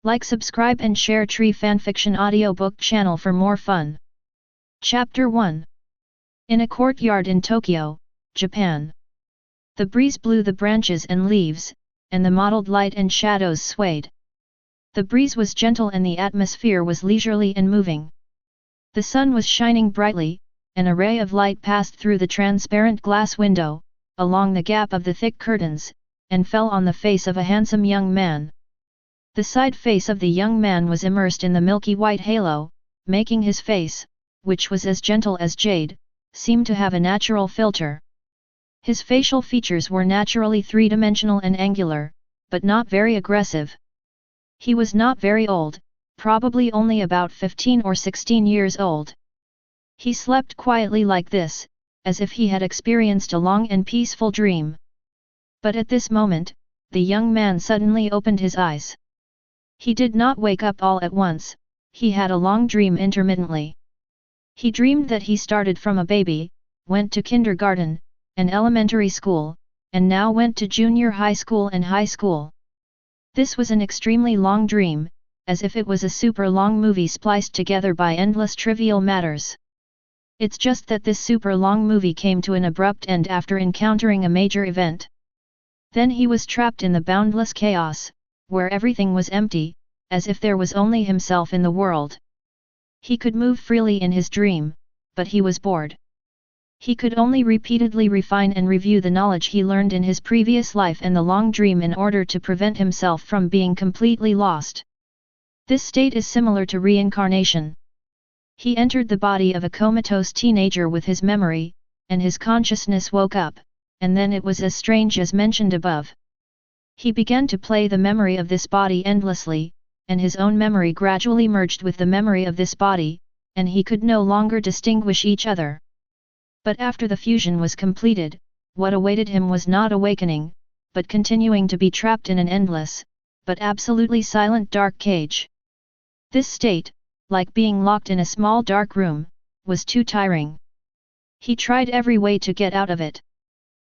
Like, subscribe and share Tree Fanfiction audiobook channel for more fun. Chapter 1. In a courtyard in Tokyo, Japan. The breeze blew the branches and leaves, and the mottled light and shadows swayed. The breeze was gentle and the atmosphere was leisurely and moving. The sun was shining brightly, and a ray of light passed through the transparent glass window, along the gap of the thick curtains, and fell on the face of a handsome young man. The side face of the young man was immersed in the milky white halo, making his face, which was as gentle as jade, seem to have a natural filter. His facial features were naturally three-dimensional and angular, but not very aggressive. He was not very old, probably only about 15 or 16 years old. He slept quietly like this, as if he had experienced a long and peaceful dream. But at this moment, the young man suddenly opened his eyes. He did not wake up all at once, he had a long dream intermittently. He dreamed that he started from a baby, went to kindergarten, and elementary school, and now went to junior high school and high school. This was an extremely long dream, as if it was a super long movie spliced together by endless trivial matters. It's just that this super long movie came to an abrupt end after encountering a major event. Then he was trapped in the boundless chaos, where everything was empty, as if there was only himself in the world. He could move freely in his dream, but he was bored. He could only repeatedly refine and review the knowledge he learned in his previous life and the long dream in order to prevent himself from being completely lost. This state is similar to reincarnation. He entered the body of a comatose teenager with his memory, and his consciousness woke up, and then it was as strange as mentioned above. He began to play the memory of this body endlessly, and his own memory gradually merged with the memory of this body, and he could no longer distinguish each other. But after the fusion was completed, what awaited him was not awakening, but continuing to be trapped in an endless, but absolutely silent dark cage. This state, like being locked in a small dark room, was too tiring. He tried every way to get out of it.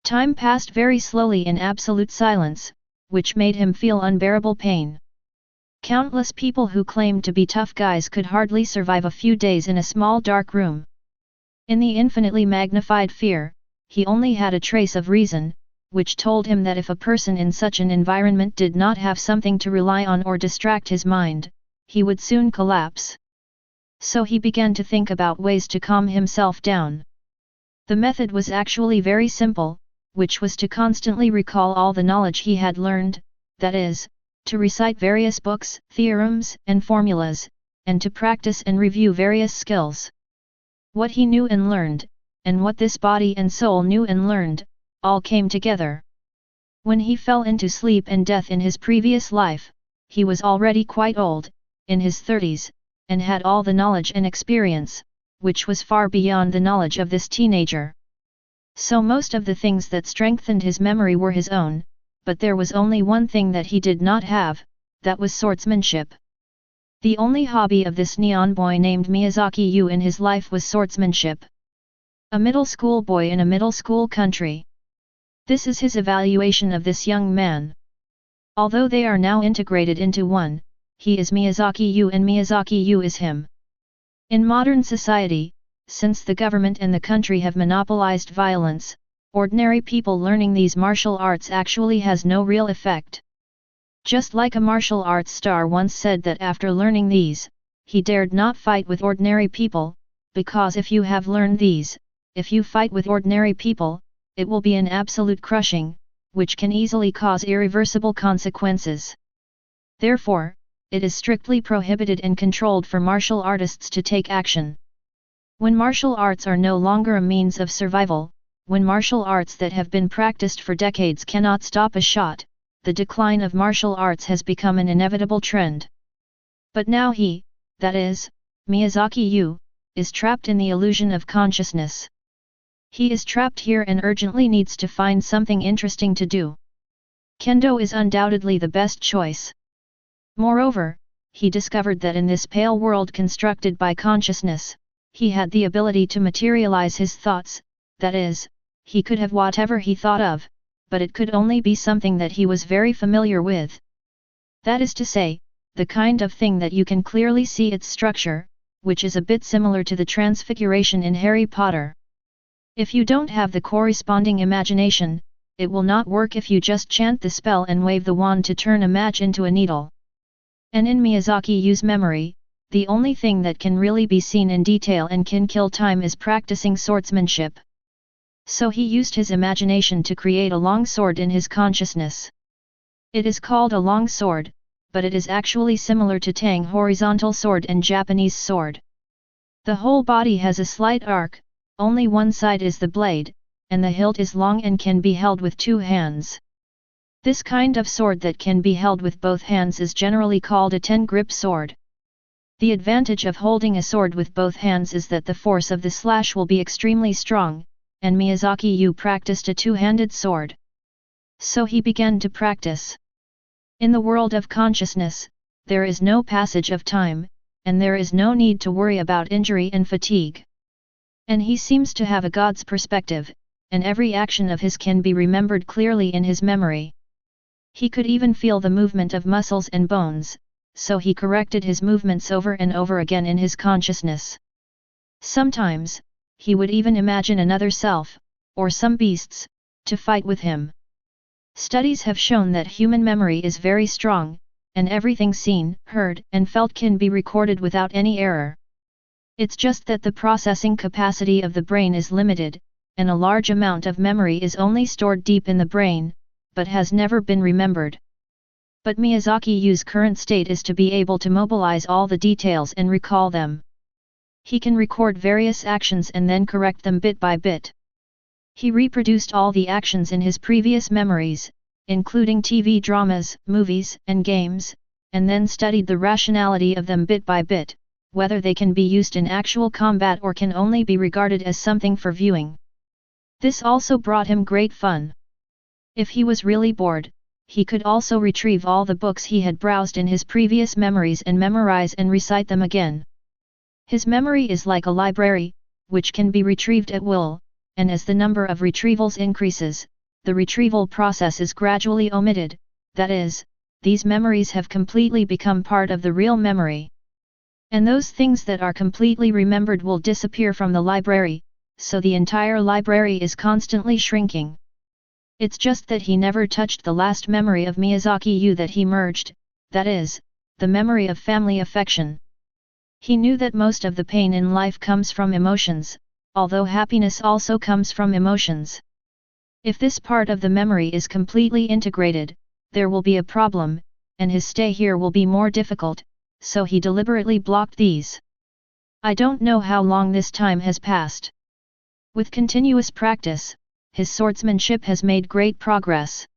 Time passed very slowly in absolute silence, which made him feel unbearable pain. Countless people who claimed to be tough guys could hardly survive a few days in a small dark room. In the infinitely magnified fear, he only had a trace of reason, which told him that if a person in such an environment did not have something to rely on or distract his mind, he would soon collapse. So he began to think about ways to calm himself down. The method was actually very simple, which was to constantly recall all the knowledge he had learned, that is, to recite various books, theorems, and formulas, and to practice and review various skills. What he knew and learned, and what this body and soul knew and learned, all came together. When he fell into sleep and death in his previous life, he was already quite old, in his 30s, and had all the knowledge and experience, which was far beyond the knowledge of this teenager. So most of the things that strengthened his memory were his own, but there was only one thing that he did not have, that was swordsmanship. The only hobby of this neon boy named Miyazaki Yu in his life was swordsmanship. A middle school boy in a middle school country. This is his evaluation of this young man. Although they are now integrated into one, he is Miyazaki Yu and Miyazaki Yu is him. In modern society, since the government and the country have monopolized violence, ordinary people learning these martial arts actually has no real effect. Just like a martial arts star once said that after learning these, he dared not fight with ordinary people, because if you have learned these, if you fight with ordinary people, it will be an absolute crushing, which can easily cause irreversible consequences. Therefore, it is strictly prohibited and controlled for martial artists to take action. When martial arts are no longer a means of survival, when martial arts that have been practiced for decades cannot stop a shot, the decline of martial arts has become an inevitable trend. But now he, that is, Miyazaki Yu, is trapped in the illusion of consciousness. He is trapped here and urgently needs to find something interesting to do. Kendo is undoubtedly the best choice. Moreover, he discovered that in this pale world constructed by consciousness, he had the ability to materialize his thoughts, that is, he could have whatever he thought of, but it could only be something that he was very familiar with. That is to say, the kind of thing that you can clearly see its structure, which is a bit similar to the transfiguration in Harry Potter. If you don't have the corresponding imagination, it will not work if you just chant the spell and wave the wand to turn a match into a needle. And in Miyazaki Yu's memory, the only thing that can really be seen in detail and can kill time is practicing swordsmanship. So he used his imagination to create a long sword in his consciousness. It is called a long sword, but it is actually similar to Tang horizontal sword and Japanese sword. The whole body has a slight arc, only one side is the blade, and the hilt is long and can be held with 2 hands. This kind of sword that can be held with both hands is generally called a 10-grip sword. The advantage of holding a sword with both hands is that the force of the slash will be extremely strong, and Miyazaki Yu practiced a 2-handed sword. So he began to practice. In the world of consciousness, there is no passage of time, and there is no need to worry about injury and fatigue. And he seems to have a god's perspective, and every action of his can be remembered clearly in his memory. He could even feel the movement of muscles and bones, so he corrected his movements over and over again in his consciousness. Sometimes, he would even imagine another self, or some beasts, to fight with him. Studies have shown that human memory is very strong, and everything seen, heard, and felt can be recorded without any error. It's just that the processing capacity of the brain is limited, and a large amount of memory is only stored deep in the brain, but has never been remembered. But Miyazaki Yu's current state is to be able to mobilize all the details and recall them. He can record various actions and then correct them bit by bit. He reproduced all the actions in his previous memories, including TV dramas, movies, and games, and then studied the rationality of them bit by bit, whether they can be used in actual combat or can only be regarded as something for viewing. This also brought him great fun. If he was really bored, he could also retrieve all the books he had browsed in his previous memories and memorize and recite them again. His memory is like a library, which can be retrieved at will, and as the number of retrievals increases, the retrieval process is gradually omitted, that is, these memories have completely become part of the real memory. And those things that are completely remembered will disappear from the library, so the entire library is constantly shrinking. It's just that he never touched the last memory of Miyazaki Yu that he merged, that is, the memory of family affection. He knew that most of the pain in life comes from emotions, although happiness also comes from emotions. If this part of the memory is completely integrated, there will be a problem, and his stay here will be more difficult, so he deliberately blocked these. I don't know how long this time has passed. With continuous practice, his swordsmanship has made great progress.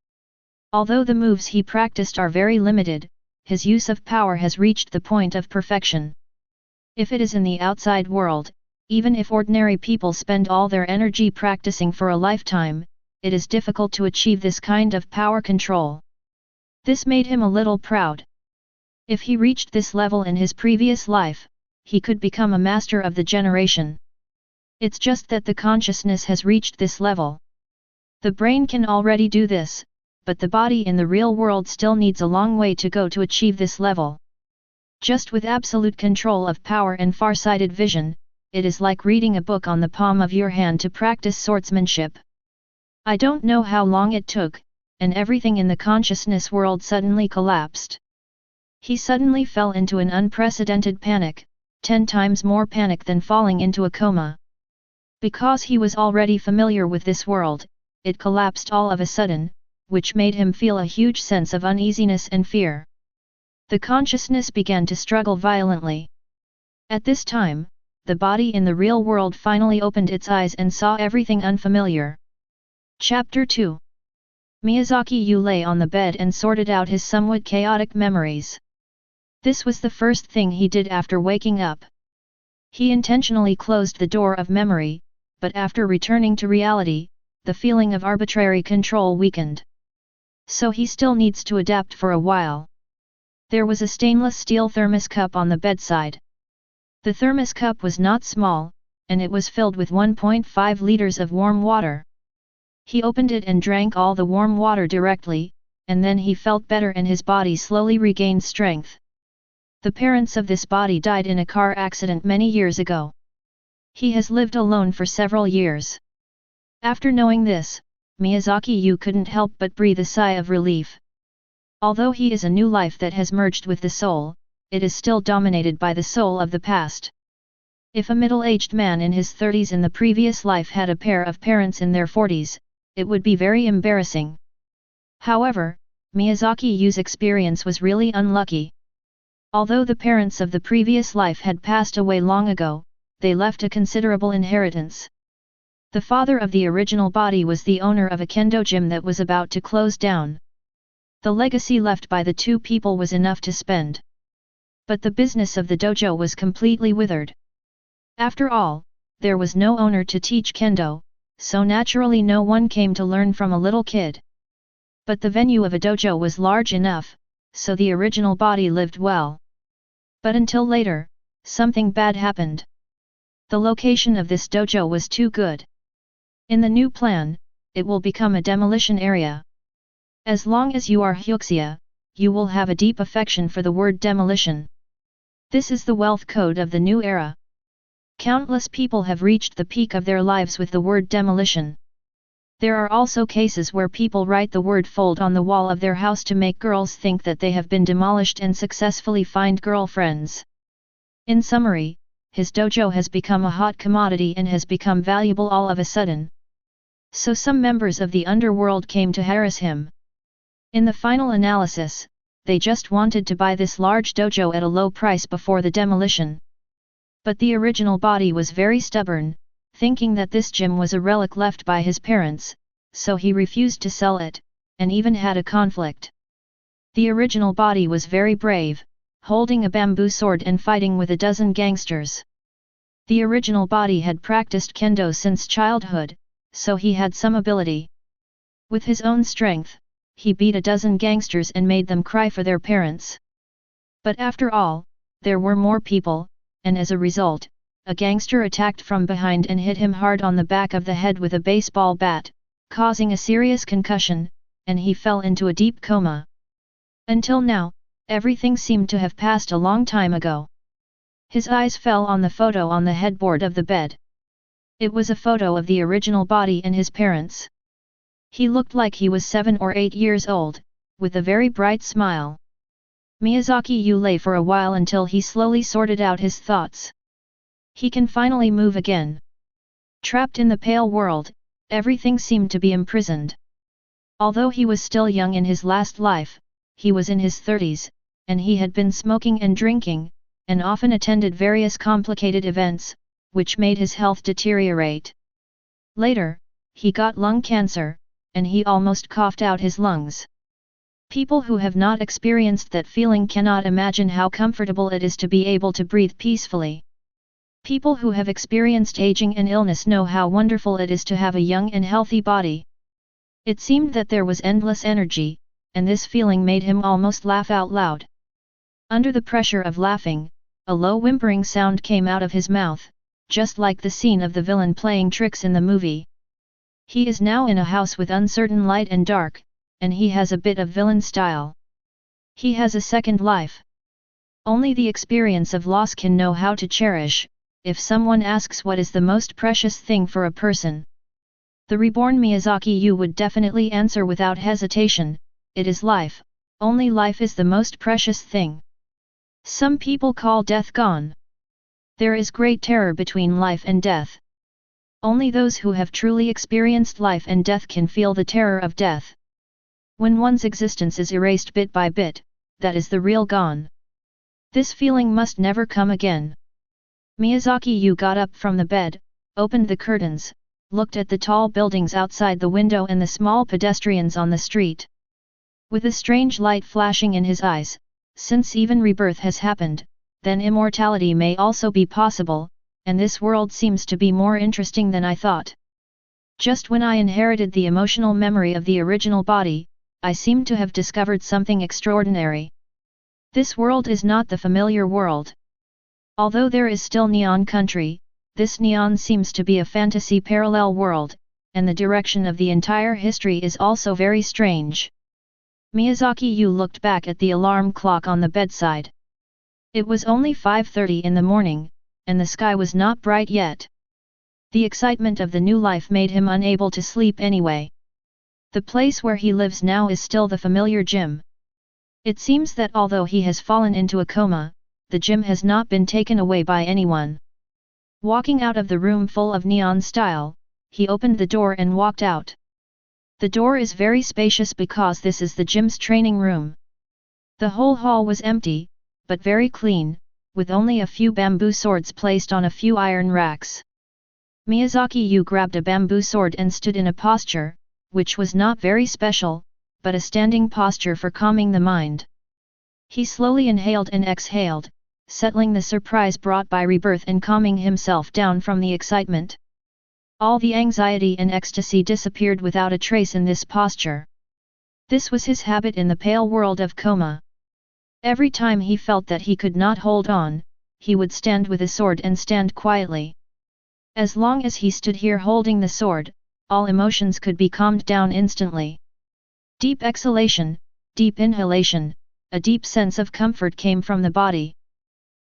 Although the moves he practiced are very limited, his use of power has reached the point of perfection. If it is in the outside world, even if ordinary people spend all their energy practicing for a lifetime, it is difficult to achieve this kind of power control. This made him a little proud. If he reached this level in his previous life, he could become a master of the generation. It's just that the consciousness has reached this level. The brain can already do this, but the body in the real world still needs a long way to go to achieve this level. Just with absolute control of power and far-sighted vision, it is like reading a book on the palm of your hand to practice swordsmanship. I don't know how long it took, and everything in the consciousness world suddenly collapsed. He suddenly fell into an unprecedented panic, 10 times more panic than falling into a coma. Because he was already familiar with this world, it collapsed all of a sudden, which made him feel a huge sense of uneasiness and fear. The consciousness began to struggle violently. At this time, the body in the real world finally opened its eyes and saw everything unfamiliar. Chapter 2. Miyazaki Yu lay on the bed and sorted out his somewhat chaotic memories. This was the first thing he did after waking up. He intentionally closed the door of memory, but after returning to reality, the feeling of arbitrary control weakened. So he still needs to adapt for a while. There was a stainless steel thermos cup on the bedside. The thermos cup was not small, and it was filled with 1.5 liters of warm water. He opened it and drank all the warm water directly, and then he felt better and his body slowly regained strength. The parents of this body died in a car accident many years ago. He has lived alone for several years. After knowing this, Miyazaki Yu couldn't help but breathe a sigh of relief. Although he is a new life that has merged with the soul, it is still dominated by the soul of the past. If a middle-aged man in his 30s in the previous life had a pair of parents in their 40s, it would be very embarrassing. However, Miyazaki Yu's experience was really unlucky. Although the parents of the previous life had passed away long ago, they left a considerable inheritance. The father of the original body was the owner of a kendo gym that was about to close down. The legacy left by the two people was enough to spend. But the business of the dojo was completely withered. After all, there was no owner to teach kendo, so naturally no one came to learn from a little kid. But the venue of a dojo was large enough, so the original body lived well. But until later, something bad happened. The location of this dojo was too good. In the new plan, it will become a demolition area. As long as you are Hyuxia, you will have a deep affection for the word demolition. This is the wealth code of the new era. Countless people have reached the peak of their lives with the word demolition. There are also cases where people write the word fold on the wall of their house to make girls think that they have been demolished and successfully find girlfriends. In summary, his dojo has become a hot commodity and has become valuable all of a sudden. So some members of the underworld came to harass him. In the final analysis, they just wanted to buy this large dojo at a low price before the demolition. But the original body was very stubborn, thinking that this gym was a relic left by his parents, so he refused to sell it, and even had a conflict. The original body was very brave, holding a bamboo sword and fighting with a dozen gangsters. The original body had practiced kendo since childhood, so he had some ability. With his own strength, he beat a dozen gangsters and made them cry for their parents. But after all, there were more people, and as a result, a gangster attacked from behind and hit him hard on the back of the head with a baseball bat, causing a serious concussion, and he fell into a deep coma. Until now, everything seemed to have passed a long time ago. His eyes fell on the photo on the headboard of the bed. It was a photo of the original body and his parents. He looked like he was 7 or 8 years old, with a very bright smile. Miyazaki Yu lay for a while until he slowly sorted out his thoughts. He can finally move again. Trapped in the pale world, everything seemed to be imprisoned. Although he was still young in his last life, he was in his 30s, and he had been smoking and drinking, and often attended various complicated events, which made his health deteriorate. Later, he got lung cancer, and he almost coughed out his lungs. People who have not experienced that feeling cannot imagine how comfortable it is to be able to breathe peacefully. People who have experienced aging and illness know how wonderful it is to have a young and healthy body. It seemed that there was endless energy, and this feeling made him almost laugh out loud. Under the pressure of laughing, a low whimpering sound came out of his mouth, just like the scene of the villain playing tricks in the movie. He is now in a house with uncertain light and dark, and he has a bit of villain style. He has a second life. Only the experience of loss can know how to cherish. If someone asks what is the most precious thing for a person, the reborn Miyazaki Yu would definitely answer without hesitation, it is life, only life is the most precious thing. Some people call death gone. There is great terror between life and death. Only those who have truly experienced life and death can feel the terror of death. When one's existence is erased bit by bit, that is the real gone. This feeling must never come again. Miyazaki Yu got up from the bed, opened the curtains, looked at the tall buildings outside the window and the small pedestrians on the street. With a strange light flashing in his eyes, since even rebirth has happened, then immortality may also be possible, and this world seems to be more interesting than I thought. Just when I inherited the emotional memory of the original body, I seem to have discovered something extraordinary. This world is not the familiar world. Although there is still Neon Country, this Neon seems to be a fantasy parallel world, and the direction of the entire history is also very strange. Miyazaki Yu looked back at the alarm clock on the bedside. It was only 5:30 in the morning, and the sky was not bright yet. The excitement of the new life made him unable to sleep anyway. The place where he lives now is still the familiar gym. It seems that although he has fallen into a coma, the gym has not been taken away by anyone. Walking out of the room full of neon style, he opened the door and walked out. The door is very spacious because this is the gym's training room. The whole hall was empty, but very clean, with only a few bamboo swords placed on a few iron racks. Miyazaki Yu grabbed a bamboo sword and stood in a posture, which was not very special, but a standing posture for calming the mind. He slowly inhaled and exhaled, settling the surprise brought by rebirth and calming himself down from the excitement. All the anxiety and ecstasy disappeared without a trace in this posture. This was his habit in the pale world of coma. Every time he felt that he could not hold on, he would stand with a sword and stand quietly. As long as he stood here holding the sword, all emotions could be calmed down instantly. Deep exhalation, deep inhalation, a deep sense of comfort came from the body.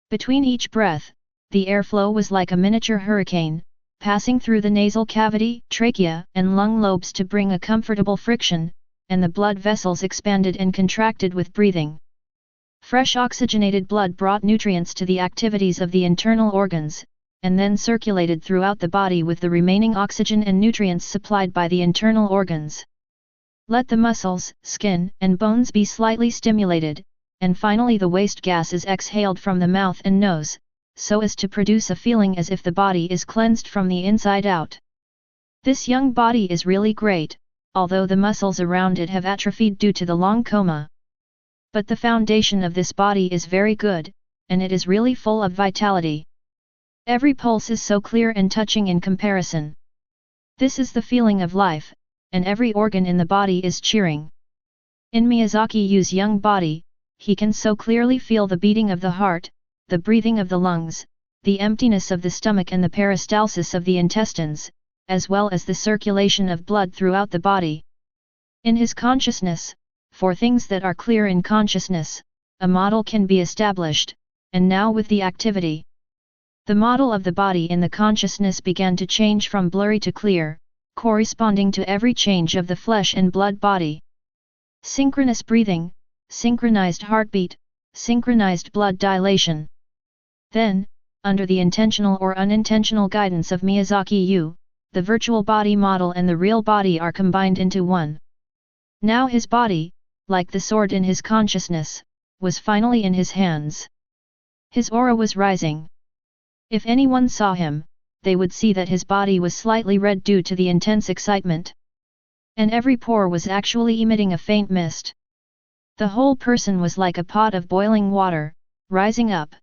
Between each breath, the airflow was like a miniature hurricane, passing through the nasal cavity, trachea, and lung lobes to bring a comfortable friction, and the blood vessels expanded and contracted with breathing. Fresh oxygenated blood brought nutrients to the activities of the internal organs, and then circulated throughout the body with the remaining oxygen and nutrients supplied by the internal organs. Let the muscles, skin, and bones be slightly stimulated, and finally the waste gas is exhaled from the mouth and nose, so as to produce a feeling as if the body is cleansed from the inside out. This young body is really great, although the muscles around it have atrophied due to the long coma. But the foundation of this body is very good, and it is really full of vitality. Every pulse is so clear and touching in comparison. This is the feeling of life, and every organ in the body is cheering. In Miyazaki Yu's young body, he can so clearly feel the beating of the heart, the breathing of the lungs, the emptiness of the stomach and the peristalsis of the intestines, as well as the circulation of blood throughout the body. In his consciousness, for things that are clear in consciousness, a model can be established, and now with the activity. The model of the body in the consciousness began to change from blurry to clear, corresponding to every change of the flesh and blood body. Synchronous breathing, synchronized heartbeat, synchronized blood dilation. Then, under the intentional or unintentional guidance of Miyazaki Yu, the virtual body model and the real body are combined into one. Now his body, like the sword in his consciousness, was finally in his hands. His aura was rising. If anyone saw him, they would see that his body was slightly red due to the intense excitement. And every pore was actually emitting a faint mist. The whole person was like a pot of boiling water, rising up.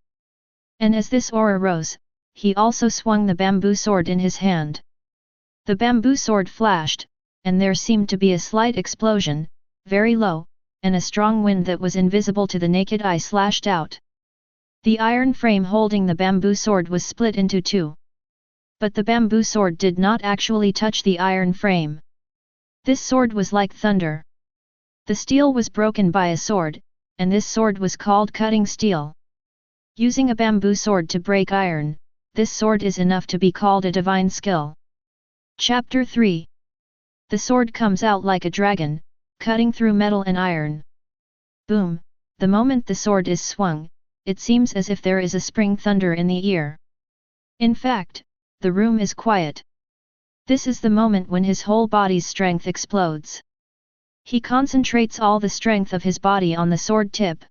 And as this aura rose, he also swung the bamboo sword in his hand. The bamboo sword flashed, and there seemed to be a slight explosion, very low, and a strong wind that was invisible to the naked eye slashed out. The iron frame holding the bamboo sword was split into two. But the bamboo sword did not actually touch the iron frame. This sword was like thunder. The steel was broken by a sword, and this sword was called cutting steel. Using a bamboo sword to break iron, this sword is enough to be called a divine skill. Chapter 3. The sword comes out like a dragon, cutting through metal and iron. Boom! The moment the sword is swung, it seems as if there is a spring thunder in the ear. In fact, the room is quiet. This is the moment when his whole body's strength explodes. He concentrates all the strength of his body on the sword tip.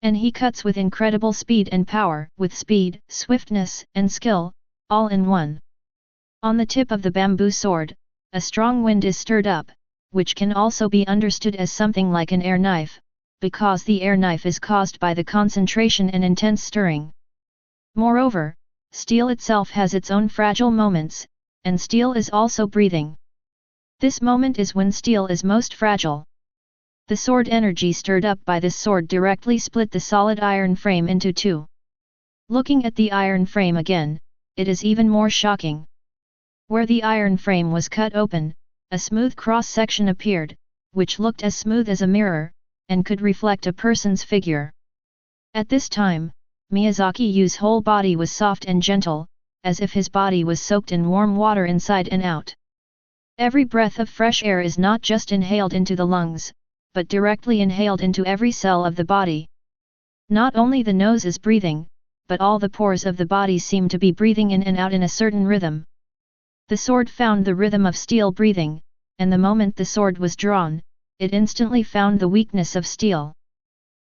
And he cuts with incredible speed and power, with speed, swiftness, and skill, all in one. On the tip of the bamboo sword, a strong wind is stirred up, which can also be understood as something like an air knife, because the air knife is caused by the concentration and intense stirring. Moreover, steel itself has its own fragile moments, and steel is also breathing. This moment is when steel is most fragile. The sword energy stirred up by this sword directly split the solid iron frame into two. Looking at the iron frame again, it is even more shocking. Where the iron frame was cut open, a smooth cross-section appeared, which looked as smooth as a mirror, and could reflect a person's figure. At this time, Miyazaki Yu's whole body was soft and gentle, as if his body was soaked in warm water inside and out. Every breath of fresh air is not just inhaled into the lungs, but directly inhaled into every cell of the body. Not only the nose is breathing, but all the pores of the body seem to be breathing in and out in a certain rhythm. The sword found the rhythm of steel breathing, and the moment the sword was drawn, it instantly found the weakness of steel.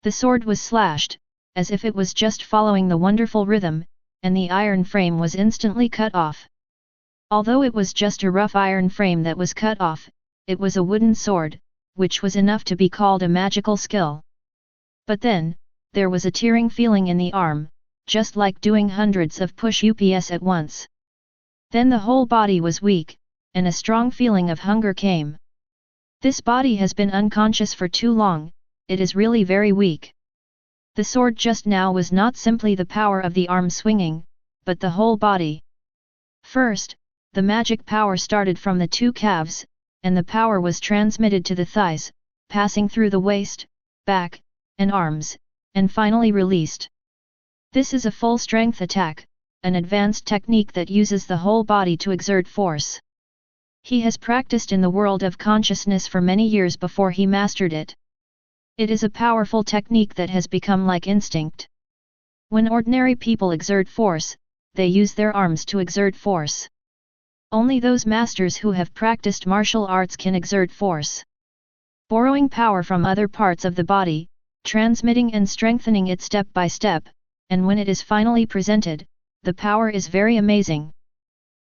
The sword was slashed, as if it was just following the wonderful rhythm, and the iron frame was instantly cut off. Although it was just a rough iron frame that was cut off, it was a wooden sword, which was enough to be called a magical skill. But then, there was a tearing feeling in the arm, just like doing hundreds of push-ups at once. Then the whole body was weak, and a strong feeling of hunger came. This body has been unconscious for too long, it is really very weak. The sword just now was not simply the power of the arm swinging, but the whole body. First, the magic power started from the two calves, and the power was transmitted to the thighs, passing through the waist, back, and arms, and finally released. This is a full-strength attack, an advanced technique that uses the whole body to exert force. He has practiced in the world of consciousness for many years before he mastered it. It is a powerful technique that has become like instinct. When ordinary people exert force, they use their arms to exert force. Only those masters who have practiced martial arts can exert force. Borrowing power from other parts of the body, transmitting and strengthening it step by step, and when it is finally presented, the power is very amazing.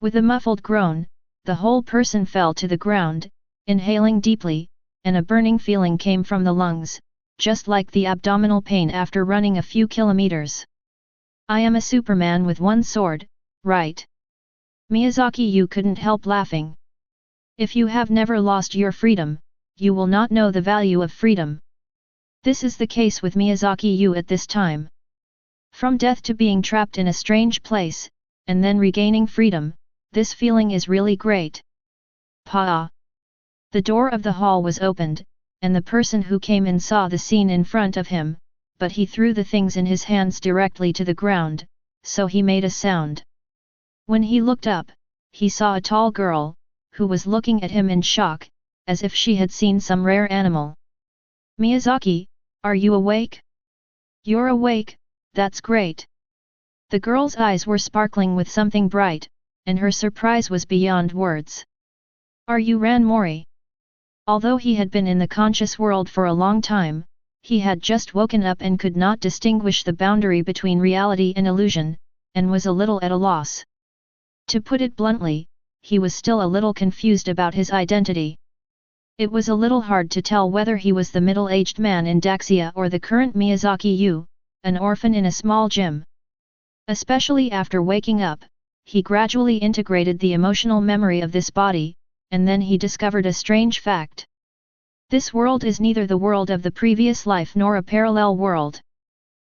With a muffled groan, the whole person fell to the ground, inhaling deeply, and a burning feeling came from the lungs, just like the abdominal pain after running a few kilometers. I am a Superman with one sword, right? Miyazaki Yu couldn't help laughing. If you have never lost your freedom, you will not know the value of freedom. This is the case with Miyazaki Yu at this time. From death to being trapped in a strange place, and then regaining freedom, this feeling is really great. Pa! The door of the hall was opened, and the person who came in saw the scene in front of him, but he threw the things in his hands directly to the ground, so he made a sound. When he looked up, he saw a tall girl, who was looking at him in shock, as if she had seen some rare animal. Miyazaki, are you awake? You're awake, that's great. The girl's eyes were sparkling with something bright, and her surprise was beyond words. Are you Ran Mori? Although he had been in the conscious world for a long time, he had just woken up and could not distinguish the boundary between reality and illusion, and was a little at a loss. To put it bluntly, he was still a little confused about his identity. It was a little hard to tell whether he was the middle-aged man in Daxia or the current Miyazaki Yu, an orphan in a small gym. Especially after waking up, he gradually integrated the emotional memory of this body, and then he discovered a strange fact. This world is neither the world of the previous life nor a parallel world.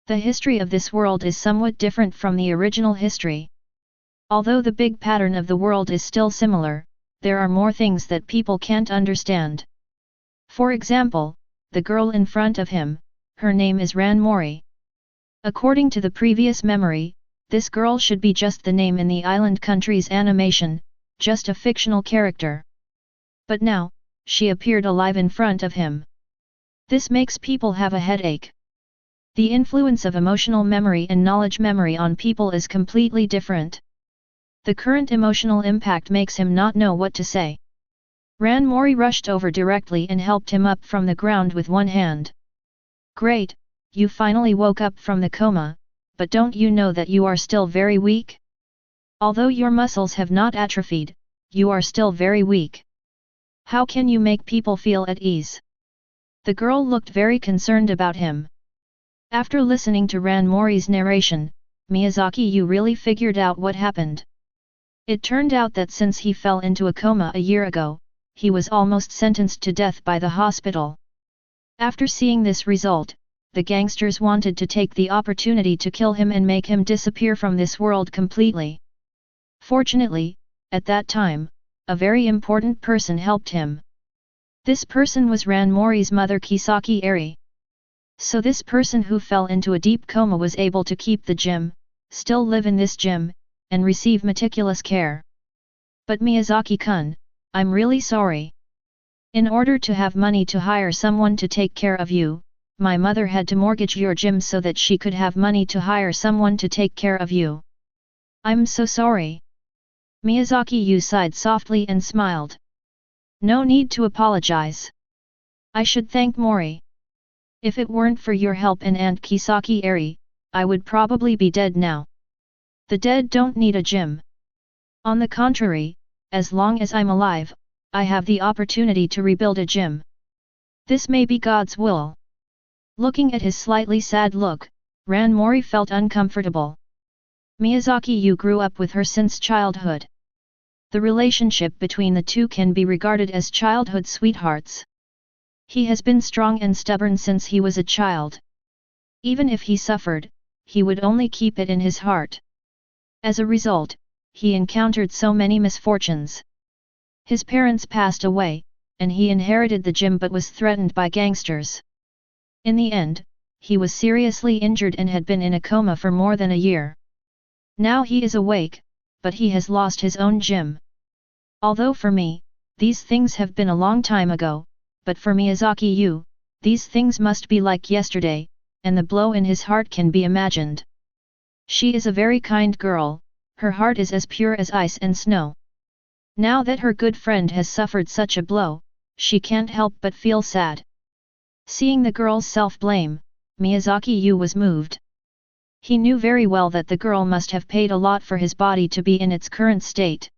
The history of this world is somewhat different from the original history. Although the big pattern of the world is still similar, there are more things that people can't understand. For example, the girl in front of him, her name is Ran Mori. According to the previous memory, this girl should be just the name in the island country's animation, just a fictional character. But now, she appeared alive in front of him. This makes people have a headache. The influence of emotional memory and knowledge memory on people is completely different. The current emotional impact makes him not know what to say. Ran Mori rushed over directly and helped him up from the ground with one hand. Great, you finally woke up from the coma, but don't you know that you are still very weak? Although your muscles have not atrophied, you are still very weak. How can you make people feel at ease? The girl looked very concerned about him. After listening to Ran Mori's narration, Miyazaki Yu really figured out what happened. It turned out that since he fell into a coma a year ago, he was almost sentenced to death by the hospital. After seeing this result, the gangsters wanted to take the opportunity to kill him and make him disappear from this world completely. Fortunately, at that time, a very important person helped him. This person was Ran Mori's mother Kisaki Eri. So this person who fell into a deep coma was able to keep the gym, still live in this gym, and receive meticulous care. But Miyazaki-kun, I'm really sorry. In order to have money to hire someone to take care of you, my mother had to mortgage your gym so that she could have money to hire someone to take care of you. I'm so sorry. Miyazaki Yu sighed softly and smiled. No need to apologize. I should thank Mori. If it weren't for your help and Aunt Kisaki Eri, I would probably be dead now. The dead don't need a gym. On the contrary, as long as I'm alive, I have the opportunity to rebuild a gym. This may be God's will. Looking at his slightly sad look, Ran Mori felt uncomfortable. Miyazaki Yu grew up with her since childhood. The relationship between the two can be regarded as childhood sweethearts. He has been strong and stubborn since he was a child. Even if he suffered, he would only keep it in his heart. As a result, he encountered so many misfortunes. His parents passed away, and he inherited the gym but was threatened by gangsters. In the end, he was seriously injured and had been in a coma for more than a year. Now he is awake, but he has lost his own gym. Although for me, these things have been a long time ago, but for Miyazaki Yu, these things must be like yesterday, and the blow in his heart can be imagined. She is a very kind girl, her heart is as pure as ice and snow. Now that her good friend has suffered such a blow, she can't help but feel sad. Seeing the girl's self-blame, Miyazaki Yu was moved. He knew very well that the girl must have paid a lot for his body to be in its current state.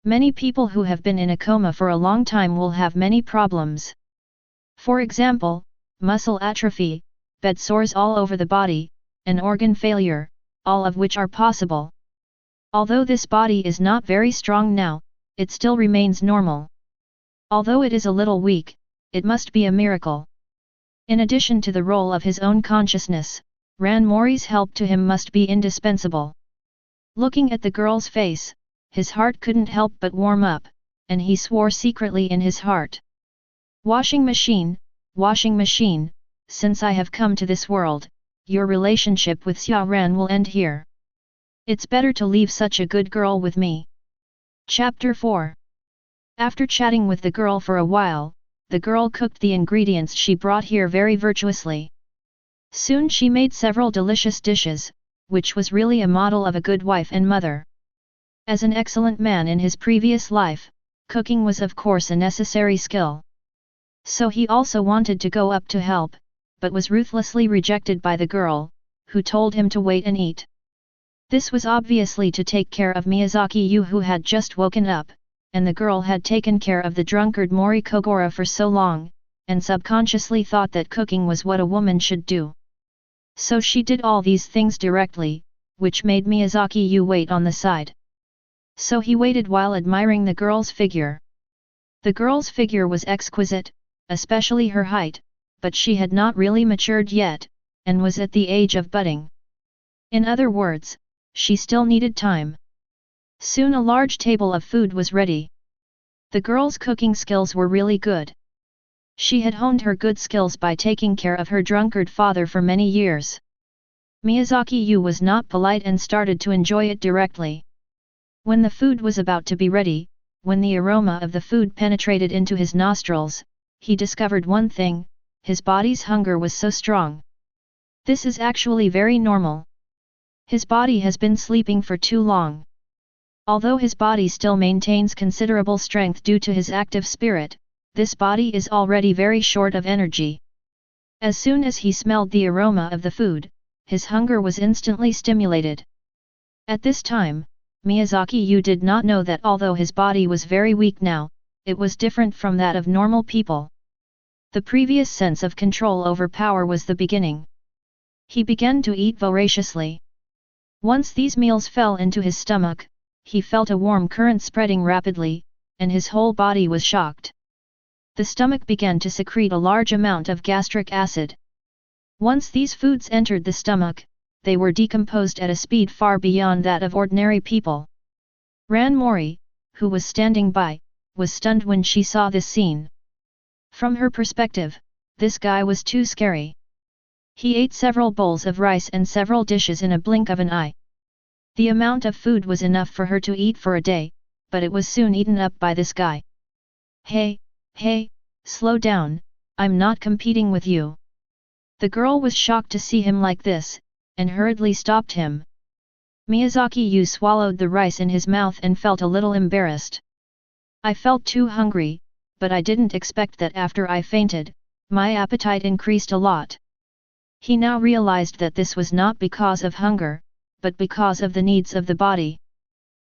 Many people who have been in a coma for a long time will have many problems. For example, muscle atrophy, bed sores all over the body, and organ failure, all of which are possible. Although this body is not very strong now, it still remains normal. Although it is a little weak, it must be a miracle. In addition to the role of his own consciousness, Ran Mori's help to him must be indispensable. Looking at the girl's face, his heart couldn't help but warm up, and he swore secretly in his heart. Washing machine, since I have come to this world, your relationship with Xia Ran will end here. It's better to leave such a good girl with me. Chapter 4. After chatting with the girl for a while, the girl cooked the ingredients she brought here very virtuously. Soon she made several delicious dishes, which was really a model of a good wife and mother. As an excellent man in his previous life, cooking was of course a necessary skill. So he also wanted to go up to help, but was ruthlessly rejected by the girl, who told him to wait and eat. This was obviously to take care of Miyazaki Yu, who had just woken up, and the girl had taken care of the drunkard Mori Kogora for so long, and subconsciously thought that cooking was what a woman should do. So she did all these things directly, which made Miyazaki Yu wait on the side. So he waited while admiring the girl's figure. The girl's figure was exquisite, especially her height, but she had not really matured yet, and was at the age of budding. In other words, she still needed time. Soon a large table of food was ready. The girl's cooking skills were really good. She had honed her good skills by taking care of her drunkard father for many years. Miyazaki Yu was not polite and started to enjoy it directly. When the food was about to be ready, when the aroma of the food penetrated into his nostrils, he discovered one thing: his body's hunger was so strong. This is actually very normal. His body has been sleeping for too long. Although his body still maintains considerable strength due to his active spirit, this body is already very short of energy. As soon as he smelled the aroma of the food, his hunger was instantly stimulated. At this time, Miyazaki Yu did not know that although his body was very weak now, it was different from that of normal people. The previous sense of control over power was the beginning. He began to eat voraciously. Once these meals fell into his stomach, he felt a warm current spreading rapidly, and his whole body was shocked. The stomach began to secrete a large amount of gastric acid. Once these foods entered the stomach, they were decomposed at a speed far beyond that of ordinary people. Ran Mori, who was standing by, was stunned when she saw this scene. From her perspective, this guy was too scary. He ate several bowls of rice and several dishes in a blink of an eye. The amount of food was enough for her to eat for a day, but it was soon eaten up by this guy. Hey, slow down, I'm not competing with you. The girl was shocked to see him like this, and hurriedly stopped him. Miyazaki Yu swallowed the rice in his mouth and felt a little embarrassed. I felt too hungry, but I didn't expect that after I fainted, my appetite increased a lot. He now realized that this was not because of hunger, but because of the needs of the body.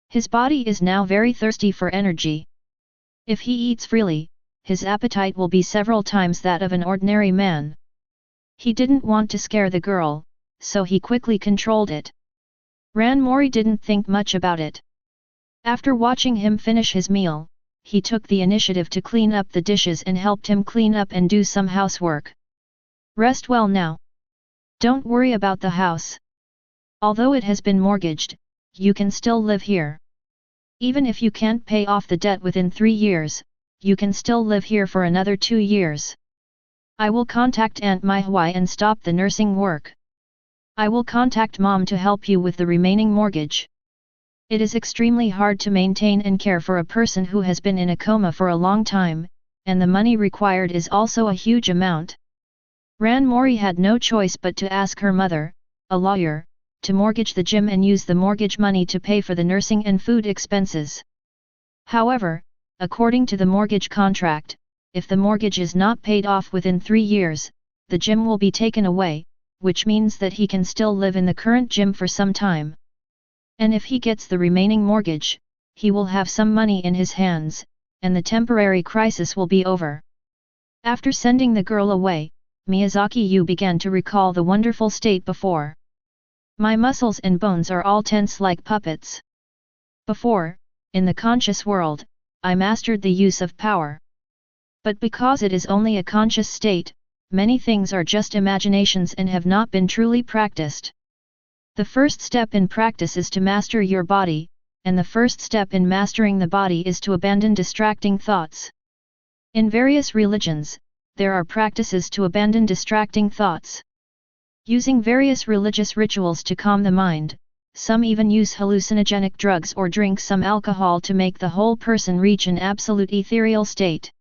His body is now very thirsty for energy. If he eats freely, his appetite will be several times that of an ordinary man. He didn't want to scare the girl, so he quickly controlled it. Ranmori didn't think much about it. After watching him finish his meal, he took the initiative to clean up the dishes and helped him clean up and do some housework. Rest well now. Don't worry about the house. Although it has been mortgaged, you can still live here. Even if you can't pay off the debt within 3 years, you can still live here for another 2 years. I will contact Aunt Mai Hui and stop the nursing work. I will contact Mom to help you with the remaining mortgage. It is extremely hard to maintain and care for a person who has been in a coma for a long time, and the money required is also a huge amount. Ranmori had no choice but to ask her mother, a lawyer, to mortgage the gym and use the mortgage money to pay for the nursing and food expenses. However, according to the mortgage contract, if the mortgage is not paid off within 3 years, the gym will be taken away, which means that he can still live in the current gym for some time. And if he gets the remaining mortgage, he will have some money in his hands, and the temporary crisis will be over. After sending the girl away, Miyazaki Yu began to recall the wonderful state before. My muscles and bones are all tense like puppets. Before, in the conscious world, I mastered the use of power. But because it is only a conscious state, many things are just imaginations and have not been truly practiced. The first step in practice is to master your body, and the first step in mastering the body is to abandon distracting thoughts. In various religions, there are practices to abandon distracting thoughts. Using various religious rituals to calm the mind, some even use hallucinogenic drugs or drink some alcohol to make the whole person reach an absolute ethereal state.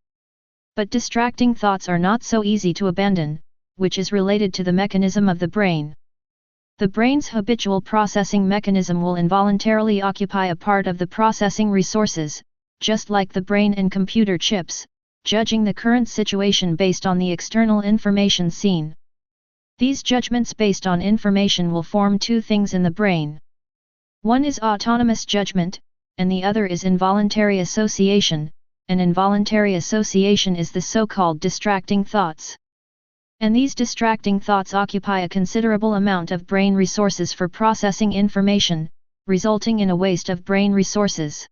But distracting thoughts are not so easy to abandon, which is related to the mechanism of the brain. The brain's habitual processing mechanism will involuntarily occupy a part of the processing resources, just like the brain and computer chips, judging the current situation based on the external information seen. These judgments based on information will form 2 things in the brain. One is autonomous judgment, and the other is involuntary association, and involuntary association is the so-called distracting thoughts. And these distracting thoughts occupy a considerable amount of brain resources for processing information, resulting in a waste of brain resources.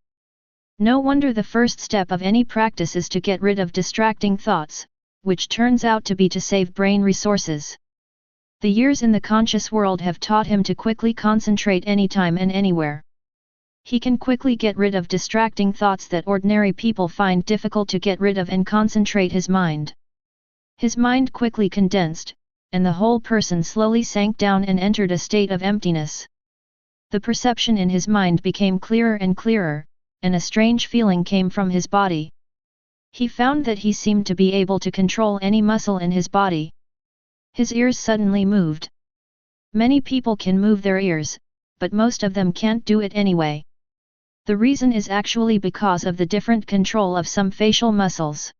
No wonder the first step of any practice is to get rid of distracting thoughts, which turns out to be to save brain resources. The years in the conscious world have taught him to quickly concentrate anytime and anywhere. He can quickly get rid of distracting thoughts that ordinary people find difficult to get rid of and concentrate his mind. His mind quickly condensed, and the whole person slowly sank down and entered a state of emptiness. The perception in his mind became clearer and clearer, and a strange feeling came from his body. He found that he seemed to be able to control any muscle in his body. His ears suddenly moved. Many people can move their ears, but most of them can't do it anyway. The reason is actually because of the different control of some facial muscles.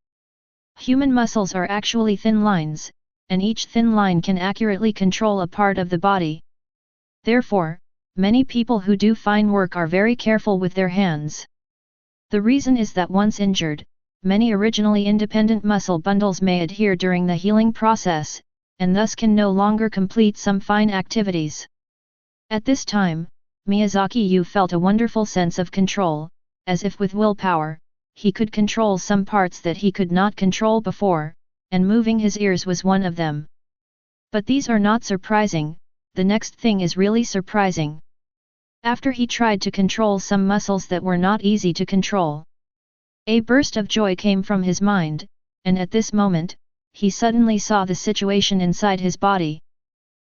Human muscles are actually thin lines, and each thin line can accurately control a part of the body. Therefore, many people who do fine work are very careful with their hands. The reason is that once injured, many originally independent muscle bundles may adhere during the healing process, and thus can no longer complete some fine activities. At this time, Miyazaki Yu felt a wonderful sense of control, as if with willpower, he could control some parts that he could not control before, and moving his ears was one of them. But these are not surprising, the next thing is really surprising. After he tried to control some muscles that were not easy to control, a burst of joy came from his mind, and at this moment, he suddenly saw the situation inside his body.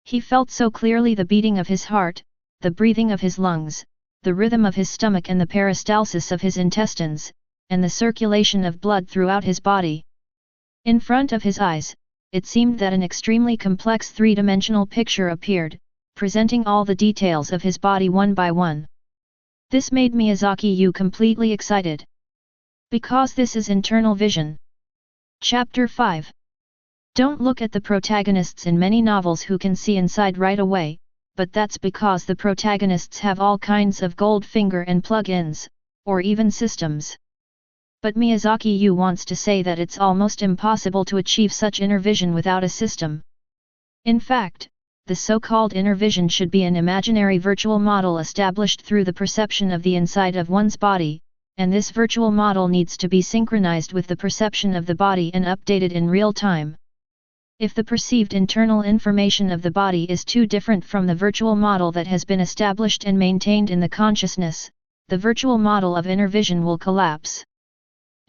He felt so clearly the beating of his heart, the breathing of his lungs, the rhythm of his stomach and the peristalsis of his intestines, and the circulation of blood throughout his body. In front of his eyes, it seemed that an extremely complex three-dimensional picture appeared, presenting all the details of his body one by one. This made Miyazaki Yu completely excited. Because this is internal vision. Chapter 5. Don't look at the protagonists in many novels who can see inside right away, but that's because the protagonists have all kinds of gold finger and plug-ins, or even systems. But Miyazaki Yu wants to say that it's almost impossible to achieve such inner vision without a system. In fact, the so-called inner vision should be an imaginary virtual model established through the perception of the inside of one's body, and this virtual model needs to be synchronized with the perception of the body and updated in real time. If the perceived internal information of the body is too different from the virtual model that has been established and maintained in the consciousness, the virtual model of inner vision will collapse.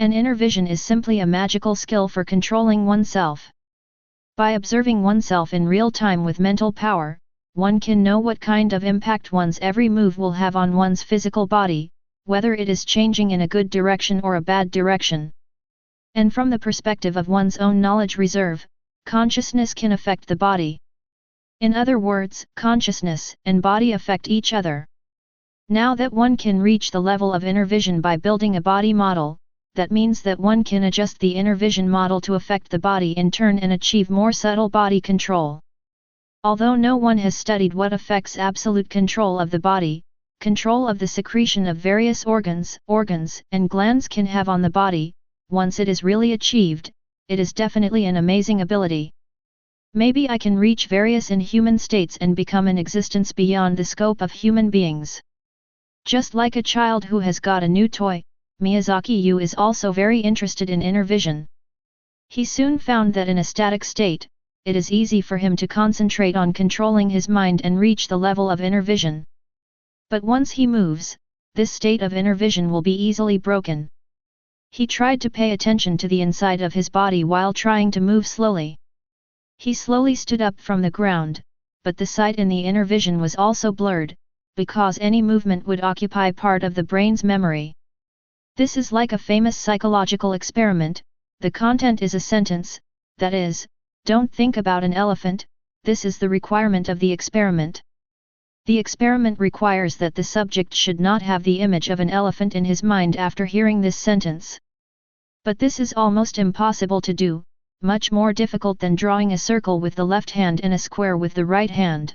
An inner vision is simply a magical skill for controlling oneself. By observing oneself in real time with mental power, one can know what kind of impact one's every move will have on one's physical body, whether it is changing in a good direction or a bad direction. And from the perspective of one's own knowledge reserve, consciousness can affect the body. In other words, consciousness and body affect each other. Now that one can reach the level of inner vision by building a body model, that means that one can adjust the inner vision model to affect the body in turn and achieve more subtle body control. Although no one has studied what affects absolute control of the body, control of the secretion of various organs and glands can have on the body, once it is really achieved, it is definitely an amazing ability. Maybe I can reach various inhuman states and become an existence beyond the scope of human beings. Just like a child who has got a new toy, Miyazaki Yu is also very interested in inner vision. He soon found that in a static state, it is easy for him to concentrate on controlling his mind and reach the level of inner vision. But once he moves, this state of inner vision will be easily broken. He tried to pay attention to the inside of his body while trying to move slowly. He slowly stood up from the ground, but the sight in the inner vision was also blurred, because any movement would occupy part of the brain's memory. This is like a famous psychological experiment. The content is a sentence, that is, don't think about an elephant. This is the requirement of the experiment. The experiment requires that the subject should not have the image of an elephant in his mind after hearing this sentence. But this is almost impossible to do, much more difficult than drawing a circle with the left hand and a square with the right hand.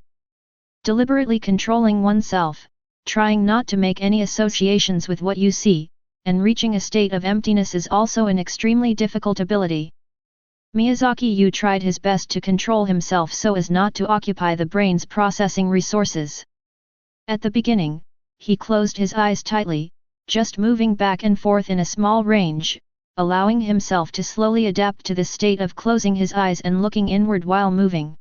Deliberately controlling oneself, trying not to make any associations with what you see, and reaching a state of emptiness is also an extremely difficult ability. Miyazaki Yu tried his best to control himself so as not to occupy the brain's processing resources. At the beginning, he closed his eyes tightly, just moving back and forth in a small range, allowing himself to slowly adapt to this state of closing his eyes and looking inward while moving.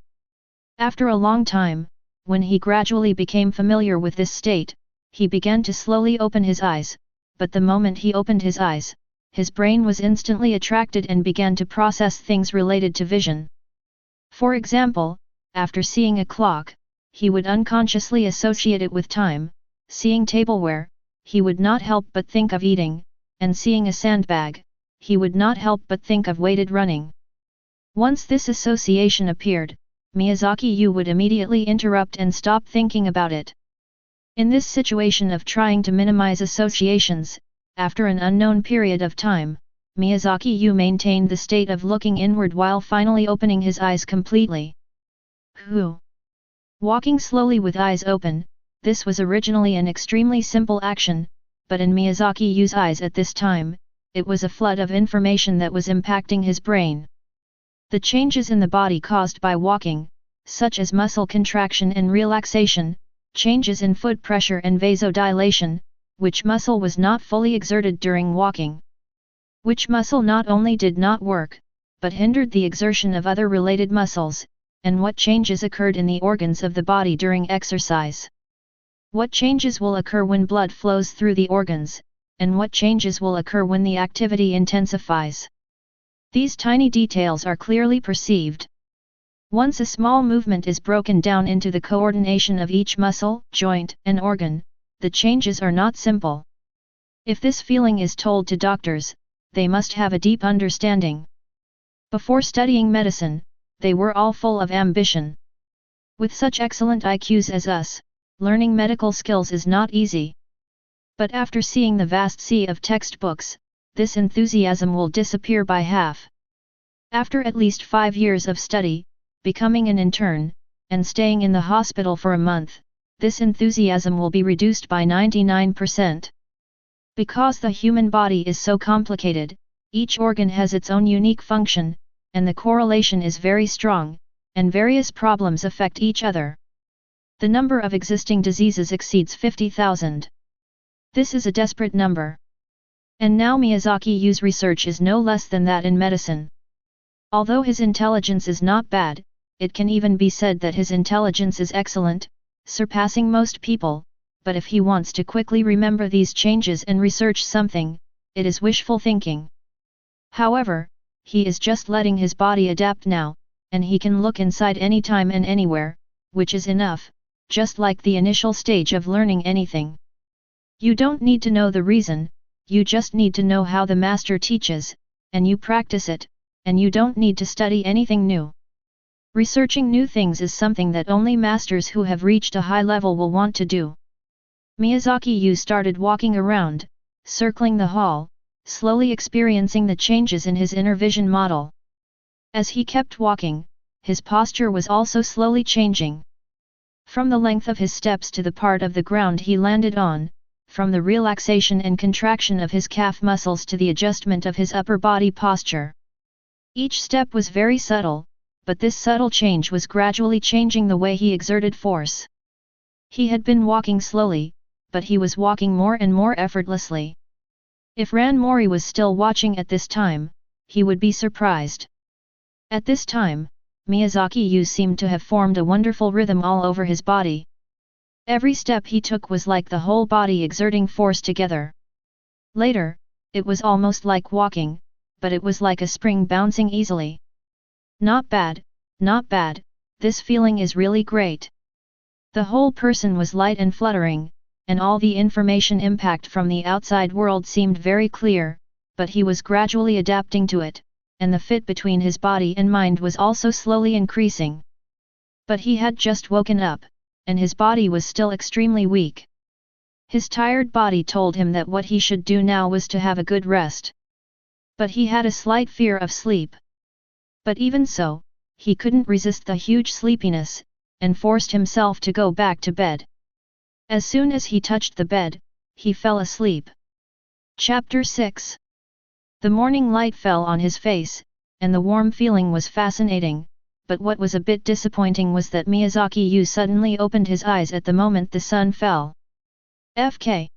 After a long time, when he gradually became familiar with this state, he began to slowly open his eyes. But the moment he opened his eyes, his brain was instantly attracted and began to process things related to vision. For example, after seeing a clock, he would unconsciously associate it with time, seeing tableware, he would not help but think of eating, and seeing a sandbag, he would not help but think of weighted running. Once this association appeared, Miyazaki Yu would immediately interrupt and stop thinking about it. In this situation of trying to minimize associations, after an unknown period of time, Miyazaki Yu maintained the state of looking inward while finally opening his eyes completely. Walking slowly with eyes open, this was originally an extremely simple action, but in Miyazaki Yu's eyes at this time, it was a flood of information that was impacting his brain. The changes in the body caused by walking, such as muscle contraction and relaxation, changes in foot pressure and vasodilation, which muscle was not fully exerted during walking. Which muscle not only did not work, but hindered the exertion of other related muscles, and what changes occurred in the organs of the body during exercise. What changes will occur when blood flows through the organs, and what changes will occur when the activity intensifies. These tiny details are clearly perceived. Once a small movement is broken down into the coordination of each muscle, joint, and organ, the changes are not simple. If this feeling is told to doctors, they must have a deep understanding. Before studying medicine, they were all full of ambition. With such excellent IQs as us, learning medical skills is not easy. But after seeing the vast sea of textbooks, this enthusiasm will disappear by half. After at least 5 years of study, becoming an intern, and staying in the hospital for a month, this enthusiasm will be reduced by 99%. Because the human body is so complicated, each organ has its own unique function, and the correlation is very strong, and various problems affect each other. The number of existing diseases exceeds 50,000. This is a desperate number. And now Miyazaki Yu's research is no less than that in medicine. Although his intelligence is not bad, it can even be said that his intelligence is excellent, surpassing most people, but if he wants to quickly remember these changes and research something, it is wishful thinking. However, he is just letting his body adapt now, and he can look inside anytime and anywhere, which is enough, just like the initial stage of learning anything. You don't need to know the reason, you just need to know how the master teaches, and you practice it, and you don't need to study anything new. Researching new things is something that only masters who have reached a high level will want to do. Miyazaki Yu started walking around, circling the hall, slowly experiencing the changes in his inner vision model. As he kept walking, his posture was also slowly changing. From the length of his steps to the part of the ground he landed on, from the relaxation and contraction of his calf muscles to the adjustment of his upper body posture. Each step was very subtle, but this subtle change was gradually changing the way he exerted force. He had been walking slowly, but he was walking more and more effortlessly. If Ran Mori was still watching at this time, he would be surprised. At this time, Miyazaki Yu seemed to have formed a wonderful rhythm all over his body. Every step he took was like the whole body exerting force together. Later, it was almost like walking, but it was like a spring bouncing easily. Not bad, this feeling is really great. The whole person was light and fluttering, and all the information impact from the outside world seemed very clear, but he was gradually adapting to it, and the fit between his body and mind was also slowly increasing. But he had just woken up, and his body was still extremely weak. His tired body told him that what he should do now was to have a good rest. But he had a slight fear of sleep. But even so, he couldn't resist the huge sleepiness, and forced himself to go back to bed. As soon as he touched the bed, he fell asleep. Chapter 6. The morning light fell on his face, and the warm feeling was fascinating, but what was a bit disappointing was that Miyazaki Yu suddenly opened his eyes at the moment the sun fell. FK.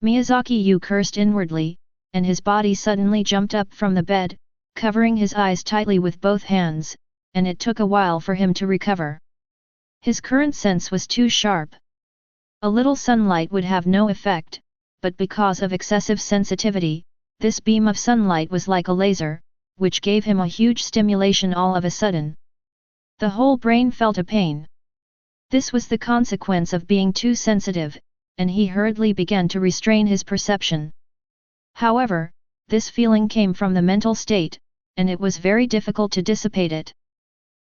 Miyazaki Yu cursed inwardly, and his body suddenly jumped up from the bed, covering his eyes tightly with both hands, and it took a while for him to recover. His current sense was too sharp. A little sunlight would have no effect, but because of excessive sensitivity, this beam of sunlight was like a laser, which gave him a huge stimulation all of a sudden. The whole brain felt a pain. This was the consequence of being too sensitive, and he hurriedly began to restrain his perception. However, this feeling came from the mental state, and it was very difficult to dissipate it.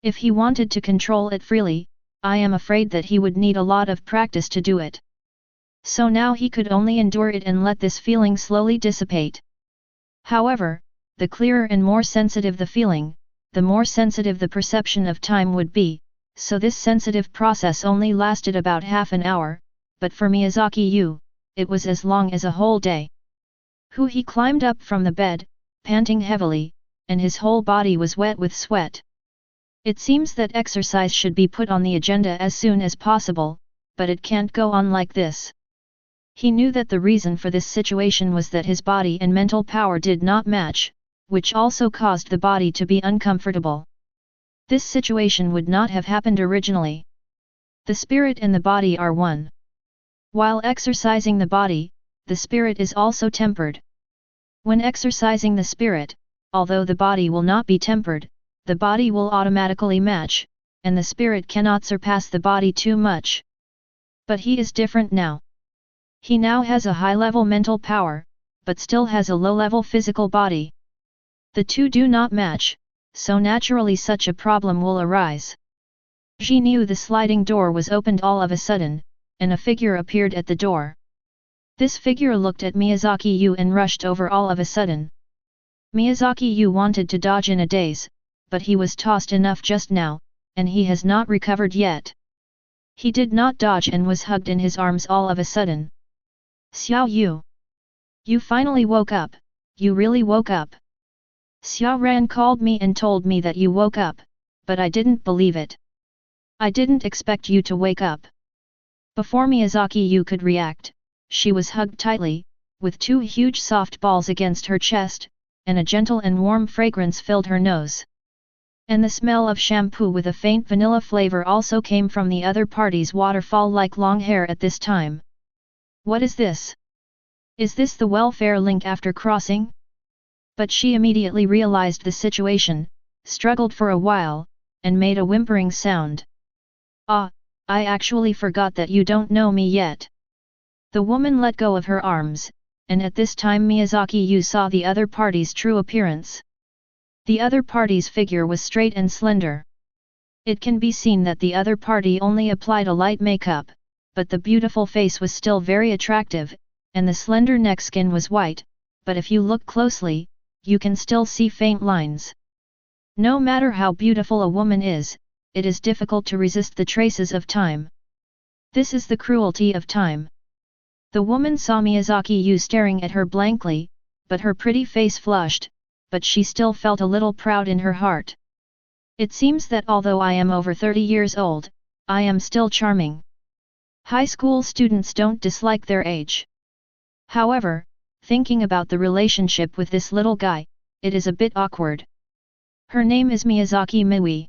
If he wanted to control it freely, I am afraid that he would need a lot of practice to do it. So now he could only endure it and let this feeling slowly dissipate. However, the clearer and more sensitive the feeling, the more sensitive the perception of time would be, so this sensitive process only lasted about half an hour, but for Miyazaki Yu, it was as long as a whole day. He climbed up from the bed, panting heavily, and his whole body was wet with sweat. It seems that exercise should be put on the agenda as soon as possible, but it can't go on like this. He knew that the reason for this situation was that his body and mental power did not match, which also caused the body to be uncomfortable. This situation would not have happened originally. The spirit and the body are one. While exercising the body, the spirit is also tempered. When exercising the spirit, although the body will not be tempered, the body will automatically match, and the spirit cannot surpass the body too much. But he is different now. He now has a high-level mental power, but still has a low-level physical body. The two do not match, so naturally such a problem will arise. She knew the sliding door was opened all of a sudden, and a figure appeared at the door. This figure looked at Miyazaki Yu and rushed over all of a sudden. Miyazaki Yu wanted to dodge in a daze, but he was tossed enough just now, and he has not recovered yet. He did not dodge and was hugged in his arms all of a sudden. Xiao Yu! You finally woke up, you really woke up. Xiao Ran called me and told me that you woke up, but I didn't believe it. I didn't expect you to wake up. Before Miyazaki Yu could react, she was hugged tightly, with two huge soft balls against her chest, and a gentle and warm fragrance filled her nose. And the smell of shampoo with a faint vanilla flavor also came from the other party's waterfall-like long hair at this time. What is this? Is this the welfare link after crossing? But she immediately realized the situation, struggled for a while, and made a whimpering sound. Ah, I actually forgot that you don't know me yet. The woman let go of her arms, and at this time Miyazaki Yu saw the other party's true appearance. The other party's figure was straight and slender. It can be seen that the other party only applied a light makeup, but the beautiful face was still very attractive, and the slender neck skin was white, but if you look closely, you can still see faint lines. No matter how beautiful a woman is, it is difficult to resist the traces of time. This is the cruelty of time. The woman saw Miyazaki Yu staring at her blankly, but her pretty face flushed, but she still felt a little proud in her heart. It seems that although I am over 30 years old, I am still charming. High school students don't dislike their age. However, thinking about the relationship with this little guy, it is a bit awkward. Her name is Miyazaki Yu.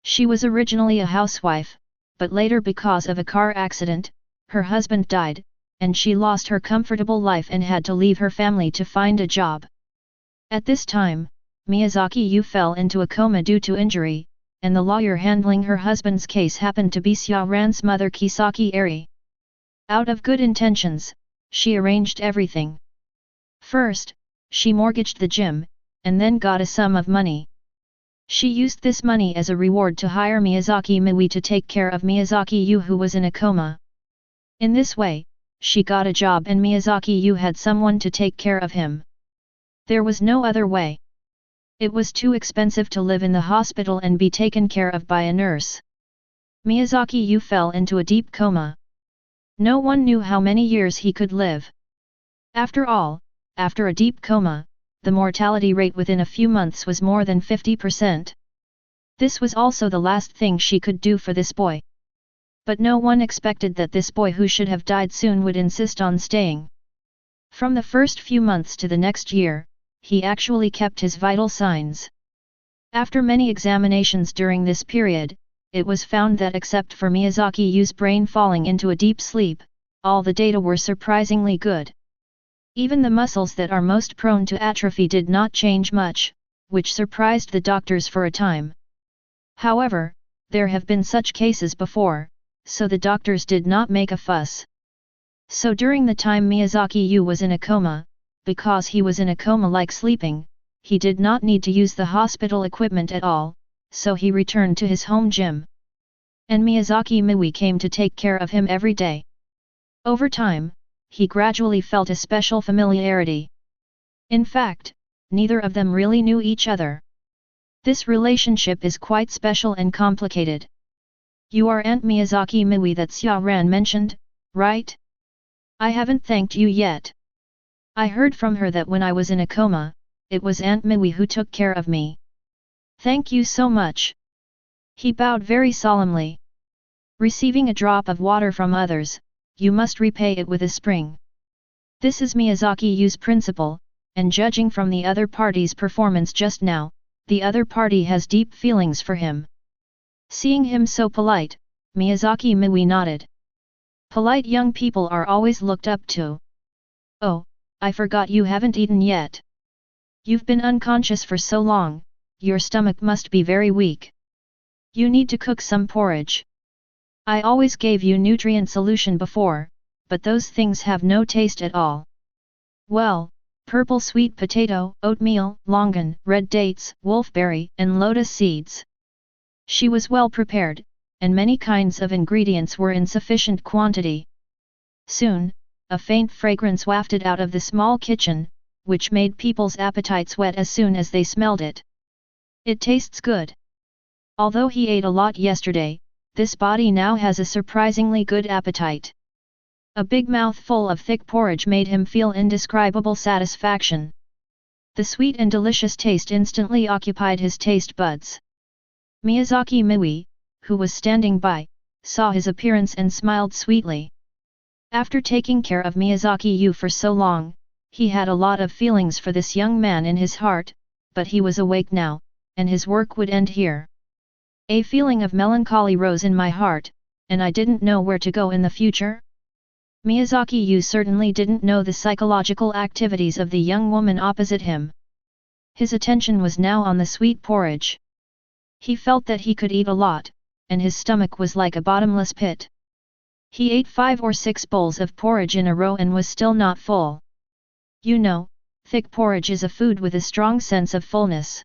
She was originally a housewife, but later because of a car accident, her husband died, and she lost her comfortable life and had to leave her family to find a job. At this time, Miyazaki Yu fell into a coma due to injury, and the lawyer handling her husband's case happened to be Xiao Ran's mother Kisaki Eri. Out of good intentions, she arranged everything. First, she mortgaged the gym, and then got a sum of money. She used this money as a reward to hire Miyazaki Yu to take care of Miyazaki Yu who was in a coma. In this way, she got a job and Miyazaki Yu had someone to take care of him. There was no other way. It was too expensive to live in the hospital and be taken care of by a nurse. Miyazaki Yu fell into a deep coma. No one knew how many years he could live. After all, after a deep coma, the mortality rate within a few months was more than 50%. This was also the last thing she could do for this boy. But no one expected that this boy who should have died soon would insist on staying. From the first few months to the next year, he actually kept his vital signs. After many examinations during this period, it was found that except for Miyazaki Yu's brain falling into a deep sleep, all the data were surprisingly good. Even the muscles that are most prone to atrophy did not change much, which surprised the doctors for a time. However, there have been such cases before, so the doctors did not make a fuss. So during the time Miyazaki Yu was in a coma, because he was in a coma like sleeping, he did not need to use the hospital equipment at all, so he returned to his home gym. And Miyazaki Yu came to take care of him every day. Over time, he gradually felt a special familiarity. In fact, neither of them really knew each other. This relationship is quite special and complicated. You are Aunt Miyazaki Yu that Xiao Ran mentioned, right? I haven't thanked you yet. I heard from her that when I was in a coma, it was Aunt Yu who took care of me. Thank you so much. He bowed very solemnly. Receiving a drop of water from others, you must repay it with a spring. This is Miyazaki Yu's principle, and judging from the other party's performance just now, the other party has deep feelings for him. Seeing him so polite, Miyazaki Yu nodded. Polite young people are always looked up to. Oh, I forgot you haven't eaten yet. You've been unconscious for so long, your stomach must be very weak. You need to cook some porridge. I always gave you nutrient solution before, but those things have no taste at all. Well, purple sweet potato, oatmeal, longan, red dates, wolfberry, and lotus seeds. She was well prepared, and many kinds of ingredients were in sufficient quantity. Soon, a faint fragrance wafted out of the small kitchen, which made people's appetites whet as soon as they smelled it. It tastes good. Although he ate a lot yesterday, this body now has a surprisingly good appetite. A big mouthful of thick porridge made him feel indescribable satisfaction. The sweet and delicious taste instantly occupied his taste buds. Miyazaki Yu, who was standing by, saw his appearance and smiled sweetly. After taking care of Miyazaki Yu for so long, he had a lot of feelings for this young man in his heart, but he was awake now, and his work would end here. A feeling of melancholy rose in my heart, and I didn't know where to go in the future. Miyazaki Yu certainly didn't know the psychological activities of the young woman opposite him. His attention was now on the sweet porridge. He felt that he could eat a lot, and his stomach was like a bottomless pit. He ate 5 or 6 bowls of porridge in a row and was still not full. You know, thick porridge is a food with a strong sense of fullness.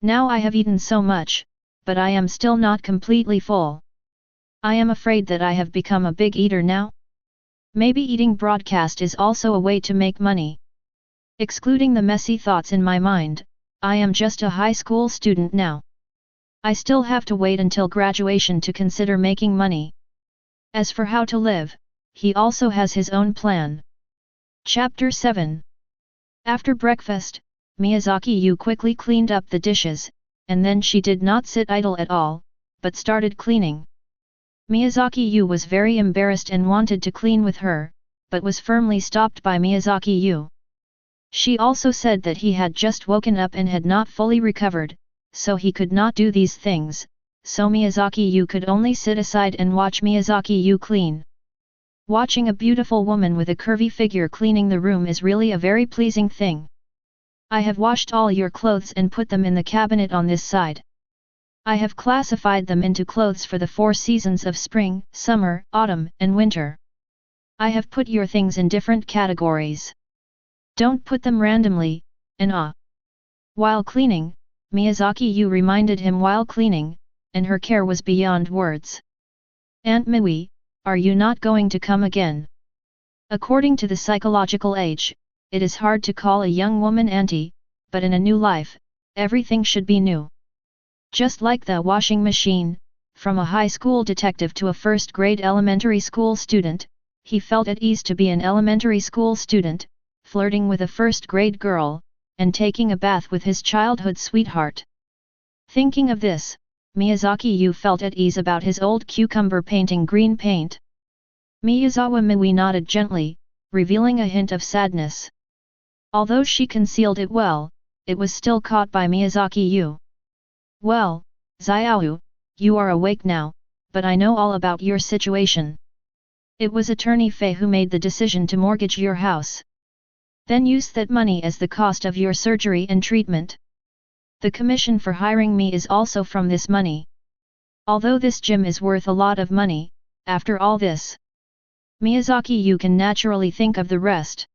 Now I have eaten so much, but I am still not completely full. I am afraid that I have become a big eater now. Maybe eating broadcast is also a way to make money. Excluding the messy thoughts in my mind, I am just a high school student now. I still have to wait until graduation to consider making money. As for how to live, he also has his own plan. Chapter 7. After breakfast, Miyazaki Yu quickly cleaned up the dishes, and then she did not sit idle at all, but started cleaning. Miyazaki Yu was very embarrassed and wanted to clean with her, but was firmly stopped by Miyazaki Yu. She also said that he had just woken up and had not fully recovered, so he could not do these things, so Miyazaki Yu could only sit aside and watch Miyazaki Yu clean. Watching a beautiful woman with a curvy figure cleaning the room is really a very pleasing thing. I have washed all your clothes and put them in the cabinet on this side. I have classified them into clothes for the 4 seasons of spring, summer, autumn, and winter. I have put your things in different categories. Don't put them randomly, While cleaning, Miyazaki Yu reminded him while cleaning, and her care was beyond words. Aunt Miwi, are you not going to come again? According to the psychological age, it is hard to call a young woman auntie, but in a new life, everything should be new. Just like the washing machine, from a high school detective to a first-grade elementary school student, he felt at ease to be an elementary school student, flirting with a first-grade girl, and taking a bath with his childhood sweetheart. Thinking of this, Miyazaki Yu felt at ease about his old cucumber painting green paint. Miyazawa Miwi nodded gently, revealing a hint of sadness. Although she concealed it well, it was still caught by Miyazaki Yu. Well, Xiaoyu, you are awake now, but I know all about your situation. It was attorney Fei who made the decision to mortgage your house. Then use that money as the cost of your surgery and treatment. The commission for hiring me is also from this money. Although this gym is worth a lot of money, after all this, Miyazaki Yu can naturally think of the rest.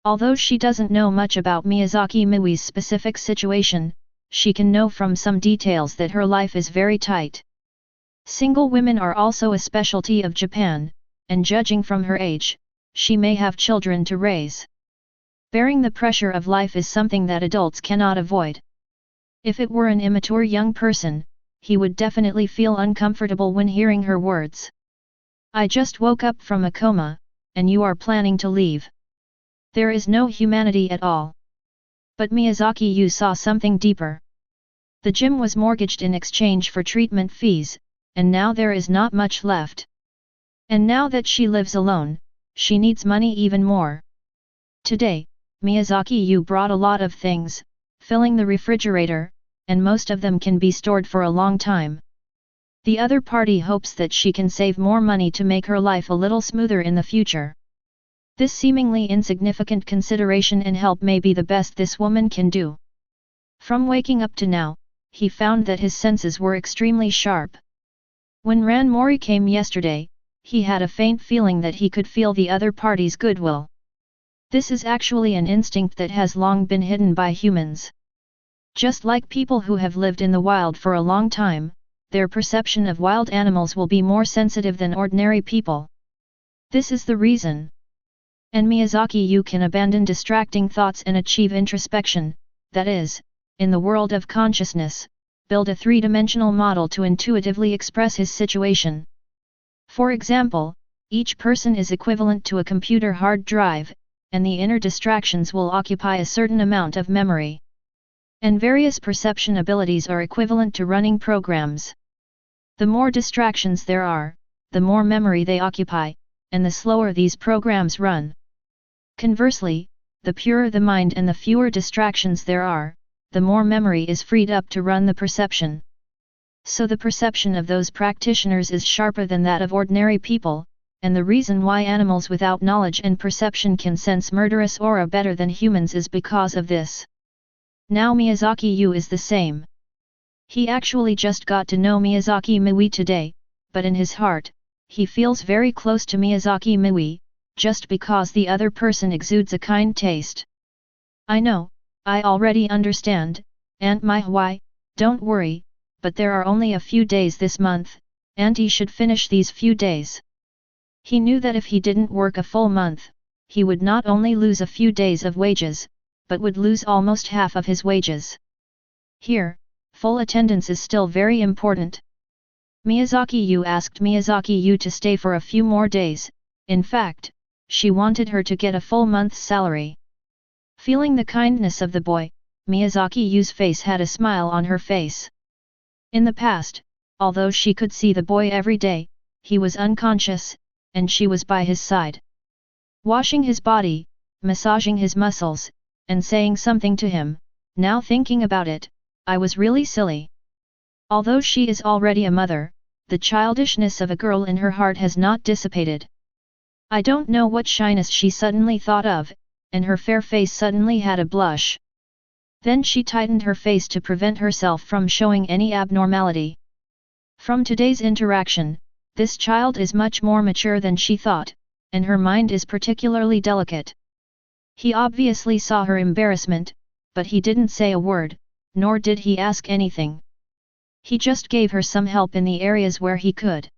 Although she doesn't know much about Miyazaki Miwi's specific situation, she can know from some details that her life is very tight. Single women are also a specialty of Japan, and judging from her age, she may have children to raise. Bearing the pressure of life is something that adults cannot avoid. If it were an immature young person, he would definitely feel uncomfortable when hearing her words. I just woke up from a coma, and you are planning to leave. There is no humanity at all. But Miyazaki Yu saw something deeper. The gym was mortgaged in exchange for treatment fees, and now there is not much left. And now that she lives alone, she needs money even more. Today, Miyazaki Yu brought a lot of things, filling the refrigerator, and most of them can be stored for a long time. The other party hopes that she can save more money to make her life a little smoother in the future. This seemingly insignificant consideration and help may be the best this woman can do. From waking up to now, he found that his senses were extremely sharp. When Ranmori came yesterday, he had a faint feeling that he could feel the other party's goodwill. This is actually an instinct that has long been hidden by humans. Just like people who have lived in the wild for a long time, their perception of wild animals will be more sensitive than ordinary people. This is the reason. And Miyazaki Yu can abandon distracting thoughts and achieve introspection, that is, in the world of consciousness, build a three-dimensional model to intuitively express his situation. For example, each person is equivalent to a computer hard drive, and the inner distractions will occupy a certain amount of memory. And various perception abilities are equivalent to running programs. The more distractions there are, the more memory they occupy, and the slower these programs run. Conversely, the purer the mind and the fewer distractions there are, the more memory is freed up to run the perception. So the perception of those practitioners is sharper than that of ordinary people, and the reason why animals without knowledge and perception can sense murderous aura better than humans is because of this. Now Miyazaki Yu is the same. He actually just got to know Miyazaki Miui today, but in his heart, he feels very close to Miyazaki Miui, just because the other person exudes a kind taste. I know, I already understand, Aunt Mai Hui, don't worry, but there are only a few days this month, Auntie should finish these few days. He knew that if he didn't work a full month, he would not only lose a few days of wages, but would lose almost half of his wages. Here, full attendance is still very important. Miyazaki Yu asked Miyazaki Yu to stay for a few more days, in fact, she wanted her to get a full month's salary. Feeling the kindness of the boy, Miyazaki Yu's face had a smile on her face. In the past, although she could see the boy every day, he was unconscious, and she was by his side. Washing his body, massaging his muscles, and saying something to him. Now thinking about it, I was really silly. Although she is already a mother, the childishness of a girl in her heart has not dissipated. I don't know what shyness she suddenly thought of, and her fair face suddenly had a blush. Then she tightened her face to prevent herself from showing any abnormality. From today's interaction, this child is much more mature than she thought, and her mind is particularly delicate. He obviously saw her embarrassment, but he didn't say a word, nor did he ask anything. He just gave her some help in the areas where he could.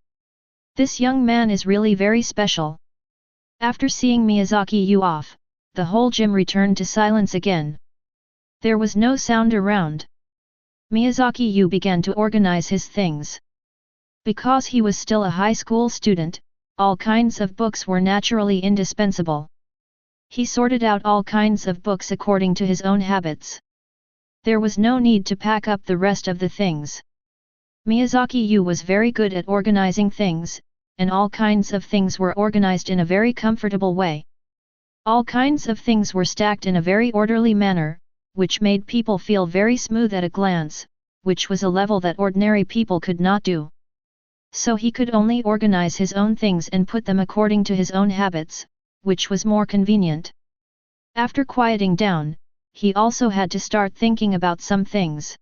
This young man is really very special. After seeing Miyazaki Yu off, the whole gym returned to silence again. There was no sound around. Miyazaki Yu began to organize his things. Because he was still a high school student, all kinds of books were naturally indispensable. He sorted out all kinds of books according to his own habits. There was no need to pack up the rest of the things. Miyazaki Yu was very good at organizing things, and all kinds of things were organized in a very comfortable way. All kinds of things were stacked in a very orderly manner, which made people feel very smooth at a glance, which was a level that ordinary people could not do. So he could only organize his own things and put them according to his own habits, which was more convenient. After quieting down, he also had to start thinking about some things.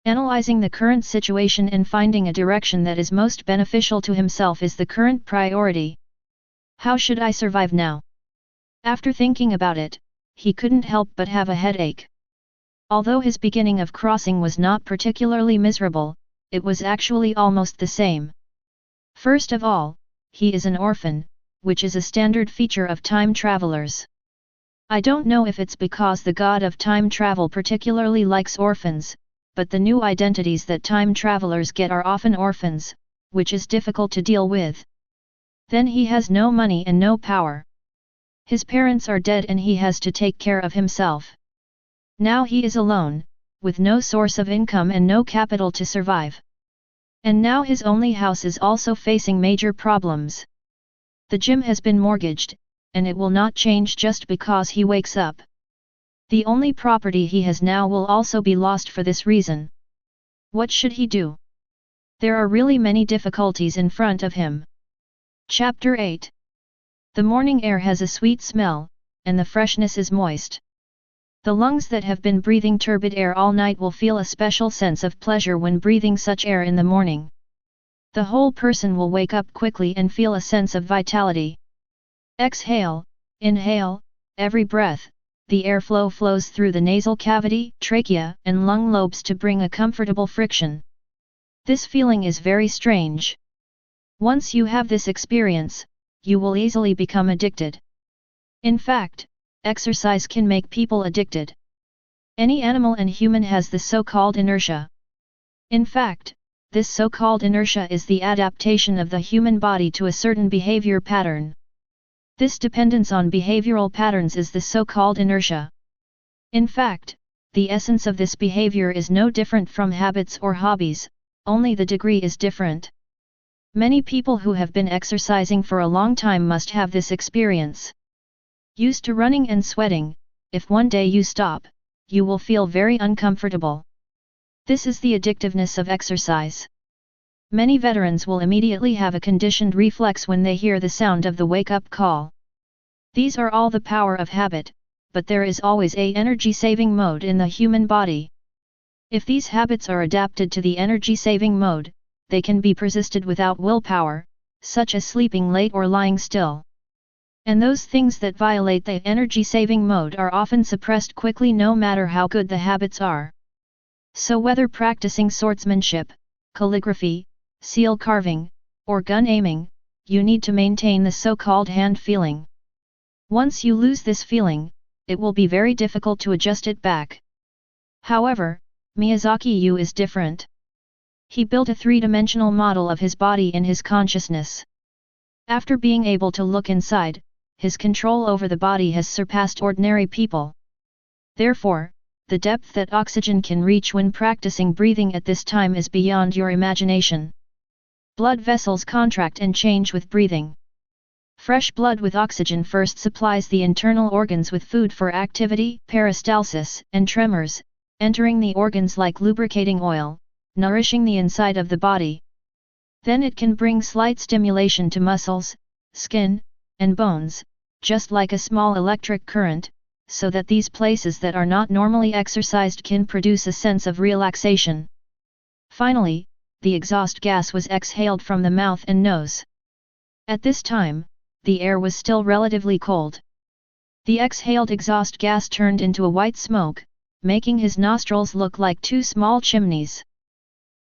Analyzing the current situation and finding a direction that is most beneficial to himself is the current priority. How should I survive now? After thinking about it, he couldn't help but have a headache. Although his beginning of crossing was not particularly miserable, it was actually almost the same. First of all, he is an orphan, which is a standard feature of time travelers. I don't know if it's because the god of time travel particularly likes orphans, but the new identities that time travelers get are often orphans, which is difficult to deal with. Then he has no money and no power. His parents are dead and he has to take care of himself. Now he is alone, with no source of income and no capital to survive. And now his only house is also facing major problems. The gym has been mortgaged, and it will not change just because he wakes up. The only property he has now will also be lost for this reason. What should he do? There are really many difficulties in front of him. Chapter 8. The morning air has a sweet smell, and the freshness is moist. The lungs that have been breathing turbid air all night will feel a special sense of pleasure when breathing such air in the morning. The whole person will wake up quickly and feel a sense of vitality. Exhale, inhale, every breath, the airflow flows through the nasal cavity, trachea, and lung lobes to bring a comfortable friction. This feeling is very strange. Once you have this experience, you will easily become addicted. In fact, exercise can make people addicted. Any animal and human has the so-called inertia. In fact, this so-called inertia is the adaptation of the human body to a certain behavior pattern. This dependence on behavioral patterns is the so-called inertia. In fact, the essence of this behavior is no different from habits or hobbies, only the degree is different. Many people who have been exercising for a long time must have this experience. Used to running and sweating, if one day you stop, you will feel very uncomfortable. This is the addictiveness of exercise. Many veterans will immediately have a conditioned reflex when they hear the sound of the wake-up call. These are all the power of habit, but there is always a energy-saving mode in the human body. If these habits are adapted to the energy-saving mode, they can be persisted without willpower, such as sleeping late or lying still. And those things that violate the energy-saving mode are often suppressed quickly no matter how good the habits are. So whether practicing swordsmanship, calligraphy, seal carving, or gun aiming, you need to maintain the so-called hand feeling. Once you lose this feeling, it will be very difficult to adjust it back. However, Miyazaki Yu is different. He built a three-dimensional model of his body in his consciousness. After being able to look inside, his control over the body has surpassed ordinary people. Therefore, the depth that oxygen can reach when practicing breathing at this time is beyond your imagination. Blood vessels contract and change with breathing. Fresh blood with oxygen first supplies the internal organs with food for activity, peristalsis, and tremors, entering the organs like lubricating oil, nourishing the inside of the body. Then it can bring slight stimulation to muscles, skin, and bones, just like a small electric current, so that these places that are not normally exercised can produce a sense of relaxation. Finally, the exhaust gas was exhaled from the mouth and nose. At this time, the air was still relatively cold. The exhaled exhaust gas turned into a white smoke, making his nostrils look like two small chimneys.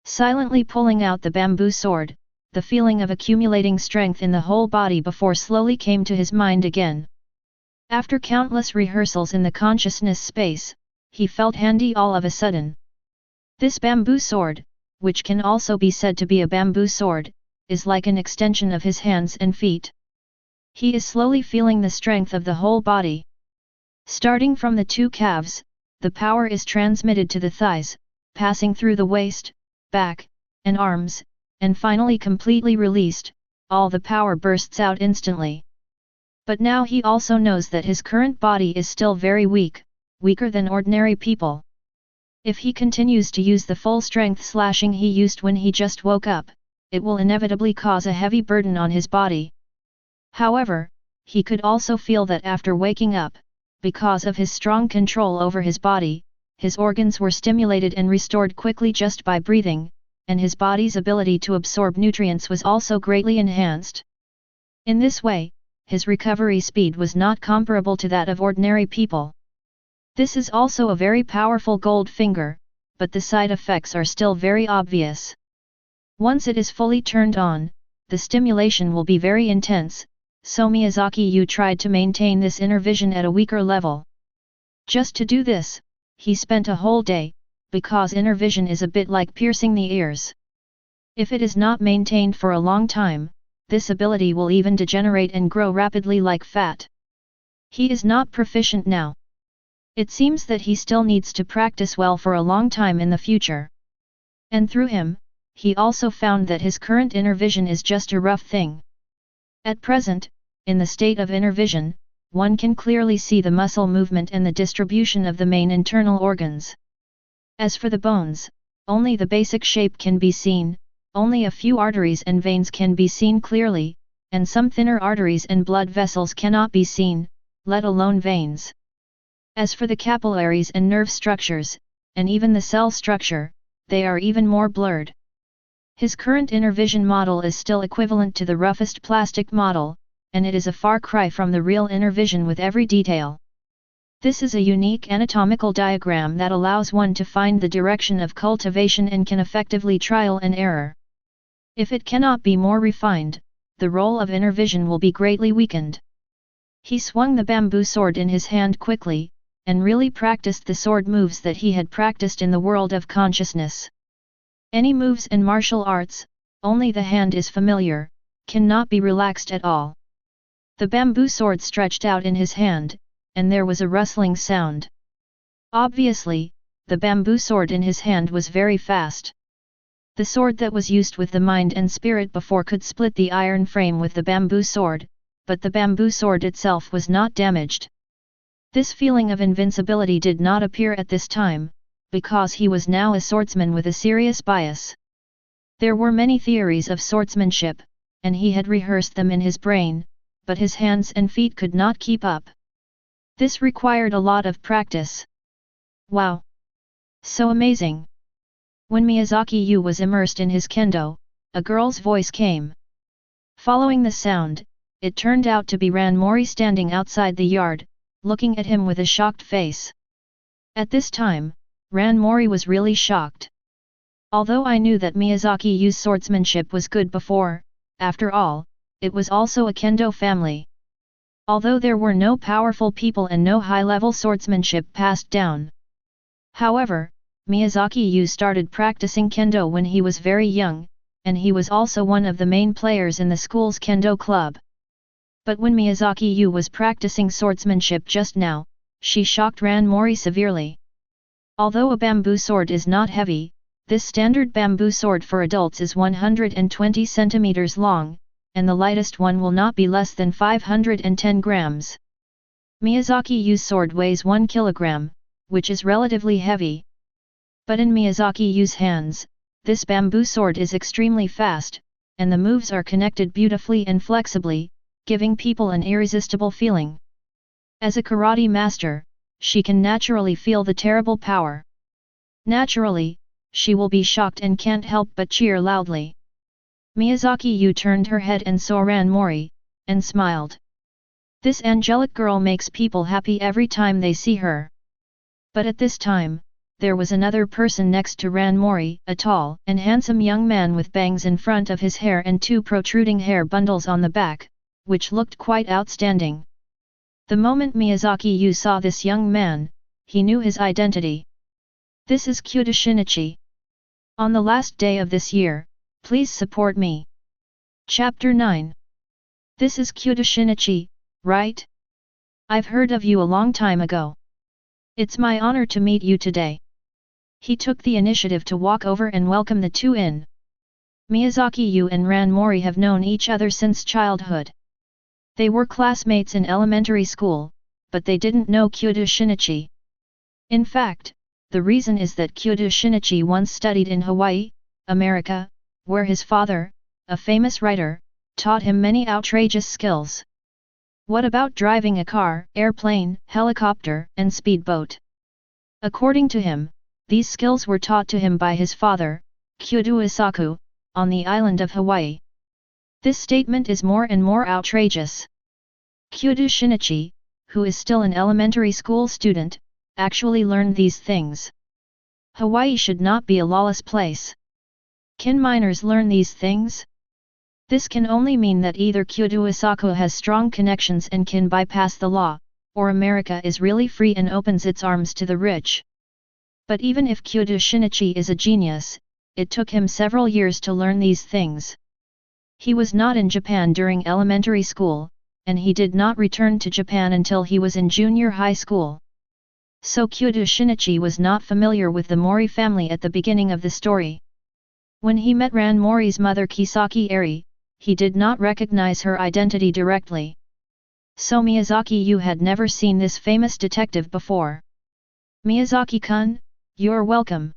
Silently pulling out the bamboo sword, the feeling of accumulating strength in the whole body before slowly came to his mind again. After countless rehearsals in the consciousness space, he felt handy all of a sudden. This bamboo sword, which can also be said to be a bamboo sword, is like an extension of his hands and feet. He is slowly feeling the strength of the whole body. Starting from the two calves, the power is transmitted to the thighs, passing through the waist, back, and arms, and finally completely released, all the power bursts out instantly. But now he also knows that his current body is still very weak, weaker than ordinary people. If he continues to use the full strength slashing he used when he just woke up, it will inevitably cause a heavy burden on his body. However, he could also feel that after waking up, because of his strong control over his body, his organs were stimulated and restored quickly just by breathing, and his body's ability to absorb nutrients was also greatly enhanced. In this way, his recovery speed was not comparable to that of ordinary people. This is also a very powerful gold finger, but the side effects are still very obvious. Once it is fully turned on, the stimulation will be very intense, so Miyazaki Yu tried to maintain this inner vision at a weaker level. Just to do this, he spent a whole day, because inner vision is a bit like piercing the ears. If it is not maintained for a long time, this ability will even degenerate and grow rapidly like fat. He is not proficient now. It seems that he still needs to practice well for a long time in the future. And through him, he also found that his current inner vision is just a rough thing. At present, in the state of inner vision, one can clearly see the muscle movement and the distribution of the main internal organs. As for the bones, only the basic shape can be seen, only a few arteries and veins can be seen clearly, and some thinner arteries and blood vessels cannot be seen, let alone veins. As for the capillaries and nerve structures, and even the cell structure, they are even more blurred. His current inner vision model is still equivalent to the roughest plastic model, and it is a far cry from the real inner vision with every detail. This is a unique anatomical diagram that allows one to find the direction of cultivation and can effectively trial and error. If it cannot be more refined, the role of inner vision will be greatly weakened. He swung the bamboo sword in his hand quickly, and really practiced the sword moves that he had practiced in the world of consciousness. Any moves in martial arts, only the hand is familiar, cannot be relaxed at all. The bamboo sword stretched out in his hand, and there was a rustling sound. Obviously, the bamboo sword in his hand was very fast. The sword that was used with the mind and spirit before could split the iron frame with the bamboo sword, but the bamboo sword itself was not damaged. This feeling of invincibility did not appear at this time, because he was now a swordsman with a serious bias. There were many theories of swordsmanship, and he had rehearsed them in his brain, but his hands and feet could not keep up. This required a lot of practice. Wow! So amazing! When Miyazaki Yu was immersed in his kendo, a girl's voice came. Following the sound, it turned out to be Ranmori standing outside the yard, looking at him with a shocked face. At this time, Ranmori was really shocked. Although I knew that Miyazaki Yu's swordsmanship was good before, after all, it was also a kendo family. Although there were no powerful people and no high-level swordsmanship passed down. However, Miyazaki Yu started practicing kendo when he was very young, and he was also one of the main players in the school's kendo club. But when Miyazaki Yu was practicing swordsmanship just now, she shocked Ranmori severely. Although a bamboo sword is not heavy, this standard bamboo sword for adults is 120 centimeters long, and the lightest one will not be less than 510 grams. Miyazaki Yu's sword weighs 1 kilogram, which is relatively heavy. But in Miyazaki Yu's hands, this bamboo sword is extremely fast, and the moves are connected beautifully and flexibly, giving people an irresistible feeling. As a karate master, she can naturally feel the terrible power. Naturally, she will be shocked and can't help but cheer loudly. Miyazaki Yu turned her head and saw Ranmori, and smiled. This angelic girl makes people happy every time they see her. But at this time, there was another person next to Ranmori, a tall and handsome young man with bangs in front of his hair and 2 protruding hair bundles on the back, which looked quite outstanding. The moment Miyazaki Yu saw this young man, he knew his identity. This is Kyuta Shinichi. On the last day of this year, please support me. Chapter 9. This is Kyuta Shinichi, right? I've heard of you a long time ago. It's my honor to meet you today. He took the initiative to walk over and welcome the two in. Miyazaki Yu and Ranmori have known each other since childhood. They were classmates in elementary school, but they didn't know Kyuta Shinichi. In fact, the reason is that Kyuta Shinichi once studied in Hawaii, America, where his father, a famous writer, taught him many outrageous skills. What about driving a car, airplane, helicopter, and speedboat? According to him, these skills were taught to him by his father, Kyudo Isaku, on the island of Hawaii. This statement is more and more outrageous. Kyudo Shinichi, who is still an elementary school student, actually learned these things. Hawaii should not be a lawless place. Can minors learn these things? This can only mean that either Kyudo Isaku has strong connections and can bypass the law, or America is really free and opens its arms to the rich. But even if Kyudo Shinichi is a genius, it took him several years to learn these things. He was not in Japan during elementary school, and he did not return to Japan until he was in junior high school. So Kyudo Shinichi was not familiar with the Mori family at the beginning of the story. When he met Ranmori's mother Kisaki Eri, he did not recognize her identity directly. So Miyazaki Yu had never seen this famous detective before. Miyazaki-kun, you're welcome.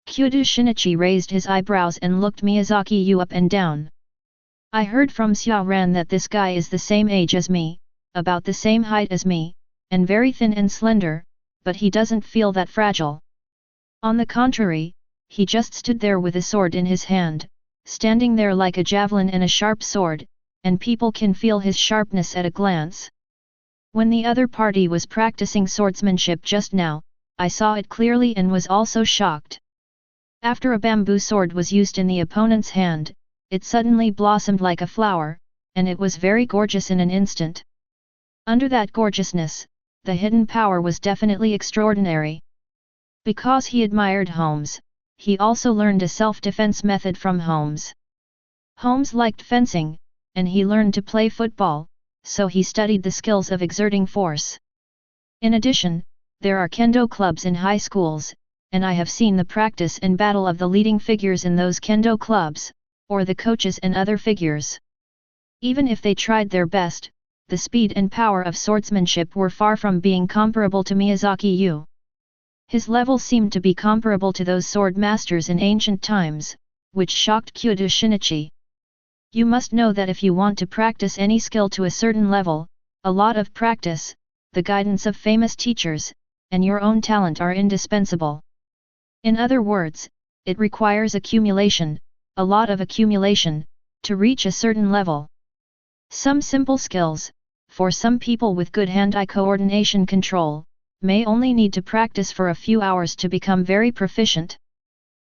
Kyudo Shinichi raised his eyebrows and looked Miyazaki Yu up and down. I heard from Xiao Ran that this guy is the same age as me, about the same height as me, and very thin and slender, but he doesn't feel that fragile. On the contrary, he just stood there with a sword in his hand, standing there like a javelin and a sharp sword, and people can feel his sharpness at a glance. When the other party was practicing swordsmanship just now, I saw it clearly and was also shocked. After a bamboo sword was used in the opponent's hand, it suddenly blossomed like a flower, and it was very gorgeous in an instant. Under that gorgeousness, the hidden power was definitely extraordinary. Because he admired Holmes, he also learned a self-defense method from Holmes. Holmes liked fencing, and he learned to play football, so he studied the skills of exerting force. In addition, there are kendo clubs in high schools, and I have seen the practice and battle of the leading figures in those kendo clubs, or the coaches and other figures. Even if they tried their best, the speed and power of swordsmanship were far from being comparable to Miyazaki Yu. His level seemed to be comparable to those sword masters in ancient times, which shocked Kyoto Shinichi. You must know that if you want to practice any skill to a certain level, a lot of practice, the guidance of famous teachers, and your own talent are indispensable. In other words, it requires accumulation, a lot of accumulation, to reach a certain level. Some simple skills, for some people with good hand-eye coordination control, may only need to practice for a few hours to become very proficient.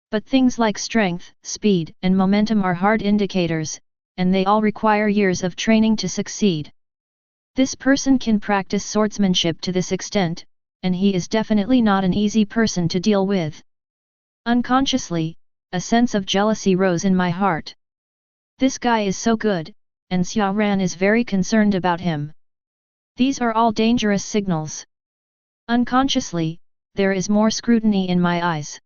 But things like strength, speed, and momentum are hard indicators, and they all require years of training to succeed. This person can practice swordsmanship to this extent, and he is definitely not an easy person to deal with. Unconsciously, a sense of jealousy rose in my heart. This guy is so good, and Xia Ran is very concerned about him. These are all dangerous signals. Unconsciously, there is more scrutiny in my eyes.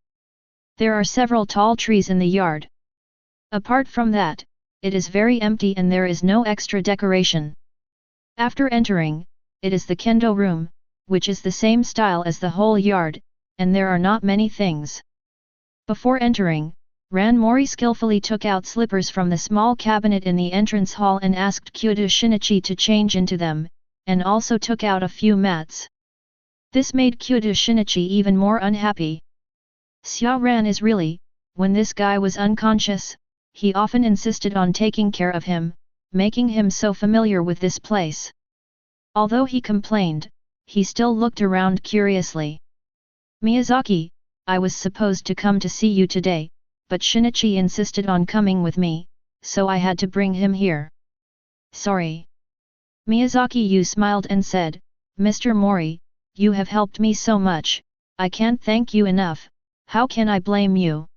There are several tall trees in the yard. Apart from that, it is very empty and there is no extra decoration. After entering, it is the kendo room, which is the same style as the whole yard, and there are not many things. Before entering, Ranmori skillfully took out slippers from the small cabinet in the entrance hall and asked Kyoto Shinichi to change into them, and also took out a few mats. This made Kyoto Shinichi even more unhappy. Xia Ran is really, when this guy was unconscious, he often insisted on taking care of him, making him so familiar with this place. Although he complained, he still looked around curiously. Miyazaki, I was supposed to come to see you today, but Shinichi insisted on coming with me, so I had to bring him here. Sorry. Miyazaki Yu smiled and said, Mr. Mori, you have helped me so much, I can't thank you enough, how can I blame you?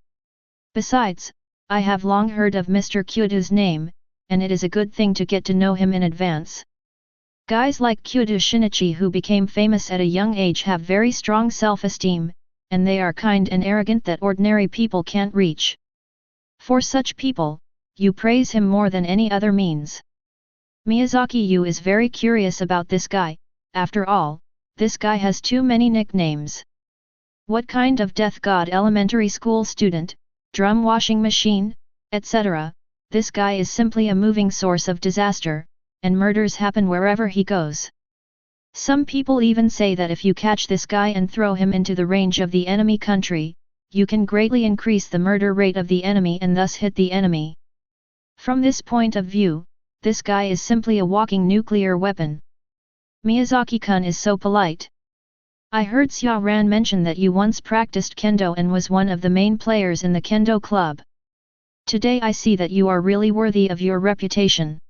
Besides, I have long heard of Mr. Kyoto's name, and it is a good thing to get to know him in advance. Guys like Kyoto Shinichi who became famous at a young age have very strong self-esteem, and they are kind and arrogant that ordinary people can't reach. For such people, you praise him more than any other means. Miyazaki Yu is very curious about this guy, after all, this guy has too many nicknames. What kind of death god elementary school student, drum washing machine, etc., this guy is simply a moving source of disaster, and murders happen wherever he goes. Some people even say that if you catch this guy and throw him into the range of the enemy country, you can greatly increase the murder rate of the enemy and thus hit the enemy. From this point of view, this guy is simply a walking nuclear weapon. Miyazaki-kun is so polite. I heard Xia Ran mention that you once practiced kendo and was one of the main players in the kendo club. Today I see that you are really worthy of your reputation.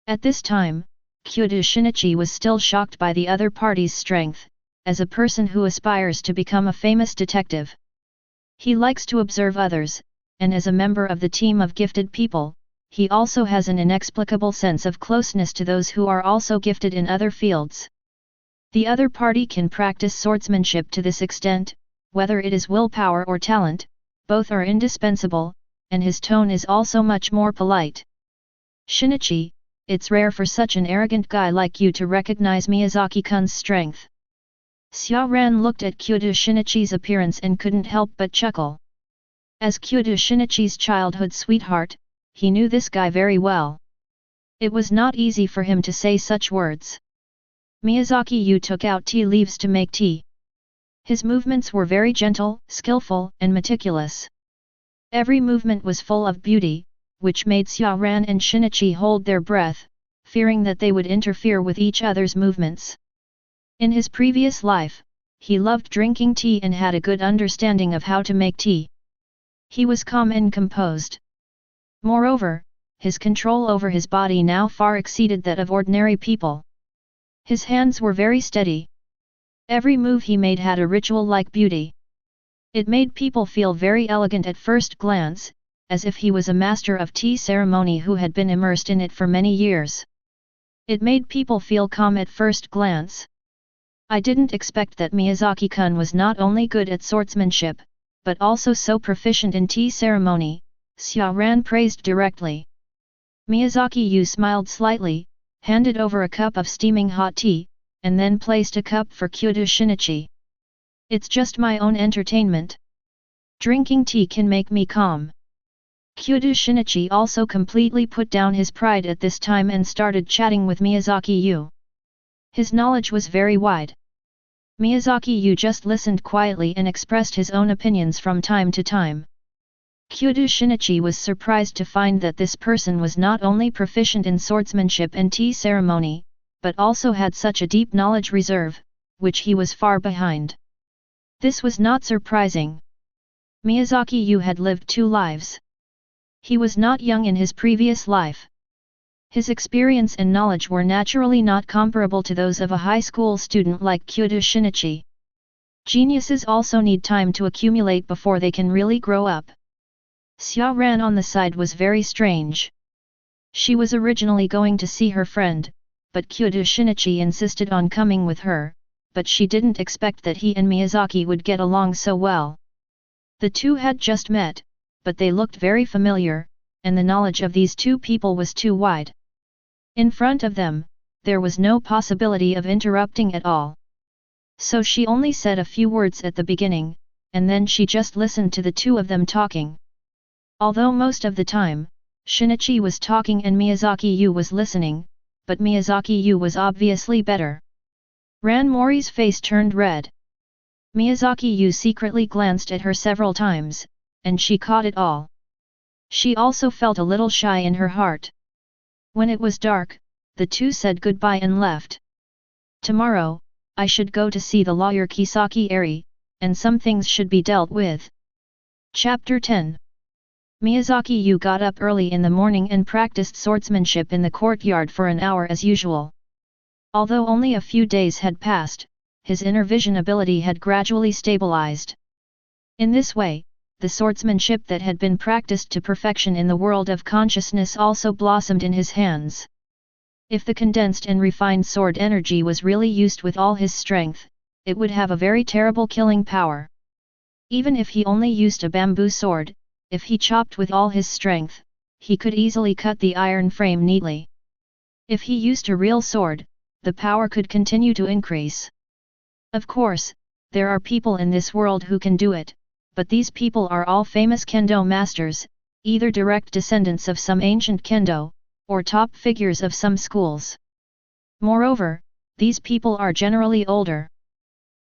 At this time, Kyoto Shinichi was still shocked by the other party's strength, as a person who aspires to become a famous detective. He likes to observe others, and as a member of the team of gifted people, he also has an inexplicable sense of closeness to those who are also gifted in other fields. The other party can practice swordsmanship to this extent, whether it is willpower or talent, both are indispensable, and his tone is also much more polite. Shinichi, it's rare for such an arrogant guy like you to recognize Miyazaki-kun's strength. Xia Ran looked at Kyoto Shinichi's appearance and couldn't help but chuckle. As Kyoto Shinichi's childhood sweetheart, he knew this guy very well. It was not easy for him to say such words. Miyazaki Yu took out tea leaves to make tea. His movements were very gentle, skillful, and meticulous. Every movement was full of beauty, which made Xiaoran and Shinichi hold their breath, fearing that they would interfere with each other's movements. In his previous life, he loved drinking tea and had a good understanding of how to make tea. He was calm and composed. Moreover, his control over his body now far exceeded that of ordinary people. His hands were very steady. Every move he made had a ritual-like beauty. It made people feel very elegant at first glance, as if he was a master of tea ceremony who had been immersed in it for many years. It made people feel calm at first glance. I didn't expect that Miyazaki-kun was not only good at swordsmanship, but also so proficient in tea ceremony, Xiaoran praised directly. Miyazaki Yu smiled slightly, handed over a cup of steaming hot tea, and then placed a cup for Kyudo Shinichi. It's just my own entertainment. Drinking tea can make me calm. Kyudo Shinichi also completely put down his pride at this time and started chatting with Miyazaki Yu. His knowledge was very wide. Miyazaki Yu just listened quietly and expressed his own opinions from time to time. Kyudo Shinichi was surprised to find that this person was not only proficient in swordsmanship and tea ceremony, but also had such a deep knowledge reserve, which he was far behind. This was not surprising. Miyazaki Yu had lived 2 lives. He was not young in his previous life. His experience and knowledge were naturally not comparable to those of a high school student like Kyudo Shinichi. Geniuses also need time to accumulate before they can really grow up. Xiaoran on the side was very strange. She was originally going to see her friend, but Kyudo Shinichi insisted on coming with her, but she didn't expect that he and Miyazaki would get along so well. The two had just met, but they looked very familiar, and the knowledge of these 2 people was too wide. In front of them, there was no possibility of interrupting at all. So she only said a few words at the beginning, and then she just listened to the 2 of them talking. Although most of the time, Shinichi was talking and Miyazaki Yu was listening, but Miyazaki Yu was obviously better. Ran Mori's face turned red. Miyazaki Yu secretly glanced at her several times, and she caught it all. She also felt a little shy in her heart. When it was dark, the 2 said goodbye and left. Tomorrow, I should go to see the lawyer Kisaki Eri, and some things should be dealt with. Chapter 10. Miyazaki Yu got up early in the morning and practiced swordsmanship in the courtyard for an hour as usual. Although only a few days had passed, his inner vision ability had gradually stabilized. In this way, the swordsmanship that had been practiced to perfection in the world of consciousness also blossomed in his hands. If the condensed and refined sword energy was really used with all his strength, it would have a very terrible killing power. Even if he only used a bamboo sword, if he chopped with all his strength, he could easily cut the iron frame neatly. If he used a real sword, the power could continue to increase. Of course, there are people in this world who can do it, but these people are all famous kendo masters, either direct descendants of some ancient kendo, or top figures of some schools. Moreover, these people are generally older.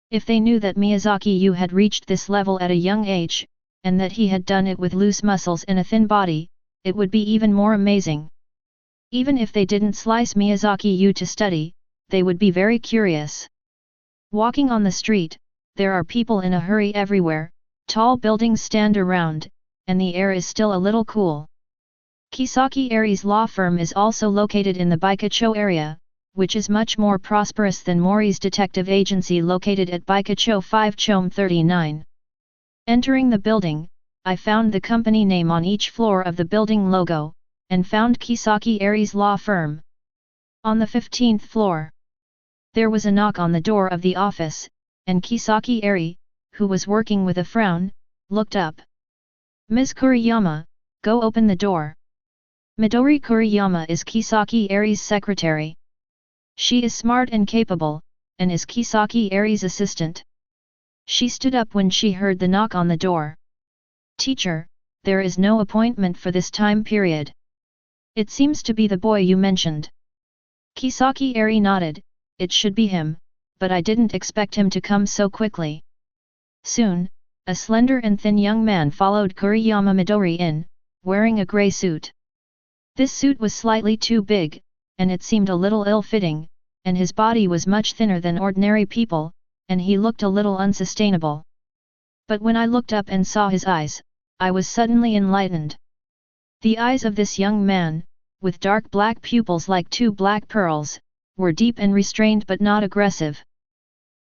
If they knew that Miyazaki Yu had reached this level at a young age, and that he had done it with loose muscles and a thin body, it would be even more amazing. Even if they didn't slice Miyazaki Yu to study, they would be very curious. Walking on the street, there are people in a hurry everywhere, tall buildings stand around, and the air is still a little cool. Kisaki Eri's law firm is also located in the Baikacho area, which is much more prosperous than Mori's detective agency located at Baikacho 5 Chome 39. Entering the building, I found the company name on each floor of the building logo, and found Kisaki Eri's law firm. On the 15th floor, there was a knock on the door of the office, and Kisaki Eri, who was working with a frown, looked up. Ms. Kuriyama, go open the door. Midori Kuriyama is Kisaki Eri's secretary. She is smart and capable, and is Kisaki Eri's assistant. She stood up when she heard the knock on the door. Teacher, there is no appointment for this time period. It seems to be the boy you mentioned. Kisaki Eri nodded, it should be him, but I didn't expect him to come so quickly. Soon, a slender and thin young man followed Kuriyama Midori in, wearing a grey suit. This suit was slightly too big, and it seemed a little ill-fitting, and his body was much thinner than ordinary people, and he looked a little unsustainable. But when I looked up and saw his eyes, I was suddenly enlightened. The eyes of this young man, with dark black pupils like two black pearls, were deep and restrained but not aggressive.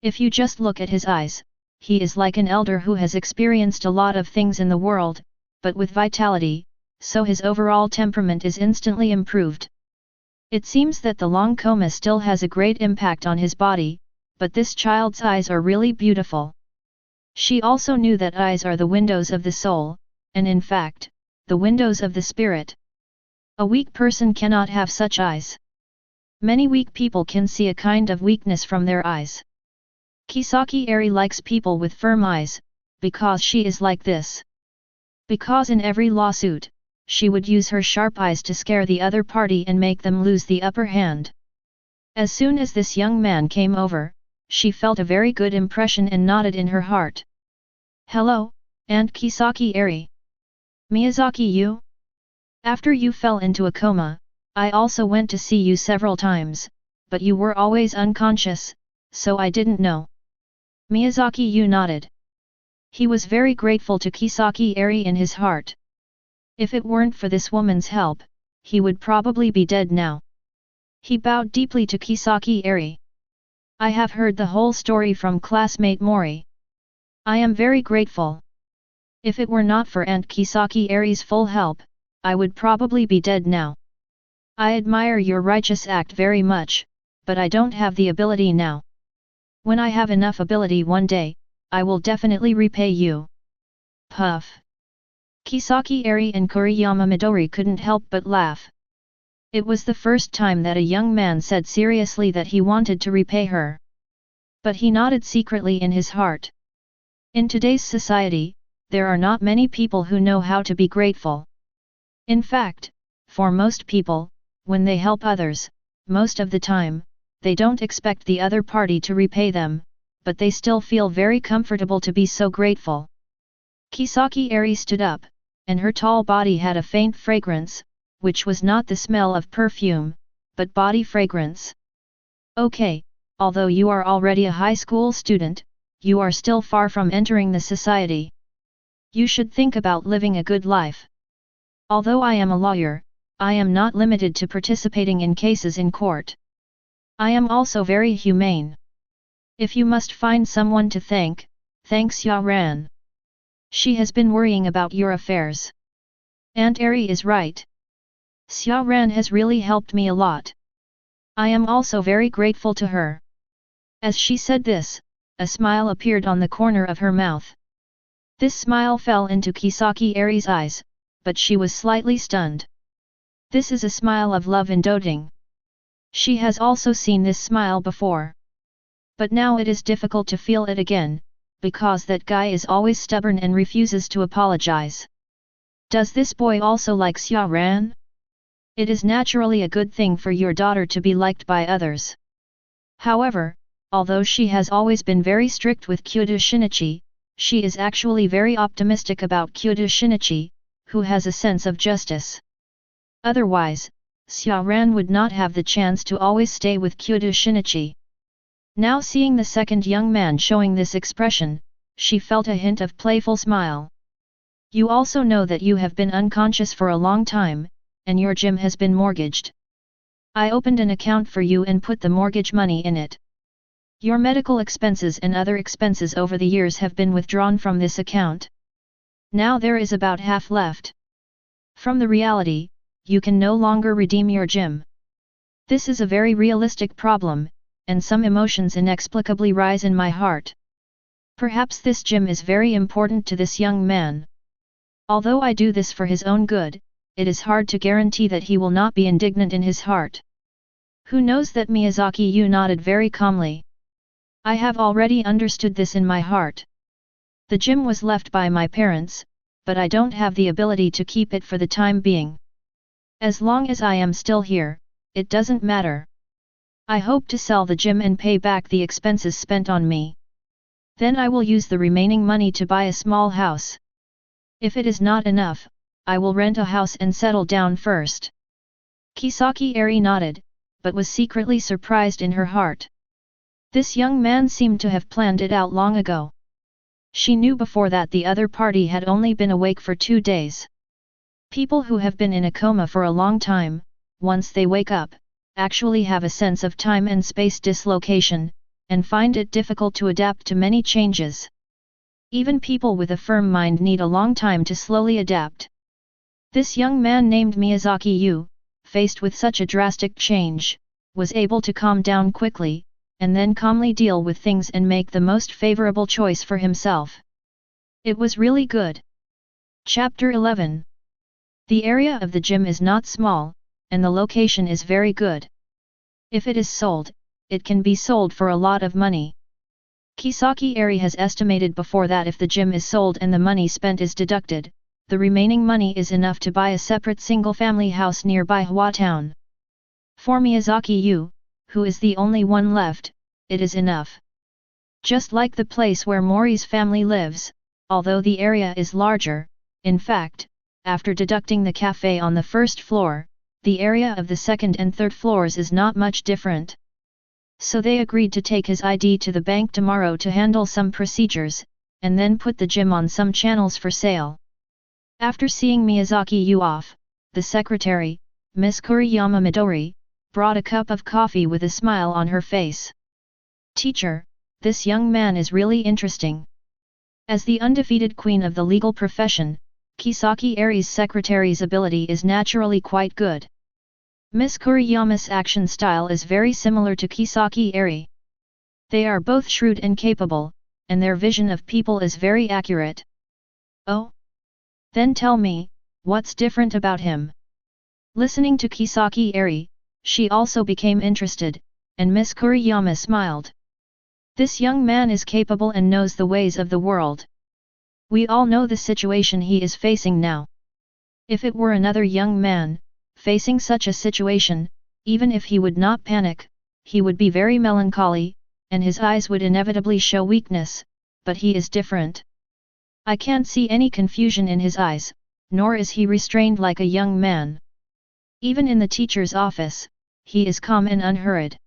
If you just look at his eyes, he is like an elder who has experienced a lot of things in the world, but with vitality, so his overall temperament is instantly improved. It seems that the long coma still has a great impact on his body, but this child's eyes are really beautiful. She also knew that eyes are the windows of the soul, and in fact, the windows of the spirit. A weak person cannot have such eyes. Many weak people can see a kind of weakness from their eyes. Kisaki Eri likes people with firm eyes, because she is like this. Because in every lawsuit, she would use her sharp eyes to scare the other party and make them lose the upper hand. As soon as this young man came over, she felt a very good impression and nodded in her heart. "Hello, Aunt Kisaki Eri. Miyazaki Yu? After you fell into a coma, I also went to see you several times, but you were always unconscious, so I didn't know." Miyazaki Yu nodded. He was very grateful to Kisaki Eri in his heart. If it weren't for this woman's help, he would probably be dead now. He bowed deeply to Kisaki Eri. "I have heard the whole story from classmate Mori. I am very grateful. If it were not for Aunt Kisaki Eri's full help, I would probably be dead now. I admire your righteous act very much, but I don't have the ability now. When I have enough ability one day, I will definitely repay you." Puff. Kisaki Eri and Kuriyama Midori couldn't help but laugh. It was the first time that a young man said seriously that he wanted to repay her. But he nodded secretly in his heart. In today's society, there are not many people who know how to be grateful. In fact, for most people, when they help others, most of the time, they don't expect the other party to repay them, but they still feel very comfortable to be so grateful. Kisaki Eri stood up, and her tall body had a faint fragrance, which was not the smell of perfume, but body fragrance. "Okay, although you are already a high school student, you are still far from entering the society. You should think about living a good life. Although I am a lawyer, I am not limited to participating in cases in court. I am also very humane. If you must find someone to thank Xia Ran. She has been worrying about your affairs. Aunt Eri is right. Xia Ran has really helped me a lot. I am also very grateful to her." As she said this, a smile appeared on the corner of her mouth. This smile fell into Kisaki Eri's eyes, but she was slightly stunned. This is a smile of love and doting. She has also seen this smile before. But now it is difficult to feel it again, because that guy is always stubborn and refuses to apologize. Does this boy also like Xia Ran? It is naturally a good thing for your daughter to be liked by others. However, although she has always been very strict with Kyoto Shinichi, she is actually very optimistic about Kyoto Shinichi, who has a sense of justice. Otherwise, Xia Ran would not have the chance to always stay with Kyoto Shinichi. Now seeing the second young man showing this expression, she felt a hint of playful smile. "You also know that you have been unconscious for a long time, and your gym has been mortgaged. I opened an account for you and put the mortgage money in it. Your medical expenses and other expenses over the years have been withdrawn from this account. Now there is about half left. From the reality, you can no longer redeem your gym. This is a very realistic problem, and some emotions inexplicably rise in my heart. Perhaps this gym is very important to this young man. Although I do this for his own good, it is hard to guarantee that he will not be indignant in his heart." Who knows that Miyazaki Yu nodded very calmly. "I have already understood this in my heart. The gym was left by my parents, but I don't have the ability to keep it for the time being. As long as I am still here, it doesn't matter. I hope to sell the gym and pay back the expenses spent on me. Then I will use the remaining money to buy a small house. If it is not enough, I will rent a house and settle down first. Kisaki Eri nodded, but was secretly surprised in her heart. This young man seemed to have planned it out long ago. She knew before that the other party had only been awake for 2 days. People who have been in a coma for a long time, once they wake up, actually have a sense of time and space dislocation, and find it difficult to adapt to many changes. Even people with a firm mind need a long time to slowly adapt. This young man named Miyazaki Yu, faced with such a drastic change, was able to calm down quickly, and then calmly deal with things and make the most favorable choice for himself. It was really good. Chapter 11. The area of the gym is not small, and the location is very good. If it is sold, it can be sold for a lot of money. Kisaki Eri has estimated before that if the gym is sold and the money spent is deducted, the remaining money is enough to buy a separate single-family house nearby Hua Town. For Miyazaki Yu, who is the only one left, it is enough. Just like the place where Mori's family lives, although the area is larger, in fact, after deducting the cafe on the first floor, the area of the second and third floors is not much different. So they agreed to take his ID to the bank tomorrow to handle some procedures, and then put the gym on some channels for sale. After seeing Miyazaki Yu off, the secretary, Miss Kuriyama Midori, brought a cup of coffee with a smile on her face. Teacher, this young man is really interesting. As the undefeated queen of the legal profession, Kisaki Eri's secretary's ability is naturally quite good. Miss Kuriyama's action style is very similar to Kisaki Eri. They are both shrewd and capable, and their vision of people is very accurate. Oh? Then tell me, what's different about him? Listening to Kisaki Eri, she also became interested, and Miss Kuriyama smiled. This young man is capable and knows the ways of the world. We all know the situation he is facing now. If it were another young man, facing such a situation, even if he would not panic, he would be very melancholy, and his eyes would inevitably show weakness, but he is different. I can't see any confusion in his eyes, nor is he restrained like a young man. Even in the teacher's office, he is calm and unhurried.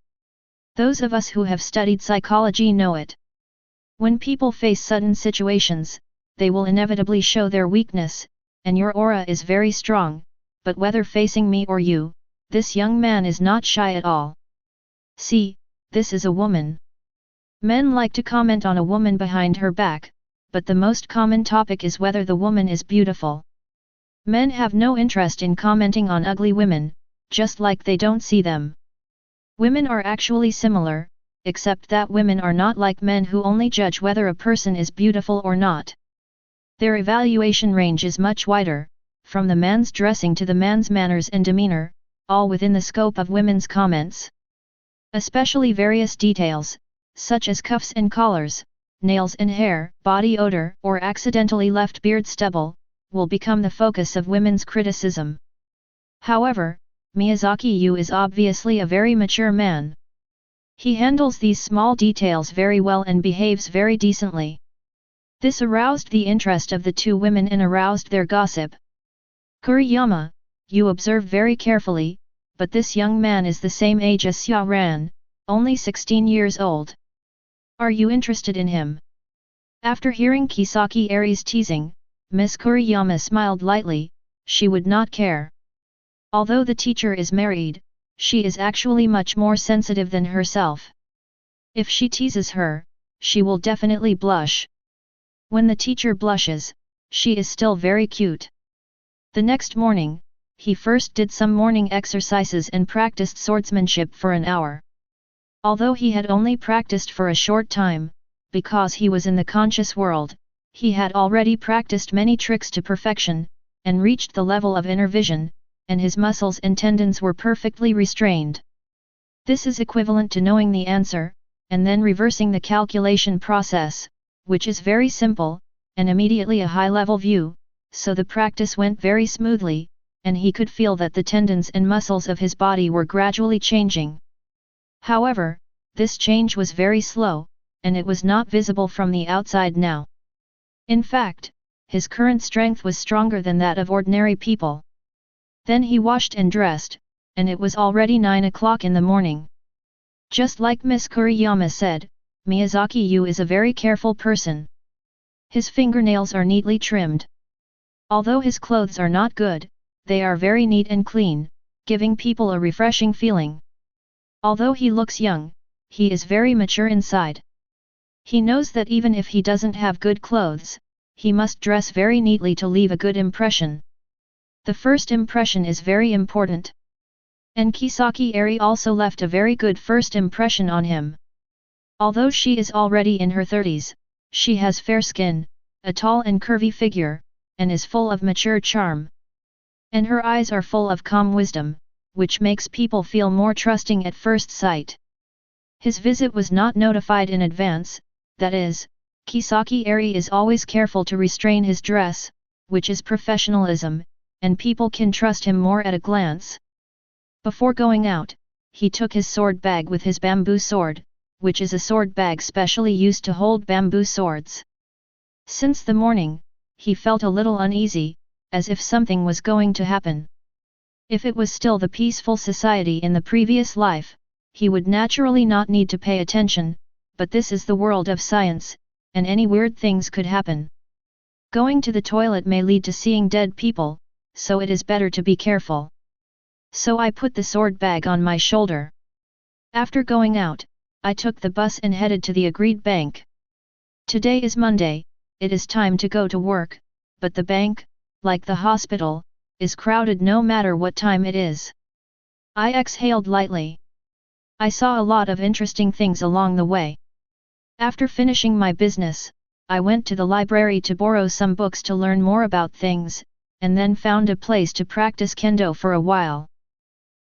Those of us who have studied psychology know it. When people face sudden situations, they will inevitably show their weakness, and your aura is very strong, but whether facing me or you, this young man is not shy at all. See, this is a woman. Men like to comment on a woman behind her back, but the most common topic is whether the woman is beautiful. Men have no interest in commenting on ugly women, just like they don't see them. Women are actually similar, except that women are not like men who only judge whether a person is beautiful or not. Their evaluation range is much wider, from the man's dressing to the man's manners and demeanor, all within the scope of women's comments. Especially various details, such as cuffs and collars, nails and hair, body odor, or accidentally left beard stubble, will become the focus of women's criticism. However, Miyazaki Yu is obviously a very mature man. He handles these small details very well and behaves very decently. This aroused the interest of the two women and aroused their gossip. Kuriyama, you observe very carefully, but this young man is the same age as Xia Ran, only 16 years old. Are you interested in him? After hearing Kisaki Eri's teasing, Miss Kuriyama smiled lightly. She would not care. Although the teacher is married, she is actually much more sensitive than herself. If she teases her, she will definitely blush. When the teacher blushes, she is still very cute. The next morning, he first did some morning exercises and practiced swordsmanship for an hour. Although he had only practiced for a short time, because he was in the conscious world, he had already practiced many tricks to perfection, and reached the level of inner vision, and his muscles and tendons were perfectly restrained. This is equivalent to knowing the answer, and then reversing the calculation process, which is very simple, and immediately a high-level view, so the practice went very smoothly, and he could feel that the tendons and muscles of his body were gradually changing. However, this change was very slow, and it was not visible from the outside now. In fact, his current strength was stronger than that of ordinary people. Then he washed and dressed, and it was already 9 o'clock in the morning. Just like Miss Kuriyama said, Miyazaki Yu is a very careful person. His fingernails are neatly trimmed. Although his clothes are not good, they are very neat and clean, giving people a refreshing feeling. Although he looks young, he is very mature inside. He knows that even if he doesn't have good clothes, he must dress very neatly to leave a good impression. The first impression is very important. And Kisaki Eri also left a very good first impression on him. Although she is already in her 30s, she has fair skin, a tall and curvy figure, and is full of mature charm. And her eyes are full of calm wisdom, which makes people feel more trusting at first sight. His visit was not notified in advance, that is, Kisaki Eri is always careful to restrain his dress, which is professionalism, and people can trust him more at a glance. Before going out, he took his sword bag with his bamboo sword, which is a sword bag specially used to hold bamboo swords. Since the morning, he felt a little uneasy, as if something was going to happen. If it was still the peaceful society in the previous life, he would naturally not need to pay attention, but this is the world of science, and any weird things could happen. Going to the toilet may lead to seeing dead people, so it is better to be careful. So I put the sword bag on my shoulder. After going out, I took the bus and headed to the agreed bank. Today is Monday, it is time to go to work, but the bank, like the hospital, is crowded no matter what time it is. I exhaled lightly. I saw a lot of interesting things along the way. After finishing my business, I went to the library to borrow some books to learn more about things, and then found a place to practice kendo for a while.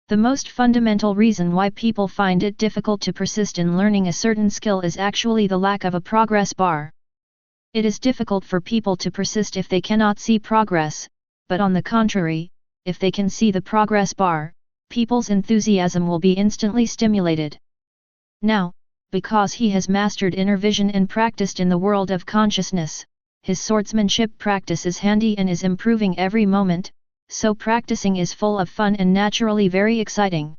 The most fundamental reason why people find it difficult to persist in learning a certain skill is actually the lack of a progress bar. It is difficult for people to persist if they cannot see progress, but on the contrary, if they can see the progress bar, people's enthusiasm will be instantly stimulated. Now, because he has mastered inner vision and practiced in the world of consciousness, his swordsmanship practice is handy and is improving every moment, so practicing is full of fun and naturally very exciting.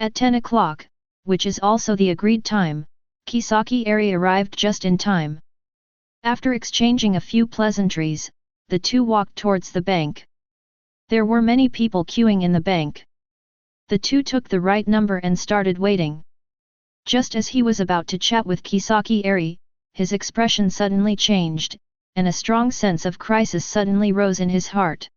At 10 o'clock, which is also the agreed time, Kisaki Eri arrived just in time. After exchanging a few pleasantries, the two walked towards the bank. There were many people queuing in the bank. The two took the right number and started waiting. Just as he was about to chat with Kisaki Eri, his expression suddenly changed, and a strong sense of crisis suddenly rose in his heart.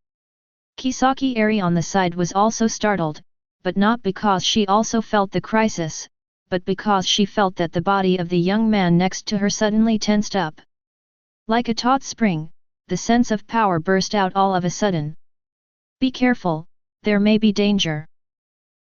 Kisaki Eri on the side was also startled, but not because she also felt the crisis, but because she felt that the body of the young man next to her suddenly tensed up. Like a taut spring, the sense of power burst out all of a sudden. Be careful, there may be danger.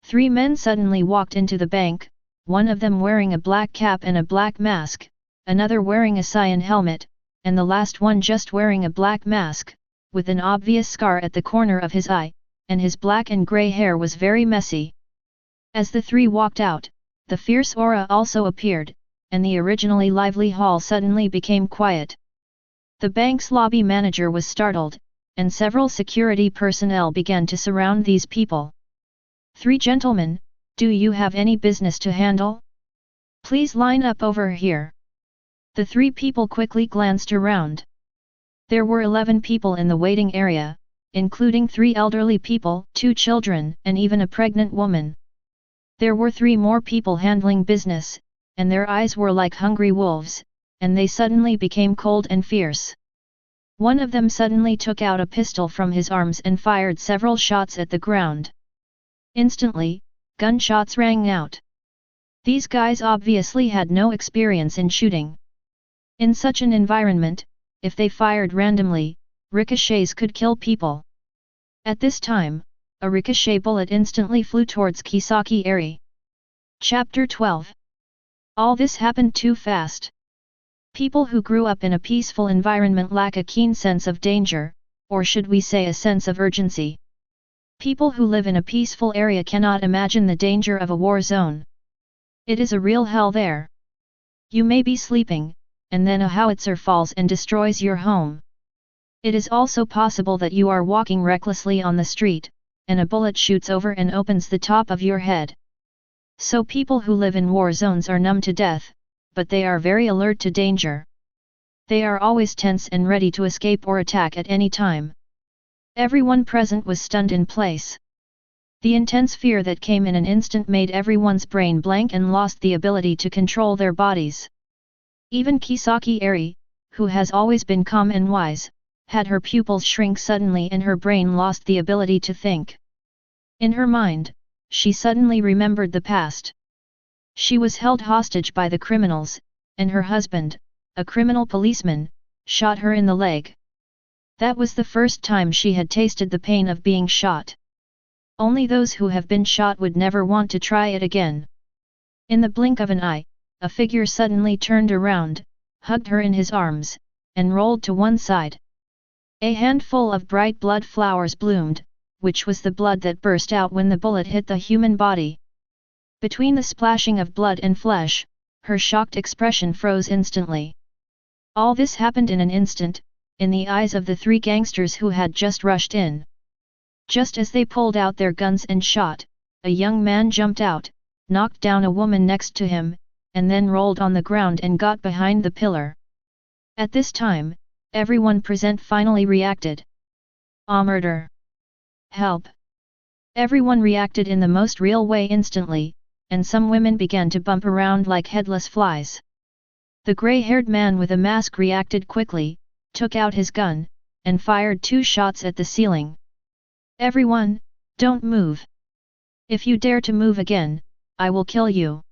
3 men suddenly walked into the bank, one of them wearing a black cap and a black mask, another wearing a cyan helmet, and the last one just wearing a black mask, with an obvious scar at the corner of his eye, and his black and grey hair was very messy. As the 3 walked out, the fierce aura also appeared, and the originally lively hall suddenly became quiet. The bank's lobby manager was startled, and several security personnel began to surround these people. 3 gentlemen, do you have any business to handle? Please line up over here. The 3 people quickly glanced around. There were 11 people in the waiting area, including 3 elderly people, 2 children, and even a pregnant woman. There were 3 more people handling business, and their eyes were like hungry wolves, and they suddenly became cold and fierce. One of them suddenly took out a pistol from his arms and fired several shots at the ground. Instantly, gunshots rang out. These guys obviously had no experience in shooting. In such an environment, if they fired randomly, ricochets could kill people. At this time, a ricochet bullet instantly flew towards Kisaki Eri. Chapter 12. All this happened too fast. People who grew up in a peaceful environment lack a keen sense of danger, or should we say a sense of urgency. People who live in a peaceful area cannot imagine the danger of a war zone. It is a real hell there. You may be sleeping, and then a howitzer falls and destroys your home. It is also possible that you are walking recklessly on the street, and a bullet shoots over and opens the top of your head. So people who live in war zones are numb to death, but they are very alert to danger. They are always tense and ready to escape or attack at any time. Everyone present was stunned in place. The intense fear that came in an instant made everyone's brain blank and lost the ability to control their bodies. Even Kisaki Eri, who has always been calm and wise, had her pupils shrink suddenly and her brain lost the ability to think. In her mind, she suddenly remembered the past. She was held hostage by the criminals, and her husband, a criminal policeman, shot her in the leg. That was the first time she had tasted the pain of being shot. Only those who have been shot would never want to try it again. In the blink of an eye, a figure suddenly turned around, hugged her in his arms, and rolled to one side. A handful of bright blood flowers bloomed, which was the blood that burst out when the bullet hit the human body. Between the splashing of blood and flesh, her shocked expression froze instantly. All this happened in an instant, in the eyes of the three gangsters who had just rushed in. Just as they pulled out their guns and shot, a young man jumped out, knocked down a woman next to him, and then rolled on the ground and got behind the pillar. At this time, everyone present finally reacted. "Ah, murder! Help!" Everyone reacted in the most real way instantly, and some women began to bump around like headless flies. The grey-haired man with a mask reacted quickly, took out his gun, and fired 2 shots at the ceiling. "Everyone, don't move! If you dare to move again, I will kill you!"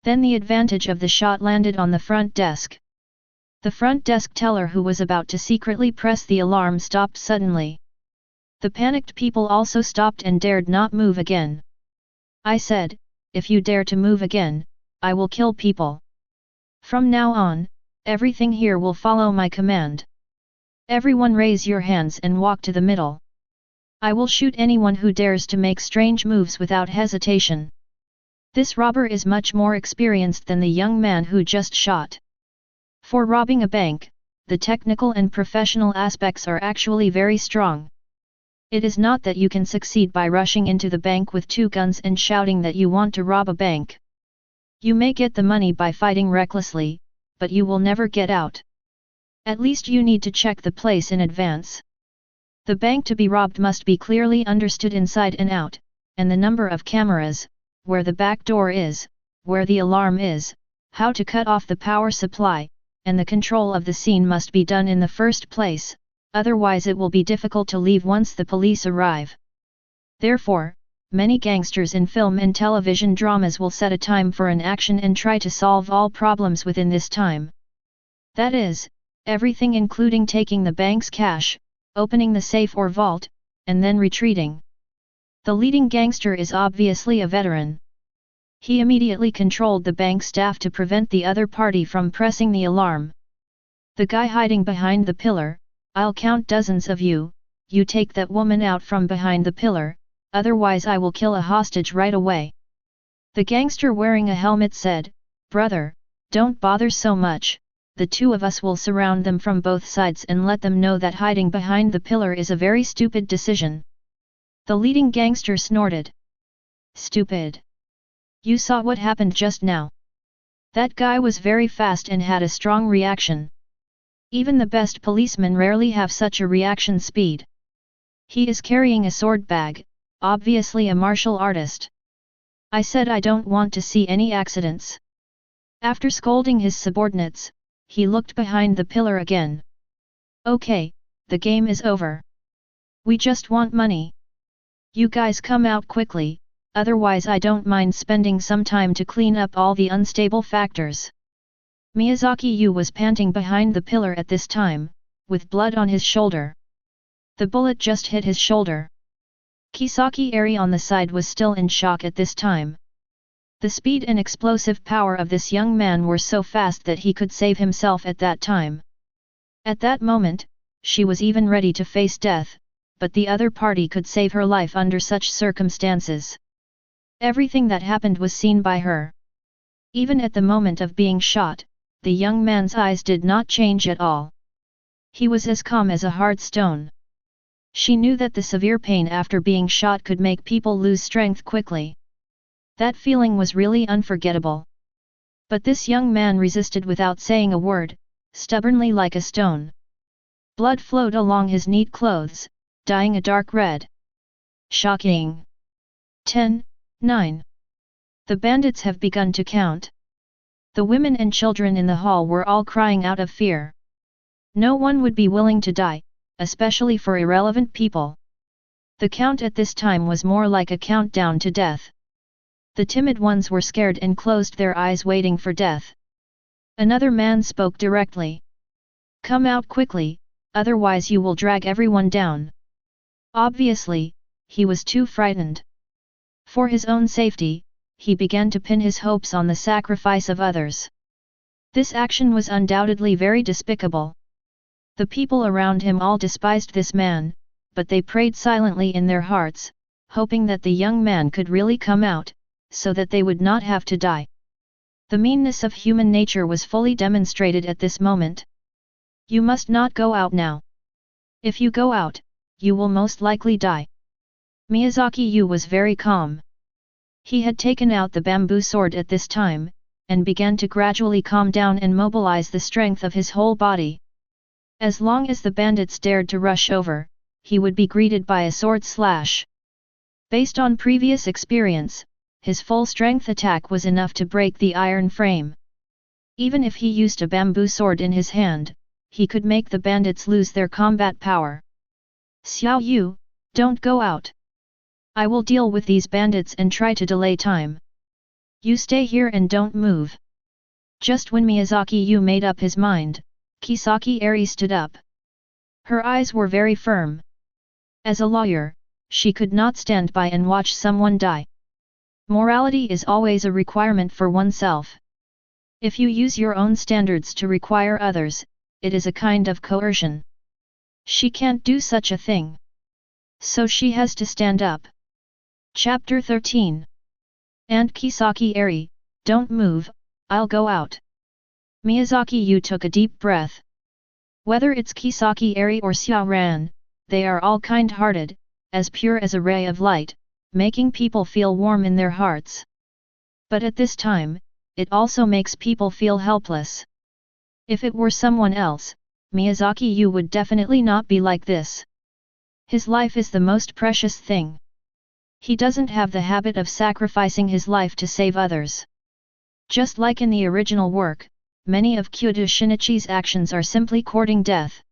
Then the advantage of the shot landed on the front desk. The front desk teller who was about to secretly press the alarm stopped suddenly. The panicked people also stopped and dared not move again. "I said, if you dare to move again, I will kill people. From now on, everything here will follow my command. Everyone raise your hands and walk to the middle. I will shoot anyone who dares to make strange moves without hesitation." This robber is much more experienced than the young man who just shot. For robbing a bank, the technical and professional aspects are actually very strong. It is not that you can succeed by rushing into the bank with 2 guns and shouting that you want to rob a bank. You may get the money by fighting recklessly, but you will never get out. At least you need to check the place in advance. The bank to be robbed must be clearly understood inside and out, and the number of cameras, where the back door is, where the alarm is, how to cut off the power supply, and the control of the scene must be done in the first place, otherwise it will be difficult to leave once the police arrive. Therefore, many gangsters in film and television dramas will set a time for an action and try to solve all problems within this time. That is, everything including taking the bank's cash, opening the safe or vault, and then retreating. The leading gangster is obviously a veteran. He immediately controlled the bank staff to prevent the other party from pressing the alarm. The guy hiding behind the pillar, "I'll count dozens of you, you take that woman out from behind the pillar, otherwise I will kill a hostage right away." The gangster wearing a helmet said, "Brother, don't bother so much, the 2 of us will surround them from both sides and let them know that hiding behind the pillar is a very stupid decision." The leading gangster snorted. "Stupid? You saw what happened just now. That guy was very fast and had a strong reaction. Even the best policemen rarely have such a reaction speed. He is carrying a sword bag, obviously a martial artist. I said I don't want to see any accidents." After scolding his subordinates, he looked behind the pillar again. "Okay, the game is over. We just want money. You guys come out quickly, otherwise I don't mind spending some time to clean up all the unstable factors." Miyazaki Yu was panting behind the pillar at this time, with blood on his shoulder. The bullet just hit his shoulder. Kisaki Eri on the side was still in shock at this time. The speed and explosive power of this young man were so fast that he could save himself at that time. At that moment, she was even ready to face death, but the other party could save her life under such circumstances. Everything that happened was seen by her. Even at the moment of being shot, the young man's eyes did not change at all. He was as calm as a hard stone. She knew that the severe pain after being shot could make people lose strength quickly. That feeling was really unforgettable. But this young man resisted without saying a word, stubbornly like a stone. Blood flowed along his neat clothes, dyeing a dark red. Shocking. 10, 9. The bandits have begun to count. The women and children in the hall were all crying out of fear. No one would be willing to die, especially for irrelevant people. The count at this time was more like a countdown to death. The timid ones were scared and closed their eyes waiting for death. Another man spoke directly. "Come out quickly, otherwise you will drag everyone down." Obviously, he was too frightened. For his own safety, he began to pin his hopes on the sacrifice of others. This action was undoubtedly very despicable. The people around him all despised this man, but they prayed silently in their hearts, hoping that the young man could really come out, so that they would not have to die. The meanness of human nature was fully demonstrated at this moment. "You must not go out now. If you go out, you will most likely die." Miyazaki Yu was very calm. He had taken out the bamboo sword at this time, and began to gradually calm down and mobilize the strength of his whole body. As long as the bandits dared to rush over, he would be greeted by a sword slash. Based on previous experience, his full strength attack was enough to break the iron frame. Even if he used a bamboo sword in his hand, he could make the bandits lose their combat power. "Xiao Yu, don't go out. I will deal with these bandits and try to delay time. You stay here and don't move." Just when Miyazaki Yu made up his mind, Kisaki Eri stood up. Her eyes were very firm. As a lawyer, she could not stand by and watch someone die. Morality is always a requirement for oneself. If you use your own standards to require others, it is a kind of coercion. She can't do such a thing. So she has to stand up. Chapter 13. And Kisaki Eri, don't move, I'll go out. Miyazaki Yu took a deep breath. Whether it's Kisaki Eri or Xiao Ran, they are all kind-hearted, as pure as a ray of light, making people feel warm in their hearts. But at this time, it also makes people feel helpless. If it were someone else, Miyazaki Yu would definitely not be like this. His life is the most precious thing. He doesn't have the habit of sacrificing his life to save others. Just like in the original work, many of Kyoto Shinichi's actions are simply courting death.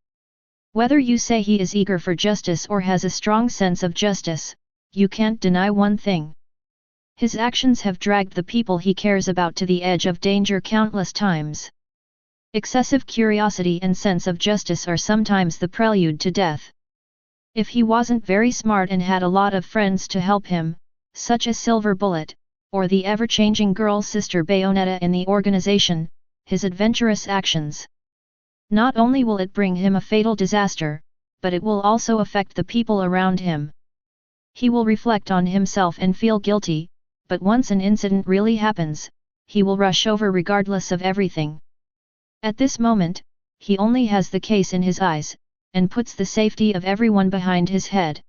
Whether you say he is eager for justice or has a strong sense of justice, you can't deny one thing. His actions have dragged the people he cares about to the edge of danger countless times. Excessive curiosity and sense of justice are sometimes the prelude to death. If he wasn't very smart and had a lot of friends to help him, such as Silver Bullet, or the ever-changing girl sister Bayonetta in the organization, his adventurous actions. Not only will it bring him a fatal disaster, but it will also affect the people around him. He will reflect on himself and feel guilty, but once an incident really happens, he will rush over regardless of everything. At this moment, he only has the case in his eyes, and puts the safety of everyone behind his head.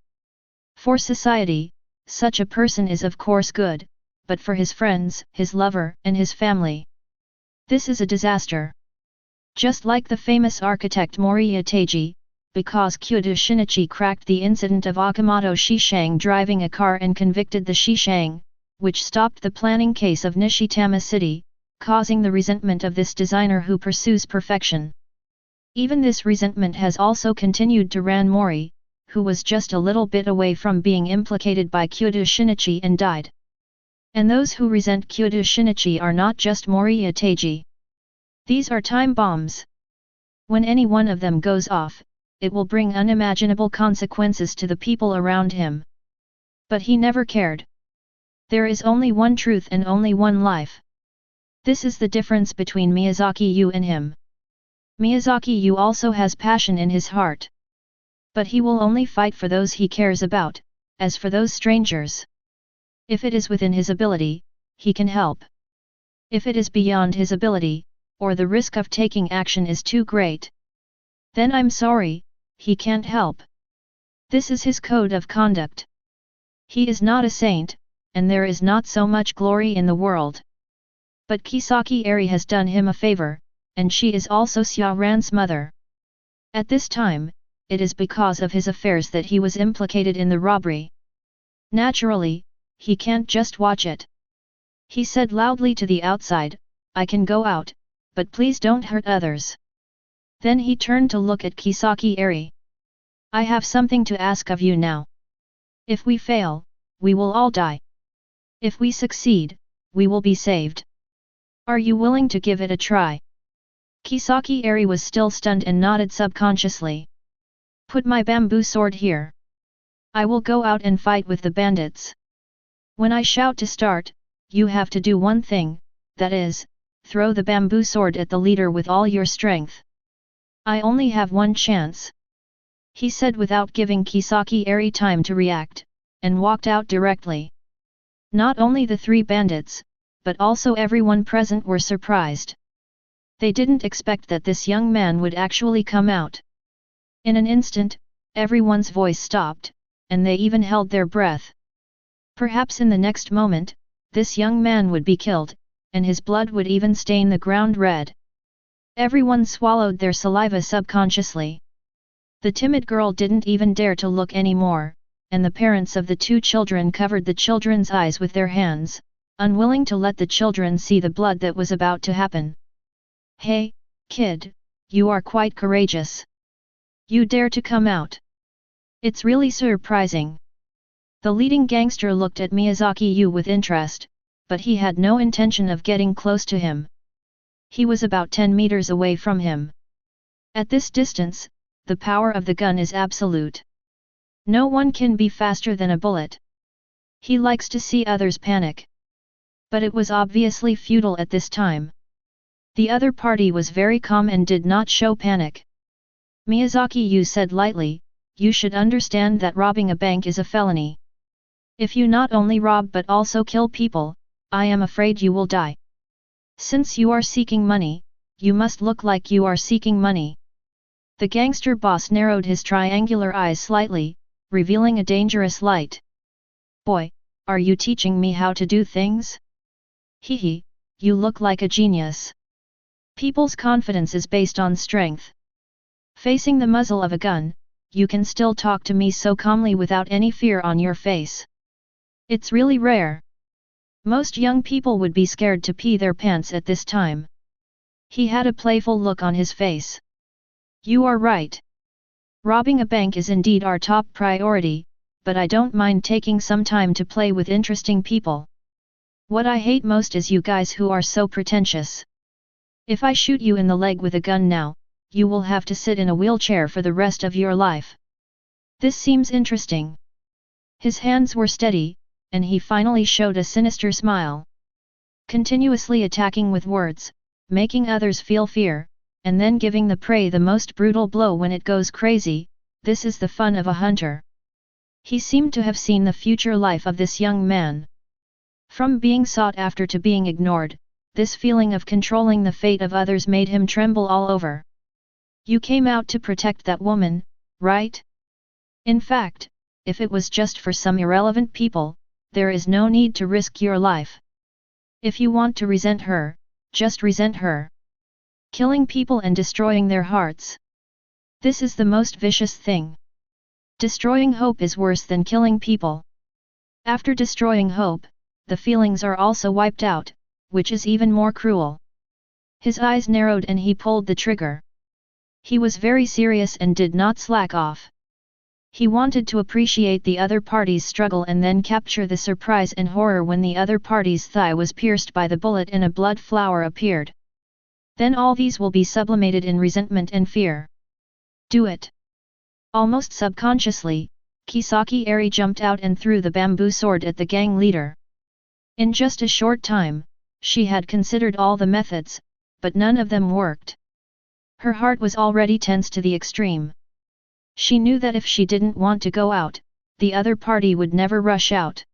For society, such a person is of course good, but for his friends, his lover, and his family, this is a disaster. Just like the famous architect Moriya Teiji, because Kyoto Shinichi cracked the incident of Okamoto Shishang driving a car and convicted the Shishang, which stopped the planning case of Nishitama City, causing the resentment of this designer who pursues perfection. Even this resentment has also continued to Ran Mori, who was just a little bit away from being implicated by Kyoto Shinichi and died. And those who resent Kyoto Shinichi are not just Moriya Teiji. These are time bombs. When any one of them goes off, it will bring unimaginable consequences to the people around him. But he never cared. There is only one truth and only one life. This is the difference between Miyazaki Yu and him. Miyazaki Yu also has passion in his heart. But he will only fight for those he cares about, as for those strangers, if it is within his ability, he can help. If it is beyond his ability, or the risk of taking action is too great, then I'm sorry, he can't help. This is his code of conduct. He is not a saint, and there is not so much glory in the world. But Kisaki Eri has done him a favor, and she is also Xia Ran's mother. At this time, it is because of his affairs that he was implicated in the robbery. Naturally, he can't just watch it. He said loudly to the outside, I can go out, but please don't hurt others. Then he turned to look at Kisaki Eri. I have something to ask of you now. If we fail, we will all die. If we succeed, we will be saved. Are you willing to give it a try? Kisaki Eri was still stunned and nodded subconsciously. Put my bamboo sword here. I will go out and fight with the bandits. When I shout to start, you have to do one thing, that is, throw the bamboo sword at the leader with all your strength. I only have one chance. He said without giving Kisaki Eri time to react, and walked out directly. Not only the three bandits, but also everyone present were surprised. They didn't expect that this young man would actually come out. In an instant, everyone's voice stopped, and they even held their breath. Perhaps in the next moment, this young man would be killed, and his blood would even stain the ground red. Everyone swallowed their saliva subconsciously. The timid girl didn't even dare to look anymore, and the parents of the two children covered the children's eyes with their hands, unwilling to let the children see the blood that was about to happen. Hey, kid, you are quite courageous. You dare to come out. It's really surprising. The leading gangster looked at Miyazaki Yu with interest, but he had no intention of getting close to him. He was about 10 meters away from him. At this distance, the power of the gun is absolute. No one can be faster than a bullet. He likes to see others panic. But it was obviously futile at this time. The other party was very calm and did not show panic. Miyazaki Yu said lightly, you should understand that robbing a bank is a felony. If you not only rob but also kill people, I am afraid you will die. Since you are seeking money, you must look like you are seeking money. The gangster boss narrowed his triangular eyes slightly, revealing a dangerous light. Boy, are you teaching me how to do things? Hehe, you look like a genius. People's confidence is based on strength. Facing the muzzle of a gun, you can still talk to me so calmly without any fear on your face. It's really rare. Most young people would be scared to pee their pants at this time. He had a playful look on his face. You are right. Robbing a bank is indeed our top priority, but I don't mind taking some time to play with interesting people. What I hate most is you guys who are so pretentious. If I shoot you in the leg with a gun now, you will have to sit in a wheelchair for the rest of your life. This seems interesting. His hands were steady, and he finally showed a sinister smile. Continuously attacking with words, making others feel fear, and then giving the prey the most brutal blow when it goes crazy, this is the fun of a hunter. He seemed to have seen the future life of this young man. From being sought after to being ignored, this feeling of controlling the fate of others made him tremble all over. You came out to protect that woman, right? In fact, if it was just for some irrelevant people, there is no need to risk your life. If you want to resent her, just resent her. Killing people and destroying their hearts. This is the most vicious thing. Destroying hope is worse than killing people. After destroying hope, the feelings are also wiped out, which is even more cruel. His eyes narrowed and he pulled the trigger. He was very serious and did not slack off. He wanted to appreciate the other party's struggle and then capture the surprise and horror when the other party's thigh was pierced by the bullet and a blood flower appeared. Then all these will be sublimated in resentment and fear. Do it. Almost subconsciously, Kisaki Eri jumped out and threw the bamboo sword at the gang leader. In just a short time, she had considered all the methods, but none of them worked. Her heart was already tense to the extreme. She knew that if she didn't want to go out, the other party would never rush out.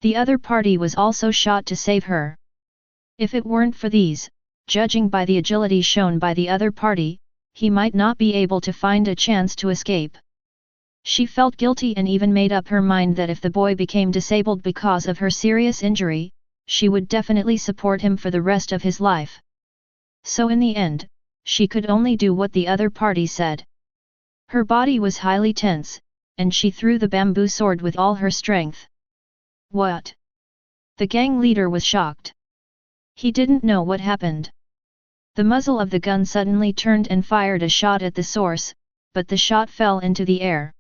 The other party was also shot to save her. If it weren't for these, judging by the agility shown by the other party, he might not be able to find a chance to escape. She felt guilty and even made up her mind that if the boy became disabled because of her serious injury, she would definitely support him for the rest of his life. So in the end, she could only do what the other party said. Her body was highly tense, and she threw the bamboo sword with all her strength. What? The gang leader was shocked. He didn't know what happened. The muzzle of the gun suddenly turned and fired a shot at the source, but the shot fell into the air.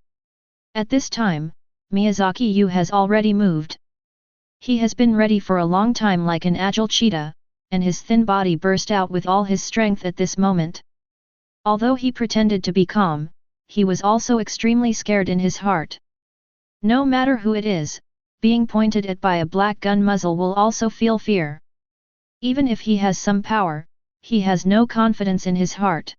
At this time, Miyazaki Yu has already moved. He has been ready for a long time like an agile cheetah, and his thin body burst out with all his strength at this moment. Although he pretended to be calm, he was also extremely scared in his heart. No matter who it is, being pointed at by a black gun muzzle will also feel fear. Even if he has some power, he has no confidence in his heart.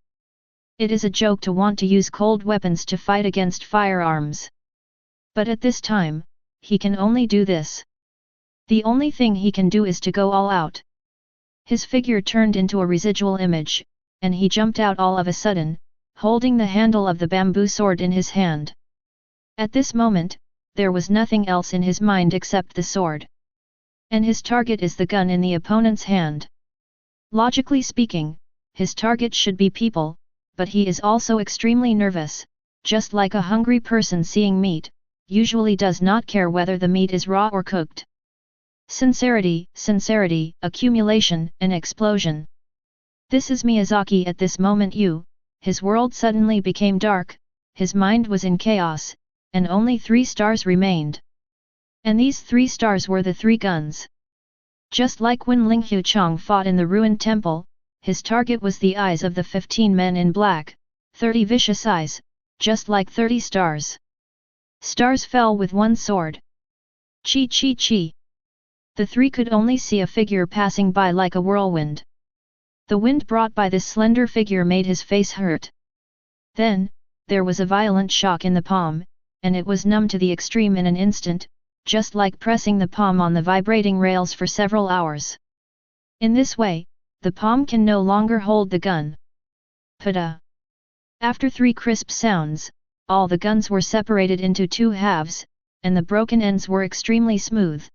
It is a joke to want to use cold weapons to fight against firearms. But at this time, he can only do this. The only thing he can do is to go all out. His figure turned into a residual image, and he jumped out all of a sudden, holding the handle of the bamboo sword in his hand. At this moment, there was nothing else in his mind except the sword. And his target is the gun in the opponent's hand. Logically speaking, his target should be people, but he is also extremely nervous, just like a hungry person seeing meat, usually does not care whether the meat is raw or cooked. Sincerity, accumulation, and explosion. This is Miyazaki at this moment. His world suddenly became dark, his mind was in chaos, and only 3 stars remained. And these 3 stars were the 3 guns. Just like when Ling Huchong fought in the ruined temple, his target was the eyes of the 15 men in black, 30 vicious eyes, just like 30 stars. Stars fell with 1 sword. Chi chi chi. The 3 could only see a figure passing by like a whirlwind. The wind brought by this slender figure made his face hurt. Then, there was a violent shock in the palm, and it was numb to the extreme in an instant, just like pressing the palm on the vibrating rails for several hours. In this way, the palm can no longer hold the gun. Pada! After 3 crisp sounds, all the guns were separated into 2 halves, and the broken ends were extremely smooth.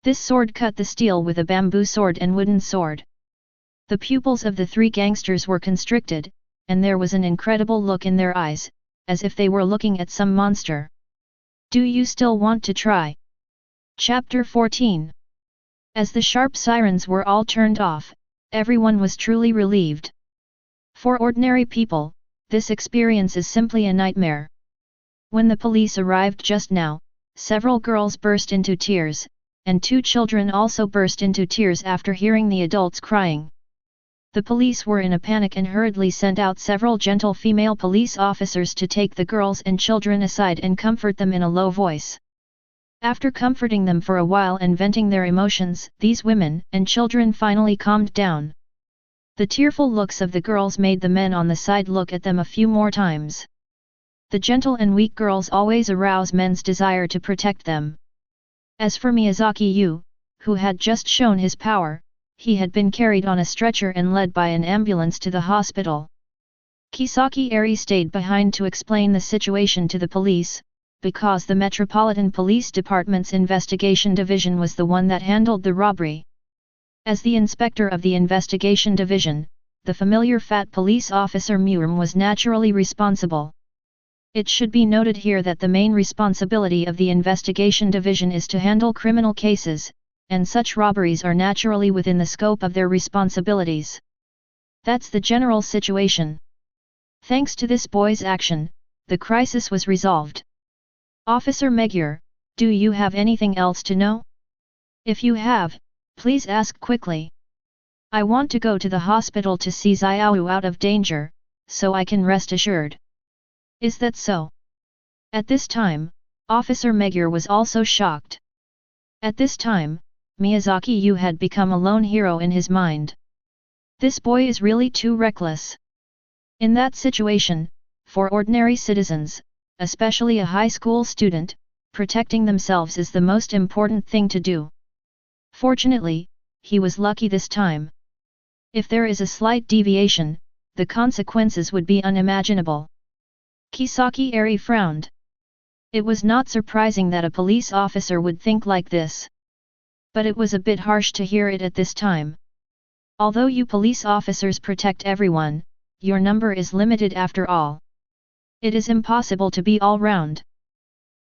This sword cut the steel with a bamboo sword and wooden sword. The pupils of the 3 gangsters were constricted, and there was an incredible look in their eyes, as if they were looking at some monster. Do you still want to try? Chapter 14. As the sharp sirens were all turned off, everyone was truly relieved. For ordinary people, this experience is simply a nightmare. When the police arrived just now, several girls burst into tears, and 2 children also burst into tears after hearing the adults crying. The police were in a panic and hurriedly sent out several gentle female police officers to take the girls and children aside and comfort them in a low voice. After comforting them for a while and venting their emotions, these women and children finally calmed down. The tearful looks of the girls made the men on the side look at them a few more times. The gentle and weak girls always arouse men's desire to protect them. As for Miyazaki Yu, who had just shown his power, he had been carried on a stretcher and led by an ambulance to the hospital. Kisaki Eri stayed behind to explain the situation to the police, because the Metropolitan Police Department's Investigation Division was the one that handled the robbery. As the inspector of the Investigation Division, the familiar fat police officer Murim was naturally responsible. It should be noted here that the main responsibility of the Investigation Division is to handle criminal cases, and such robberies are naturally within the scope of their responsibilities. That's the general situation. Thanks to this boy's action, the crisis was resolved. Officer Magyar, do you have anything else to know? If you have, please ask quickly. I want to go to the hospital to see Xiaoyu out of danger, so I can rest assured. Is that so? At this time, Officer Magyar was also shocked. At this time, Miyazaki Yu had become a lone hero in his mind. This boy is really too reckless. In that situation, for ordinary citizens, especially a high school student, protecting themselves is the most important thing to do. Fortunately, he was lucky this time. If there is a slight deviation, the consequences would be unimaginable. Kisaki Eri frowned. It was not surprising that a police officer would think like this. But it was a bit harsh to hear it at this time. Although you police officers protect everyone, your number is limited after all. It is impossible to be all round.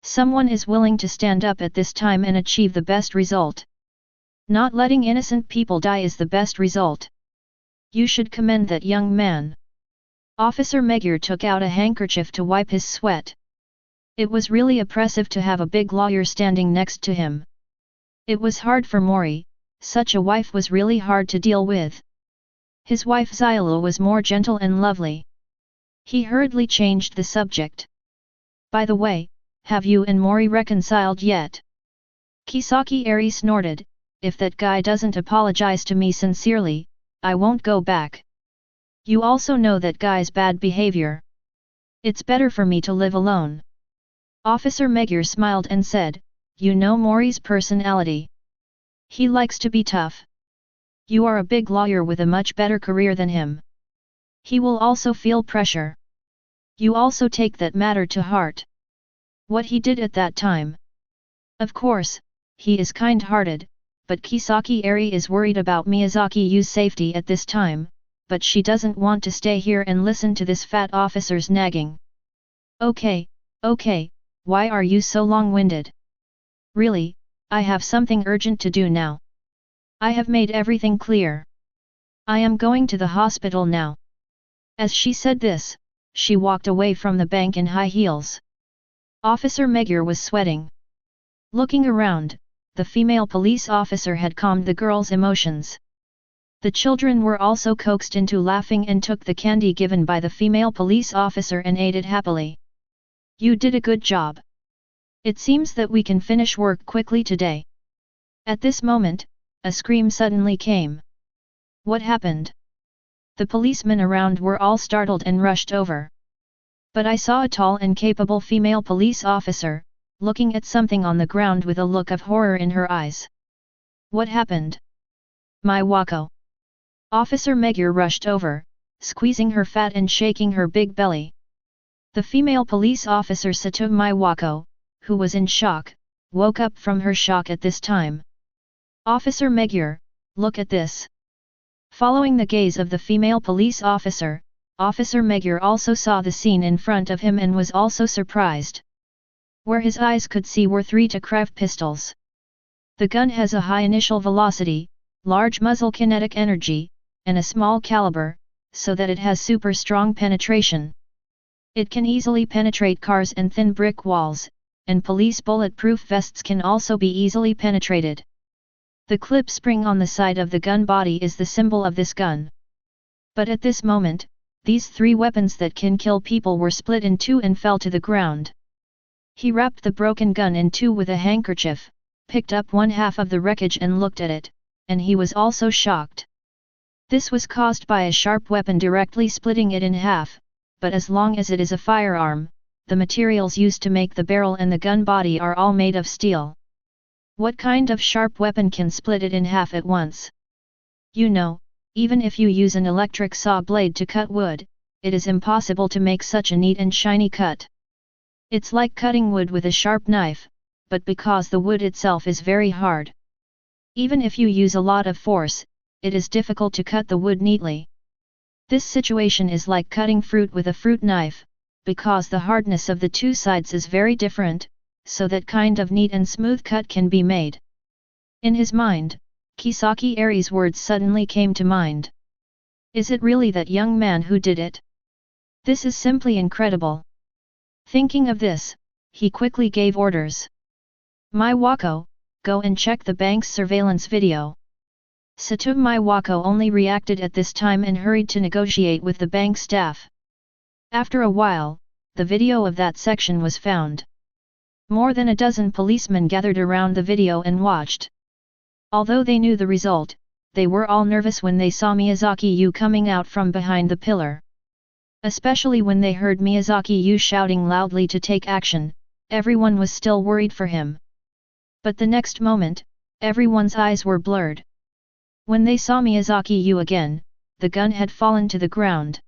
Someone is willing to stand up at this time and achieve the best result. Not letting innocent people die is the best result. You should commend that young man. Officer Magyar took out a handkerchief to wipe his sweat. It was really oppressive to have a big lawyer standing next to him. It was hard for Mori, such a wife was really hard to deal with. His wife Zyla was more gentle and lovely. He hurriedly changed the subject. By the way, have you and Mori reconciled yet? Kisaki Eri snorted, if that guy doesn't apologize to me sincerely, I won't go back. You also know that guy's bad behavior. It's better for me to live alone. Officer Magyar smiled and said, you know Mori's personality. He likes to be tough. You are a big lawyer with a much better career than him. He will also feel pressure. You also take that matter to heart. What he did at that time. Of course, he is kind-hearted, but Kisaki Eri is worried about Miyazaki Yu's safety at this time, but she doesn't want to stay here and listen to this fat officer's nagging. Okay, why are you so long-winded? Really, I have something urgent to do now. I have made everything clear. I am going to the hospital now. As she said this, she walked away from the bank in high heels. Officer Magyar was sweating. Looking around, the female police officer had calmed the girl's emotions. The children were also coaxed into laughing and took the candy given by the female police officer and ate it happily. You did a good job. It seems that we can finish work quickly today. At this moment, a scream suddenly came. What happened? The policemen around were all startled and rushed over. But I saw a tall and capable female police officer, looking at something on the ground with a look of horror in her eyes. What happened? My Wako. Officer Magyar rushed over, squeezing her fat and shaking her big belly. The female police officer Satu My Wako, who was in shock, woke up from her shock at this time. Officer Magyar, look at this. Following the gaze of the female police officer, Officer Magyar also saw the scene in front of him and was also surprised. Where his eyes could see were 3 Takrav pistols. The gun has a high initial velocity, large muzzle kinetic energy, and a small caliber, so that it has super strong penetration. It can easily penetrate cars and thin brick walls, and police bulletproof vests can also be easily penetrated. The clip spring on the side of the gun body is the symbol of this gun. But at this moment, these 3 weapons that can kill people were split in 2 and fell to the ground. He wrapped the broken gun in 2 with a handkerchief, picked up 1/2 of the wreckage and looked at it, and he was also shocked. This was caused by a sharp weapon directly splitting it in half, but as long as it is a firearm, the materials used to make the barrel and the gun body are all made of steel. What kind of sharp weapon can split it in half at once? You know, even if you use an electric saw blade to cut wood, it is impossible to make such a neat and shiny cut. It's like cutting wood with a sharp knife, but because the wood itself is very hard. Even if you use a lot of force, it is difficult to cut the wood neatly. This situation is like cutting fruit with a fruit knife, because the hardness of the 2 sides is very different, so that kind of neat and smooth cut can be made. In his mind, Kisaki Eri's words suddenly came to mind. Is it really that young man who did it? This is simply incredible. Thinking of this, he quickly gave orders. My Wako, go and check the bank's surveillance video. Satu My Wako only reacted at this time and hurried to negotiate with the bank staff. After a while, the video of that section was found. More than a dozen policemen gathered around the video and watched. Although they knew the result, they were all nervous when they saw Miyazaki Yu coming out from behind the pillar. Especially when they heard Miyazaki Yu shouting loudly to take action, everyone was still worried for him. But the next moment, everyone's eyes were blurred. When they saw Miyazaki Yu again, the gun had fallen to the ground.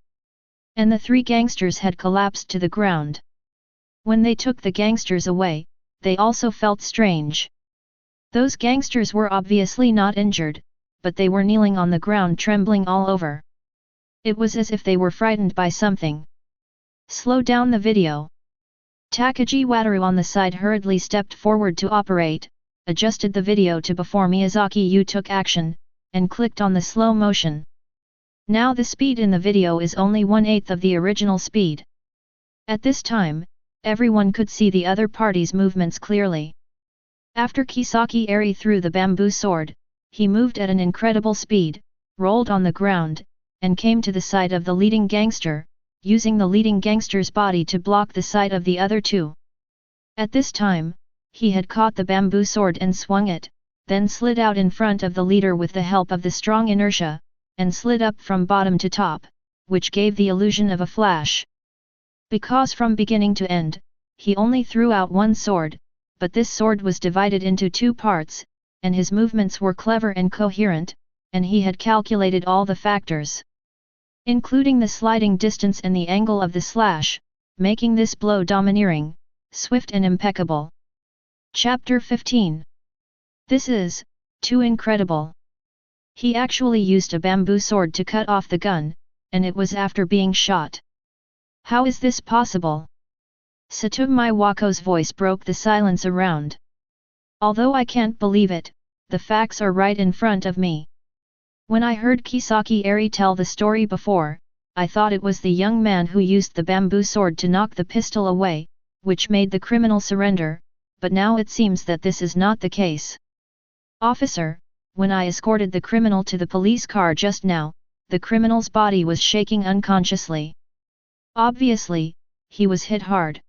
And the three gangsters had collapsed to the ground. When they took the gangsters away, they also felt strange. Those gangsters were obviously not injured, but they were kneeling on the ground trembling all over. It was as if they were frightened by something. Slow down the video. Takagi Wataru on the side hurriedly stepped forward to operate, adjusted the video to before Miyazaki Yu took action, and clicked on the slow motion. Now the speed in the video is only 1/8 of the original speed. At this time, everyone could see the other party's movements clearly. After Kisaki Eri threw the bamboo sword, he moved at an incredible speed, rolled on the ground, and came to the side of the leading gangster, using the leading gangster's body to block the sight of the other two. At this time, he had caught the bamboo sword and swung it, then slid out in front of the leader with the help of the strong inertia, and slid up from bottom to top, which gave the illusion of a flash. Because from beginning to end, he only threw out one sword, but this sword was divided into two parts, and his movements were clever and coherent, and he had calculated all the factors, including the sliding distance and the angle of the slash, making this blow domineering, swift and impeccable. Chapter 15. This is too incredible. He actually used a bamboo sword to cut off the gun, and it was after being shot. How is this possible? Satsumi Wako's voice broke the silence around. Although I can't believe it, the facts are right in front of me. When I heard Kisaki Eri tell the story before, I thought it was the young man who used the bamboo sword to knock the pistol away, which made the criminal surrender, but now it seems that this is not the case. Officer, when I escorted the criminal to the police car just now, the criminal's body was shaking unconsciously. Obviously, he was hit hard.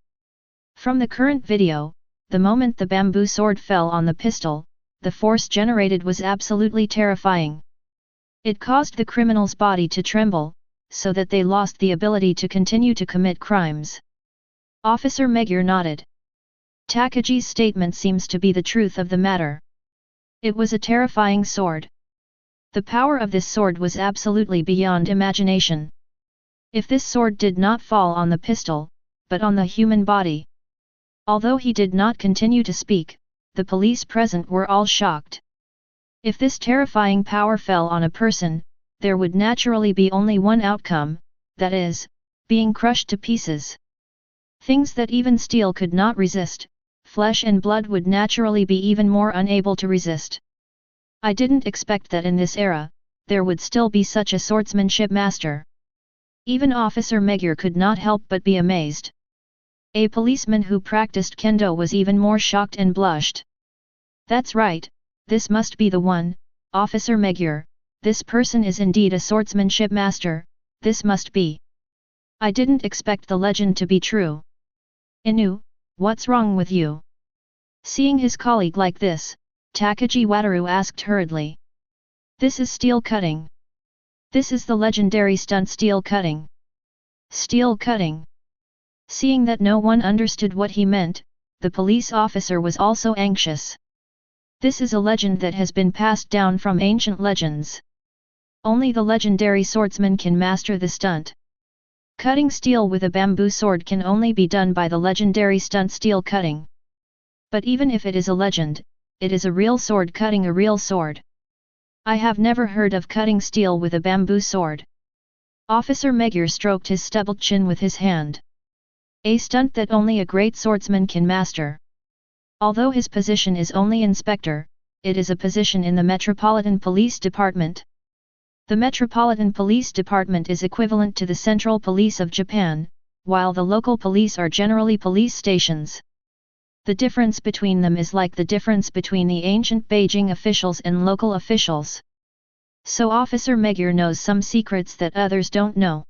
From the current video, the moment the bamboo sword fell on the pistol, the force generated was absolutely terrifying. It caused the criminal's body to tremble, so that they lost the ability to continue to commit crimes. Officer Megure nodded. Takagi's statement seems to be the truth of the matter. It was a terrifying sword. The power of this sword was absolutely beyond imagination. If this sword did not fall on the pistol, but on the human body. Although he did not continue to speak, the police present were all shocked. If this terrifying power fell on a person, there would naturally be only one outcome, that is, being crushed to pieces. Things that even steel could not resist, flesh and blood would naturally be even more unable to resist. I didn't expect that in this era, there would still be such a swordsmanship master. Even Officer Megure could not help but be amazed. A policeman who practiced kendo was even more shocked and blushed. That's right, this must be the one, Officer Megure, this person is indeed a swordsmanship master, this must be. I didn't expect the legend to be true. Inu, what's wrong with you? Seeing his colleague like this, Takagi Wataru asked hurriedly. This is steel cutting. This is the legendary stunt steel cutting. Steel cutting. Seeing that no one understood what he meant, the police officer was also anxious. This is a legend that has been passed down from ancient legends. Only the legendary swordsman can master the stunt. Cutting steel with a bamboo sword can only be done by the legendary stunt steel cutting. But even if it is a legend, it is a real sword cutting a real sword. I have never heard of cutting steel with a bamboo sword. Officer Megure stroked his stubbled chin with his hand. A stunt that only a great swordsman can master. Although his position is only inspector, it is a position in the Metropolitan Police Department. The Metropolitan Police Department is equivalent to the Central Police of Japan, while the local police are generally police stations. The difference between them is like the difference between the ancient Beijing officials and local officials. So Officer Megure knows some secrets that others don't know.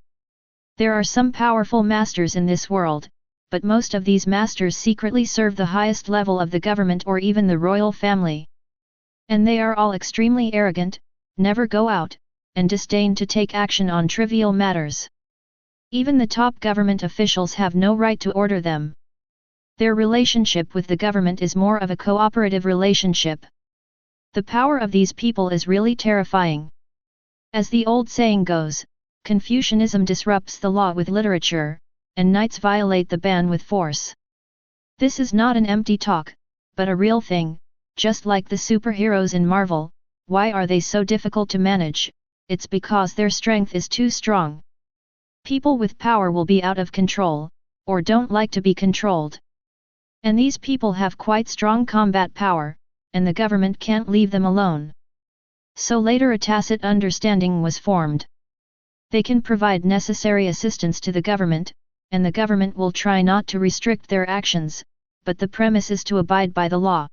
There are some powerful masters in this world, but most of these masters secretly serve the highest level of the government or even the royal family. And they are all extremely arrogant, never go out, and disdain to take action on trivial matters. Even the top government officials have no right to order them. Their relationship with the government is more of a cooperative relationship. The power of these people is really terrifying. As the old saying goes, Confucianism disrupts the law with literature, and knights violate the ban with force. This is not an empty talk, but a real thing, just like the superheroes in Marvel. Why are they so difficult to manage? It's because their strength is too strong. People with power will be out of control, or don't like to be controlled. And these people have quite strong combat power, and the government can't leave them alone. So later a tacit understanding was formed. They can provide necessary assistance to the government, and the government will try not to restrict their actions, but the premise is to abide by the law.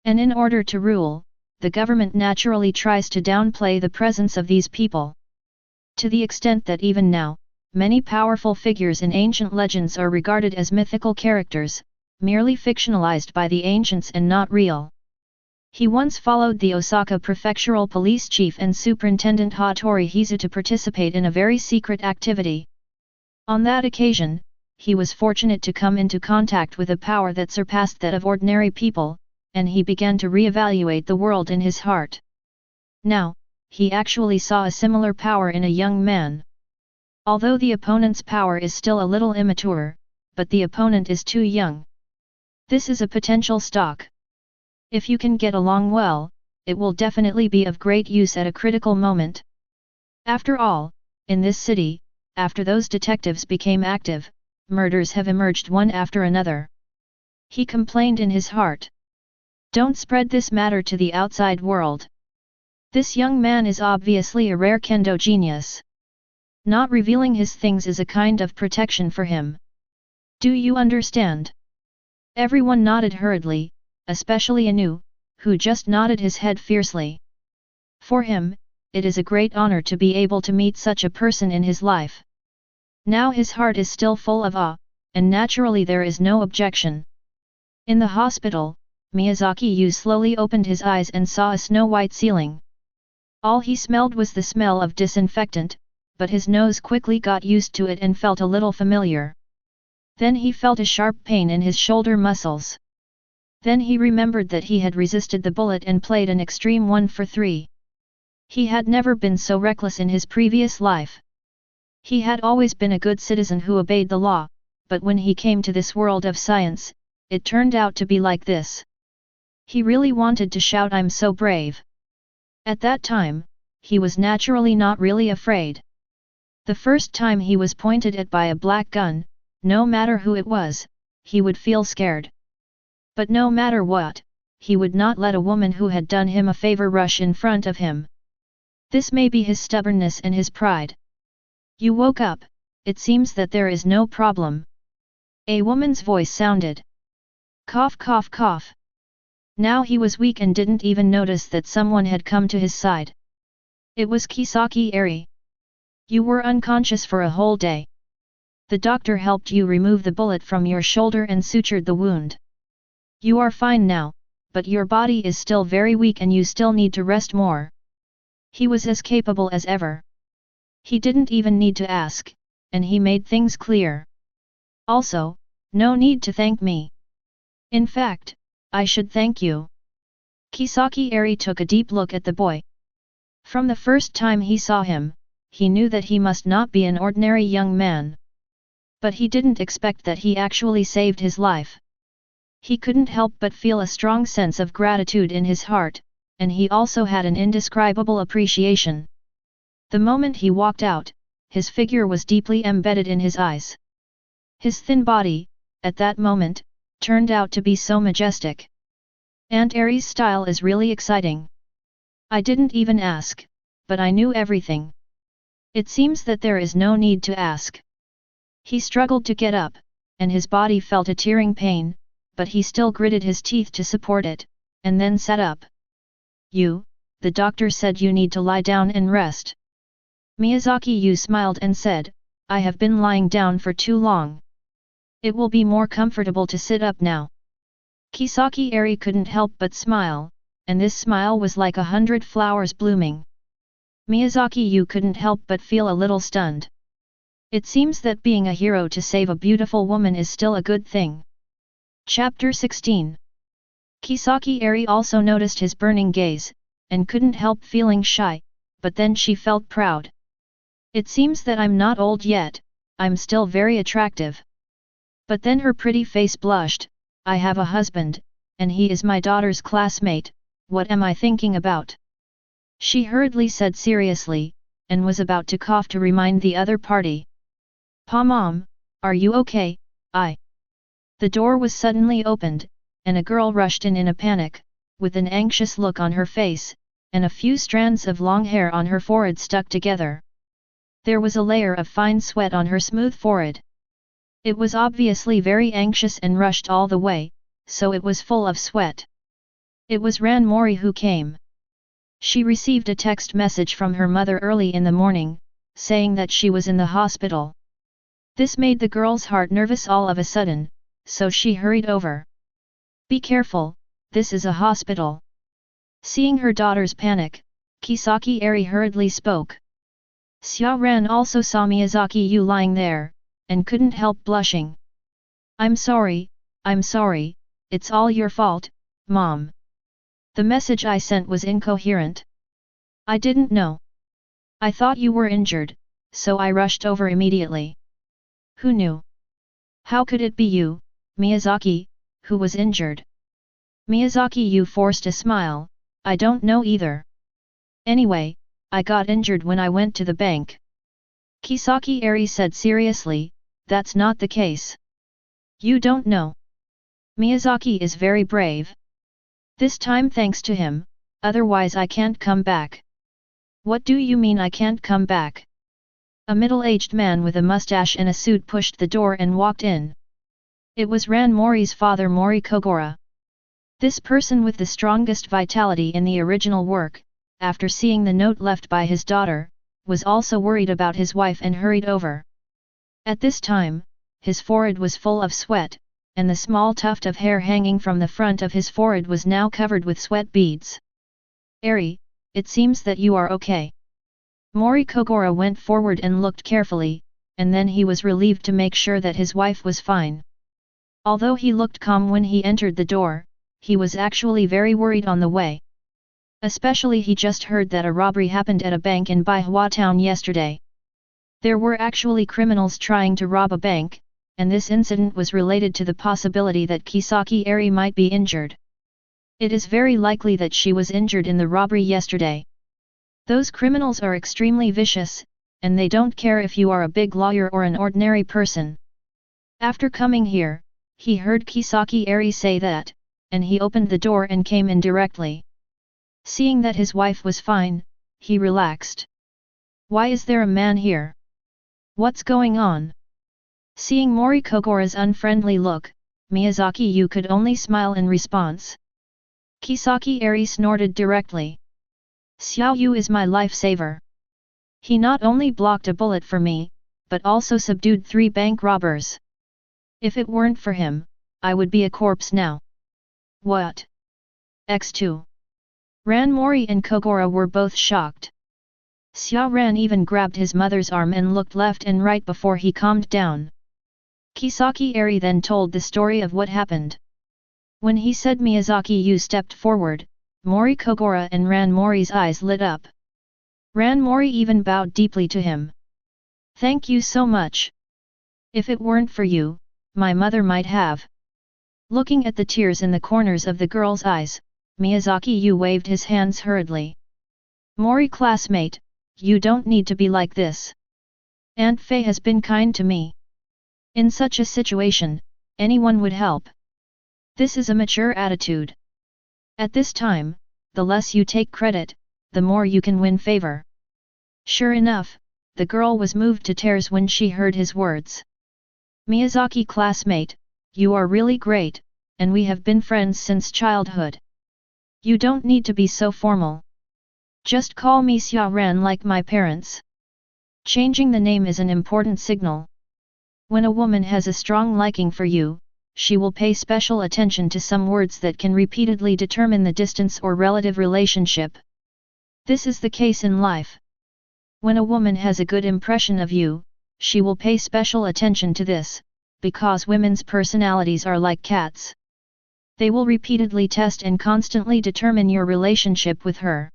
And in order to rule, the government naturally tries to downplay the presence of these people. To the extent that even now, many powerful figures in ancient legends are regarded as mythical characters, merely fictionalized by the ancients and not real. He once followed the Osaka prefectural police chief and superintendent Hattori Hizu to participate in a very secret activity. On that occasion, he was fortunate to come into contact with a power that surpassed that of ordinary people, and he began to re-evaluate the world in his heart. Now, he actually saw a similar power in a young man. Although the opponent's power is still a little immature, but the opponent is too young. This is a potential stock. If you can get along well, it will definitely be of great use at a critical moment. After all, in this city, after those detectives became active, murders have emerged one after another. He complained in his heart. Don't spread this matter to the outside world. This young man is obviously a rare kendo genius. Not revealing his things is a kind of protection for him. Do you understand? Everyone nodded hurriedly, especially Inu, who just nodded his head fiercely. For him, it is a great honor to be able to meet such a person in his life. Now his heart is still full of awe, and naturally there is no objection. In the hospital, Miyazaki Yu slowly opened his eyes and saw a snow-white ceiling. All he smelled was the smell of disinfectant, but his nose quickly got used to it and felt a little familiar. Then he felt a sharp pain in his shoulder muscles. Then he remembered that he had resisted the bullet and played an extreme 1 for 3. He had never been so reckless in his previous life. He had always been a good citizen who obeyed the law, but when he came to this world of science, it turned out to be like this. He really wanted to shout, "I'm so brave!" At that time, he was naturally not really afraid. The first time he was pointed at by a black gun, no matter who it was, he would feel scared. But no matter what, he would not let a woman who had done him a favor rush in front of him. This may be his stubbornness and his pride. You woke up, it seems that there is no problem. A woman's voice sounded. Cough cough cough. Now he was weak and didn't even notice that someone had come to his side. It was Kisaki Eri. You were unconscious for a whole day. The doctor helped you remove the bullet from your shoulder and sutured the wound. You are fine now, but your body is still very weak and you still need to rest more. He was as capable as ever. He didn't even need to ask, and he made things clear. Also, no need to thank me. In fact, I should thank you. Kisaki Eri took a deep look at the boy. From the first time he saw him, he knew that he must not be an ordinary young man. But he didn't expect that he actually saved his life. He couldn't help but feel a strong sense of gratitude in his heart, and he also had an indescribable appreciation. The moment he walked out, his figure was deeply embedded in his eyes. His thin body, at that moment, turned out to be so majestic. Aunt Eri's style is really exciting. I didn't even ask, but I knew everything. It seems that there is no need to ask. He struggled to get up, and his body felt a tearing pain, but he still gritted his teeth to support it, and then sat up. The doctor said you need to lie down and rest. Miyazaki Yu smiled and said, I have been lying down for too long. It will be more comfortable to sit up now. Kisaki Eri couldn't help but smile, and this smile was like 100 flowers blooming. Miyazaki Yu couldn't help but feel a little stunned. It seems that being a hero to save a beautiful woman is still a good thing. Chapter 16. Kisaki Eri also noticed his burning gaze, and couldn't help feeling shy, but then she felt proud. It seems that I'm not old yet, I'm still very attractive. But then her pretty face blushed, I have a husband, and he is my daughter's classmate, what am I thinking about? She hurriedly said seriously, and was about to cough to remind the other party. Pa Mom, are you okay? The door was suddenly opened, and a girl rushed in a panic, with an anxious look on her face, and a few strands of long hair on her forehead stuck together. There was a layer of fine sweat on her smooth forehead. It was obviously very anxious and rushed all the way, so it was full of sweat. It was Ran Mori who came. She received a text message from her mother early in the morning, saying that she was in the hospital. This made the girl's heart nervous all of a sudden, so she hurried over. Be careful, this is a hospital. Seeing her daughter's panic, Kisaki Eri hurriedly spoke. Xia Ran also saw Miyazaki Yu lying there, and couldn't help blushing. I'm sorry, it's all your fault, Mom. The message I sent was incoherent. I didn't know. I thought you were injured, so I rushed over immediately. Who knew? How could it be you, Miyazaki, who was injured? Miyazaki Yu forced a smile, I don't know either. Anyway, I got injured when I went to the bank. Kisaki Eri said seriously, that's not the case. You don't know. Miyazaki is very brave. This time thanks to him, otherwise I can't come back. What do you mean I can't come back? A middle-aged man with a mustache and a suit pushed the door and walked in. It was Ran Mori's father Mori Kogora. This person with the strongest vitality in the original work, after seeing the note left by his daughter, was also worried about his wife and hurried over. At this time, his forehead was full of sweat, and the small tuft of hair hanging from the front of his forehead was now covered with sweat beads. Eri, it seems that you are okay. Mori Kogora went forward and looked carefully, and then he was relieved to make sure that his wife was fine. Although he looked calm when he entered the door, he was actually very worried on the way. Especially he just heard that a robbery happened at a bank in Baihua town yesterday. There were actually criminals trying to rob a bank, and this incident was related to the possibility that Kisaki Eri might be injured. It is very likely that she was injured in the robbery yesterday. Those criminals are extremely vicious, and they don't care if you are a big lawyer or an ordinary person. After coming here, he heard Kisaki Eri say that, and he opened the door and came in directly. Seeing that his wife was fine, he relaxed. Why is there a man here? What's going on? Seeing Mori Kogora's unfriendly look, Miyazaki Yu could only smile in response. Kisaki Eri snorted directly. Xiao Yu is my lifesaver. He not only blocked a bullet for me, but also subdued 3 bank robbers. If it weren't for him, I would be a corpse now. What? X2. Ran Mori and Kogora were both shocked. Xia Ran even grabbed his mother's arm and looked left and right before he calmed down. Kisaki Eri then told the story of what happened. When he said Miyazaki Yu stepped forward, Mori Kogora and Ran Mori's eyes lit up. Ran Mori even bowed deeply to him. Thank you so much. If it weren't for you, my mother might have. Looking at the tears in the corners of the girl's eyes, Miyazaki Yu waved his hands hurriedly. Mori classmate, you don't need to be like this. Aunt Fei has been kind to me. In such a situation, anyone would help. This is a mature attitude. At this time, the less you take credit, the more you can win favor. Sure enough, the girl was moved to tears when she heard his words. Miyazaki classmate, you are really great, and we have been friends since childhood. You don't need to be so formal. Just call me Xia Ran like my parents. Changing the name is an important signal. When a woman has a strong liking for you, she will pay special attention to some words that can repeatedly determine the distance or relative relationship. This is the case in life. When a woman has a good impression of you, she will pay special attention to this, because women's personalities are like cats. They will repeatedly test and constantly determine your relationship with her.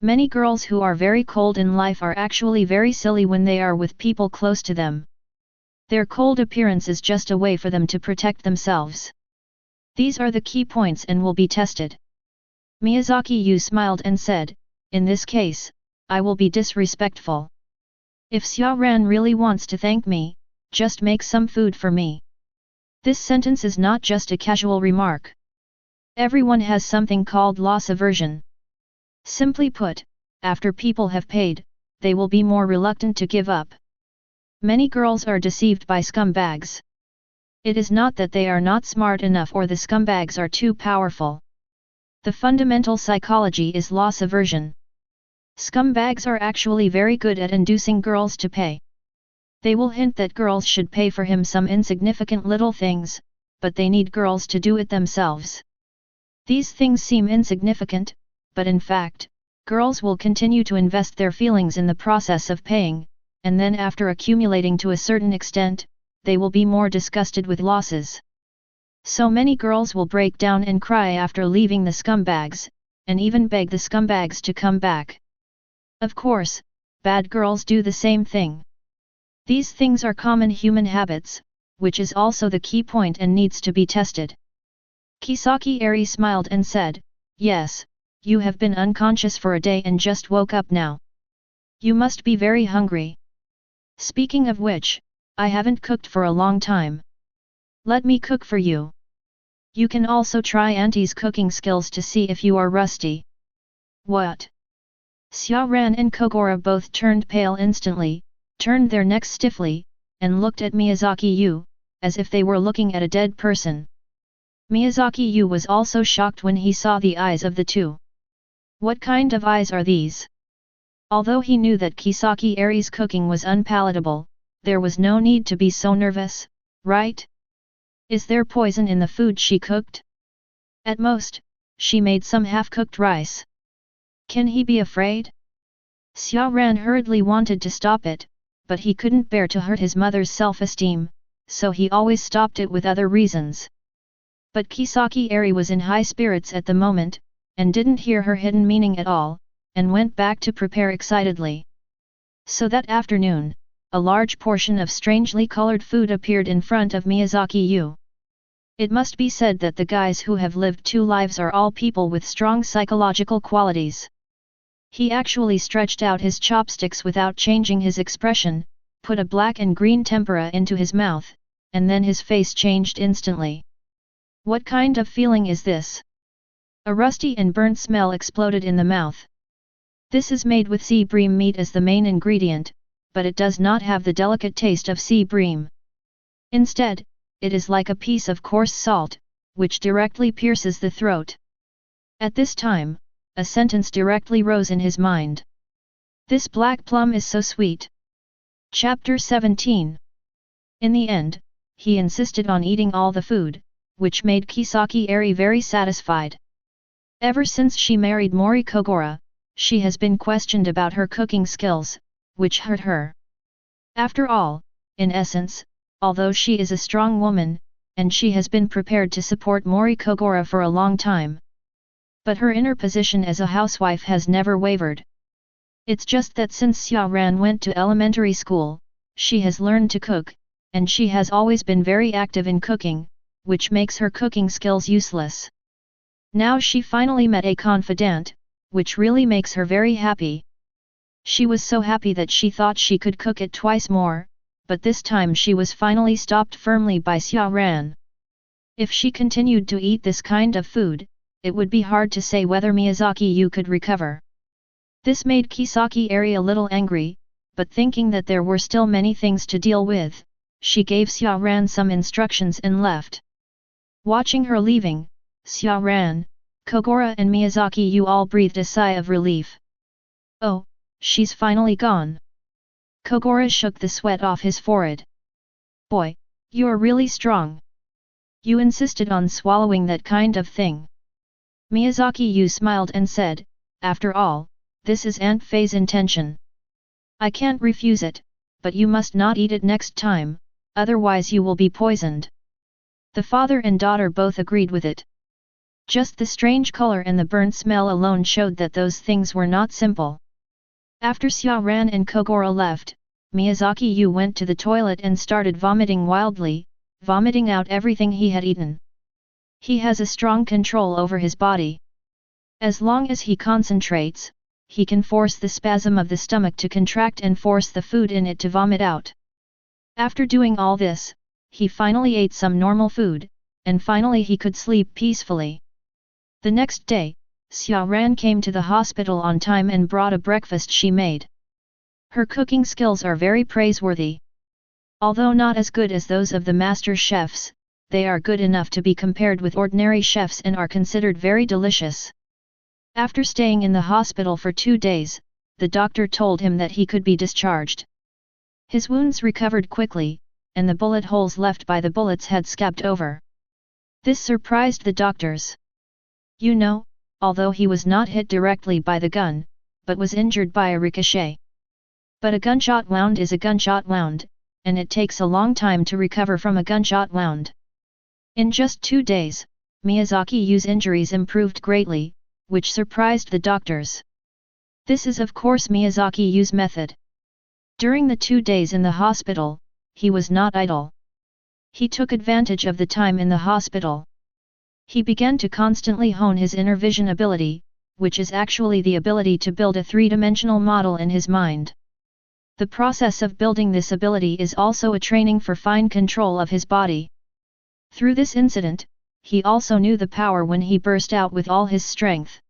Many girls who are very cold in life are actually very silly when they are with people close to them. Their cold appearance is just a way for them to protect themselves. These are the key points and will be tested. Miyazaki Yu smiled and said, "In this case, I will be disrespectful. If Xia Ran really wants to thank me, just make some food for me." This sentence is not just a casual remark. Everyone has something called loss aversion. Simply put, after people have paid, they will be more reluctant to give up. Many girls are deceived by scumbags. It is not that they are not smart enough or the scumbags are too powerful. The fundamental psychology is loss aversion. Scumbags are actually very good at inducing girls to pay. They will hint that girls should pay for him some insignificant little things, but they need girls to do it themselves. These things seem insignificant, but in fact, girls will continue to invest their feelings in the process of paying, and then after accumulating to a certain extent, they will be more disgusted with losses. So many girls will break down and cry after leaving the scumbags, and even beg the scumbags to come back. Of course, bad girls do the same thing. These things are common human habits, which is also the key point and needs to be tested. Kisaki Eri smiled and said, "Yes, you have been unconscious for a day and just woke up now. You must be very hungry. Speaking of which, I haven't cooked for a long time. Let me cook for you. You can also try Auntie's cooking skills to see if you are rusty." "What?" Xia Ran and Kogora both turned pale instantly, turned their necks stiffly, and looked at Miyazaki Yu, as if they were looking at a dead person. Miyazaki Yu was also shocked when he saw the eyes of the two. What kind of eyes are these? Although he knew that Kisaki Eri's cooking was unpalatable, there was no need to be so nervous, right? Is there poison in the food she cooked? At most, she made some half-cooked rice. Can he be afraid? Xia Ran hurriedly wanted to stop it, but he couldn't bear to hurt his mother's self-esteem, so he always stopped it with other reasons. But Kisaki Eri was in high spirits at the moment, and didn't hear her hidden meaning at all, and went back to prepare excitedly. So that afternoon, a large portion of strangely colored food appeared in front of Miyazaki Yu. It must be said that the guys who have lived two lives are all people with strong psychological qualities. He actually stretched out his chopsticks without changing his expression, put a black and green tempera into his mouth, and then his face changed instantly. What kind of feeling is this? A rusty and burnt smell exploded in the mouth. This is made with sea bream meat as the main ingredient, but it does not have the delicate taste of sea bream. Instead, it is like a piece of coarse salt, which directly pierces the throat. At this time, a sentence directly rose in his mind. "This black plum is so sweet." Chapter 17. In the end, he insisted on eating all the food, which made Kisaki Eri very satisfied. Ever since she married Mori Kogora, she has been questioned about her cooking skills, which hurt her. After all, in essence, although she is a strong woman, and she has been prepared to support Mori Kogora for a long time. But her inner position as a housewife has never wavered. It's just that since Xia Ran went to elementary school, she has learned to cook, and she has always been very active in cooking, which makes her cooking skills useless. Now she finally met a confidant, which really makes her very happy. She was so happy that she thought she could cook it twice more, but this time she was finally stopped firmly by Xia Ran. If she continued to eat this kind of food, it would be hard to say whether Miyazaki Yu could recover. This made Kisaki Eri a little angry, but thinking that there were still many things to deal with, she gave Xia Ran some instructions and left. Watching her leaving, Xia Ran, Kogora and Miyazaki Yu all breathed a sigh of relief. "Oh, she's finally gone." Kogora shook the sweat off his forehead. "Boy, you're really strong. You insisted on swallowing that kind of thing." Miyazaki Yu smiled and said, "After all, this is Aunt Fei's intention. I can't refuse it, but you must not eat it next time, otherwise you will be poisoned." The father and daughter both agreed with it. Just the strange color and the burnt smell alone showed that those things were not simple. After Xia Ran and Kogoro left, Miyazaki Yu went to the toilet and started vomiting wildly, vomiting out everything he had eaten. He has a strong control over his body. As long as he concentrates, he can force the spasm of the stomach to contract and force the food in it to vomit out. After doing all this, he finally ate some normal food, and finally he could sleep peacefully. The next day, Xia Ran came to the hospital on time and brought a breakfast she made. Her cooking skills are very praiseworthy. Although not as good as those of the master chefs, they are good enough to be compared with ordinary chefs and are considered very delicious. After staying in the hospital for 2 days, the doctor told him that he could be discharged. His wounds recovered quickly, and the bullet holes left by the bullets had scabbed over. This surprised the doctors. You know, although he was not hit directly by the gun, but was injured by a ricochet. But a gunshot wound is a gunshot wound, and it takes a long time to recover from a gunshot wound. In just 2 days, Miyazaki Yu's injuries improved greatly, which surprised the doctors. This is of course Miyazaki Yu's method. During the 2 days in the hospital, he was not idle. He took advantage of the time in the hospital. He began to constantly hone his inner vision ability, which is actually the ability to build a three-dimensional model in his mind. The process of building this ability is also a training for fine control of his body. Through this incident, he also knew the power when he burst out with all his strength.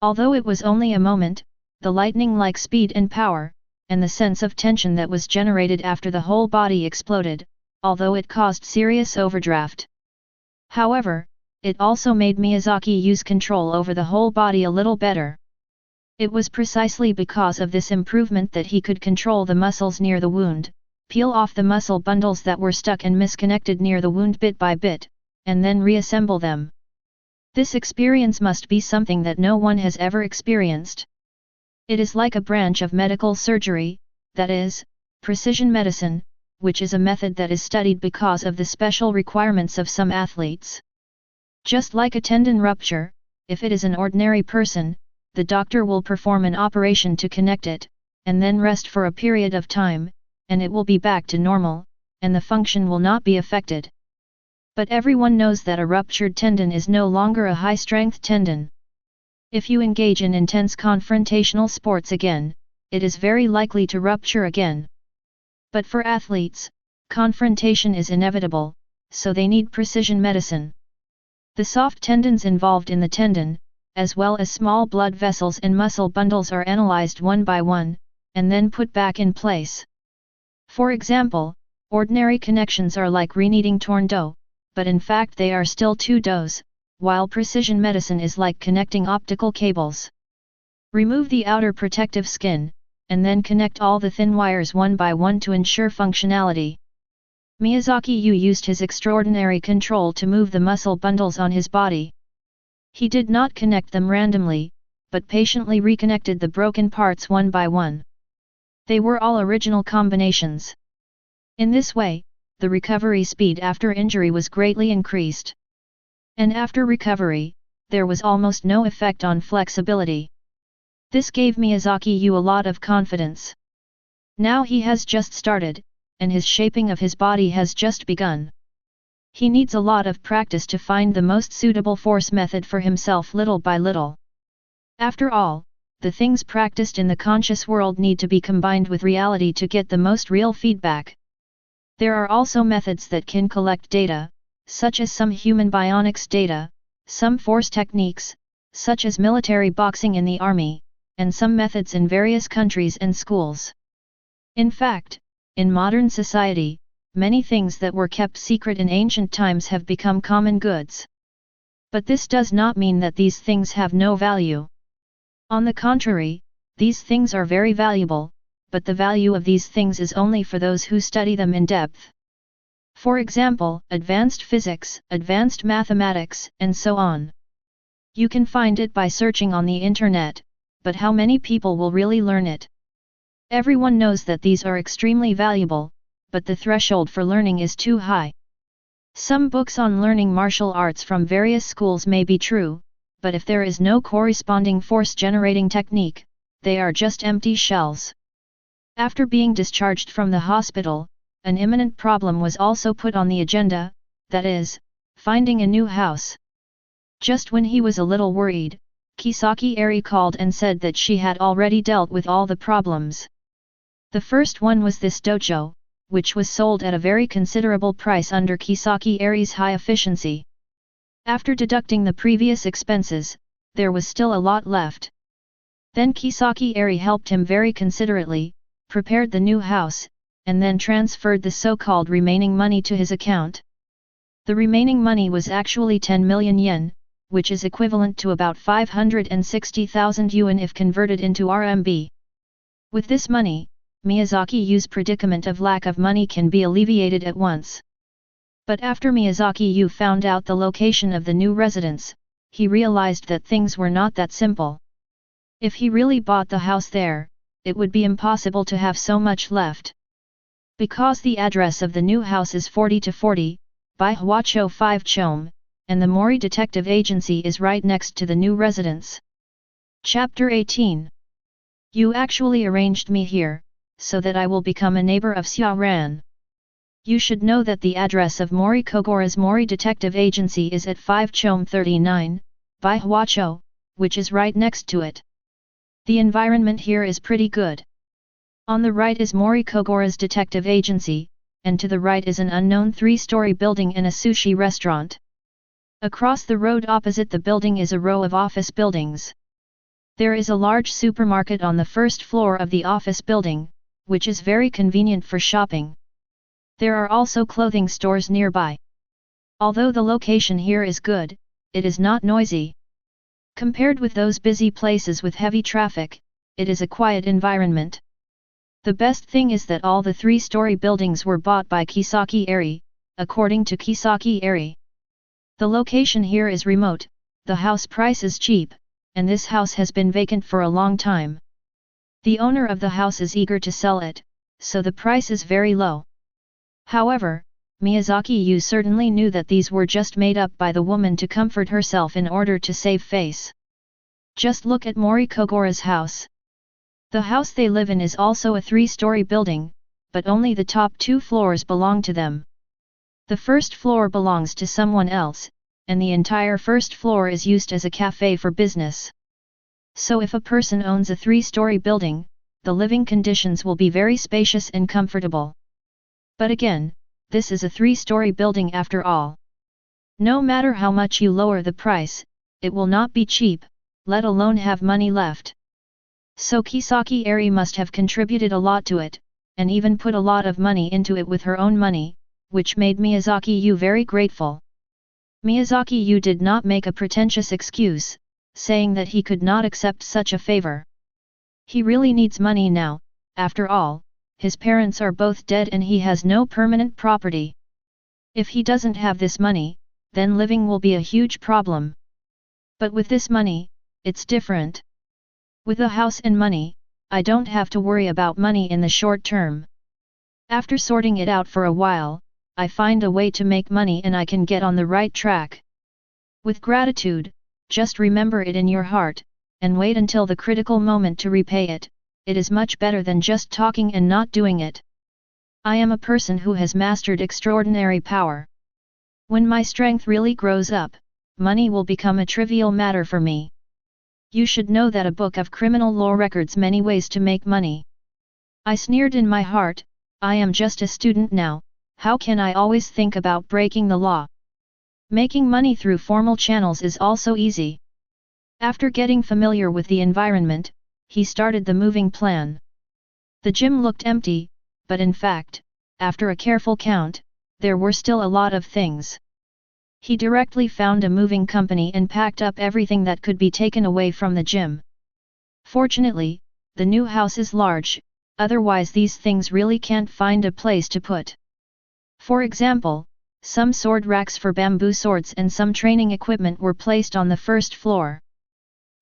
Although it was only a moment, the lightning-like speed and power, and the sense of tension that was generated after the whole body exploded, although it caused serious overdraft. However, it also made Miyazaki Yu's control over the whole body a little better. It was precisely because of this improvement that he could control the muscles near the wound, peel off the muscle bundles that were stuck and misconnected near the wound bit by bit, and then reassemble them. This experience must be something that no one has ever experienced. It is like a branch of medical surgery, that is, precision medicine, which is a method that is studied because of the special requirements of some athletes. Just like a tendon rupture, if it is an ordinary person, the doctor will perform an operation to connect it, and then rest for a period of time, and it will be back to normal, and the function will not be affected. But everyone knows that a ruptured tendon is no longer a high-strength tendon. If you engage in intense confrontational sports again, it is very likely to rupture again. But for athletes, confrontation is inevitable, so they need precision medicine. The soft tendons involved in the tendon, as well as small blood vessels and muscle bundles are analyzed one by one, and then put back in place. For example, ordinary connections are like rekneading torn dough, but in fact they are still two doughs, while precision medicine is like connecting optical cables. Remove the outer protective skin, and then connect all the thin wires one by one to ensure functionality. Miyazaki Yu used his extraordinary control to move the muscle bundles on his body. He did not connect them randomly, but patiently reconnected the broken parts one by one. They were all original combinations. In this way, the recovery speed after injury was greatly increased. And after recovery, there was almost no effect on flexibility. This gave Miyazaki Yu a lot of confidence. Now he has just started, and his shaping of his body has just begun. He needs a lot of practice to find the most suitable force method for himself little by little. After all, the things practiced in the conscious world need to be combined with reality to get the most real feedback. There are also methods that can collect data, such as some human bionics data, some force techniques, such as military boxing in the army, and some methods in various countries and schools. In fact, in modern society, many things that were kept secret in ancient times have become common goods. But this does not mean that these things have no value. On the contrary, these things are very valuable, but the value of these things is only for those who study them in depth. For example, advanced physics, advanced mathematics, and so on. You can find it by searching on the internet, but how many people will really learn it? Everyone knows that these are extremely valuable, but the threshold for learning is too high. Some books on learning martial arts from various schools may be true, but if there is no corresponding force-generating technique, they are just empty shells. After being discharged from the hospital, an imminent problem was also put on the agenda, that is, finding a new house. Just when he was a little worried, Kisaki Eri called and said that she had already dealt with all the problems. The first one was this dojo, which was sold at a very considerable price under Kisaki Eri's high efficiency. After deducting the previous expenses, there was still a lot left. Then Kisaki Eri helped him very considerately, prepared the new house, and then transferred the so-called remaining money to his account. The remaining money was actually 10 million yen, which is equivalent to about 560,000 yuan if converted into RMB. With this money, Miyazaki Yu's predicament of lack of money can be alleviated at once. But after Miyazaki Yu found out the location of the new residence, he realized that things were not that simple. If he really bought the house there, it would be impossible to have so much left. Because the address of the new house is 40-40, by Huacho 5 Chome, and the Mori Detective Agency is right next to the new residence. Chapter 18. You actually arranged me here, so that I will become a neighbor of Xiaoran. You should know that the address of Mori Kogora's Mori Detective Agency is at 5 Chome 39, by Huacho, which is right next to it. The environment here is pretty good. On the right is Mori Kogora's Detective Agency, and to the right is an unknown 3-story building and a sushi restaurant. Across the road opposite the building is a row of office buildings. There is a large supermarket on the first floor of the office building, which is very convenient for shopping. There are also clothing stores nearby. Although the location here is good, it is not noisy. Compared with those busy places with heavy traffic, it is a quiet environment. The best thing is that all the 3-story buildings were bought by Kisaki Eri, according to Kisaki Eri. The location here is remote, the house price is cheap, and this house has been vacant for a long time. The owner of the house is eager to sell it, so the price is very low. However, Miyazaki Yu certainly knew that these were just made up by the woman to comfort herself in order to save face. Just look at Mori Kogora's house. The house they live in is also a 3-story building, but only the top 2 floors belong to them. The first floor belongs to someone else, and the entire first floor is used as a cafe for business. So if a person owns a 3-story building, the living conditions will be very spacious and comfortable. But again, this is a 3-story building after all. No matter how much you lower the price, it will not be cheap, let alone have money left. So Kisaki Eri must have contributed a lot to it, and even put a lot of money into it with her own money, which made Miyazaki Yu very grateful. Miyazaki Yu did not make a pretentious excuse, saying that he could not accept such a favor. He really needs money now, after all, his parents are both dead and he has no permanent property. If he doesn't have this money, then living will be a huge problem. But with this money, it's different. With a house and money, I don't have to worry about money in the short term. After sorting it out for a while, I find a way to make money and I can get on the right track. With gratitude, just remember it in your heart, and wait until the critical moment to repay it. It is much better than just talking and not doing it. I am a person who has mastered extraordinary power. When my strength really grows up, money will become a trivial matter for me. You should know that a book of criminal law records many ways to make money. I sneered in my heart, I am just a student now, how can I always think about breaking the law? Making money through formal channels is also easy. After getting familiar with the environment, he started the moving plan. The gym looked empty, but in fact, after a careful count, there were still a lot of things. He directly found a moving company and packed up everything that could be taken away from the gym. Fortunately, the new house is large, otherwise these things really can't find a place to put. For example, some sword racks for bamboo swords and some training equipment were placed on the first floor.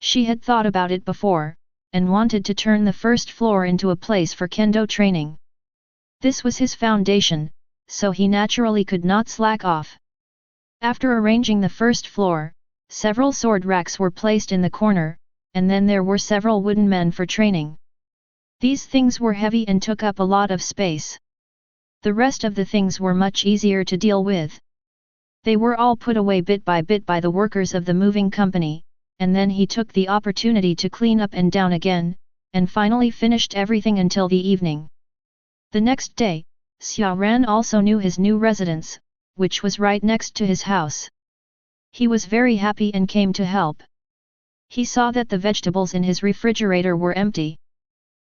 She had thought about it before, and wanted to turn the first floor into a place for kendo training. This was his foundation, so he naturally could not slack off. After arranging the first floor, several sword racks were placed in the corner, and then there were several wooden men for training. These things were heavy and took up a lot of space. The rest of the things were much easier to deal with. They were all put away bit by the workers of the moving company, and then he took the opportunity to clean up and down again, and finally finished everything until the evening. The next day, Xia Ran also knew his new residence, which was right next to his house. He was very happy and came to help. He saw that the vegetables in his refrigerator were empty.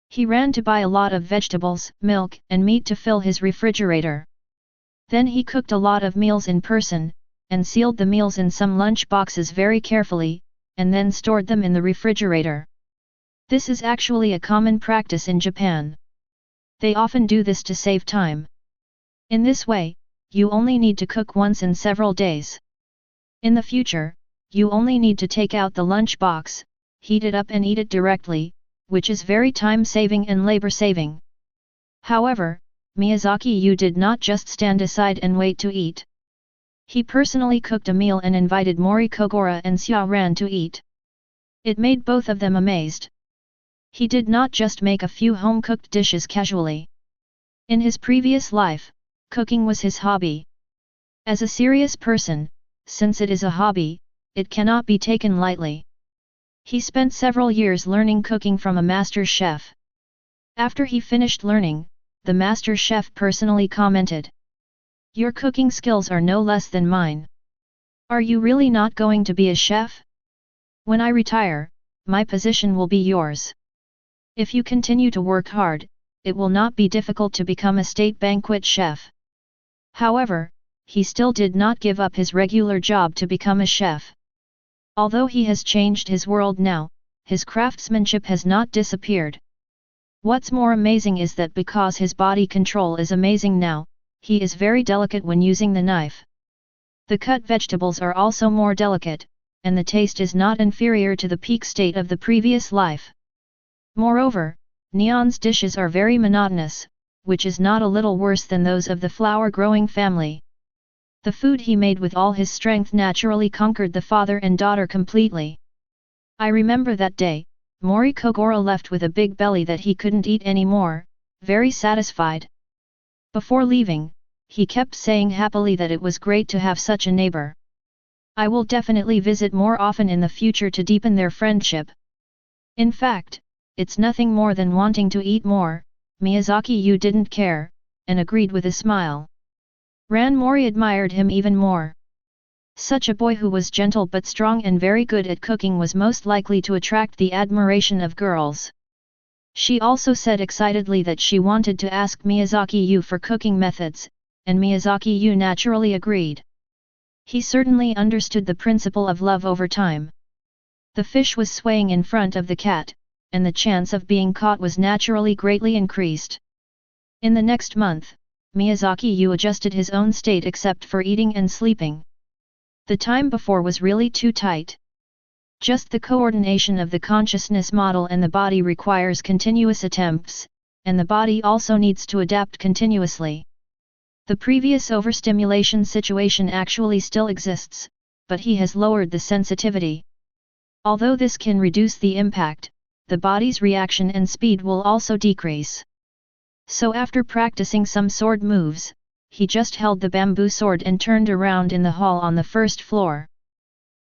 He ran to buy a lot of vegetables, milk, and meat to fill his refrigerator. Then he cooked a lot of meals in person, and sealed the meals in some lunch boxes very carefully, and then stored them in the refrigerator. This is actually a common practice in Japan. They often do this to save time. In this way, you only need to cook once in several days. In the future, you only need to take out the lunch box, heat it up and eat it directly, which is very time-saving and labor-saving. However, Miyazaki Yu did not just stand aside and wait to eat. He personally cooked a meal and invited Mori Kogoro and Xia Ran to eat. It made both of them amazed. He did not just make a few home-cooked dishes casually. In his previous life, cooking was his hobby. As a serious person, since it is a hobby, it cannot be taken lightly. He spent several years learning cooking from a master chef. After he finished learning, the master chef personally commented, "Your cooking skills are no less than mine. Are you really not going to be a chef? When I retire, my position will be yours. If you continue to work hard, it will not be difficult to become a state banquet chef." However, he still did not give up his regular job to become a chef. Although he has changed his world now, his craftsmanship has not disappeared. What's more amazing is that because his body control is amazing now, he is very delicate when using the knife. The cut vegetables are also more delicate, and the taste is not inferior to the peak state of the previous life. Moreover, Neon's dishes are very monotonous, which is not a little worse than those of the flower-growing family. The food he made with all his strength naturally conquered the father and daughter completely. I remember that day, Mori Kogoro left with a big belly that he couldn't eat anymore, very satisfied. Before leaving, he kept saying happily that it was great to have such a neighbor. I will definitely visit more often in the future to deepen their friendship. In fact, it's nothing more than wanting to eat more. Miyazaki Yu didn't care, and agreed with a smile. Ran Mori admired him even more. Such a boy who was gentle but strong and very good at cooking was most likely to attract the admiration of girls. She also said excitedly that she wanted to ask Miyazaki Yu for cooking methods, and Miyazaki Yu naturally agreed. He certainly understood the principle of love over time. The fish was swaying in front of the cat, and the chance of being caught was naturally greatly increased. In the next month, Miyazaki Yu adjusted his own state except for eating and sleeping. The time before was really too tight. Just the coordination of the consciousness model and the body requires continuous attempts, and the body also needs to adapt continuously. The previous overstimulation situation actually still exists, but he has lowered the sensitivity. Although this can reduce the impact, the body's reaction and speed will also decrease. So after practicing some sword moves, he just held the bamboo sword and turned around in the hall on the first floor.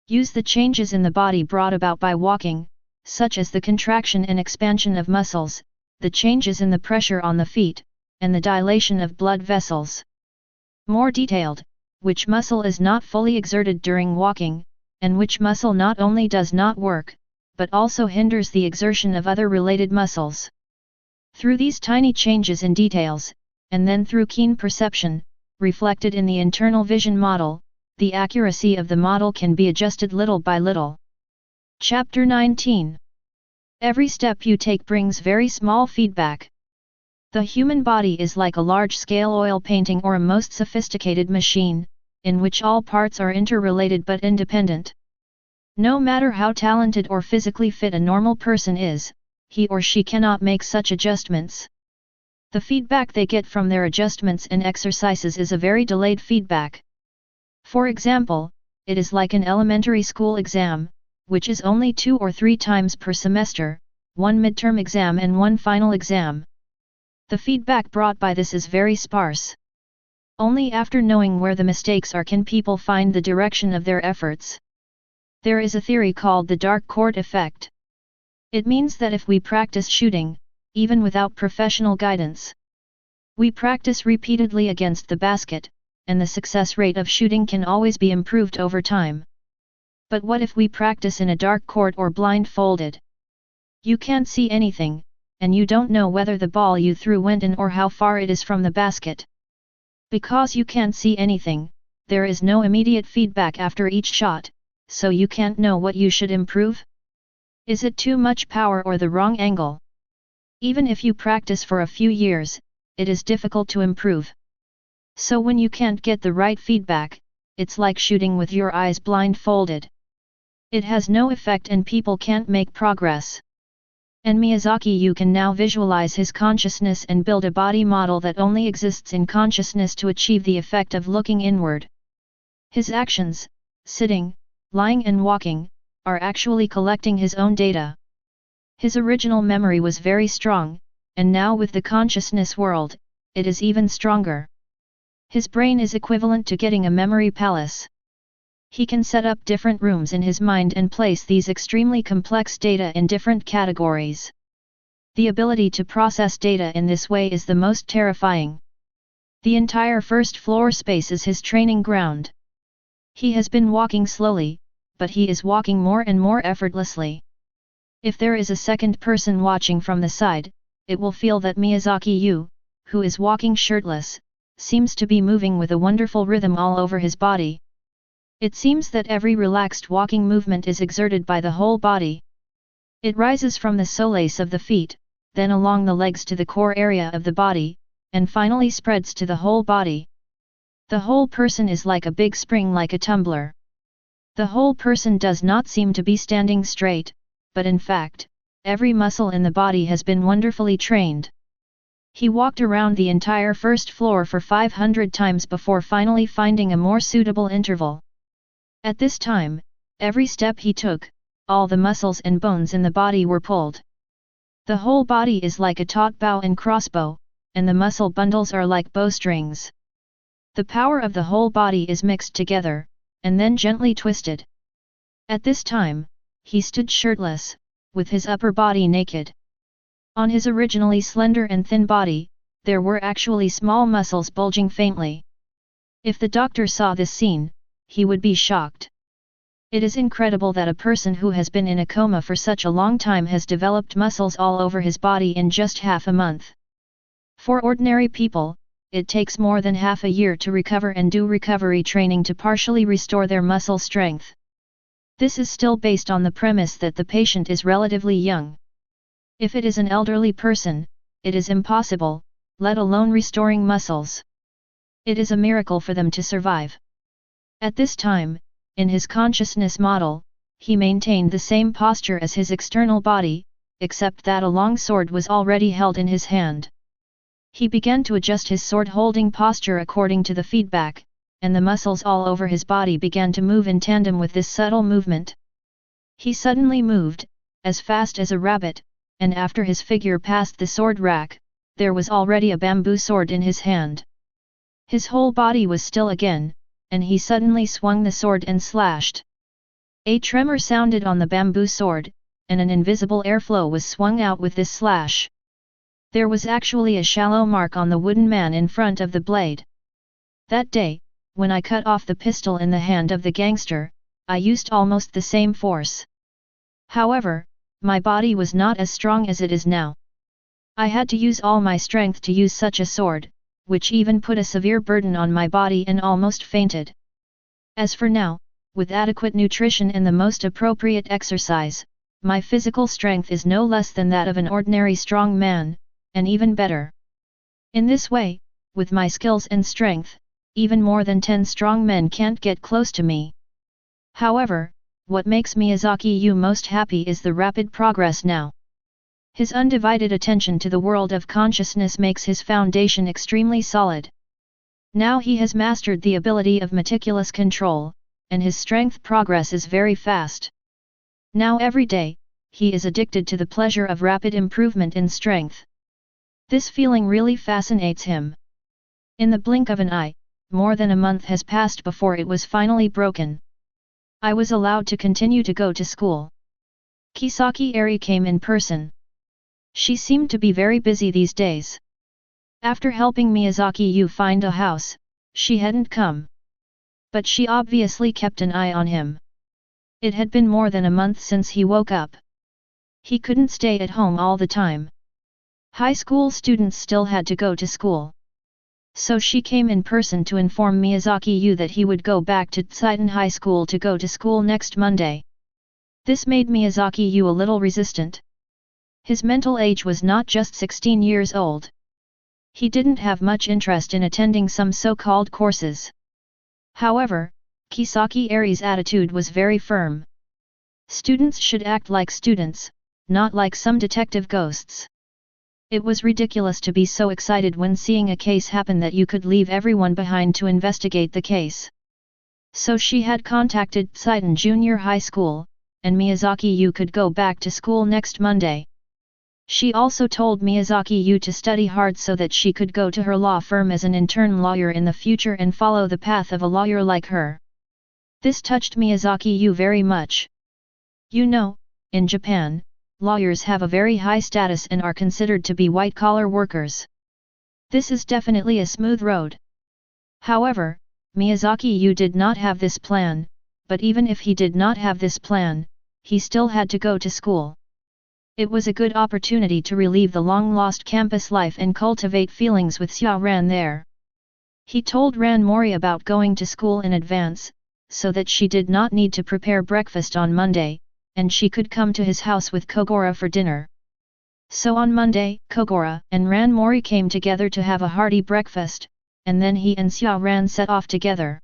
Use the changes in the body brought about by walking, such as the contraction and expansion of muscles, the changes in the pressure on the feet, and the dilation of blood vessels. More detailed, which muscle is not fully exerted during walking, and which muscle not only does not work, but also hinders the exertion of other related muscles. Through these tiny changes in details, and then through keen perception, reflected in the internal vision model, the accuracy of the model can be adjusted little by little. Chapter 19. Every step you take brings very small feedback. The human body is like a large-scale oil painting or a most sophisticated machine, in which all parts are interrelated but independent. No matter how talented or physically fit a normal person is, he or she cannot make such adjustments. The feedback they get from their adjustments and exercises is a very delayed feedback. For example, it is like an elementary school exam, which is only 2 or 3 times per semester, one midterm exam and one final exam. The feedback brought by this is very sparse. Only after knowing where the mistakes are can people find the direction of their efforts. There is a theory called the dark court effect. It means that if we practice shooting, even without professional guidance, we practice repeatedly against the basket, and the success rate of shooting can always be improved over time. But what if we practice in a dark court or blindfolded? You can't see anything, and you don't know whether the ball you threw went in or how far it is from the basket. Because you can't see anything, there is no immediate feedback after each shot, so you can't know what you should improve. Is it too much power or the wrong angle? Even if you practice for a few years, it is difficult to improve. So when you can't get the right feedback, it's like shooting with your eyes blindfolded. It has no effect and people can't make progress. And Miyazaki Yu can now visualize his consciousness and build a body model that only exists in consciousness to achieve the effect of looking inward. His actions, sitting, lying and walking, are actually collecting his own data. His original memory was very strong, and now with the consciousness world, it is even stronger. His brain is equivalent to getting a memory palace. He can set up different rooms in his mind and place these extremely complex data in different categories. The ability to process data in this way is the most terrifying. The entire first floor space is his training ground. He has been walking slowly, but he is walking more and more effortlessly. If there is a second person watching from the side, it will feel that Miyazaki Yu, who is walking shirtless, seems to be moving with a wonderful rhythm all over his body. It seems that every relaxed walking movement is exerted by the whole body. It rises from the soles of the feet, then along the legs to the core area of the body, and finally spreads to the whole body. The whole person is like a big spring, like a tumbler. The whole person does not seem to be standing straight, but in fact, every muscle in the body has been wonderfully trained. He walked around the entire first floor for 500 times before finally finding a more suitable interval. At this time, every step he took, all the muscles and bones in the body were pulled. The whole body is like a taut bow and crossbow, and the muscle bundles are like bowstrings. The power of the whole body is mixed together, and then gently twisted. At this time, he stood shirtless, with his upper body naked. On his originally slender and thin body, there were actually small muscles bulging faintly. If the doctor saw this scene, he would be shocked. It is incredible that a person who has been in a coma for such a long time has developed muscles all over his body in just half a month. For ordinary people, it takes more than half a year to recover and do recovery training to partially restore their muscle strength. This is still based on the premise that the patient is relatively young. If it is an elderly person, it is impossible, let alone restoring muscles. It is a miracle for them to survive. At this time, in his consciousness model, he maintained the same posture as his external body, except that a long sword was already held in his hand. He began to adjust his sword-holding posture according to the feedback, and the muscles all over his body began to move in tandem with this subtle movement. He suddenly moved, as fast as a rabbit, and after his figure passed the sword rack, there was already a bamboo sword in his hand. His whole body was still again, and he suddenly swung the sword and slashed. A tremor sounded on the bamboo sword, and an invisible airflow was swung out with this slash. There was actually a shallow mark on the wooden man in front of the blade. That day, when I cut off the pistol in the hand of the gangster, I used almost the same force. However, my body was not as strong as it is now. I had to use all my strength to use such a sword, which even put a severe burden on my body and almost fainted. As for now, with adequate nutrition and the most appropriate exercise, my physical strength is no less than that of an ordinary strong man, and even better. In this way, with my skills and strength, even more than 10 strong men can't get close to me. However, what makes Miyazaki Yu most happy is the rapid progress now. His undivided attention to the world of consciousness makes his foundation extremely solid. Now he has mastered the ability of meticulous control, and his strength progress is very fast. Now every day, he is addicted to the pleasure of rapid improvement in strength. This feeling really fascinates him. In the blink of an eye, more than a month has passed before it was finally broken. I was allowed to continue to go to school. Kisaki Eri came in person. She seemed to be very busy these days. After helping Miyazaki Yu find a house, she hadn't come. But she obviously kept an eye on him. It had been more than a month since he woke up. He couldn't stay at home all the time. High school students still had to go to school. So she came in person to inform Miyazaki Yu that he would go back to Tsuiten High School to go to school next Monday. This made Miyazaki Yu a little resistant. His mental age was not just 16 years old. He didn't have much interest in attending some so-called courses. However, Kisaki Eri's attitude was very firm. Students should act like students, not like some detective ghosts. It was ridiculous to be so excited when seeing a case happen that you could leave everyone behind to investigate the case. So she had contacted Tsuiten Junior High School, and Miyazaki Yu could go back to school next Monday. She also told Miyazaki Yu to study hard so that she could go to her law firm as an intern lawyer in the future and follow the path of a lawyer like her. This touched Miyazaki Yu very much. You know, in Japan, lawyers have a very high status and are considered to be white-collar workers. This is definitely a smooth road. However, Miyazaki Yu did not have this plan, but even if he did not have this plan, he still had to go to school. It was a good opportunity to relieve the long-lost campus life and cultivate feelings with Xia Ran there. He told Ran Mori about going to school in advance, so that she did not need to prepare breakfast on Monday, and she could come to his house with Kogora for dinner. So on Monday, Kogora and Ran Mori came together to have a hearty breakfast, and then he and Xia Ran set off together.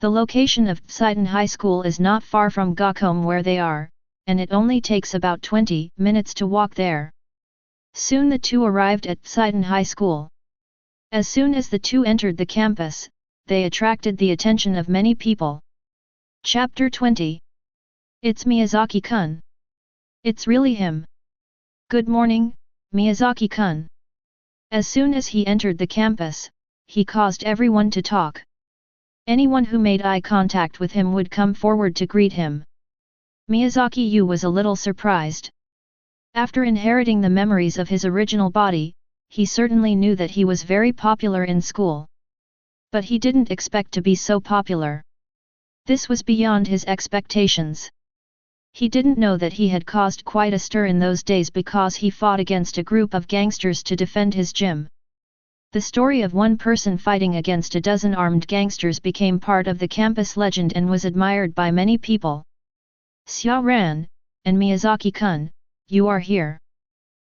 The location of Tsuiten High School is not far from Gakome where they are, and it only takes about 20 minutes to walk there. Soon the two arrived at Tsuiten High School. As soon as the two entered the campus, they attracted the attention of many people. Chapter 20. It's Miyazaki-kun. It's really him. Good morning, Miyazaki-kun. As soon as he entered the campus, he caused everyone to talk. Anyone who made eye contact with him would come forward to greet him. Miyazaki Yu was a little surprised. After inheriting the memories of his original body, he certainly knew that he was very popular in school. But he didn't expect to be so popular. This was beyond his expectations. He didn't know that he had caused quite a stir in those days because he fought against a group of gangsters to defend his gym. The story of one person fighting against a dozen armed gangsters became part of the campus legend and was admired by many people. Xia Ran, and Miyazaki-kun, you are here.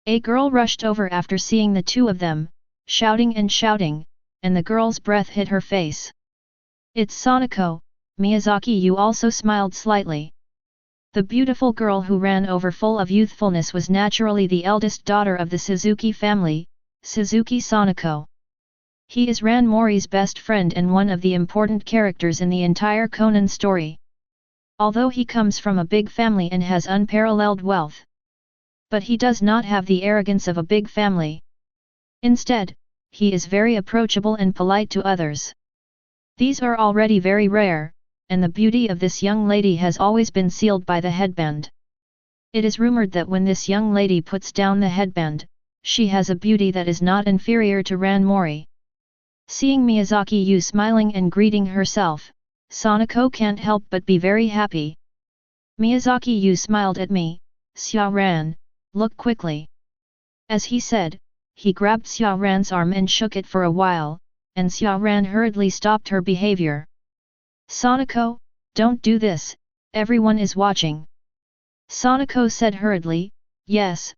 A girl rushed over after seeing the two of them, shouting, and the girl's breath hit her face. It's Sanako. Miyazaki Yu also smiled slightly. The beautiful girl who ran over full of youthfulness was naturally the eldest daughter of the Suzuki family, Suzuki Sanako. He is Ran Mori's best friend and one of the important characters in the entire Conan story. Although he comes from a big family and has unparalleled wealth. But he does not have the arrogance of a big family. Instead, he is very approachable and polite to others. These are already very rare, and the beauty of this young lady has always been sealed by the headband. It is rumored that when this young lady puts down the headband, she has a beauty that is not inferior to Ran Mori. Seeing Miyazaki Yu smiling and greeting herself, Sanako can't help but be very happy. Miyazaki Yu smiled at me, Xia Ran, look quickly. As he said, he grabbed Xia Ran's arm and shook it for a while, and Xia Ran hurriedly stopped her behavior. Sanako, don't do this, everyone is watching. Sanako said hurriedly, yes,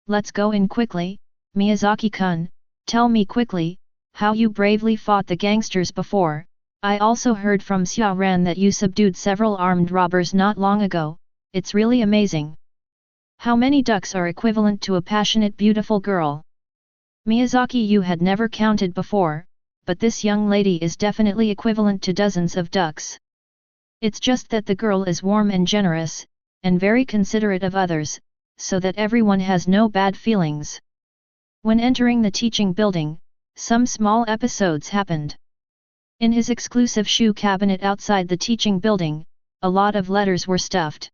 let's go in quickly, Miyazaki-kun, tell me quickly, how you bravely fought the gangsters before. I also heard from Xia Ran that you subdued several armed robbers not long ago, it's really amazing. How many ducks are equivalent to a passionate beautiful girl? Miyazaki Yu had never counted before, but this young lady is definitely equivalent to dozens of ducks. It's just that the girl is warm and generous, and very considerate of others, so that everyone has no bad feelings. When entering the teaching building, some small episodes happened. In his exclusive shoe cabinet outside the teaching building, a lot of letters were stuffed.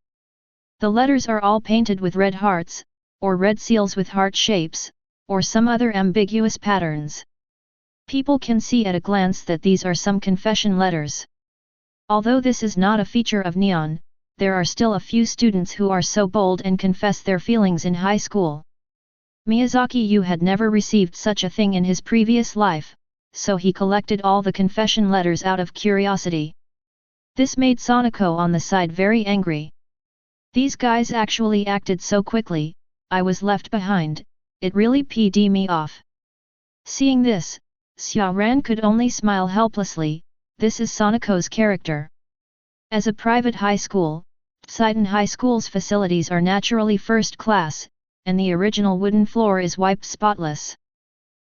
The letters are all painted with red hearts, or red seals with heart shapes, or some other ambiguous patterns. People can see at a glance that these are some confession letters. Although this is not a feature of Neon, there are still a few students who are so bold and confess their feelings in high school. Miyazaki Yu had never received such a thing in his previous life, so he collected all the confession letters out of curiosity. This made Sanako on the side very angry. These guys actually acted so quickly, I was left behind, it really p'd me off. Seeing this, Xiaoran could only smile helplessly. This is Sanako's character. As a private high school, Tsidon High School's facilities are naturally first class, and the original wooden floor is wiped spotless.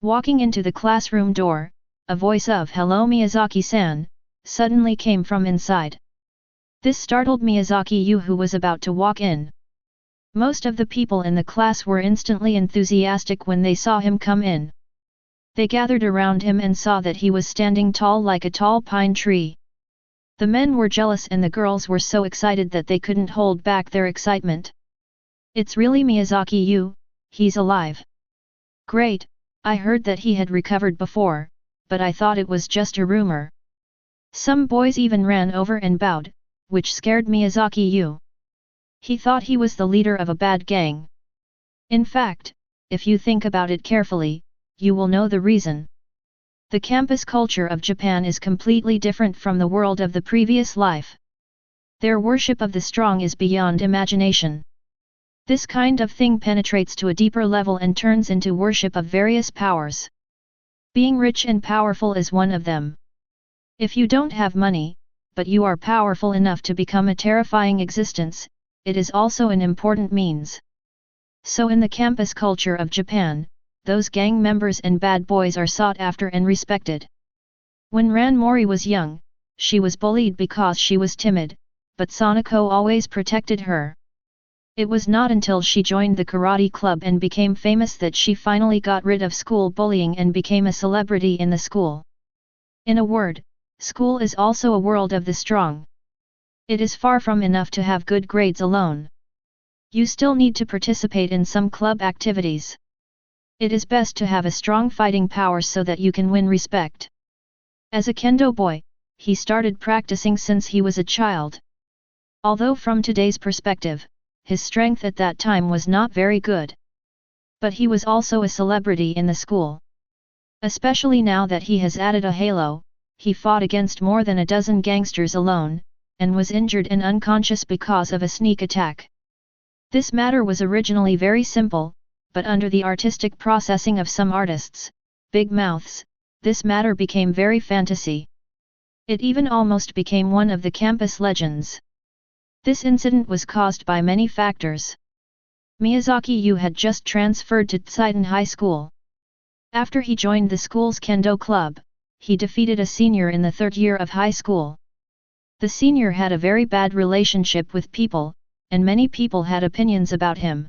Walking into the classroom door, a voice of "Hello Miyazaki-san," suddenly came from inside. This startled Miyazaki Yu, who was about to walk in. Most of the people in the class were instantly enthusiastic when they saw him come in. They gathered around him and saw that he was standing tall like a tall pine tree. The men were jealous and the girls were so excited that they couldn't hold back their excitement. It's really Miyazaki Yu, he's alive. Great, I heard that he had recovered before, but I thought it was just a rumor. Some boys even ran over and bowed, which scared Miyazaki Yu. He thought he was the leader of a bad gang. In fact, if you think about it carefully, you will know the reason. The campus culture of Japan is completely different from the world of the previous life. Their worship of the strong is beyond imagination. This kind of thing penetrates to a deeper level and turns into worship of various powers. Being rich and powerful is one of them. If you don't have money, but you are powerful enough to become a terrifying existence, it is also an important means. So in the campus culture of Japan, those gang members and bad boys are sought after and respected. When Ranmori was young, she was bullied because she was timid, but Sanako always protected her. It was not until she joined the karate club and became famous that she finally got rid of school bullying and became a celebrity in the school. In a word, school is also a world of the strong. It is far from enough to have good grades alone. You still need to participate in some club activities. It is best to have a strong fighting power so that you can win respect. As a kendo boy, he started practicing since he was a child. Although from today's perspective, his strength at that time was not very good. But he was also a celebrity in the school. Especially now that he has added a halo, he fought against more than a dozen gangsters alone, and was injured and unconscious because of a sneak attack. This matter was originally very simple, but under the artistic processing of some artists, big mouths, this matter became very fantasy. It even almost became one of the campus legends. This incident was caused by many factors. Miyazaki Yu had just transferred to Tsidon High School. After he joined the school's kendo club, he defeated a senior in the third year of high school. The senior had a very bad relationship with people, and many people had opinions about him.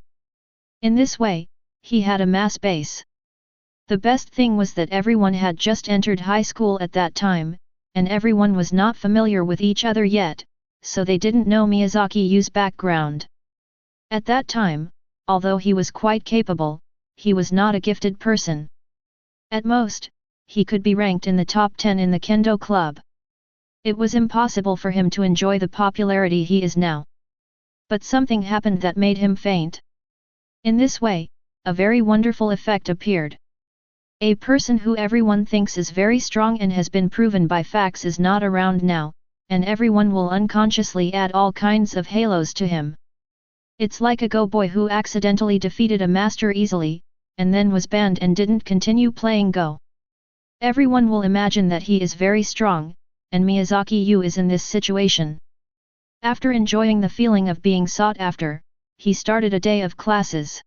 In this way, he had a mass base. The best thing was that everyone had just entered high school at that time, and everyone was not familiar with each other yet, so they didn't know Miyazaki Yu's background. At that time, although he was quite capable, he was not a gifted person. At most, he could be ranked in the top 10 in the kendo club. It was impossible for him to enjoy the popularity he is now. But something happened that made him faint. In this way, a very wonderful effect appeared. A person who everyone thinks is very strong and has been proven by facts is not around now, and everyone will unconsciously add all kinds of halos to him. It's like a Go boy who accidentally defeated a master easily, and then was banned and didn't continue playing Go. Everyone will imagine that he is very strong, and Miyazaki Yu is in this situation. After enjoying the feeling of being sought after, he started a day of classes.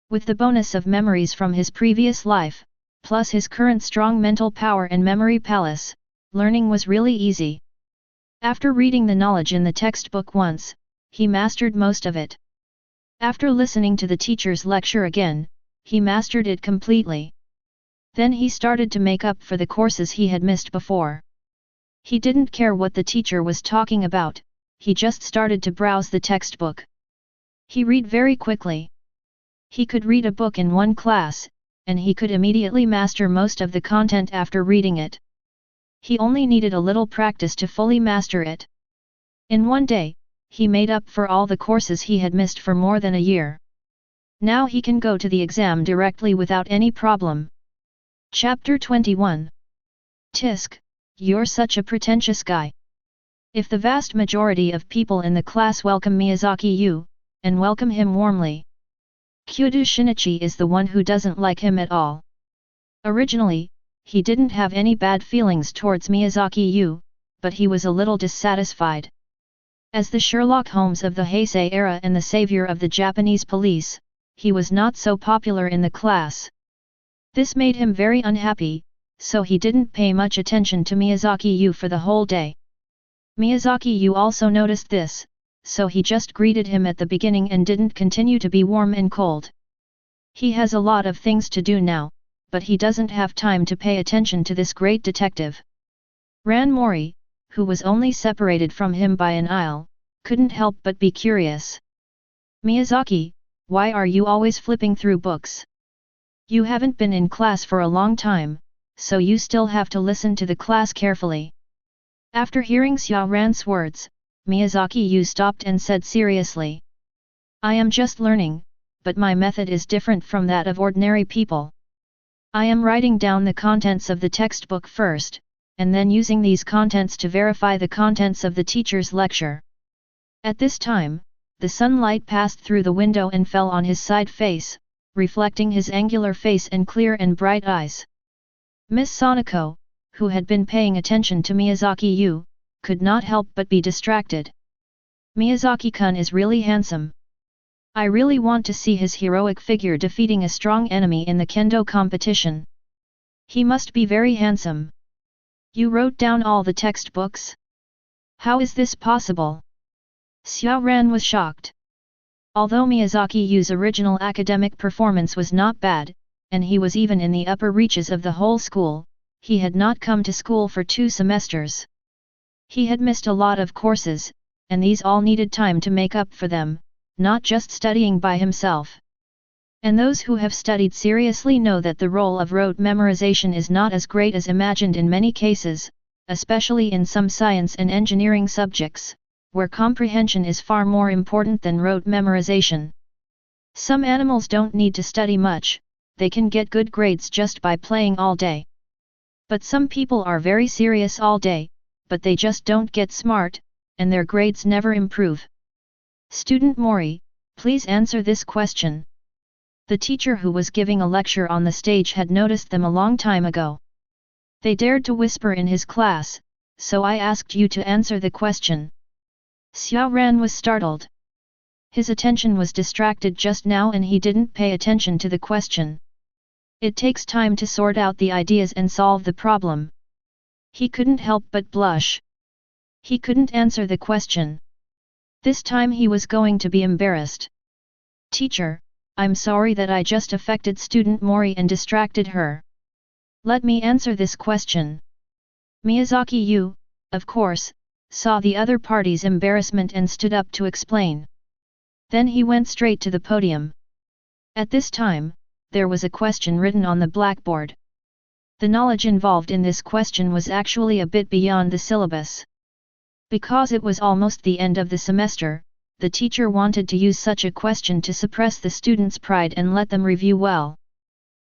With the bonus of memories from his previous life, plus his current strong mental power and memory palace, learning was really easy. After reading the knowledge in the textbook once, he mastered most of it. After listening to the teacher's lecture again, he mastered it completely. Then he started to make up for the courses he had missed before. He didn't care what the teacher was talking about, he just started to browse the textbook. He read very quickly. He could read a book in one class, and he could immediately master most of the content after reading it. He only needed a little practice to fully master it. In one day, he made up for all the courses he had missed for more than a year. Now he can go to the exam directly without any problem. Chapter 21. Tisk, you're such a pretentious guy. If the vast majority of people in the class welcome Miyazaki Yu, and welcome him warmly, Kyudo Shinichi is the one who doesn't like him at all. Originally, he didn't have any bad feelings towards Miyazaki Yu, but he was a little dissatisfied. As the Sherlock Holmes of the Heisei era and the savior of the Japanese police, he was not so popular in the class. This made him very unhappy, so he didn't pay much attention to Miyazaki Yu for the whole day. Miyazaki Yu also noticed this, so he just greeted him at the beginning and didn't continue to be warm and cold. He has a lot of things to do now, but he doesn't have time to pay attention to this great detective. Ran Mori, who was only separated from him by an aisle, couldn't help but be curious. Miyazaki, why are you always flipping through books? You haven't been in class for a long time, so you still have to listen to the class carefully. After hearing Xiao Ran's words, Miyazaki Yu stopped and said seriously. I am just learning, but my method is different from that of ordinary people. I am writing down the contents of the textbook first, and then using these contents to verify the contents of the teacher's lecture. At this time, the sunlight passed through the window and fell on his side face, reflecting his angular face and clear and bright eyes. Miss Sonoko, who had been paying attention to Miyazaki Yu, could not help but be distracted. Miyazaki-kun is really handsome. I really want to see his heroic figure defeating a strong enemy in the kendo competition. He must be very handsome. You wrote down all the textbooks? How is this possible? Xiao Ran was shocked. Although Miyazaki Yu's original academic performance was not bad, and he was even in the upper reaches of the whole school, he had not come to school for 2 semesters. He had missed a lot of courses, and these all needed time to make up for them, not just studying by himself. And those who have studied seriously know that the role of rote memorization is not as great as imagined in many cases, especially in some science and engineering subjects, where comprehension is far more important than rote memorization. Some animals don't need to study much, they can get good grades just by playing all day. But some people are very serious all day, but they just don't get smart, and their grades never improve. Student Mori, please answer this question. The teacher who was giving a lecture on the stage had noticed them a long time ago. They dared to whisper in his class, so I asked you to answer the question. Xiao Ran was startled. His attention was distracted just now and he didn't pay attention to the question. It takes time to sort out the ideas and solve the problem. He couldn't help but blush. He couldn't answer the question. This time he was going to be embarrassed. Teacher, I'm sorry that I just affected student Mori and distracted her. Let me answer this question. Miyazaki Yu, of course, saw the other party's embarrassment and stood up to explain. Then he went straight to the podium. At this time, there was a question written on the blackboard. The knowledge involved in this question was actually a bit beyond the syllabus. Because it was almost the end of the semester, the teacher wanted to use such a question to suppress the students' pride and let them review well.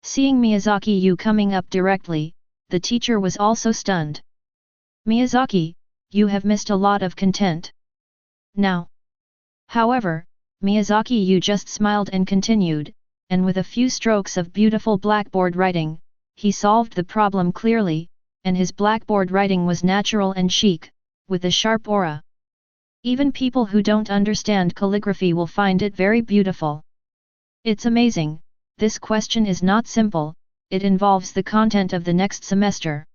Seeing Miyazaki Yu coming up directly, the teacher was also stunned. Miyazaki, you have missed a lot of content. Now. However, Miyazaki Yu just smiled and continued, and with a few strokes of beautiful blackboard writing, he solved the problem clearly, and his blackboard writing was natural and chic, with a sharp aura. Even people who don't understand calligraphy will find it very beautiful. It's amazing, this question is not simple, it involves the content of the next semester.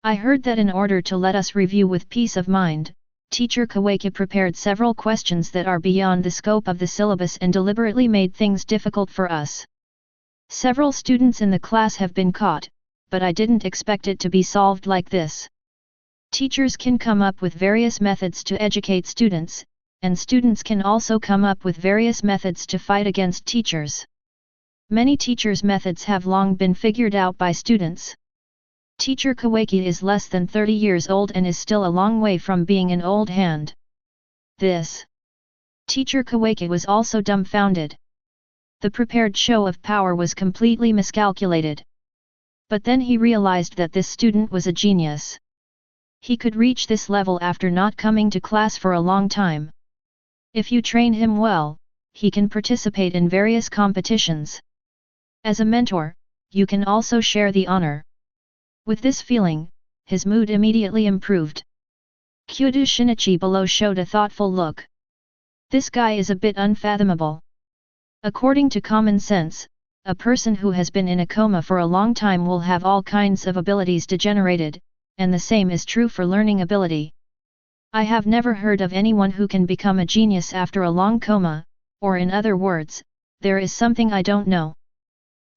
I heard that in order to let us review with peace of mind, Teacher Kawaki prepared several questions that are beyond the scope of the syllabus and deliberately made things difficult for us. Several students in the class have been caught, but I didn't expect it to be solved like this. Teachers can come up with various methods to educate students, and students can also come up with various methods to fight against teachers. Many teachers' methods have long been figured out by students. Teacher Kawaki is less than 30 years old and is still a long way from being an old hand. Teacher Kawaki was also dumbfounded. The prepared show of power was completely miscalculated. But then he realized that this student was a genius. He could reach this level after not coming to class for a long time. If you train him well, he can participate in various competitions. As a mentor, you can also share the honor. With this feeling, his mood immediately improved. Kyudo Shinichi below showed a thoughtful look. This guy is a bit unfathomable. According to common sense, a person who has been in a coma for a long time will have all kinds of abilities degenerated, and the same is true for learning ability. I have never heard of anyone who can become a genius after a long coma, or in other words, there is something I don't know.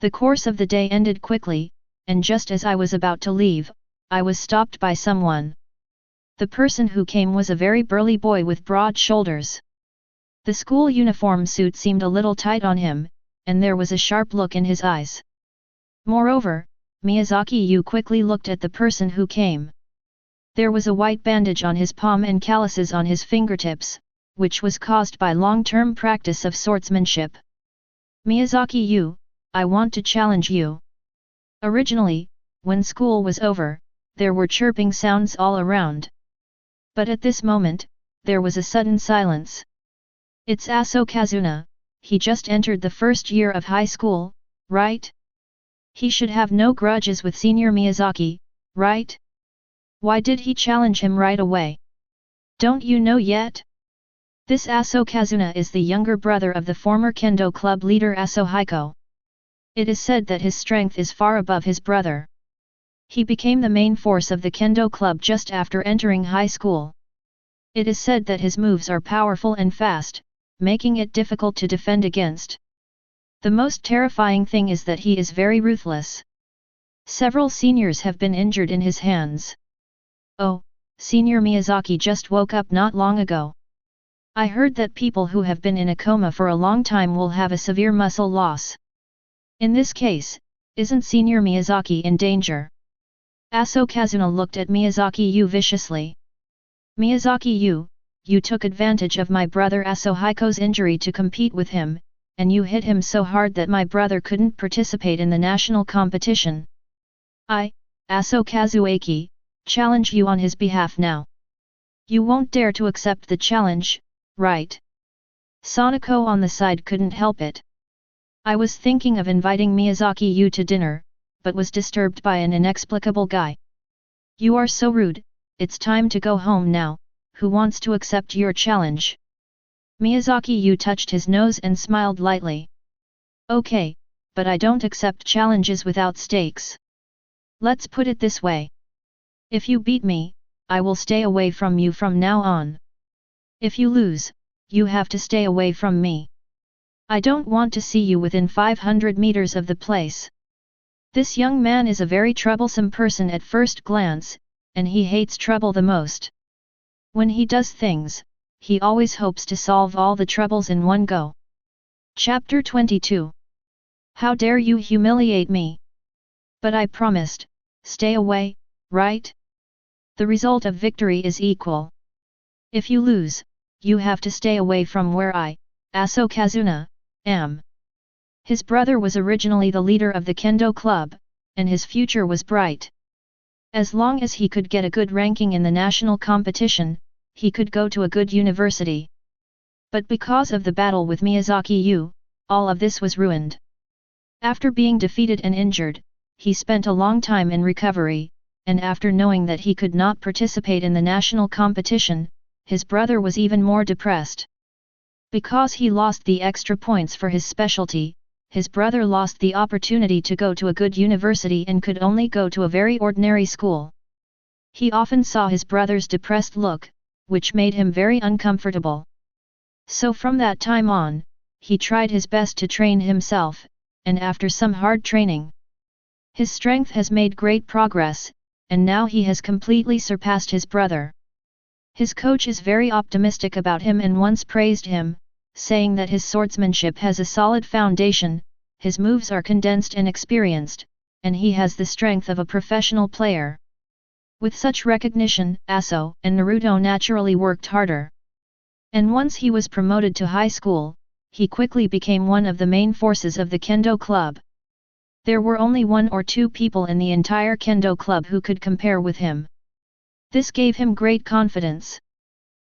The course of the day ended quickly, and just as I was about to leave, I was stopped by someone. The person who came was a very burly boy with broad shoulders. The school uniform suit seemed a little tight on him, and there was a sharp look in his eyes. Moreover, Miyazaki Yu quickly looked at the person who came. There was a white bandage on his palm and calluses on his fingertips, which was caused by long-term practice of swordsmanship. Miyazaki Yu, I want to challenge you. Originally, when school was over, there were chirping sounds all around. But at this moment, there was a sudden silence. It's Aso Kazuna, he just entered the first year of high school, right? He should have no grudges with senior Miyazaki, right? Why did he challenge him right away? Don't you know yet? This Aso Kazuna is the younger brother of the former kendo club leader Aso Hiko. It is said that his strength is far above his brother. He became the main force of the kendo club just after entering high school. It is said that his moves are powerful and fast, making it difficult to defend against. The most terrifying thing is that he is very ruthless. Several seniors have been injured in his hands. Oh, Senior Miyazaki just woke up not long ago. I heard that people who have been in a coma for a long time will have a severe muscle loss. In this case, isn't Senior Miyazaki in danger? Aso Kazuna looked at Miyazaki Yu viciously. Miyazaki Yu, you took advantage of my brother Aso Hiko's injury to compete with him, and you hit him so hard that my brother couldn't participate in the national competition. I, Aso Kazuaki, challenge you on his behalf now. You won't dare to accept the challenge, right? Sonoko on the side couldn't help it. I was thinking of inviting Miyazaki Yu to dinner, but was disturbed by an inexplicable guy. You are so rude, it's time to go home now, who wants to accept your challenge? Miyazaki Yu touched his nose and smiled lightly. Okay, but I don't accept challenges without stakes. Let's put it this way. If you beat me, I will stay away from you from now on. If you lose, you have to stay away from me. I don't want to see you within 500 meters of the place. This young man is a very troublesome person at first glance, and he hates trouble the most. When he does things, he always hopes to solve all the troubles in one go. Chapter 22. How dare you humiliate me? But I promised, stay away, right? The result of victory is equal. If you lose, you have to stay away from where I, Aso Kazuna, am. His brother was originally the leader of the kendo club, and his future was bright. As long as he could get a good ranking in the national competition, he could go to a good university. But because of the battle with Miyazaki Yu, all of this was ruined. After being defeated and injured, he spent a long time in recovery, and after knowing that he could not participate in the national competition, his brother was even more depressed. Because he lost the extra points for his specialty, his brother lost the opportunity to go to a good university and could only go to a very ordinary school. He often saw his brother's depressed look, which made him very uncomfortable. So from that time on, he tried his best to train himself, and after some hard training, his strength has made great progress, and now he has completely surpassed his brother. His coach is very optimistic about him and once praised him, saying that his swordsmanship has a solid foundation, his moves are condensed and experienced, and he has the strength of a professional player. With such recognition, Aso and Naruto naturally worked harder. And once he was promoted to high school, he quickly became one of the main forces of the Kendo club. There were only 1 or 2 people in the entire Kendo club who could compare with him. This gave him great confidence.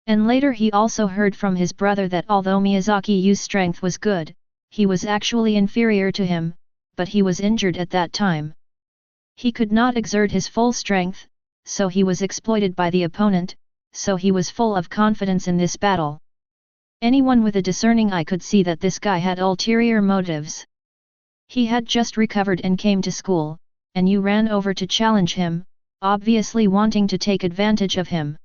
And later he also heard from his brother that although Miyazaki Yu's strength was good, he was actually inferior to him, but he was injured at that time. He could not exert his full strength, so he was exploited by the opponent, so he was full of confidence in this battle. Anyone with a discerning eye could see that this guy had ulterior motives. He had just recovered and came to school, and you ran over to challenge him, obviously wanting to take advantage of him.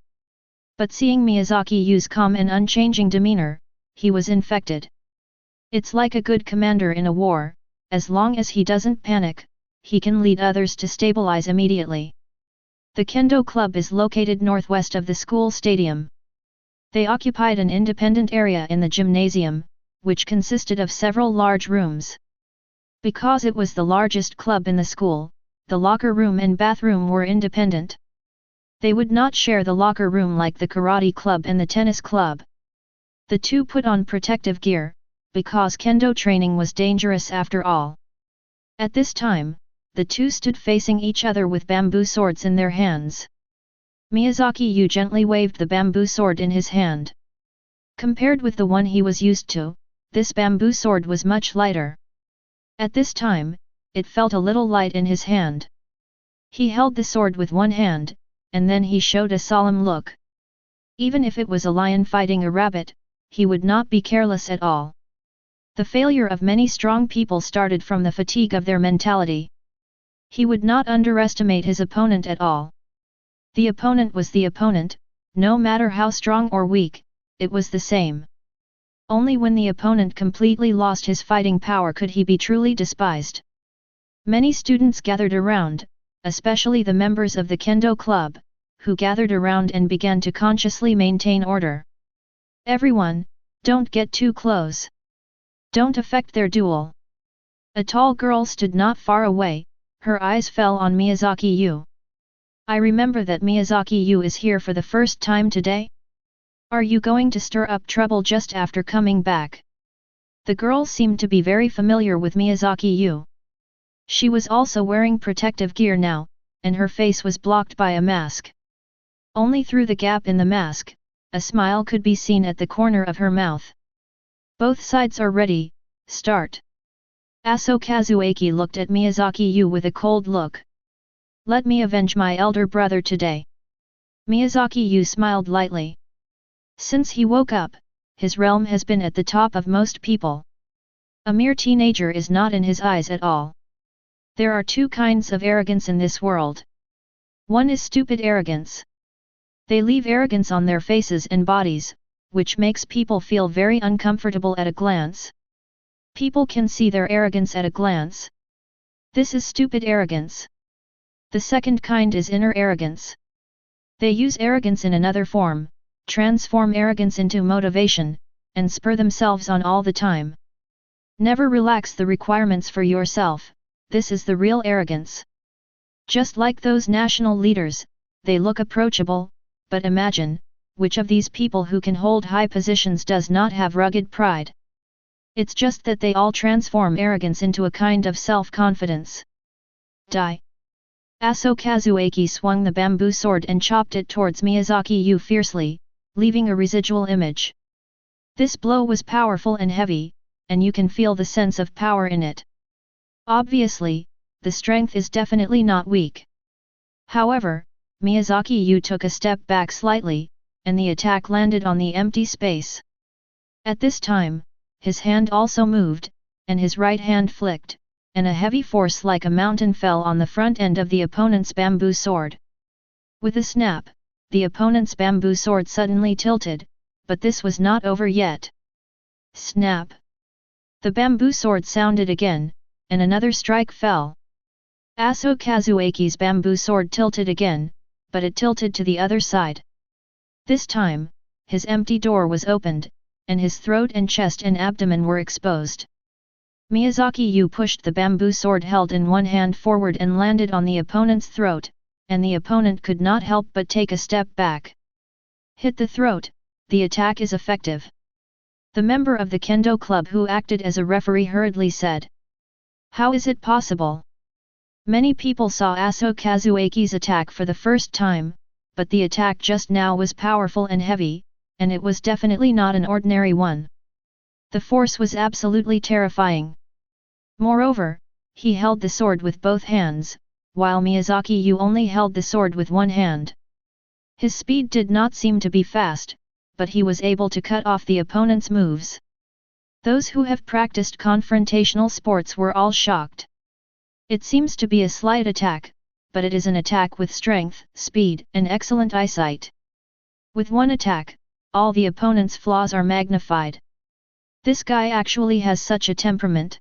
But seeing Miyazaki Yu's calm and unchanging demeanor, he was infected. It's like a good commander in a war, as long as he doesn't panic, he can lead others to stabilize immediately. The Kendo Club is located northwest of the school stadium. They occupied an independent area in the gymnasium, which consisted of several large rooms. Because it was the largest club in the school, the locker room and bathroom were independent. They would not share the locker room like the karate club and the tennis club. The two put on protective gear, because Kendo training was dangerous after all. At this time, the two stood facing each other with bamboo swords in their hands. Miyazaki Yu gently waved the bamboo sword in his hand. Compared with the one he was used to, this bamboo sword was much lighter. At this time, it felt a little light in his hand. He held the sword with one hand, and then he showed a solemn look. Even if it was a lion fighting a rabbit, he would not be careless at all. The failure of many strong people started from the fatigue of their mentality. He would not underestimate his opponent at all. The opponent was the opponent, no matter how strong or weak, it was the same. Only when the opponent completely lost his fighting power could he be truly despised. Many students gathered around, especially the members of the Kendo club, who gathered around and began to consciously maintain order. Everyone, don't get too close. Don't affect their duel. A tall girl stood not far away, her eyes fell on Miyazaki Yu. I remember that Miyazaki Yu is here for the first time today? Are you going to stir up trouble just after coming back? The girl seemed to be very familiar with Miyazaki Yu. She was also wearing protective gear now, and her face was blocked by a mask. Only through the gap in the mask, a smile could be seen at the corner of her mouth. Both sides are ready, start. Aso Kazuaki looked at Miyazaki Yu with a cold look. Let me avenge my elder brother today. Miyazaki Yu smiled lightly. Since he woke up, his realm has been at the top of most people. A mere teenager is not in his eyes at all. There are 2 kinds of arrogance in this world. One is stupid arrogance. They leave arrogance on their faces and bodies, which makes people feel very uncomfortable at a glance. People can see their arrogance at a glance. This is stupid arrogance. The second kind is inner arrogance. They use arrogance in another form, transform arrogance into motivation, and spur themselves on all the time. Never relax the requirements for yourself, this is the real arrogance. Just like those national leaders, they look approachable, but imagine, which of these people who can hold high positions does not have rugged pride? It's just that they all transform arrogance into a kind of self-confidence. Die. Aso Kazuaki swung the bamboo sword and chopped it towards Miyazaki Yu fiercely, leaving a residual image. This blow was powerful and heavy, and you can feel the sense of power in it. Obviously, the strength is definitely not weak. However, Miyazaki Yu took a step back slightly, and the attack landed on the empty space. At this time, his hand also moved, and his right hand flicked, and a heavy force like a mountain fell on the front end of the opponent's bamboo sword. With a snap, the opponent's bamboo sword suddenly tilted, but this was not over yet. Snap! The bamboo sword sounded again, and another strike fell. Aso Kazueki's bamboo sword tilted again, but it tilted to the other side. This time, his empty door was opened, and his throat and chest and abdomen were exposed. Miyazaki Yu pushed the bamboo sword held in one hand forward and landed on the opponent's throat, and the opponent could not help but take a step back. Hit the throat, the attack is effective. The member of the kendo club who acted as a referee hurriedly said. How is it possible? Many people saw Aso Kazueki's attack for the first time, but the attack just now was powerful and heavy, and it was definitely not an ordinary one. The force was absolutely terrifying. Moreover, he held the sword with both hands, while Miyazaki Yu only held the sword with one hand. His speed did not seem to be fast, but he was able to cut off the opponent's moves. Those who have practiced confrontational sports were all shocked. It seems to be a slight attack, but it is an attack with strength, speed, and excellent eyesight. With one attack, all the opponent's flaws are magnified. This guy actually has such a temperament.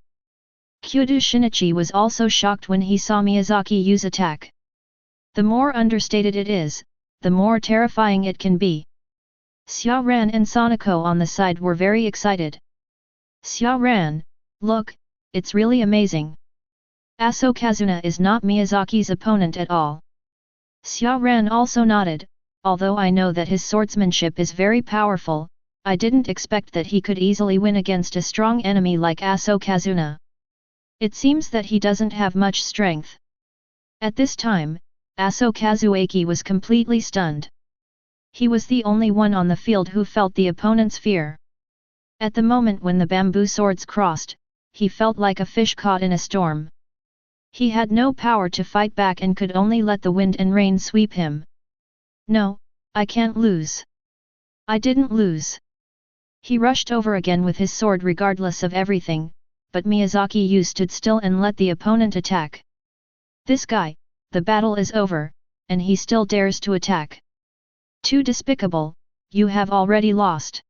Kyudo Shinichi was also shocked when he saw Miyazaki Yu's attack. The more understated it is, the more terrifying it can be. Xiaoran and Sonoko on the side were very excited. Xiaoran, look, it's really amazing. Aso Kazuna is not Miyazaki's opponent at all. Xiaoran also nodded, although I know that his swordsmanship is very powerful, I didn't expect that he could easily win against a strong enemy like Aso Kazuna. It seems that he doesn't have much strength. At this time, Aso Kazueki was completely stunned. He was the only one on the field who felt the opponent's fear. At the moment when the bamboo swords crossed, he felt like a fish caught in a storm. He had no power to fight back and could only let the wind and rain sweep him. No, I can't lose. I didn't lose. He rushed over again with his sword regardless of everything, but Miyazaki Yu stood still and let the opponent attack. This guy, the battle is over, and he still dares to attack. Too despicable, you have already lost.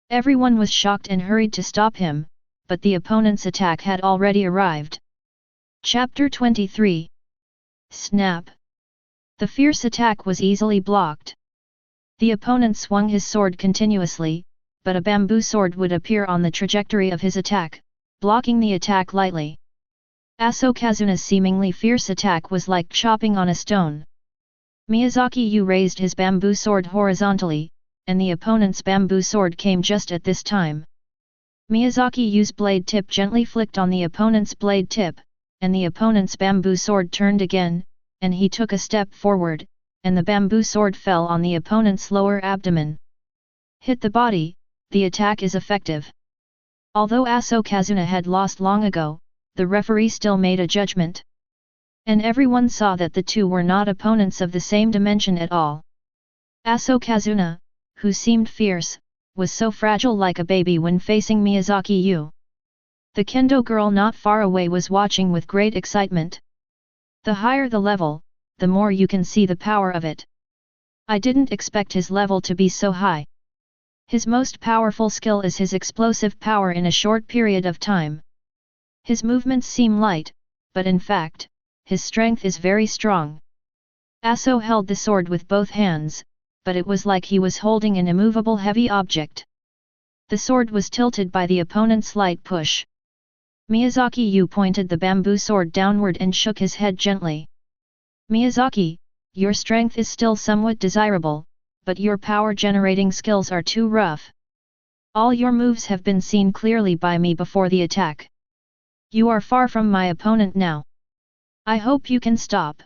Everyone was shocked and hurried to stop him, but the opponent's attack had already arrived. Chapter 23. Snap! The fierce attack was easily blocked. The opponent swung his sword continuously, but a bamboo sword would appear on the trajectory of his attack, blocking the attack lightly. Aso Kazuna's seemingly fierce attack was like chopping on a stone. Miyazaki Yu raised his bamboo sword horizontally, and the opponent's bamboo sword came just at this time. Miyazaki Yu's blade tip gently flicked on the opponent's blade tip, and the opponent's bamboo sword turned again, and he took a step forward, and the bamboo sword fell on the opponent's lower abdomen. Hit the body, the attack is effective. Although Aso Kazuna had lost long ago, the referee still made a judgment. And everyone saw that the two were not opponents of the same dimension at all. Aso Kazuna, who seemed fierce, was so fragile like a baby when facing Miyazaki Yu. The kendo girl not far away was watching with great excitement. The higher the level, the more you can see the power of it. I didn't expect his level to be so high. His most powerful skill is his explosive power in a short period of time. His movements seem light, but in fact, his strength is very strong. Aso held the sword with both hands, but it was like he was holding an immovable heavy object. The sword was tilted by the opponent's light push. Miyazaki Yu pointed the bamboo sword downward and shook his head gently. Miyazaki, your strength is still somewhat desirable, but your power-generating skills are too rough. All your moves have been seen clearly by me before the attack. You are far from my opponent now. I hope you can stop.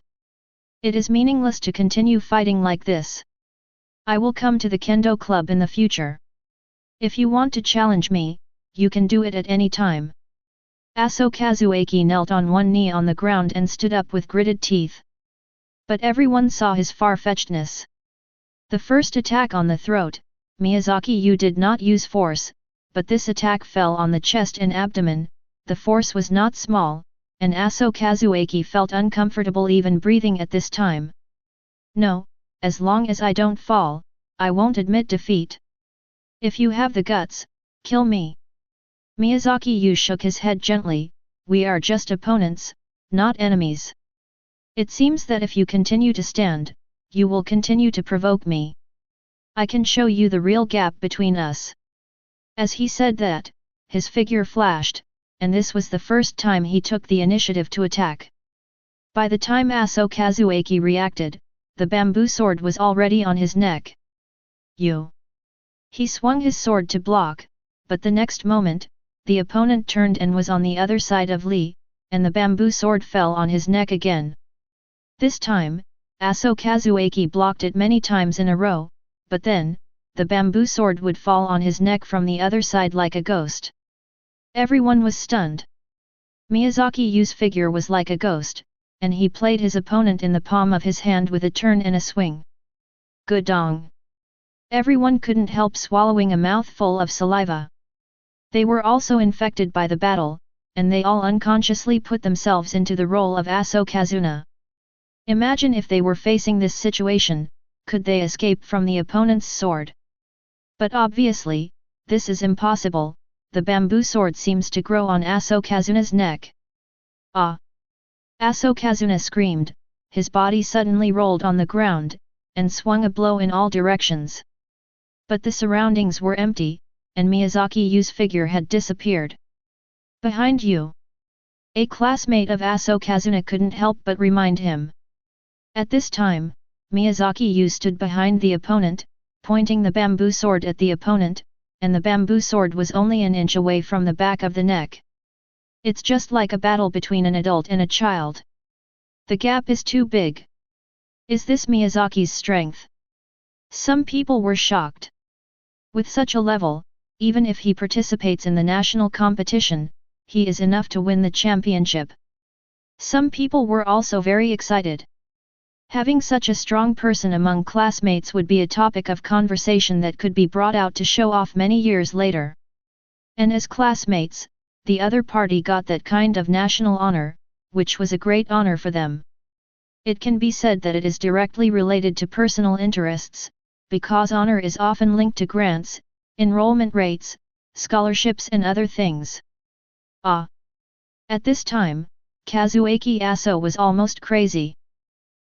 It is meaningless to continue fighting like this. I will come to the kendo club in the future. If you want to challenge me, you can do it at any time. Aso Kazueki knelt on one knee on the ground and stood up with gritted teeth. But everyone saw his far-fetchedness. The first attack on the throat, Miyazaki Yu did not use force, but this attack fell on the chest and abdomen, the force was not small, and Aso Kazuaki felt uncomfortable even breathing at this time. No, as long as I don't fall, I won't admit defeat. If you have the guts, kill me. Miyazaki Yu shook his head gently, we are just opponents, not enemies. It seems that if you continue to stand, you will continue to provoke me. I can show you the real gap between us. As he said that, his figure flashed, and this was the first time he took the initiative to attack. By the time Aso Kazuaki reacted, the bamboo sword was already on his neck. You! He swung his sword to block, but the next moment, the opponent turned and was on the other side of Li, and the bamboo sword fell on his neck again. This time, Aso Kazuaki blocked it many times in a row, but then, the bamboo sword would fall on his neck from the other side like a ghost. Everyone was stunned. Miyazaki Yu's figure was like a ghost, and he played his opponent in the palm of his hand with a turn and a swing. Gudong! Everyone couldn't help swallowing a mouthful of saliva. They were also infected by the battle, and they all unconsciously put themselves into the role of Aso Kazuna. Imagine if they were facing this situation, could they escape from the opponent's sword? But obviously, this is impossible, the bamboo sword seems to grow on Aso Kazuna's neck. Ah! Aso Kazuna screamed, his body suddenly rolled on the ground, and swung a blow in all directions. But the surroundings were empty, and Miyazaki Yu's figure had disappeared. Behind you! A classmate of Aso Kazuna couldn't help but remind him. At this time, Miyazaki Yu stood behind the opponent, pointing the bamboo sword at the opponent, and the bamboo sword was only an inch away from the back of the neck. It's just like a battle between an adult and a child. The gap is too big. Is this Miyazaki's strength? Some people were shocked. With such a level, even if he participates in the national competition, he is enough to win the championship. Some people were also very excited. Having such a strong person among classmates would be a topic of conversation that could be brought out to show off many years later. And as classmates, the other party got that kind of national honor, which was a great honor for them. It can be said that it is directly related to personal interests, because honor is often linked to grants, enrollment rates, scholarships and other things. Ah! At this time, Kazuaki Aso was almost crazy.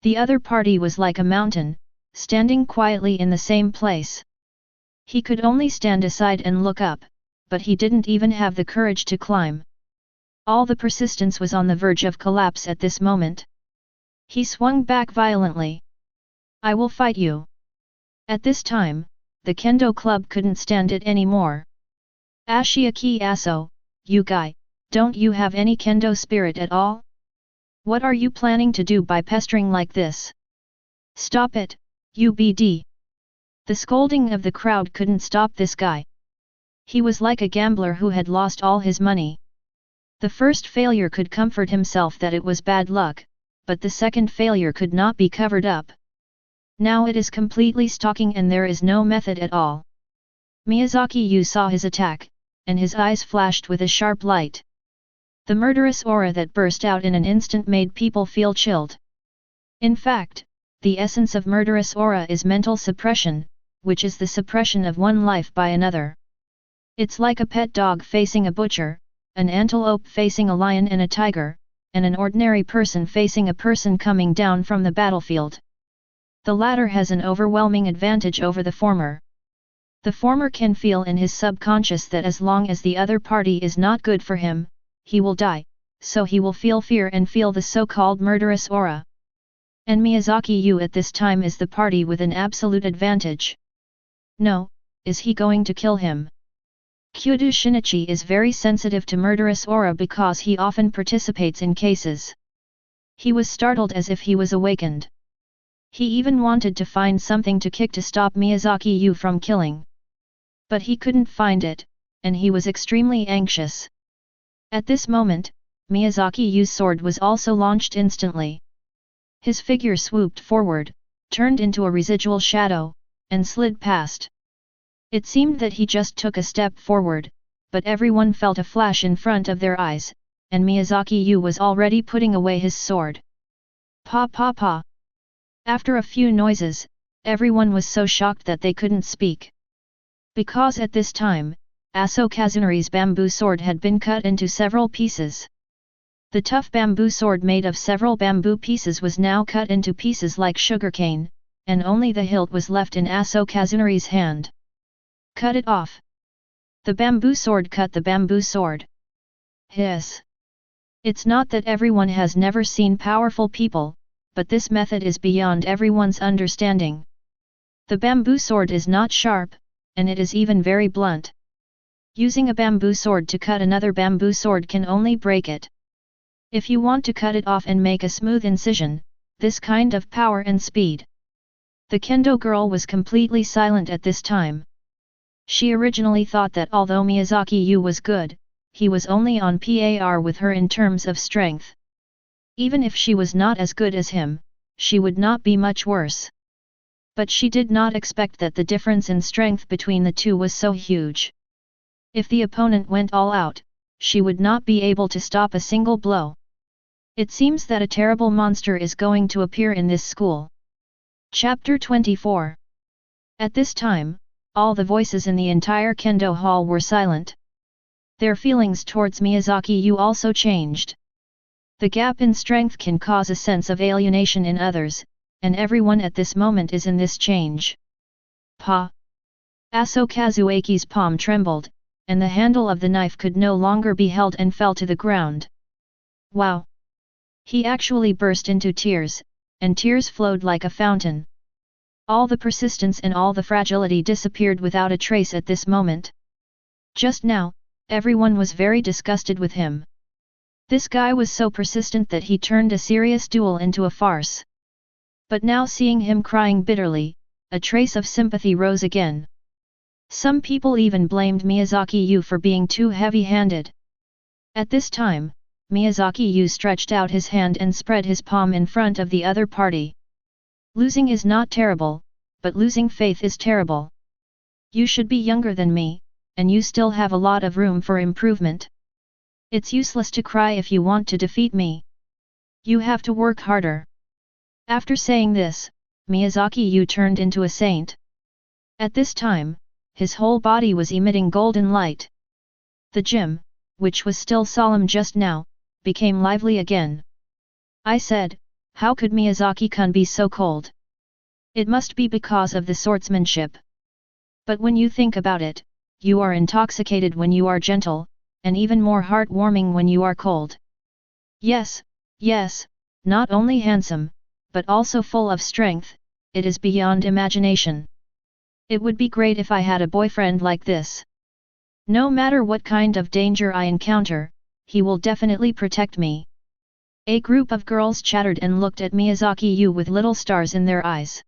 The other party was like a mountain, standing quietly in the same place. He could only stand aside and look up, but he didn't even have the courage to climb. All the persistence was on the verge of collapse at this moment. He swung back violently. I will fight you. At this time, the Kendo club couldn't stand it anymore. Ashiaki Aso, you guy, don't you have any Kendo spirit at all? What are you planning to do by pestering like this? Stop it, UBD. The scolding of the crowd couldn't stop this guy. He was like a gambler who had lost all his money. The first failure could comfort himself that it was bad luck, but the second failure could not be covered up. Now it is completely stalking and there is no method at all. Miyazaki Yu saw his attack, and his eyes flashed with a sharp light. The murderous aura that burst out in an instant made people feel chilled. In fact, the essence of murderous aura is mental suppression, which is the suppression of one life by another. It's like a pet dog facing a butcher, an antelope facing a lion and a tiger, and an ordinary person facing a person coming down from the battlefield. The latter has an overwhelming advantage over the former. The former can feel in his subconscious that as long as the other party is not good for him, he will die, so he will feel fear and feel the so-called murderous aura. And Miyazaki Yu at this time is the party with an absolute advantage. No, is he going to kill him? Kyudo Shinichi is very sensitive to murderous aura because he often participates in cases. He was startled as if he was awakened. He even wanted to find something to kick to stop Miyazaki Yu from killing. But he couldn't find it, and he was extremely anxious. At this moment, Miyazaki Yu's sword was also launched instantly. His figure swooped forward, turned into a residual shadow, and slid past. It seemed that he just took a step forward, but everyone felt a flash in front of their eyes, and Miyazaki Yu was already putting away his sword. Pa pa pa. After a few noises, everyone was so shocked that they couldn't speak. Because at this time, Aso Kazunori's bamboo sword had been cut into several pieces. The tough bamboo sword made of several bamboo pieces was now cut into pieces like sugarcane, and only the hilt was left in Aso Kazunori's hand. Cut it off. The bamboo sword cut the bamboo sword. Hiss. It's not that everyone has never seen powerful people, but this method is beyond everyone's understanding. The bamboo sword is not sharp, and it is even very blunt. Using a bamboo sword to cut another bamboo sword can only break it. If you want to cut it off and make a smooth incision, this kind of power and speed. The kendo girl was completely silent at this time. She originally thought that although Miyazaki Yu was good, he was only on par with her in terms of strength. Even if she was not as good as him, she would not be much worse. But she did not expect that the difference in strength between the two was so huge. If the opponent went all out, she would not be able to stop a single blow. It seems that a terrible monster is going to appear in this school. Chapter 24. At this time, all the voices in the entire kendo hall were silent. Their feelings towards Miyazaki Yu also changed. The gap in strength can cause a sense of alienation in others, and everyone at this moment is in this change. Pa! Aso Kazuaki's palm trembled, and the handle of the knife could no longer be held and fell to the ground. Wow! He actually burst into tears, and tears flowed like a fountain. All the persistence and all the fragility disappeared without a trace at this moment. Just now, everyone was very disgusted with him. This guy was so persistent that he turned a serious duel into a farce. But now seeing him crying bitterly, a trace of sympathy rose again. Some people even blamed Miyazaki Yu for being too heavy-handed. At this time, Miyazaki Yu stretched out his hand and spread his palm in front of the other party. Losing is not terrible, but losing faith is terrible. You should be younger than me, and you still have a lot of room for improvement. It's useless to cry if you want to defeat me. You have to work harder. After saying this, Miyazaki Yu turned into a saint. At this time, his whole body was emitting golden light. The gym, which was still solemn just now, became lively again. I said, how could Miyazaki-kun be so cold? It must be because of the swordsmanship. But when you think about it, you are intoxicated when you are gentle, and even more heartwarming when you are cold. Yes, yes, not only handsome, but also full of strength, it is beyond imagination. It would be great if I had a boyfriend like this. No matter what kind of danger I encounter, he will definitely protect me. A group of girls chattered and looked at Miyazaki Yu with little stars in their eyes.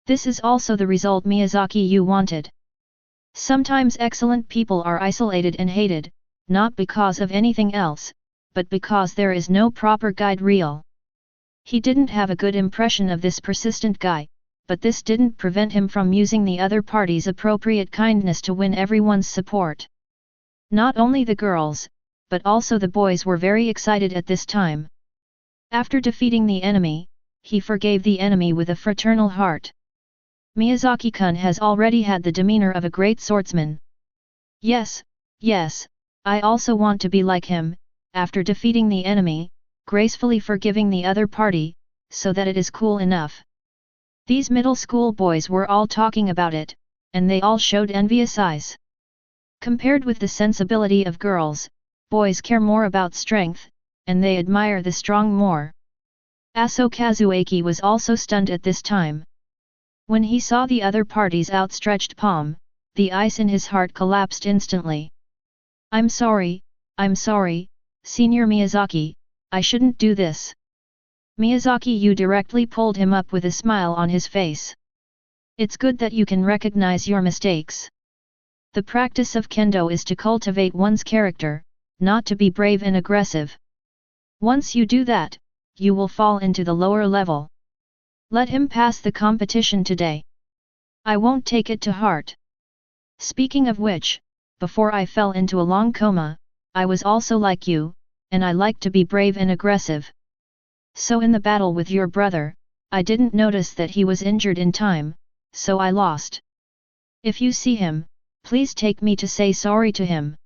This is also the result Miyazaki Yu wanted. Sometimes excellent people are isolated and hated, not because of anything else, but because there is no proper guide real. He didn't have a good impression of this persistent guy, but this didn't prevent him from using the other party's appropriate kindness to win everyone's support. Not only the girls, but also the boys were very excited at this time. After defeating the enemy, he forgave the enemy with a fraternal heart. Miyazaki-kun has already had the demeanor of a great swordsman. Yes, yes, I also want to be like him, after defeating the enemy, gracefully forgiving the other party, so that it is cool enough. These middle school boys were all talking about it, and they all showed envious eyes. Compared with the sensibility of girls, boys care more about strength, and they admire the strong more. Aso Kazuaki was also stunned at this time. When he saw the other party's outstretched palm, the ice in his heart collapsed instantly. I'm sorry, Senior Miyazaki, I shouldn't do this. Miyazaki Yu directly pulled him up with a smile on his face. It's good that you can recognize your mistakes. The practice of kendo is to cultivate one's character, not to be brave and aggressive. Once you do that, you will fall into the lower level. Let him pass the competition today. I won't take it to heart. Speaking of which, before I fell into a long coma, I was also like you, and I like to be brave and aggressive. So in the battle with your brother, I didn't notice that he was injured in time, so I lost. If you see him, please take me to say sorry to him.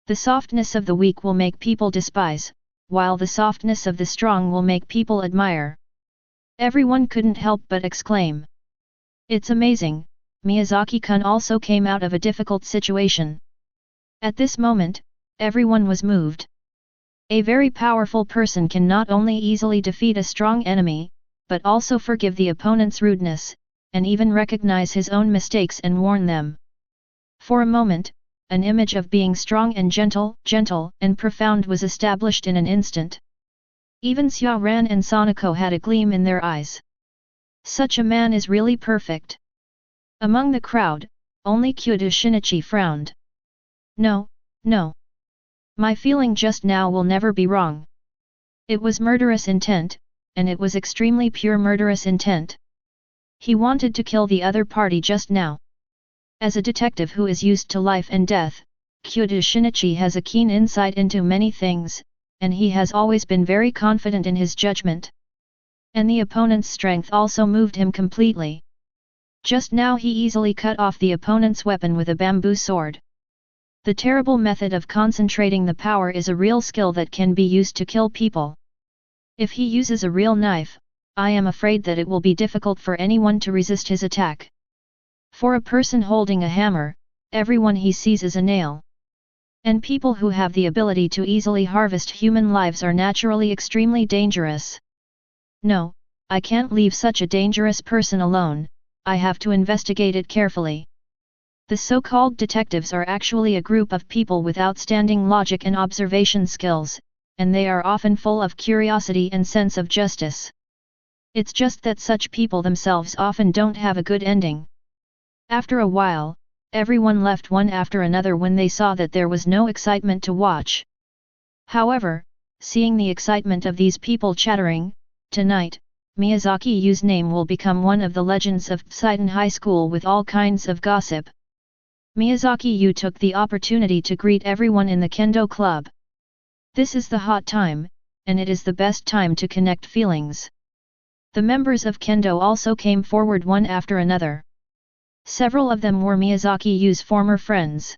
The softness of the weak will make people despise, while the softness of the strong will make people admire. Everyone couldn't help but exclaim. It's amazing, Miyazaki-kun also came out of a difficult situation. At this moment, everyone was moved. A very powerful person can not only easily defeat a strong enemy, but also forgive the opponent's rudeness, and even recognize his own mistakes and warn them. For a moment, an image of being strong and gentle and profound was established in an instant. Even Xia Ran and Sanako had a gleam in their eyes. Such a man is really perfect. Among the crowd, only Kyoto Shinichi frowned. No, no. My feeling just now will never be wrong. It was murderous intent, and it was extremely pure murderous intent. He wanted to kill the other party just now. As a detective who is used to life and death, Kyoto Shinichi has a keen insight into many things, and he has always been very confident in his judgment. And the opponent's strength also moved him completely. Just now he easily cut off the opponent's weapon with a bamboo sword. The terrible method of concentrating the power is a real skill that can be used to kill people. If he uses a real knife, I am afraid that it will be difficult for anyone to resist his attack. For a person holding a hammer, everyone he sees is a nail. And people who have the ability to easily harvest human lives are naturally extremely dangerous. No, I can't leave such a dangerous person alone, I have to investigate it carefully. The so-called detectives are actually a group of people with outstanding logic and observation skills, and they are often full of curiosity and sense of justice. It's just that such people themselves often don't have a good ending. After a while, everyone left one after another when they saw that there was no excitement to watch. However, seeing the excitement of these people chattering, tonight, Miyazaki Yu's name will become one of the legends of Poseidon High School with all kinds of gossip. Miyazaki Yu took the opportunity to greet everyone in the Kendo Club. This is the hot time, and it is the best time to connect feelings. The members of Kendo also came forward one after another. Several of them were Miyazaki Yu's former friends.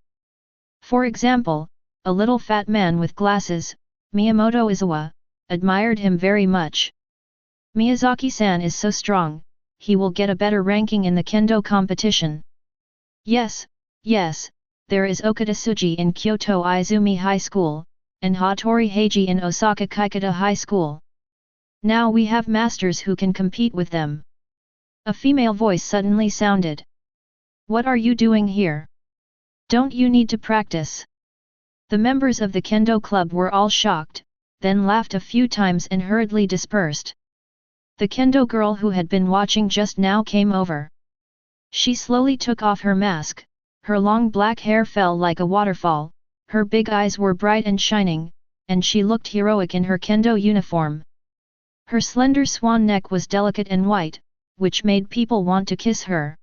For example, a little fat man with glasses, Miyamoto Izawa, admired him very much. Miyazaki-san is so strong, he will get a better ranking in the Kendo competition. Yes, there is Okada Tsuji in Kyoto Izumi High School, and Hattori Heiji in Osaka Kaikata High School. Now we have masters who can compete with them. A female voice suddenly sounded. What are you doing here? Don't you need to practice? The members of the Kendo Club were all shocked, then laughed a few times and hurriedly dispersed. The Kendo girl who had been watching just now came over. She slowly took off her mask, her long black hair fell like a waterfall, her big eyes were bright and shining, and she looked heroic in her Kendo uniform. Her slender swan neck was delicate and white, which made people want to kiss her.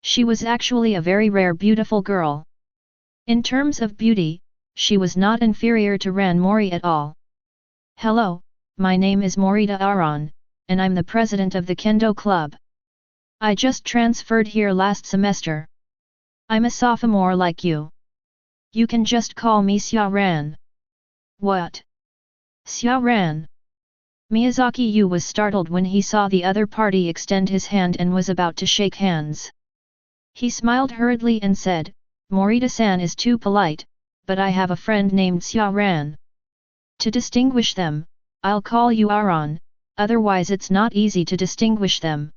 She was actually a very rare beautiful girl. In terms of beauty, she was not inferior to Ran Mori at all. Hello, my name is Morita Aron, and I'm the president of the Kendo Club. I just transferred here last semester. I'm a sophomore like you. You can just call me Xia Ran. What? Xia Ran? Miyazaki Yu was startled when he saw the other party extend his hand and was about to shake hands. He smiled hurriedly and said, Morita-san is too polite, but I have a friend named Xia Ran. To distinguish them, I'll call you Aron, otherwise it's not easy to distinguish them.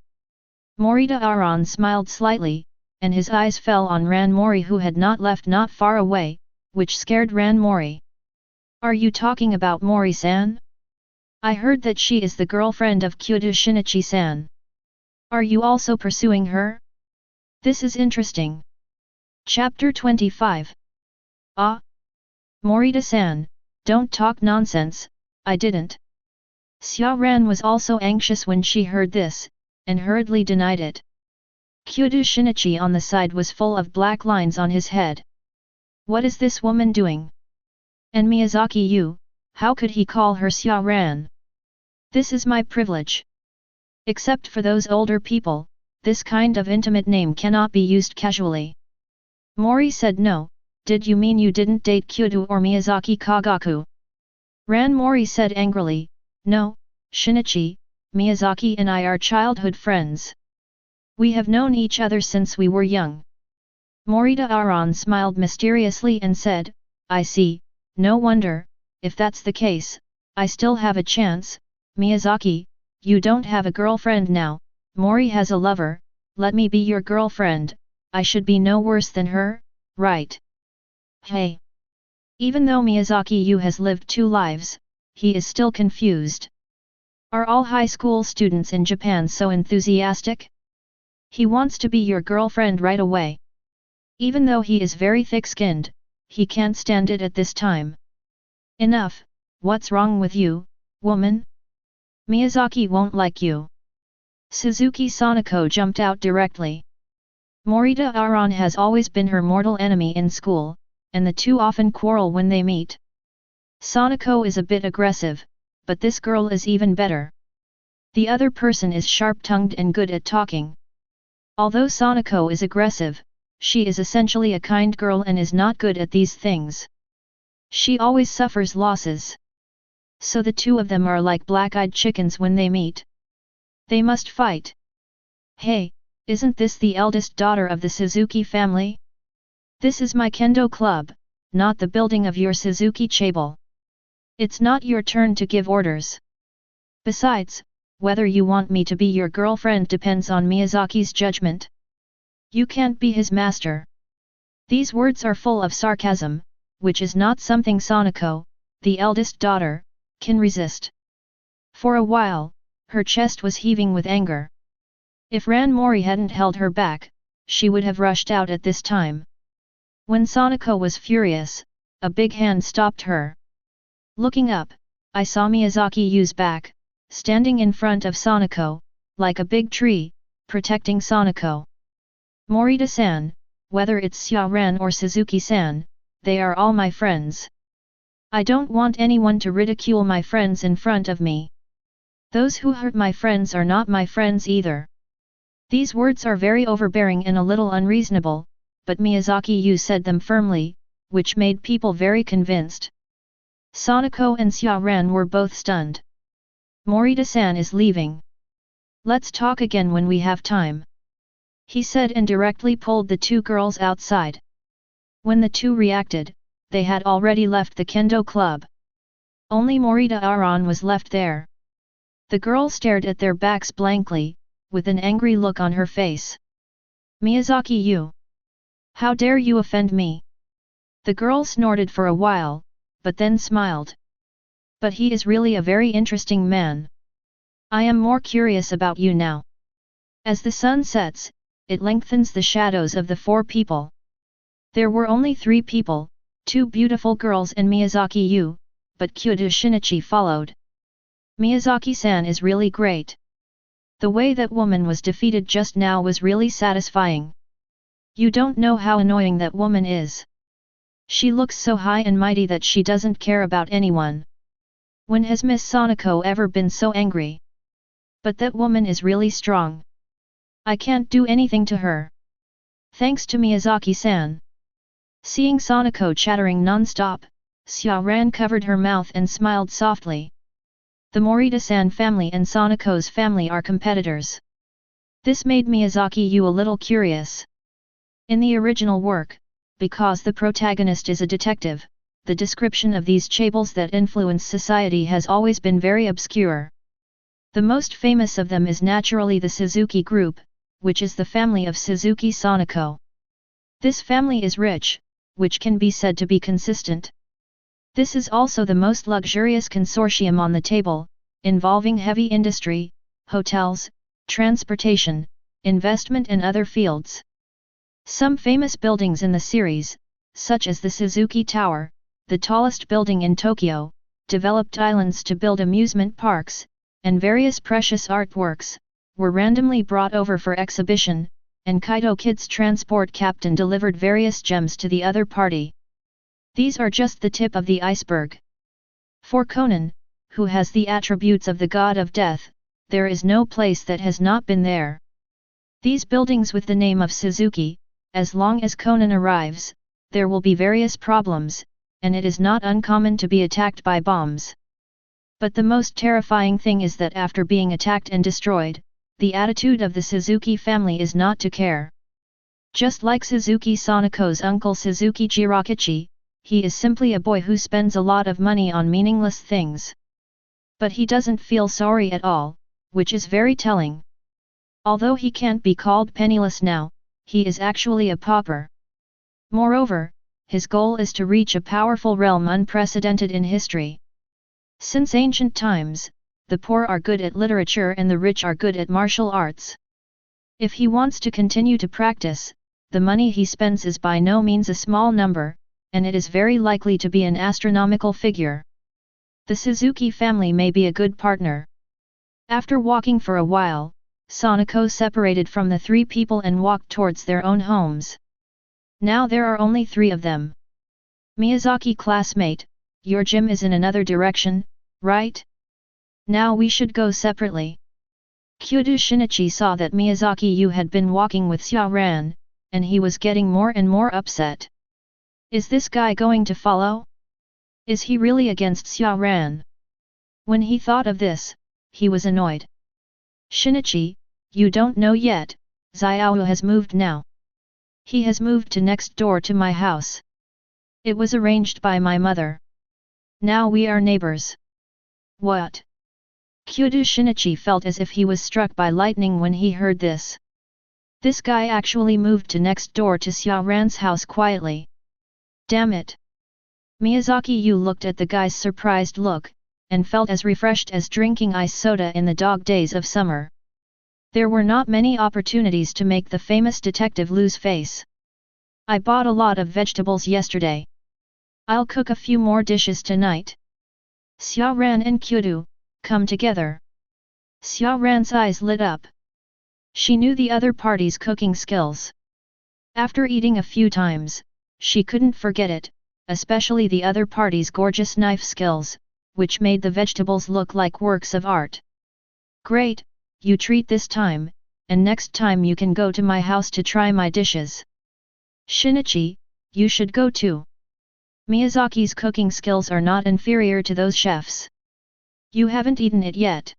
Morita Aron smiled slightly, and his eyes fell on Ran Mori who had left not far away, which scared Ran Mori. Are you talking about Mori-san? I heard that she is the girlfriend of Kyoto Shinichi-san. Are you also pursuing her? This is interesting. Chapter 25. Ah! Morita-san, don't talk nonsense, I didn't. Xia Ran was also anxious when she heard this, and hurriedly denied it. Kyoto Shinichi on the side was full of black lines on his head. What is this woman doing? And Miyazaki Yu, how could he call her Xia Ran? This is my privilege. Except for those older people, this kind of intimate name cannot be used casually. Mori said no, did you mean you didn't date Kyudo or Miyazaki Kagaku? Ran Mori said angrily, no, Shinichi, Miyazaki and I are childhood friends. We have known each other since we were young. Morita Aran smiled mysteriously and said, I see, no wonder, if that's the case, I still have a chance. Miyazaki, you don't have a girlfriend now, Mori has a lover, let me be your girlfriend, I should be no worse than her, right? Hey! Even though Miyazaki Yu has lived 2 lives, he is still confused. Are all high school students in Japan so enthusiastic? He wants to be your girlfriend right away. Even though he is very thick-skinned, he can't stand it at this time. Enough, what's wrong with you, woman? Miyazaki won't like you. Suzuki Sanako jumped out directly. Morita Aran has always been her mortal enemy in school, and the two often quarrel when they meet. Sanako is a bit aggressive, but this girl is even better. The other person is sharp-tongued and good at talking. Although Sanako is aggressive, she is essentially a kind girl and is not good at these things. She always suffers losses. So the two of them are like black-eyed chickens when they meet. They must fight. Hey, isn't this the eldest daughter of the Suzuki family? This is my kendo club, not the building of your Suzuki Chable. It's not your turn to give orders. Besides, whether you want me to be your girlfriend depends on Miyazaki's judgment. You can't be his master. These words are full of sarcasm, which is not something Sanako, the eldest daughter, can resist. For a while, her chest was heaving with anger. If Ran Mori hadn't held her back, she would have rushed out at this time. When Sanako was furious, a big hand stopped her. Looking up, I saw Miyazaki Yu's back, standing in front of Sanako, like a big tree, protecting Sanako. Morita-san, whether it's Xia Ran or Suzuki-san, they are all my friends. I don't want anyone to ridicule my friends in front of me. Those who hurt my friends are not my friends either. These words are very overbearing and a little unreasonable, but Miyazaki Yu said them firmly, which made people very convinced. Sanako and Xia Ran were both stunned. Morita-san is leaving. Let's talk again when we have time. He said and directly pulled the two girls outside. When the two reacted, they had already left the kendo club. Only Morita Aran was left there. The girl stared at their backs blankly, with an angry look on her face. Miyazaki Yu! How dare you offend me? The girl snorted for a while, but then smiled. But he is really a very interesting man. I am more curious about you now. As the sun sets, it lengthens the shadows of the 4 people. There were only 3 people, 2 beautiful girls and Miyazaki Yu, but Kyudo Shinichi followed. Miyazaki-san is really great. The way that woman was defeated just now was really satisfying. You don't know how annoying that woman is. She looks so high and mighty that she doesn't care about anyone. When has Miss Sanako ever been so angry? But that woman is really strong. I can't do anything to her. Thanks to Miyazaki-san. Seeing Sanako chattering non-stop, Xia Ran covered her mouth and smiled softly. The Morita-san family and Sanako's family are competitors. This made Miyazaki Yu a little curious. In the original work, because the protagonist is a detective, the description of these chables that influence society has always been very obscure. The most famous of them is naturally the Suzuki group, which is the family of Suzuki Sanako. This family is rich, which can be said to be consistent. This is also the most luxurious consortium on the table, involving heavy industry, hotels, transportation, investment and other fields. Some famous buildings in the series, such as the Suzuki Tower, the tallest building in Tokyo, developed islands to build amusement parks, and various precious artworks, were randomly brought over for exhibition, and Kaito Kid's transport captain delivered various gems to the other party. These are just the tip of the iceberg. For Conan, who has the attributes of the god of death, there is no place that has not been there. These buildings with the name of Suzuki, as long as Conan arrives, there will be various problems, and it is not uncommon to be attacked by bombs. But the most terrifying thing is that after being attacked and destroyed, the attitude of the Suzuki family is not to care. Just like Suzuki Sanako's uncle Suzuki Jirakichi, he is simply a boy who spends a lot of money on meaningless things. But he doesn't feel sorry at all, which is very telling. Although he can't be called penniless now, he is actually a pauper. Moreover, his goal is to reach a powerful realm unprecedented in history. Since ancient times, the poor are good at literature and the rich are good at martial arts. If he wants to continue to practice, the money he spends is by no means a small number, and it is very likely to be an astronomical figure. The Suzuki family may be a good partner. After walking for a while, Sanako separated from the three people and walked towards their own homes. Now there are only three of them. Miyazaki classmate, your gym is in another direction, right? Now we should go separately. Kyudo Shinichi saw that Miyazaki Yu had been walking with Xiaoran, and he was getting more and more upset. Is this guy going to follow? Is he really against Xiaoran? When he thought of this, he was annoyed. Shinichi, you don't know yet, Xiao has moved now. He has moved to next door to my house. It was arranged by my mother. Now we are neighbors. What? Kyudo Shinichi felt as if he was struck by lightning when he heard this. This guy actually moved to next door to Xiaoran's house quietly. Damn it! Miyazaki Yu looked at the guy's surprised look, and felt as refreshed as drinking ice soda in the dog days of summer. There were not many opportunities to make the famous detective lose face. I bought a lot of vegetables yesterday. I'll cook a few more dishes tonight. Xiaoran and Kyudo, come together. Xiaoran's eyes lit up. She knew the other party's cooking skills. After eating a few times, she couldn't forget it, especially the other party's gorgeous knife skills, which made the vegetables look like works of art. Great, you treat this time, and next time you can go to my house to try my dishes. Shinichi, you should go too. Miyazaki's cooking skills are not inferior to those chefs. You haven't eaten it yet.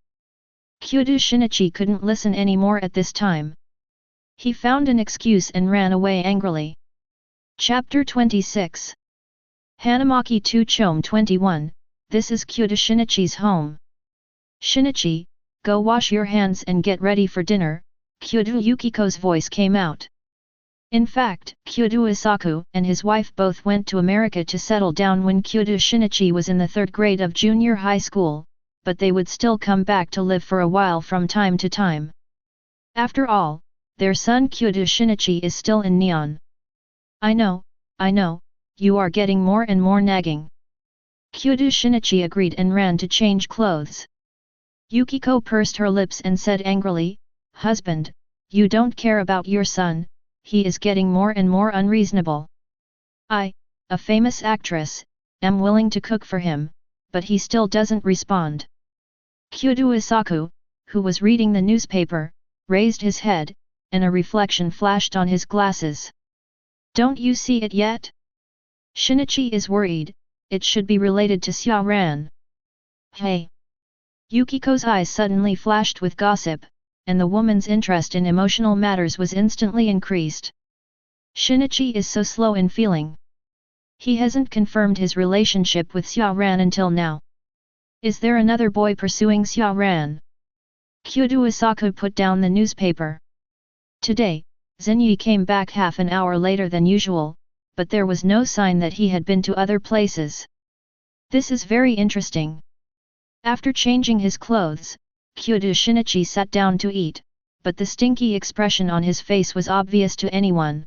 Kyudo Shinichi couldn't listen anymore at this time. He found an excuse and ran away angrily. Chapter 26 Hanamaki 2 Chome 21, this is Kyudo Shinichi's home. Shinichi, go wash your hands and get ready for dinner, Kyudo Yukiko's voice came out. In fact, Kyudo Isaku and his wife both went to America to settle down when Kyudo Shinichi was in the 3rd grade of junior high school, but they would still come back to live for a while from time to time. After all, their son Kyudo Shinichi is still in Neon. I know, you are getting more and more nagging. Kyudo Shinichi agreed and ran to change clothes. Yukiko pursed her lips and said angrily, Husband, you don't care about your son, he is getting more and more unreasonable. I, a famous actress, am willing to cook for him, but he still doesn't respond. Kyudo Isaku, who was reading the newspaper, raised his head, and a reflection flashed on his glasses. Don't you see it yet? Shinichi is worried, it should be related to Xiaoran. Hey! Yukiko's eyes suddenly flashed with gossip, and the woman's interest in emotional matters was instantly increased. Shinichi is so slow in feeling. He hasn't confirmed his relationship with Xiaoran until now. Is there another boy pursuing Xiaoran? Kyudo Isaku put down the newspaper. Today, Zenyi came back half an hour later than usual, but there was no sign that he had been to other places. This is very interesting. After changing his clothes, Kyudo Shinichi sat down to eat, but the stinky expression on his face was obvious to anyone.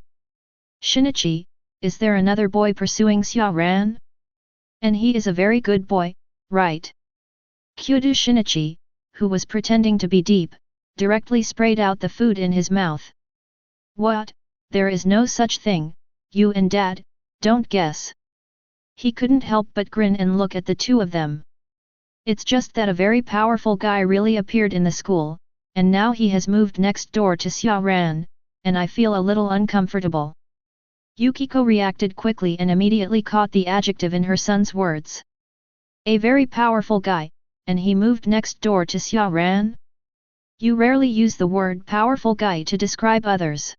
Shinichi, is there another boy pursuing Xiaoran? And he is a very good boy, right? Kyudo Shinichi, who was pretending to be deep, directly sprayed out the food in his mouth. What? There is no such thing, you and Dad, don't guess. He couldn't help but grin and look at the two of them. It's just that a very powerful guy really appeared in the school, and now he has moved next door to Xiaoran, and I feel a little uncomfortable. Yukiko reacted quickly and immediately caught the adjective in her son's words. A very powerful guy, and he moved next door to Xiaoran? You rarely use the word powerful guy to describe others.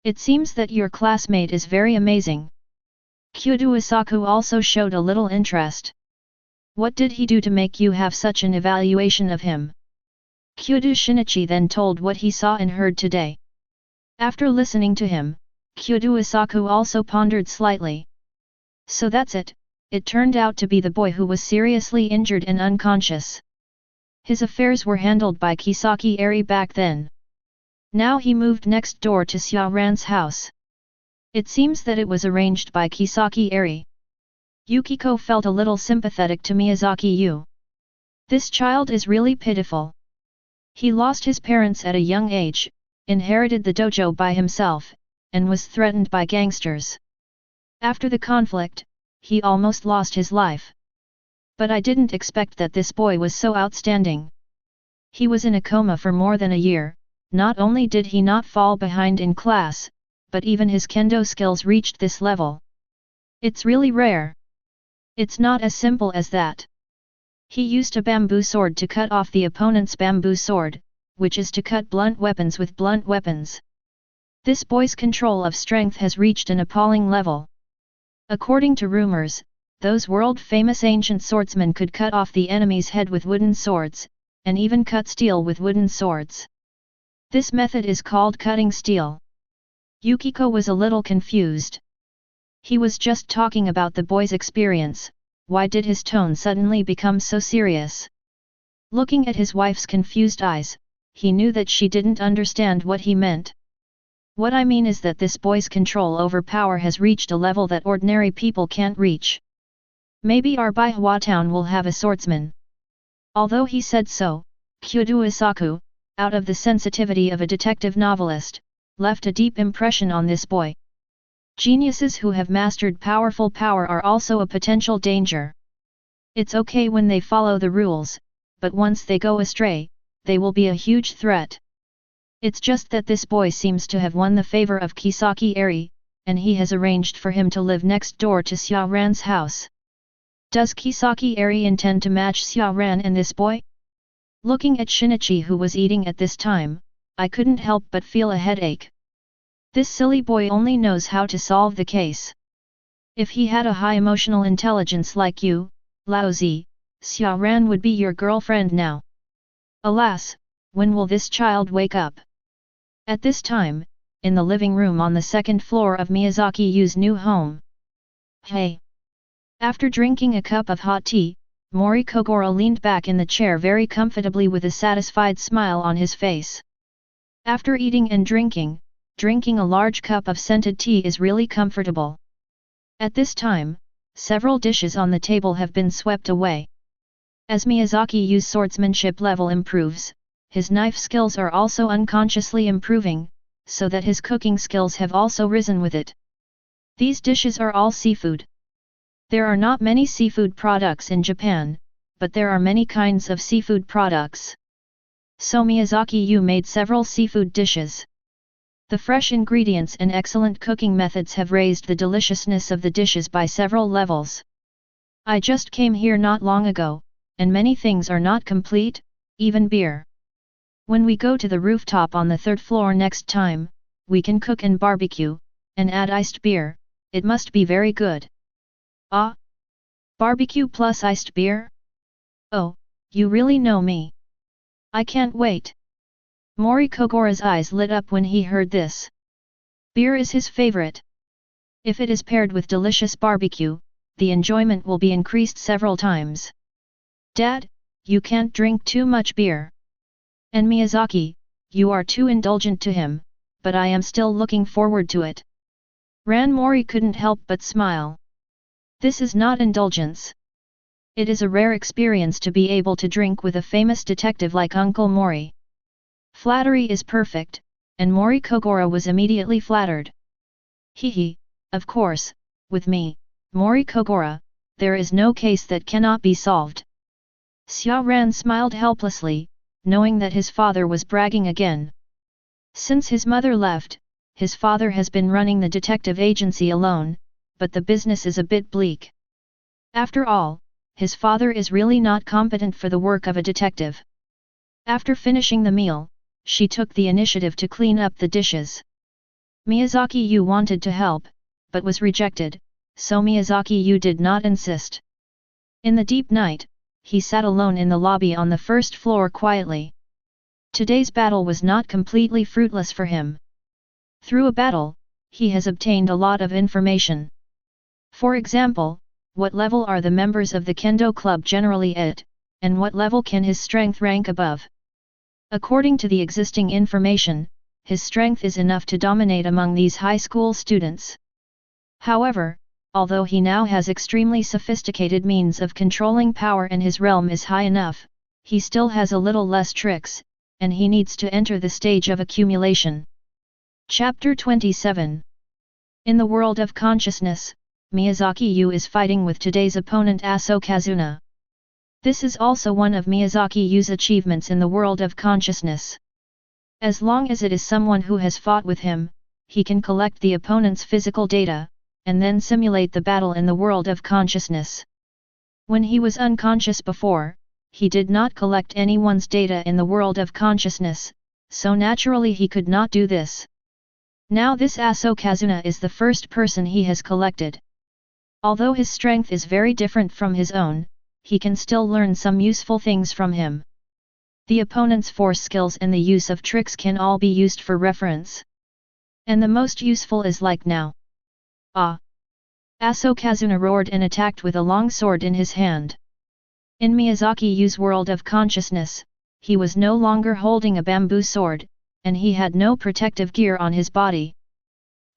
It seems that your classmate is very amazing. Kyudo Isaku also showed a little interest. What did he do to make you have such an evaluation of him? Kyudo Shinichi then told what he saw and heard today. After listening to him, Kyudo Isaku also pondered slightly. So that's it, it turned out to be the boy who was seriously injured and unconscious. His affairs were handled by Kisaki Eri back then. Now he moved next door to Xiaoran's house. It seems that it was arranged by Kisaki Eri. Yukiko felt a little sympathetic to Miyazaki Yu. This child is really pitiful. He lost his parents at a young age, inherited the dojo by himself, and was threatened by gangsters. After the conflict, he almost lost his life. But I didn't expect that this boy was so outstanding. He was in a coma for more than a year. Not only did he not fall behind in class, but even his kendo skills reached this level. It's really rare. It's not as simple as that. He used a bamboo sword to cut off the opponent's bamboo sword, which is to cut blunt weapons with blunt weapons. This boy's control of strength has reached an appalling level. According to rumors, those world-famous ancient swordsmen could cut off the enemy's head with wooden swords, and even cut steel with wooden swords. This method is called cutting steel. Yukiko was a little confused. He was just talking about the boy's experience, why did his tone suddenly become so serious? Looking at his wife's confused eyes, he knew that she didn't understand what he meant. What I mean is that this boy's control over power has reached a level that ordinary people can't reach. Maybe our Baihua town will have a swordsman. Although he said so, Kyudo Isaku, out of the sensitivity of a detective novelist, left a deep impression on this boy. Geniuses who have mastered powerful power are also a potential danger. It's okay when they follow the rules, but once they go astray, they will be a huge threat. It's just that this boy seems to have won the favor of Kisaki Eri, and he has arranged for him to live next door to Xiaoran's house. Does Kisaki Eri intend to match Xiaoran and this boy? Looking at Shinichi who was eating at this time, I couldn't help but feel a headache. This silly boy only knows how to solve the case. If he had a high emotional intelligence like you, Laozi, Xiaoran would be your girlfriend now. Alas, when will this child wake up? At this time, in the living room on the second floor of Miyazaki Yu's new home. Hey! After drinking a cup of hot tea, Mori Kogoro leaned back in the chair very comfortably with a satisfied smile on his face. After eating and drinking a large cup of scented tea is really comfortable. At this time, several dishes on the table have been swept away. As Miyazaki Yu's swordsmanship level improves, his knife skills are also unconsciously improving, so that his cooking skills have also risen with it. These dishes are all seafood. There are not many seafood products in Japan, but there are many kinds of seafood products. So Miyazaki Yu made several seafood dishes. The fresh ingredients and excellent cooking methods have raised the deliciousness of the dishes by several levels. I just came here not long ago, and many things are not complete, even beer. When we go to the rooftop on the third floor next time, we can cook and barbecue, and add iced beer, it must be very good. Ah! Barbecue plus iced beer? Oh, you really know me. I can't wait. Mori Kogoro's eyes lit up when he heard this. Beer is his favorite. If it is paired with delicious barbecue, the enjoyment will be increased several times. Dad, you can't drink too much beer. And Miyazaki, you are too indulgent to him, but I am still looking forward to it. Mori couldn't help but smile. This is not indulgence. It is a rare experience to be able to drink with a famous detective like Uncle Mori. Flattery is perfect, and Mori Kogoro was immediately flattered. Of course, with me, Mori Kogora, there is no case that cannot be solved. Xia Ran smiled helplessly, knowing that his father was bragging again. Since his mother left, his father has been running the detective agency alone, but the business is a bit bleak. After all, his father is really not competent for the work of a detective. After finishing the meal, she took the initiative to clean up the dishes. Miyazaki Yu wanted to help, but was rejected, so Miyazaki Yu did not insist. In the deep night, he sat alone in the lobby on the first floor quietly. Today's battle was not completely fruitless for him. Through a battle, he has obtained a lot of information. For example, what level are the members of the Kendo Club generally at, and what level can his strength rank above? According to the existing information, his strength is enough to dominate among these high school students. However, although he now has extremely sophisticated means of controlling power and his realm is high enough, he still has a little less tricks, and he needs to enter the stage of accumulation. Chapter 27. In the world of consciousness, Miyazaki Yu is fighting with today's opponent Aso Kazuna. This is also one of Miyazaki Yu's achievements in the world of consciousness. As long as it is someone who has fought with him, he can collect the opponent's physical data, and then simulate the battle in the world of consciousness. When he was unconscious before, he did not collect anyone's data in the world of consciousness, so naturally he could not do this. Now this Aso Kazuna is the first person he has collected. Although his strength is very different from his own, he can still learn some useful things from him. The opponent's force skills and the use of tricks can all be used for reference. And the most useful is like now. Ah! Aso Kazuna roared and attacked with a long sword in his hand. In Miyazaki Yu's world of consciousness, he was no longer holding a bamboo sword, and he had no protective gear on his body.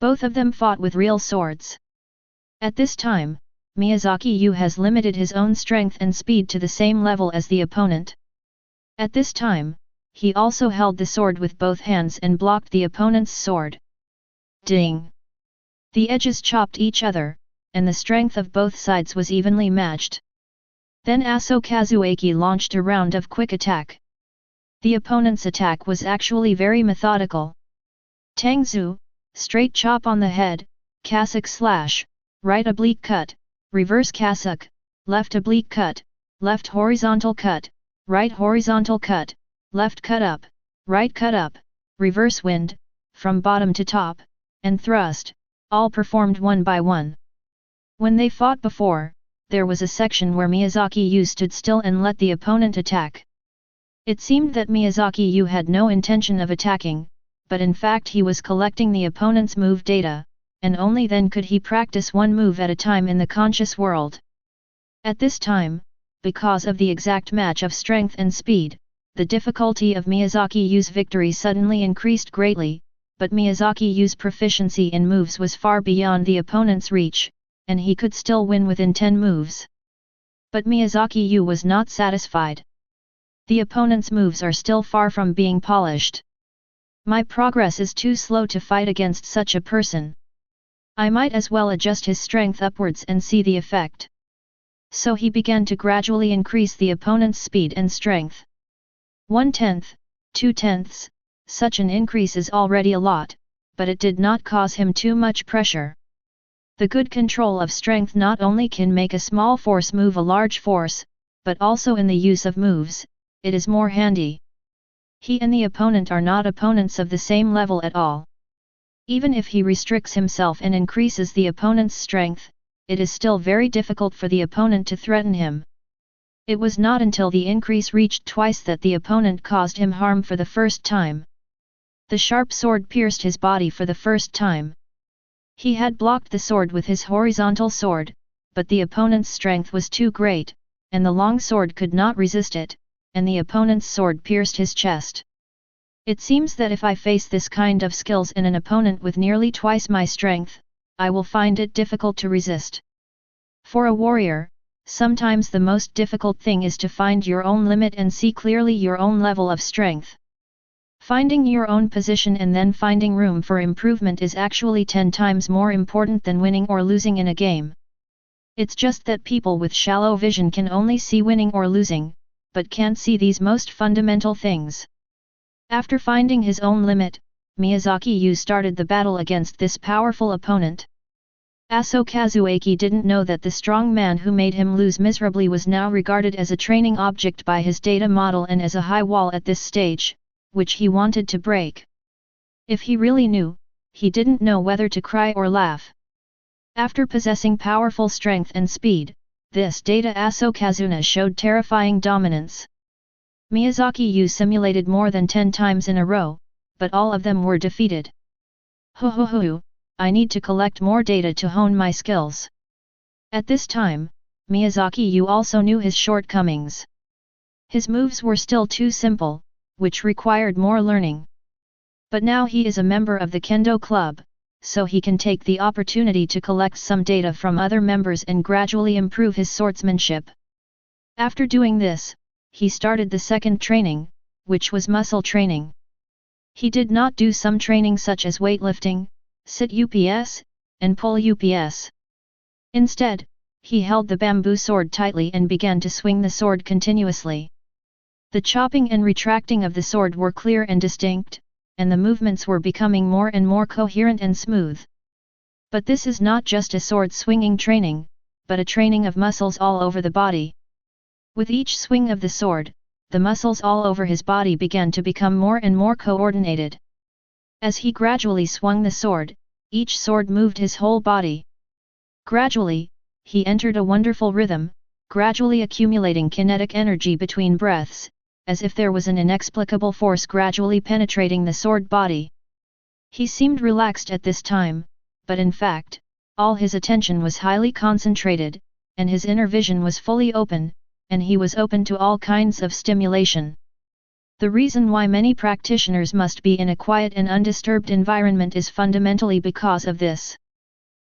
Both of them fought with real swords. At this time, Miyazaki Yu has limited his own strength and speed to the same level as the opponent. At this time, he also held the sword with both hands and blocked the opponent's sword. Ding! The edges chopped each other, and the strength of both sides was evenly matched. Then Aso Kazuaki launched a round of quick attack. The opponent's attack was actually very methodical. Tangzu, straight chop on the head, cassock slash, right oblique cut, reverse cassock, left oblique cut, left horizontal cut, right horizontal cut, left cut up, right cut up, reverse wind, from bottom to top, and thrust, all performed one by one. When they fought before, there was a section where Miyazaki Yu stood still and let the opponent attack. It seemed that Miyazaki Yu had no intention of attacking, but in fact he was collecting the opponent's move data, and only then could he practice one move at a time in the conscious world. At this time, because of the exact match of strength and speed, the difficulty of Miyazaki Yu's victory suddenly increased greatly, but Miyazaki Yu's proficiency in moves was far beyond the opponent's reach, and he could still win within 10 moves. But Miyazaki Yu was not satisfied. The opponent's moves are still far from being polished. My progress is too slow to fight against such a person. I might as well adjust his strength upwards and see the effect. So he began to gradually increase the opponent's speed and strength. 1/10, 2/10, such an increase is already a lot, but it did not cause him too much pressure. The good control of strength not only can make a small force move a large force, but also in the use of moves, it is more handy. He and the opponent are not opponents of the same level at all. Even if he restricts himself and increases the opponent's strength, it is still very difficult for the opponent to threaten him. It was not until the increase reached twice that the opponent caused him harm for the first time. The sharp sword pierced his body for the first time. He had blocked the sword with his horizontal sword, but the opponent's strength was too great, and the long sword could not resist it, and the opponent's sword pierced his chest. It seems that if I face this kind of skills in an opponent with nearly twice my strength, I will find it difficult to resist. For a warrior, sometimes the most difficult thing is to find your own limit and see clearly your own level of strength. Finding your own position and then finding room for improvement is actually 10 times more important than winning or losing in a game. It's just that people with shallow vision can only see winning or losing, but can't see these most fundamental things. After finding his own limit, Miyazaki Yu started the battle against this powerful opponent. Aso Kazuaki didn't know that the strong man who made him lose miserably was now regarded as a training object by his data model and as a high wall at this stage, which he wanted to break. If he really knew, he didn't know whether to cry or laugh. After possessing powerful strength and speed, this data Aso Kazuna showed terrifying dominance. Miyazaki Yu simulated more than 10 times in a row, but all of them were defeated. I need to collect more data to hone my skills. At this time, Miyazaki Yu also knew his shortcomings. His moves were still too simple, which required more learning. But now he is a member of the Kendo Club, so he can take the opportunity to collect some data from other members and gradually improve his swordsmanship. After doing this, he started the second training, which was muscle training. He did not do some training such as weightlifting, sit UPS, and pull UPS. Instead, he held the bamboo sword tightly and began to swing the sword continuously. The chopping and retracting of the sword were clear and distinct, and the movements were becoming more and more coherent and smooth. But this is not just a sword swinging training, but a training of muscles all over the body. With each swing of the sword, the muscles all over his body began to become more and more coordinated. As he gradually swung the sword, each sword moved his whole body. Gradually, he entered a wonderful rhythm, gradually accumulating kinetic energy between breaths, as if there was an inexplicable force gradually penetrating the sword body. He seemed relaxed at this time, but in fact, all his attention was highly concentrated, and his inner vision was fully open, and he was open to all kinds of stimulation. The reason why many practitioners must be in a quiet and undisturbed environment is fundamentally because of this.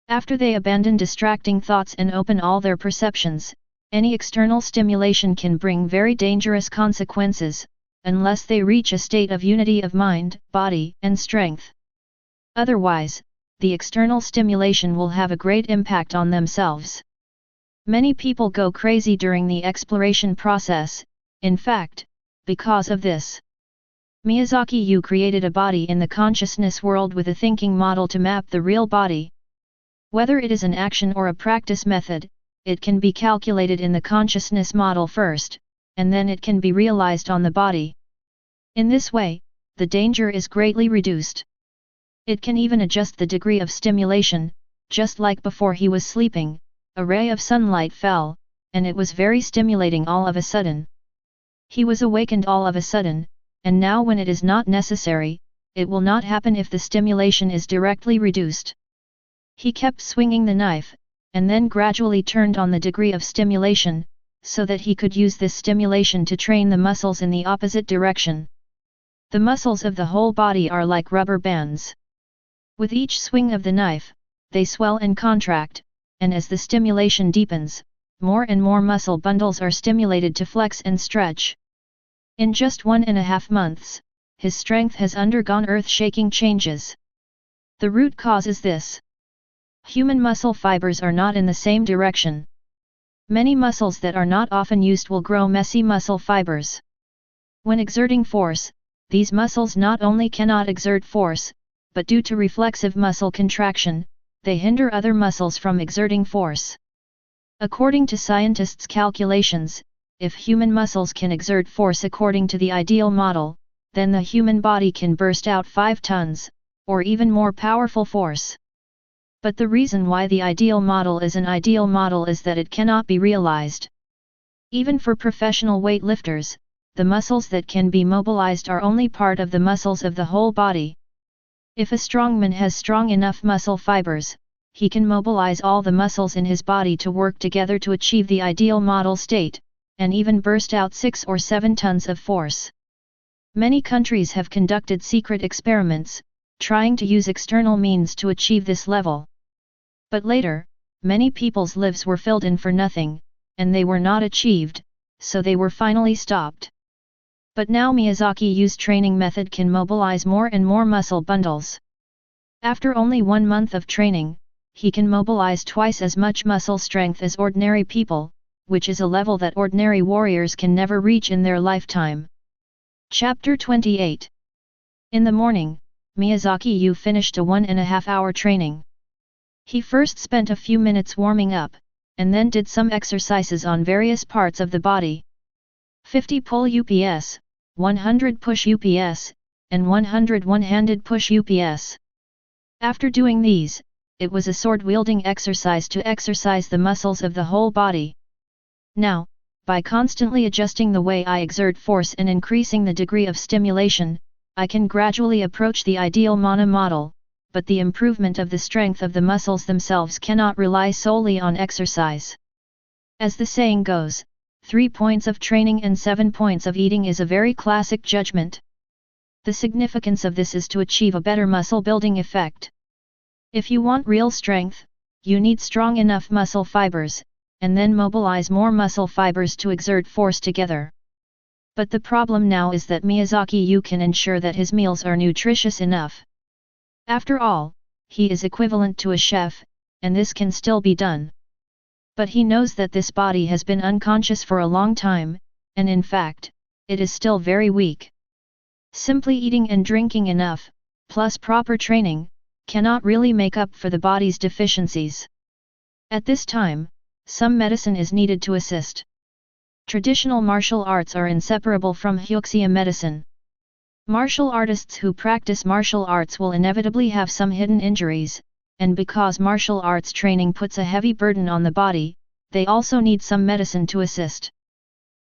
After they abandon distracting thoughts and open all their perceptions, any external stimulation can bring very dangerous consequences, unless they reach a state of unity of mind, body, and strength. Otherwise, the external stimulation will have a great impact on themselves. Many people go crazy during the exploration process, in fact, because of this. Miyazaki Yu created a body in the consciousness world with a thinking model to map the real body. Whether it is an action or a practice method, it can be calculated in the consciousness model first, and then it can be realized on the body. In this way, the danger is greatly reduced. It can even adjust the degree of stimulation, just like before he was sleeping, a ray of sunlight fell, and it was very stimulating all of a sudden. He was awakened all of a sudden, and now when it is not necessary, it will not happen if the stimulation is directly reduced. He kept swinging the knife, and then gradually turned on the degree of stimulation, so that he could use this stimulation to train the muscles in the opposite direction. The muscles of the whole body are like rubber bands. With each swing of the knife, they swell and contract, and as the stimulation deepens, more and more muscle bundles are stimulated to flex and stretch. In just 1.5 months, his strength has undergone earth-shaking changes. The root cause is this. Human muscle fibers are not in the same direction. Many muscles that are not often used will grow messy muscle fibers. When exerting force, these muscles not only cannot exert force, but due to reflexive muscle contraction, they hinder other muscles from exerting force. According to scientists' calculations, if human muscles can exert force according to the ideal model, then the human body can burst out 5 tons, or even more powerful force. But the reason why the ideal model is an ideal model is that it cannot be realized. Even for professional weightlifters, the muscles that can be mobilized are only part of the muscles of the whole body. If a strongman has strong enough muscle fibers, he can mobilize all the muscles in his body to work together to achieve the ideal model state, and even burst out 6 or 7 tons of force. Many countries have conducted secret experiments, trying to use external means to achieve this level. But later, many people's lives were filled in for nothing, and they were not achieved, so they were finally stopped. But now Miyazaki Yu's training method can mobilize more and more muscle bundles. After only 1 month of training, he can mobilize twice as much muscle strength as ordinary people, which is a level that ordinary warriors can never reach in their lifetime. Chapter 28. In the morning, Miyazaki Yu finished a 1.5-hour training. He first spent a few minutes warming up, and then did some exercises on various parts of the body. 50 pull UPS, 100 push UPS, and 100 one-handed push UPS. After doing these, it was a sword-wielding exercise to exercise the muscles of the whole body. Now, by constantly adjusting the way I exert force and increasing the degree of stimulation, I can gradually approach the ideal mana model, but the improvement of the strength of the muscles themselves cannot rely solely on exercise. As the saying goes, 3 points of training and 7 points of eating is a very classic judgment. The significance of this is to achieve a better muscle building effect. If you want real strength, you need strong enough muscle fibers, and then mobilize more muscle fibers to exert force together. But the problem now is that Miyazaki Yu can ensure that his meals are nutritious enough. After all, he is equivalent to a chef, and this can still be done. But he knows that this body has been unconscious for a long time, and in fact, it is still very weak. Simply eating and drinking enough, plus proper training, cannot really make up for the body's deficiencies. At this time, some medicine is needed to assist. Traditional martial arts are inseparable from Hyuxia medicine. Martial artists who practice martial arts will inevitably have some hidden injuries, and because martial arts training puts a heavy burden on the body, they also need some medicine to assist.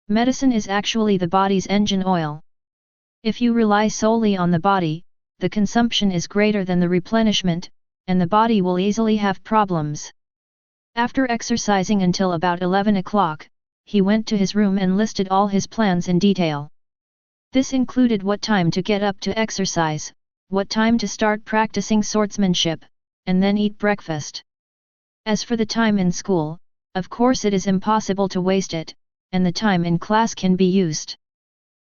Medicine is actually the body's engine oil. If you rely solely on the body, the consumption is greater than the replenishment, and the body will easily have problems. After exercising until about 11 o'clock, he went to his room and listed all his plans in detail. This included what time to get up to exercise, what time to start practicing swordsmanship, and then eat breakfast. As for the time in school, of course it is impossible to waste it, and the time in class can be used.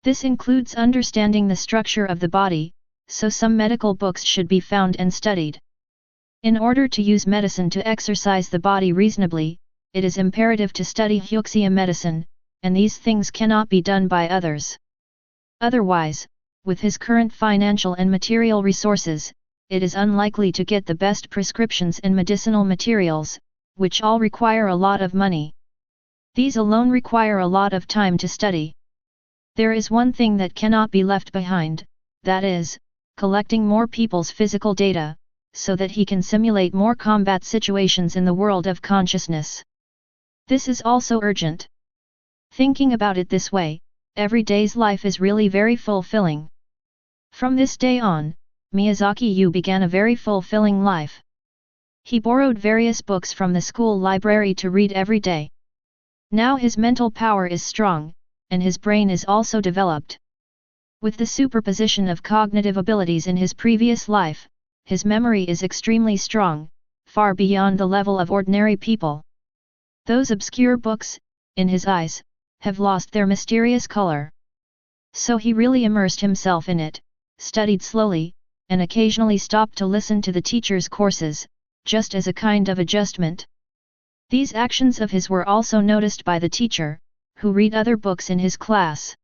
This includes understanding the structure of the body, so some medical books should be found and studied. In order to use medicine to exercise the body reasonably, it is imperative to study Hyuxia medicine, and these things cannot be done by others. Otherwise, with his current financial and material resources, it is unlikely to get the best prescriptions and medicinal materials, which all require a lot of money. These alone require a lot of time to study. There is one thing that cannot be left behind, that is, collecting more people's physical data, so that he can simulate more combat situations in the world of consciousness. This is also urgent. Thinking about it this way, every day's life is really very fulfilling. From this day on, Miyazaki Yu began a very fulfilling life. He borrowed various books from the school library to read every day. Now his mental power is strong, and his brain is also developed. With the superposition of cognitive abilities in his previous life, his memory is extremely strong, far beyond the level of ordinary people. Those obscure books, in his eyes, have lost their mysterious color. So he really immersed himself in it, studied slowly, and occasionally stopped to listen to the teacher's courses, just as a kind of adjustment. These actions of his were also noticed by the teacher, who read other books in his class.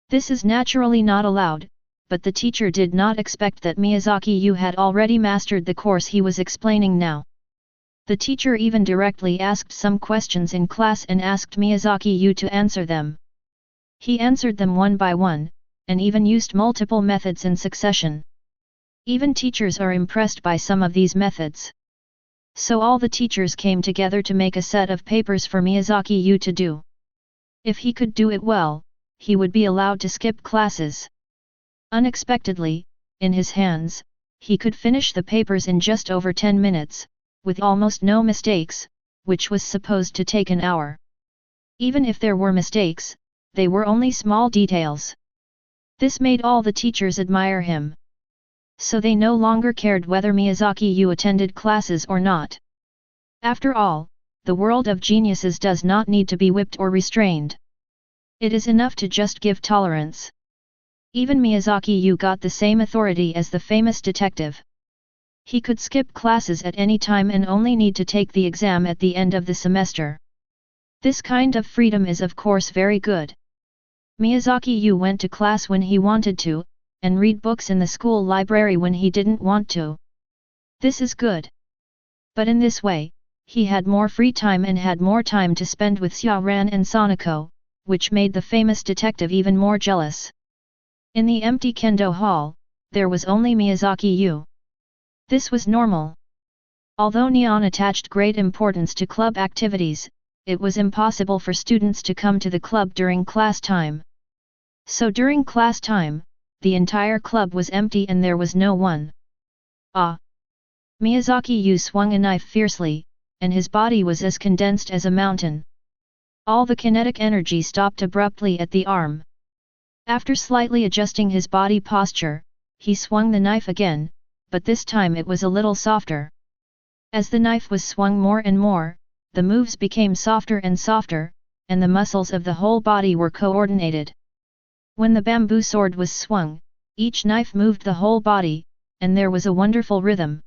This is naturally not allowed, but the teacher did not expect that Miyazaki Yu had already mastered the course he was explaining now. The teacher even directly asked some questions in class and asked Miyazaki Yu to answer them. He answered them one by one, and even used multiple methods in succession. Even teachers are impressed by some of these methods. So all the teachers came together to make a set of papers for Miyazaki Yu to do. If he could do it well, he would be allowed to skip classes. Unexpectedly, in his hands, he could finish the papers in just over 10 minutes, with almost no mistakes, which was supposed to take an hour. Even if there were mistakes, they were only small details. This made all the teachers admire him. So they no longer cared whether Miyazaki Yu attended classes or not. After all, the world of geniuses does not need to be whipped or restrained. It is enough to just give tolerance. Even Miyazaki Yu got the same authority as the famous detective. He could skip classes at any time and only need to take the exam at the end of the semester. This kind of freedom is of course very good. Miyazaki Yu went to class when he wanted to, and read books in the school library when he didn't want to. This is good. But in this way, he had more free time and had more time to spend with Xiaoran and Sanako, which made the famous detective even more jealous. In the empty kendo hall, there was only Miyazaki Yu. This was normal. Although Neon attached great importance to club activities, it was impossible for students to come to the club during class time. So during class time, the entire club was empty and there was no one. Ah! Miyazaki Yu swung a knife fiercely, and his body was as condensed as a mountain. All the kinetic energy stopped abruptly at the arm. After slightly adjusting his body posture, he swung the knife again, but this time it was a little softer. As the knife was swung more and more, the moves became softer and softer, and the muscles of the whole body were coordinated. When the bamboo sword was swung, each knife moved the whole body, and there was a wonderful rhythm.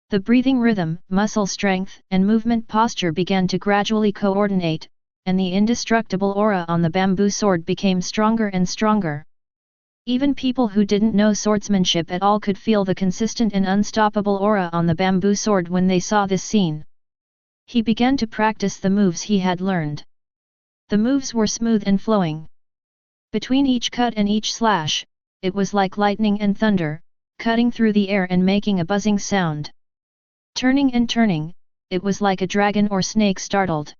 The breathing rhythm, muscle strength, and movement posture began to gradually coordinate, and the indestructible aura on the bamboo sword became stronger and stronger. Even people who didn't know swordsmanship at all could feel the consistent and unstoppable aura on the bamboo sword when they saw this scene. He began to practice the moves he had learned. The moves were smooth and flowing. Between each cut and each slash, it was like lightning and thunder, cutting through the air and making a buzzing sound. Turning and turning, it was like a dragon or snake startled.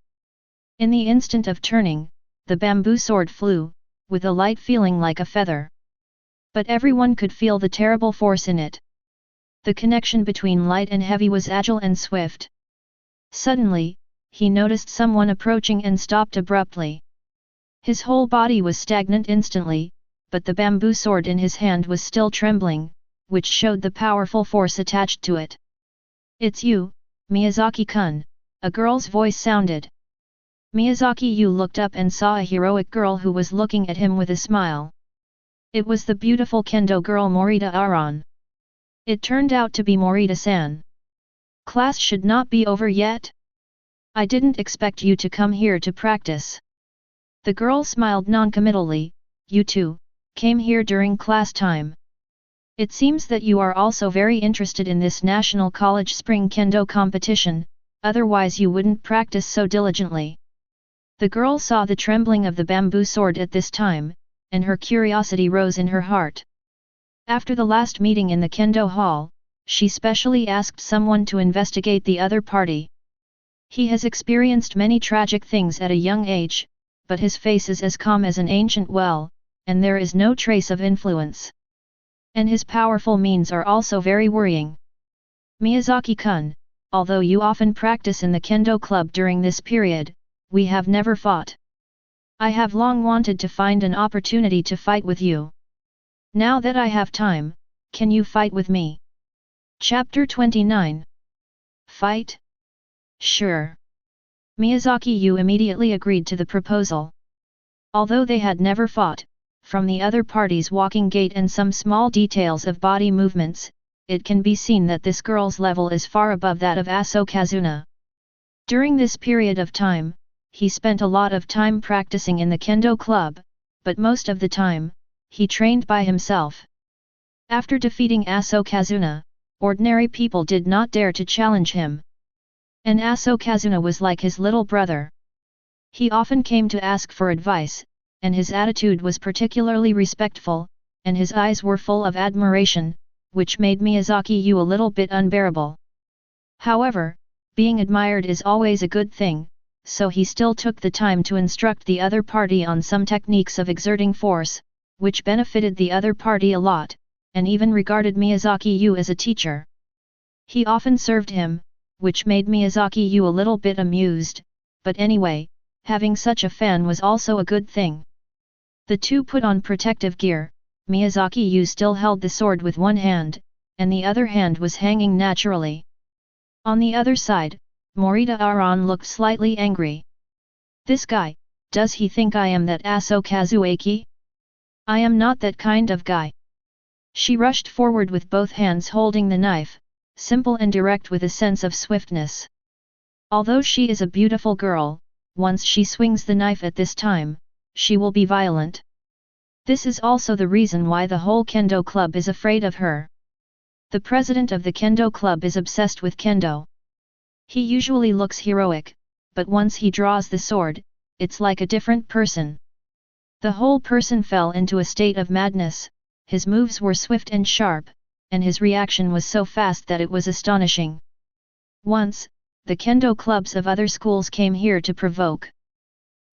In the instant of turning, the bamboo sword flew, with a light feeling like a feather. But everyone could feel the terrible force in it. The connection between light and heavy was agile and swift. Suddenly, he noticed someone approaching and stopped abruptly. His whole body was stagnant instantly, but the bamboo sword in his hand was still trembling, which showed the powerful force attached to it. "It's you, Miyazaki-kun," a girl's voice sounded. Miyazaki Yu looked up and saw a heroic girl who was looking at him with a smile. It was the beautiful kendo girl Morita Aran. It turned out to be Morita-san. "Class should not be over yet? I didn't expect you to come here to practice." The girl smiled non-committally. "You too, came here during class time. It seems that you are also very interested in this National College Spring Kendo competition, otherwise you wouldn't practice so diligently." The girl saw the trembling of the bamboo sword at this time, and her curiosity rose in her heart. After the last meeting in the kendo hall, she specially asked someone to investigate the other party. He has experienced many tragic things at a young age, but his face is as calm as an ancient well, and there is no trace of influence. And his powerful means are also very worrying. "Miyazaki-kun, although you often practice in the kendo club during this period, we have never fought. I have long wanted to find an opportunity to fight with you. Now that I have time, can you fight with me?" Chapter 29. Fight? Sure. Miyazaki Yu immediately agreed to the proposal. Although they had never fought, from the other party's walking gait and some small details of body movements, it can be seen that this girl's level is far above that of Aso Kazuna. During this period of time, he spent a lot of time practicing in the kendo club, but most of the time, he trained by himself. After defeating Aso Kazuna, ordinary people did not dare to challenge him. And Aso Kazuna was like his little brother. He often came to ask for advice, and his attitude was particularly respectful, and his eyes were full of admiration, which made Miyazaki Yu a little bit unbearable. However, being admired is always a good thing, so he still took the time to instruct the other party on some techniques of exerting force, which benefited the other party a lot, and even regarded Miyazaki Yu as a teacher. He often served him, which made Miyazaki Yu a little bit amused, but anyway, having such a fan was also a good thing. The two put on protective gear. Miyazaki Yu still held the sword with one hand, and the other hand was hanging naturally. On the other side, Morita Aran looked slightly angry. "This guy, does he think I am that Aso Kazuaki? I am not that kind of guy." She rushed forward with both hands holding the knife, simple and direct with a sense of swiftness. Although she is a beautiful girl, once she swings the knife at this time, she will be violent. This is also the reason why the whole Kendo club is afraid of her. The president of the Kendo club is obsessed with Kendo. He usually looks heroic, but once he draws the sword, it's like a different person. The whole person fell into a state of madness, his moves were swift and sharp, and his reaction was so fast that it was astonishing. Once, the Kendo clubs of other schools came here to provoke.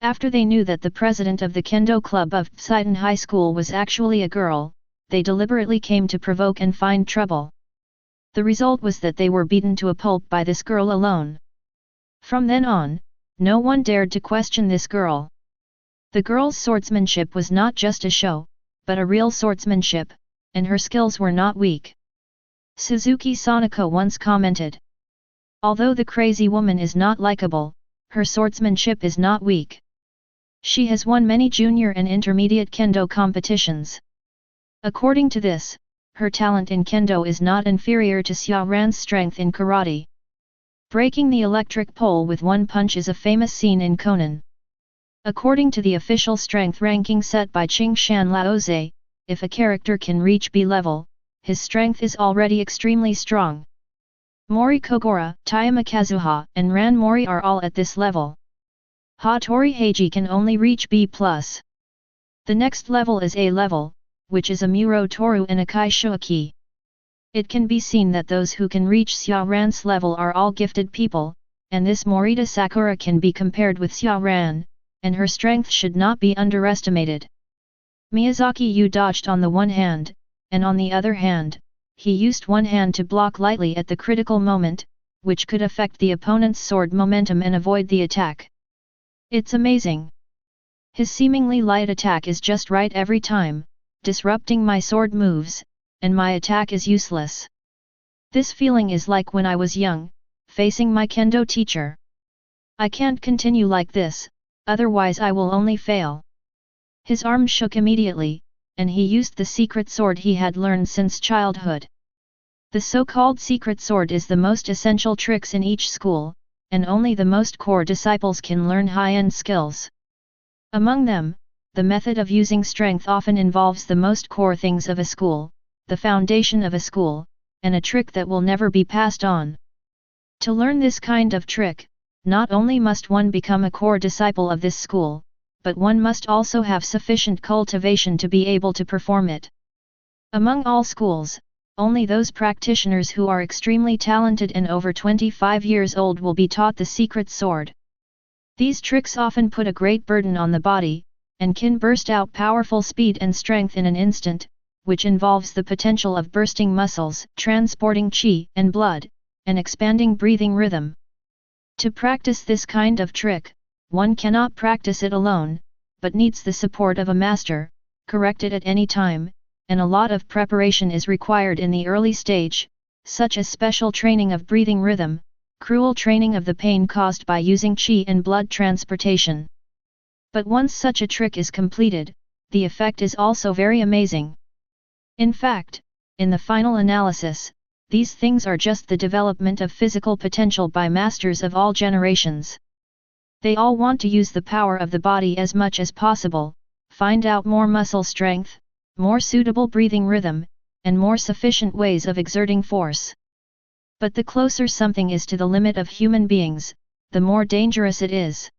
After they knew that the president of the Kendo club of Psitan High School was actually a girl, they deliberately came to provoke and find trouble. The result was that they were beaten to a pulp by this girl alone. From then on, no one dared to question this girl. The girl's swordsmanship was not just a show, but a real swordsmanship, and her skills were not weak. Suzuki Sanako once commented, "Although the crazy woman is not likable, her swordsmanship is not weak. She has won many junior and intermediate kendo competitions. According to this, her talent in kendo is not inferior to Xia Ran's strength in karate." Breaking the electric pole with one punch is a famous scene in Conan. According to the official strength ranking set by Qingshan Laozi, if a character can reach B level, his strength is already extremely strong. Mori Kogura, Tayama Kazuha, and Ran Mori are all at this level. Hattori Heiji can only reach B+. The next level is A level, which is a Muro Toru and a Kai Shuaki. It can be seen that those who can reach Xia Ran's level are all gifted people, and this Morita Sakura can be compared with Xia Ran, and her strength should not be underestimated. Miyazaki Yu dodged on the one hand, and on the other hand, he used one hand to block lightly at the critical moment, which could affect the opponent's sword momentum and avoid the attack. It's amazing. His seemingly light attack is just right every time, disrupting my sword moves, and my attack is useless. This feeling is like when I was young, facing my kendo teacher. I can't continue like this, otherwise I will only fail. His arm shook immediately, and he used the secret sword he had learned since childhood. The so-called secret sword is the most essential tricks in each school, and only the most core disciples can learn high-end skills. Among them, the method of using strength often involves the most core things of a school, the foundation of a school, and a trick that will never be passed on. To learn this kind of trick, not only must one become a core disciple of this school, but one must also have sufficient cultivation to be able to perform it. Among all schools, only those practitioners who are extremely talented and over 25 years old will be taught the secret sword. These tricks often put a great burden on the body, and can burst out powerful speed and strength in an instant, which involves the potential of bursting muscles, transporting qi and blood, and expanding breathing rhythm. To practice this kind of trick, one cannot practice it alone, but needs the support of a master, correct it at any time, and a lot of preparation is required in the early stage, such as special training of breathing rhythm, cruel training of the pain caused by using qi and blood transportation. But once such a trick is completed, the effect is also very amazing. In fact, in the final analysis, these things are just the development of physical potential by masters of all generations. They all want to use the power of the body as much as possible, find out more muscle strength, more suitable breathing rhythm, and more sufficient ways of exerting force. But the closer something is to the limit of human beings, the more dangerous it is.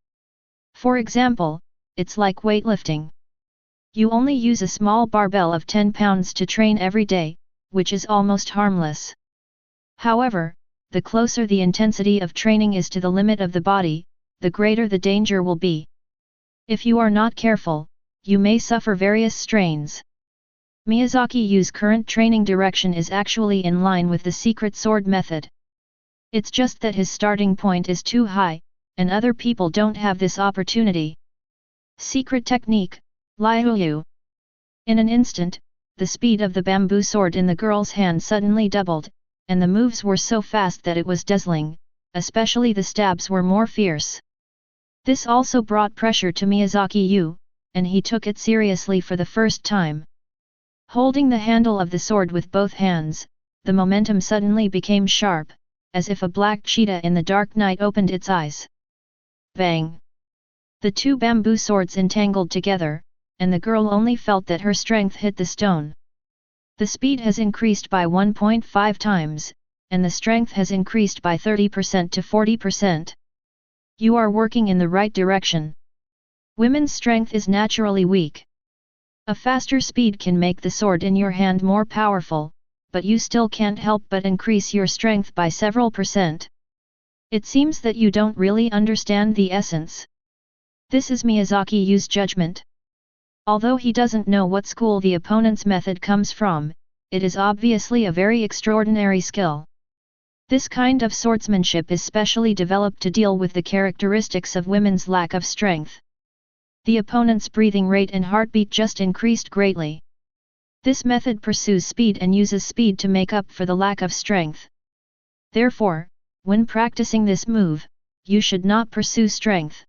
For example, it's like weightlifting. You only use a small barbell of 10 pounds to train every day, which is almost harmless. However, the closer the intensity of training is to the limit of the body, the greater the danger will be. If you are not careful, you may suffer various strains. Miyazaki Yu's current training direction is actually in line with the secret sword method. It's just that his starting point is too high, and other people don't have this opportunity. Secret technique, Liuyu. In an instant, the speed of the bamboo sword in the girl's hand suddenly doubled, and the moves were so fast that it was dazzling, especially the stabs were more fierce. This also brought pressure to Miyazaki Yu, and he took it seriously for the first time. Holding the handle of the sword with both hands, the momentum suddenly became sharp, as if a black cheetah in the dark night opened its eyes. Bang! The two bamboo swords entangled together, and the girl only felt that her strength hit the stone. The speed has increased by 1.5 times, and the strength has increased by 30% to 40%. You are working in the right direction. Women's strength is naturally weak. A faster speed can make the sword in your hand more powerful, but you still can't help but increase your strength by several percent. It seems that you don't really understand the essence. This is Miyazaki Yu's judgment. Although he doesn't know what school the opponent's method comes from, it is obviously a very extraordinary skill. This kind of swordsmanship is specially developed to deal with the characteristics of women's lack of strength. The opponent's breathing rate and heartbeat just increased greatly. This method pursues speed and uses speed to make up for the lack of strength. Therefore, when practicing this move, you should not pursue strength.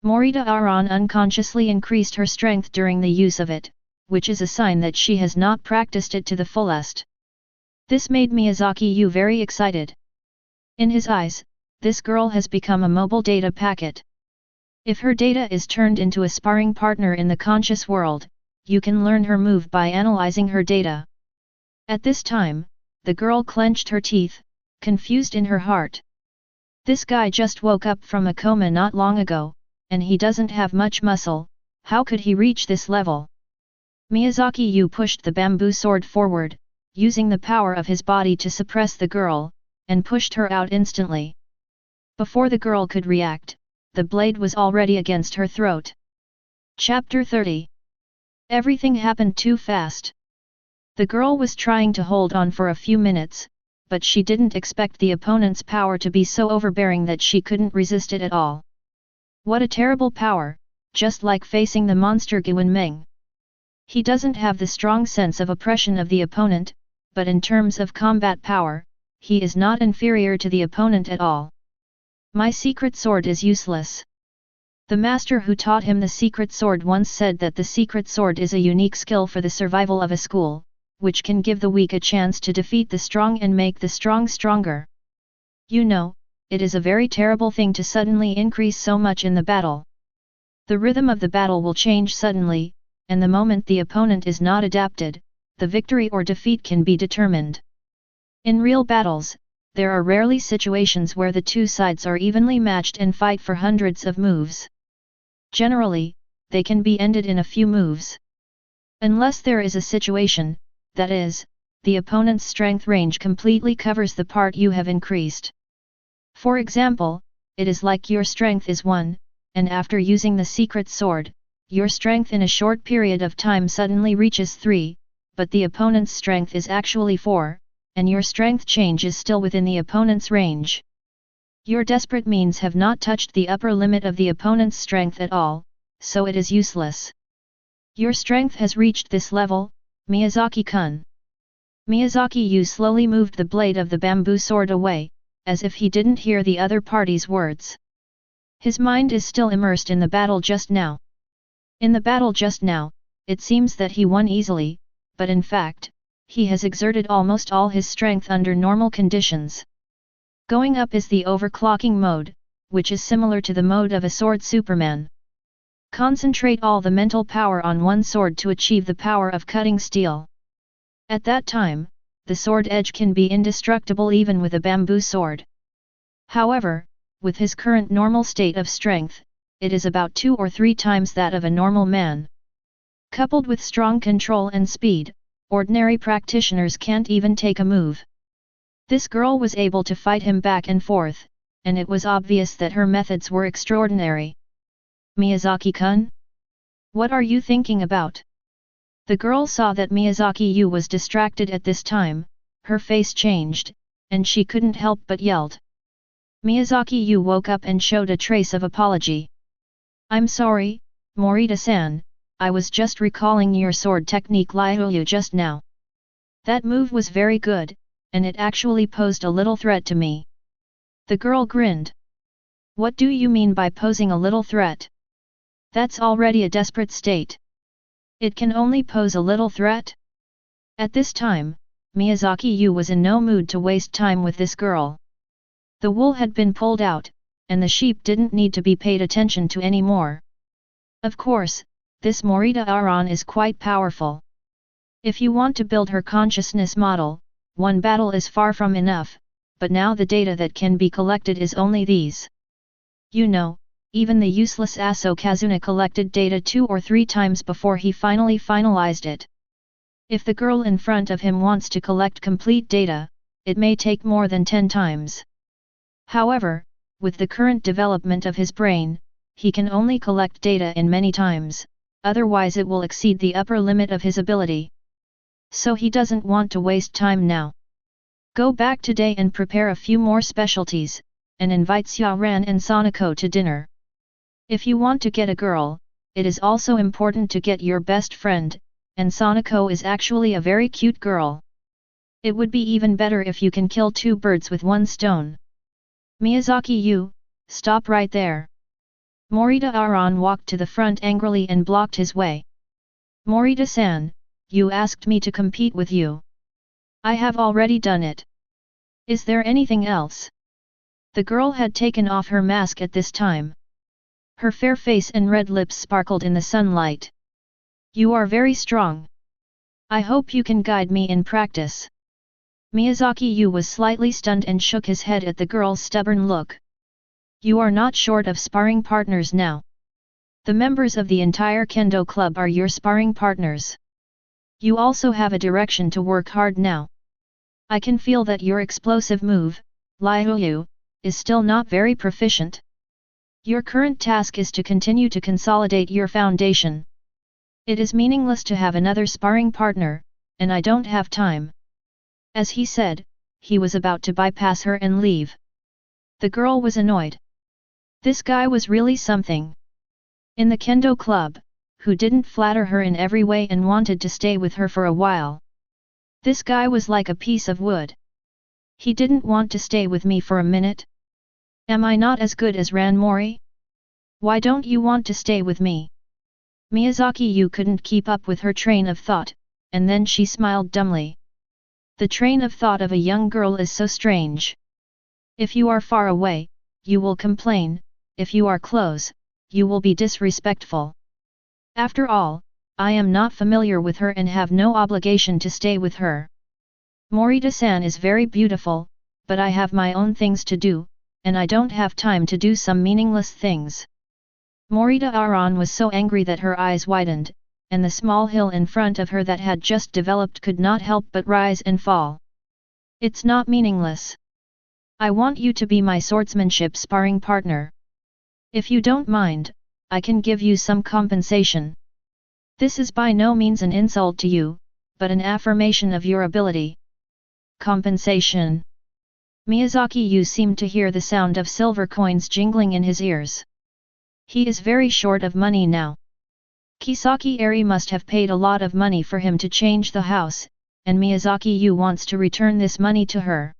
Morita Aran unconsciously increased her strength during the use of it, which is a sign that she has not practiced it to the fullest. This made Miyazaki Yu very excited. In his eyes, this girl has become a mobile data packet. If her data is turned into a sparring partner in the conscious world, you can learn her move by analyzing her data. At this time, the girl clenched her teeth, confused in her heart. This guy just woke up from a coma not long ago, and he doesn't have much muscle. How could he reach this level? Miyazaki Yu pushed the bamboo sword forward, using the power of his body to suppress the girl, and pushed her out instantly. Before the girl could react, the blade was already against her throat. Chapter 30. Everything happened too fast. The girl was trying to hold on for a few minutes, but she didn't expect the opponent's power to be so overbearing that she couldn't resist it at all. What a terrible power, just like facing the monster Guan Meng. He doesn't have the strong sense of oppression of the opponent, but in terms of combat power, he is not inferior to the opponent at all. My secret sword is useless. The master who taught him the secret sword once said that the secret sword is a unique skill for the survival of a school, which can give the weak a chance to defeat the strong and make the strong stronger. You know, it is a very terrible thing to suddenly increase so much in the battle. The rhythm of the battle will change suddenly, and the moment the opponent is not adapted, the victory or defeat can be determined. In real battles, there are rarely situations where the two sides are evenly matched and fight for hundreds of moves. Generally, they can be ended in a few moves. Unless there is a situation, that is, the opponent's strength range completely covers the part you have increased. For example, it is like your strength is 1, and after using the secret sword, your strength in a short period of time suddenly reaches 3, but the opponent's strength is actually 4, and your strength change is still within the opponent's range. Your desperate means have not touched the upper limit of the opponent's strength at all, so it is useless. Your strength has reached this level, Miyazaki-kun. Miyazaki Yu slowly moved the blade of the bamboo sword away, as if he didn't hear the other party's words. His mind is still immersed in the battle just now. In the battle just now, it seems that he won easily, but in fact, he has exerted almost all his strength under normal conditions. Going up is the overclocking mode, which is similar to the mode of a sword Superman. Concentrate all the mental power on one sword to achieve the power of cutting steel. At that time, the sword edge can be indestructible even with a bamboo sword. However, with his current normal state of strength, it is about 2 or 3 times that of a normal man. Coupled with strong control and speed, ordinary practitioners can't even take a move. This girl was able to fight him back and forth, and it was obvious that her methods were extraordinary. Miyazaki-kun? What are you thinking about? The girl saw that Miyazaki Yu was distracted at this time, her face changed, and she couldn't help but yelled. Miyazaki Yu woke up and showed a trace of apology. I'm sorry, Morita-san, I was just recalling your sword technique Liu just now. That move was very good, and it actually posed a little threat to me. The girl grinned. What do you mean by posing a little threat? That's already a desperate state. It can only pose a little threat? At this time, Miyazaki Yu was in no mood to waste time with this girl. The wool had been pulled out, and the sheep didn't need to be paid attention to anymore. Of course, this Morita Aran is quite powerful. If you want to build her consciousness model, one battle is far from enough, but now the data that can be collected is only these. You know, even the useless Aso Kazuna collected data 2 or 3 times before he finally finalized it. If the girl in front of him wants to collect complete data, it may take more than 10 times. However, with the current development of his brain, he can only collect data in many times, otherwise it will exceed the upper limit of his ability. So he doesn't want to waste time now. Go back today and prepare a few more specialties, and invite Xiaoran and Sanako to dinner. If you want to get a girl, it is also important to get your best friend, and Sanako is actually a very cute girl. It would be even better if you can kill 2 birds with 1 stone. Miyazaki Yu, stop right there. Morita Aran walked to the front angrily and blocked his way. Morita-san, you asked me to compete with you. I have already done it. Is there anything else? The girl had taken off her mask at this time. Her fair face and red lips sparkled in the sunlight. You are very strong. I hope you can guide me in practice. Miyazaki Yu was slightly stunned and shook his head at the girl's stubborn look. You are not short of sparring partners now. The members of the entire Kendo club are your sparring partners. You also have a direction to work hard now. I can feel that your explosive move, Liuyu, is still not very proficient. Your current task is to continue to consolidate your foundation. It is meaningless to have another sparring partner, and I don't have time. As he said, he was about to bypass her and leave. The girl was annoyed. This guy was really something. In the Kendo club, who didn't flatter her in every way and wanted to stay with her for a while. This guy was like a piece of wood. He didn't want to stay with me for a minute. Am I not as good as Ranmori? Why don't you want to stay with me? Miyazaki Yu couldn't keep up with her train of thought, and then she smiled dumbly. The train of thought of a young girl is so strange. If you are far away, you will complain, if you are close, you will be disrespectful. After all, I am not familiar with her and have no obligation to stay with her. Morita-san is very beautiful, but I have my own things to do, and I don't have time to do some meaningless things. Morita Aran was so angry that her eyes widened, and the small hill in front of her that had just developed could not help but rise and fall. It's not meaningless. I want you to be my swordsmanship sparring partner. If you don't mind, I can give you some compensation. This is by no means an insult to you, but an affirmation of your ability. Compensation. Miyazaki Yu seemed to hear the sound of silver coins jingling in his ears. He is very short of money now. Kisaki Eri must have paid a lot of money for him to change the house, and Miyazaki Yu wants to return this money to her.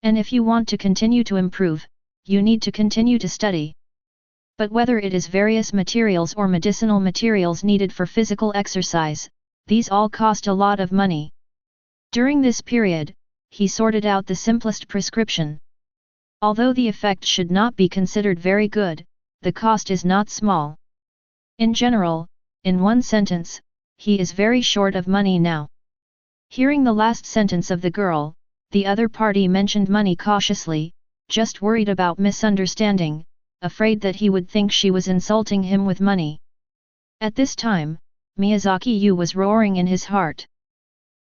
And if you want to continue to improve, you need to continue to study. But whether it is various materials or medicinal materials needed for physical exercise, these all cost a lot of money. During this period, he sorted out the simplest prescription. Although the effect should not be considered very good, the cost is not small. In general, in one sentence, he is very short of money now. Hearing the last sentence of the girl, the other party mentioned money cautiously, just worried about misunderstanding, afraid that he would think she was insulting him with money. At this time, Miyazaki Yu was roaring in his heart.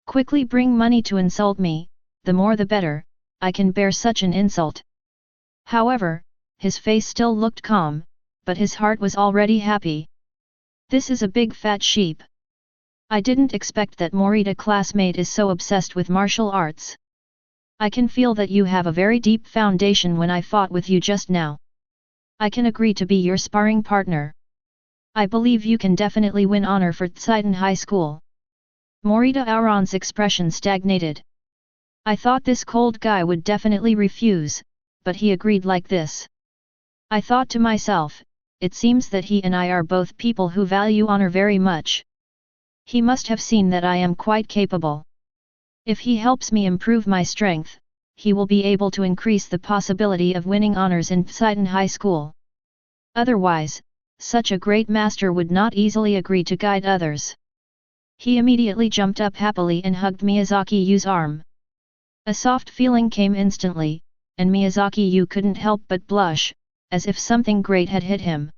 Quickly bring money to insult me, the more the better, I can bear such an insult. However, his face still looked calm, but his heart was already happy. This is a big fat sheep. I didn't expect that Morita classmate is so obsessed with martial arts. I can feel that you have a very deep foundation when I fought with you just now. I can agree to be your sparring partner. I believe you can definitely win honor for Tsidon High School. Morita Aran's expression stagnated. I thought this cold guy would definitely refuse, but he agreed like this. I thought to myself, it seems that he and I are both people who value honor very much. He must have seen that I am quite capable. If he helps me improve my strength, he will be able to increase the possibility of winning honors in Poseidon High School. Otherwise, such a great master would not easily agree to guide others. He immediately jumped up happily and hugged Miyazaki Yu's arm. A soft feeling came instantly, and Miyazaki Yu couldn't help but blush, as if something great had hit him.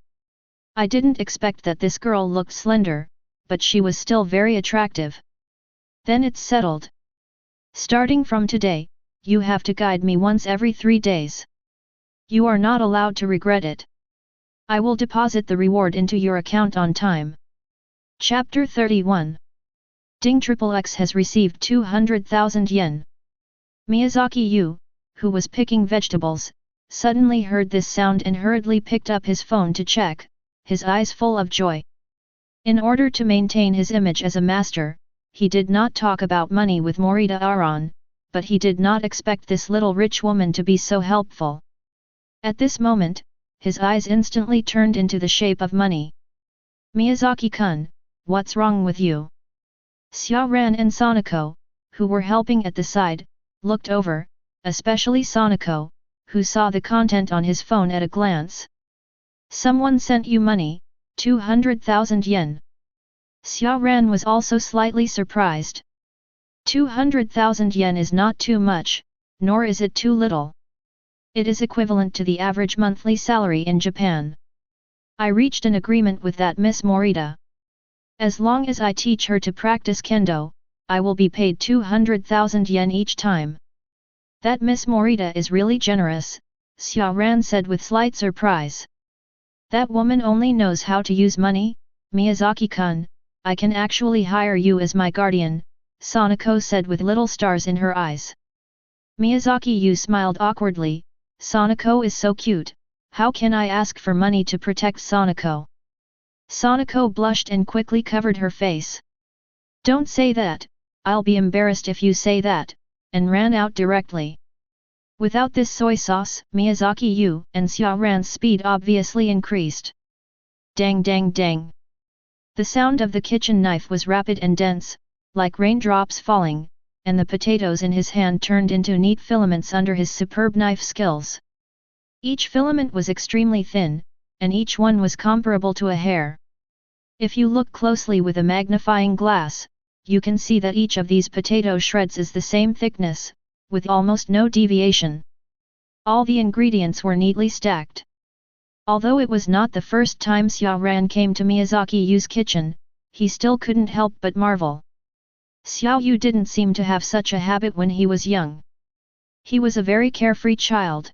I didn't expect that this girl looked slender, but she was still very attractive. Then it's settled. Starting from today, you have to guide me once every 3 days. You are not allowed to regret it. I will deposit the reward into your account on time. Chapter 31. Ding XXX has received 200,000 yen. Miyazaki Yu, who was picking vegetables, suddenly heard this sound and hurriedly picked up his phone to check, his eyes full of joy. In order to maintain his image as a master, he did not talk about money with Morita Aron, but he did not expect this little rich woman to be so helpful. At this moment, his eyes instantly turned into the shape of money. Miyazaki-kun, what's wrong with you? Xiaoran and Sanako, who were helping at the side, looked over, especially Sanako, who saw the content on his phone at a glance. Someone sent you money, 200,000 yen. Xiaoran was also slightly surprised. 200,000 yen is not too much, nor is it too little. It is equivalent to the average monthly salary in Japan. I reached an agreement with that Miss Morita. As long as I teach her to practice kendo, I will be paid 200,000 yen each time. That Miss Morita is really generous, Xiaoran said with slight surprise. That woman only knows how to use money, Miyazaki-kun. I can actually hire you as my guardian, Sanako said with little stars in her eyes. Miyazaki Yu smiled awkwardly. Sanako is so cute, how can I ask for money to protect Sanako? Sanako blushed and quickly covered her face. Don't say that, I'll be embarrassed if you say that, and ran out directly. Without this soy sauce, Miyazaki Yu and Xiaoran's speed obviously increased. Dang dang dang. The sound of the kitchen knife was rapid and dense, like raindrops falling, and the potatoes in his hand turned into neat filaments under his superb knife skills. Each filament was extremely thin, and each one was comparable to a hair. If you look closely with a magnifying glass, you can see that each of these potato shreds is the same thickness, with almost no deviation. All the ingredients were neatly stacked. Although it was not the first time Xiaoran came to Miyazaki Yu's kitchen, he still couldn't help but marvel. Xiao Yu didn't seem to have such a habit when he was young. He was a very carefree child.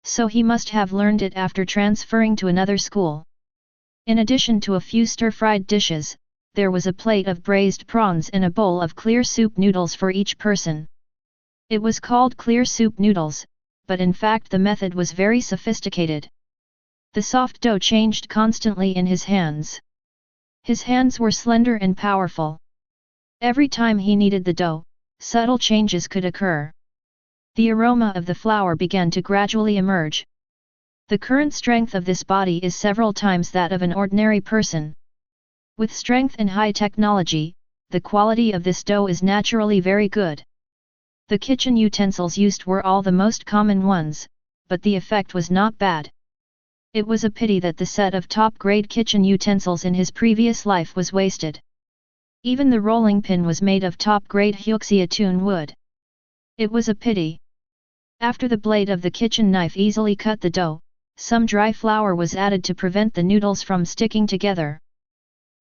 So he must have learned it after transferring to another school. In addition to a few stir-fried dishes, there was a plate of braised prawns and a bowl of clear soup noodles for each person. It was called clear soup noodles, but in fact the method was very sophisticated. The soft dough changed constantly in his hands. His hands were slender and powerful. Every time he kneaded the dough, subtle changes could occur. The aroma of the flour began to gradually emerge. The current strength of this body is several times that of an ordinary person. With strength and high technology, the quality of this dough is naturally very good. The kitchen utensils used were all the most common ones, but the effect was not bad. It was a pity that the set of top-grade kitchen utensils in his previous life was wasted. Even the rolling pin was made of top-grade Hyuxiatun wood. It was a pity. After the blade of the kitchen knife easily cut the dough, some dry flour was added to prevent the noodles from sticking together.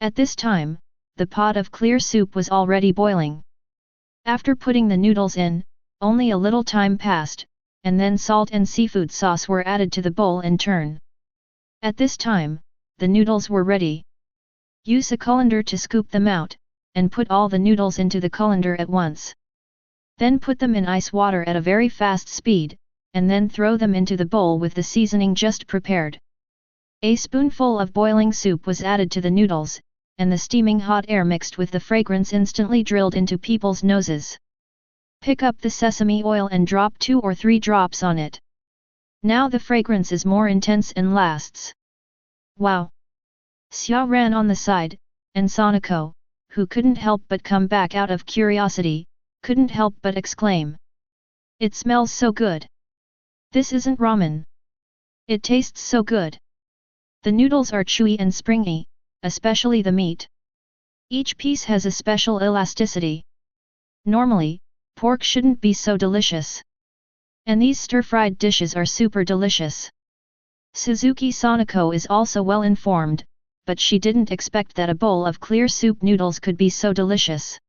At this time, the pot of clear soup was already boiling. After putting the noodles in, only a little time passed, and then salt and seafood sauce were added to the bowl in turn. At this time, the noodles were ready. Use a colander to scoop them out, and put all the noodles into the colander at once. Then put them in ice water at a very fast speed, and then throw them into the bowl with the seasoning just prepared. A spoonful of boiling soup was added to the noodles, and the steaming hot air mixed with the fragrance instantly drilled into people's noses. Pick up the sesame oil and drop 2 or 3 drops on it. Now the fragrance is more intense and lasts. Wow! Xiao ran on the side, and Sanako, who couldn't help but come back out of curiosity, couldn't help but exclaim. It smells so good. This isn't ramen. It tastes so good. The noodles are chewy and springy, especially the meat. Each piece has a special elasticity. Normally, pork shouldn't be so delicious. And these stir-fried dishes are super delicious. Suzuki Sanako is also well informed, but she didn't expect that a bowl of clear soup noodles could be so delicious.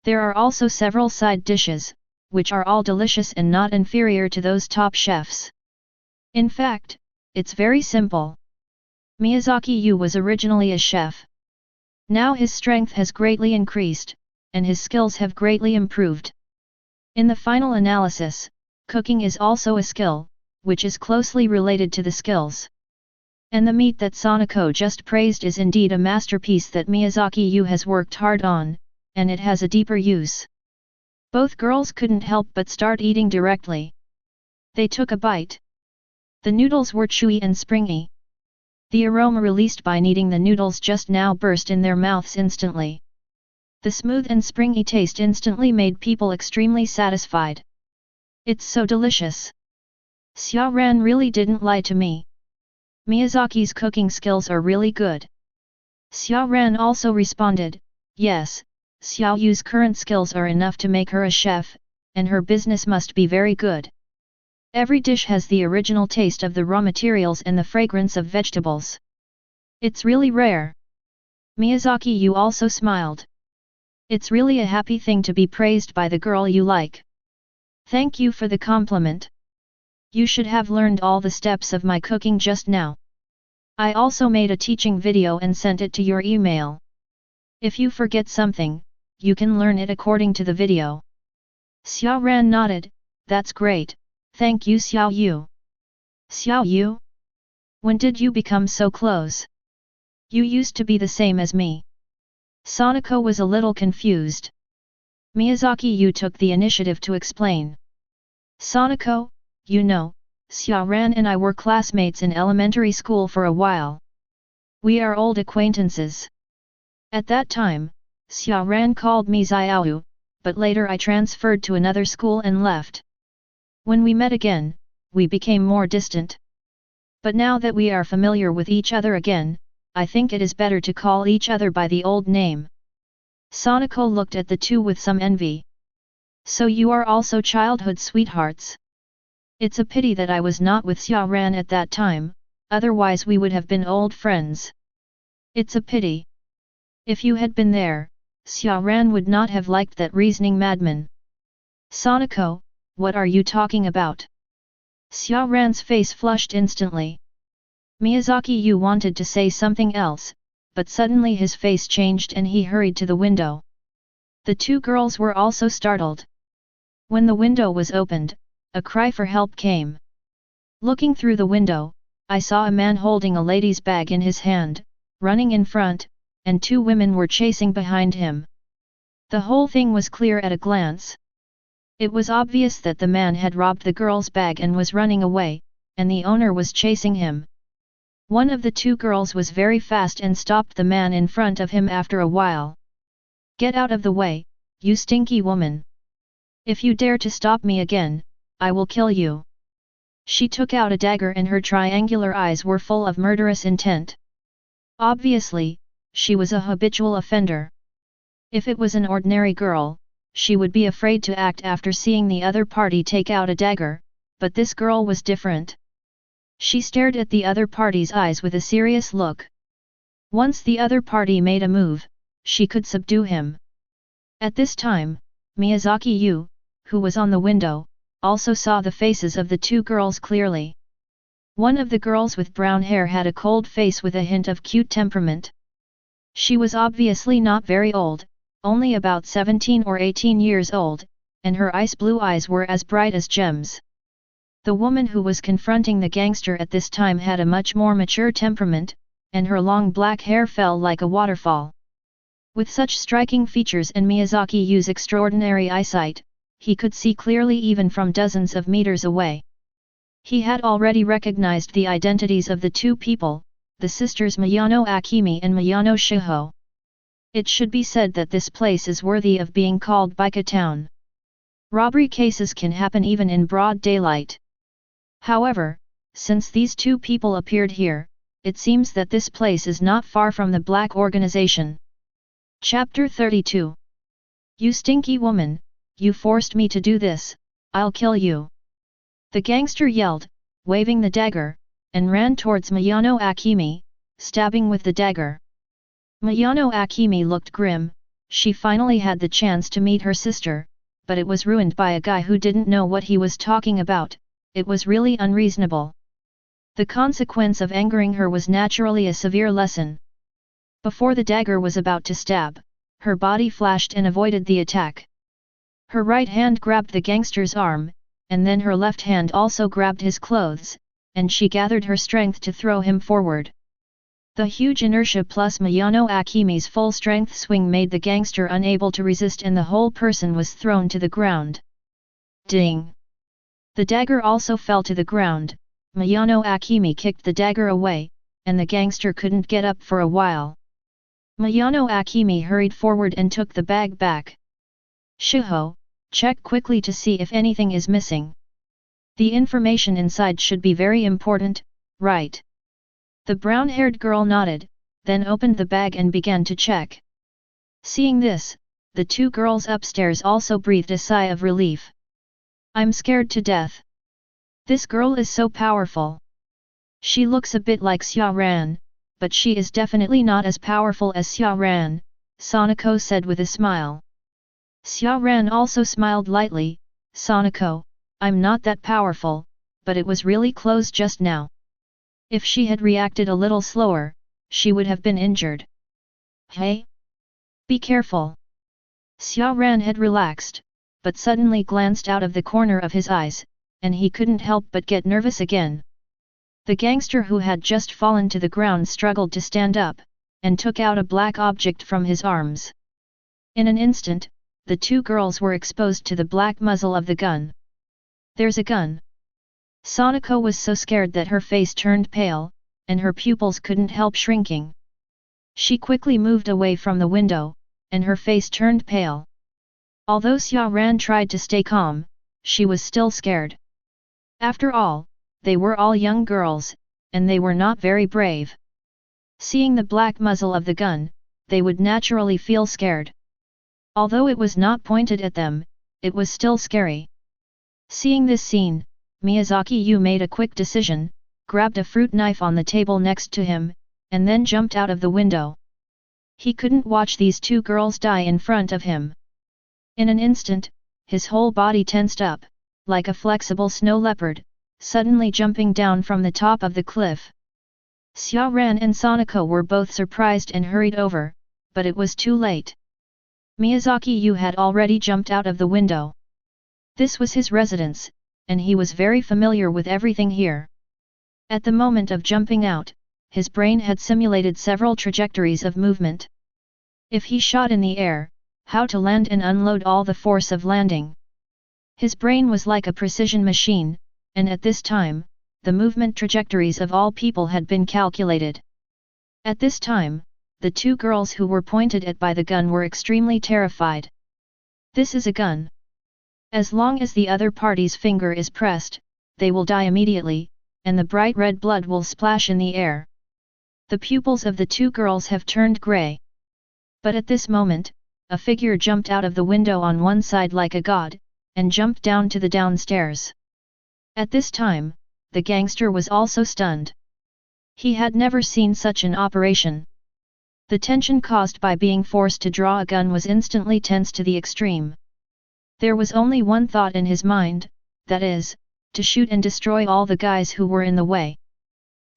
There are also several side dishes, which are all delicious and not inferior to those top chefs. In fact, it's very simple. Miyazaki Yu was originally a chef. Now his strength has greatly increased, and his skills have greatly improved. In the final analysis, cooking is also a skill, which is closely related to the skills. And the meat that Sanako just praised is indeed a masterpiece that Miyazaki Yu has worked hard on, and it has a deeper use. Both girls couldn't help but start eating directly. They took a bite. The noodles were chewy and springy. The aroma released by kneading the noodles just now burst in their mouths instantly. The smooth and springy taste instantly made people extremely satisfied. It's so delicious. Xiao Ran really didn't lie to me. Miyazaki's cooking skills are really good. Xiao Ran also responded, yes, Xiao Yu's current skills are enough to make her a chef, and her business must be very good. Every dish has the original taste of the raw materials and the fragrance of vegetables. It's really rare. Miyazaki Yu also smiled. It's really a happy thing to be praised by the girl you like. Thank you for the compliment. You should have learned all the steps of my cooking just now. I also made a teaching video and sent it to your email. If you forget something, you can learn it according to the video. Xiao Ran nodded, that's great, thank you Xiao Yu. Xiao Yu? When did you become so close? You used to be the same as me. Sanako was a little confused. Miyazaki Yu took the initiative to explain. Sanako, you know, Xiao Ran and I were classmates in elementary school for a while. We are old acquaintances. At that time, Xiao Ran called me Xiaoyu, but later I transferred to another school and left. When we met again, we became more distant. But now that we are familiar with each other again, I think it is better to call each other by the old name. Sanako looked at the two with some envy. So you are also childhood sweethearts? It's a pity that I was not with Xiao Ran at that time, otherwise we would have been old friends. It's a pity. If you had been there, Xiao Ran would not have liked that reasoning madman. Sanako, what are you talking about? Xiao Ran's face flushed instantly. Miyazaki Yu wanted to say something else, but suddenly his face changed and he hurried to the window. The two girls were also startled. When the window was opened, a cry for help came. Looking through the window, I saw a man holding a lady's bag in his hand, running in front, and two women were chasing behind him. The whole thing was clear at a glance. It was obvious that the man had robbed the girl's bag and was running away, and the owner was chasing him. One of the two girls was very fast and stopped the man in front of him after a while. Get out of the way, you stinky woman. If you dare to stop me again, I will kill you. She took out a dagger and her triangular eyes were full of murderous intent. Obviously, she was a habitual offender. If it was an ordinary girl, she would be afraid to act after seeing the other party take out a dagger, but this girl was different. She stared at the other party's eyes with a serious look. Once the other party made a move, she could subdue him. At this time, Miyazaki Yu, who was on the window, also saw the faces of the two girls clearly. One of the girls with brown hair had a cold face with a hint of cute temperament. She was obviously not very old, only about 17 or 18 years old, and her ice blue eyes were as bright as gems. The woman who was confronting the gangster at this time had a much more mature temperament, and her long black hair fell like a waterfall. With such striking features and Miyazaki Yu's extraordinary eyesight, he could see clearly even from dozens of meters away. He had already recognized the identities of the two people, the sisters Miyano Akemi and Miyano Shiho. It should be said that this place is worthy of being called Bika Town. Robbery cases can happen even in broad daylight. However, since these two people appeared here, it seems that this place is not far from the black organization. Chapter 32. You stinky woman, you forced me to do this, I'll kill you. The gangster yelled, waving the dagger, and ran towards Miyano Akemi, stabbing with the dagger. Miyano Akemi looked grim. She finally had the chance to meet her sister, but it was ruined by a guy who didn't know what he was talking about. It was really unreasonable. The consequence of angering her was naturally a severe lesson. Before the dagger was about to stab, her body flashed and avoided the attack. Her right hand grabbed the gangster's arm, and then her left hand also grabbed his clothes, and she gathered her strength to throw him forward. The huge inertia plus Miyano Akemi's full strength swing made the gangster unable to resist and the whole person was thrown to the ground. Ding! The dagger also fell to the ground. Miyano Akemi kicked the dagger away, and the gangster couldn't get up for a while. Miyano Akemi hurried forward and took the bag back. Shiho, check quickly to see if anything is missing. The information inside should be very important, right? The brown-haired girl nodded, then opened the bag and began to check. Seeing this, the two girls upstairs also breathed a sigh of relief. I'm scared to death. This girl is so powerful. She looks a bit like Xia Ran, but she is definitely not as powerful as Xia Ran, Sonoko said with a smile. Xia Ran also smiled lightly. Sonoko, I'm not that powerful, but it was really close just now. If she had reacted a little slower, she would have been injured. Hey? Be careful. Xia Ran had relaxed, but suddenly glanced out of the corner of his eyes, and he couldn't help but get nervous again. The gangster who had just fallen to the ground struggled to stand up, and took out a black object from his arms. In an instant, the two girls were exposed to the black muzzle of the gun. There's a gun. Sonoko was so scared that her face turned pale, and her pupils couldn't help shrinking. She quickly moved away from the window, and her face turned pale. Although Xia Ran tried to stay calm, she was still scared. After all, they were all young girls, and they were not very brave. Seeing the black muzzle of the gun, they would naturally feel scared. Although it was not pointed at them, it was still scary. Seeing this scene, Miyazaki Yu made a quick decision, grabbed a fruit knife on the table next to him, and then jumped out of the window. He couldn't watch these two girls die in front of him. In an instant, his whole body tensed up, like a flexible snow leopard, suddenly jumping down from the top of the cliff. Xia Ran and Sonoko were both surprised and hurried over, but it was too late. Miyazaki Yu had already jumped out of the window. This was his residence, and he was very familiar with everything here. At the moment of jumping out, his brain had simulated several trajectories of movement. If he shot in the air, how to land and unload all the force of landing. His brain was like a precision machine, and at this time, the movement trajectories of all people had been calculated. At this time, the two girls who were pointed at by the gun were extremely terrified. This is a gun. As long as the other party's finger is pressed, they will die immediately, and the bright red blood will splash in the air. The pupils of the two girls have turned grey. But at this moment, a figure jumped out of the window on one side like a god, and jumped down to the downstairs. At this time, the gangster was also stunned. He had never seen such an operation. The tension caused by being forced to draw a gun was instantly tense to the extreme. There was only one thought in his mind, that is, to shoot and destroy all the guys who were in the way.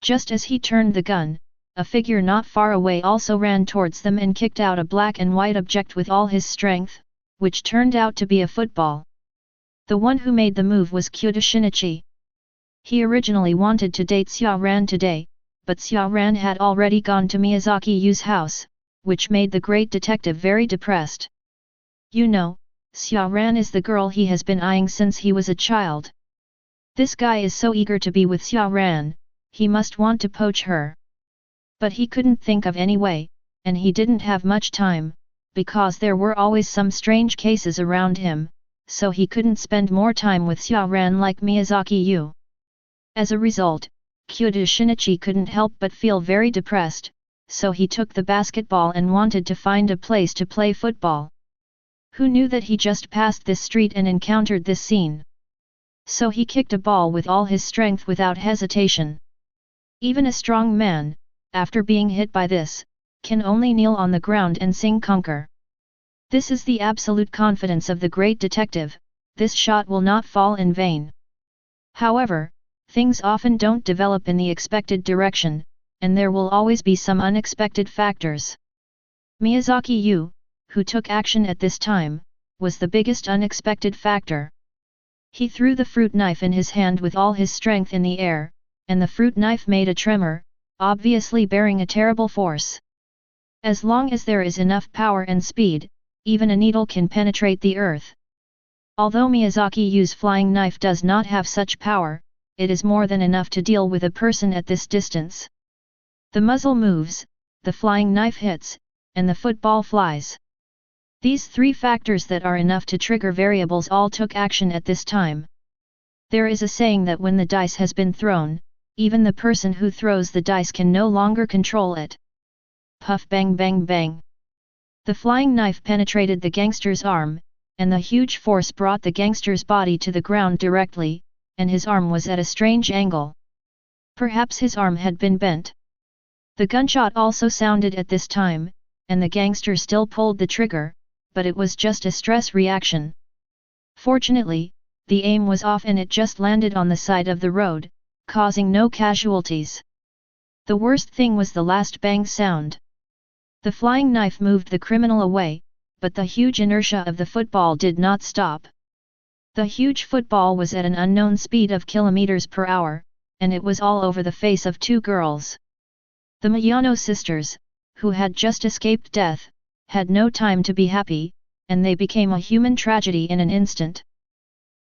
Just as he turned the gun, a figure not far away also ran towards them and kicked out a black and white object with all his strength, which turned out to be a football. The one who made the move was Kyuta Shinichi. He originally wanted to date Xia Ran today, but Xia Ran had already gone to Miyazaki Yu's house, which made the great detective very depressed. You know, Xia Ran is the girl he has been eyeing since he was a child. This guy is so eager to be with Xia Ran, he must want to poach her. But he couldn't think of any way, and he didn't have much time, because there were always some strange cases around him, so he couldn't spend more time with Xiaoran like Miyazaki Yu. As a result, Kyoto Shinichi couldn't help but feel very depressed, so he took the basketball and wanted to find a place to play football. Who knew that he just passed this street and encountered this scene? So he kicked a ball with all his strength without hesitation. Even a strong man, after being hit by this, can only kneel on the ground and sing conquer. This is the absolute confidence of the great detective, this shot will not fall in vain. However, things often don't develop in the expected direction, and there will always be some unexpected factors. Miyazaki Yu, who took action at this time, was the biggest unexpected factor. He threw the fruit knife in his hand with all his strength in the air, and the fruit knife made a tremor, obviously bearing a terrible force. As long as there is enough power and speed, even a needle can penetrate the earth. Although Miyazaki Yu's flying knife does not have such power, it is more than enough to deal with a person at this distance. The muzzle moves, the flying knife hits, and the football flies. These three factors that are enough to trigger variables all took action at this time. There is a saying that when the dice has been thrown, even the person who throws the dice can no longer control it. Puff bang bang bang. The flying knife penetrated the gangster's arm, and the huge force brought the gangster's body to the ground directly, and his arm was at a strange angle. Perhaps his arm had been bent. The gunshot also sounded at this time, and the gangster still pulled the trigger, but it was just a stress reaction. Fortunately, the aim was off and it just landed on the side of the road, causing no casualties. The worst thing was the last bang sound. The flying knife moved the criminal away, but the huge inertia of the football did not stop. The huge football was at an unknown speed of kilometers per hour, and it was all over the face of two girls. The Miyano sisters, who had just escaped death, had no time to be happy, and they became a human tragedy in an instant.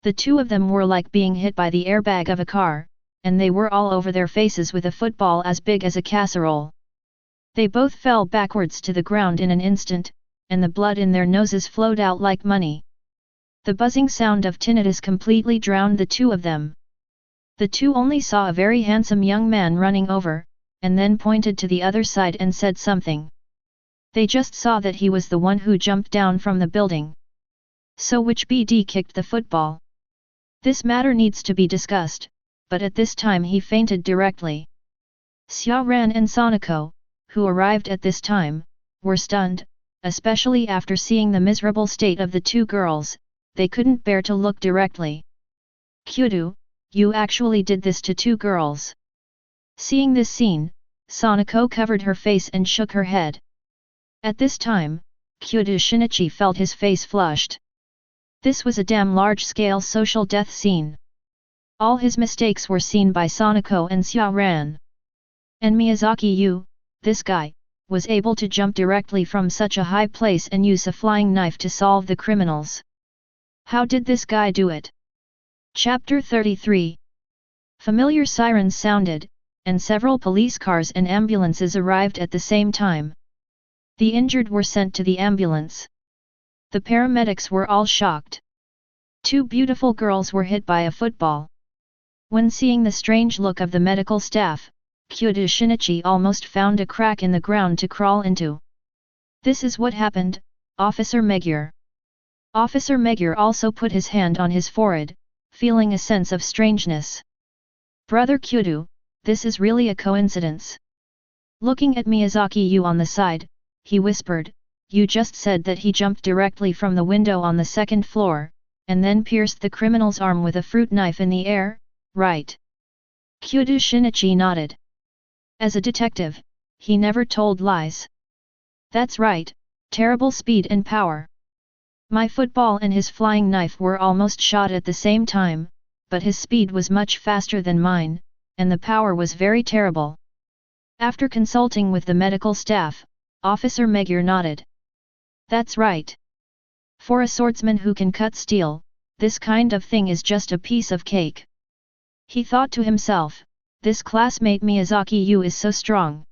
The two of them were like being hit by the airbag of a car, and they were all over their faces with a football as big as a casserole. They both fell backwards to the ground in an instant, and the blood in their noses flowed out like money. The buzzing sound of tinnitus completely drowned the two of them. The two only saw a very handsome young man running over, and then pointed to the other side and said something. They just saw that he was the one who jumped down from the building. So which BD kicked the football? This matter needs to be discussed, but at this time he fainted directly. Xiaoran and Sanako, who arrived at this time, were stunned, especially after seeing the miserable state of the two girls, they couldn't bear to look directly. Kyoto, you actually did this to two girls. Seeing this scene, Sanako covered her face and shook her head. At this time, Kyoto Shinichi felt his face flushed. This was a damn large-scale social death scene. All his mistakes were seen by Sanako and Xiaoran. And Miyazaki Yu, this guy, was able to jump directly from such a high place and use a flying knife to solve the criminals. How did this guy do it? Chapter 33. Familiar sirens sounded, and several police cars and ambulances arrived at the same time. The injured were sent to the ambulance. The paramedics were all shocked. Two beautiful girls were hit by a football. When seeing the strange look of the medical staff, Kyoto Shinichi almost found a crack in the ground to crawl into. This is what happened, Officer Megure. Officer Megure also put his hand on his forehead, feeling a sense of strangeness. Brother Kyoto, this is really a coincidence. Looking at Miyazaki Yu on the side, he whispered, you just said that he jumped directly from the window on the second floor, and then pierced the criminal's arm with a fruit knife in the air, right? Kyoto Shinichi nodded. As a detective, he never told lies. That's right, terrible speed and power. My football and his flying knife were almost shot at the same time, but his speed was much faster than mine, and the power was very terrible. After consulting with the medical staff, Officer Megure nodded. That's right. For a swordsman who can cut steel, this kind of thing is just a piece of cake. He thought to himself, this classmate Miyazaki Yu is so strong.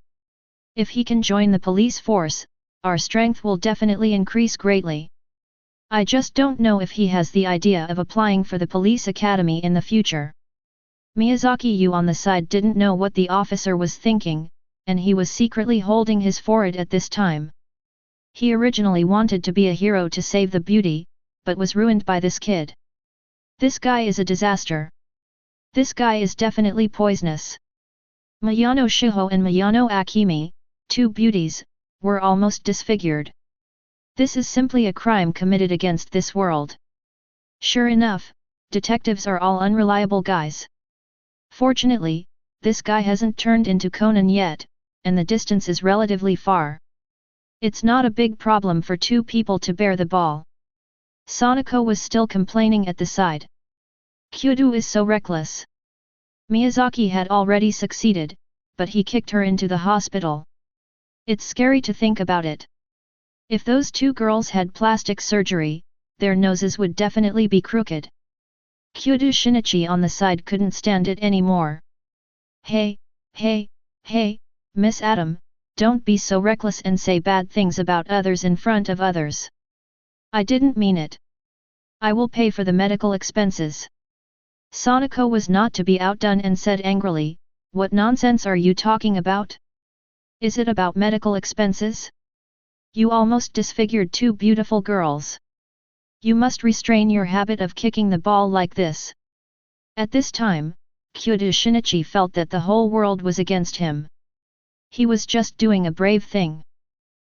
If he can join the police force, our strength will definitely increase greatly. I just don't know if he has the idea of applying for the police academy in the future. Miyazaki Yu on the side didn't know what the officer was thinking, and he was secretly holding his forehead at this time. He originally wanted to be a hero to save the beauty, but was ruined by this kid. This guy is a disaster. This guy is definitely poisonous. Miyano Shiho and Miyano Akemi, two beauties, were almost disfigured. This is simply a crime committed against this world. Sure enough, detectives are all unreliable guys. Fortunately, this guy hasn't turned into Conan yet, and the distance is relatively far. It's not a big problem for two people to bear the ball. Sanako was still complaining at the side. Kyudo is so reckless. Miyazaki had already succeeded, but he kicked her into the hospital. It's scary to think about it. If those two girls had plastic surgery, their noses would definitely be crooked. Kyudo Shinichi on the side couldn't stand it anymore. Hey, Miss Adam, don't be so reckless and say bad things about others in front of others. I didn't mean it. I will pay for the medical expenses. Sanako was not to be outdone and said angrily, what nonsense are you talking about? Is it about medical expenses? You almost disfigured two beautiful girls. You must restrain your habit of kicking the ball like this. At this time, Kyudo Shinichi felt that the whole world was against him. He was just doing a brave thing.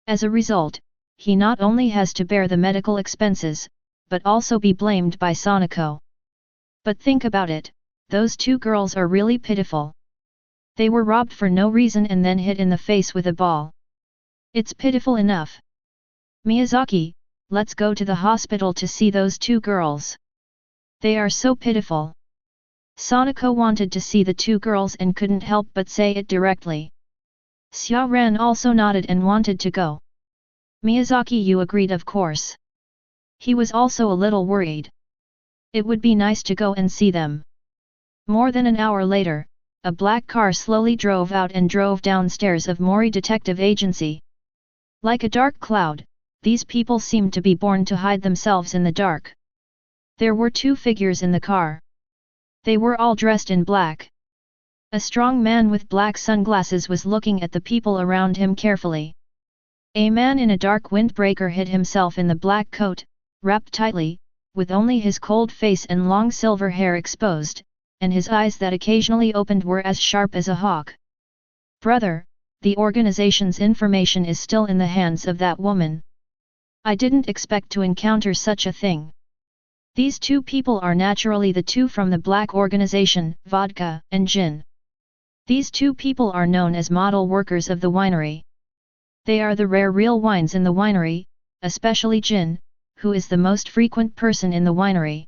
As a result, he not only has to bear the medical expenses, but also be blamed by Sanako. But think about it, those two girls are really pitiful. They were robbed for no reason and then hit in the face with a ball. It's pitiful enough. Miyazaki, let's go to the hospital to see those two girls. They are so pitiful. Sanako wanted to see the two girls and couldn't help but say it directly. Xiaoran also nodded and wanted to go. Miyazaki Yu agreed of course. He was also a little worried. It would be nice to go and see them. More than an hour later, a black car slowly drove out and drove downstairs of Mori Detective Agency. Like a dark cloud, these people seemed to be born to hide themselves in the dark. There were two figures in the car. They were all dressed in black. A strong man with black sunglasses was looking at the people around him carefully. A man in a dark windbreaker hid himself in the black coat, wrapped tightly, with only his cold face and long silver hair exposed, and his eyes that occasionally opened were as sharp as a hawk. Brother, the organization's information is still in the hands of that woman. I didn't expect to encounter such a thing. These two people are naturally the two from the black organization, vodka and gin. These two people are known as model workers of the winery. They are the rare real wines in the winery, especially gin, who is the most frequent person in the winery.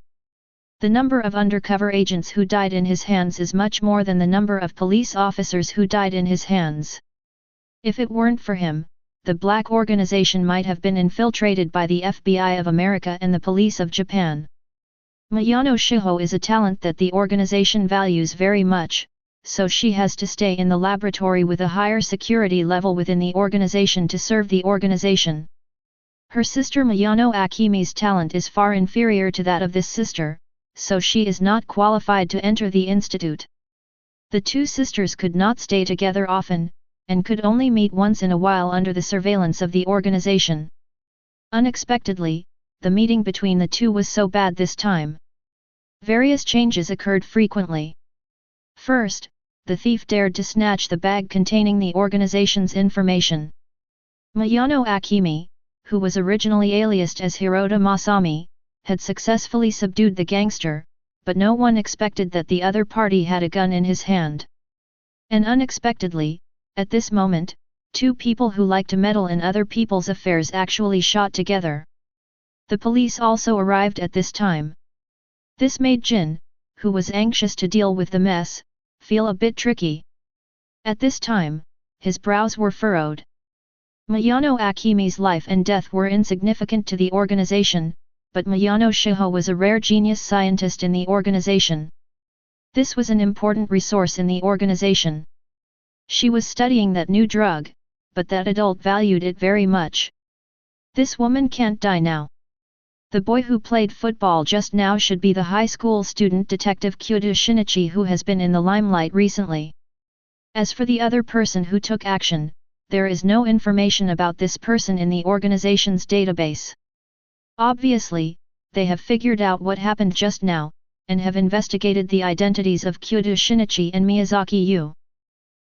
The number of undercover agents who died in his hands is much more than the number of police officers who died in his hands. If it weren't for him, the black organization might have been infiltrated by the FBI of America and the police of Japan. Miyano Shiho is a talent that the organization values very much, so she has to stay in the laboratory with a higher security level within the organization to serve the organization. Her sister Miyano Akemi's talent is far inferior to that of this sister, so she is not qualified to enter the institute. The two sisters could not stay together often, and could only meet once in a while under the surveillance of the organization. Unexpectedly, the meeting between the two was so bad this time. Various changes occurred frequently. First, the thief dared to snatch the bag containing the organization's information. Miyano Akemi, who was originally aliased as Hirota Masami, had successfully subdued the gangster, but no one expected that the other party had a gun in his hand. And unexpectedly, at this moment, two people who like to meddle in other people's affairs actually shot together. The police also arrived at this time. This made Jin, who was anxious to deal with the mess, feel a bit tricky. At this time, his brows were furrowed. Miyano Akemi's life and death were insignificant to the organization, but Miyano Shiho was a rare genius scientist in the organization. This was an important resource in the organization. She was studying that new drug, but that adult valued it very much. This woman can't die now. The boy who played football just now should be the high school student detective Kyoto Shinichi who has been in the limelight recently. As for the other person who took action, there is no information about this person in the organization's database. Obviously, they have figured out what happened just now, and have investigated the identities of Kyoto Shinichi and Miyazaki Yu.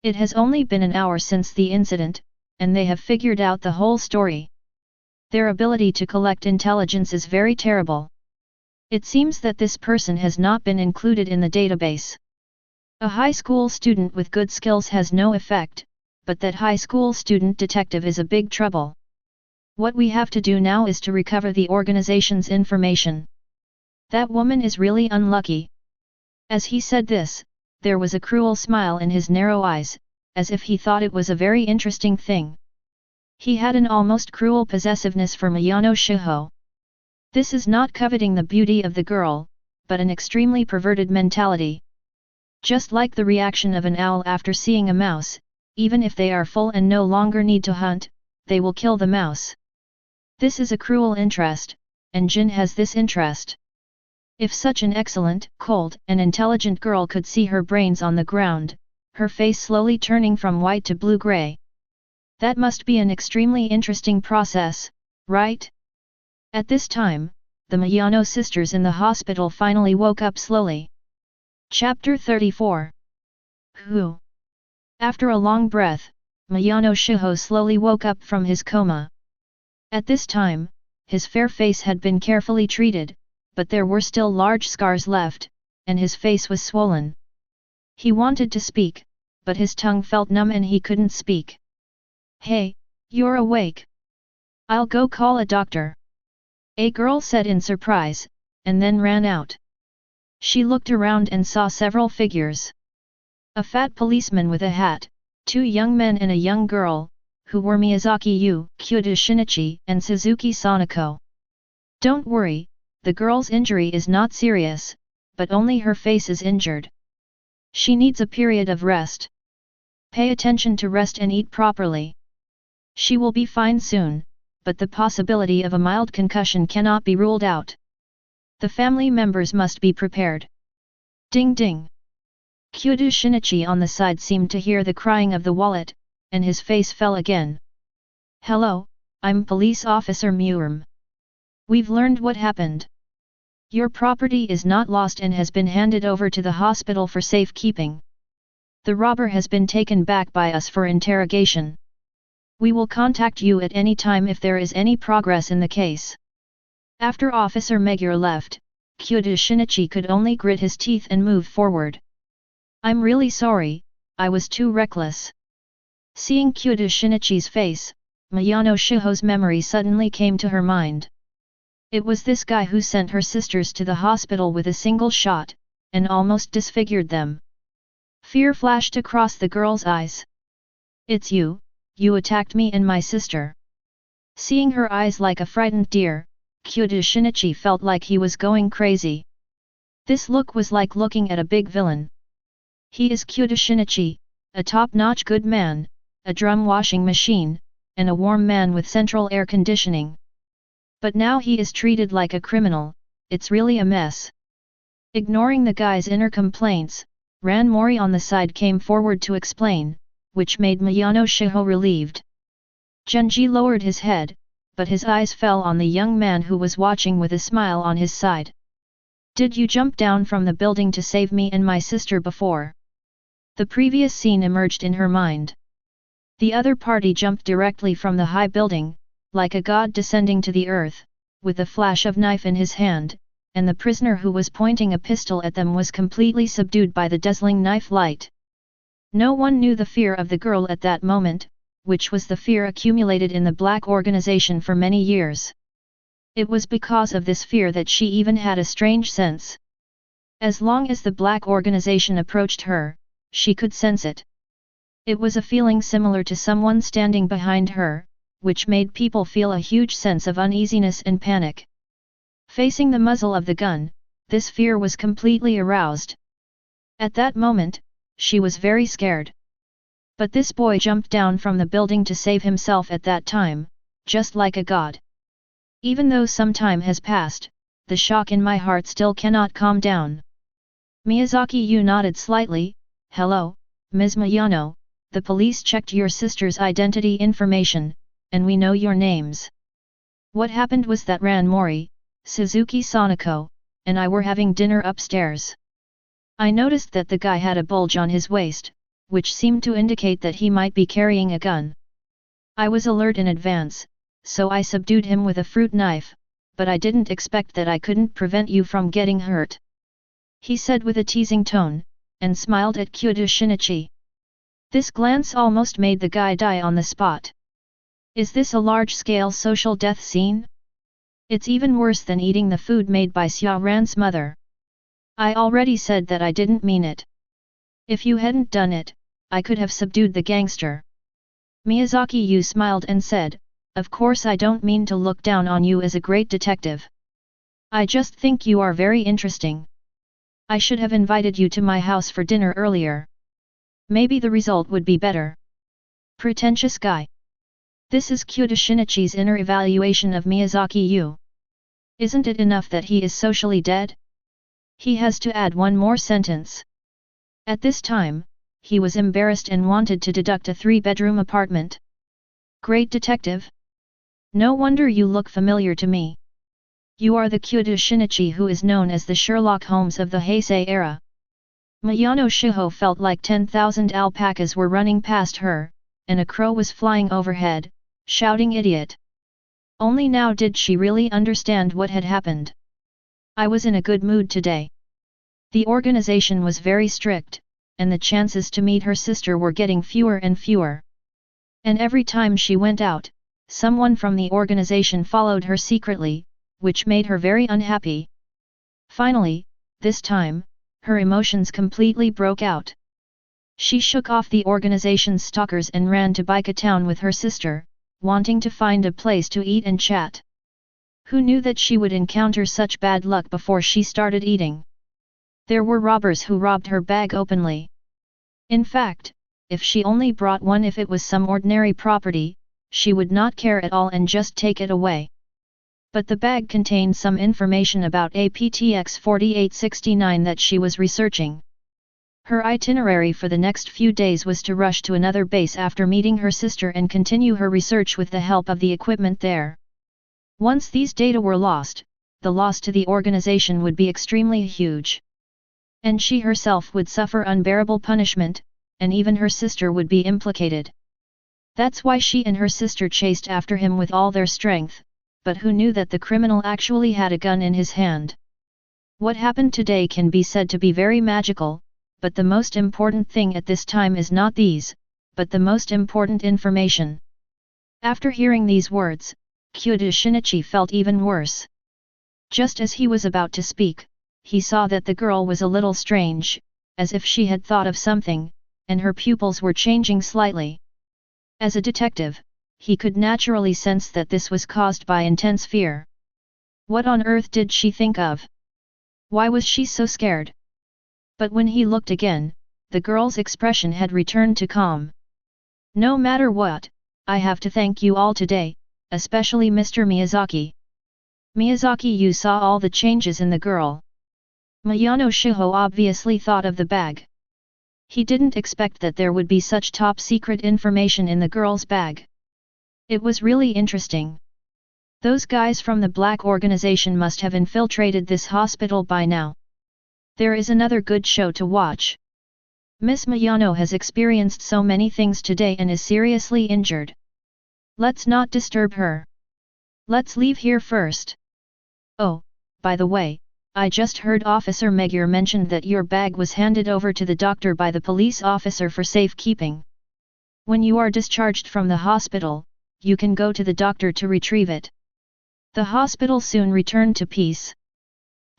It has only been an hour since the incident, and they have figured out the whole story. Their ability to collect intelligence is very terrible. It seems that this person has not been included in the database. A high school student with good skills has no effect, but that high school student detective is a big trouble. What we have to do now is to recover the organization's information. That woman is really unlucky. As he said this, there was a cruel smile in his narrow eyes, as if he thought it was a very interesting thing. He had an almost cruel possessiveness for Miyano Shiho. This is not coveting the beauty of the girl, but an extremely perverted mentality. Just like the reaction of an owl after seeing a mouse, even if they are full and no longer need to hunt, they will kill the mouse. This is a cruel interest, and Jin has this interest. If such an excellent, cold, and intelligent girl could see her brains on the ground, her face slowly turning from white to blue-gray. That must be an extremely interesting process, right? At this time, the Miyano sisters in the hospital finally woke up slowly. Chapter 34. Who? After a long breath, Miyano Shiho slowly woke up from his coma. At this time, his fair face had been carefully treated, but there were still large scars left, and his face was swollen. He wanted to speak, but his tongue felt numb and he couldn't speak. Hey, you're awake. I'll go call a doctor. A girl said in surprise, and then ran out. She looked around and saw several figures. A fat policeman with a hat, 2 young men and a young girl, who were Miyazaki Yu, Kyoto Shinichi, and Suzuki Sanako. Don't worry, the girl's injury is not serious, but only her face is injured. She needs a period of rest. Pay attention to rest and eat properly. She will be fine soon, but the possibility of a mild concussion cannot be ruled out. The family members must be prepared. Ding ding. Kyoto Shinichi on the side seemed to hear the crying of the wallet, and his face fell again. Hello, I'm Police Officer Murm. We've learned what happened. Your property is not lost and has been handed over to the hospital for safekeeping. The robber has been taken back by us for interrogation. We will contact you at any time if there is any progress in the case. After Officer Megure left, Kyoto Shinichi could only grit his teeth and move forward. I'm really sorry, I was too reckless. Seeing Kyoto Shinichi's face, Miyano Shiho's memory suddenly came to her mind. It was this guy who sent her sisters to the hospital with a single shot, and almost disfigured them. Fear flashed across the girl's eyes. It's you, you attacked me and my sister. Seeing her eyes like a frightened deer, Kyoto Shinichi felt like he was going crazy. This look was like looking at a big villain. He is Kyoto Shinichi, a top-notch good man, a drum washing machine, and a warm man with central air conditioning. But now he is treated like a criminal, it's really a mess. Ignoring the guy's inner complaints, Ran Mori on the side came forward to explain, which made Miyano Shiho relieved. Genji lowered his head, but his eyes fell on the young man who was watching with a smile on his side. Did you jump down from the building to save me and my sister before? The previous scene emerged in her mind. The other party jumped directly from the high building, like a god descending to the earth, with a flash of knife in his hand, and the prisoner who was pointing a pistol at them was completely subdued by the dazzling knife light. No one knew the fear of the girl at that moment, which was the fear accumulated in the black organization for many years. It was because of this fear that she even had a strange sense. As long as the black organization approached her, she could sense it. It was a feeling similar to someone standing behind her, which made people feel a huge sense of uneasiness and panic. Facing the muzzle of the gun, this fear was completely aroused. At that moment, she was very scared. But this boy jumped down from the building to save himself at that time, just like a god. Even though some time has passed, the shock in my heart still cannot calm down. Miyazaki Yu nodded slightly. Hello, Ms. Miyano, the police checked your sister's identity information, and we know your names. What happened was that Ran Mori, Suzuki Sanako, and I were having dinner upstairs. I noticed that the guy had a bulge on his waist, which seemed to indicate that he might be carrying a gun. I was alert in advance, so I subdued him with a fruit knife, but I didn't expect that I couldn't prevent you from getting hurt. He said with a teasing tone, and smiled at Kyoto Shinichi. This glance almost made the guy die on the spot. Is this a large-scale social death scene? It's even worse than eating the food made by Xia Ran's mother. I already said that I didn't mean it. If you hadn't done it, I could have subdued the gangster. Miyazaki Yu smiled and said, of course I don't mean to look down on you as a great detective. I just think you are very interesting. I should have invited you to my house for dinner earlier. Maybe the result would be better. Pretentious guy. This is Kyoto Shinichi's inner evaluation of Miyazaki Yu. Isn't it enough that he is socially dead? He has to add one more sentence. At this time, he was embarrassed and wanted to deduct a 3-bedroom apartment. Great detective? No wonder you look familiar to me. You are the Kyoto Shinichi who is known as the Sherlock Holmes of the Heisei era. Miyano Shiho felt like 10,000 alpacas were running past her, and a crow was flying overhead, shouting idiot. Only now did she really understand what had happened. I was in a good mood today. The organization was very strict, and the chances to meet her sister were getting fewer and fewer. And every time she went out, someone from the organization followed her secretly, which made her very unhappy. Finally, this time, her emotions completely broke out. She shook off the organization's stalkers and ran to Bika Town with her sister, wanting to find a place to eat and chat. Who knew that she would encounter such bad luck before she started eating? There were robbers who robbed her bag openly. In fact, if she only brought one, if it was some ordinary property, she would not care at all and just take it away. But the bag contained some information about APTX 4869 that she was researching. Her itinerary for the next few days was to rush to another base after meeting her sister and continue her research with the help of the equipment there. Once these data were lost, the loss to the organization would be extremely huge. And she herself would suffer unbearable punishment, and even her sister would be implicated. That's why she and her sister chased after him with all their strength, but who knew that the criminal actually had a gun in his hand? What happened today can be said to be very magical, but the most important thing at this time is not these, but the most important information. After hearing these words, Kyoto Shinichi felt even worse. Just as he was about to speak, he saw that the girl was a little strange, as if she had thought of something, and her pupils were changing slightly. As a detective, he could naturally sense that this was caused by intense fear. What on earth did she think of? Why was she so scared? But when he looked again, the girl's expression had returned to calm. No matter what, I have to thank you all today, especially Mr. Miyazaki. Miyazaki Yu saw all the changes in the girl. Miyano Shiho obviously thought of the bag. He didn't expect that there would be such top-secret information in the girl's bag. It was really interesting. Those guys from the Black Organization must have infiltrated this hospital by now. There is another good show to watch. Miss Miyano has experienced so many things today and is seriously injured. Let's not disturb her. Let's leave here first. Oh, by the way, I just heard Officer Megier mentioned that your bag was handed over to the doctor by the police officer for safekeeping. When you are discharged from the hospital, you can go to the doctor to retrieve it. The hospital soon returned to peace.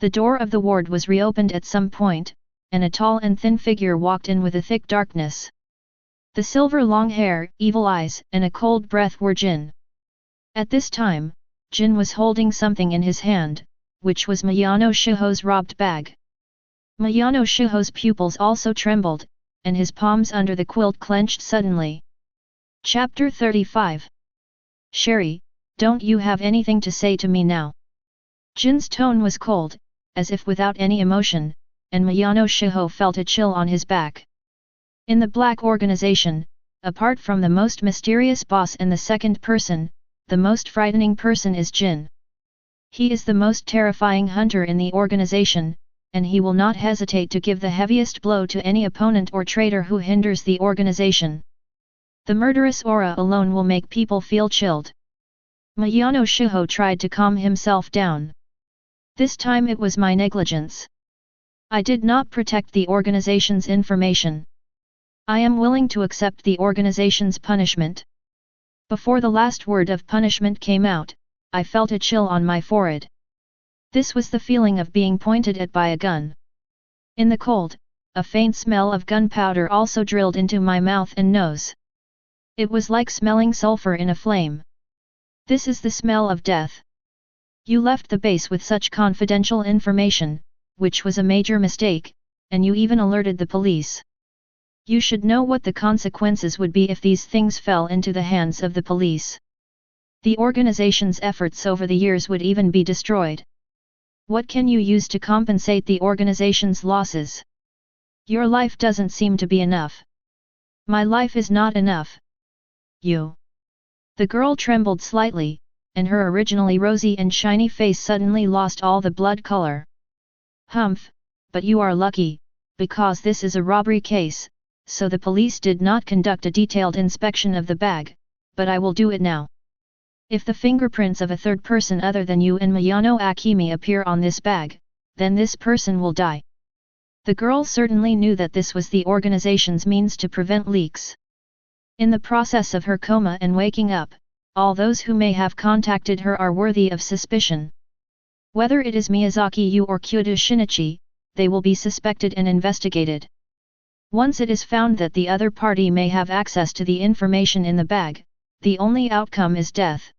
The door of the ward was reopened at some point, and a tall and thin figure walked in with a thick darkness. The silver long hair, evil eyes, and a cold breath were Jin. At this time, Jin was holding something in his hand, which was Miyano Shiho's robbed bag. Miyano Shiho's pupils also trembled, and his palms under the quilt clenched suddenly. Chapter 35. Sherry, Don't you have anything to say to me now? Jin's tone was cold, as if without any emotion, and Miyano Shiho felt a chill on his back. In the Black Organization, apart from the most mysterious boss and the second person, the most frightening person is Jin. He is the most terrifying hunter in the organization, and he will not hesitate to give the heaviest blow to any opponent or traitor who hinders the organization. The murderous aura alone will make people feel chilled. Miyano Shiho tried to calm himself down. This time it was my negligence. I did not protect the organization's information. I am willing to accept the organization's punishment. Before the last word of punishment came out, I felt a chill on my forehead. This was the feeling of being pointed at by a gun. In the cold, a faint smell of gunpowder also drilled into my mouth and nose. It was like smelling sulfur in a flame. This is the smell of death. You left the base with such confidential information, which was a major mistake, and you even alerted the police. You should know what the consequences would be if these things fell into the hands of the police. The organization's efforts over the years would even be destroyed. What can you use to compensate the organization's losses? Your life doesn't seem to be enough. My life is not enough. You. The girl trembled slightly, and her originally rosy and shiny face suddenly lost all the blood color. Humph, but you are lucky, because this is a robbery case, so the police did not conduct a detailed inspection of the bag, but I will do it now. If the fingerprints of a third person other than you and Miyano Akemi appear on this bag, then this person will die. The girl certainly knew that this was the organization's means to prevent leaks. In the process of her coma and waking up, all those who may have contacted her are worthy of suspicion. Whether it is Miyazaki Yu or Kyoto Shinichi, they will be suspected and investigated. Once it is found that the other party may have access to the information in the bag, the only outcome is death.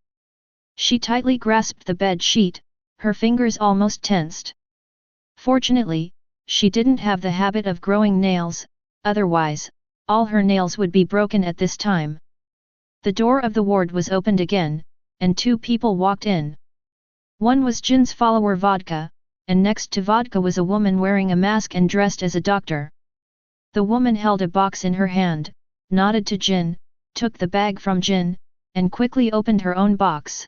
She tightly grasped the bed sheet, her fingers almost tensed. Fortunately, she didn't have the habit of growing nails, otherwise, all her nails would be broken at this time. The door of the ward was opened again, and two people walked in. One was Jin's follower Vodka, and next to Vodka was a woman wearing a mask and dressed as a doctor. The woman held a box in her hand, nodded to Jin, took the bag from Jin, and quickly opened her own box.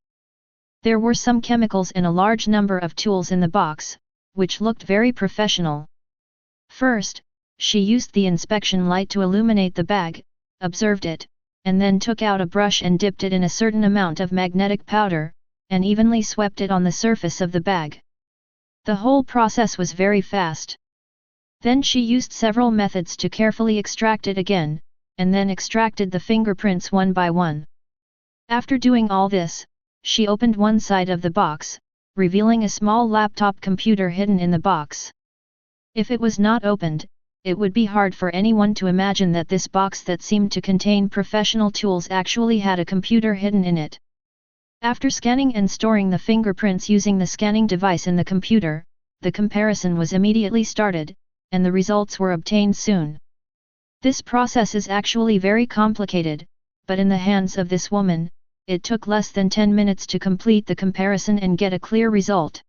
There were some chemicals and a large number of tools in the box, which looked very professional. First, she used the inspection light to illuminate the bag, observed it, and then took out a brush and dipped it in a certain amount of magnetic powder, and evenly swept it on the surface of the bag. The whole process was very fast. Then she used several methods to carefully extract it again, and then extracted the fingerprints one by one. After doing all this, she opened one side of the box, revealing a small laptop computer hidden in the box. If it was not opened, it would be hard for anyone to imagine that this box that seemed to contain professional tools actually had a computer hidden in it. After scanning and storing the fingerprints using the scanning device in the computer, the comparison was immediately started, and the results were obtained soon. This process is actually very complicated, but in the hands of this woman, it took less than 10 minutes to complete the comparison and get a clear result.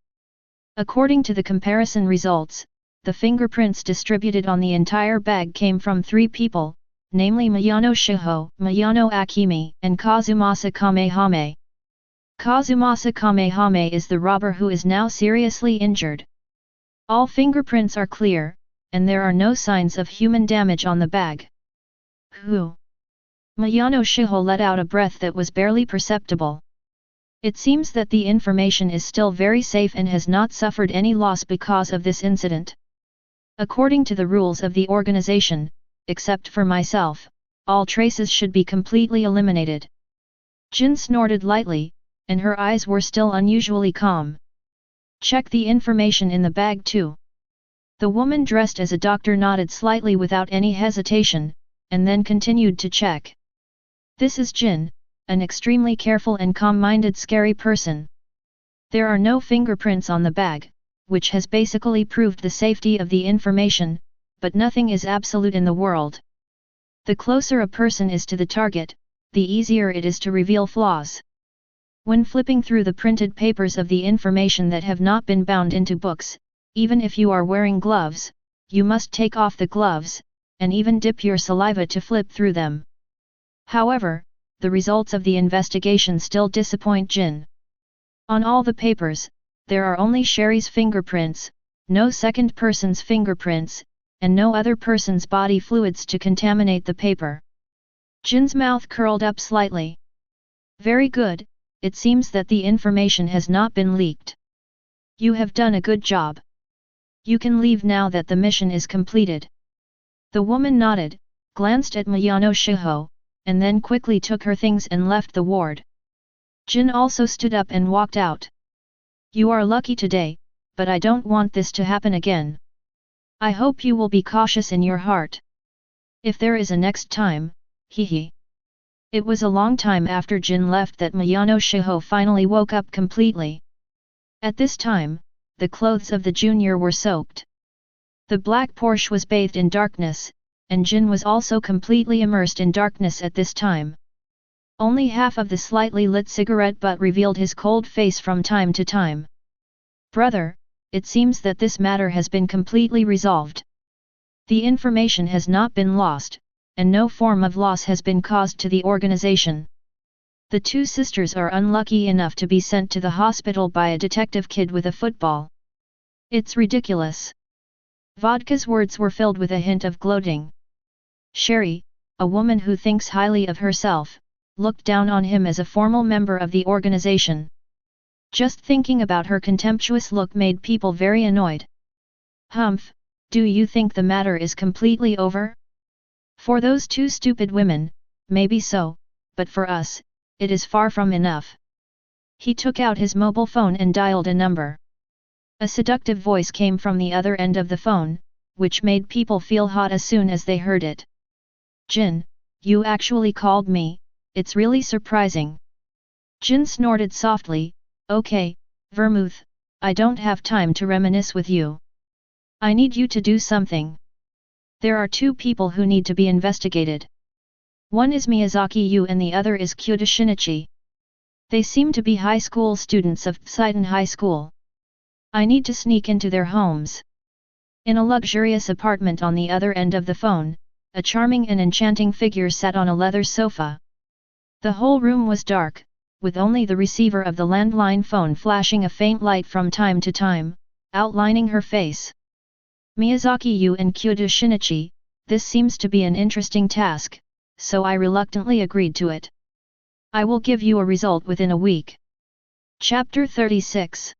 According to the comparison results, the fingerprints distributed on the entire bag came from 3 people, namely Miyano Shiho, Miyano Akemi, and Kazumasa Kamehame. Kazumasa Kamehame is the robber who is now seriously injured. All fingerprints are clear, and there are no signs of human damage on the bag. Who? Miyano Shiho let out a breath that was barely perceptible. It seems that the information is still very safe and has not suffered any loss because of this incident. According to the rules of the organization, except for myself, all traces should be completely eliminated. Jin snorted lightly, and her eyes were still unusually calm. Check the information in the bag too. The woman dressed as a doctor nodded slightly without any hesitation, and then continued to check. This is Jin, an extremely careful and calm-minded scary person. There are no fingerprints on the bag, which has basically proved the safety of the information, but nothing is absolute in the world. The closer a person is to the target, the easier it is to reveal flaws. When flipping through the printed papers of the information that have not been bound into books, even if you are wearing gloves, you must take off the gloves, and even dip your saliva to flip through them. However, the results of the investigation still disappoint Jin. On all the papers, there are only Sherry's fingerprints, no second person's fingerprints, and no other person's body fluids to contaminate the paper. Jin's mouth curled up slightly. Very good, it seems that the information has not been leaked. You have done a good job. You can leave now that the mission is completed. The woman nodded, glanced at Miyano Shiho, and then quickly took her things and left the ward. Jin also stood up and walked out. You are lucky today, but I don't want this to happen again. I hope you will be cautious in your heart. If there is a next time, hee. It was a long time after Jin left that Miyano Shiho finally woke up completely. At this time, the clothes of the junior were soaked. The black Porsche was bathed in darkness, and Jin was also completely immersed in darkness at this time. Only half of the slightly lit cigarette butt revealed his cold face from time to time. Brother, it seems that this matter has been completely resolved. The information has not been lost, and no form of loss has been caused to the organization. The two sisters are unlucky enough to be sent to the hospital by a detective kid with a football. It's ridiculous. Vodka's words were filled with a hint of gloating. Sherry, a woman who thinks highly of herself, looked down on him as a formal member of the organization. Just thinking about her contemptuous look made people very annoyed. Humph, do you think the matter is completely over? For those two stupid women, maybe so, but for us, it is far from enough. He took out his mobile phone and dialed a number. A seductive voice came from the other end of the phone, which made people feel hot as soon as they heard it. Jin, you actually called me, it's really surprising. Jin snorted softly, okay, Vermouth, I don't have time to reminisce with you. I need you to do something. There are two people who need to be investigated. One is Miyazaki Yu and the other is Kyuta Shinichi. They seem to be high school students of Poseidon High School. I need to sneak into their homes. In a luxurious apartment on the other end of the phone, a charming and enchanting figure sat on a leather sofa. The whole room was dark, with only the receiver of the landline phone flashing a faint light from time to time, outlining her face. Miyazaki Yu and Kyuta Shinichi, this seems to be an interesting task, so I reluctantly agreed to it. I will give you a result within a week. Chapter 36.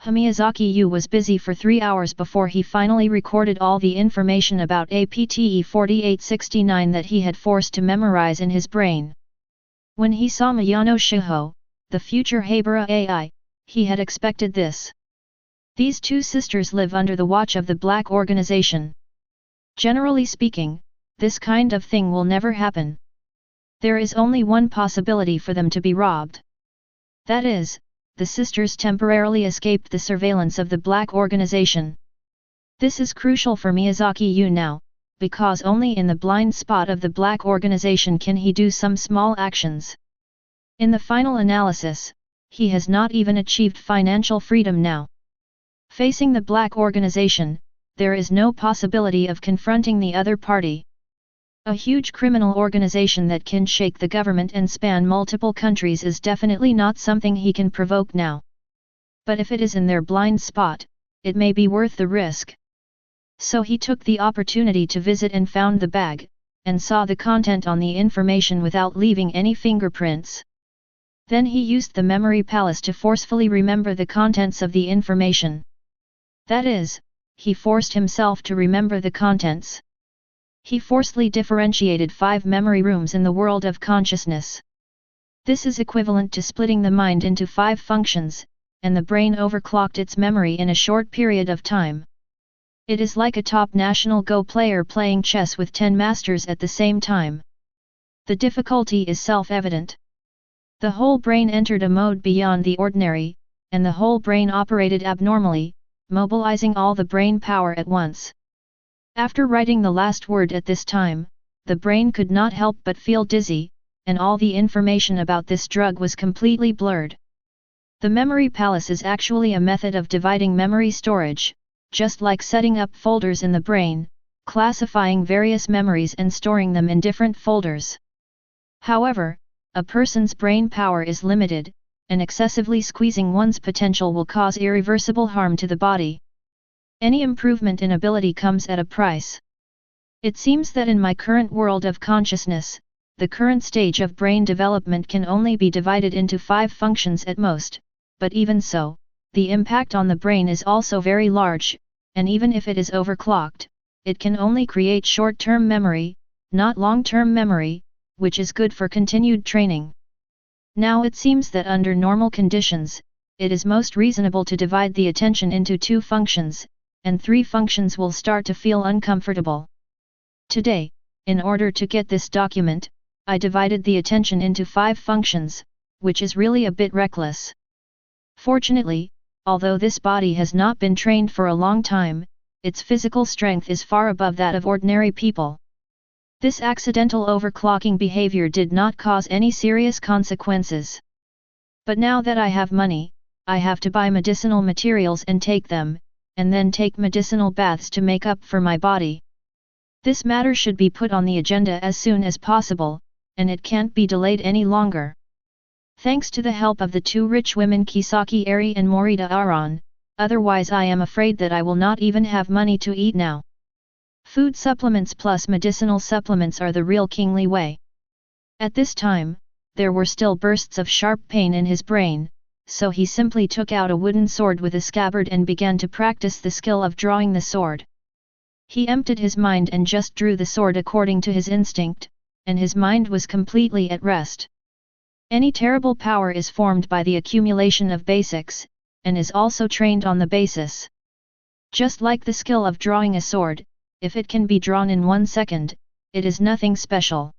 Miyazaki Yu was busy for 3 hours before he finally recorded all the information about APTE 4869 that he had forced to memorize in his brain. When he saw Miyano Shiho, the future Habara AI, he had expected this. These two sisters live under the watch of the Black Organization. Generally speaking, this kind of thing will never happen. There is only one possibility for them to be robbed. That is, the sisters temporarily escaped the surveillance of the Black Organization. This is crucial for Miyazaki Yu now, because only in the blind spot of the Black Organization can he do some small actions. In the final analysis, he has not even achieved financial freedom now. Facing the Black Organization, there is no possibility of confronting the other party. A huge criminal organization that can shake the government and span multiple countries is definitely not something he can provoke now. But if it is in their blind spot, it may be worth the risk. So he took the opportunity to visit and found the bag, and saw the content on the information without leaving any fingerprints. Then he used the memory palace to forcefully remember the contents of the information. That is, he forced himself to remember the contents. He forcefully differentiated 5 memory rooms in the world of consciousness. This is equivalent to splitting the mind into 5 functions, and the brain overclocked its memory in a short period of time. It is like a top national Go player playing chess with 10 masters at the same time. The difficulty is self-evident. The whole brain entered a mode beyond the ordinary, and the whole brain operated abnormally, mobilizing all the brain power at once. After writing the last word at this time, the brain could not help but feel dizzy, and all the information about this drug was completely blurred. The memory palace is actually a method of dividing memory storage, just like setting up folders in the brain, classifying various memories and storing them in different folders. However, a person's brain power is limited, and excessively squeezing one's potential will cause irreversible harm to the body. Any improvement in ability comes at a price. It seems that in my current world of consciousness, the current stage of brain development can only be divided into 5 functions at most, but even so, the impact on the brain is also very large, and even if it is overclocked, it can only create short-term memory, not long-term memory, which is good for continued training. Now it seems that under normal conditions, it is most reasonable to divide the attention into 2 functions, and 3 functions will start to feel uncomfortable. Today, in order to get this document, I divided the attention into 5 functions, which is really a bit reckless. Fortunately, although this body has not been trained for a long time, its physical strength is far above that of ordinary people. This accidental overclocking behavior did not cause any serious consequences. But now that I have money, I have to buy medicinal materials and take them, and then take medicinal baths to make up for my body. This matter should be put on the agenda as soon as possible, and it can't be delayed any longer. Thanks to the help of the 2 rich women Kisaki Eri and Morita Aron, otherwise I am afraid that I will not even have money to eat now. Food supplements plus medicinal supplements are the real kingly way. At this time, there were still bursts of sharp pain in his brain, so he simply took out a wooden sword with a scabbard and began to practice the skill of drawing the sword. He emptied his mind and just drew the sword according to his instinct, and his mind was completely at rest. Any terrible power is formed by the accumulation of basics, and is also trained on the basis. Just like the skill of drawing a sword, if it can be drawn in 1 second, it is nothing special.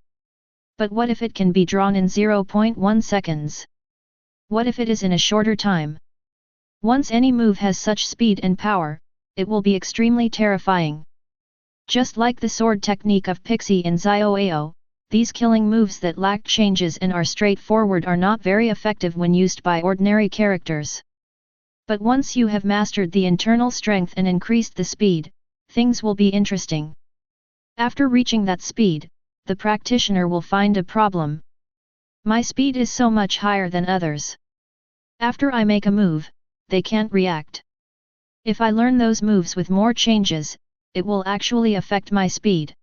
But what if it can be drawn in 0.1 seconds? What if it is in a shorter time? Once any move has such speed and power, it will be extremely terrifying. Just like the sword technique of Pixie in Zioao, these killing moves that lack changes and are straightforward are not very effective when used by ordinary characters. But once you have mastered the internal strength and increased the speed, things will be interesting. After reaching that speed, the practitioner will find a problem. My speed is so much higher than others. After I make a move, they can't react. If I learn those moves with more changes, it will actually affect my speed.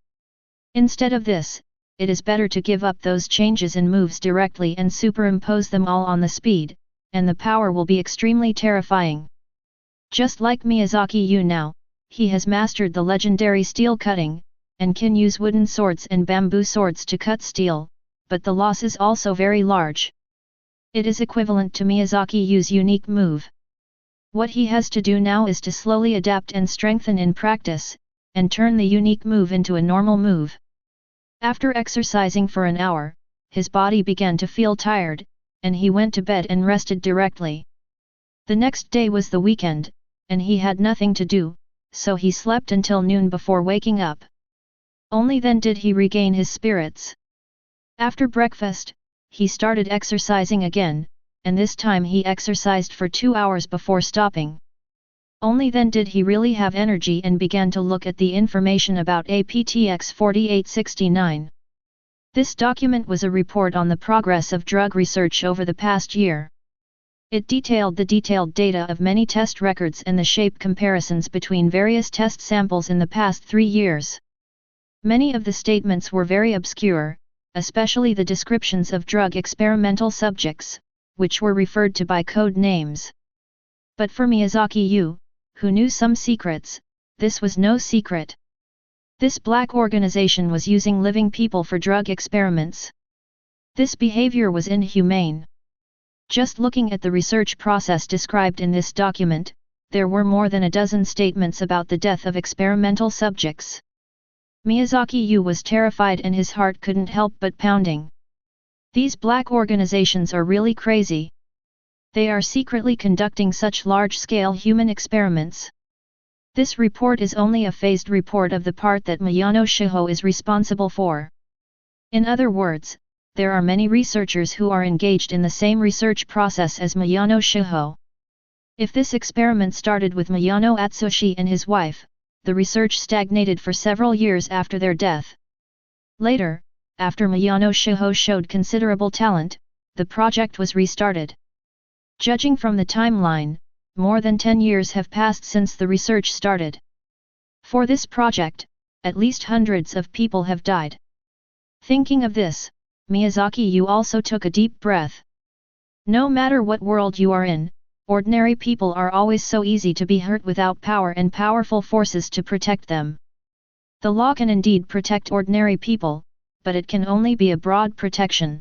Instead of this, it is better to give up those changes in moves directly and superimpose them all on the speed, and the power will be extremely terrifying. Just like Miyazaki Yu now, he has mastered the legendary steel cutting, and can use wooden swords and bamboo swords to cut steel, but the loss is also very large. It is equivalent to Miyazaki Yu's unique move. What he has to do now is to slowly adapt and strengthen in practice, and turn the unique move into a normal move. After exercising for an hour, his body began to feel tired, and he went to bed and rested directly. The next day was the weekend, and he had nothing to do, so he slept until noon before waking up. Only then did he regain his spirits. After breakfast, he started exercising again, and this time he exercised for 2 hours before stopping. Only then did he really have energy and began to look at the information about APTX 4869. This document was a report on the progress of drug research over the past year. It detailed the detailed data of many test records and the shape comparisons between various test samples in the past 3 years. Many of the statements were very obscure, especially the descriptions of drug experimental subjects, which were referred to by code names. But for Miyazaki Yu, who knew some secrets, this was no secret. This black organization was using living people for drug experiments. This behavior was inhumane. Just looking at the research process described in this document, there were more than a dozen statements about the death of experimental subjects. Miyazaki Yu was terrified and his heart couldn't help but pounding. These black organizations are really crazy. They are secretly conducting such large-scale human experiments. This report is only a phased report of the part that Miyano Shiho is responsible for. In other words, there are many researchers who are engaged in the same research process as Miyano Shiho. If this experiment started with Miyano Atsushi and his wife, the research stagnated for several years after their death. Later, after Miyano Shiho showed considerable talent, the project was restarted. Judging from the timeline, more than 10 years have passed since the research started. For this project, at least hundreds of people have died. Thinking of this, Miyazaki Yu also took a deep breath. No matter what world you are in, ordinary people are always so easy to be hurt without power and powerful forces to protect them. The law can indeed protect ordinary people, but it can only be a broad protection.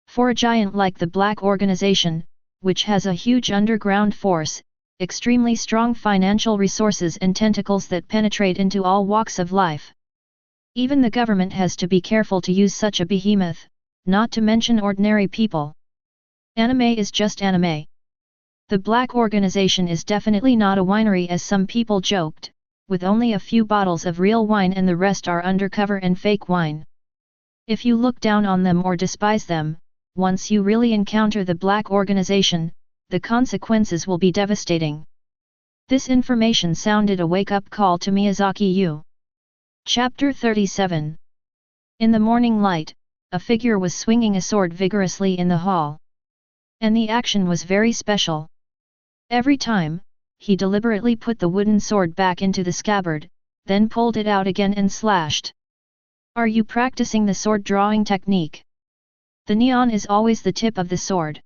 For a giant like the Black Organization, which has a huge underground force, extremely strong financial resources and tentacles that penetrate into all walks of life. Even the government has to be careful to use such a behemoth, not to mention ordinary people. Anime is just anime. The Black Organization is definitely not a winery as some people joked, with only a few bottles of real wine and the rest are undercover and fake wine. If you look down on them or despise them, once you really encounter the Black Organization, the consequences will be devastating. This information sounded a wake-up call to Miyazaki Yu. Chapter 37. In the morning light, a figure was swinging a sword vigorously in the hall. And the action was very special. Every time, he deliberately put the wooden sword back into the scabbard, then pulled it out again and slashed. Are you practicing the sword drawing technique? The neon is always the tip of the sword.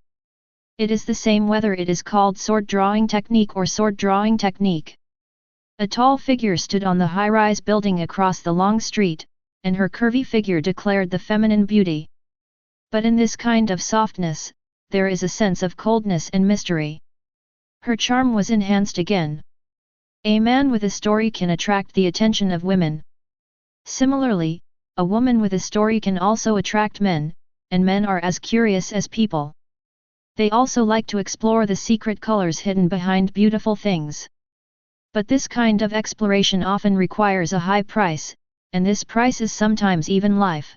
It is the same whether it is called sword drawing technique or sword drawing technique. A tall figure stood on the high-rise building across the long street, and her curvy figure declared the feminine beauty. But in this kind of softness, there is a sense of coldness and mystery. Her charm was enhanced again. A man with a story can attract the attention of women. Similarly, a woman with a story can also attract men, and men are as curious as people. They also like to explore the secret colors hidden behind beautiful things. But this kind of exploration often requires a high price, and this price is sometimes even life.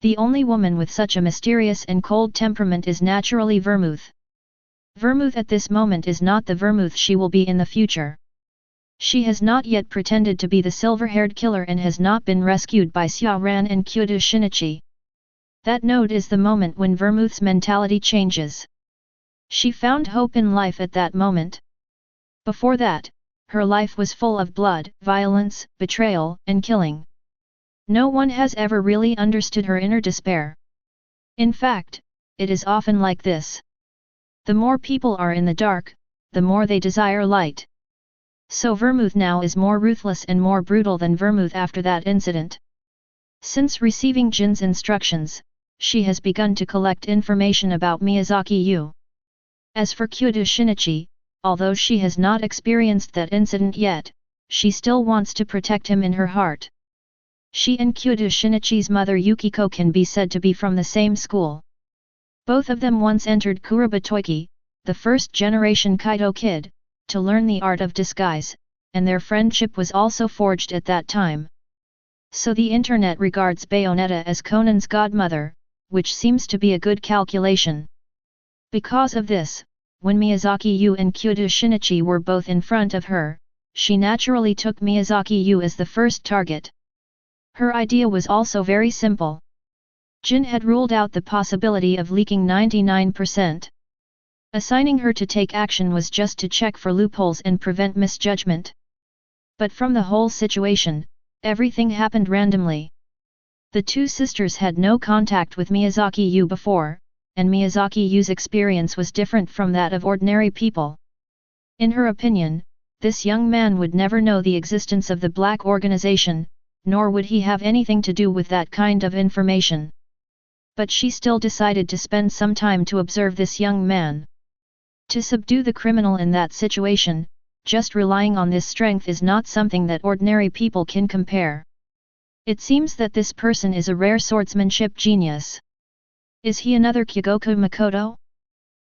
The only woman with such a mysterious and cold temperament is naturally Vermouth. Vermouth at this moment is not the Vermouth she will be in the future. She has not yet pretended to be the silver-haired killer and has not been rescued by Xiaoran and Kyoto Shinichi. That note is the moment when Vermouth's mentality changes. She found hope in life at that moment. Before that, her life was full of blood, violence, betrayal, and killing. No one has ever really understood her inner despair. In fact, it is often like this. The more people are in the dark, the more they desire light. So Vermouth now is more ruthless and more brutal than Vermouth after that incident. Since receiving Jin's instructions, she has begun to collect information about Miyazaki Yu. As for Kyoto Shinichi, although she has not experienced that incident yet, she still wants to protect him in her heart. She and Kyoto Shinichi's mother Yukiko can be said to be from the same school. Both of them once entered Kurobatoiki, the first-generation Kaido kid, to learn the art of disguise, and their friendship was also forged at that time. So the internet regards Bayonetta as Conan's godmother, which seems to be a good calculation. Because of this, when Miyazaki Yu and Kyoto Shinichi were both in front of her, she naturally took Miyazaki Yu as the first target. Her idea was also very simple. Jin had ruled out the possibility of leaking 99%. Assigning her to take action was just to check for loopholes and prevent misjudgment. But from the whole situation, everything happened randomly. The two sisters had no contact with Miyazaki Yu before, and Miyazaki Yu's experience was different from that of ordinary people. In her opinion, this young man would never know the existence of the Black Organization, nor would he have anything to do with that kind of information. But she still decided to spend some time to observe this young man. To subdue the criminal in that situation, just relying on this strength is not something that ordinary people can compare. It seems that this person is a rare swordsmanship genius. Is he another Kyogoku Makoto?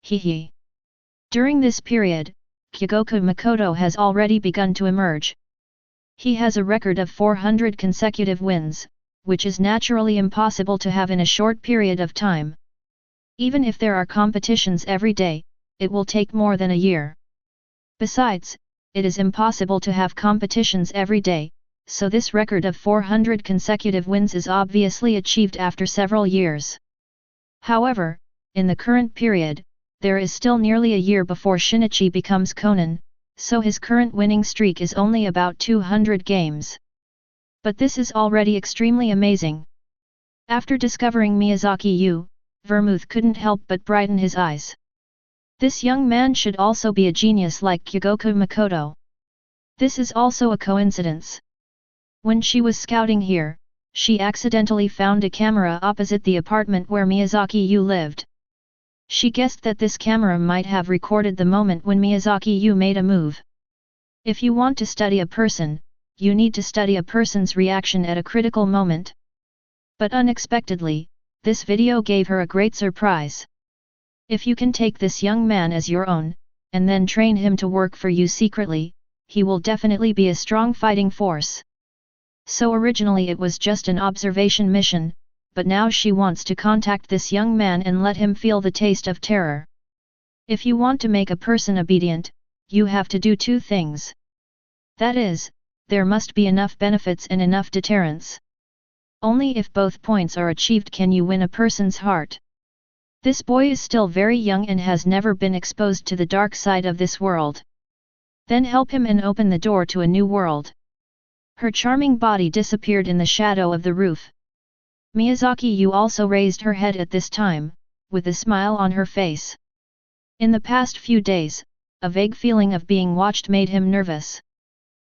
Hehe. During this period, Kyogoku Makoto has already begun to emerge. He has a record of 400 consecutive wins, which is naturally impossible to have in a short period of time. Even if there are competitions every day, it will take more than a year. Besides, it is impossible to have competitions every day, so this record of 400 consecutive wins is obviously achieved after several years. However, in the current period, there is still nearly a year before Shinichi becomes Conan, so his current winning streak is only about 200 games. But this is already extremely amazing. After discovering Miyazaki Yu, Vermouth couldn't help but brighten his eyes. This young man should also be a genius like Kyogoku Makoto. This is also a coincidence. When she was scouting here, she accidentally found a camera opposite the apartment where Miyazaki Yu lived. She guessed that this camera might have recorded the moment when Miyazaki Yu made a move. If you want to study a person, you need to study a person's reaction at a critical moment. But unexpectedly, this video gave her a great surprise. If you can take this young man as your own, and then train him to work for you secretly, he will definitely be a strong fighting force. So originally it was just an observation mission, but now she wants to contact this young man and let him feel the taste of terror. If you want to make a person obedient, you have to do two things. That is, there must be enough benefits and enough deterrence. Only if both points are achieved can you win a person's heart. This boy is still very young and has never been exposed to the dark side of this world. Then help him and open the door to a new world. Her charming body disappeared in the shadow of the roof. Miyazaki Yu also raised her head at this time, with a smile on her face. In the past few days, a vague feeling of being watched made him nervous.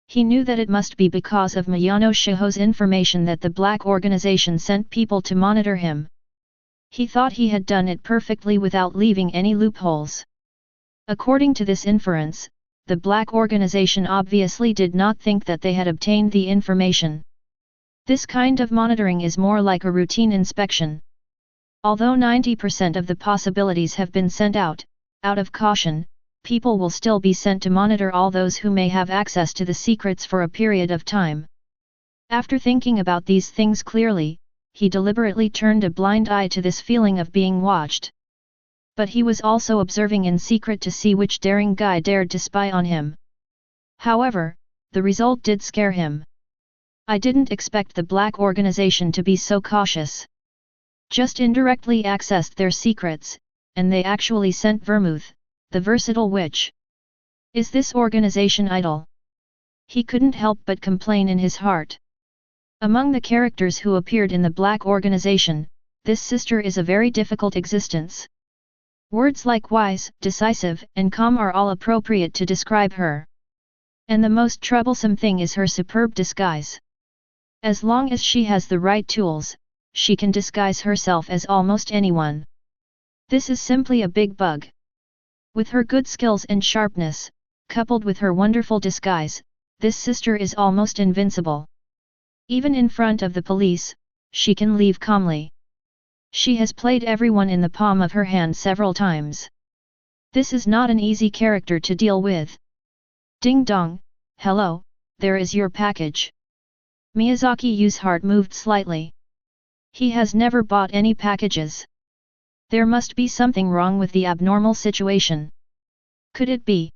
He knew that it must be because of Miyano Shiho's information that the black organization sent people to monitor him. He thought he had done it perfectly without leaving any loopholes. According to this inference, the black organization obviously did not think that they had obtained the information. This kind of monitoring is more like a routine inspection. Although 90% of the possibilities have been sent out of caution, people will still be sent to monitor all those who may have access to the secrets for a period of time. After thinking about these things clearly, he deliberately turned a blind eye to this feeling of being watched. But he was also observing in secret to see which daring guy dared to spy on him. However, the result did scare him. I didn't expect the black organization to be so cautious. Just indirectly accessed their secrets, and they actually sent Vermouth, the versatile witch. Is this organization idle? He couldn't help but complain in his heart. Among the characters who appeared in the black organization, this sister is a very difficult existence. Words like wise, decisive, and calm are all appropriate to describe her. And the most troublesome thing is her superb disguise. As long as she has the right tools, she can disguise herself as almost anyone. This is simply a big bug. With her good skills and sharpness, coupled with her wonderful disguise, this sister is almost invincible. Even in front of the police, she can leave calmly. She has played everyone in the palm of her hand several times. This is not an easy character to deal with. Ding dong, hello, there is your package. Miyazaki Yu's heart moved slightly. He has never bought any packages. There must be something wrong with the abnormal situation. Could it be?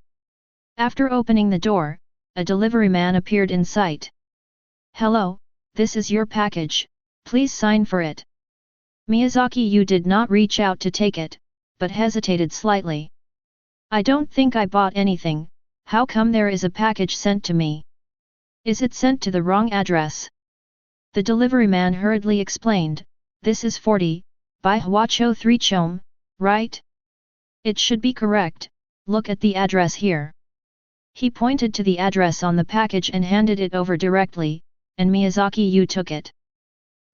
After opening the door, a delivery man appeared in sight. Hello, this is your package, please sign for it. Miyazaki Yu did not reach out to take it, but hesitated slightly. I don't think I bought anything, how come there is a package sent to me? Is it sent to the wrong address? The delivery man hurriedly explained, this is 40, by Huacho 3 Chom, right? It should be correct, look at the address here. He pointed to the address on the package and handed it over directly, and Miyazaki Yu took it.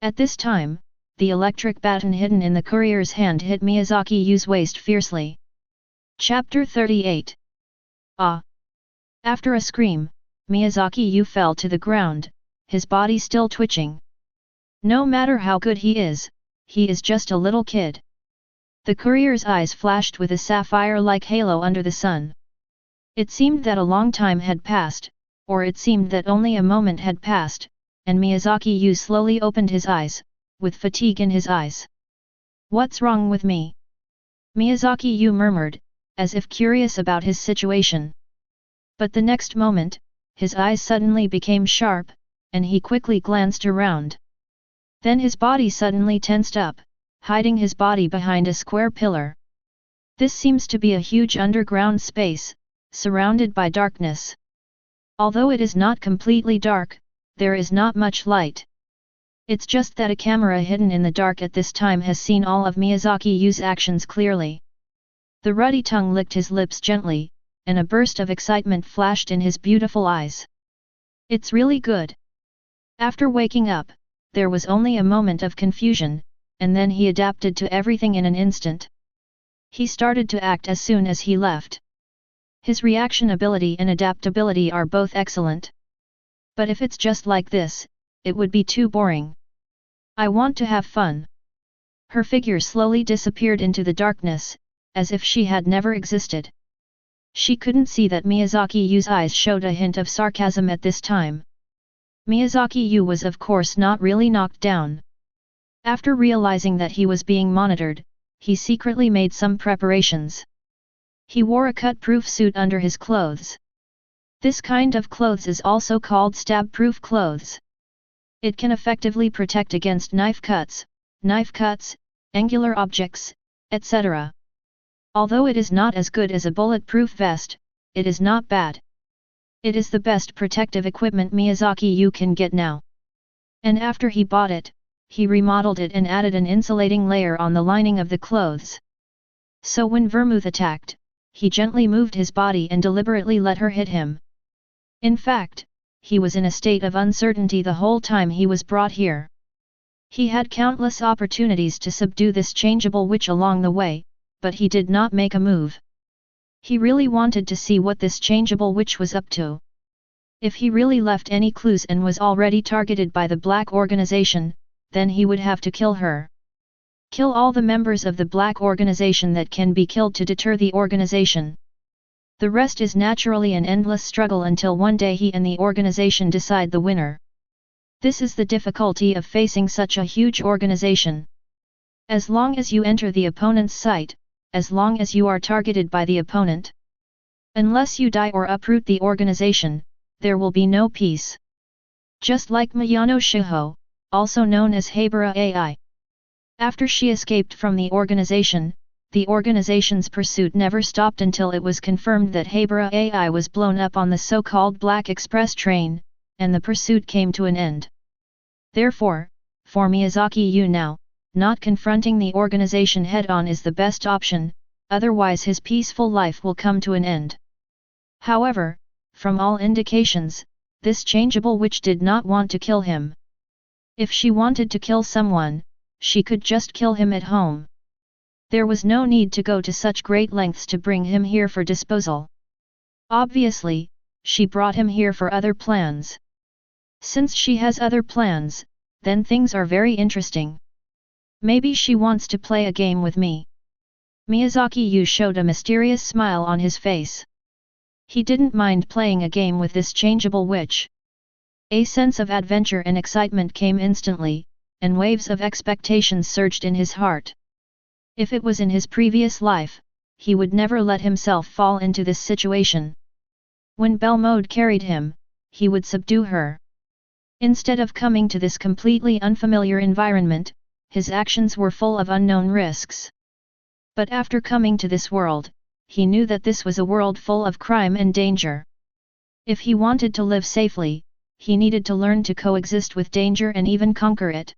At this time, the electric baton hidden in the courier's hand hit Miyazaki Yu's waist fiercely. Chapter 38. Ah! After a scream, Miyazaki Yu fell to the ground, his body still twitching. No matter how good he is just a little kid. The courier's eyes flashed with a sapphire-like halo under the sun. It seemed that a long time had passed, or it seemed that only a moment had passed, and Miyazaki Yu slowly opened his eyes, with fatigue in his eyes. "What's wrong with me?" Miyazaki Yu murmured, as if curious about his situation. But the next moment, his eyes suddenly became sharp, and he quickly glanced around. Then his body suddenly tensed up, hiding his body behind a square pillar. This seems to be a huge underground space, surrounded by darkness. Although it is not completely dark, there is not much light. It's just that a camera hidden in the dark at this time has seen all of Miyazaki Yu's actions clearly. The ruddy tongue licked his lips gently, and a burst of excitement flashed in his beautiful eyes. "It's really good." After waking up, there was only a moment of confusion, and then he adapted to everything in an instant. He started to act as soon as he left. His reaction ability and adaptability are both excellent. But if it's just like this, it would be too boring. I want to have fun. Her figure slowly disappeared into the darkness, as if she had never existed. She couldn't see that Miyazaki Yu's eyes showed a hint of sarcasm at this time. Miyazaki Yu was of course not really knocked down. After realizing that he was being monitored, he secretly made some preparations. He wore a cut-proof suit under his clothes. This kind of clothes is also called stab-proof clothes. It can effectively protect against knife cuts, angular objects, etc. Although it is not as good as a bulletproof vest, it is not bad. It is the best protective equipment Miyazaki Yu can get now. And after he bought it, he remodeled it and added an insulating layer on the lining of the clothes. So when Vermouth attacked, he gently moved his body and deliberately let her hit him. In fact, he was in a state of uncertainty the whole time he was brought here. He had countless opportunities to subdue this changeable witch along the way, but he did not make a move. He really wanted to see what this changeable witch was up to. If he really left any clues and was already targeted by the Black Organization, then he would have to kill her. Kill all the members of the Black Organization that can be killed to deter the organization. The rest is naturally an endless struggle until one day he and the organization decide the winner. This is the difficulty of facing such a huge organization. As long as you enter the opponent's sight, as long as you are targeted by the opponent. Unless you die or uproot the organization, there will be no peace. Just like Miyano Shiho, also known as Habara AI. After she escaped from the organization's pursuit never stopped until it was confirmed that Habara AI was blown up on the so-called Black Express train, and the pursuit came to an end. Therefore, for Miyazaki Yu now, not confronting the organization head-on is the best option, otherwise his peaceful life will come to an end. However, from all indications, this changeable witch did not want to kill him. If she wanted to kill someone, she could just kill him at home. There was no need to go to such great lengths to bring him here for disposal. Obviously, she brought him here for other plans. Since she has other plans, then things are very interesting. Maybe she wants to play a game with me. Miyazaki Yu showed a mysterious smile on his face. He didn't mind playing a game with this changeable witch. A sense of adventure and excitement came instantly, and waves of expectations surged in his heart. If it was in his previous life, he would never let himself fall into this situation. When Belmode carried him, he would subdue her. Instead of coming to this completely unfamiliar environment, his actions were full of unknown risks. But after coming to this world, he knew that this was a world full of crime and danger. If he wanted to live safely, he needed to learn to coexist with danger and even conquer it.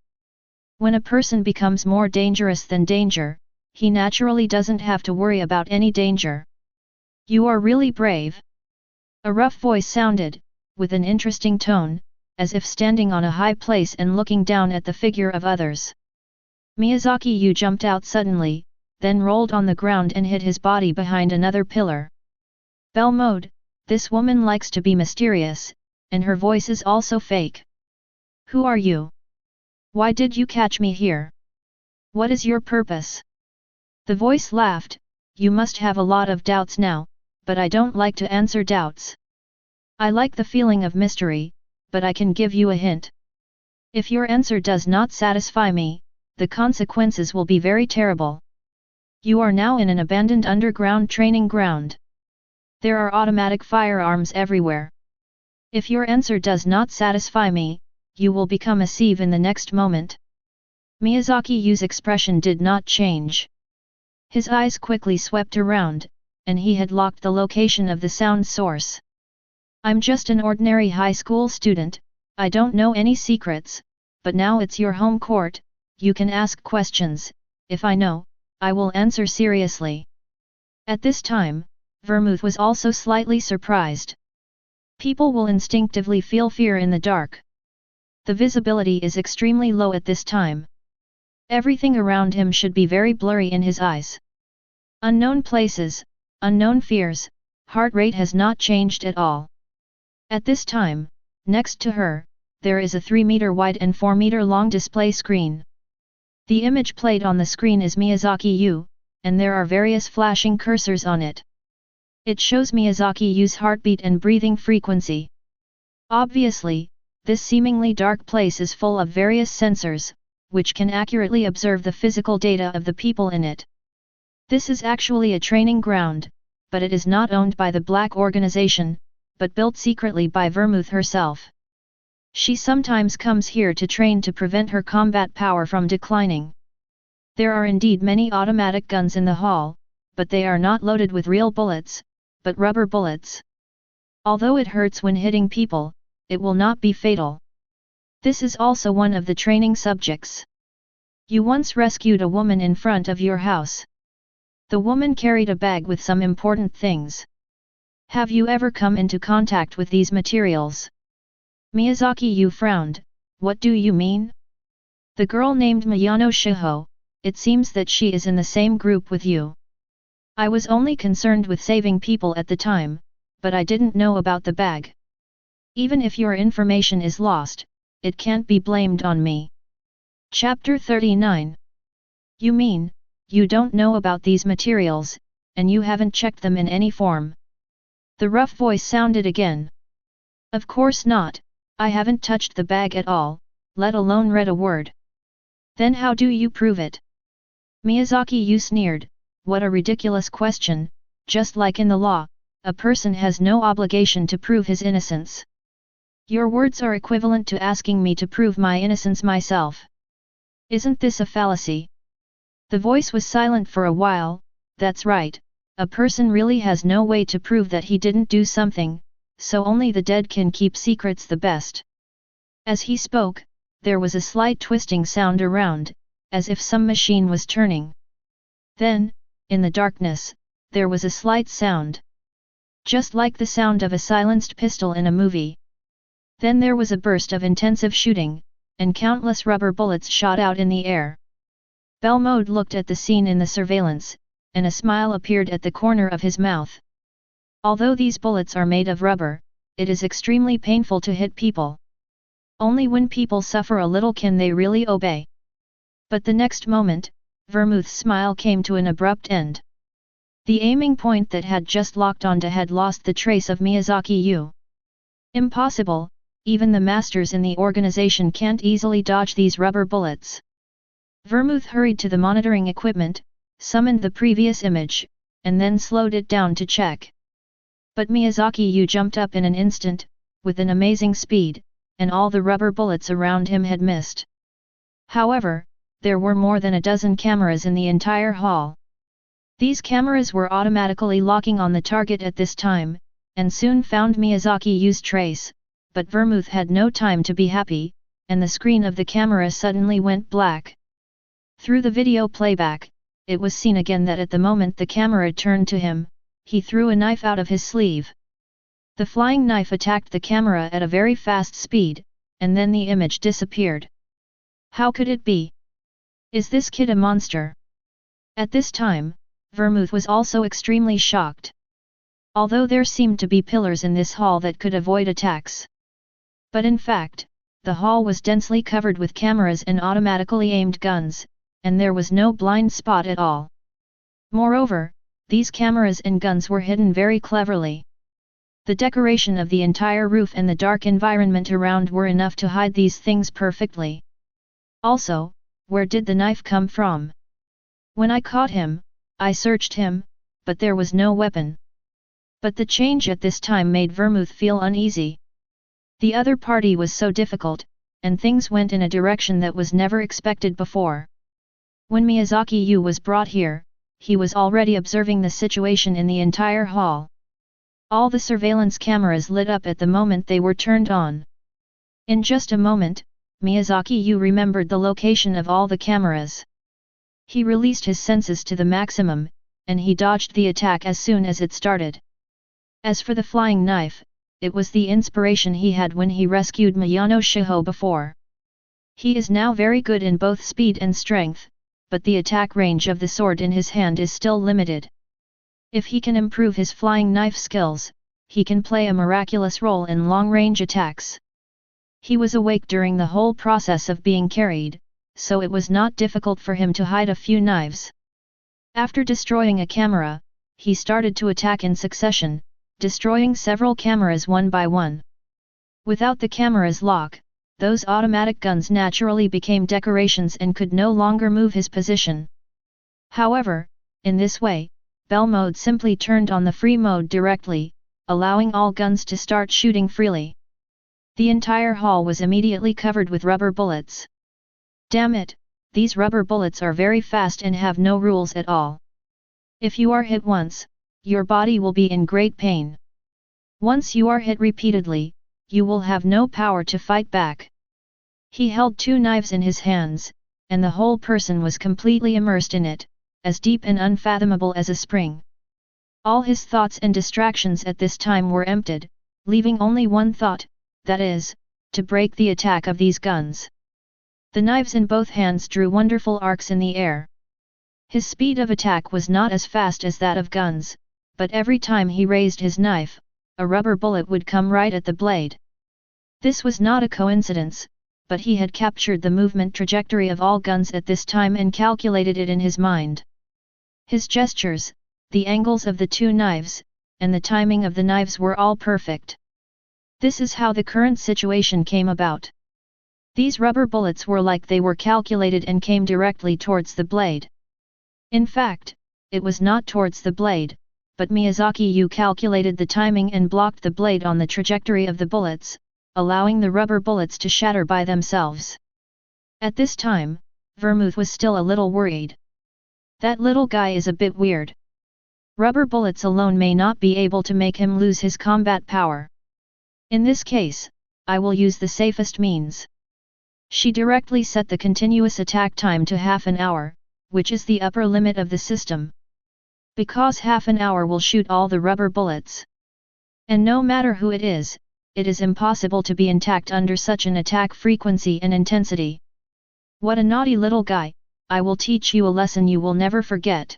When a person becomes more dangerous than danger, he naturally doesn't have to worry about any danger. You are really brave. A rough voice sounded, with an interesting tone, as if standing on a high place and looking down at the figure of others. Miyazaki Yu jumped out suddenly, then rolled on the ground and hid his body behind another pillar. Belmode, this woman likes to be mysterious, and her voice is also fake. Who are you? Why did you catch me here? What is your purpose? The voice laughed, you must have a lot of doubts now, but I don't like to answer doubts. I like the feeling of mystery, but I can give you a hint. If your answer does not satisfy me, the consequences will be very terrible. You are now in an abandoned underground training ground. There are automatic firearms everywhere. If your answer does not satisfy me, you will become a sieve in the next moment. Miyazaki Yu's expression did not change. His eyes quickly swept around, and he had locked the location of the sound source. I'm just an ordinary high school student, I don't know any secrets, but now it's your home court, you can ask questions, if I know, I will answer seriously. At this time, Vermouth was also slightly surprised. People will instinctively feel fear in the dark. The visibility is extremely low at this time. Everything around him should be very blurry in his eyes. Unknown places, unknown fears, heart rate has not changed at all. At this time, next to her, there is a 3-meter wide and 4-meter long display screen. The image played on the screen is Miyazaki Yu, and there are various flashing cursors on it. It shows Miyazaki Yu's heartbeat and breathing frequency. Obviously, this seemingly dark place is full of various sensors, which can accurately observe the physical data of the people in it. This is actually a training ground, but it is not owned by the Black organization, but built secretly by Vermouth herself. She sometimes comes here to train to prevent her combat power from declining. There are indeed many automatic guns in the hall, but they are not loaded with real bullets, but rubber bullets. Although it hurts when hitting people, it will not be fatal. This is also one of the training subjects. You once rescued a woman in front of your house. The woman carried a bag with some important things. Have you ever come into contact with these materials? Miyazaki Yu frowned, what do you mean? The girl named Miyano Shiho, it seems that she is in the same group with you. I was only concerned with saving people at the time, but I didn't know about the bag. Even if your information is lost, it can't be blamed on me. Chapter 39. You mean, you don't know about these materials, and you haven't checked them in any form? The rough voice sounded again. Of course not, I haven't touched the bag at all, let alone read a word. Then how do you prove it? Miyazaki Yu sneered, what a ridiculous question, just like in the law, a person has no obligation to prove his innocence. Your words are equivalent to asking me to prove my innocence myself. Isn't this a fallacy? The voice was silent for a while, that's right, a person really has no way to prove that he didn't do something, so only the dead can keep secrets the best. As he spoke, there was a slight twisting sound around, as if some machine was turning. Then, in the darkness, there was a slight sound. Just like the sound of a silenced pistol in a movie. Then there was a burst of intensive shooting, and countless rubber bullets shot out in the air. Belmode looked at the scene in the surveillance, and a smile appeared at the corner of his mouth. Although these bullets are made of rubber, it is extremely painful to hit people. Only when people suffer a little can they really obey. But the next moment, Vermouth's smile came to an abrupt end. The aiming point that had just locked onto had lost the trace of Miyazaki Yu. Impossible, even the masters in the organization can't easily dodge these rubber bullets. Vermouth hurried to the monitoring equipment, summoned the previous image, and then slowed it down to check. But Miyazaki Yu jumped up in an instant, with an amazing speed, and all the rubber bullets around him had missed. However, there were more than a dozen cameras in the entire hall. These cameras were automatically locking on the target at this time, and soon found Miyazaki Yu's trace, but Vermouth had no time to be happy, and the screen of the camera suddenly went black. Through the video playback, it was seen again that at the moment the camera turned to him, he threw a knife out of his sleeve. The flying knife attacked the camera at a very fast speed, and then the image disappeared. How could it be? Is this kid a monster? At this time, Vermouth was also extremely shocked. Although there seemed to be pillars in this hall that could avoid attacks. But in fact, the hall was densely covered with cameras and automatically aimed guns, and there was no blind spot at all. Moreover, these cameras and guns were hidden very cleverly. The decoration of the entire roof and the dark environment around were enough to hide these things perfectly. Also, where did the knife come from? When I caught him, I searched him, but there was no weapon. But the change at this time made Vermouth feel uneasy. The other party was so difficult, and things went in a direction that was never expected before. When Miyazaki Yu was brought here, he was already observing the situation in the entire hall. All the surveillance cameras lit up at the moment they were turned on. In just a moment, Miyazaki Yu remembered the location of all the cameras. He released his senses to the maximum, and he dodged the attack as soon as it started. As for the flying knife, it was the inspiration he had when he rescued Miyano Shiho before. He is now very good in both speed and strength, but the attack range of the sword in his hand is still limited. If he can improve his flying knife skills, he can play a miraculous role in long-range attacks. He was awake during the whole process of being carried, so it was not difficult for him to hide a few knives. After destroying a camera, he started to attack in succession, destroying several cameras one by one. Without the camera's lock, those automatic guns naturally became decorations and could no longer move his position. However, in this way, Bell mode simply turned on the free mode directly, allowing all guns to start shooting freely. The entire hall was immediately covered with rubber bullets. Damn it, these rubber bullets are very fast and have no rules at all. If you are hit once, your body will be in great pain. Once you are hit repeatedly, you will have no power to fight back. He held two knives in his hands, and the whole person was completely immersed in it, as deep and unfathomable as a spring. All his thoughts and distractions at this time were emptied, leaving only one thought, that is, to break the attack of these guns. The knives in both hands drew wonderful arcs in the air. His speed of attack was not as fast as that of guns, but every time he raised his knife, a rubber bullet would come right at the blade. This was not a coincidence, but he had captured the movement trajectory of all guns at this time and calculated it in his mind. His gestures, the angles of the two knives, and the timing of the knives were all perfect. This is how the current situation came about. These rubber bullets were like they were calculated and came directly towards the blade. In fact, it was not towards the blade, but Miyazaki Yu calculated the timing and blocked the blade on the trajectory of the bullets, allowing the rubber bullets to shatter by themselves. At this time, Vermouth was still a little worried. That little guy is a bit weird. Rubber bullets alone may not be able to make him lose his combat power. In this case, I will use the safest means. She directly set the continuous attack time to half an hour, which is the upper limit of the system. Because half an hour will shoot all the rubber bullets. And no matter who it is impossible to be intact under such an attack frequency and intensity. What a naughty little guy, I will teach you a lesson you will never forget.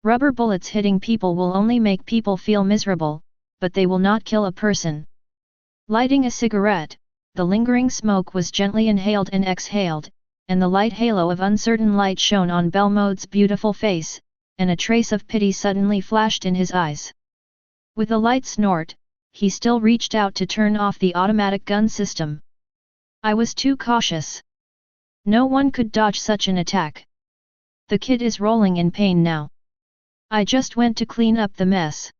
Rubber bullets hitting people will only make people feel miserable, but they will not kill a person. Lighting a cigarette, the lingering smoke was gently inhaled and exhaled, and the light halo of uncertain light shone on Belmode's beautiful face, and a trace of pity suddenly flashed in his eyes. With a light snort, he still reached out to turn off the automatic gun system. I was too cautious. No one could dodge such an attack. The kid is rolling in pain now. I just went to clean up the mess.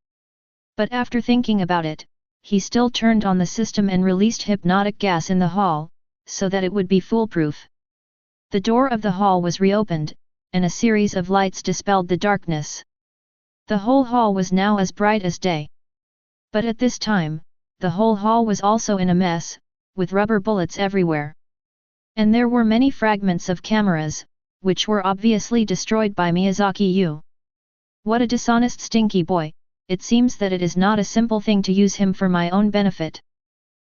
But after thinking about it, he still turned on the system and released hypnotic gas in the hall, so that it would be foolproof. The door of the hall was reopened, and a series of lights dispelled the darkness. The whole hall was now as bright as day. But at this time, the whole hall was also in a mess, with rubber bullets everywhere. And there were many fragments of cameras, which were obviously destroyed by Miyazaki Yu. What a dishonest stinky boy, it seems that it is not a simple thing to use him for my own benefit.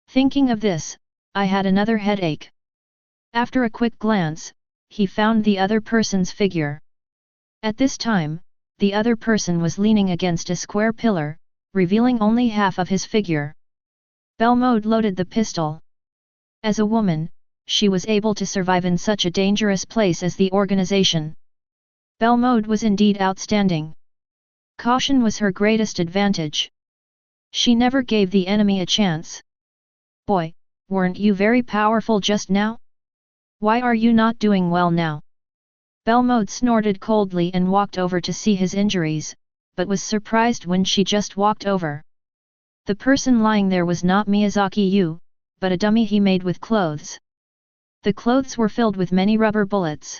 Thinking of this, I had another headache. After a quick glance, he found the other person's figure. At this time, the other person was leaning against a square pillar, revealing only half of his figure. Belmode loaded the pistol. As a woman, she was able to survive in such a dangerous place as the organization. Belmode was indeed outstanding. Caution was her greatest advantage. She never gave the enemy a chance. Boy, weren't you very powerful just now? Why are you not doing well now? Belmode snorted coldly and walked over to see his injuries, but was surprised when she just walked over. The person lying there was not Miyazaki Yu, but a dummy he made with clothes. The clothes were filled with many rubber bullets.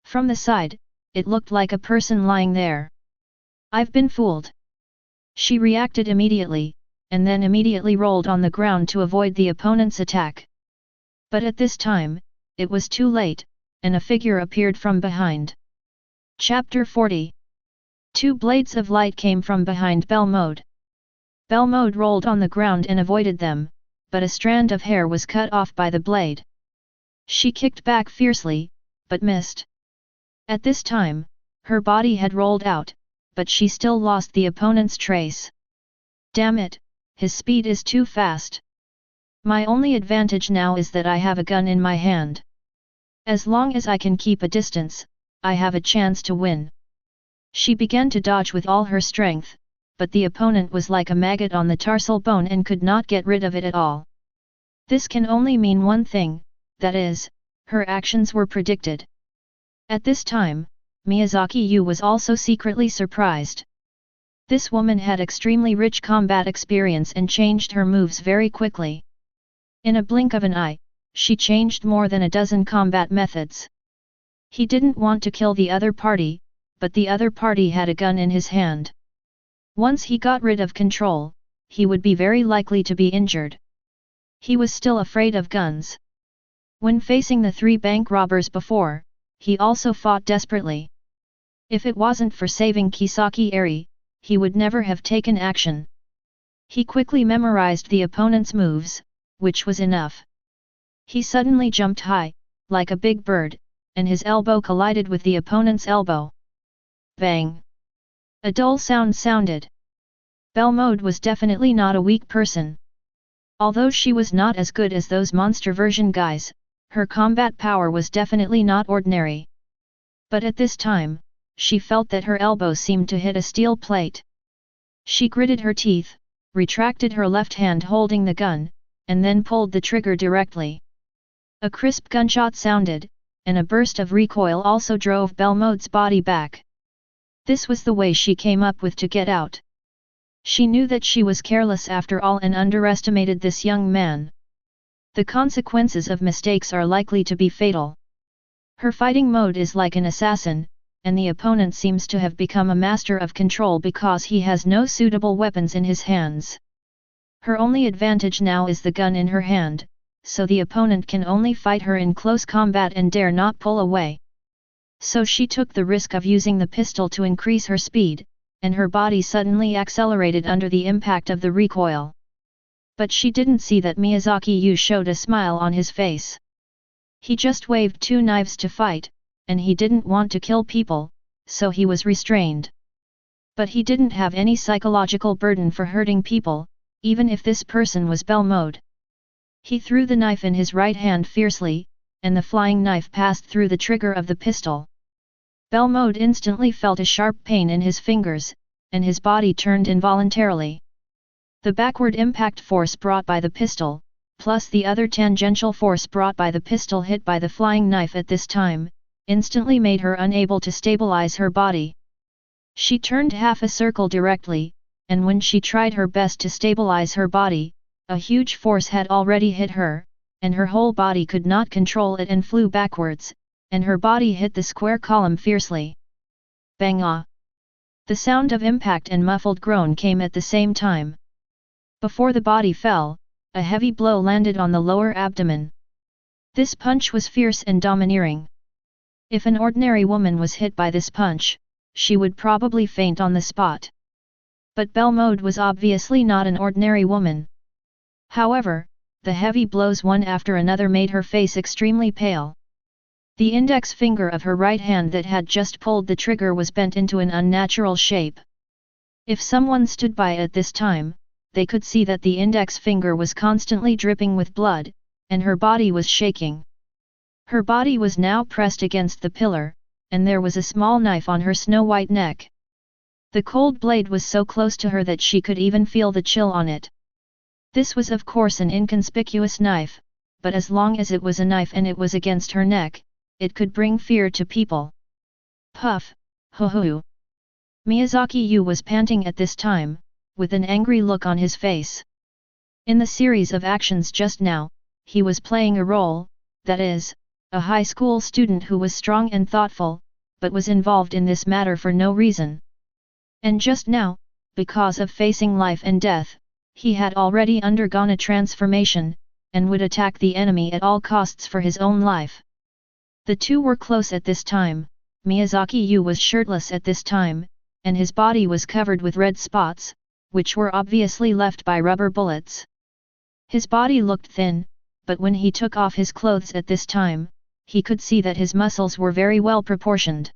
From the side, it looked like a person lying there. I've been fooled. She reacted immediately, and then immediately rolled on the ground to avoid the opponent's attack. But at this time, it was too late, and a figure appeared from behind. Chapter 40. Two blades of light came from behind Belmode. Belmode rolled on the ground and avoided them, but a strand of hair was cut off by the blade. She kicked back fiercely, but missed. At this time, her body had rolled out, but she still lost the opponent's trace. Damn it, his speed is too fast. My only advantage now is that I have a gun in my hand. As long as I can keep a distance, I have a chance to win. She began to dodge with all her strength, but the opponent was like a maggot on the tarsal bone and could not get rid of it at all. This can only mean one thing, that is, her actions were predicted. At this time, Miyazaki Yu was also secretly surprised. This woman had extremely rich combat experience and changed her moves very quickly. In a blink of an eye, she changed more than a dozen combat methods. He didn't want to kill the other party, but the other party had a gun in his hand. Once he got rid of control, he would be very likely to be injured. He was still afraid of guns. When facing the three bank robbers before, he also fought desperately. If it wasn't for saving Kisaki Eri, he would never have taken action. He quickly memorized the opponent's moves, which was enough. He suddenly jumped high, like a big bird, and his elbow collided with the opponent's elbow. Bang! A dull sound sounded. Belmode was definitely not a weak person. Although she was not as good as those monster version guys, her combat power was definitely not ordinary. But at this time, she felt that her elbow seemed to hit a steel plate. She gritted her teeth, retracted her left hand holding the gun, and then pulled the trigger directly. A crisp gunshot sounded, and a burst of recoil also drove Belmode's body back. This was the way she came up with to get out. She knew that she was careless after all and underestimated this young man. The consequences of mistakes are likely to be fatal. Her fighting mode is like an assassin, and the opponent seems to have become a master of control because he has no suitable weapons in his hands. Her only advantage now is the gun in her hand, so the opponent can only fight her in close combat and dare not pull away. So she took the risk of using the pistol to increase her speed, and her body suddenly accelerated under the impact of the recoil. But she didn't see that Miyazaki Yu showed a smile on his face. He just waved two knives to fight, and he didn't want to kill people, so he was restrained. But he didn't have any psychological burden for hurting people, even if this person was Belmode. He threw the knife in his right hand fiercely, and the flying knife passed through the trigger of the pistol. Belmode instantly felt a sharp pain in his fingers, and his body turned involuntarily. The backward impact force brought by the pistol, plus the other tangential force brought by the pistol hit by the flying knife at this time, instantly made her unable to stabilize her body. She turned half a circle directly, and when she tried her best to stabilize her body, a huge force had already hit her, and her whole body could not control it and flew backwards, and her body hit the square column fiercely. Bang-ah! The sound of impact and muffled groan came at the same time. Before the body fell, a heavy blow landed on the lower abdomen. This punch was fierce and domineering. If an ordinary woman was hit by this punch, she would probably faint on the spot. But Belmode was obviously not an ordinary woman. However, the heavy blows one after another made her face extremely pale. The index finger of her right hand that had just pulled the trigger was bent into an unnatural shape. If someone stood by at this time, they could see that the index finger was constantly dripping with blood, and her body was shaking. Her body was now pressed against the pillar, and there was a small knife on her snow-white neck. The cold blade was so close to her that she could even feel the chill on it. This was of course an inconspicuous knife, but as long as it was a knife and it was against her neck, it could bring fear to people. Puff, hoo-hoo. Miyazaki Yu was panting at this time, with an angry look on his face. In the series of actions just now, he was playing a role, that is, a high school student who was strong and thoughtful, but was involved in this matter for no reason. And just now, because of facing life and death, he had already undergone a transformation, and would attack the enemy at all costs for his own life. The two were close at this time. Miyazaki Yu was shirtless at this time, and his body was covered with red spots, which were obviously left by rubber bullets. His body looked thin, but when he took off his clothes at this time, he could see that his muscles were very well proportioned.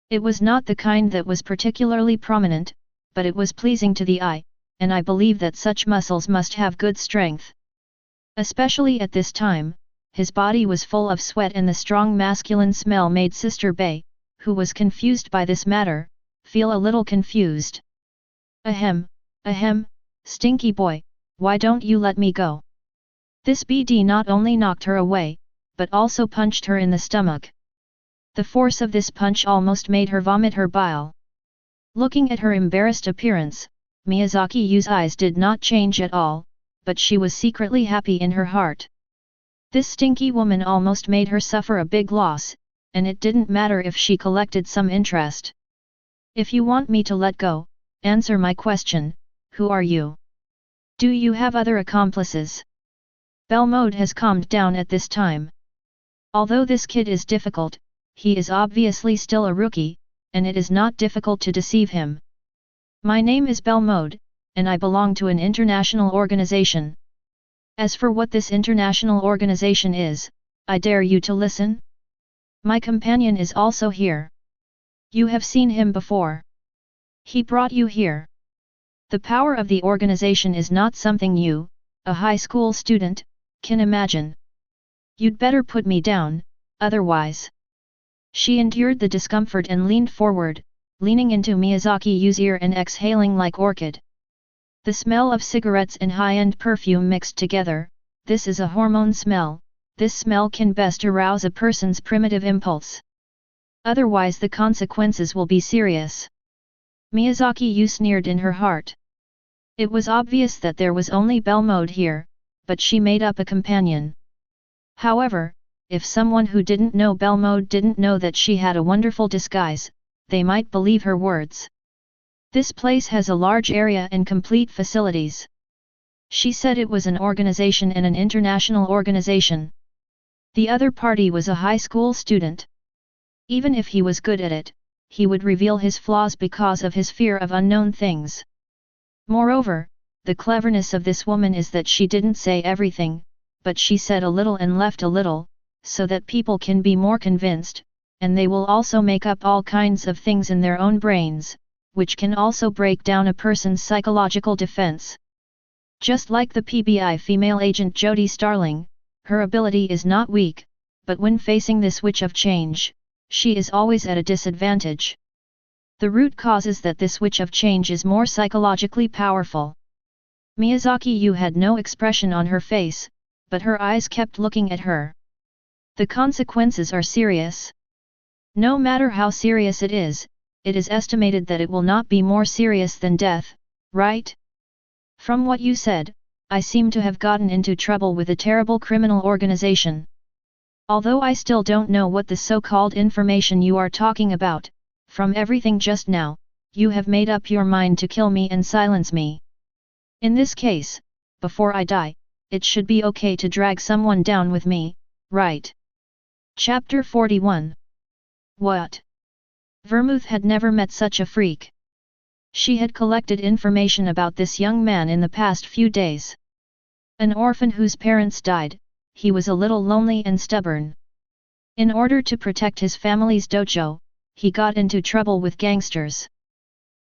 It was not the kind that was particularly prominent, but it was pleasing to the eye, and I believe that such muscles must have good strength. Especially at this time, his body was full of sweat and the strong masculine smell made Sister Bei, who was confused by this matter, feel a little confused. Ahem, stinky boy, why don't you let me go? This BD not only knocked her away, but also punched her in the stomach. The force of this punch almost made her vomit her bile. Looking at her embarrassed appearance, Miyazaki Yu's eyes did not change at all, but she was secretly happy in her heart. This stinky woman almost made her suffer a big loss, and it didn't matter if she collected some interest. If you want me to let go, answer my question, who are you? Do you have other accomplices? Belmode has calmed down at this time. Although this kid is difficult, he is obviously still a rookie, and it is not difficult to deceive him. My name is Belmode, and I belong to an international organization. As for what this international organization is, I dare you to listen. My companion is also here. You have seen him before. He brought you here. The power of the organization is not something you, a high school student, can imagine. You'd better put me down, otherwise. She endured the discomfort and leaned forward, leaning into Miyazaki Yu's ear and exhaling like orchid. The smell of cigarettes and high-end perfume mixed together, this is a hormone smell, this smell can best arouse a person's primitive impulse. Otherwise the consequences will be serious. Miyazaki Yu sneered in her heart. It was obvious that there was only Belmode here, but she made up a companion. However, if someone who didn't know Belmode didn't know that she had a wonderful disguise, they might believe her words. This place has a large area and complete facilities. She said it was an organization and an international organization. The other party was a high school student. Even if he was good at it, he would reveal his flaws because of his fear of unknown things. Moreover, the cleverness of this woman is that she didn't say everything, but she said a little and left a little, so that people can be more convinced, and they will also make up all kinds of things in their own brains, which can also break down a person's psychological defense. Just like the PBI female agent Jodie Starling, her ability is not weak, but when facing this witch of change, she is always at a disadvantage. The root cause is that this witch of change is more psychologically powerful. Miyazaki Yu had no expression on her face, but her eyes kept looking at her. The consequences are serious. No matter how serious it is estimated that it will not be more serious than death, right? From what you said, I seem to have gotten into trouble with a terrible criminal organization. Although I still don't know what the so-called information you are talking about, from everything just now, you have made up your mind to kill me and silence me. In this case, before I die, it should be okay to drag someone down with me, right? Chapter 41. What? Vermouth had never met such a freak. She had collected information about this young man in the past few days. An orphan whose parents died, he was a little lonely and stubborn. In order to protect his family's dojo, he got into trouble with gangsters.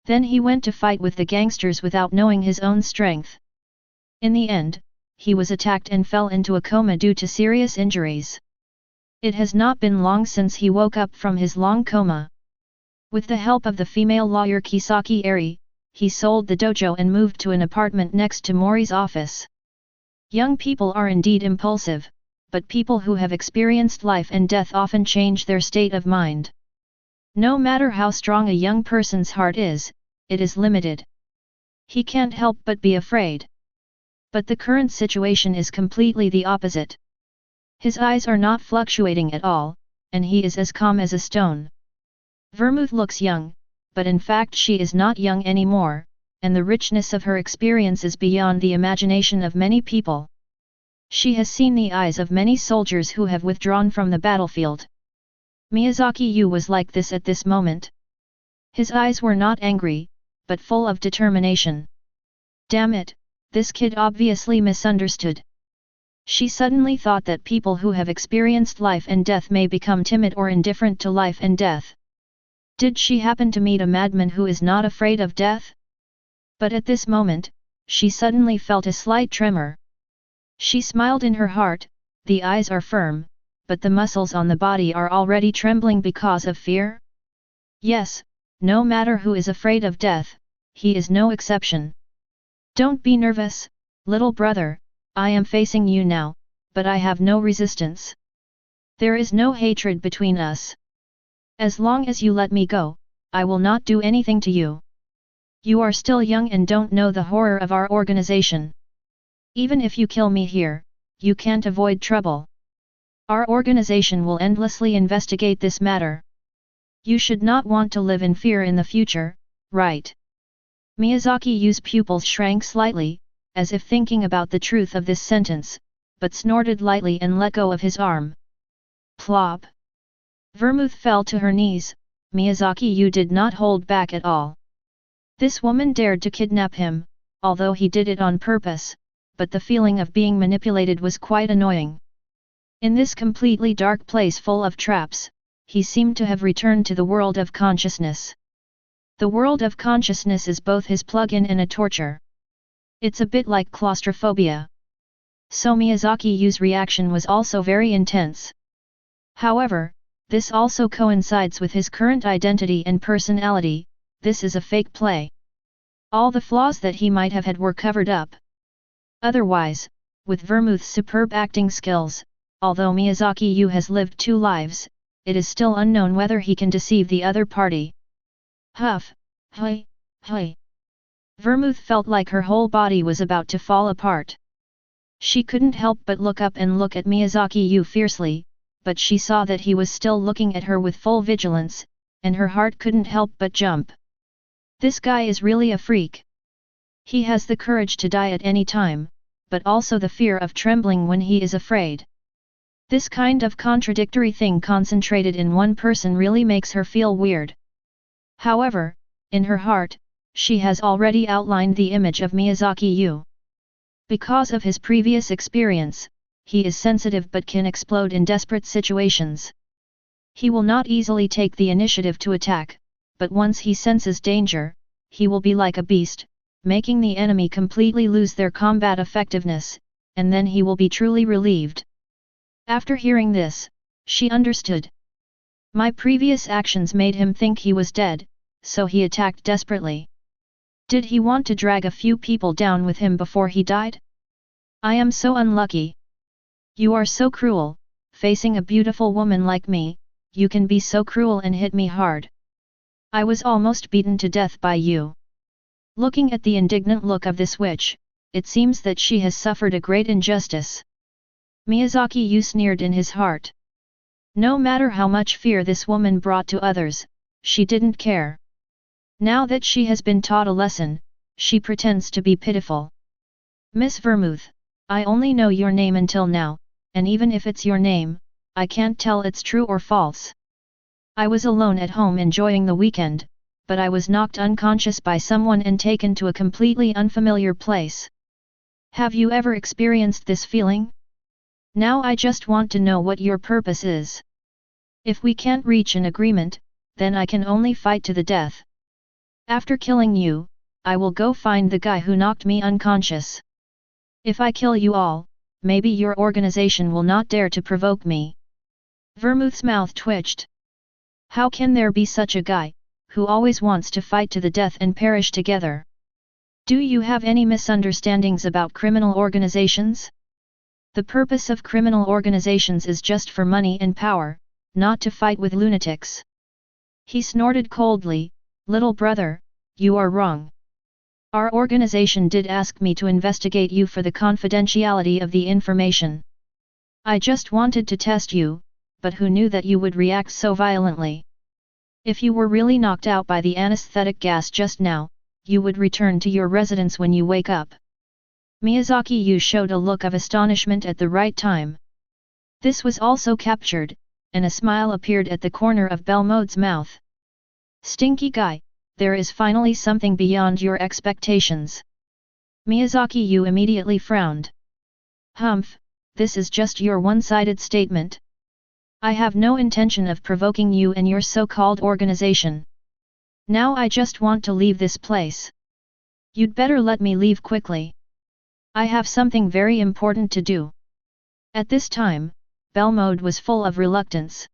Then he went to fight with the gangsters without knowing his own strength. In the end, he was attacked and fell into a coma due to serious injuries. It has not been long since he woke up from his long coma. With the help of the female lawyer Kisaki Eri, he sold the dojo and moved to an apartment next to Mori's office. Young people are indeed impulsive, but people who have experienced life and death often change their state of mind. No matter how strong a young person's heart is, it is limited. He can't help but be afraid. But the current situation is completely the opposite. His eyes are not fluctuating at all, and he is as calm as a stone. Vermouth looks young, but in fact she is not young anymore, and the richness of her experience is beyond the imagination of many people. She has seen the eyes of many soldiers who have withdrawn from the battlefield. Miyazaki Yu was like this at this moment. His eyes were not angry, but full of determination. Damn it, this kid obviously misunderstood. She suddenly thought that people who have experienced life and death may become timid or indifferent to life and death. Did she happen to meet a madman who is not afraid of death? But at this moment, she suddenly felt a slight tremor. She smiled in her heart. The eyes are firm, but the muscles on the body are already trembling because of fear. Yes, no matter who is afraid of death, he is no exception. Don't be nervous, little brother, I am facing you now, but I have no resistance. There is no hatred between us. As long as you let me go, I will not do anything to you. You are still young and don't know the horror of our organization. Even if you kill me here, you can't avoid trouble. Our organization will endlessly investigate this matter. You should not want to live in fear in the future, right? Miyazaki Yu's pupils shrank slightly, as if thinking about the truth of this sentence, but snorted lightly and let go of his arm. Plop! Vermouth fell to her knees. Miyazaki Yu did not hold back at all. This woman dared to kidnap him, although he did it on purpose, but the feeling of being manipulated was quite annoying. In this completely dark place full of traps, he seemed to have returned to the world of consciousness. The world of consciousness is both his plug-in and a torture. It's a bit like claustrophobia. So Miyazaki Yu's reaction was also very intense. However, this also coincides with his current identity and personality. This is a fake play. All the flaws that he might have had were covered up. Otherwise, with Vermouth's superb acting skills, although Miyazaki Yu has lived 2 lives, it is still unknown whether he can deceive the other party. Huff, hi. Vermouth felt like her whole body was about to fall apart. She couldn't help but look up and look at Miyazaki Yu fiercely, but she saw that he was still looking at her with full vigilance, and her heart couldn't help but jump. This guy is really a freak. He has the courage to die at any time, but also the fear of trembling when he is afraid. This kind of contradictory thing concentrated in one person really makes her feel weird. However, in her heart, she has already outlined the image of Miyazaki Yu. Because of his previous experience, he is sensitive but can explode in desperate situations. He will not easily take the initiative to attack, but once he senses danger, he will be like a beast, making the enemy completely lose their combat effectiveness, and then he will be truly relieved. After hearing this, she understood. My previous actions made him think he was dead, so he attacked desperately. Did he want to drag a few people down with him before he died? I am so unlucky. You are so cruel, facing a beautiful woman like me, you can be so cruel and hit me hard. I was almost beaten to death by you. Looking at the indignant look of this witch, it seems that she has suffered a great injustice. Miyazaki Yu sneered in his heart. No matter how much fear this woman brought to others, she didn't care. Now that she has been taught a lesson, she pretends to be pitiful. Miss Vermouth, I only know your name until now, and even if it's your name, I can't tell it's true or false. I was alone at home enjoying the weekend, but I was knocked unconscious by someone and taken to a completely unfamiliar place. Have you ever experienced this feeling? Now I just want to know what your purpose is. If we can't reach an agreement, then I can only fight to the death. After killing you, I will go find the guy who knocked me unconscious. If I kill you all, maybe your organization will not dare to provoke me. Vermouth's mouth twitched. How can there be such a guy, who always wants to fight to the death and perish together. Do you have any misunderstandings about criminal organizations? The purpose of criminal organizations is just for money and power, not to fight with lunatics. He snorted coldly, "Little brother, you are wrong. Our organization did ask me to investigate you for the confidentiality of the information. I just wanted to test you, but who knew that you would react so violently? If you were really knocked out by the anesthetic gas just now, you would return to your residence when you wake up." Miyazaki Yu showed a look of astonishment at the right time. This was also captured, and a smile appeared at the corner of Belmode's mouth. "Stinky guy, there is finally something beyond your expectations." Miyazaki Yu immediately frowned. "Humph, this is just your one-sided statement. I have no intention of provoking you and your so-called organization. Now I just want to leave this place. You'd better let me leave quickly. I have something very important to do." At this time, Belmode was full of reluctance.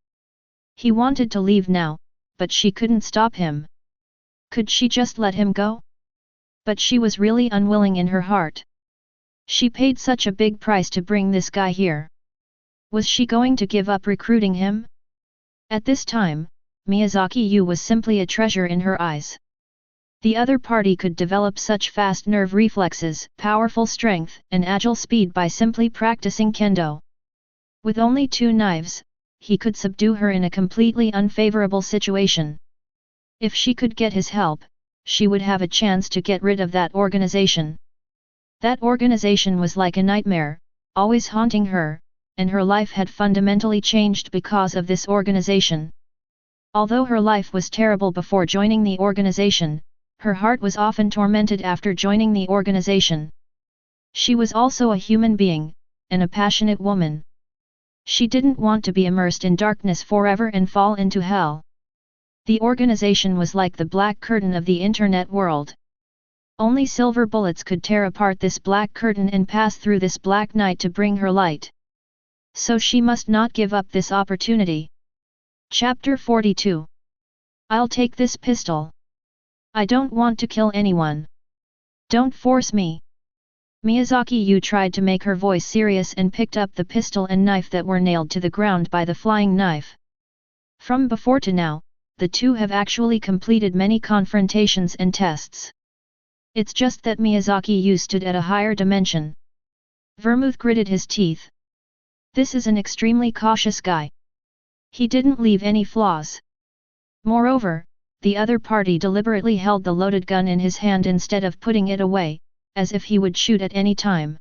He wanted to leave now, but she couldn't stop him. Could she just let him go? But she was really unwilling in her heart. She paid such a big price to bring this guy here. Was she going to give up recruiting him? At this time, Miyazaki Yu was simply a treasure in her eyes. The other party could develop such fast nerve reflexes, powerful strength, and agile speed by simply practicing kendo. With only 2 knives, he could subdue her in a completely unfavorable situation. If she could get his help, she would have a chance to get rid of that organization. That organization was like a nightmare, always haunting her, and her life had fundamentally changed because of this organization. Although her life was terrible before joining the organization, her heart was often tormented after joining the organization. She was also a human being, and a passionate woman. She didn't want to be immersed in darkness forever and fall into hell. The organization was like the black curtain of the internet world. Only silver bullets could tear apart this black curtain and pass through this black night to bring her light. So she must not give up this opportunity. Chapter 42. I'll take this pistol. I don't want to kill anyone. Don't force me. Miyazaki Yu tried to make her voice serious and picked up the pistol and knife that were nailed to the ground by the flying knife. From before to now, the two have actually completed many confrontations and tests. It's just that Miyazaki Yu stood at a higher dimension. Vermouth gritted his teeth. This is an extremely cautious guy. He didn't leave any flaws. Moreover, the other party deliberately held the loaded gun in his hand instead of putting it away, as if he would shoot at any time.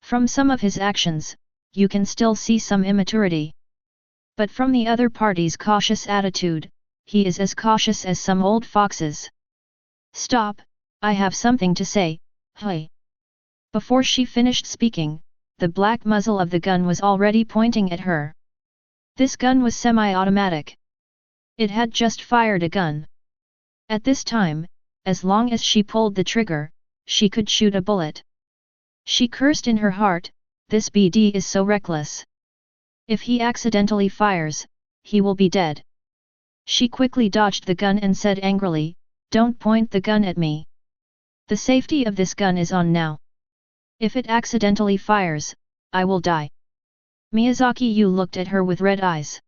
From some of his actions, you can still see some immaturity. But from the other party's cautious attitude, he is as cautious as some old foxes. Stop, I have something to say, hey. Before she finished speaking, the black muzzle of the gun was already pointing at her. This gun was semi-automatic. It had just fired a gun. At this time, as long as she pulled the trigger, she could shoot a bullet. She cursed in her heart, this BD is so reckless. If he accidentally fires, he will be dead. She quickly dodged the gun and said angrily, "Don't point the gun at me. The safety of this gun is on now. If it accidentally fires, I will die." Miyazaki Yu looked at her with red eyes.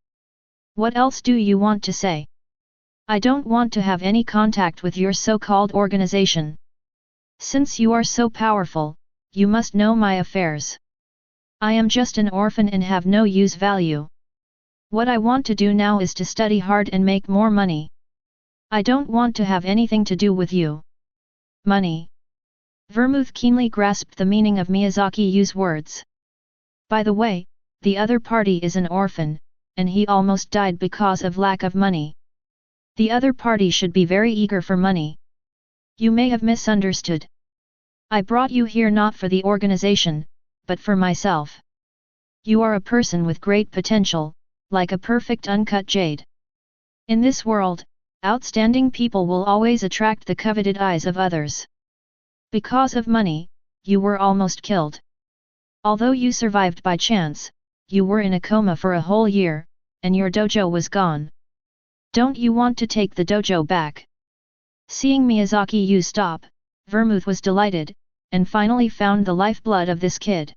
"What else do you want to say? I don't want to have any contact with your so-called organization. Since you are so powerful, you must know my affairs. I am just an orphan and have no use value. What I want to do now is to study hard and make more money. I don't want to have anything to do with you." Money. Vermouth keenly grasped the meaning of Miyazaki Yu's words. By the way, the other party is an orphan, and he almost died because of lack of money. The other party should be very eager for money. You may have misunderstood. I brought you here not for the organization, but for myself. You are a person with great potential, like a perfect uncut jade. In this world, outstanding people will always attract the coveted eyes of others. Because of money, you were almost killed. Although you survived by chance, you were in a coma for a whole year, and your dojo was gone. Don't you want to take the dojo back? Seeing Miyazaki Yu stop, Vermouth was delighted, and finally found the lifeblood of this kid.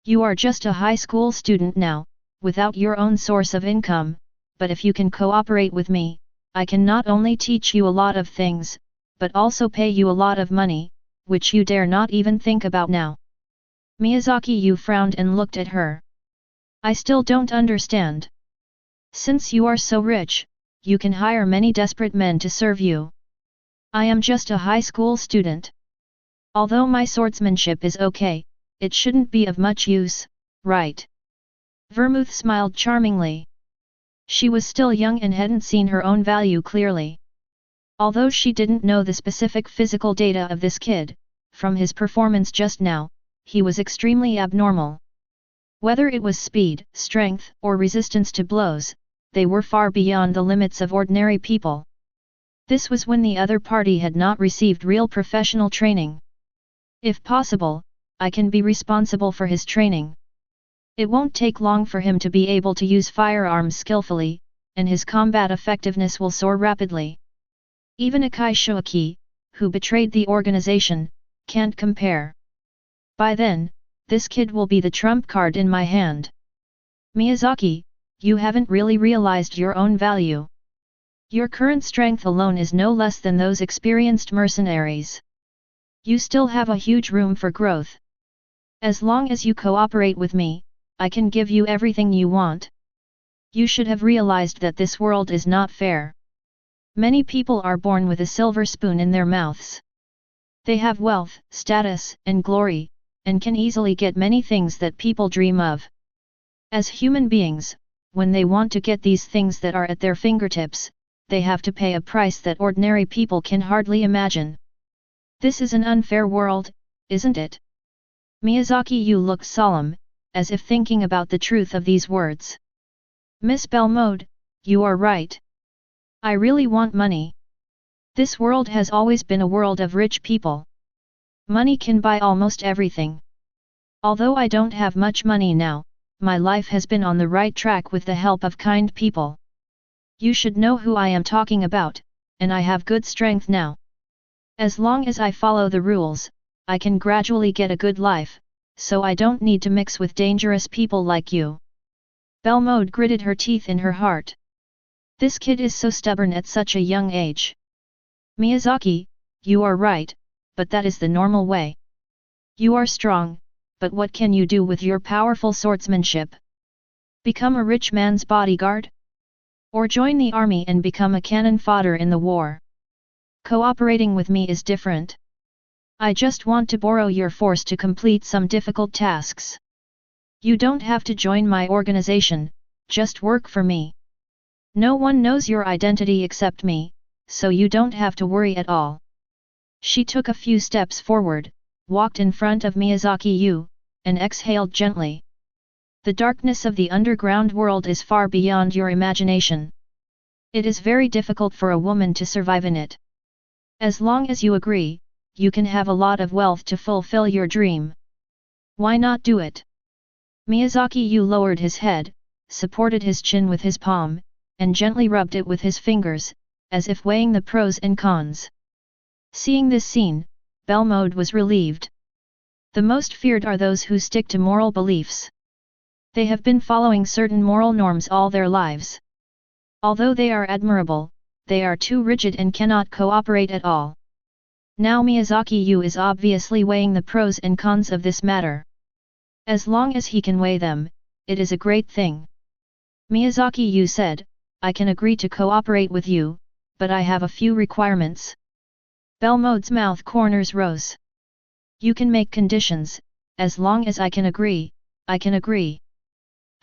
You are just a high school student now, without your own source of income, but if you can cooperate with me, I can not only teach you a lot of things, but also pay you a lot of money, which you dare not even think about now. Miyazaki Yu frowned and looked at her. I still don't understand. Since you are so rich, you can hire many desperate men to serve you. I am just a high school student. Although my swordsmanship is okay, it shouldn't be of much use, right? Vermouth smiled charmingly. She was still young and hadn't seen her own value clearly. Although she didn't know the specific physical data of this kid, from his performance just now, he was extremely abnormal. Whether it was speed, strength, or resistance to blows, they were far beyond the limits of ordinary people. This was when the other party had not received real professional training. If possible, I can be responsible for his training. It won't take long for him to be able to use firearms skillfully, and his combat effectiveness will soar rapidly. Even Akai Shoaki, who betrayed the organization, can't compare. By then, this kid will be the trump card in my hand. Miyazaki, you haven't really realized your own value. Your current strength alone is no less than those experienced mercenaries. You still have a huge room for growth. As long as you cooperate with me, I can give you everything you want. You should have realized that this world is not fair. Many people are born with a silver spoon in their mouths. They have wealth, status, and glory, and can easily get many things that people dream of. As human beings, when they want to get these things that are at their fingertips, they have to pay a price that ordinary people can hardly imagine. This is an unfair world, isn't it? Miyazaki Yu looked solemn, as if thinking about the truth of these words. Miss Belmode, you are right. I really want money. This world has always been a world of rich people. Money can buy almost everything. Although I don't have much money now, my life has been on the right track with the help of kind people. You should know who I am talking about, and I have good strength now. As long as I follow the rules, I can gradually get a good life, so I don't need to mix with dangerous people like you. Belmode gritted her teeth in her heart. This kid is so stubborn at such a young age. Miyazaki, you are right, but that is the normal way. You are strong, but what can you do with your powerful swordsmanship? Become a rich man's bodyguard? Or join the army and become a cannon fodder in the war? Cooperating with me is different. I just want to borrow your force to complete some difficult tasks. You don't have to join my organization, just work for me. No one knows your identity except me, so you don't have to worry at all. She took a few steps forward, walked in front of Miyazaki Yu, and exhaled gently. The darkness of the underground world is far beyond your imagination. It is very difficult for a woman to survive in it. As long as you agree, you can have a lot of wealth to fulfill your dream. Why not do it? Miyazaki Yu lowered his head, supported his chin with his palm, and gently rubbed it with his fingers, as if weighing the pros and cons. Seeing this scene, Belmode was relieved. The most feared are those who stick to moral beliefs. They have been following certain moral norms all their lives. Although they are admirable, they are too rigid and cannot cooperate at all. Now Miyazaki Yu is obviously weighing the pros and cons of this matter. As long as he can weigh them, it is a great thing. Miyazaki Yu said, I can agree to cooperate with you, but I have a few requirements. Belmode's mouth corners rose. You can make conditions, as long as I can agree, I can agree.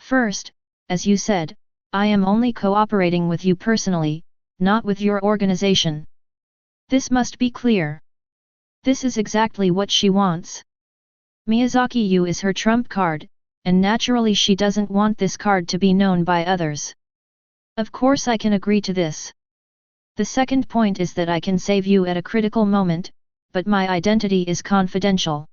First, as you said, I am only cooperating with you personally, not with your organization. This must be clear. This is exactly what she wants. Miyazaki Yu is her trump card, and naturally she doesn't want this card to be known by others. Of course I can agree to this. The second point is that I can save you at a critical moment, but my identity is confidential.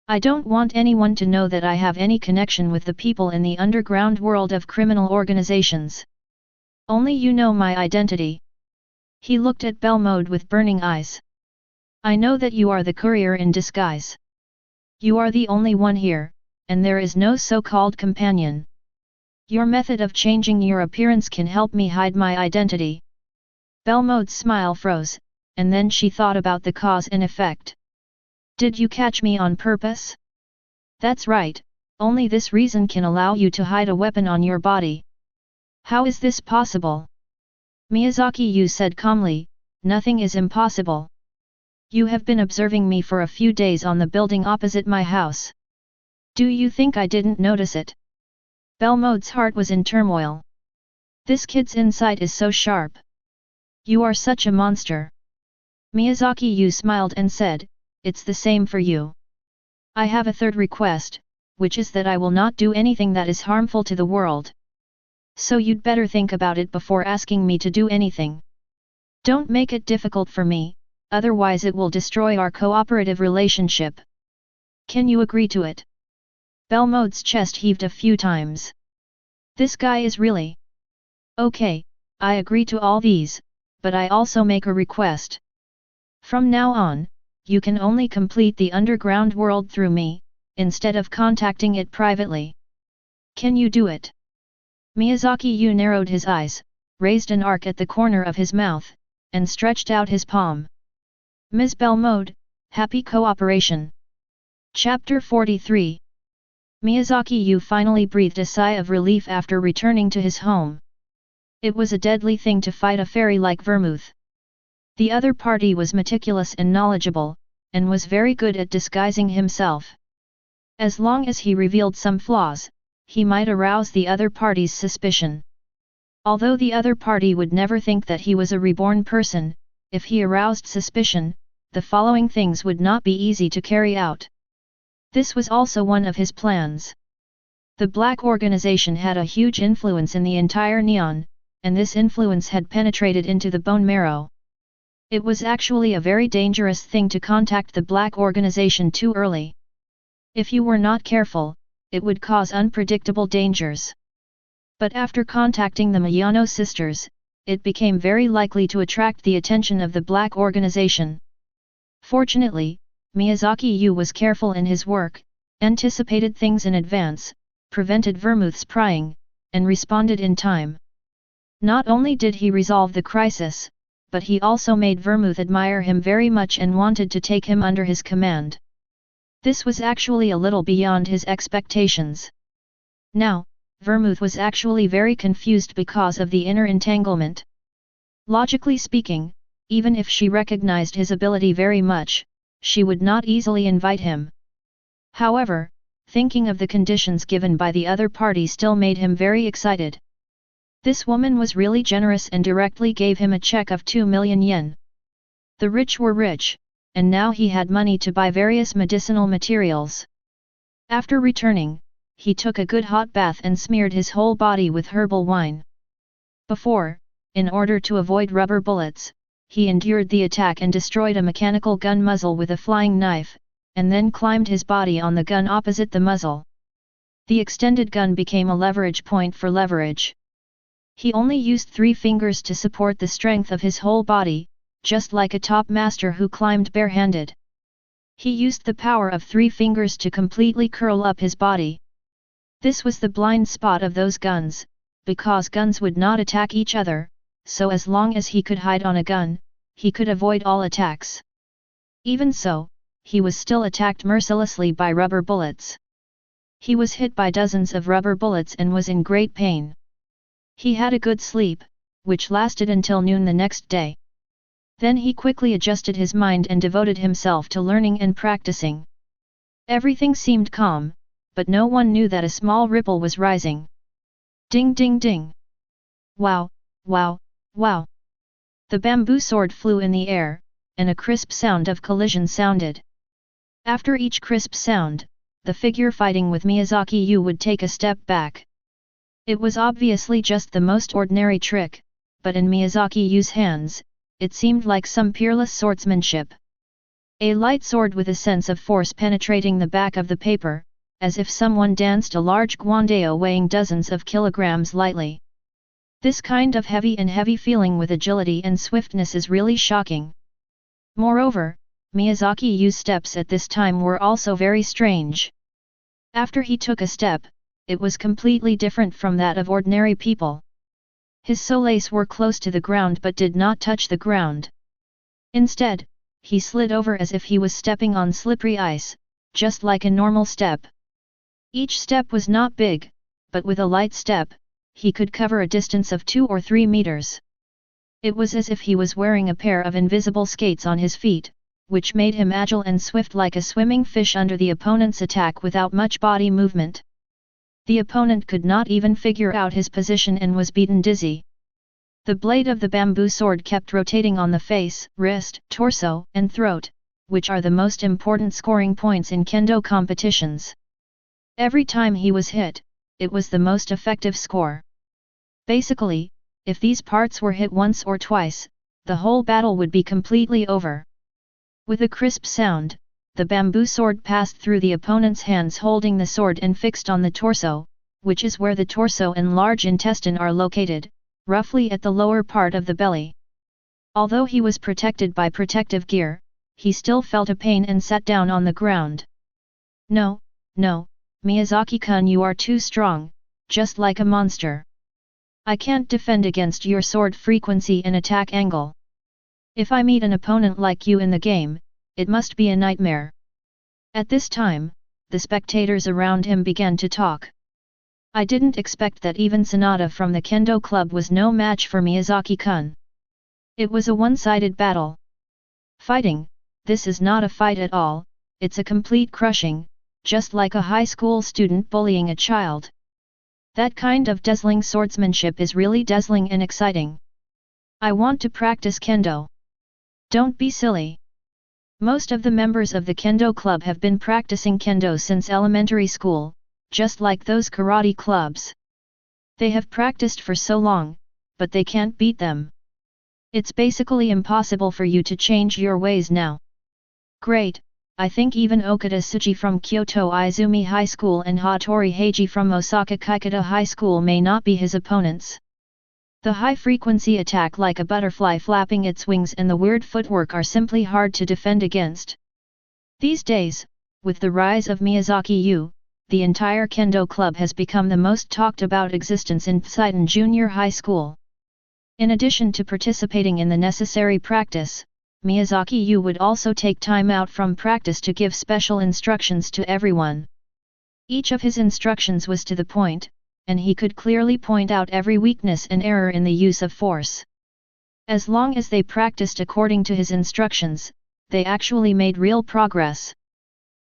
I don't want anyone to know that I have any connection with the people in the underground world of criminal organizations. Only you know my identity. He looked at Belmode with burning eyes. I know that you are the courier in disguise. You are the only one here, and there is no so-called companion. Your method of changing your appearance can help me hide my identity. Belmode's smile froze, and then she thought about the cause and effect. Did you catch me on purpose? That's right, only this reason can allow you to hide a weapon on your body. How is this possible? Miyazaki Yu said calmly, nothing is impossible. You have been observing me for a few days on the building opposite my house. Do you think I didn't notice it? Belmode's heart was in turmoil. This kid's insight is so sharp. You are such a monster. Miyazaki Yu smiled and said, it's the same for you. I have a third request, which is that I will not do anything that is harmful to the world. So you'd better think about it before asking me to do anything. Don't make it difficult for me, otherwise it will destroy our cooperative relationship. Can you agree to it? Belmode's chest heaved a few times. This guy is really... Okay, I agree to all these, but I also make a request. From now on, you can only complete the underground world through me, instead of contacting it privately. Can you do it? Miyazaki Yu narrowed his eyes, raised an arc at the corner of his mouth, and stretched out his palm. Ms. Belmode, happy cooperation. Chapter 43. Miyazaki Yu finally breathed a sigh of relief after returning to his home. It was a deadly thing to fight a fairy like Vermouth. The other party was meticulous and knowledgeable, and was very good at disguising himself. As long as he revealed some flaws, he might arouse the other party's suspicion. Although the other party would never think that he was a reborn person, if he aroused suspicion, the following things would not be easy to carry out. This was also one of his plans. The Black Organization had a huge influence in the entire Neon, and this influence had penetrated into the bone marrow. It was actually a very dangerous thing to contact the Black Organization too early. If you were not careful, it would cause unpredictable dangers. But after contacting the Miyano sisters, it became very likely to attract the attention of the Black Organization. Fortunately, Miyazaki Yu was careful in his work, anticipated things in advance, prevented Vermouth's prying, and responded in time. Not only did he resolve the crisis, but he also made Vermouth admire him very much and wanted to take him under his command. This was actually a little beyond his expectations. Now, Vermouth was actually very confused because of the inner entanglement. Logically speaking, even if she recognized his ability very much, she would not easily invite him. However, thinking of the conditions given by the other party still made him very excited. This woman was really generous and directly gave him a check of 2 million yen. The rich were rich, and now he had money to buy various medicinal materials. After returning, he took a good hot bath and smeared his whole body with herbal wine. Before, in order to avoid rubber bullets, he endured the attack and destroyed a mechanical gun muzzle with a flying knife, and then climbed his body on the gun opposite the muzzle. The extended gun became a leverage point for leverage. He only used 3 fingers to support the strength of his whole body, just like a top master who climbed barehanded. He used the power of 3 fingers to completely curl up his body. This was the blind spot of those guns, because guns would not attack each other, so as long as he could hide on a gun, he could avoid all attacks. Even so, he was still attacked mercilessly by rubber bullets. He was hit by dozens of rubber bullets and was in great pain. He had a good sleep, which lasted until noon the next day. Then he quickly adjusted his mind and devoted himself to learning and practicing. Everything seemed calm, but no one knew that a small ripple was rising. Ding ding ding! Wow, wow, wow! The bamboo sword flew in the air, and a crisp sound of collision sounded. After each crisp sound, the figure fighting with Miyazaki Yu would take a step back. It was obviously just the most ordinary trick, but in Miyazaki Yu's hands, it seemed like some peerless swordsmanship. A light sword with a sense of force penetrating the back of the paper, as if someone danced a large guandao weighing dozens of kilograms lightly. This kind of heavy feeling with agility and swiftness is really shocking. Moreover, Miyazaki Yu's steps at this time were also very strange. After he took a step, it was completely different from that of ordinary people. His soles were close to the ground but did not touch the ground. Instead, he slid over as if he was stepping on slippery ice, just like a normal step. Each step was not big, but with a light step, he could cover a distance of 2 or 3 meters. It was as if he was wearing a pair of invisible skates on his feet, which made him agile and swift like a swimming fish under the opponent's attack without much body movement. The opponent could not even figure out his position and was beaten dizzy. The blade of the bamboo sword kept rotating on the face, wrist, torso, and throat, which are the most important scoring points in kendo competitions. Every time he was hit, it was the most effective score. Basically, if these parts were hit once or twice, the whole battle would be completely over. With a crisp sound, the bamboo sword passed through the opponent's hands holding the sword and fixed on the torso, which is where the torso and large intestine are located, roughly at the lower part of the belly. Although he was protected by protective gear, he still felt a pain and sat down on the ground. No, Miyazaki-kun, you are too strong, just like a monster. I can't defend against your sword frequency and attack angle. If I meet an opponent like you in the game, it must be a nightmare. At this time, the spectators around him began to talk. I didn't expect that even Sanada from the Kendo Club was no match for Miyazaki-kun. It was a one-sided battle. Fighting, this is not a fight at all, it's a complete crushing, just like a high school student bullying a child. That kind of dazzling swordsmanship is really dazzling and exciting. I want to practice Kendo. Don't be silly. Most of the members of the Kendo Club have been practicing Kendo since elementary school, just like those karate clubs. They have practiced for so long, but they can't beat them. It's basically impossible for you to change your ways now. Great, I think even Okada Tsuji from Kyoto Izumi High School and Hattori Heiji from Osaka Kaikata High School may not be his opponents. The high-frequency attack like a butterfly flapping its wings and the weird footwork are simply hard to defend against. These days, with the rise of Miyazaki Yu, the entire Kendo Club has become the most talked about existence in Poseidon Junior High School. In addition to participating in the necessary practice, Miyazaki Yu would also take time out from practice to give special instructions to everyone. Each of his instructions was to the point, and he could clearly point out every weakness and error in the use of force. As long as they practiced according to his instructions, they actually made real progress.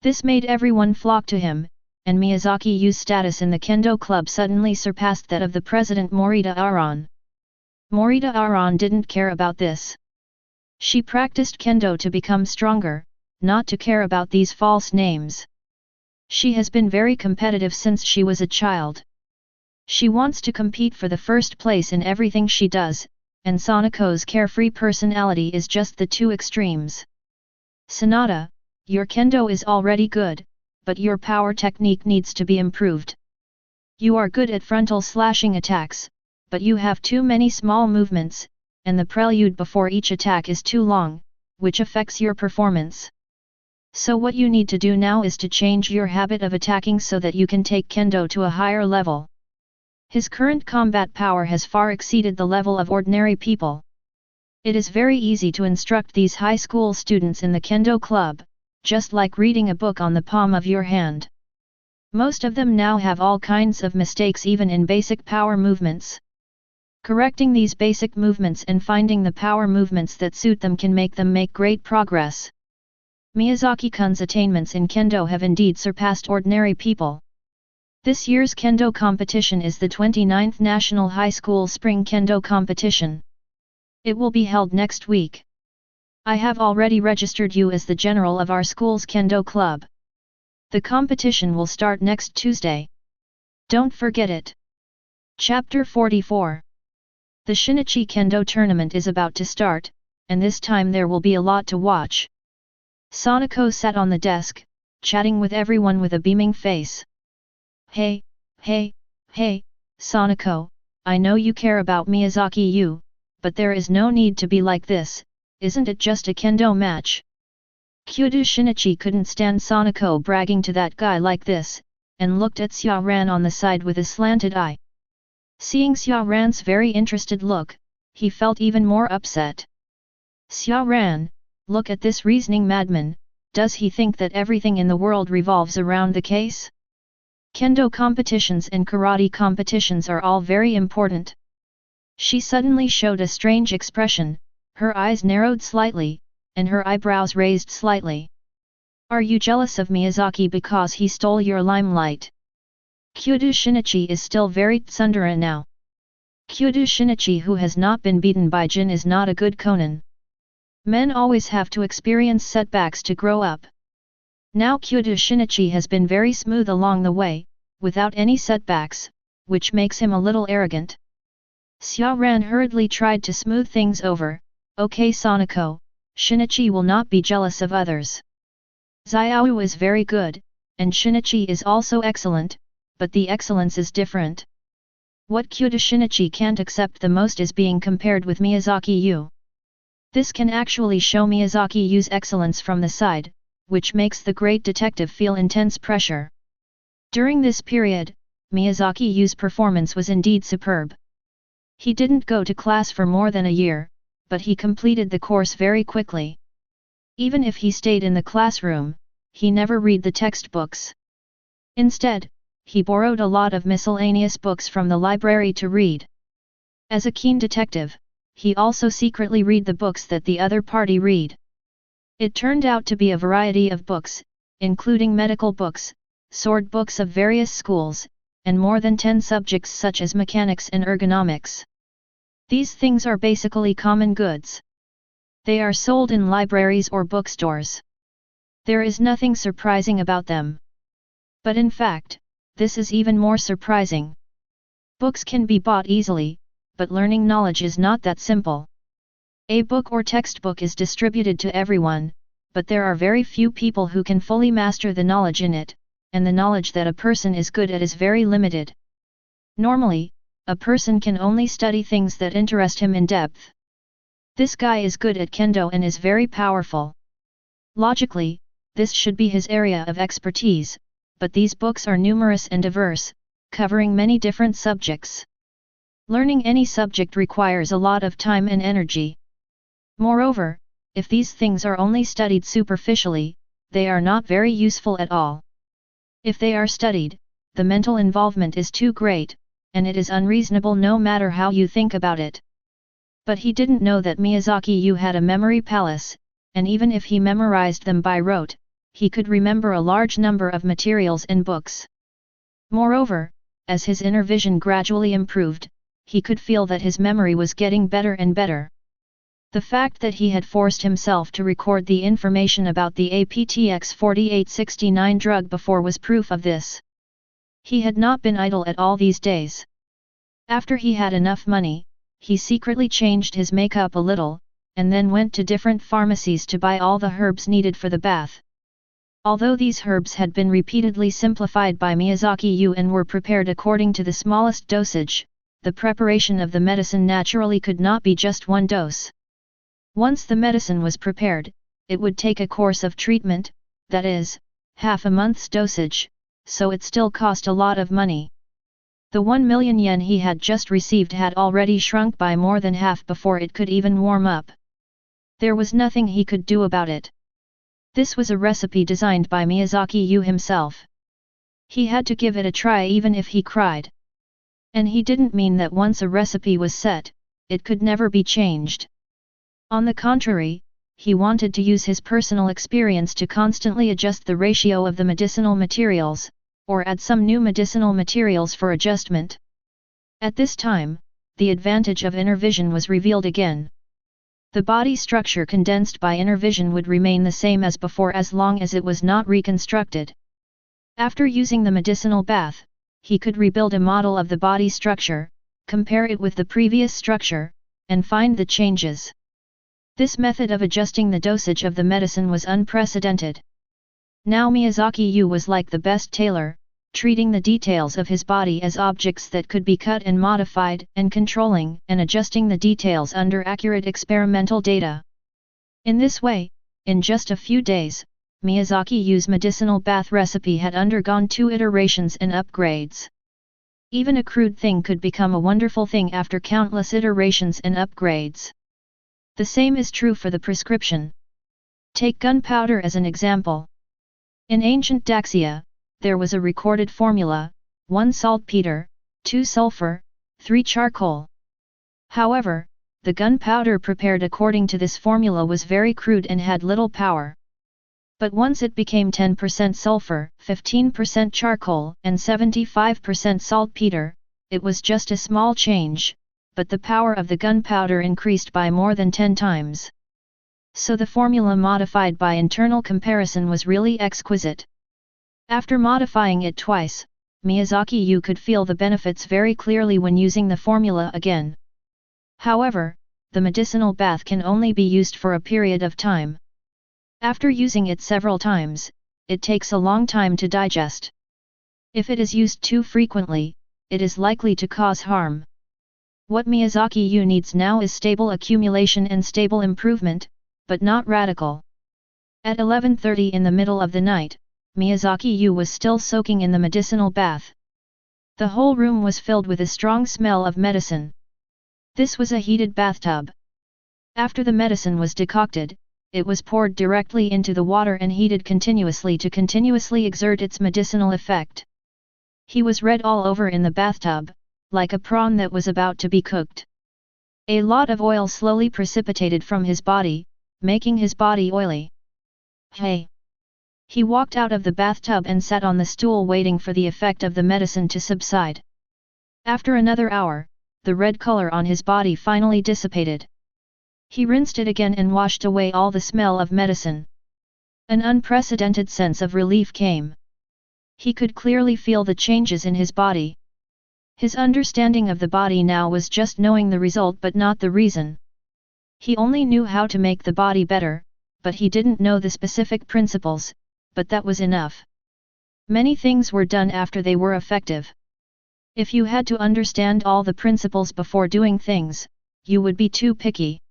This made everyone flock to him, and Miyazaki Yu's status in the Kendo Club suddenly surpassed that of the president Morita Aran. Morita Aran didn't care about this. She practiced Kendo to become stronger, not to care about these false names. She has been very competitive since she was a child. She wants to compete for the first place in everything she does, and Sanako's carefree personality is just the two extremes. Sanada, your Kendo is already good, but your power technique needs to be improved. You are good at frontal slashing attacks, but you have too many small movements, and the prelude before each attack is too long, which affects your performance. So what you need to do now is to change your habit of attacking so that you can take Kendo to a higher level. His current combat power has far exceeded the level of ordinary people. It is very easy to instruct these high school students in the Kendo Club, just like reading a book on the palm of your hand. Most of them now have all kinds of mistakes even in basic power movements. Correcting these basic movements and finding the power movements that suit them can make them make great progress. Miyazaki-kun's attainments in Kendo have indeed surpassed ordinary people. This year's Kendo competition is the 29th National High School Spring Kendo Competition. It will be held next week. I have already registered you as the general of our school's Kendo Club. The competition will start next Tuesday. Don't forget it. Chapter 44. The Shinichi Kendo tournament is about to start, and this time there will be a lot to watch. Sanako sat on the desk, chatting with everyone with a beaming face. Hey, Sanako, I know you care about Miyazaki Yu, but there is no need to be like this, isn't it just a kendo match? Kyudo Shinichi couldn't stand Sonoko bragging to that guy like this, and looked at Xia Ran on the side with a slanted eye. Seeing Xia Ran's very interested look, he felt even more upset. Xia Ran, look at this reasoning madman, does he think that everything in the world revolves around the case? Kendo competitions and karate competitions are all very important. She suddenly showed a strange expression, her eyes narrowed slightly, and her eyebrows raised slightly. Are you jealous of Miyazaki because he stole your limelight? Kyudo Shinichi is still very tsundere now. Kyudo Shinichi who has not been beaten by Jin is not a good Conan. Men always have to experience setbacks to grow up. Now Kyudo Shinichi has been very smooth along the way, without any setbacks, which makes him a little arrogant. Xia Ran hurriedly tried to smooth things over. Okay Sonoko, Shinichi will not be jealous of others. Xiao is very good, and Shinichi is also excellent, but the excellence is different. What Kyudo Shinichi can't accept the most is being compared with Miyazaki Yu. This can actually show Miyazaki Yu's excellence from the side, which makes the great detective feel intense pressure. During this period, Miyazaki Yu's performance was indeed superb. He didn't go to class for more than a year, but he completed the course very quickly. Even if he stayed in the classroom, he never read the textbooks. Instead, he borrowed a lot of miscellaneous books from the library to read. As a keen detective, he also secretly read the books that the other party read. It turned out to be a variety of books, including medical books, sword books of various schools, and more than 10 subjects such as mechanics and ergonomics. These things are basically common goods. They are sold in libraries or bookstores. There is nothing surprising about them. But in fact, this is even more surprising. Books can be bought easily, but learning knowledge is not that simple. A book or textbook is distributed to everyone, but there are very few people who can fully master the knowledge in it, and the knowledge that a person is good at is very limited. Normally, a person can only study things that interest him in depth. This guy is good at kendo and is very powerful. Logically, this should be his area of expertise, but these books are numerous and diverse, covering many different subjects. Learning any subject requires a lot of time and energy. Moreover, if these things are only studied superficially, they are not very useful at all. If they are studied, the mental involvement is too great, and it is unreasonable no matter how you think about it. But he didn't know that Miyazaki Yu had a memory palace, and even if he memorized them by rote, he could remember a large number of materials and books. Moreover, as his inner vision gradually improved, he could feel that his memory was getting better and better. The fact that he had forced himself to record the information about the APTX 4869 drug before was proof of this. He had not been idle at all these days. After he had enough money, he secretly changed his makeup a little, and then went to different pharmacies to buy all the herbs needed for the bath. Although these herbs had been repeatedly simplified by Miyazaki Yu and were prepared according to the smallest dosage, the preparation of the medicine naturally could not be just one dose. Once the medicine was prepared, it would take a course of treatment, that is, half a month's dosage, so it still cost a lot of money. The 1 million yen he had just received had already shrunk by more than half before it could even warm up. There was nothing he could do about it. This was a recipe designed by Miyazaki Yu himself. He had to give it a try even if he cried. And he didn't mean that once a recipe was set, it could never be changed. On the contrary, he wanted to use his personal experience to constantly adjust the ratio of the medicinal materials, or add some new medicinal materials for adjustment. At this time, the advantage of inner vision was revealed again. The body structure condensed by inner vision would remain the same as before as long as it was not reconstructed. After using the medicinal bath, he could rebuild a model of the body structure, compare it with the previous structure, and find the changes. This method of adjusting the dosage of the medicine was unprecedented. Now Miyazaki Yu was like the best tailor, treating the details of his body as objects that could be cut and modified, and controlling and adjusting the details under accurate experimental data. In this way, in just a few days, Miyazaki Yu's medicinal bath recipe had undergone 2 iterations and upgrades. Even a crude thing could become a wonderful thing after countless iterations and upgrades. The same is true for the prescription. Take gunpowder as an example. In ancient Daxia, there was a recorded formula: 1 saltpeter, 2 sulfur, 3 charcoal. However, the gunpowder prepared according to this formula was very crude and had little power. But once it became 10% sulfur, 15% charcoal, and 75% saltpeter, it was just a small change, but the power of the gunpowder increased by more than 10 times. So the formula modified by internal comparison was really exquisite. After modifying it twice, Miyazaki Yu could feel the benefits very clearly when using the formula again. However, the medicinal bath can only be used for a period of time. After using it several times, it takes a long time to digest. If it is used too frequently, it is likely to cause harm. What Miyazaki Yu needs now is stable accumulation and stable improvement, but not radical. At 11:30 in the middle of the night, Miyazaki Yu was still soaking in the medicinal bath. The whole room was filled with a strong smell of medicine. This was a heated bathtub. After the medicine was decocted, it was poured directly into the water and heated continuously to continuously exert its medicinal effect. He was red all over in the bathtub, like a prawn that was about to be cooked. A lot of oil slowly precipitated from his body, making his body oily. Hey! He walked out of the bathtub and sat on the stool waiting for the effect of the medicine to subside. After another hour, the red color on his body finally dissipated. He rinsed it again and washed away all the smell of medicine. An unprecedented sense of relief came. He could clearly feel the changes in his body. His understanding of the body now was just knowing the result but not the reason. He only knew how to make the body better, but he didn't know the specific principles, but that was enough. Many things were done after they were effective. If you had to understand all the principles before doing things, you would be too picky.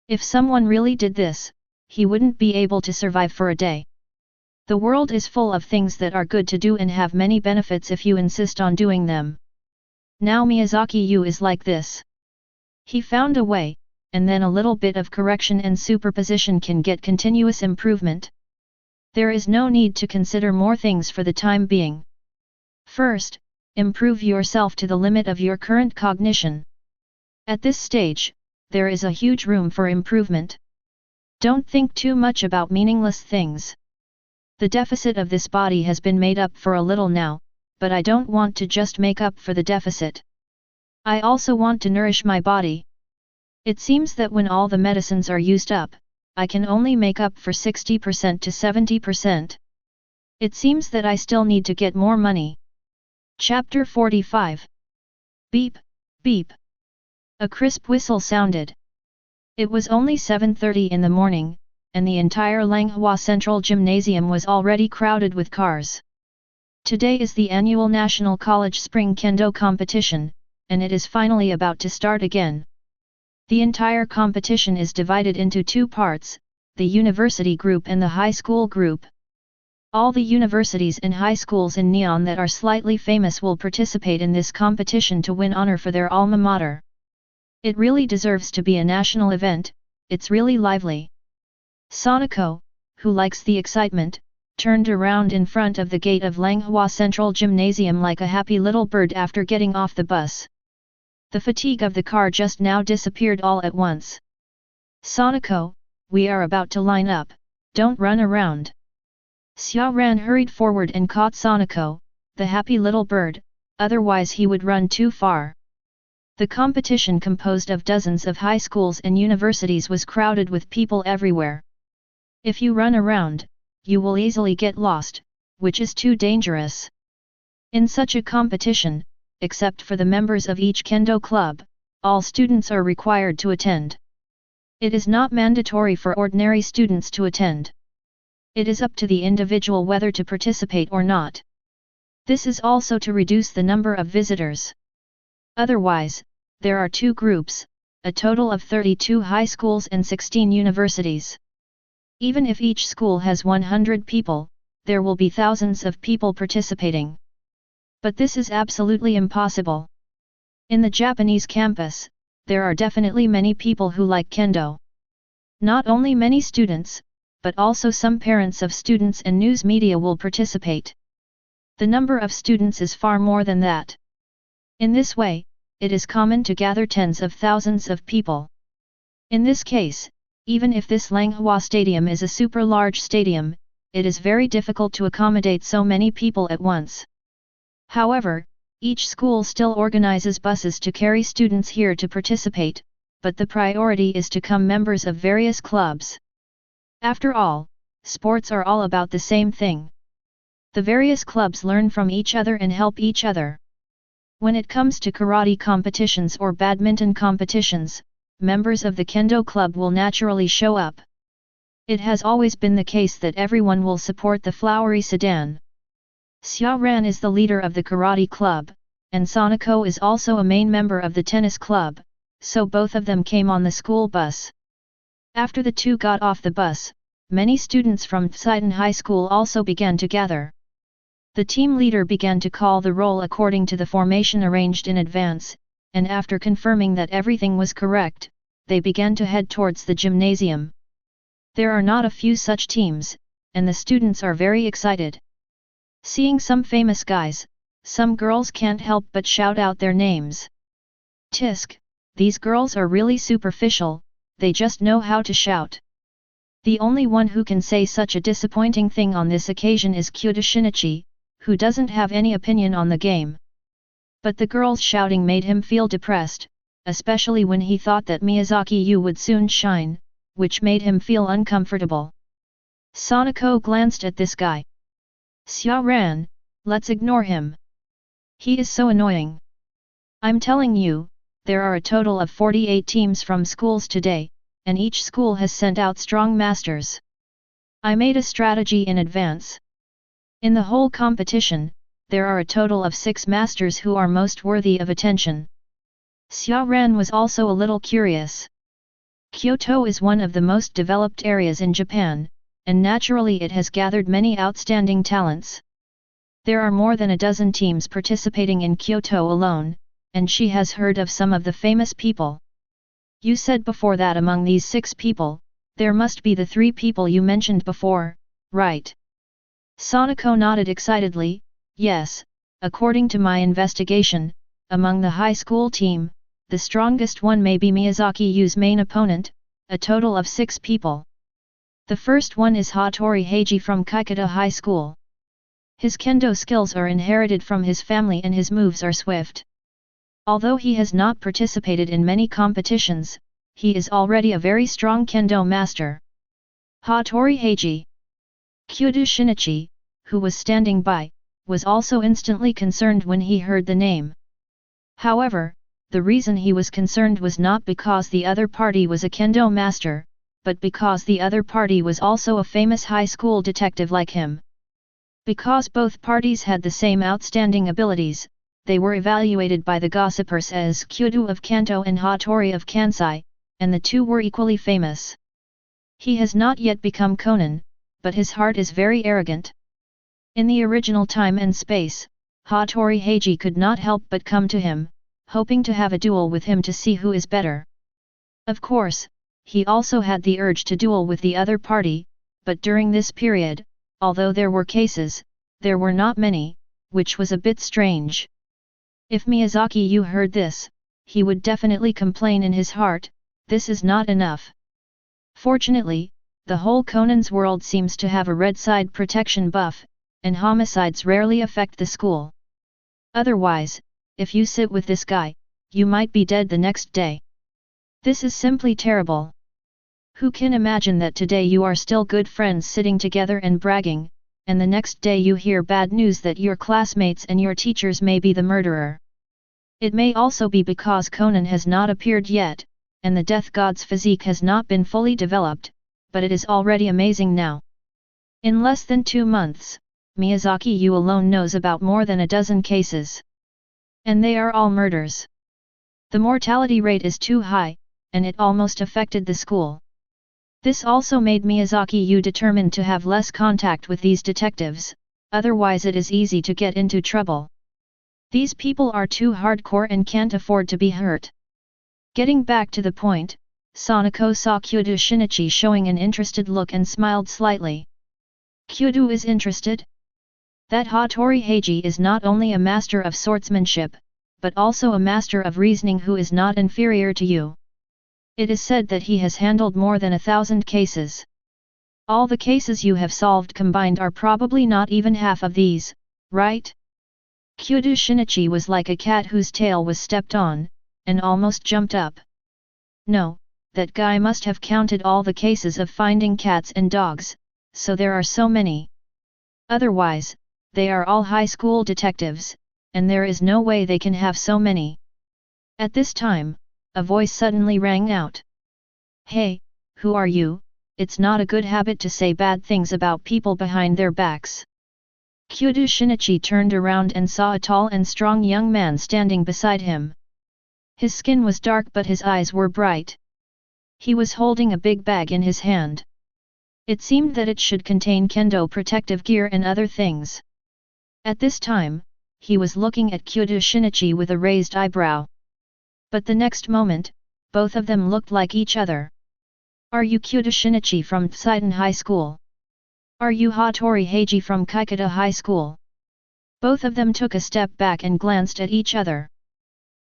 If someone really did this, he wouldn't be able to survive for a day. The world is full of things that are good to do and have many benefits if you insist on doing them. Now Miyazaki Yu is like this. He found a way, and then a little bit of correction and superposition can get continuous improvement. There is no need to consider more things for the time being. First, improve yourself to the limit of your current cognition. At this stage, there is a huge room for improvement. Don't think too much about meaningless things. The deficit of this body has been made up for a little now, but I don't want to just make up for the deficit. I also want to nourish my body. It seems that when all the medicines are used up, I can only make up for 60% to 70%. It seems that I still need to get more money. Chapter 45. Beep, beep. A crisp whistle sounded. It was only 7:30 in the morning, and the entire Langhua Central Gymnasium was already crowded with cars. Today is the annual National College Spring Kendo competition, and it is finally about to start again. The entire competition is divided into 2 parts, the university group and the high school group. All the universities and high schools in Neon that are slightly famous will participate in this competition to win honor for their alma mater. It really deserves to be a national event, it's really lively. Sonako, who likes the excitement, turned around in front of the gate of Langhua Central Gymnasium like a happy little bird after getting off the bus. The fatigue of the car just now disappeared all at once. Sonako, we are about to line up, don't run around. Xia Ran hurried forward and caught Sonako, the happy little bird, otherwise he would run too far. The competition, composed of dozens of high schools and universities, was crowded with people everywhere. If you run around, you will easily get lost, which is too dangerous. In such a competition, except for the members of each kendo club, all students are required to attend. It is not mandatory for ordinary students to attend. It is up to the individual whether to participate or not. This is also to reduce the number of visitors. Otherwise, there are two groups, a total of 32 high schools and 16 universities. Even if each school has 100 people, there will be thousands of people participating. But this is absolutely impossible. In the Japanese campus, there are definitely many people who like kendo. Not only many students, but also some parents of students and news media will participate. The number of students is far more than that. In this way, it is common to gather tens of thousands of people. In this case, even if this Langhua Stadium is a super large stadium, it is very difficult to accommodate so many people at once. However, each school still organizes buses to carry students here to participate, but the priority is to come members of various clubs. After all, sports are all about the same thing. The various clubs learn from each other and help each other. When it comes to karate competitions or badminton competitions, members of the kendo club will naturally show up. It has always been the case that everyone will support the flowery sedan. Xia Ran is the leader of the karate club, and Sanako is also a main member of the tennis club, so both of them came on the school bus. After the two got off the bus, many students from Tsitan High School also began to gather. The team leader began to call the roll according to the formation arranged in advance, and after confirming that everything was correct, they began to head towards the gymnasium. There are not a few such teams, and the students are very excited. Seeing some famous guys, some girls can't help but shout out their names. Tisk, these girls are really superficial, they just know how to shout. The only one who can say such a disappointing thing on this occasion is Kyudo Shinichi, who doesn't have any opinion on the game. But the girls shouting made him feel depressed, especially when he thought that Miyazaki Yu would soon shine, which made him feel uncomfortable. Sanako glanced at this guy. Xia Ran, let's ignore him. He is so annoying. I'm telling you, there are a total of 48 teams from schools today, and each school has sent out strong masters. I made a strategy in advance. In the whole competition, there are a total of 6 masters who are most worthy of attention. Xia Ran was also a little curious. Kyoto is one of the most developed areas in Japan, and naturally it has gathered many outstanding talents. There are more than a dozen teams participating in Kyoto alone, and she has heard of some of the famous people. You said before that among these 6 people, there must be the 3 people you mentioned before, right? Sanako nodded excitedly. Yes, according to my investigation, among the high school team, the strongest one may be Miyazaki Yu's main opponent, a total of 6 people. The first one is Hattori Heiji from Kaikata High School. His kendo skills are inherited from his family and his moves are swift. Although he has not participated in many competitions, he is already a very strong kendo master. Hattori Heiji. Kyudo Shinichi, who was standing by, was also instantly concerned when he heard the name. However, the reason he was concerned was not because the other party was a kendo master, but because the other party was also a famous high school detective like him. Because both parties had the same outstanding abilities, they were evaluated by the gossipers as Kyudo of Kanto and Hattori of Kansai, and the two were equally famous. He has not yet become Conan, but his heart is very arrogant. In the original time and space, Hattori Heiji could not help but come to him, hoping to have a duel with him to see who is better. Of course, he also had the urge to duel with the other party, but during this period, although there were cases, there were not many, which was a bit strange. If Miyazaki Yu heard this, he would definitely complain in his heart, this is not enough. Fortunately, the whole Conan's world seems to have a red side protection buff, and homicides rarely affect the school. Otherwise, if you sit with this guy, you might be dead the next day. This is simply terrible. Who can imagine that today you are still good friends sitting together and bragging, and the next day you hear bad news that your classmates and your teachers may be the murderer? It may also be because Conan has not appeared yet, and the death god's physique has not been fully developed, but it is already amazing now. In less than 2 months, Miyazaki Yu alone knows about more than a dozen cases. And they are all murders. The mortality rate is too high, and it almost affected the school. This also made Miyazaki Yu determined to have less contact with these detectives, otherwise it is easy to get into trouble. These people are too hardcore and can't afford to be hurt. Getting back to the point, Sanako saw Kyudo Shinichi showing an interested look and smiled slightly. Kyudo is interested? That Hattori Heiji is not only a master of swordsmanship, but also a master of reasoning who is not inferior to you. It is said that he has handled more than 1,000 cases. All the cases you have solved combined are probably not even half of these, right? Kyudo Shinichi was like a cat whose tail was stepped on, and almost jumped up. No, that guy must have counted all the cases of finding cats and dogs, so there are so many. Otherwise, they are all high school detectives, and there is no way they can have so many. At this time, a voice suddenly rang out. Hey, who are you? It's not a good habit to say bad things about people behind their backs. Kyudo Shinichi turned around and saw a tall and strong young man standing beside him. His skin was dark but his eyes were bright. He was holding a big bag in his hand. It seemed that it should contain kendo protective gear and other things. At this time, he was looking at Kyudo Shinichi with a raised eyebrow. But the next moment, both of them looked like each other. Are you Kyudo Shinichi from Tseiden High School? Are you Hattori Heiji from Kikuta High School? Both of them took a step back and glanced at each other.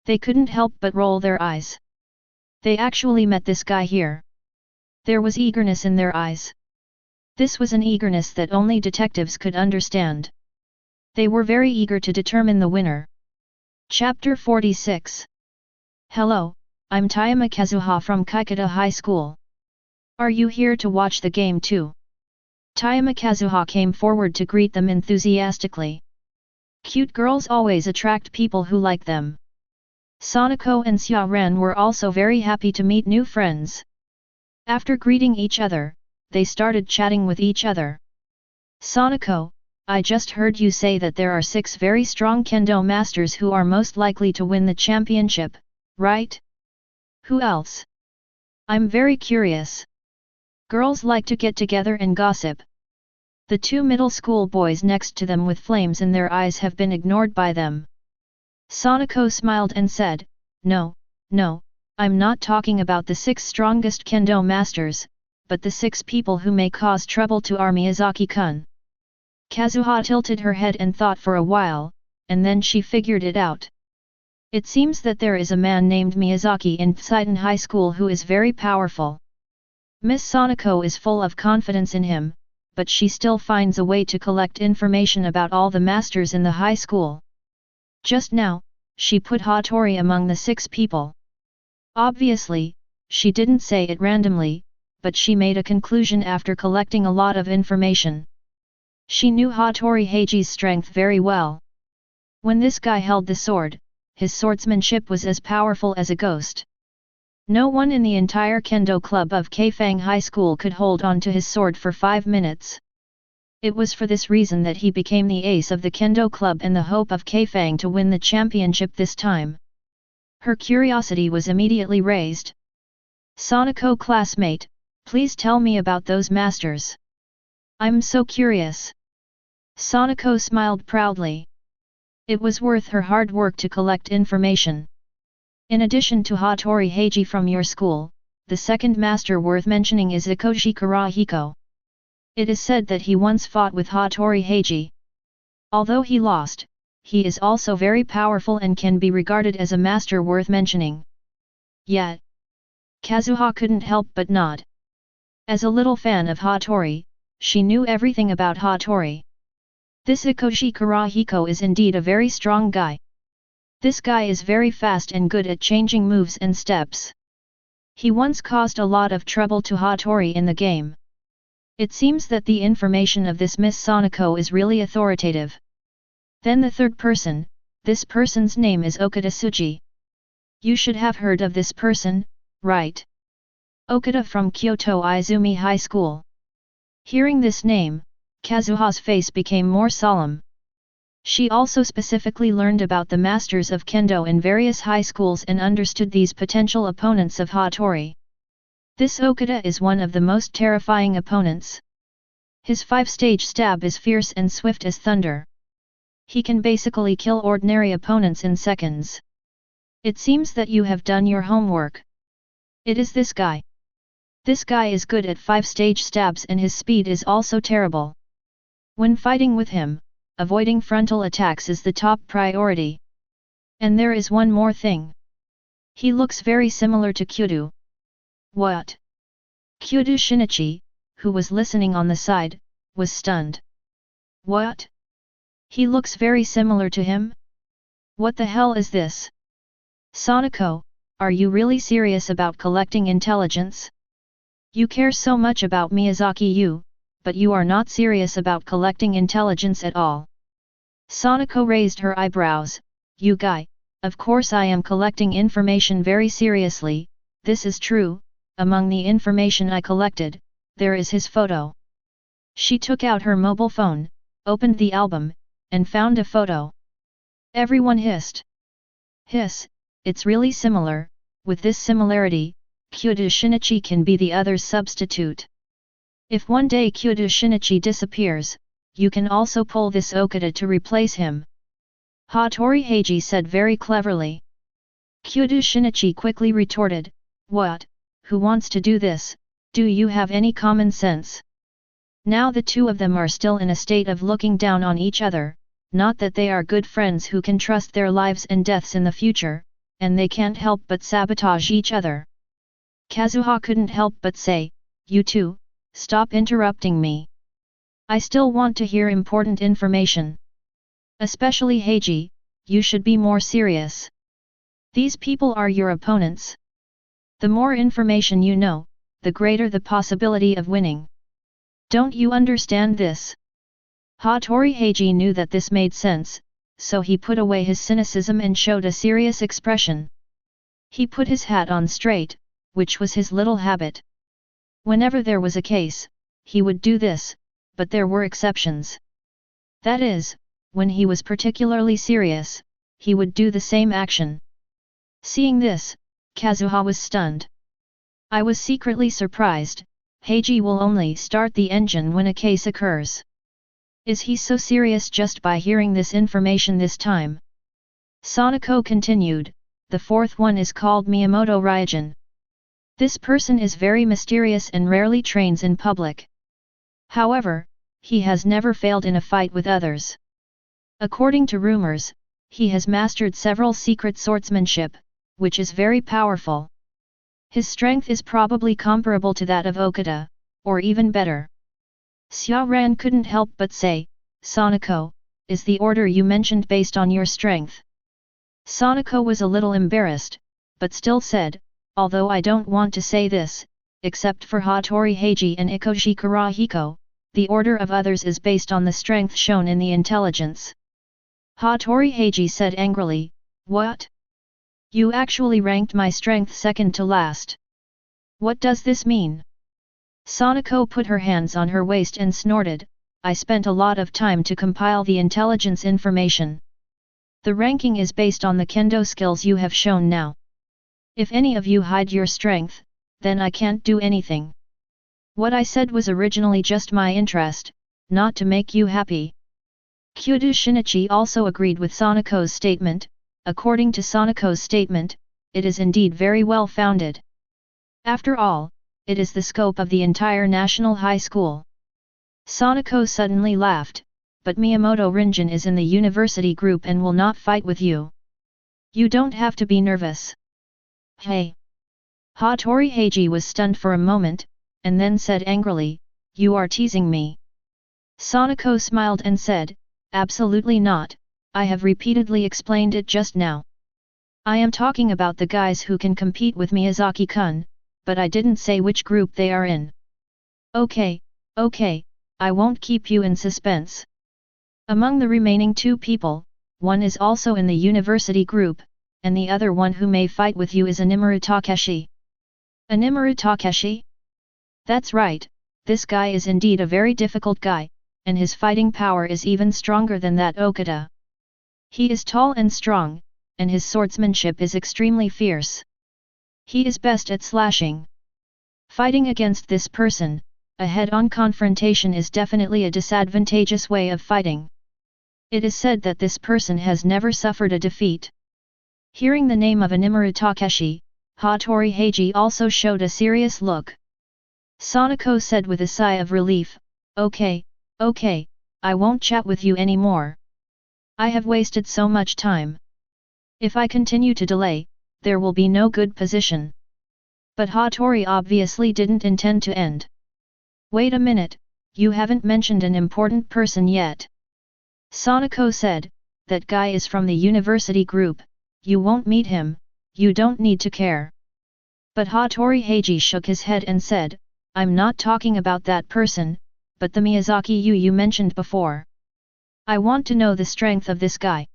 They couldn't help but roll their eyes. They actually met this guy here. There was eagerness in their eyes. This was an eagerness that only detectives could understand. They were very eager to determine the winner. Chapter 46. Hello, I'm Tayama Kazuha from Kikuta High School. Are you here to watch the game too? Tayama Kazuha came forward to greet them enthusiastically. Cute girls always attract people who like them. Sanako and Xia Ren were also very happy to meet new friends. After greeting each other, they started chatting with each other. Sanako, I just heard you say that there are 6 very strong kendo masters who are most likely to win the championship, right? Who else? I'm very curious. Girls like to get together and gossip. The 2 middle school boys next to them with flames in their eyes have been ignored by them. Sanako smiled and said, No, I'm not talking about the 6 strongest kendo masters, but the 6 people who may cause trouble to our Miyazaki-kun. Kazuha tilted her head and thought for a while, and then she figured it out. It seems that there is a man named Miyazaki in Tseiden High School who is very powerful. Miss Sanako is full of confidence in him, but she still finds a way to collect information about all the masters in the high school. Just now, she put Hattori among the 6 people. Obviously, she didn't say it randomly, but she made a conclusion after collecting a lot of information. She knew Hattori Heiji's strength very well. When this guy held the sword, his swordsmanship was as powerful as a ghost. No one in the entire kendo club of Kaifang High School could hold on to his sword for 5 minutes. It was for this reason that he became the ace of the kendo club and the hope of Kaifang to win the championship this time. Her curiosity was immediately raised. Sanako classmate, please tell me about those masters. I'm so curious. Sanako smiled proudly. It was worth her hard work to collect information. In addition to Hattori Heiji from your school, the second master worth mentioning is Ikoshi Kurahiko. It is said that he once fought with Hattori Heiji. Although he lost, he is also very powerful and can be regarded as a master worth mentioning. Yet, Kazuha couldn't help but nod. As a little fan of Hattori, she knew everything about Hattori. This Ikoshi Kurahiko is indeed a very strong guy. This guy is very fast and good at changing moves and steps. He once caused a lot of trouble to Hattori in the game. It seems that the information of this Miss Sanako is really authoritative. Then the third person, this person's name is Okada Tsuji. You should have heard of this person, right? Okada from Kyoto Izumi High School. Hearing this name, Kazuha's face became more solemn. She also specifically learned about the masters of kendo in various high schools and understood these potential opponents of Hattori. This Okada is one of the most terrifying opponents. His 5-stage stab is fierce and swift as thunder. He can basically kill ordinary opponents in seconds. It seems that you have done your homework. It is this guy. This guy is good at 5-stage stabs and his speed is also terrible. When fighting with him, avoiding frontal attacks is the top priority. And there is one more thing. He looks very similar to Kyudo. What? Kyudo Shinichi, who was listening on the side, was stunned. What? He looks very similar to him? What the hell is this? Sanako, are you really serious about collecting intelligence? You care so much about Miyazaki Yu, but you are not serious about collecting intelligence at all. Sanako raised her eyebrows. You guy, of course I am collecting information very seriously, this is true, among the information I collected, there is his photo. She took out her mobile phone, opened the album, and found a photo. Everyone hissed. Hiss, it's really similar, with this similarity, Kyudo Shinichi can be the other's substitute. If one day Kyudo Shinichi disappears, you can also pull this Okada to replace him. Hattori Heiji said very cleverly. Kyudo Shinichi quickly retorted, what, who wants to do this, do you have any common sense? Now the two of them are still in a state of looking down on each other, not that they are good friends who can trust their lives and deaths in the future, and they can't help but sabotage each other. Kazuha couldn't help but say, you two, stop interrupting me. I still want to hear important information. Especially Heiji, you should be more serious. These people are your opponents. The more information you know, the greater the possibility of winning. Don't you understand this? Hattori Heiji knew that this made sense, so he put away his cynicism and showed a serious expression. He put his hat on straight, which was his little habit. Whenever there was a case, he would do this, but there were exceptions. That is, when he was particularly serious, he would do the same action. Seeing this, Kazuha was stunned. I was secretly surprised, Heiji will only start the engine when a case occurs. Is he so serious just by hearing this information this time? Sanako continued, the fourth one is called Miyamoto Ryujin. This person is very mysterious and rarely trains in public. However, he has never failed in a fight with others. According to rumors, he has mastered several secret swordsmanship, which is very powerful. His strength is probably comparable to that of Okada, or even better. Xiaoran couldn't help but say, Sanako, is the order you mentioned based on your strength? Sanako was a little embarrassed, but still said, although I don't want to say this, except for Hattori Heiji and Ikoji Kurahiko, the order of others is based on the strength shown in the intelligence. Hattori Heiji said angrily, what? You actually ranked my strength second to last. What does this mean? Sanako put her hands on her waist and snorted, I spent a lot of time to compile the intelligence information. The ranking is based on the kendo skills you have shown now. If any of you hide your strength, then I can't do anything. What I said was originally just my interest, not to make you happy. Kyudo Shinichi also agreed with Sanako's statement. According to Sanako's statement, it is indeed very well founded. After all, it is the scope of the entire national high school. Sanako suddenly laughed, but Miyamoto Ryujin is in the university group and will not fight with you. You don't have to be nervous. Hey! Hattori Heiji was stunned for a moment, and then said angrily, you are teasing me. Sanako smiled and said, absolutely not, I have repeatedly explained it just now. I am talking about the guys who can compete with Miyazaki-kun, but I didn't say which group they are in. Okay, I won't keep you in suspense. Among the remaining two people, one is also in the university group, and the other one who may fight with you is Animaru Takeshi. Animaru Takeshi? That's right, this guy is indeed a very difficult guy, and his fighting power is even stronger than that Okada. He is tall and strong, and his swordsmanship is extremely fierce. He is best at slashing. Fighting against this person, a head-on confrontation is definitely a disadvantageous way of fighting. It is said that this person has never suffered a defeat. Hearing the name of Animaru Takeshi, Hattori Heiji also showed a serious look. Sanako said with a sigh of relief, "Okay, I won't chat with you anymore. I have wasted so much time. If I continue to delay, there will be no good position." But Hattori obviously didn't intend to end. "Wait a minute, you haven't mentioned an important person yet." Sanako said, "That guy is from the university group, you won't meet him, you don't need to care." But Hattori Heiji shook his head and said, "I'm not talking about that person, but the Miyazaki Yu you mentioned before. I want to know the strength of this guy."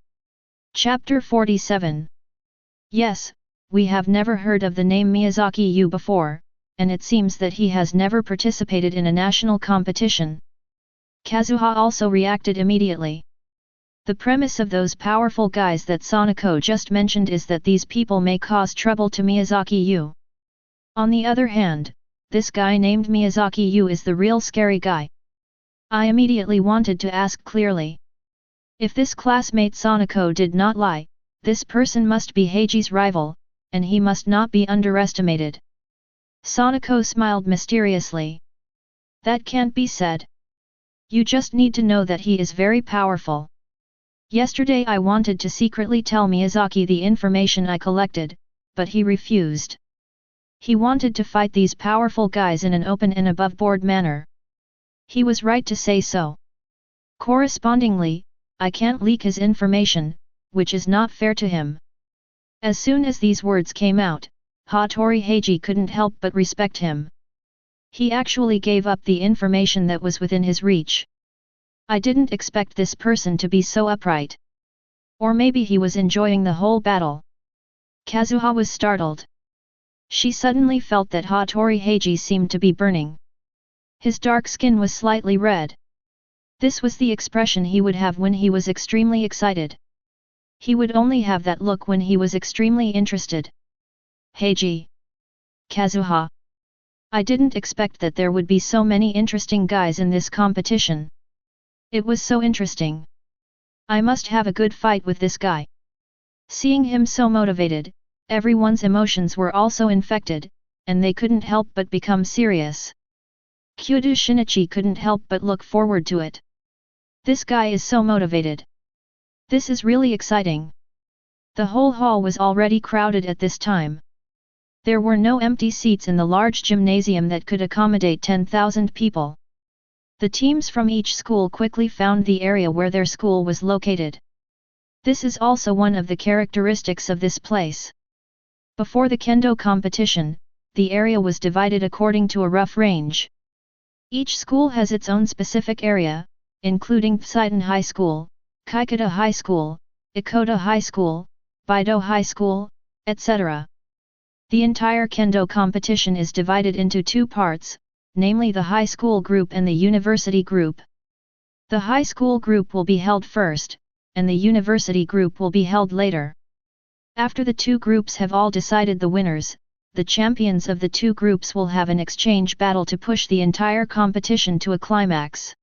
Chapter 47. Yes, we have never heard of the name Miyazaki Yu before, and it seems that he has never participated in a national competition. Kazuha also reacted immediately. The premise of those powerful guys that Sanako just mentioned is that these people may cause trouble to Miyazaki Yu. On the other hand, this guy named Miyazaki Yu is the real scary guy. I immediately wanted to ask clearly. If this classmate Sanako did not lie, this person must be Heiji's rival, and he must not be underestimated. Sanako smiled mysteriously. That can't be said. You just need to know that he is very powerful. Yesterday I wanted to secretly tell Miyazaki the information I collected, but he refused. He wanted to fight these powerful guys in an open and above-board manner. He was right to say so. Correspondingly, I can't leak his information, which is not fair to him. As soon as these words came out, Hattori Heiji couldn't help but respect him. He actually gave up the information that was within his reach. I didn't expect this person to be so upright. Or maybe he was enjoying the whole battle. Kazuha was startled. She suddenly felt that Hattori Heiji seemed to be burning. His dark skin was slightly red. This was the expression he would have when he was extremely excited. He would only have that look when he was extremely interested. Heiji. Kazuha. I didn't expect that there would be so many interesting guys in this competition. It was so interesting. I must have a good fight with this guy. Seeing him so motivated, everyone's emotions were also infected, and they couldn't help but become serious. Kyudo Shinichi couldn't help but look forward to it. This guy is so motivated. This is really exciting. The whole hall was already crowded at this time. There were no empty seats in the large gymnasium that could accommodate 10,000 people. The teams from each school quickly found the area where their school was located. This is also one of the characteristics of this place. Before the kendo competition, the area was divided according to a rough range. Each school has its own specific area, including Pseiden High School, Kaikata High School, Ikoda High School, Baido High School, etc. The entire kendo competition is divided into two parts, namely the high school group and the university group. The high school group will be held first, and the university group will be held later. After the two groups have all decided the winners, the champions of the two groups will have an exchange battle to push the entire competition to a climax.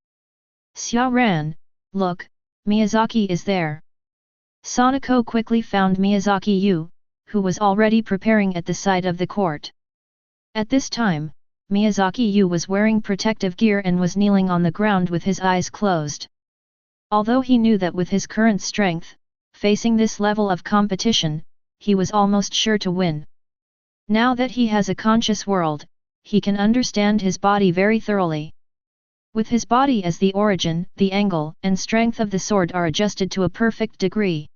Xiao Ran, look, Miyazaki is there. Sanako quickly found Miyazaki Yu, who was already preparing at the side of the court. At this time, Miyazaki Yu was wearing protective gear and was kneeling on the ground with his eyes closed. Although he knew that with his current strength, facing this level of competition, he was almost sure to win. Now that he has a conscious world, he can understand his body very thoroughly. With his body as the origin, the angle and strength of the sword are adjusted to a perfect degree.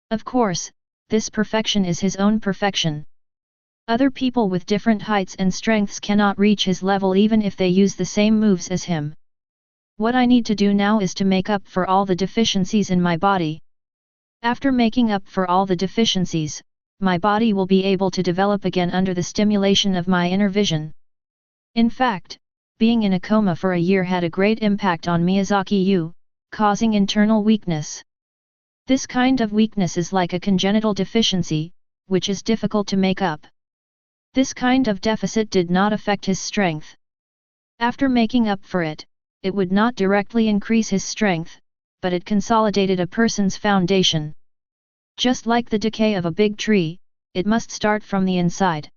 Of course, this perfection is his own perfection. Other people with different heights and strengths cannot reach his level even if they use the same moves as him. What I need to do now is to make up for all the deficiencies in my body. After making up for all the deficiencies, my body will be able to develop again under the stimulation of my inner vision. In fact, being in a coma for a year had a great impact on Miyazaki Yu, causing internal weakness. This kind of weakness is like a congenital deficiency, which is difficult to make up. This kind of deficit did not affect his strength. After making up for it, it would not directly increase his strength, but it consolidated a person's foundation. Just like the decay of a big tree, it must start from the inside.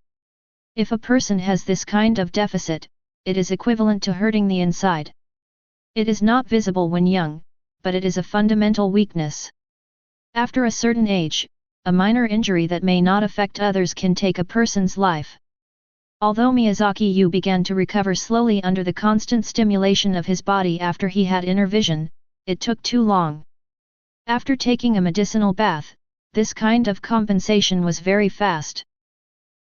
If a person has this kind of deficit, it is equivalent to hurting the inside. It is not visible when young, but it is a fundamental weakness. After a certain age, a minor injury that may not affect others can take a person's life. Although Miyazaki Yu began to recover slowly under the constant stimulation of his body after he had inner vision, it took too long. After taking a medicinal bath, this kind of compensation was very fast.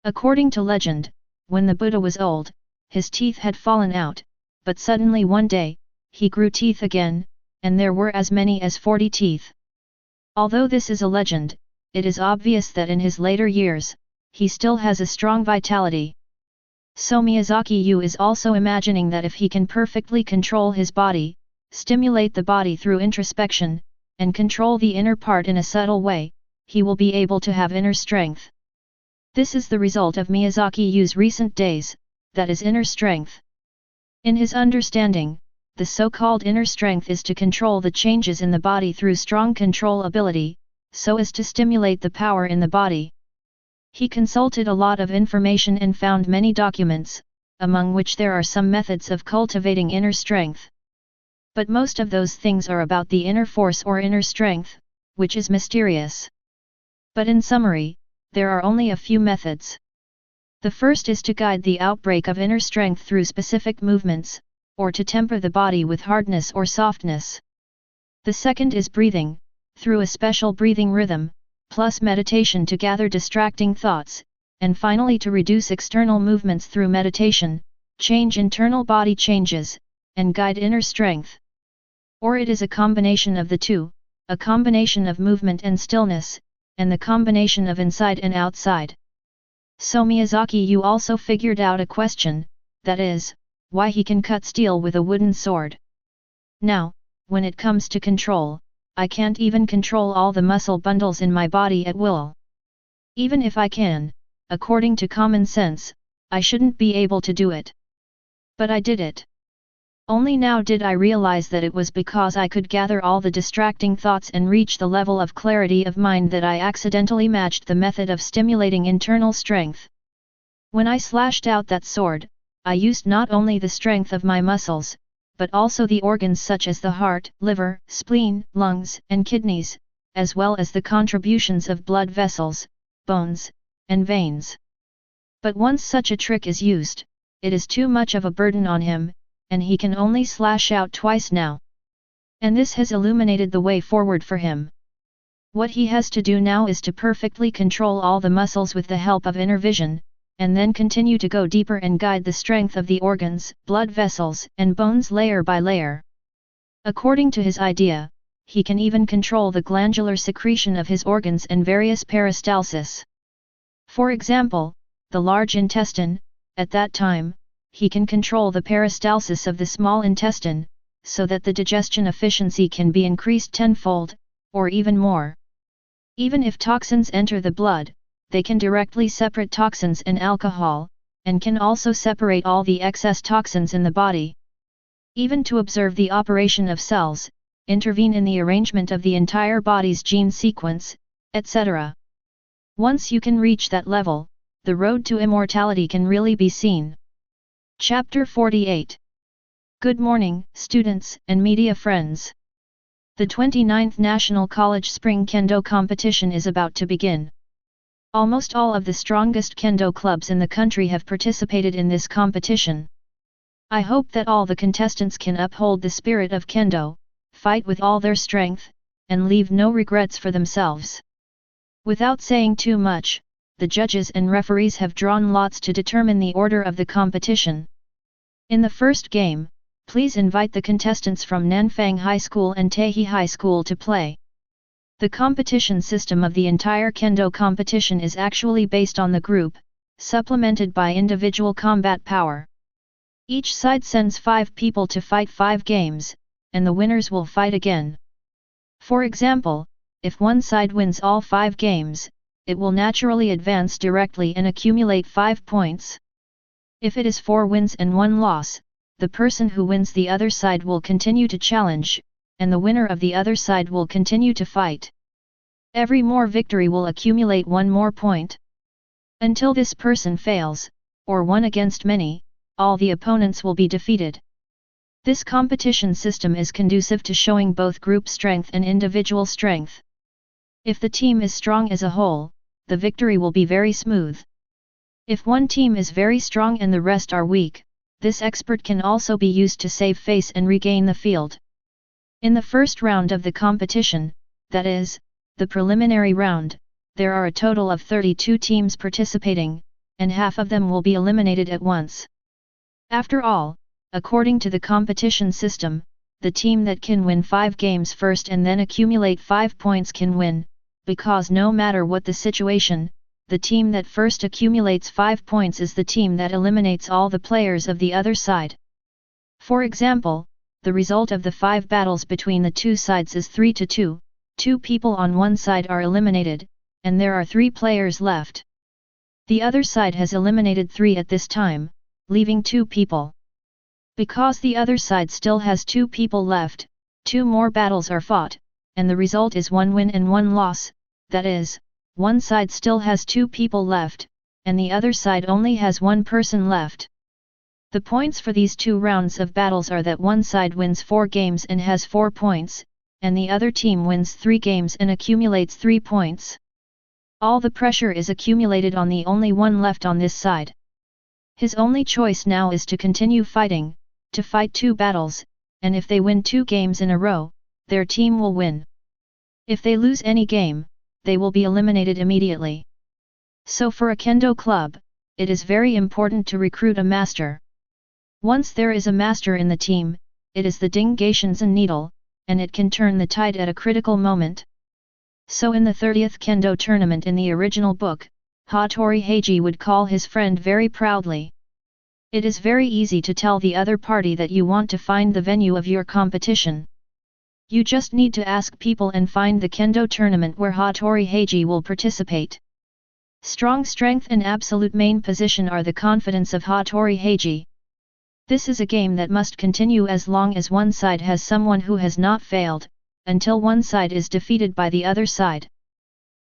According to legend, when the Buddha was old, his teeth had fallen out, but suddenly one day, he grew teeth again, and there were as many as 40 teeth. Although this is a legend, it is obvious that in his later years, he still has a strong vitality. So Miyazaki Yu is also imagining that if he can perfectly control his body, stimulate the body through introspection, and control the inner part in a subtle way, he will be able to have inner strength. This is the result of Miyazaki Yu's recent days, that is inner strength. In his understanding, the so-called inner strength is to control the changes in the body through strong control ability, so as to stimulate the power in the body. He consulted a lot of information and found many documents, among which there are some methods of cultivating inner strength. But most of those things are about the inner force or inner strength, which is mysterious. But in summary, there are only a few methods. The first is to guide the outbreak of inner strength through specific movements, or to temper the body with hardness or softness. The second is breathing, through a special breathing rhythm, plus meditation to gather distracting thoughts, and finally to reduce external movements through meditation, change internal body changes, and guide inner strength. Or it is a combination of the two, a combination of movement and stillness, and the combination of inside and outside. So Miyazaki Yu also figured out a question, that is, why he can cut steel with a wooden sword. Now, when it comes to control, I can't even control all the muscle bundles in my body at will. Even if I can, according to common sense, I shouldn't be able to do it. But I did it. Only now did I realize that it was because I could gather all the distracting thoughts and reach the level of clarity of mind that I accidentally matched the method of stimulating internal strength. When I slashed out that sword, I used not only the strength of my muscles, but also the organs such as the heart, liver, spleen, lungs, and kidneys, as well as the contributions of blood vessels, bones, and veins. But once such a trick is used, it is too much of a burden on him, and he can only slash out twice now. And this has illuminated the way forward for him. What he has to do now is to perfectly control all the muscles with the help of inner vision, and then continue to go deeper and guide the strength of the organs, blood vessels, and bones layer by layer. According to his idea, he can even control the glandular secretion of his organs and various peristalsis. For example, the large intestine, at that time, he can control the peristalsis of the small intestine, so that the digestion efficiency can be increased tenfold, or even more. Even if toxins enter the blood, they can directly separate toxins and alcohol, and can also separate all the excess toxins in the body. Even to observe the operation of cells, intervene in the arrangement of the entire body's gene sequence, etc. Once you can reach that level, the road to immortality can really be seen. Chapter 48. Good morning, students and media friends. The 29th National College Spring Kendo Competition is about to begin. Almost all of the strongest Kendo clubs in the country have participated in this competition. I hope that all the contestants can uphold the spirit of Kendo, fight with all their strength, and leave no regrets for themselves. Without saying too much, the judges and referees have drawn lots to determine the order of the competition. In the first game, please invite the contestants from Nanfang High School and Taehi High School to play. The competition system of the entire Kendo competition is actually based on the group, supplemented by individual combat power. Each side sends 5 people to fight 5 games, and the winners will fight again. For example, if one side wins all 5 games, it will naturally advance directly and accumulate 5 points. If it is 4 wins and 1 loss, the person who wins the other side will continue to challenge, and the winner of the other side will continue to fight. Every more victory will accumulate 1 more point. Until this person fails, or 1 against many, all the opponents will be defeated. This competition system is conducive to showing both group strength and individual strength. If the team is strong as a whole, the victory will be very smooth. If one team is very strong and the rest are weak, this expert can also be used to save face and regain the field. In the first round of the competition, that is, the preliminary round, there are a total of 32 teams participating, and half of them will be eliminated at once. After all, according to the competition system, the team that can win 5 games first and then accumulate 5 points can win, because no matter what the situation, the team that first accumulates 5 points is the team that eliminates all the players of the other side. For example, the result of the 5 battles between the two sides is 3-2, 2 people on one side are eliminated, and there are 3 players left. The other side has eliminated 3 at this time, leaving 2 people. Because the other side still has 2 people left, 2 more battles are fought, and the result is 1 win and 1 loss, that is, one side still has 2 people left, and the other side only has 1 person left. The points for these 2 rounds of battles are that one side wins 4 games and has 4 points, and the other team wins 3 games and accumulates 3 points. All the pressure is accumulated on the only one left on this side. His only choice now is to continue fighting, to fight 2 battles, and if they win 2 games in a row, their team will win. If they lose any game, they will be eliminated immediately. So for a kendo club, it is very important to recruit a master. Once there is a master in the team, it is the Ding-Gaishinzen needle, and it can turn the tide at a critical moment. So in the 30th kendo tournament in the original book, Hattori Heiji would call his friend very proudly. It is very easy to tell the other party that you want to find the venue of your competition. You just need to ask people and find the kendo tournament where Hattori Heiji will participate. Strong strength and absolute main position are the confidence of Hattori Heiji. This is a game that must continue as long as one side has someone who has not failed, until one side is defeated by the other side.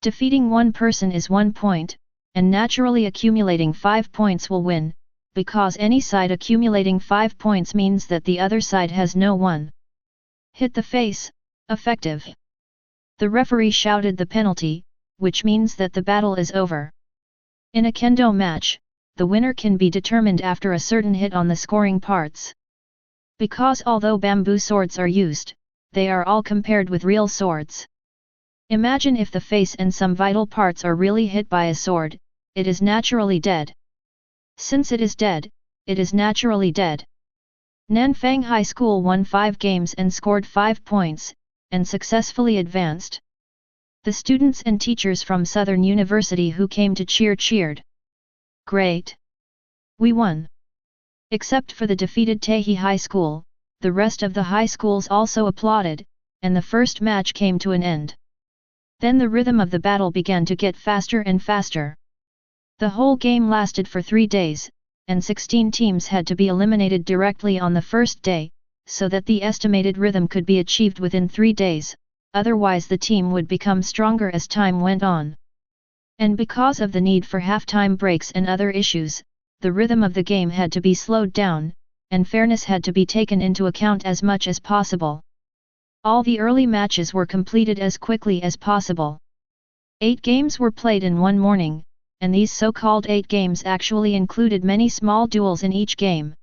Defeating one person is 1 point, and naturally accumulating 5 points will win, because any side accumulating 5 points means that the other side has no one. Hit the face, effective. The referee shouted the penalty, which means that the battle is over. In a kendo match, the winner can be determined after a certain hit on the scoring parts. Because although bamboo swords are used, they are all compared with real swords. Imagine if the face and some vital parts are really hit by a sword, it is naturally dead. Since it is dead, it is naturally dead. Nanfang High School won 5 games and scored 5 points, and successfully advanced. The students and teachers from Southern University who came to cheered. Great! We won! Except for the defeated Taihei High School, the rest of the high schools also applauded, and the first match came to an end. Then the rhythm of the battle began to get faster and faster. The whole game lasted for 3 days, and 16 teams had to be eliminated directly on the first day, so that the estimated rhythm could be achieved within 3 days, otherwise the team would become stronger as time went on. And because of the need for half-time breaks and other issues, the rhythm of the game had to be slowed down, and fairness had to be taken into account as much as possible. All the early matches were completed as quickly as possible. 8 games were played in one morning, and these so-called 8 games actually included many small duels in each game.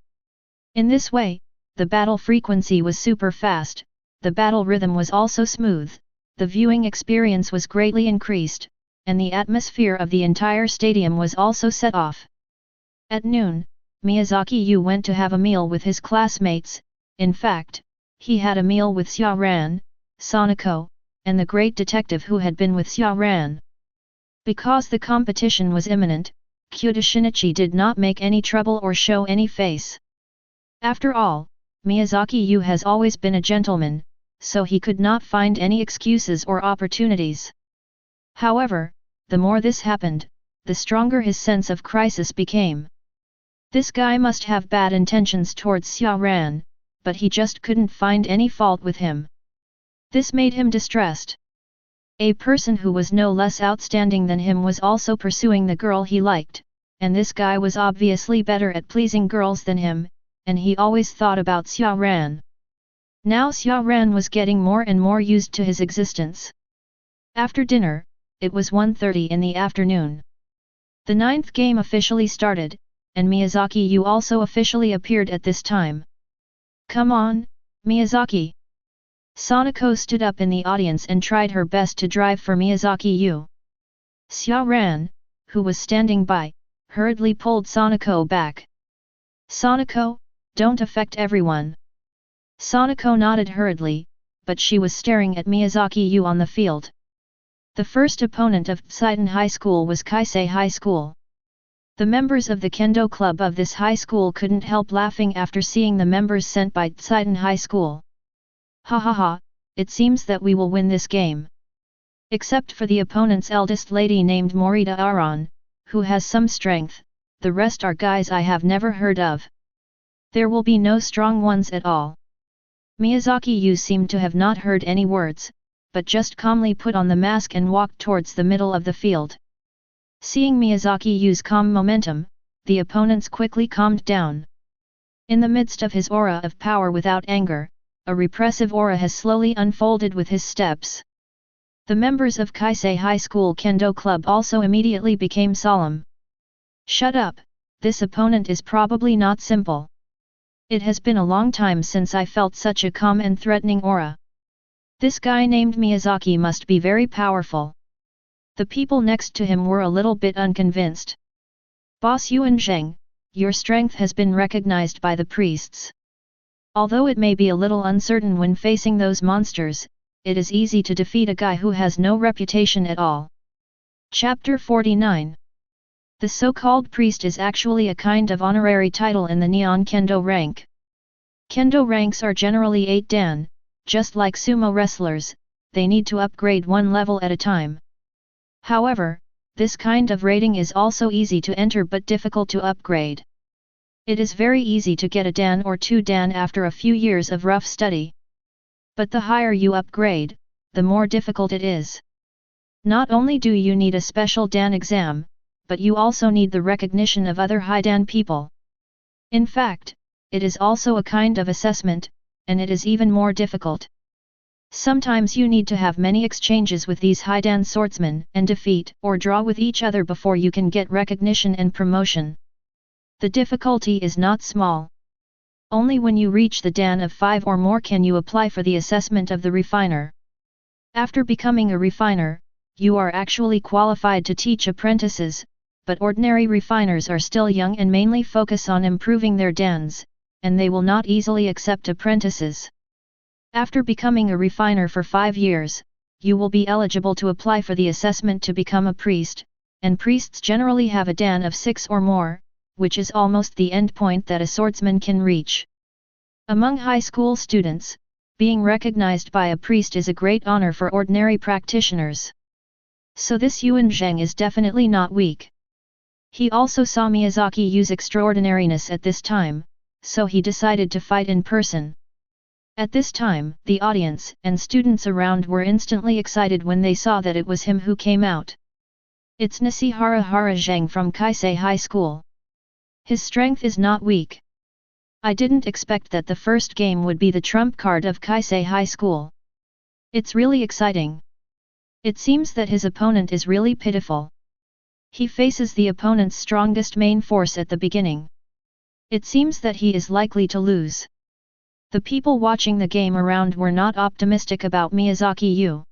In this way, the battle frequency was super fast, the battle rhythm was also smooth, the viewing experience was greatly increased, and the atmosphere of the entire stadium was also set off. At noon, Miyazaki Yu went to have a meal with his classmates. In fact, he had a meal with Xia Ran, Sanako, and the great detective who had been with Xia Ran. Because the competition was imminent, Kyuda Shinichi did not make any trouble or show any face. After all, Miyazaki Yu has always been a gentleman, so he could not find any excuses or opportunities. However, the more this happened, the stronger his sense of crisis became. This guy must have bad intentions towards Xia Ran, but he just couldn't find any fault with him. This made him distressed. A person who was no less outstanding than him was also pursuing the girl he liked, and this guy was obviously better at pleasing girls than him, and he always thought about Xia Ran. Now Xia Ran was getting more and more used to his existence. After dinner, it was 1:30 in the afternoon. The 9th game officially started, and Miyazaki Yu also officially appeared at this time. "Come on, Miyazaki!" Sanako stood up in the audience and tried her best to drive for Miyazaki Yu. Xia Ran, who was standing by, hurriedly pulled Sanako back. "Sanako, don't affect everyone." Sanako nodded hurriedly, but she was staring at Miyazaki Yu on the field. The first opponent of Tsidon High School was Kaisei High School. The members of the kendo club of this high school couldn't help laughing after seeing the members sent by Tsidon High School. "Ha ha ha, it seems that we will win this game. Except for the opponent's eldest lady named Morita Aran, who has some strength, the rest are guys I have never heard of. There will be no strong ones at all." Miyazaki Yu seemed to have not heard any words, but just calmly put on the mask and walked towards the middle of the field. Seeing Miyazaki Yu's calm momentum, the opponents quickly calmed down. In the midst of his aura of power without anger, a repressive aura has slowly unfolded with his steps. The members of Kaisei High School Kendo Club also immediately became solemn. "Shut up, this opponent is probably not simple. It has been a long time since I felt such a calm and threatening aura. This guy named Miyazaki must be very powerful." The people next to him were a little bit unconvinced. "Boss Yuan Zheng, your strength has been recognized by the priests. Although it may be a little uncertain when facing those monsters, it is easy to defeat a guy who has no reputation at all." Chapter 49. The so-called priest is actually a kind of honorary title in the Neon Kendo rank. Kendo ranks are generally 8 dan, just like sumo wrestlers, they need to upgrade one level at a time. However, this kind of rating is also easy to enter but difficult to upgrade. It is very easy to get a dan or 2 dan after a few years of rough study. But the higher you upgrade, the more difficult it is. Not only do you need a special dan exam, but you also need the recognition of other high dan people. In fact, it is also a kind of assessment, and it is even more difficult. Sometimes you need to have many exchanges with these high dan swordsmen and defeat or draw with each other before you can get recognition and promotion. The difficulty is not small. Only when you reach the dan of 5 or more can you apply for the assessment of the refiner. After becoming a refiner, you are actually qualified to teach apprentices, but ordinary refiners are still young and mainly focus on improving their dans, and they will not easily accept apprentices. After becoming a refiner for 5 years, you will be eligible to apply for the assessment to become a priest, and priests generally have a dan of 6 or more, which is almost the end point that a swordsman can reach. Among high school students, being recognized by a priest is a great honor for ordinary practitioners. So this Yuan Zheng is definitely not weak. He also saw Miyazaki Yu's extraordinariness at this time, so he decided to fight in person. At this time, the audience and students around were instantly excited when they saw that it was him who came out. It's Nishihara Zheng from Kaisei High School. His strength is not weak. I didn't expect that the first game would be the trump card of Kaisei High School. It's really exciting. It seems that his opponent is really pitiful. He faces the opponent's strongest main force at the beginning. It seems that he is likely to lose. The people watching the game around were not optimistic about Miyazaki Yu.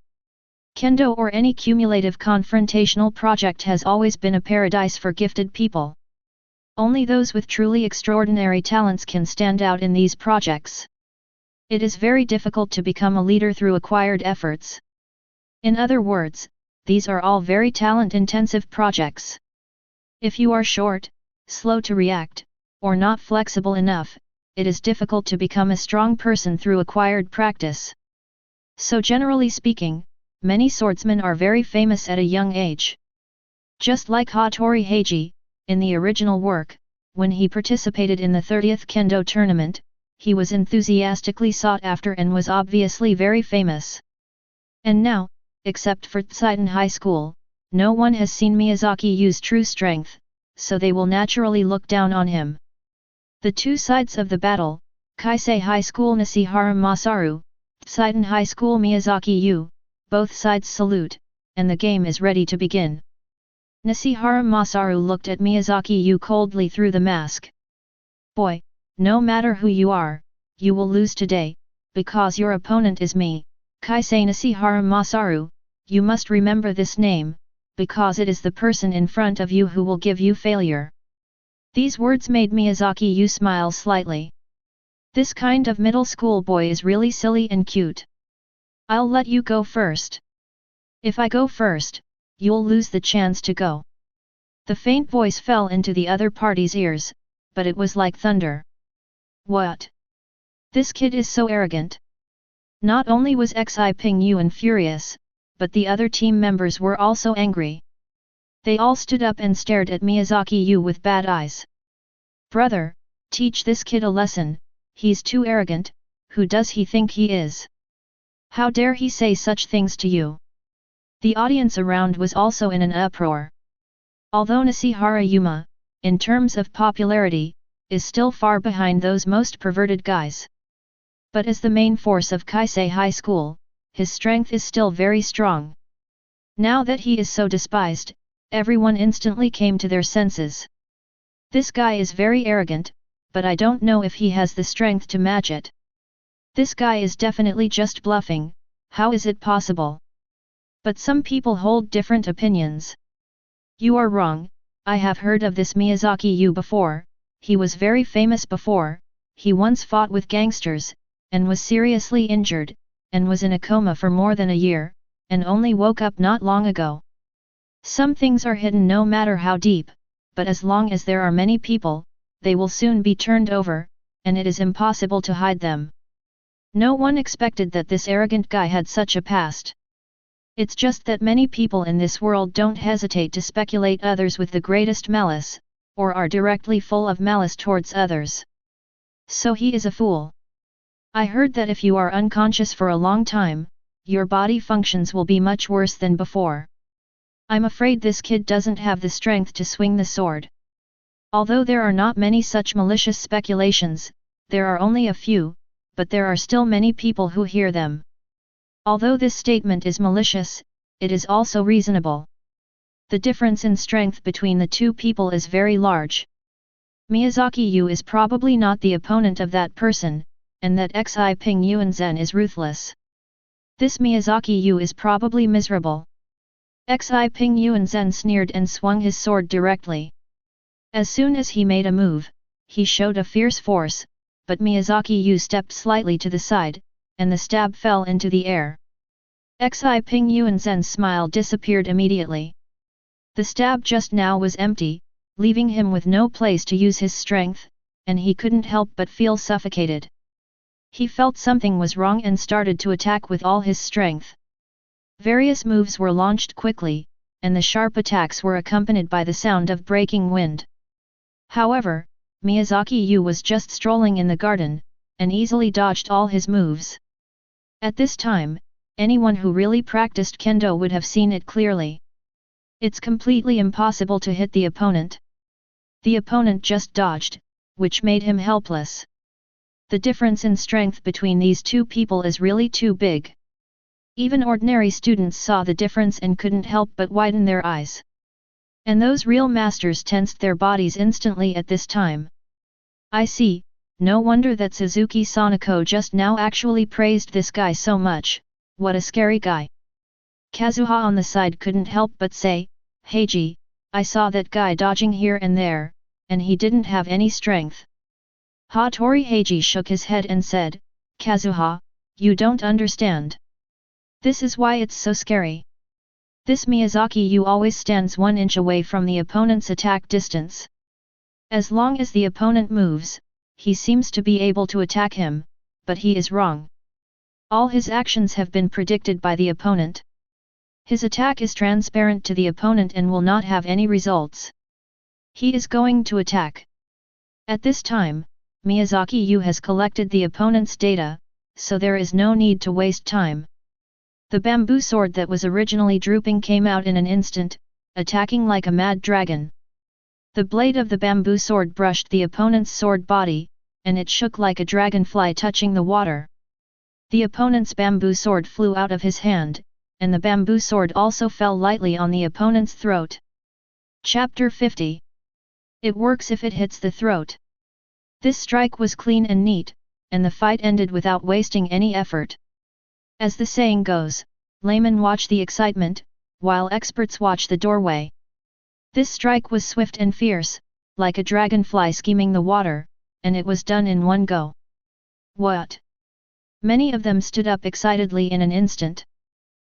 Kendo or any cumulative confrontational project has always been a paradise for gifted people. Only those with truly extraordinary talents can stand out in these projects. It is very difficult to become a leader through acquired efforts. In other words, these are all very talent-intensive projects. If you are short, slow to react, or not flexible enough, it is difficult to become a strong person through acquired practice. So generally speaking, many swordsmen are very famous at a young age. Just like Hattori Heiji, in the original work, when he participated in the 30th Kendo tournament, he was enthusiastically sought after and was obviously very famous. And now, except for Tseiden High School, no one has seen Miyazaki Yu's true strength, so they will naturally look down on him. The two sides of the battle, Kaisei High School Nishihara Masaru, Tseiden High School Miyazaki Yu, both sides salute, and the game is ready to begin. Nishihara Masaru looked at Miyazaki Yu coldly through the mask. Boy, no matter who you are, you will lose today, because your opponent is me, Kaisei Nishihara Masaru. You must remember this name, because it is the person in front of you who will give you failure. These words made Miyazaki Yu smile slightly. This kind of middle school boy is really silly and cute. I'll let you go first. If I go first, you'll lose the chance to go. The faint voice fell into the other party's ears, but it was like thunder. What? This kid is so arrogant. Not only was Xi Ping Yuan furious, but the other team members were also angry. They all stood up and stared at Miyazaki Yu with bad eyes. Brother, teach this kid a lesson, he's too arrogant, who does he think he is? How dare he say such things to you? The audience around was also in an uproar. Although Nishihara Yuma, in terms of popularity, is still far behind those most perverted guys. But as the main force of Kaisei High School, his strength is still very strong. Now that he is so despised, everyone instantly came to their senses. This guy is very arrogant, but I don't know if he has the strength to match it. This guy is definitely just bluffing, how is it possible? But some people hold different opinions. You are wrong, I have heard of this Miyazaki Yu before, he was very famous before, he once fought with gangsters, and was seriously injured, and was in a coma for more than a year, and only woke up not long ago. Some things are hidden no matter how deep, but as long as there are many people, they will soon be turned over, and it is impossible to hide them. No one expected that this arrogant guy had such a past. It's just that many people in this world don't hesitate to speculate others with the greatest malice, or are directly full of malice towards others. So he is a fool. I heard that if you are unconscious for a long time, your body functions will be much worse than before. I'm afraid this kid doesn't have the strength to swing the sword. Although there are not many such malicious speculations, there are only a few, but there are still many people who hear them. Although this statement is malicious, it is also reasonable. The difference in strength between the two people is very large. Miyazaki Yu is probably not the opponent of that person, and that Xi Ping Yuan Zhen is ruthless. This Miyazaki Yu is probably miserable. Xi Ping Yuan Zhen sneered and swung his sword directly. As soon as he made a move, he showed a fierce force, but Miyazaki Yu stepped slightly to the side, and the stab fell into the air. Xi Ping Yuan Zhen's smile disappeared immediately. The stab just now was empty, leaving him with no place to use his strength, and he couldn't help but feel suffocated. He felt something was wrong and started to attack with all his strength. Various moves were launched quickly, and the sharp attacks were accompanied by the sound of breaking wind. However, Miyazaki Yu was just strolling in the garden, and easily dodged all his moves. At this time, anyone who really practiced kendo would have seen it clearly. It's completely impossible to hit the opponent. The opponent just dodged, which made him helpless. The difference in strength between these two people is really too big. Even ordinary students saw the difference and couldn't help but widen their eyes. And those real masters tensed their bodies instantly at this time. I see, no wonder that Suzuki Sanako just now actually praised this guy so much, what a scary guy. Kazuha on the side couldn't help but say, Heiji, I saw that guy dodging here and there, and he didn't have any strength. Hattori Heiji shook his head and said, Kazuha, you don't understand. This is why it's so scary. This Miyazaki Yu always stands 1 inch away from the opponent's attack distance. As long as the opponent moves, he seems to be able to attack him, but he is wrong. All his actions have been predicted by the opponent. His attack is transparent to the opponent and will not have any results. He is going to attack. At this time, Miyazaki Yu has collected the opponent's data, so there is no need to waste time. The bamboo sword that was originally drooping came out in an instant, attacking like a mad dragon. The blade of the bamboo sword brushed the opponent's sword body, and it shook like a dragonfly touching the water. The opponent's bamboo sword flew out of his hand, and the bamboo sword also fell lightly on the opponent's throat. Chapter 50. It works if it hits the throat. This strike was clean and neat, and the fight ended without wasting any effort. As the saying goes, laymen watch the excitement, while experts watch the doorway. This strike was swift and fierce, like a dragonfly skimming the water, and it was done in one go. What? Many of them stood up excitedly in an instant.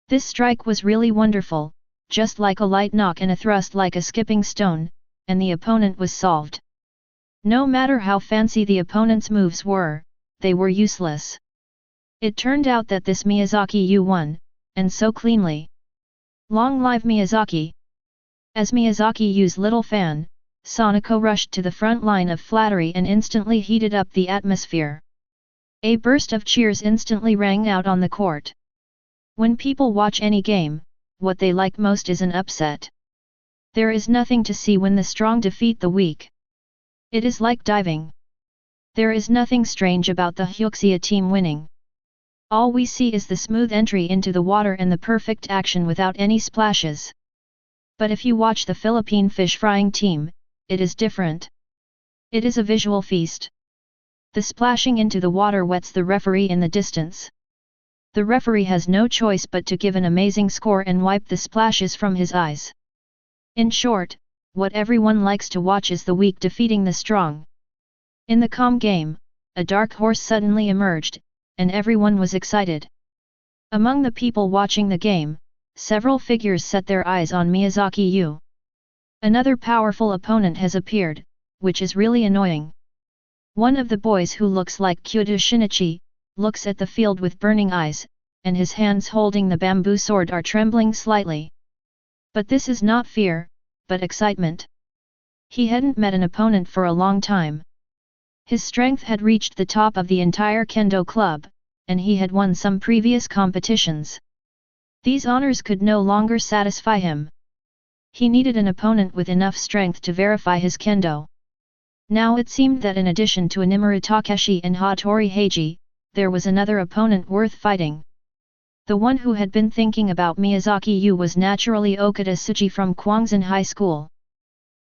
This strike was really wonderful, just like a light knock and a thrust like a skipping stone, and the opponent was solved. No matter how fancy the opponent's moves were, they were useless. It turned out that this Miyazaki Yu won, and so cleanly. Long live Miyazaki! As Miyazaki Yu's little fan, Sanako rushed to the front line of flattery and instantly heated up the atmosphere. A burst of cheers instantly rang out on the court. When people watch any game, what they like most is an upset. There is nothing to see when the strong defeat the weak. It is like diving. There is nothing strange about the Hyuxia team winning. All we see is the smooth entry into the water and the perfect action without any splashes. But if you watch the Philippine fish frying team, it is different. It is a visual feast. The splashing into the water wets the referee in the distance. The referee has no choice but to give an amazing score and wipe the splashes from his eyes. In short, what everyone likes to watch is the weak defeating the strong. In the calm game, a dark horse suddenly emerged, and everyone was excited. Among the people watching the game, several figures set their eyes on Miyazaki Yu. Another powerful opponent has appeared, which is really annoying. One of the boys who looks like Kyoto Shinichi, looks at the field with burning eyes, and his hands holding the bamboo sword are trembling slightly. But this is not fear, but excitement. He hadn't met an opponent for a long time. His strength had reached the top of the entire kendo club, and he had won some previous competitions. These honors could no longer satisfy him. He needed an opponent with enough strength to verify his kendo. Now it seemed that in addition to Inimura Takeshi and Hattori Heiji, there was another opponent worth fighting. The one who had been thinking about Miyazaki Yu was naturally Okada Tsuji from Kwangsan High School.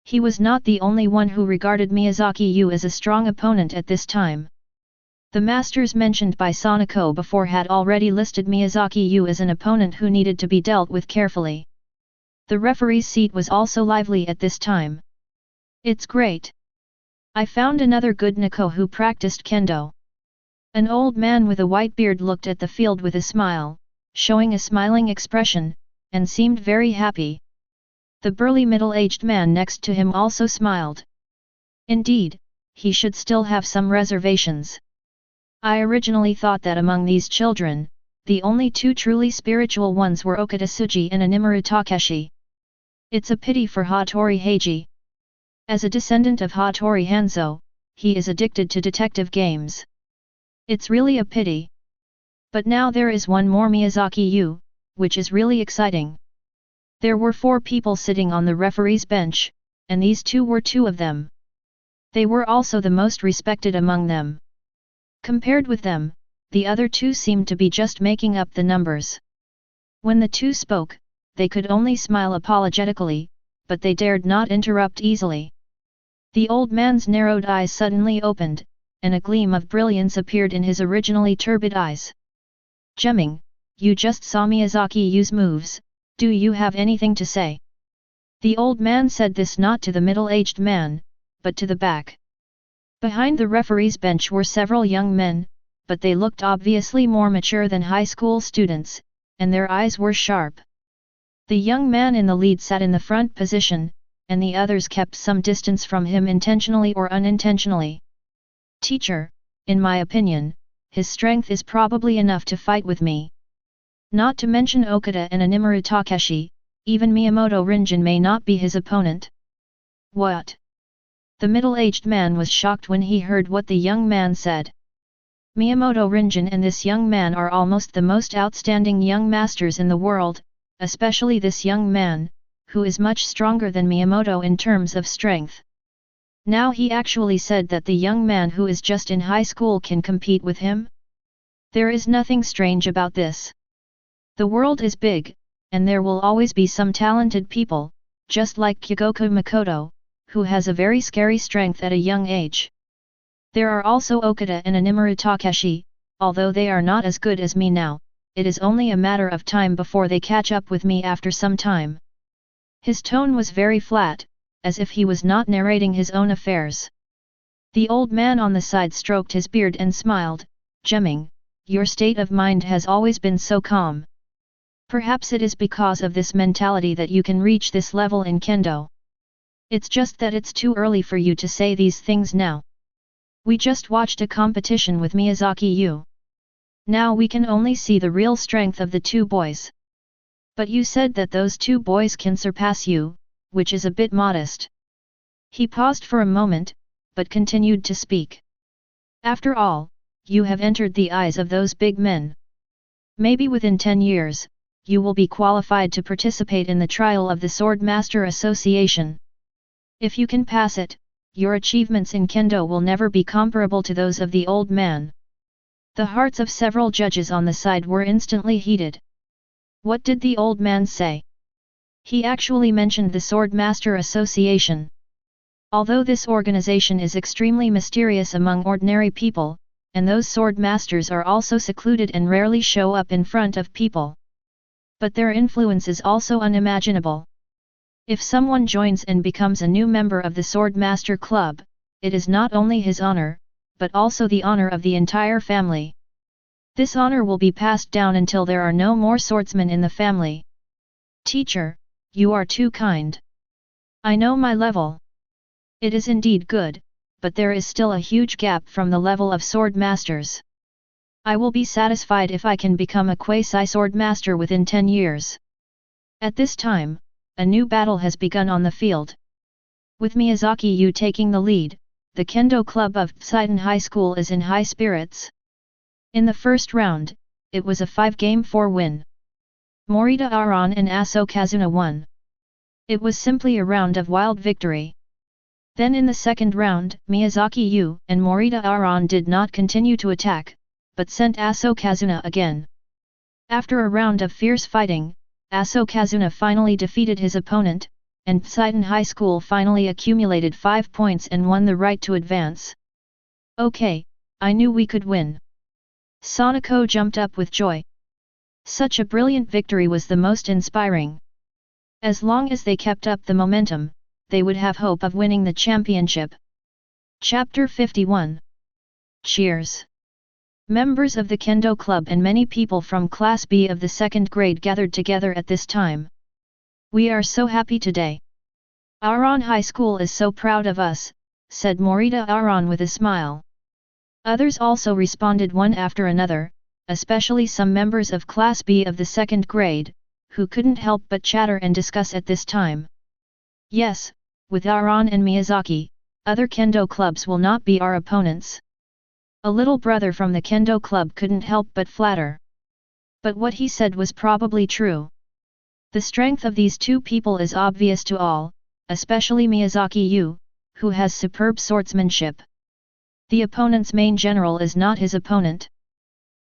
He was not the only one who regarded Miyazaki Yu as a strong opponent at this time. The masters mentioned by Sanako before had already listed Miyazaki Yu as an opponent who needed to be dealt with carefully. The referee's seat was also lively at this time. It's great. I found another good Niko who practiced kendo. An old man with a white beard looked at the field with a smile, showing a smiling expression, and seemed very happy. The burly middle-aged man next to him also smiled. Indeed, he should still have some reservations. I originally thought that among these children, the only two truly spiritual ones were Okada Tsuji and Inimura Takeshi. It's a pity for Hattori Heiji. As a descendant of Hattori Hanzo, he is addicted to detective games. It's really a pity. But now there is one more Miyazaki Yu, which is really exciting. There were 4 people sitting on the referee's bench, and these 2 were 2 of them. They were also the most respected among them. Compared with them, the other 2 seemed to be just making up the numbers. When the 2 spoke, they could only smile apologetically, but they dared not interrupt easily. The old man's narrowed eyes suddenly opened, and a gleam of brilliance appeared in his originally turbid eyes. Gemming, you just saw Miyazaki Yu's moves, do you have anything to say? The old man said this not to the middle-aged man, but to the back. Behind the referee's bench were several young men, but they looked obviously more mature than high school students, and their eyes were sharp. The young man in the lead sat in the front position, and the others kept some distance from him intentionally or unintentionally. Teacher, in my opinion, his strength is probably enough to fight with me. Not to mention Okada and Animaru Takeshi, even Miyamoto Rinjin may not be his opponent. What? The middle-aged man was shocked when he heard what the young man said. Miyamoto Rinjin and this young man are almost the most outstanding young masters in the world, especially this young man, who is much stronger than Miyamoto in terms of strength. Now he actually said that the young man who is just in high school can compete with him? There is nothing strange about this. The world is big, and there will always be some talented people, just like Kyogoku Makoto, who has a very scary strength at a young age. There are also Okada and Animaru Takeshi, although they are not as good as me now, it is only a matter of time before they catch up with me after some time. His tone was very flat, as if he was not narrating his own affairs. The old man on the side stroked his beard and smiled, gemming, "Your state of mind has always been so calm. Perhaps it is because of this mentality that you can reach this level in Kendo. It's just that it's too early for you to say these things now. We just watched a competition with Miyazaki Yu. Now we can only see the real strength of the two boys. But you said that those two boys can surpass you, which is a bit modest." He paused for a moment, but continued to speak. "After all, you have entered the eyes of those big men. Maybe within 10 years, you will be qualified to participate in the trial of the Sword Master Association. If you can pass it, your achievements in Kendo will never be comparable to those of the old man." The hearts of several judges on the side were instantly heated. What did the old man say? He actually mentioned the Sword Master Association. Although this organization is extremely mysterious among ordinary people, and those sword masters are also secluded and rarely show up in front of people. But their influence is also unimaginable. If someone joins and becomes a new member of the Sword Master Club, it is not only his honor, but also the honor of the entire family. This honor will be passed down until there are no more swordsmen in the family. Teacher, you are too kind. I know my level. It is indeed good, but there is still a huge gap from the level of sword masters. I will be satisfied if I can become a quasi-sword master within 10 years. At this time, a new battle has begun on the field. With Miyazaki Yu taking the lead, the Kendo Club of Poseidon High School is in high spirits. In the first round, it was a 5-game 4-win. Morita Aran and Aso Kazuna won. It was simply a round of wild victory. Then in the second round, Miyazaki Yu and Morita Aran did not continue to attack, but sent Aso Kazuna again. After a round of fierce fighting, Aso Kazuna finally defeated his opponent, and Poseidon High School finally accumulated 5 points and won the right to advance. Okay, I knew we could win. Sonoko jumped up with joy. Such a brilliant victory was the most inspiring. As long as they kept up the momentum, they would have hope of winning the championship. Chapter 51. Cheers. Members of the Kendo Club and many people from Class B of the second grade gathered together at this time. We are so happy today. Aran High School is so proud of us, said Morita Aran with a smile. Others also responded one after another, especially some members of Class B of the second grade, who couldn't help but chatter and discuss at this time. Yes, with Aran and Miyazaki, other Kendo clubs will not be our opponents. A little brother from the Kendo club couldn't help but flatter. But what he said was probably true. The strength of these two people is obvious to all, especially Miyazaki Yu, who has superb swordsmanship. The opponent's main general is not his opponent.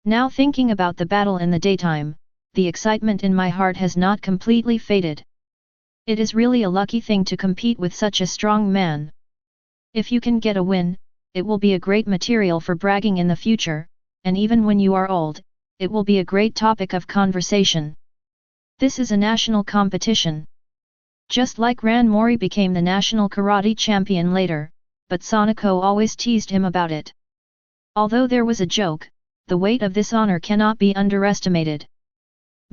Now thinking about the battle in the daytime, the excitement in my heart has not completely faded. It is really a lucky thing to compete with such a strong man. If you can get a win, it will be a great material for bragging in the future, and even when you are old, it will be a great topic of conversation. This is a national competition. Just like Ran Mori became the national karate champion later, but Sonoko always teased him about it. Although there was a joke, the weight of this honor cannot be underestimated.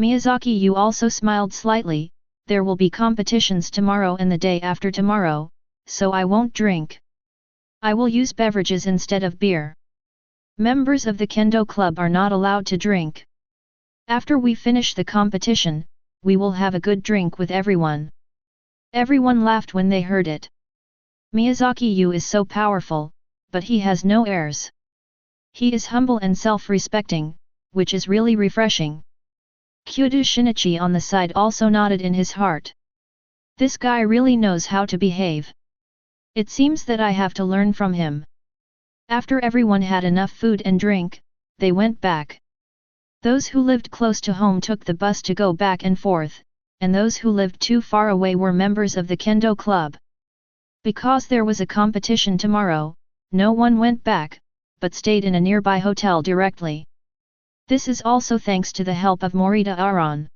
Miyazaki Yu also smiled slightly. There will be competitions tomorrow and the day after tomorrow, so I won't drink. I will use beverages instead of beer. Members of the Kendo Club are not allowed to drink. After we finish the competition, we will have a good drink with everyone. Everyone laughed when they heard it. Miyazaki Yu is so powerful, but he has no airs. He is humble and self-respecting, which is really refreshing. Kyudo Shinichi on the side also nodded in his heart. This guy really knows how to behave. It seems that I have to learn from him. After everyone had enough food and drink, they went back. Those who lived close to home took the bus to go back and forth, and those who lived too far away were members of the Kendo Club. Because there was a competition tomorrow, no one went back, but stayed in a nearby hotel directly. This is also thanks to the help of Morita Aron.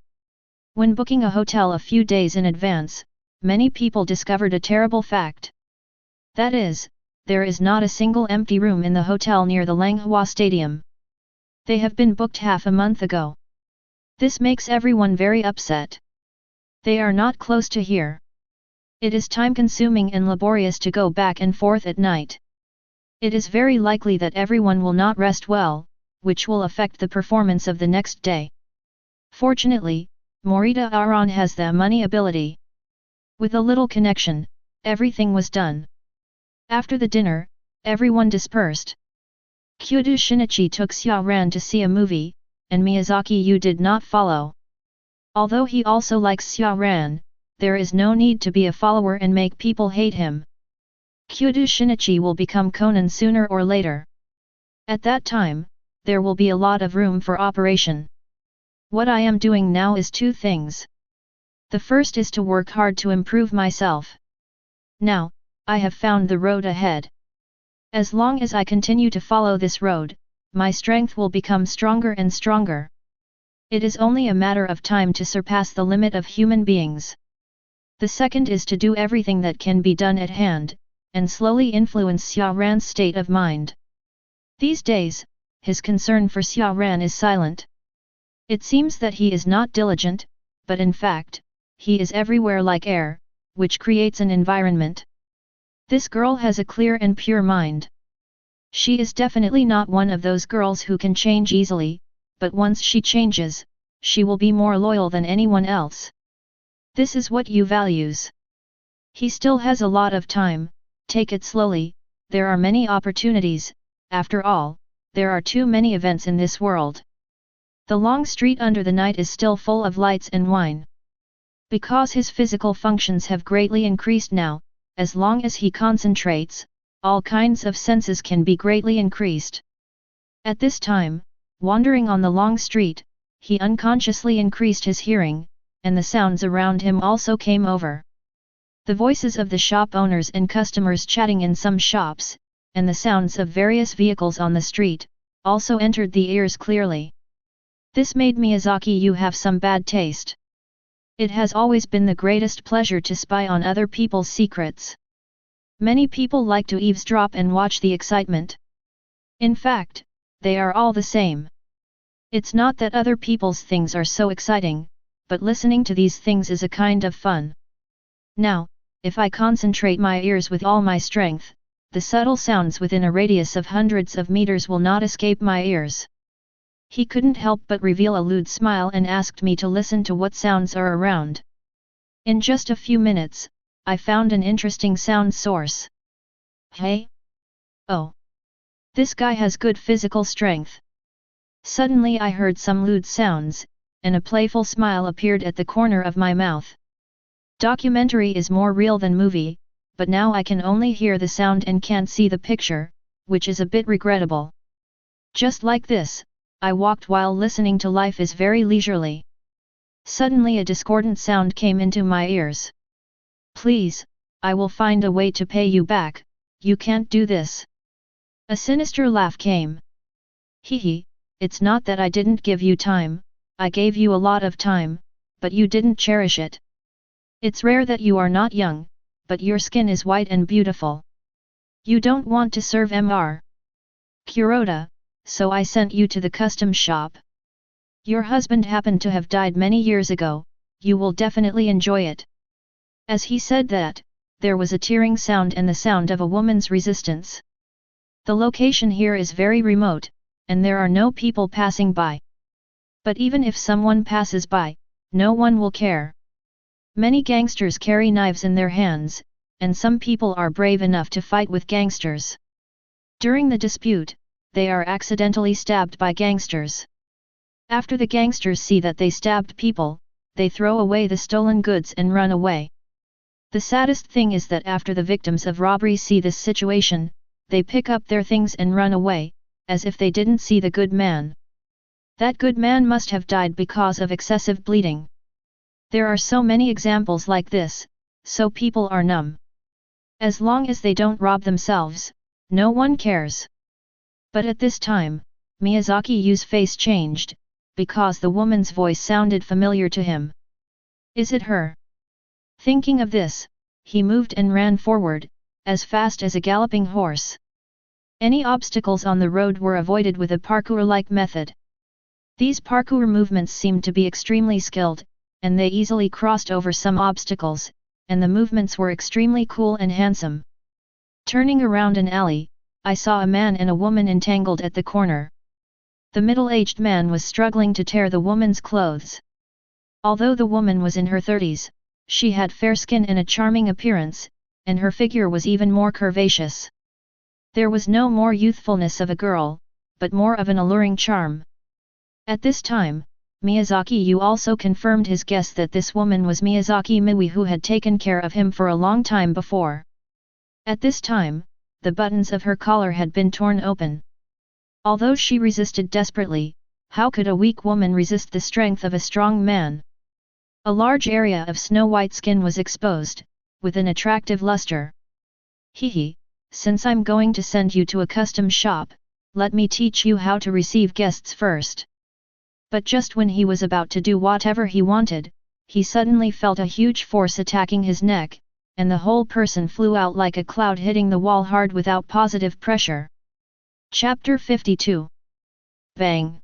When booking a hotel a few days in advance, many people discovered a terrible fact. That is, there is not a single empty room in the hotel near the Langhua Stadium. They have been booked half a month ago. This makes everyone very upset. They are not close to here. It is time-consuming and laborious to go back and forth at night. It is very likely that everyone will not rest well, which will affect the performance of the next day. Fortunately, Morita Aron has the money ability. With a little connection, everything was done. After the dinner, everyone dispersed. Kyudo Shinichi took Xiaoran to see a movie, and Miyazaki Yu did not follow. Although he also likes Xiaoran, there is no need to be a follower and make people hate him. Kyudo Shinichi will become Conan sooner or later. At that time, there will be a lot of room for operation. What I am doing now is two things. The first is to work hard to improve myself. Now, I have found the road ahead. As long as I continue to follow this road, my strength will become stronger and stronger. It is only a matter of time to surpass the limit of human beings. The second is to do everything that can be done at hand, and slowly influence Xiaoran's state of mind. These days, his concern for Xiaoran is silent. It seems that he is not diligent, but in fact, he is everywhere like air, which creates an environment. This girl has a clear and pure mind. She is definitely not one of those girls who can change easily, but once she changes, she will be more loyal than anyone else. This is what Yu values. He still has a lot of time, take it slowly, there are many opportunities, after all, there are too many events in this world. The long street under the night is still full of lights and wine. Because his physical functions have greatly increased now, as long as he concentrates, all kinds of senses can be greatly increased. At this time, wandering on the long street, he unconsciously increased his hearing, and the sounds around him also came over. The voices of the shop owners and customers chatting in some shops, and the sounds of various vehicles on the street, also entered the ears clearly. This made Miyazaki Yu have some bad taste. It has always been the greatest pleasure to spy on other people's secrets. Many people like to eavesdrop and watch the excitement. In fact, they are all the same. It's not that other people's things are so exciting, but listening to these things is a kind of fun. Now, if I concentrate my ears with all my strength, the subtle sounds within a radius of hundreds of meters will not escape my ears. He couldn't help but reveal a lewd smile and asked me to listen to what sounds are around. In just a few minutes, I found an interesting sound source. Hey? Oh! This guy has good physical strength. Suddenly I heard some lewd sounds, and a playful smile appeared at the corner of my mouth. Documentary is more real than movie, but now I can only hear the sound and can't see the picture, which is a bit regrettable. Just like this, I walked while listening to Life is very leisurely. Suddenly a discordant sound came into my ears. Please, I will find a way to pay you back, you can't do this. A sinister laugh came. Hee, it's not that I didn't give you time, I gave you a lot of time, but you didn't cherish it. It's rare that you are not young, but your skin is white and beautiful. You don't want to serve Mr. Kuroda, so I sent you to the custom shop. Your husband happened to have died many years ago, you will definitely enjoy it. As he said that, there was a tearing sound and the sound of a woman's resistance. The location here is very remote, and there are no people passing by. But even if someone passes by, no one will care. Many gangsters carry knives in their hands, and some people are brave enough to fight with gangsters. During the dispute, they are accidentally stabbed by gangsters. After the gangsters see that they stabbed people, they throw away the stolen goods and run away. The saddest thing is that after the victims of robbery see this situation, they pick up their things and run away, as if they didn't see the good man. That good man must have died because of excessive bleeding. There are so many examples like this, so people are numb. As long as they don't rob themselves, no one cares. But at this time, Miyazaki Yu's face changed, because the woman's voice sounded familiar to him. Is it her? Thinking of this, he moved and ran forward, as fast as a galloping horse. Any obstacles on the road were avoided with a parkour-like method. These parkour movements seemed to be extremely skilled, and they easily crossed over some obstacles, and the movements were extremely cool and handsome. Turning around an alley, I saw a man and a woman entangled at the corner. The middle-aged man was struggling to tear the woman's clothes. Although the woman was in her 30s, she had fair skin and a charming appearance, and her figure was even more curvaceous. There was no more youthfulness of a girl, but more of an alluring charm. At this time, Miyazaki Yu also confirmed his guess that this woman was Miyazaki Miui, who had taken care of him for a long time before. At this time, the buttons of her collar had been torn open. Although she resisted desperately, how could a weak woman resist the strength of a strong man? A large area of snow-white skin was exposed, with an attractive luster. Hehe, since I'm going to send you to a custom shop, let me teach you how to receive guests first. But just when he was about to do whatever he wanted, he suddenly felt a huge force attacking his neck, and the whole person flew out like a cloud hitting the wall hard without positive pressure. Chapter 52. Bang!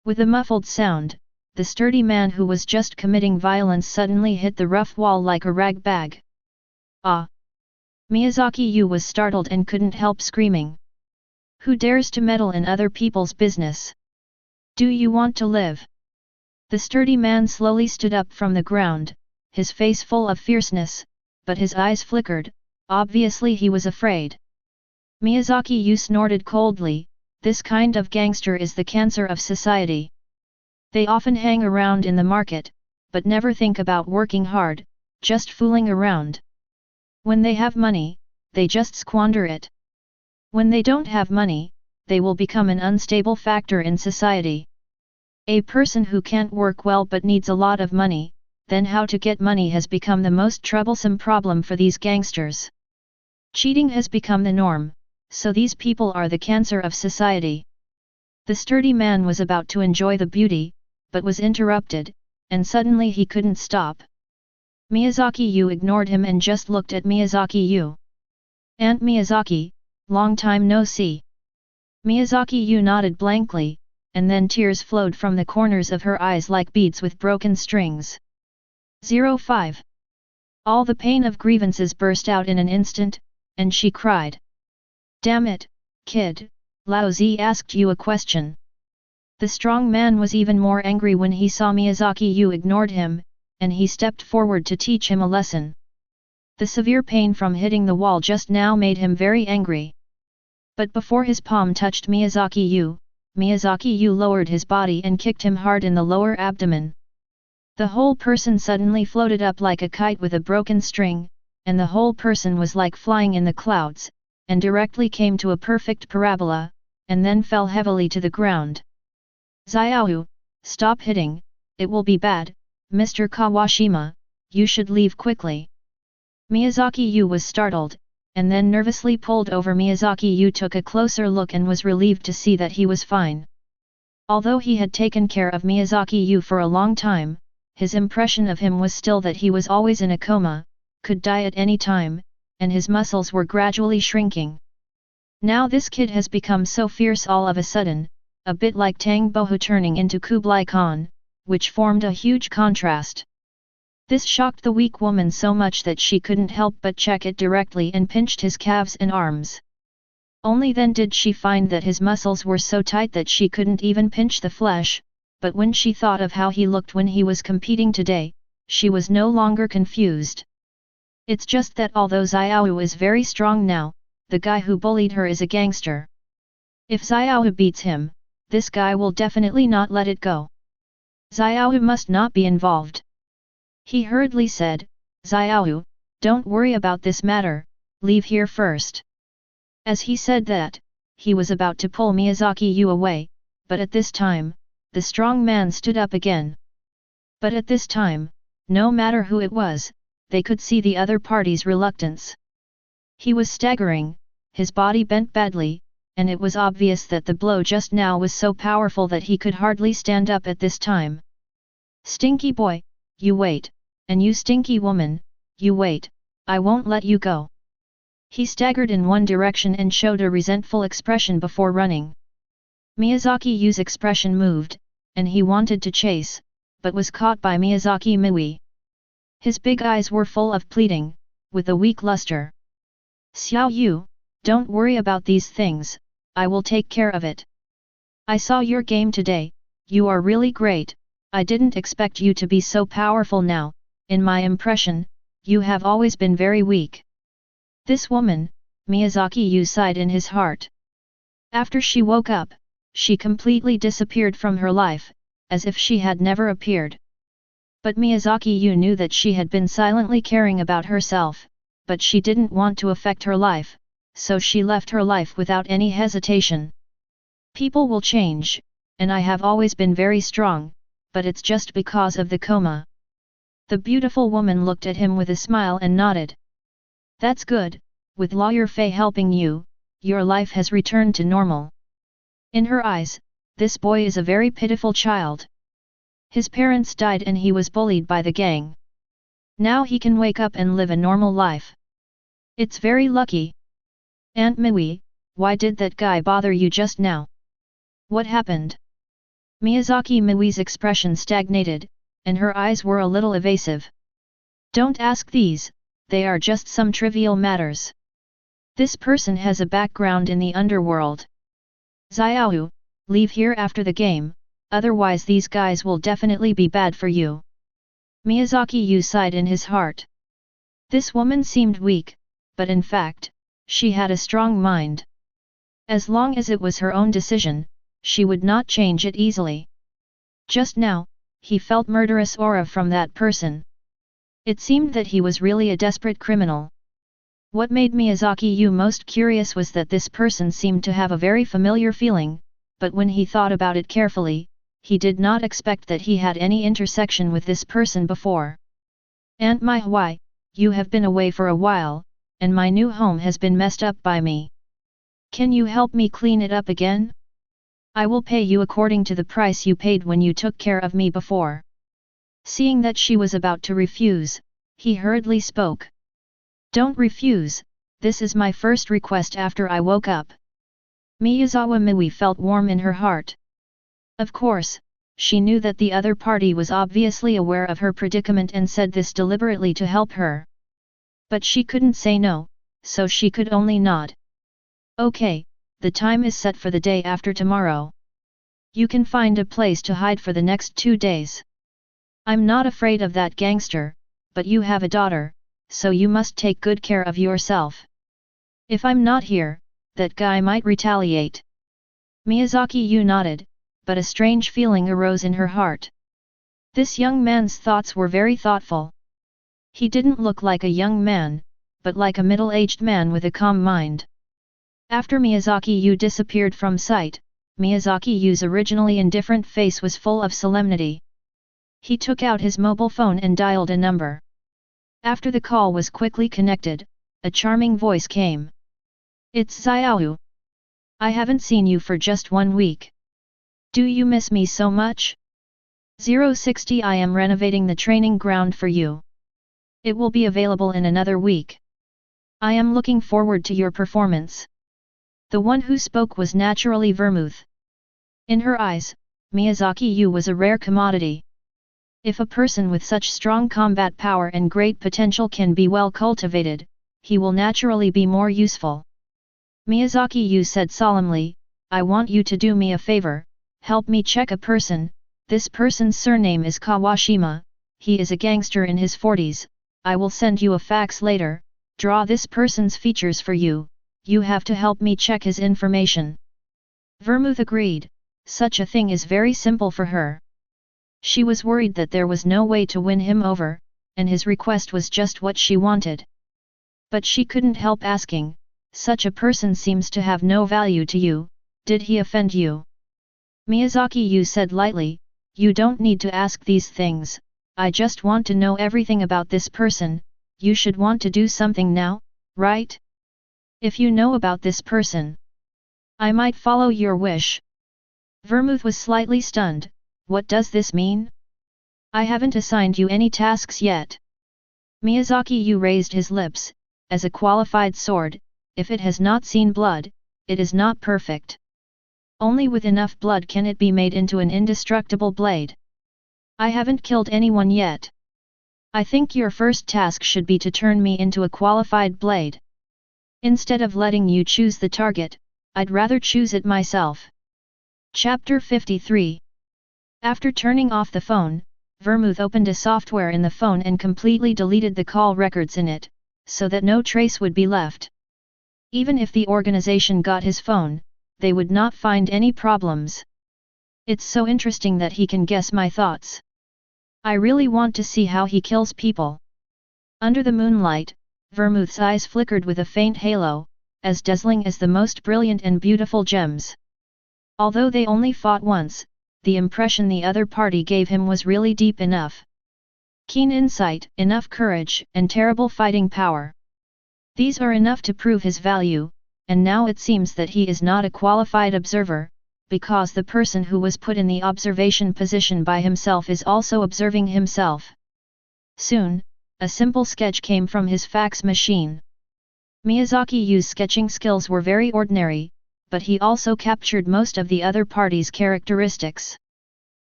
With a muffled sound, the sturdy man who was just committing violence suddenly hit the rough wall like a rag bag. Ah! Miyazaki Yu was startled and couldn't help screaming. Who dares to meddle in other people's business? Do you want to live? The sturdy man slowly stood up from the ground, his face full of fierceness, but his eyes flickered, obviously he was afraid. Miyazaki Yu snorted coldly, this kind of gangster is the cancer of society. They often hang around in the market, but never think about working hard, just fooling around. When they have money, they just squander it. When they don't have money, they will become an unstable factor in society. A person who can't work well but needs a lot of money, then how to get money has become the most troublesome problem for these gangsters. Cheating has become the norm, so these people are the cancer of society. The sturdy man was about to enjoy the beauty, but was interrupted, and suddenly he couldn't stop. Miyazaki Yu ignored him and just looked at Miyazaki Yu. Aunt Miyazaki, long time no see. Miyazaki Yu nodded blankly, and then tears flowed from the corners of her eyes like beads with broken strings. 05. All the pain of grievances burst out in an instant, and she cried. Damn it, kid, Lao Zi asked you a question. The strong man was even more angry when he saw Miyazaki Yu ignored him, and he stepped forward to teach him a lesson. The severe pain from hitting the wall just now made him very angry. But before his palm touched Miyazaki Yu lowered his body and kicked him hard in the lower abdomen. The whole person suddenly floated up like a kite with a broken string, and the whole person was like flying in the clouds, and directly came to a perfect parabola, and then fell heavily to the ground. Xiaohu, stop hitting, it will be bad, Mr. Kawashima, you should leave quickly. Miyazaki Yu was startled, and then nervously pulled over. Miyazaki Yu took a closer look and was relieved to see that he was fine. Although he had taken care of Miyazaki Yu for a long time, his impression of him was still that he was always in a coma, could die at any time, and his muscles were gradually shrinking. Now this kid has become so fierce all of a sudden, a bit like Tang Bohu turning into Kublai Khan, which formed a huge contrast. This shocked the weak woman so much that she couldn't help but check it directly and pinched his calves and arms. Only then did she find that his muscles were so tight that she couldn't even pinch the flesh, but when she thought of how he looked when he was competing today, she was no longer confused. It's just that although Xiaoyu is very strong now, the guy who bullied her is a gangster. If Xiaoyu beats him, this guy will definitely not let it go. Xiaoyu must not be involved. He hurriedly said, Xiaoyu, don't worry about this matter, leave here first. As he said that, he was about to pull Miyazaki Yu away, but at this time, the strong man stood up again. But at this time, no matter who it was, they could see the other party's reluctance. He was staggering, his body bent badly, and it was obvious that the blow just now was so powerful that he could hardly stand up at this time. Stinky boy, you wait, and you stinky woman, you wait, I won't let you go. He staggered in one direction and showed a resentful expression before running. Miyazaki Yu's expression moved, and he wanted to chase, but was caught by Miyazaki Miui. His big eyes were full of pleading, with a weak luster. Xiao Yu, don't worry about these things, I will take care of it. I saw your game today, you are really great, I didn't expect you to be so powerful now, in my impression, you have always been very weak. This woman, Miyazaki Yu sighed in his heart. After she woke up, she completely disappeared from her life, as if she had never appeared. But Miyazaki Yu knew that she had been silently caring about herself, but she didn't want to affect her life, so she left her life without any hesitation. People will change, and I have always been very strong, but it's just because of the coma. The beautiful woman looked at him with a smile and nodded. That's good, with Lawyer Fei helping you, your life has returned to normal. In her eyes, this boy is a very pitiful child. His parents died and he was bullied by the gang. Now he can wake up and live a normal life. It's very lucky. Aunt Miui, why did that guy bother you just now? What happened? Miyazaki Miui's expression stagnated, and her eyes were a little evasive. Don't ask these, they are just some trivial matters. This person has a background in the underworld. Xiaoyu, leave here after the game, otherwise these guys will definitely be bad for you. Miyazaki Yu sighed in his heart. This woman seemed weak, but in fact, she had a strong mind. As long as it was her own decision, she would not change it easily. Just now, he felt murderous aura from that person. It seemed that he was really a desperate criminal. What made Miyazaki Yu most curious was that this person seemed to have a very familiar feeling, but when he thought about it carefully, he did not expect that he had any intersection with this person before. Aunt Miui, you have been away for a while, and my new home has been messed up by me. Can you help me clean it up again? I will pay you according to the price you paid when you took care of me before. Seeing that she was about to refuse, he hurriedly spoke. Don't refuse, this is my first request after I woke up. Miyazawa Miui felt warm in her heart. Of course, she knew that the other party was obviously aware of her predicament and said this deliberately to help her. But she couldn't say no, so she could only nod. Okay, the time is set for the day after tomorrow. You can find a place to hide for the next 2 days. I'm not afraid of that gangster, but you have a daughter, so you must take good care of yourself. If I'm not here, that guy might retaliate. Miyazaki Yu nodded, but a strange feeling arose in her heart. This young man's thoughts were very thoughtful. He didn't look like a young man, but like a middle-aged man with a calm mind. After Miyazaki Yu disappeared from sight, Miyazaki Yu's originally indifferent face was full of solemnity. He took out his mobile phone and dialed a number. After the call was quickly connected, a charming voice came. It's Xiaoyu. I haven't seen you for just 1 week. Do you miss me so much? 060 I am renovating the training ground for you. It will be available in another week. I am looking forward to your performance. The one who spoke was naturally vermouth. In her eyes, Miyazaki Yu was a rare commodity. If a person with such strong combat power and great potential can be well cultivated, he will naturally be more useful. Miyazaki Yu said solemnly, I want you to do me a favor, help me check a person. This person's surname is Kawashima, he is a gangster in his 40s, I will send you a fax later, draw this person's features for you, you have to help me check his information. Vermouth agreed, such a thing is very simple for her. She was worried that there was no way to win him over, and his request was just what she wanted. But she couldn't help asking, such a person seems to have no value to you, did he offend you? Miyazaki Yu said lightly, you don't need to ask these things, I just want to know everything about this person, you should want to do something now, right? If you know about this person, I might follow your wish. Vermouth was slightly stunned, what does this mean? I haven't assigned you any tasks yet. Miyazaki Yu raised his lips, as a qualified sword, if it has not seen blood, it is not perfect. Only with enough blood can it be made into an indestructible blade. I haven't killed anyone yet. I think your first task should be to turn me into a qualified blade. Instead of letting you choose the target, I'd rather choose it myself. Chapter 53. After turning off the phone, Vermouth opened a software in the phone and completely deleted the call records in it, so that no trace would be left. Even if the organization got his phone, they would not find any problems. It's so interesting that he can guess my thoughts. I really want to see how he kills people. Under the moonlight, Vermouth's eyes flickered with a faint halo, as dazzling as the most brilliant and beautiful gems. Although they only fought once, the impression the other party gave him was really deep enough. Keen insight, enough courage, and terrible fighting power. These are enough to prove his value, and now it seems that he is not a qualified observer, because the person who was put in the observation position by himself is also observing himself. Soon, a simple sketch came from his fax machine. Miyazaki Yu's sketching skills were very ordinary, but he also captured most of the other party's characteristics.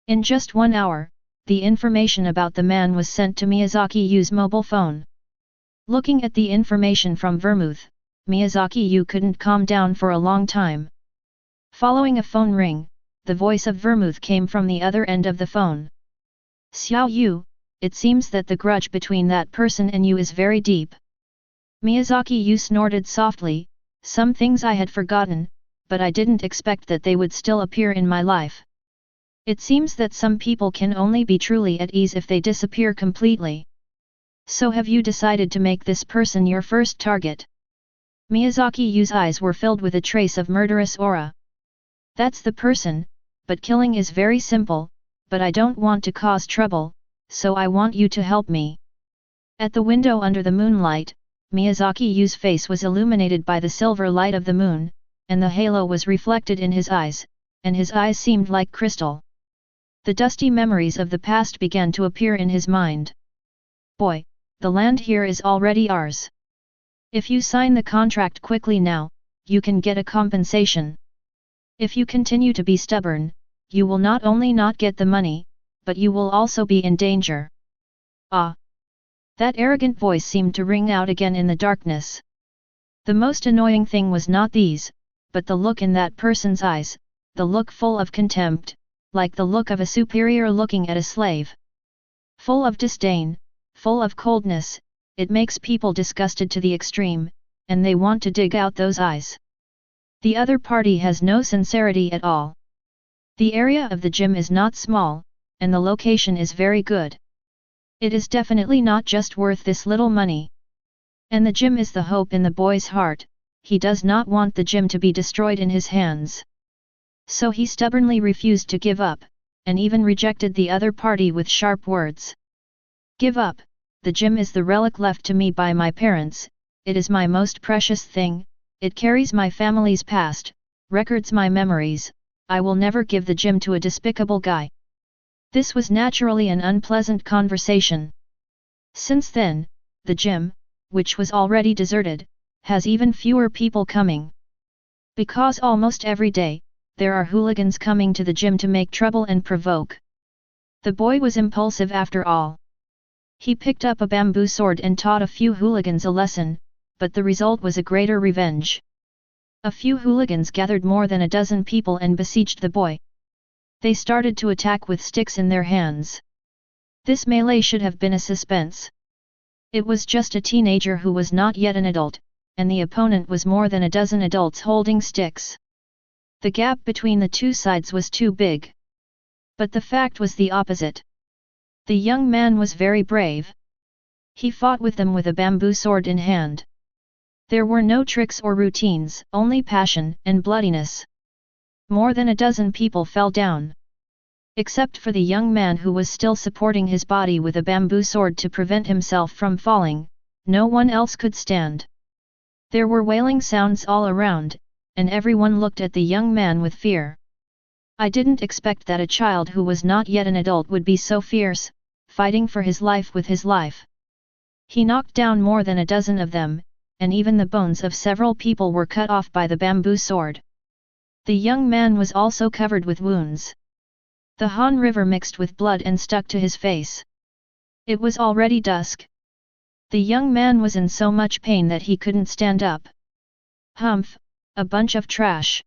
In just 1 hour, the information about the man was sent to Miyazaki Yu's mobile phone. Looking at the information from Vermouth, Miyazaki Yu couldn't calm down for a long time. Following a phone ring, the voice of Vermouth came from the other end of the phone. Xiao Yu, it seems that the grudge between that person and you is very deep. Miyazaki Yu snorted softly, some things I had forgotten, but I didn't expect that they would still appear in my life. It seems that some people can only be truly at ease if they disappear completely. So have you decided to make this person your first target? Miyazaki Yu's eyes were filled with a trace of murderous aura. That's the person, but killing is very simple, but I don't want to cause trouble, so I want you to help me. At the window under the moonlight, Miyazaki Yu's face was illuminated by the silver light of the moon, and the halo was reflected in his eyes, and his eyes seemed like crystal. The dusty memories of the past began to appear in his mind. Boy, the land here is already ours. If you sign the contract quickly now, you can get a compensation. If you continue to be stubborn, you will not only not get the money, but you will also be in danger. Ah! That arrogant voice seemed to ring out again in the darkness. The most annoying thing was not these, but the look in that person's eyes, the look full of contempt, like the look of a superior looking at a slave. Full of disdain, full of coldness, it makes people disgusted to the extreme, and they want to dig out those eyes. The other party has no sincerity at all. The area of the gym is not small, and the location is very good. It is definitely not just worth this little money. And the gym is the hope in the boy's heart, he does not want the gym to be destroyed in his hands. So he stubbornly refused to give up, and even rejected the other party with sharp words. Give up, the gym is the relic left to me by my parents, it is my most precious thing, it carries my family's past, records my memories, I will never give the gym to a despicable guy. This was naturally an unpleasant conversation. Since then, the gym, which was already deserted, has even fewer people coming. Because almost every day, there are hooligans coming to the gym to make trouble and provoke. The boy was impulsive after all. He picked up a bamboo sword and taught a few hooligans a lesson, but the result was a greater revenge. A few hooligans gathered more than a dozen people and besieged the boy. They started to attack with sticks in their hands. This melee should have been a suspense. It was just a teenager who was not yet an adult, and the opponent was more than a dozen adults holding sticks. The gap between the two sides was too big. But the fact was the opposite. The young man was very brave. He fought with them with a bamboo sword in hand. There were no tricks or routines, only passion and bloodiness. More than a dozen people fell down. Except for the young man who was still supporting his body with a bamboo sword to prevent himself from falling, no one else could stand. There were wailing sounds all around, and everyone looked at the young man with fear. I didn't expect that a child who was not yet an adult would be so fierce, fighting for his life with his life. He knocked down more than a dozen of them, and even the bones of several people were cut off by the bamboo sword. The young man was also covered with wounds. The Han River mixed with blood and stuck to his face. It was already dusk. The young man was in so much pain that he couldn't stand up. Humph, a bunch of trash.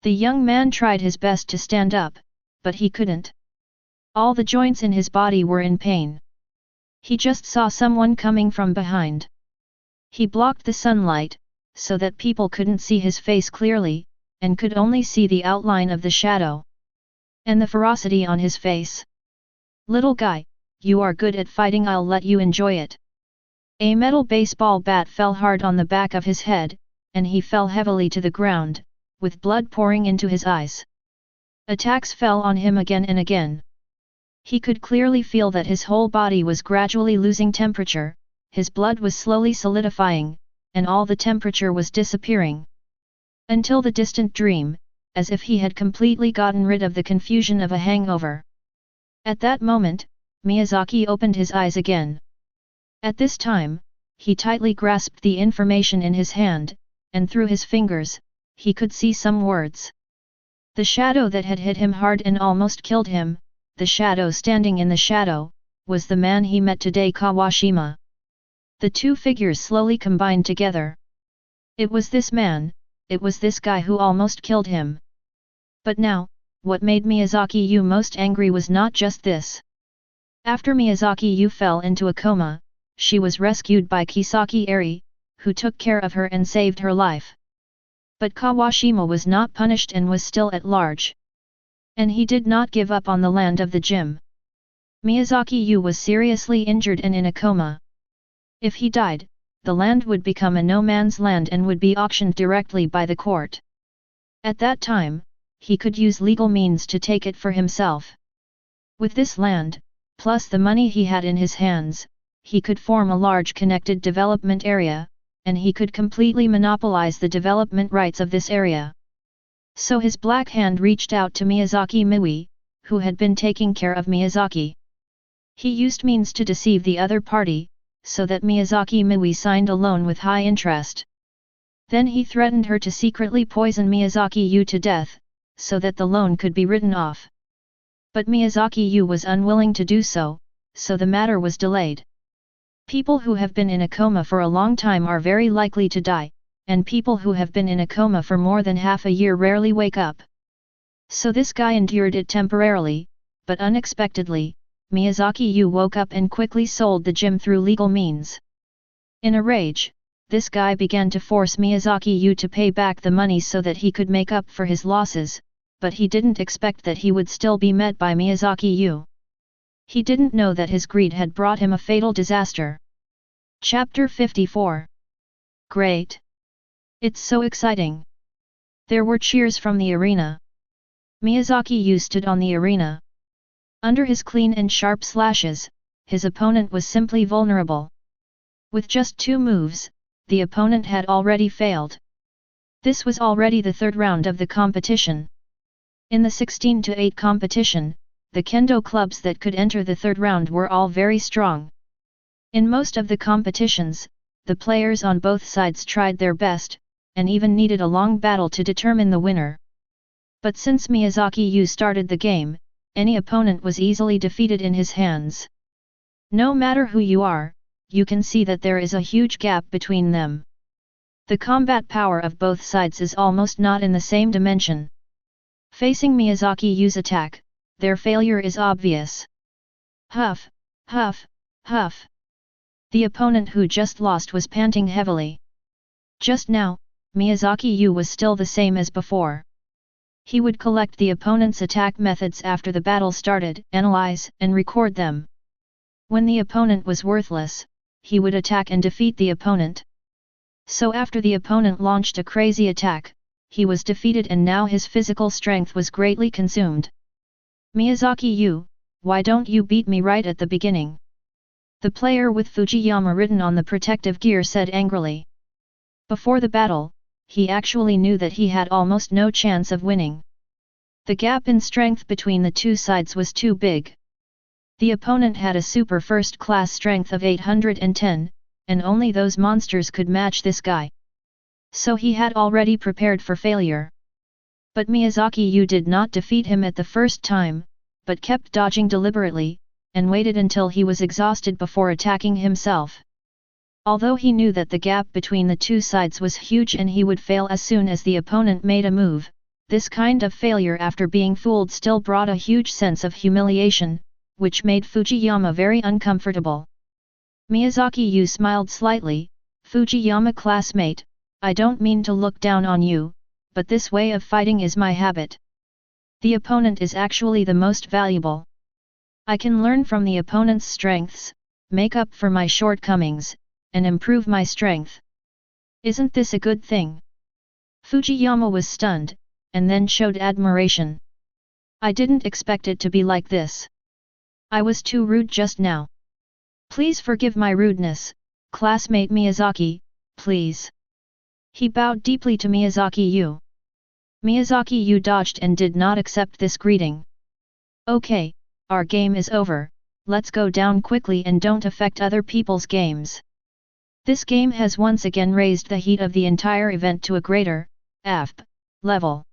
The young man tried his best to stand up, but he couldn't. All the joints in his body were in pain. He just saw someone coming from behind. He blocked the sunlight, so that people couldn't see his face clearly, and could only see the outline of the shadow. And the ferocity on his face. "Little guy, you are good at fighting, I'll let you enjoy it." A metal baseball bat fell hard on the back of his head, and he fell heavily to the ground, with blood pouring into his eyes. Attacks fell on him again and again. He could clearly feel that his whole body was gradually losing temperature, his blood was slowly solidifying, and all the temperature was disappearing. Until the distant dream, as if he had completely gotten rid of the confusion of a hangover. At that moment, Miyazaki opened his eyes again. At this time, he tightly grasped the information in his hand, and through his fingers, he could see some words. The shadow that had hit him hard and almost killed him, the shadow standing in the shadow, was the man he met today, Kawashima. The two figures slowly combined together. It was this man, it was this guy who almost killed him. But now, what made Miyazaki Yu most angry was not just this. After Miyazaki Yu fell into a coma, she was rescued by Kisaki Eri, who took care of her and saved her life. But Kawashima was not punished and was still at large. And he did not give up on the land of the gym. Miyazaki Yu was seriously injured and in a coma. If he died, the land would become a no-man's land and would be auctioned directly by the court. At that time, he could use legal means to take it for himself. With this land, plus the money he had in his hands, he could form a large connected development area, and he could completely monopolize the development rights of this area. So his black hand reached out to Miyazaki Miui, who had been taking care of Miyazaki. He used means to deceive the other party, so that Miyazaki Miui signed a loan with high interest. Then he threatened her to secretly poison Miyazaki Yu to death, so that the loan could be written off. But Miyazaki Yu was unwilling to do so, so the matter was delayed. People who have been in a coma for a long time are very likely to die, and people who have been in a coma for more than half a year rarely wake up. So this guy endured it temporarily, but unexpectedly, Miyazaki Yu woke up and quickly sold the gym through legal means. In a rage, this guy began to force Miyazaki Yu to pay back the money so that he could make up for his losses, but he didn't expect that he would still be met by Miyazaki Yu. He didn't know that his greed had brought him a fatal disaster. Chapter 54. Great! It's so exciting! There were cheers from the arena. Miyazaki Yu stood on the arena. Under his clean and sharp slashes, his opponent was simply vulnerable. With just 2 moves, the opponent had already failed. This was already the 3rd round of the competition. In the 16-8 competition, the kendo clubs that could enter the 3rd round were all very strong. In most of the competitions, the players on both sides tried their best, and even needed a long battle to determine the winner. But since Miyazaki Yu started the game, any opponent was easily defeated in his hands. No matter who you are, you can see that there is a huge gap between them. The combat power of both sides is almost not in the same dimension. Facing Miyazaki Yu's attack, their failure is obvious. Huff, huff, huff. The opponent who just lost was panting heavily. Just now, Miyazaki Yu was still the same as before. He would collect the opponent's attack methods after the battle started, analyze and record them. When the opponent was worthless, he would attack and defeat the opponent. So after the opponent launched a crazy attack, he was defeated and now his physical strength was greatly consumed. Miyazaki Yu, why don't you beat me right at the beginning? The player with Fujiyama written on the protective gear said angrily. Before the battle, he actually knew that he had almost no chance of winning. The gap in strength between the two sides was too big. The opponent had a super first-class strength of 810, and only those monsters could match this guy. So he had already prepared for failure. But Miyazaki Yu did not defeat him at the first time, but kept dodging deliberately, and waited until he was exhausted before attacking himself. Although he knew that the gap between the two sides was huge and he would fail as soon as the opponent made a move, this kind of failure after being fooled still brought a huge sense of humiliation, which made Fujiyama very uncomfortable. Miyazaki Yu smiled slightly. Fujiyama classmate, I don't mean to look down on you, but this way of fighting is my habit. The opponent is actually the most valuable. I can learn from the opponent's strengths, make up for my shortcomings, and improve my strength. Isn't this a good thing? Fujiyama was stunned, and then showed admiration. I didn't expect it to be like this. I was too rude just now. Please forgive my rudeness, classmate Miyazaki, please. He bowed deeply to Miyazaki Yu. Miyazaki Yu dodged and did not accept this greeting. Okay, our game is over, let's go down quickly and don't affect other people's games. This game has once again raised the heat of the entire event to a greater, AFP, level.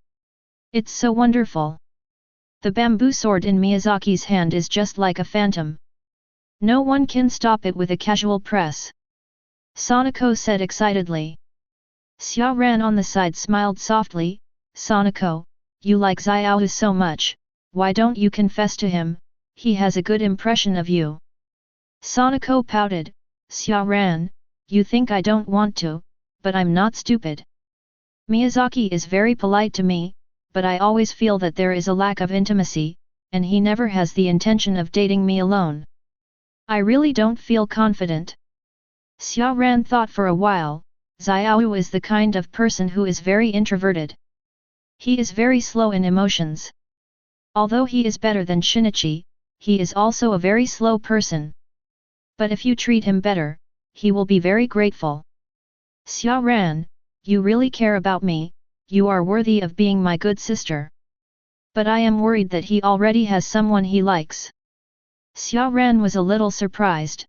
It's so wonderful. The bamboo sword in Miyazaki's hand is just like a phantom. No one can stop it with a casual press. Sonoko said excitedly. Xia Ran on the side smiled softly. Sonoko, you like Xiaohu so much, why don't you confess to him, he has a good impression of you. Sonoko pouted. Xia Ran, you think I don't want to, but I'm not stupid. Miyazaki is very polite to me, but I always feel that there is a lack of intimacy, and he never has the intention of dating me alone. I really don't feel confident. Xia Ran thought for a while. Xiaohu is the kind of person who is very introverted. He is very slow in emotions. Although he is better than Shinichi, he is also a very slow person. But if you treat him better, he will be very grateful. Xia Ran, you really care about me, you are worthy of being my good sister. But I am worried that he already has someone he likes. Xia Ran was a little surprised.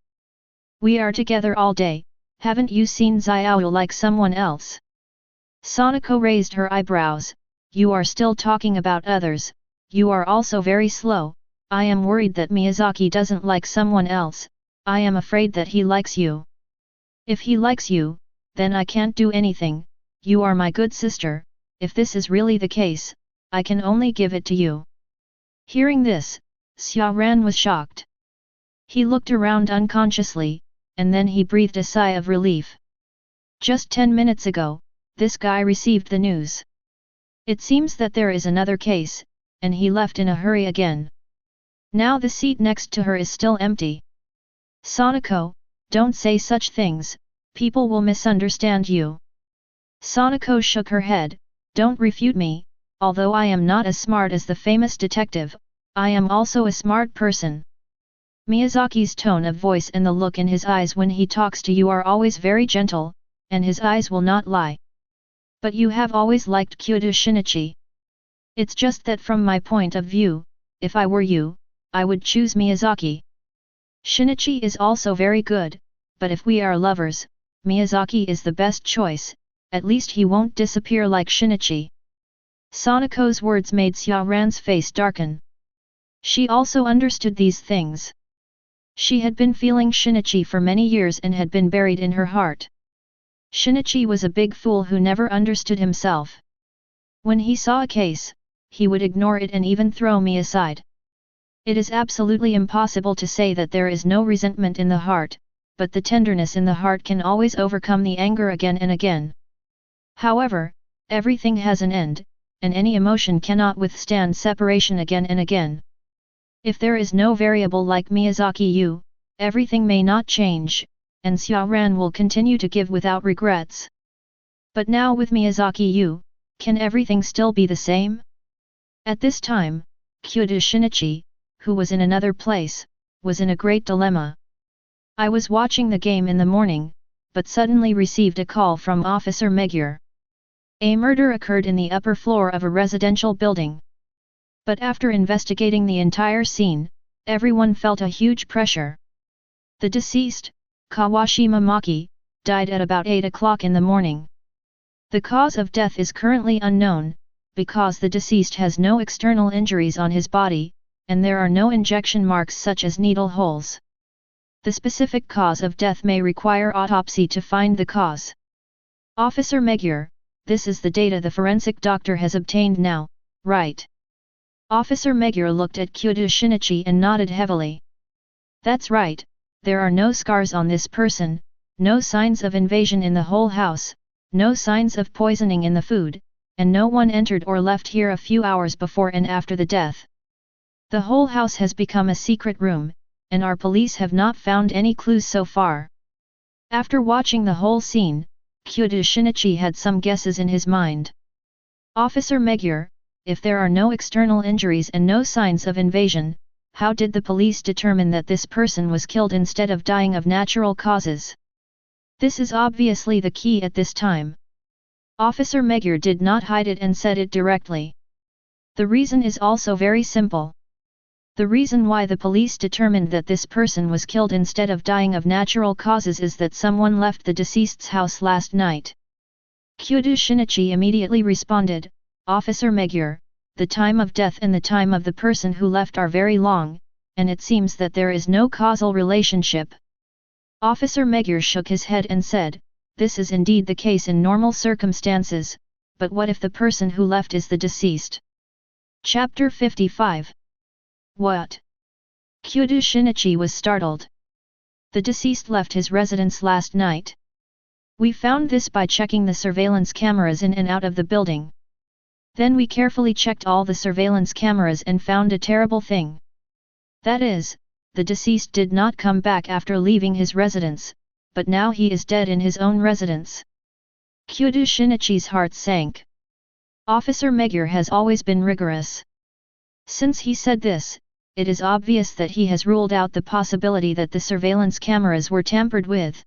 We are together all day, haven't you seen Xiaohu like someone else? Sonoko raised her eyebrows. You are still talking about others, you are also very slow. I am worried that Miyazaki doesn't like someone else, I am afraid that he likes you. If he likes you, then I can't do anything, you are my good sister, if this is really the case, I can only give it to you. Hearing this, Xia Ran was shocked. He looked around unconsciously, and then he breathed a sigh of relief. Just 10 minutes ago, this guy received the news. It seems that there is another case, and he left in a hurry again. Now the seat next to her is still empty. Sonoko, don't say such things, people will misunderstand you. Sonoko shook her head, don't refute me, although I am not as smart as the famous detective, I am also a smart person. Miyazaki's tone of voice and the look in his eyes when he talks to you are always very gentle, and his eyes will not lie. But you have always liked Kyoto Shinichi. It's just that from my point of view, if I were you, I would choose Miyazaki. Shinichi is also very good, but if we are lovers, Miyazaki is the best choice, at least he won't disappear like Shinichi. Sonoko's words made Xia Ran's face darken. She also understood these things. She had been feeling Shinichi for many years and had been buried in her heart. Shinichi was a big fool who never understood himself. When he saw a case, he would ignore it and even throw me aside. It is absolutely impossible to say that there is no resentment in the heart, but the tenderness in the heart can always overcome the anger again and again. However, everything has an end, and any emotion cannot withstand separation again and again. If there is no variable like Miyazaki Yu, everything may not change, and Xiaoran will continue to give without regrets. But now with Miyazaki Yu, can everything still be the same? At this time, Kyudo Shinichi, who was in another place, was in a great dilemma. I was watching the game in the morning, but suddenly received a call from Officer Megure. A murder occurred in the upper floor of a residential building. But after investigating the entire scene, everyone felt a huge pressure. The deceased, Kawashima Maki, died at about 8 o'clock in the morning. The cause of death is currently unknown, because the deceased has no external injuries on his body, and there are no injection marks such as needle holes. The specific cause of death may require autopsy to find the cause. Officer Megure, this is the data the forensic doctor has obtained now, right? Officer Megure looked at Kyudo Shinichi and nodded heavily. That's right, there are no scars on this person, no signs of invasion in the whole house, no signs of poisoning in the food, and no one entered or left here a few hours before and after the death. The whole house has become a secret room, and our police have not found any clues so far. After watching the whole scene, Kyudo Shinichi had some guesses in his mind. Officer Megure, if there are no external injuries and no signs of invasion, how did the police determine that this person was killed instead of dying of natural causes? This is obviously the key at this time. Officer Megure did not hide it and said it directly. The reason is also very simple. The reason why the police determined that this person was killed instead of dying of natural causes is that someone left the deceased's house last night. Kyudo Shinichi immediately responded, Officer Megure, the time of death and the time of the person who left are very long, and it seems that there is no causal relationship. Officer Megure shook his head and said, this is indeed the case in normal circumstances, but what if the person who left is the deceased? Chapter 55. What? Kyudo Shinichi was startled. The deceased left his residence last night. We found this by checking the surveillance cameras in and out of the building. Then we carefully checked all the surveillance cameras and found a terrible thing. That is, the deceased did not come back after leaving his residence, but now he is dead in his own residence. Kyudo Shinichi's heart sank. Officer Megure has always been rigorous. Since he said this, it is obvious that he has ruled out the possibility that the surveillance cameras were tampered with.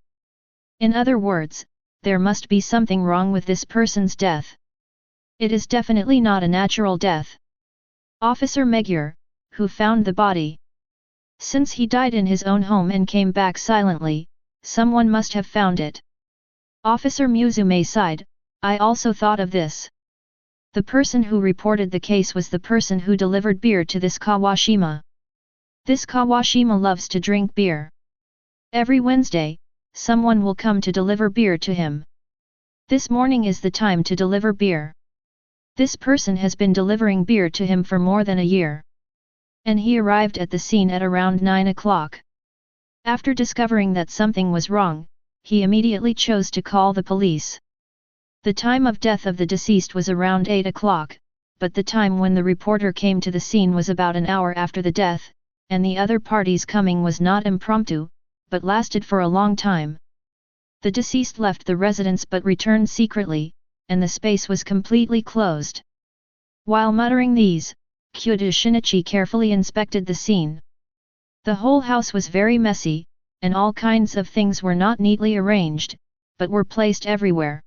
In other words, there must be something wrong with this person's death. It is definitely not a natural death. Officer Megure, who found the body? Since he died in his own home and came back silently, someone must have found it. Officer Muzume sighed, I also thought of this. The person who reported the case was the person who delivered beer to this Kawashima. This Kawashima loves to drink beer. Every Wednesday, someone will come to deliver beer to him. This morning is the time to deliver beer. This person has been delivering beer to him for more than a year. And he arrived at the scene at around 9 o'clock. After discovering that something was wrong, he immediately chose to call the police. The time of death of the deceased was around 8 o'clock, but the time when the reporter came to the scene was about an hour after the death, and the other party's coming was not impromptu, but lasted for a long time. The deceased left the residence but returned secretly, and the space was completely closed. While muttering these, Kyudo Shinichi carefully inspected the scene. The whole house was very messy, and all kinds of things were not neatly arranged, but were placed everywhere.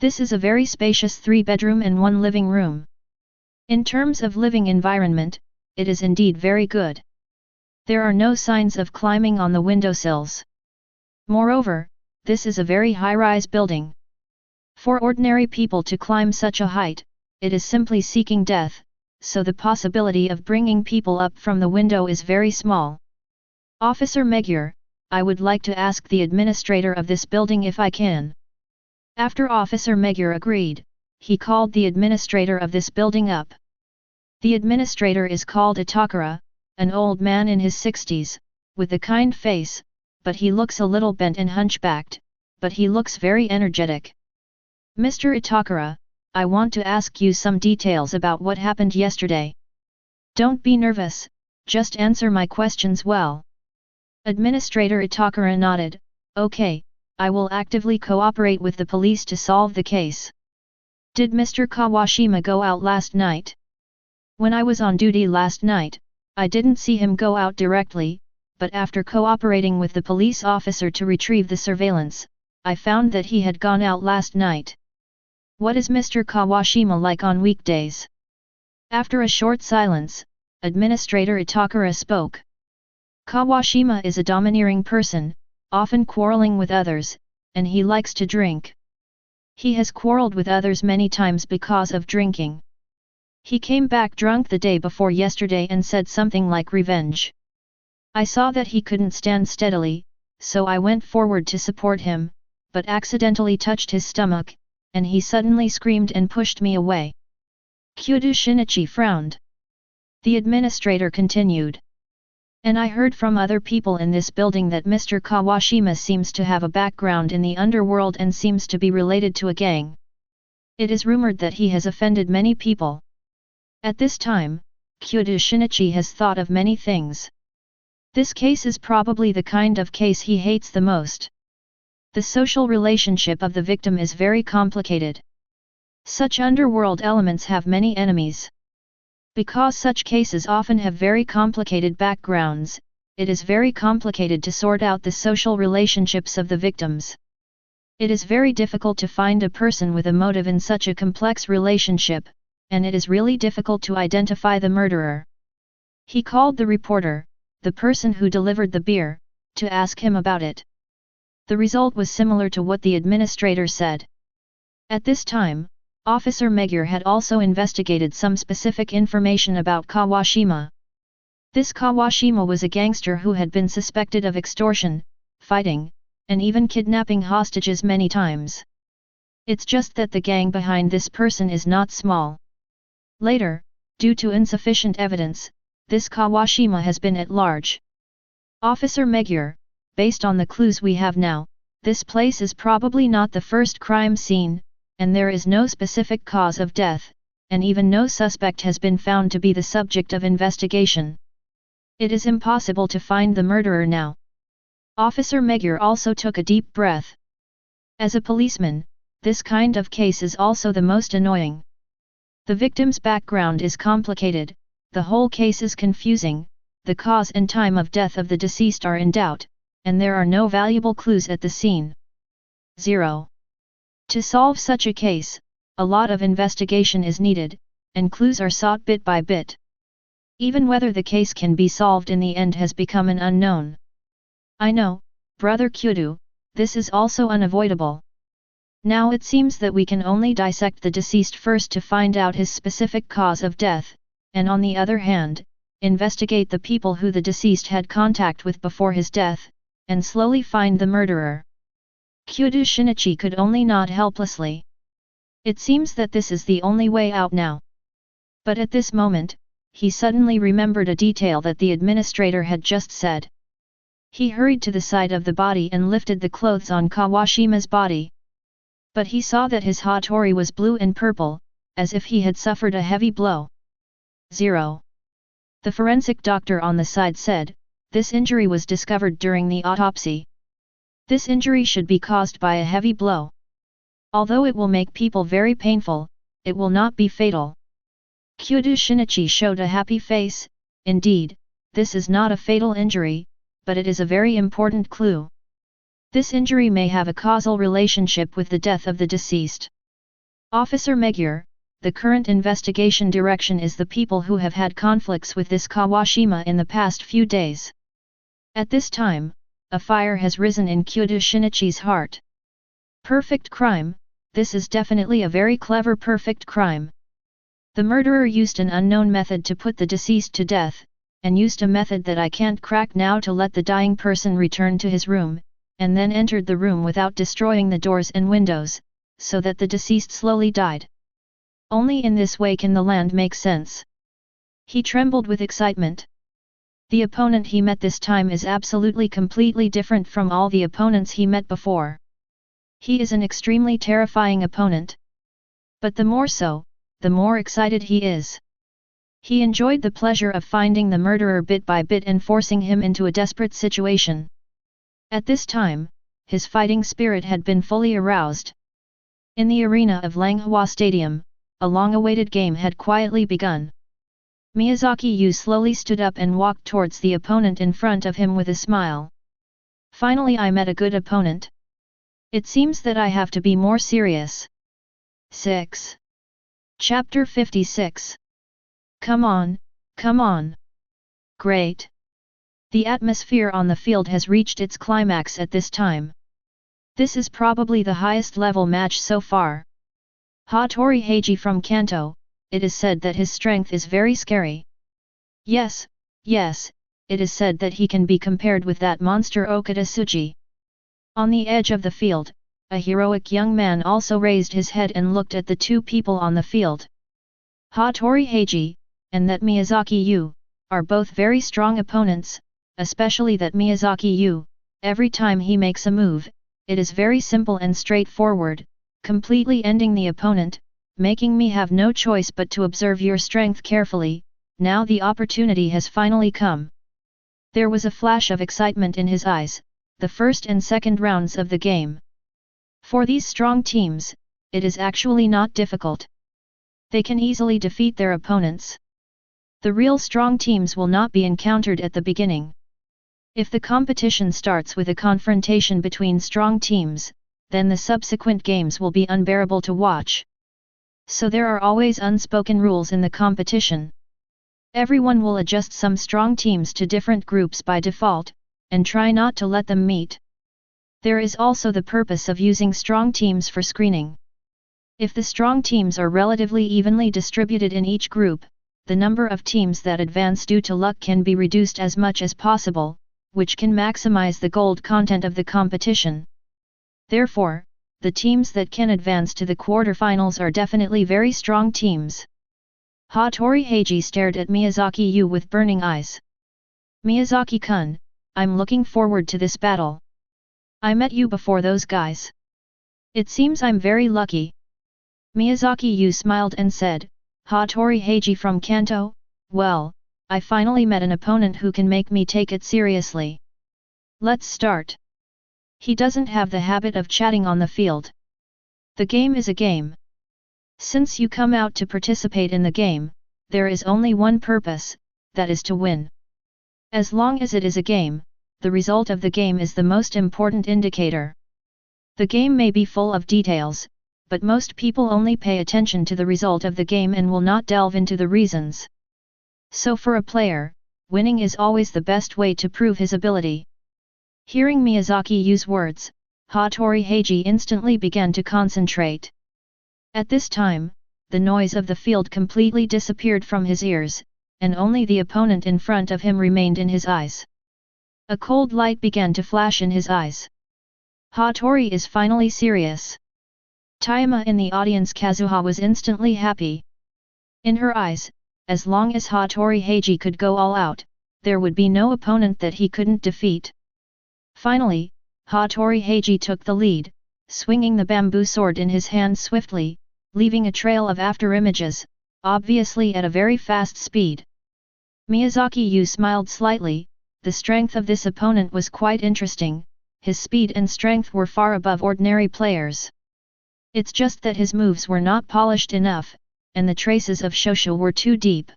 This is a very spacious 3-bedroom and 1 living room. In terms of living environment, it is indeed very good. There are no signs of climbing on the windowsills. Moreover, this is a very high-rise building. For ordinary people to climb such a height, it is simply seeking death, so the possibility of bringing people up from the window is very small. Officer Magyar, I would like to ask the administrator of this building if I can. After Officer Magyar agreed, he called the administrator of this building up. The administrator is called Itakara, an old man in his 60s, with a kind face, but he looks a little bent and hunchbacked, but he looks very energetic. Mr. Itakara, I want to ask you some details about what happened yesterday. Don't be nervous, just answer my questions well. Administrator Itakara nodded, okay, I will actively cooperate with the police to solve the case. Did Mr. Kawashima go out last night? When I was on duty last night, I didn't see him go out directly, but after cooperating with the police officer to retrieve the surveillance, I found that he had gone out last night. What is Mr. Kawashima like on weekdays? After a short silence, Administrator Itakara spoke. Kawashima is a domineering person, often quarreling with others, and he likes to drink. He has quarreled with others many times because of drinking. He came back drunk the day before yesterday and said something like revenge. I saw that he couldn't stand steadily, so I went forward to support him, but accidentally touched his stomach, and he suddenly screamed and pushed me away. Kyudo Shinichi frowned. The administrator continued. And I heard from other people in this building that Mr. Kawashima seems to have a background in the underworld and seems to be related to a gang. It is rumored that he has offended many people. At this time, Kyudo Shinichi has thought of many things. This case is probably the kind of case he hates the most. The social relationship of the victim is very complicated. Such underworld elements have many enemies. Because such cases often have very complicated backgrounds, it is very complicated to sort out the social relationships of the victims. It is very difficult to find a person with a motive in such a complex relationship, and it is really difficult to identify the murderer. He called the reporter, the person who delivered the beer, to ask him about it. The result was similar to what the administrator said. At this time, Officer Magyar had also investigated some specific information about Kawashima. This Kawashima was a gangster who had been suspected of extortion, fighting, and even kidnapping hostages many times. It's just that the gang behind this person is not small. Later, due to insufficient evidence, this Kawashima has been at large. Officer Magyar, based on the clues we have now, this place is probably not the first crime scene, and there is no specific cause of death, and even no suspect has been found to be the subject of investigation. It is impossible to find the murderer now. Officer Magyar also took a deep breath. As a policeman, this kind of case is also the most annoying. The victim's background is complicated, the whole case is confusing, the cause and time of death of the deceased are in doubt, and there are no valuable clues at the scene. 0. To solve such a case, a lot of investigation is needed, and clues are sought bit by bit. Even whether the case can be solved in the end has become an unknown. I know, Brother Kyudo, this is also unavoidable. Now it seems that we can only dissect the deceased first to find out his specific cause of death, and on the other hand, investigate the people who the deceased had contact with before his death, and slowly find the murderer. Kyudo Shinichi could only nod helplessly. It seems that this is the only way out now. But at this moment, he suddenly remembered a detail that the administrator had just said. He hurried to the side of the body and lifted the clothes on Kawashima's body. But he saw that his hattori was blue and purple, as if he had suffered a heavy blow. 0. The forensic doctor on the side said, this injury was discovered during the autopsy. This injury should be caused by a heavy blow. Although it will make people very painful, it will not be fatal. Kyudo Shinichi showed a happy face. Indeed, this is not a fatal injury, but it is a very important clue. This injury may have a causal relationship with the death of the deceased. Officer Magyar, the current investigation direction is the people who have had conflicts with this Kawashima in the past few days. At this time, a fire has risen in Kyudo Shinichi's heart. Perfect crime, this is definitely a very clever perfect crime. The murderer used an unknown method to put the deceased to death, and used a method that I can't crack now to let the dying person return to his room, and then entered the room without destroying the doors and windows, so that the deceased slowly died. Only in this way can the land make sense. He trembled with excitement. The opponent he met this time is absolutely completely different from all the opponents he met before. He is an extremely terrifying opponent. But the more so, the more excited he is. He enjoyed the pleasure of finding the murderer bit by bit and forcing him into a desperate situation. At this time, his fighting spirit had been fully aroused. In the arena of Langhua Stadium, a long-awaited game had quietly begun. Miyazaki Yu slowly stood up and walked towards the opponent in front of him with a smile. Finally, I met a good opponent. It seems that I have to be more serious. 6. Chapter 56. Come on, come on. Great. The atmosphere on the field has reached its climax at this time. This is probably the highest level match so far. Hattori Heiji from Kanto, it is said that his strength is very scary. Yes, it is said that he can be compared with that monster Okada Tsuji. On the edge of the field, a heroic young man also raised his head and looked at the two people on the field. Hattori Heiji, and that Miyazaki Yu, are both very strong opponents, especially that Miyazaki Yu. Every time he makes a move, it is very simple and straightforward, completely ending the opponent, making me have no choice but to observe your strength carefully. Now the opportunity has finally come. There was a flash of excitement in his eyes, the first and second rounds of the game. For these strong teams, it is actually not difficult. They can easily defeat their opponents. The real strong teams will not be encountered at the beginning. If the competition starts with a confrontation between strong teams, then the subsequent games will be unbearable to watch. So there are always unspoken rules in the competition. Everyone will adjust some strong teams to different groups by default, and try not to let them meet. There is also the purpose of using strong teams for screening. If the strong teams are relatively evenly distributed in each group, the number of teams that advance due to luck can be reduced as much as possible, which can maximize the gold content of the competition. Therefore, the teams that can advance to the quarterfinals are definitely very strong teams. Hattori Heiji stared at Miyazaki Yu with burning eyes. Miyazaki-kun, I'm looking forward to this battle. I met you before those guys. It seems I'm very lucky. Miyazaki Yu smiled and said, Hattori Heiji from Kanto, well, I finally met an opponent who can make me take it seriously. Let's start. He doesn't have the habit of chatting on the field. The game is a game. Since you come out to participate in the game, there is only one purpose, that is to win. As long as it is a game, the result of the game is the most important indicator. The game may be full of details, but most people only pay attention to the result of the game and will not delve into the reasons. So for a player, winning is always the best way to prove his ability. Hearing Miyazaki Yu's words, Hattori Heiji instantly began to concentrate. At this time, the noise of the field completely disappeared from his ears, and only the opponent in front of him remained in his eyes. A cold light began to flash in his eyes. Hattori is finally serious. Tayama in the audience Kazuha was instantly happy. In her eyes, as long as Hattori Heiji could go all out, there would be no opponent that he couldn't defeat. Finally, Hattori Heiji took the lead, swinging the bamboo sword in his hand swiftly, leaving a trail of afterimages, obviously at a very fast speed. Miyazaki Yu smiled slightly. The strength of this opponent was quite interesting, his speed and strength were far above ordinary players. It's just that his moves were not polished enough, and the traces of Shoshu were too deep.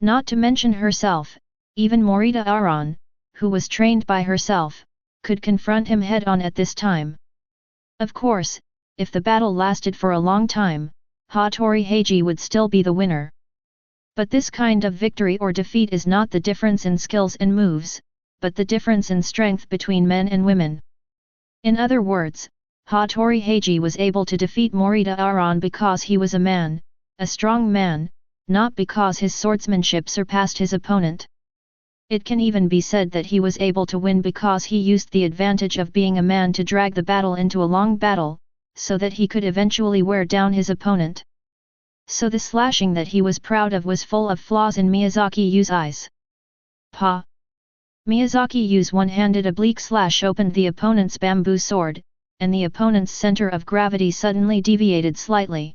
Not to mention herself, even Morita Aran, who was trained by herself, could confront him head-on at this time. Of course, if the battle lasted for a long time, Hattori Heiji would still be the winner. But this kind of victory or defeat is not the difference in skills and moves, but the difference in strength between men and women. In other words, Hattori Heiji was able to defeat Morita Aran because he was a man, a strong man, not because his swordsmanship surpassed his opponent. It can even be said that he was able to win because he used the advantage of being a man to drag the battle into a long battle, so that he could eventually wear down his opponent. So the slashing that he was proud of was full of flaws in Miyazaki Yu's eyes. Pa! Miyazaki Yu's one-handed oblique slash opened the opponent's bamboo sword, and the opponent's center of gravity suddenly deviated slightly.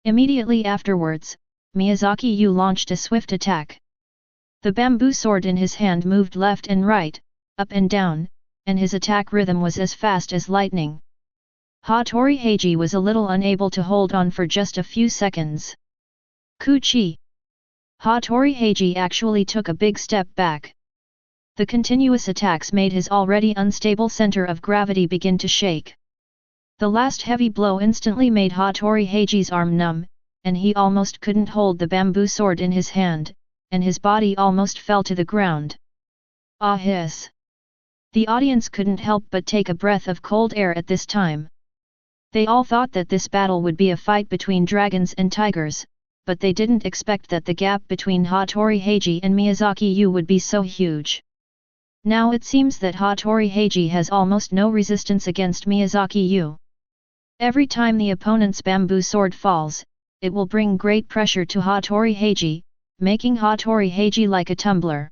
Immediately afterwards, Miyazaki Yu launched a swift attack. The bamboo sword in his hand moved left and right, up and down, and his attack rhythm was as fast as lightning. Hattori Heiji was a little unable to hold on for just a few seconds. Kuchi! Hattori Heiji actually took a big step back. The continuous attacks made his already unstable center of gravity begin to shake. The last heavy blow instantly made Hattori Heiji's arm numb, and he almost couldn't hold the bamboo sword in his hand, and his body almost fell to the ground. Ah hiss! The audience couldn't help but take a breath of cold air at this time. They all thought that this battle would be a fight between dragons and tigers, but they didn't expect that the gap between Hattori Heiji and Miyazaki Yu would be so huge. Now it seems that Hattori Heiji has almost no resistance against Miyazaki Yu. Every time the opponent's bamboo sword falls, it will bring great pressure to Hattori Heiji, making Hattori Heiji like a tumbler.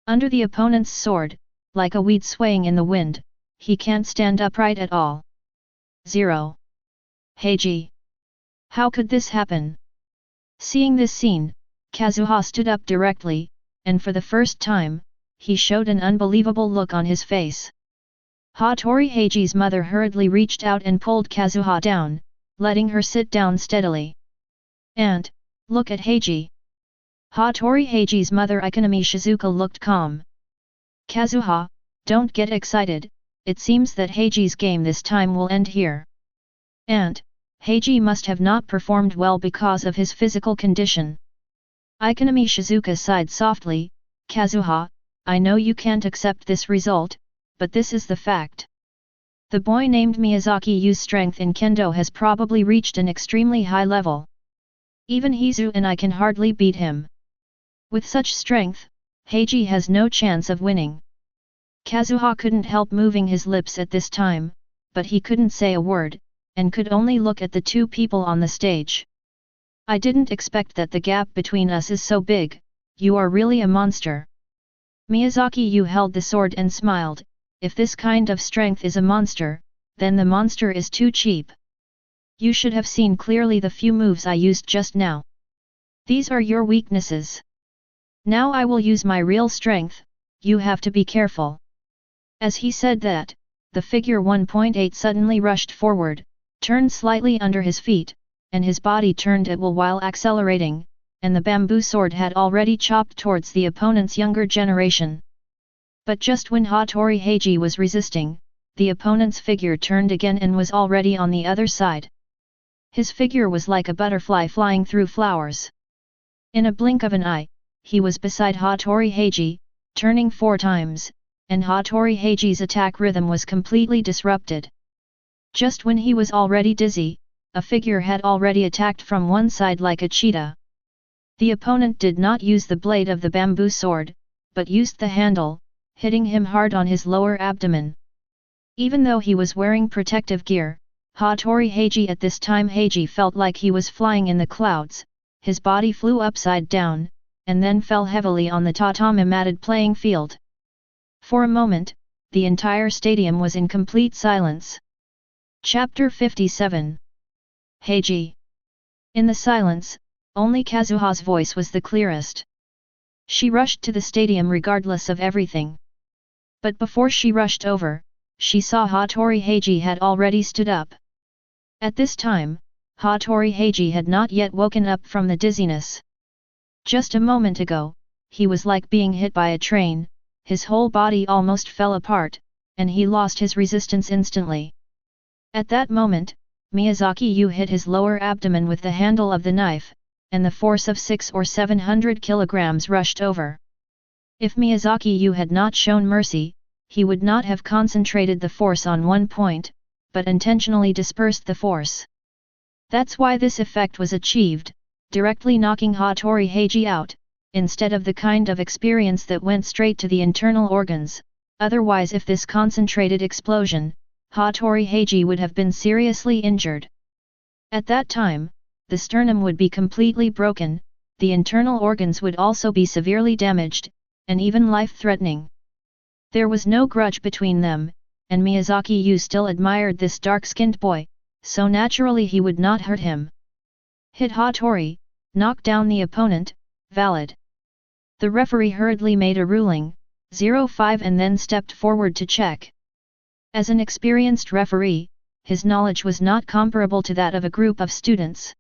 Under the opponent's sword, like a weed swaying in the wind, he can't stand upright at all. 0. Heiji! How could this happen? Seeing this scene, Kazuha stood up directly, and for the first time, he showed an unbelievable look on his face. Hattori Heiji's mother hurriedly reached out and pulled Kazuha down, letting her sit down steadily. And, look at Heiji! Hattori Heiji's mother Ikonami Shizuka looked calm. Kazuha, don't get excited, it seems that Heiji's game this time will end here. And, Heiji must have not performed well because of his physical condition. Ikonami Shizuka sighed softly, Kazuha, I know you can't accept this result, but this is the fact. The boy named Miyazaki Yu's strength in Kendo has probably reached an extremely high level. Even Hizu and I can hardly beat him. With such strength, Heiji has no chance of winning. Kazuha couldn't help moving his lips at this time, but he couldn't say a word, and could only look at the two people on the stage. I didn't expect that the gap between us is so big, you are really a monster. Miyazaki Yu held the sword and smiled, if this kind of strength is a monster, then the monster is too cheap. You should have seen clearly the few moves I used just now. These are your weaknesses. Now I will use my real strength, you have to be careful. As he said that, the figure 1.8 suddenly rushed forward, turned slightly under his feet, and his body turned at will while accelerating, and the bamboo sword had already chopped towards the opponent's younger generation. But just when Hattori Heiji was resisting, the opponent's figure turned again and was already on the other side. His figure was like a butterfly flying through flowers. In a blink of an eye, he was beside Hattori Heiji, turning 4 times, and Hattori Heiji's attack rhythm was completely disrupted. Just when he was already dizzy, a figure had already attacked from one side like a cheetah. The opponent did not use the blade of the bamboo sword, but used the handle, hitting him hard on his lower abdomen. Even though he was wearing protective gear, Hattori Heiji at this time Heiji felt like he was flying in the clouds, his body flew upside down, and then fell heavily on the tatami-matted playing field. For a moment, the entire stadium was in complete silence. Chapter 57. Heiji. In the silence, only Kazuha's voice was the clearest. She rushed to the stadium regardless of everything. But before she rushed over, she saw Hattori Heiji had already stood up. At this time, Hattori Heiji had not yet woken up from the dizziness. Just a moment ago, he was like being hit by a train, his whole body almost fell apart, and he lost his resistance instantly. At that moment, Miyazaki Yu hit his lower abdomen with the handle of the knife, and the force of 600 or 700 kilograms rushed over. If Miyazaki Yu had not shown mercy, he would not have concentrated the force on one point, but intentionally dispersed the force. That's why this effect was achieved, directly knocking Hattori Heiji out, instead of the kind of experience that went straight to the internal organs. Otherwise, if this concentrated explosion, Hattori Heiji would have been seriously injured. At that time, the sternum would be completely broken, the internal organs would also be severely damaged, and even life-threatening. There was no grudge between them, and Miyazaki Yu still admired this dark-skinned boy, so naturally he would not hurt him. Hit Hattori, knock down the opponent, valid. The referee hurriedly made a ruling, 0-5, and then stepped forward to check. As an experienced referee, his knowledge was not comparable to that of a group of students.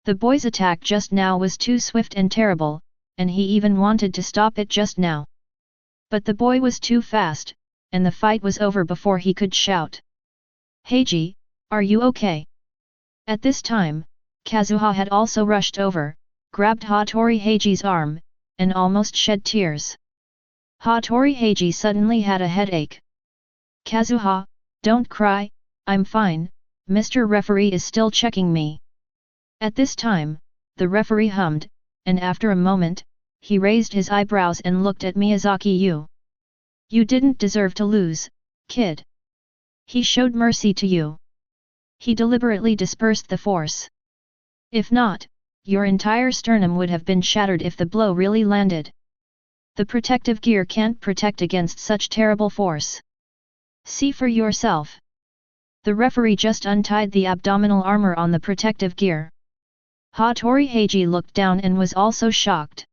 The boy's attack just now was too swift and terrible, and he even wanted to stop it just now. But the boy was too fast, and the fight was over before he could shout. Heiji, are you okay? At this time, Kazuha had also rushed over, grabbed Hattori Heiji's arm, and almost shed tears. Hattori Heiji suddenly had a headache. Kazuha, don't cry, I'm fine, Mr. Referee is still checking me. At this time, the referee hummed, and after a moment, he raised his eyebrows and looked at Miyazaki Yu. You didn't deserve to lose, kid. He showed mercy to you. He deliberately dispersed the force. If not, your entire sternum would have been shattered if the blow really landed. The protective gear can't protect against such terrible force. See for yourself. The referee just untied the abdominal armor on the protective gear. Hattori Heiji looked down and was also shocked.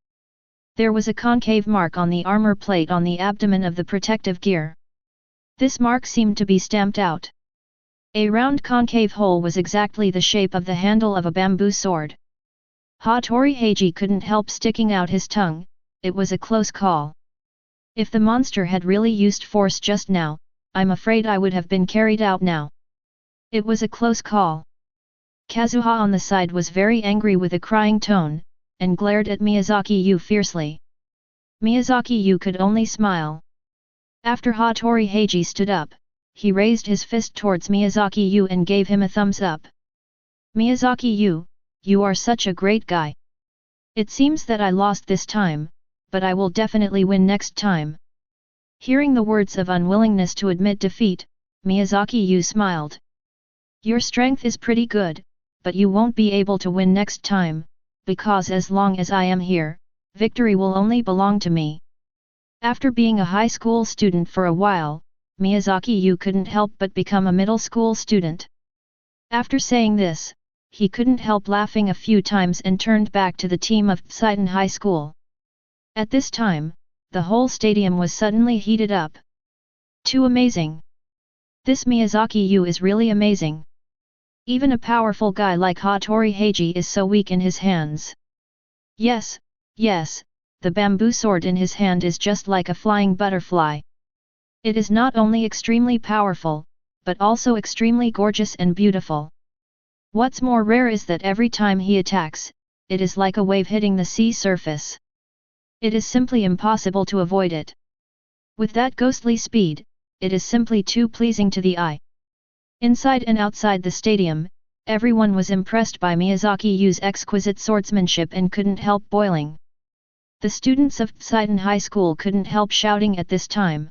There was a concave mark on the armor plate on the abdomen of the protective gear. This mark seemed to be stamped out. A round concave hole was exactly the shape of the handle of a bamboo sword. Hattori Heiji couldn't help sticking out his tongue, it was a close call. If the monster had really used force just now, I'm afraid I would have been carried out now. It was a close call. Kazuha on the side was very angry with a crying tone, and glared at Miyazaki Yu fiercely. Miyazaki Yu could only smile. After Hattori Heiji stood up, he raised his fist towards Miyazaki Yu and gave him a thumbs up. Miyazaki Yu, you are such a great guy. It seems that I lost this time, but I will definitely win next time. Hearing the words of unwillingness to admit defeat, Miyazaki Yu smiled. Your strength is pretty good, but you won't be able to win next time, because as long as I am here, victory will only belong to me. After being a high school student for a while, Miyazaki Yu couldn't help but become a middle school student. After saying this, he couldn't help laughing a few times and turned back to the team of Homicides High School. At this time, the whole stadium was suddenly heated up. Too amazing! This Miyazaki Yu is really amazing. Even a powerful guy like Hattori Heiji is so weak in his hands. Yes, the bamboo sword in his hand is just like a flying butterfly. It is not only extremely powerful, but also extremely gorgeous and beautiful. What's more rare is that every time he attacks, it is like a wave hitting the sea surface. It is simply impossible to avoid it. With that ghostly speed, it is simply too pleasing to the eye. Inside and outside the stadium, everyone was impressed by Miyazaki Yu's exquisite swordsmanship and couldn't help boiling. The students of Homicides High School couldn't help shouting at this time.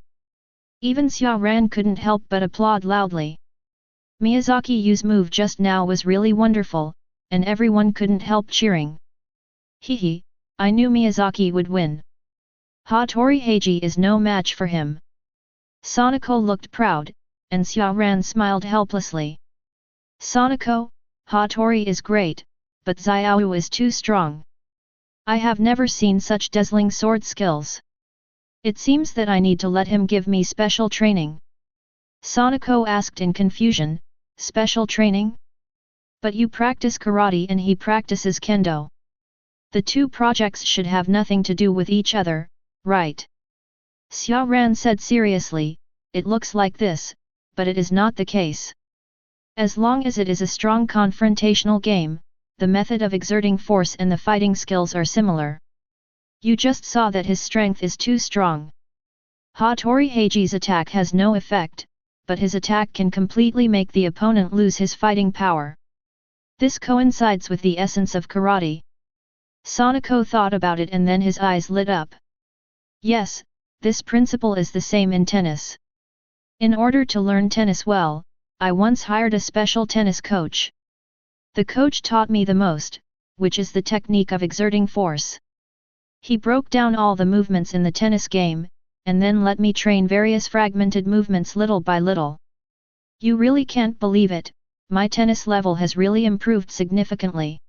Even Xia Ran couldn't help but applaud loudly. Miyazaki Yu's move just now was really wonderful, and everyone couldn't help cheering. Hehe, I knew Miyazaki would win. Hattori Heiji is no match for him. Sonoko looked proud, and Xia Ran smiled helplessly. Sonoko, Hattori is great, but Xiao is too strong. I have never seen such dazzling sword skills. It seems that I need to let him give me special training. Sonoko asked in confusion, special training? But you practice karate and he practices kendo. The two projects should have nothing to do with each other, right? Xia Ran said seriously, it looks like this, but it is not the case. As long as it is a strong confrontational game, the method of exerting force and the fighting skills are similar. You just saw that his strength is too strong. Hattori Heiji's attack has no effect, but his attack can completely make the opponent lose his fighting power. This coincides with the essence of karate. Sanako thought about it and then his eyes lit up. Yes, this principle is the same in tennis. In order to learn tennis well, I once hired a special tennis coach. The coach taught me the most, which is the technique of exerting force. He broke down all the movements in the tennis game, and then let me train various fragmented movements little by little. You really can't believe it, my tennis level has really improved significantly.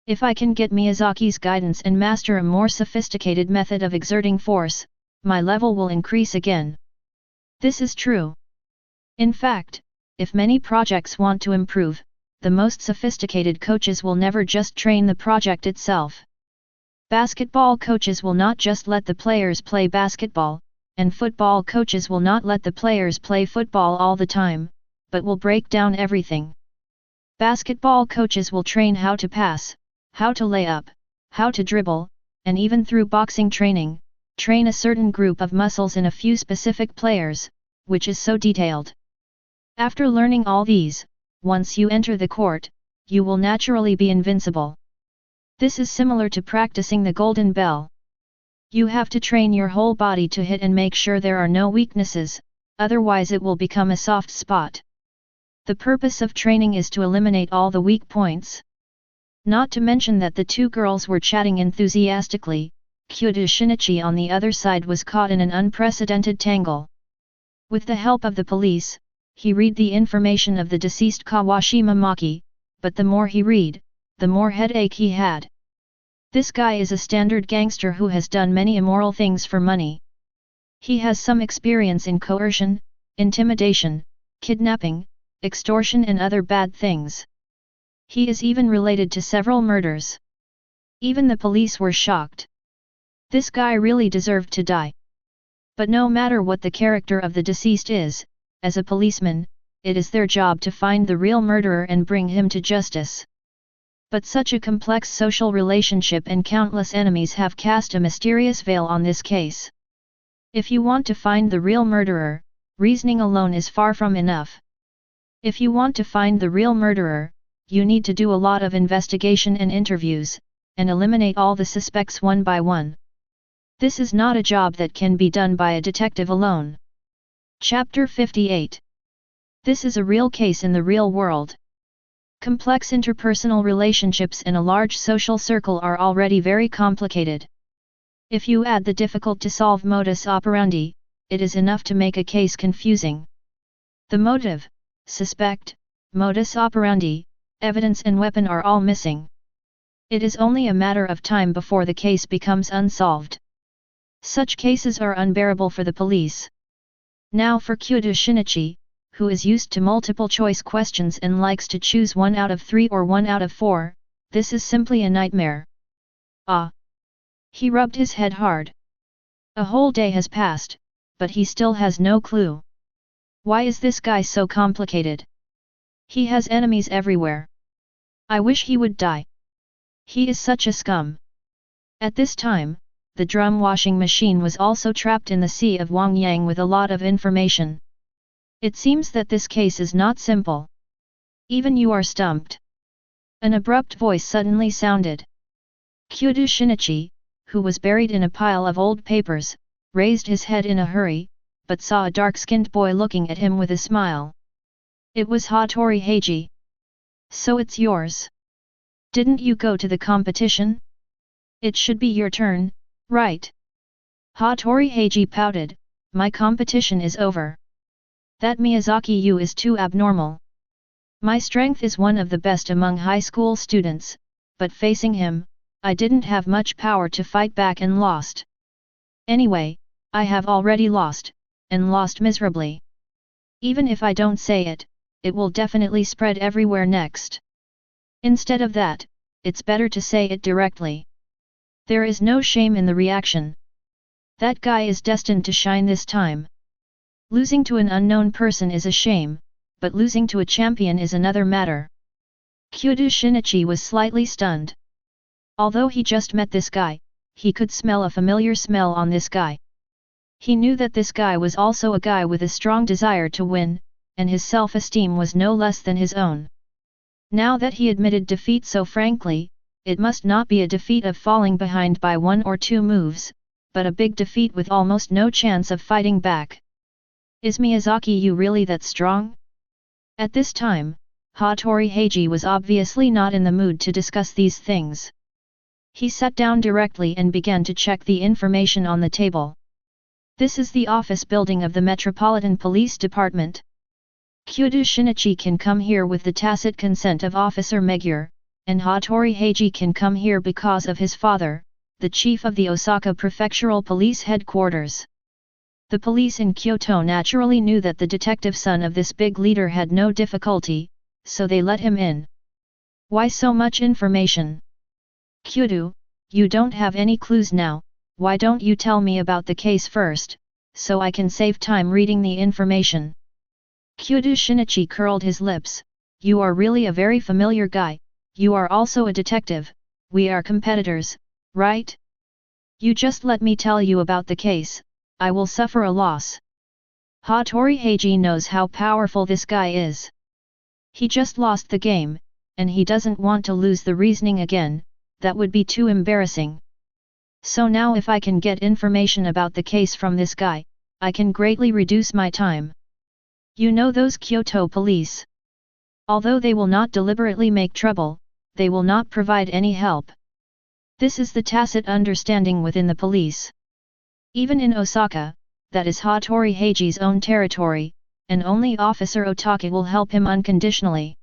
If I can get Miyazaki's guidance and master a more sophisticated method of exerting force, my level will increase again. This is true. In fact, if many projects want to improve, the most sophisticated coaches will never just train the project itself. Basketball coaches will not just let the players play basketball, and football coaches will not let the players play football all the time, but will break down everything. Basketball coaches will train how to pass, how to lay up, how to dribble, and even through boxing training, train a certain group of muscles in a few specific players, which is so detailed. After learning all these, once you enter the court, you will naturally be invincible. This is similar to practicing the golden bell. You have to train your whole body to hit and make sure there are no weaknesses, otherwise it will become a soft spot. The purpose of training is to eliminate all the weak points. Not to mention that the two girls were chatting enthusiastically, Kyoto Shinichi on the other side was caught in an unprecedented tangle. With the help of the police, he read the information of the deceased Kawashima Maki, but the more he read, the more headache he had. This guy is a standard gangster who has done many immoral things for money. He has some experience in coercion, intimidation, kidnapping, extortion and other bad things. He is even related to several murders. Even the police were shocked. This guy really deserved to die. But no matter what the character of the deceased is, as a policeman, it is their job to find the real murderer and bring him to justice. But such a complex social relationship and countless enemies have cast a mysterious veil on this case. If you want to find the real murderer, reasoning alone is far from enough. If you want to find the real murderer, you need to do a lot of investigation and interviews, and eliminate all the suspects one by one. This is not a job that can be done by a detective alone. Chapter 58. This is a real case in the real world. Complex interpersonal relationships in a large social circle are already very complicated. If you add the difficult-to-solve modus operandi, it is enough to make a case confusing. The motive, suspect, modus operandi, evidence and weapon are all missing. It is only a matter of time before the case becomes unsolved. Such cases are unbearable for the police. Now for Kyoto Shinichi, who is used to multiple-choice questions and likes to choose 1 out of 3 or 1 out of 4, this is simply a nightmare. Ah! He rubbed his head hard. A whole day has passed, but he still has no clue. Why is this guy so complicated? He has enemies everywhere. I wish he would die. He is such a scum. At this time, the drum washing machine was also trapped in the sea of Wang Yang with a lot of information. It seems that this case is not simple. Even you are stumped. An abrupt voice suddenly sounded. Kyoto Shinichi, who was buried in a pile of old papers, raised his head in a hurry, but saw a dark-skinned boy looking at him with a smile. It was Hattori Heiji. So it's yours. Didn't you go to the competition? It should be your turn, right? Hattori Heiji pouted, my competition is over. That Miyazaki Yu is too abnormal. My strength is one of the best among high school students, but facing him, I didn't have much power to fight back and lost. Anyway, I have already lost, and lost miserably. Even if I don't say it, it will definitely spread everywhere next. Instead of that, it's better to say it directly. There is no shame in the reaction. That guy is destined to shine this time. Losing to an unknown person is a shame, but losing to a champion is another matter. Kyoto Shinichi was slightly stunned. Although he just met this guy, he could smell a familiar smell on this guy. He knew that this guy was also a guy with a strong desire to win, and his self-esteem was no less than his own. Now that he admitted defeat so frankly, it must not be a defeat of falling behind by 1 or 2 moves, but a big defeat with almost no chance of fighting back. Is Miyazaki Yu really that strong? At this time, Hattori Heiji was obviously not in the mood to discuss these things. He sat down directly and began to check the information on the table. This is the office building of the Metropolitan Police Department. Kyudo Shinichi can come here with the tacit consent of Officer Megure, and Hattori Heiji can come here because of his father, the chief of the Osaka Prefectural Police Headquarters. The police in Kyoto naturally knew that the detective son of this big leader had no difficulty, so they let him in. Why so much information? Kyudo, you don't have any clues now, why don't you tell me about the case first, so I can save time reading the information? Kyudo Shinichi curled his lips. You are really a very familiar guy, you are also a detective, we are competitors, right? You just let me tell you about the case, I will suffer a loss. Hattori Heiji knows how powerful this guy is. He just lost the game, and he doesn't want to lose the reasoning again, that would be too embarrassing. So now if I can get information about the case from this guy, I can greatly reduce my time. You know those Kyoto police. Although they will not deliberately make trouble, they will not provide any help. This is the tacit understanding within the police. Even in Osaka, that is Hattori Heiji's own territory, and only Officer Otake will help him unconditionally.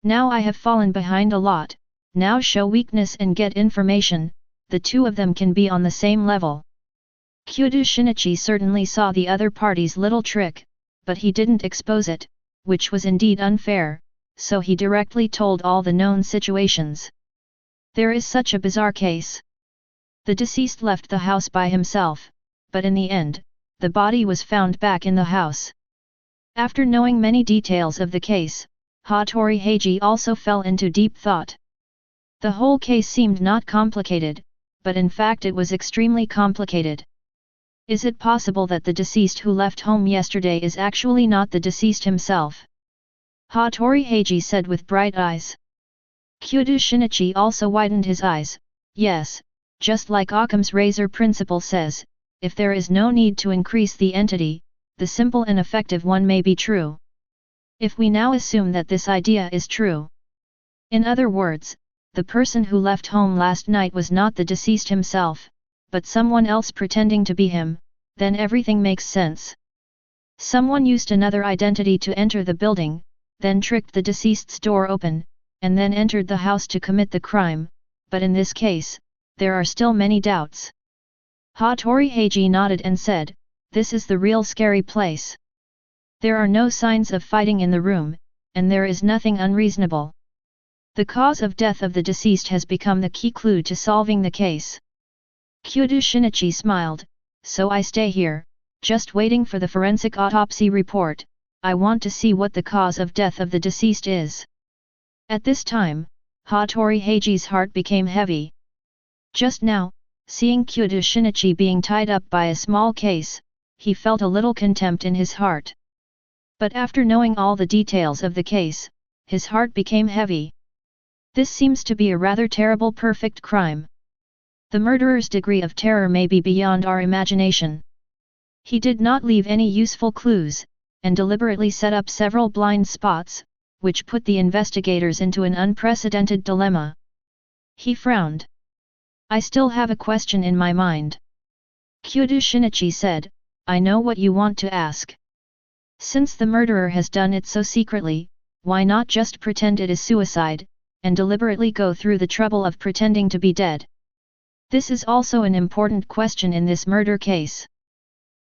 Now I have fallen behind a lot, now show weakness and get information, the two of them can be on the same level. Kyudo Shinichi certainly saw the other party's little trick, but he didn't expose it, which was indeed unfair, so he directly told all the known situations. There is such a bizarre case. The deceased left the house by himself, but in the end, the body was found back in the house. After knowing many details of the case, Hattori Heiji also fell into deep thought. The whole case seemed not complicated, but in fact it was extremely complicated. Is it possible that the deceased who left home yesterday is actually not the deceased himself? Hattori Heiji said with bright eyes. Kyudo Shinichi also widened his eyes. Yes, just like Occam's razor principle says, if there is no need to increase the entity, the simple and effective one may be true. If we now assume that this idea is true. In other words, the person who left home last night was not the deceased himself, but someone else pretending to be him, then everything makes sense. Someone used another identity to enter the building, then tricked the deceased's door open, and then entered the house to commit the crime, but in this case, there are still many doubts. Hattori Heiji nodded and said, this is the real scary place. There are no signs of fighting in the room, and there is nothing unreasonable. The cause of death of the deceased has become the key clue to solving the case. Kyudo Shinichi smiled, so I stay here, just waiting for the forensic autopsy report. I want to see what the cause of death of the deceased is. At this time, Hattori Heiji's heart became heavy. Just now, seeing Kyudo Shinichi being tied up by a small case, he felt a little contempt in his heart. But after knowing all the details of the case, his heart became heavy. This seems to be a rather terrible perfect crime. The murderer's degree of terror may be beyond our imagination. He did not leave any useful clues, and deliberately set up several blind spots, which put the investigators into an unprecedented dilemma. He frowned. I still have a question in my mind. Kyudo Shinichi said, I know what you want to ask. Since the murderer has done it so secretly, why not just pretend it is suicide, and deliberately go through the trouble of pretending to be dead? This is also an important question in this murder case.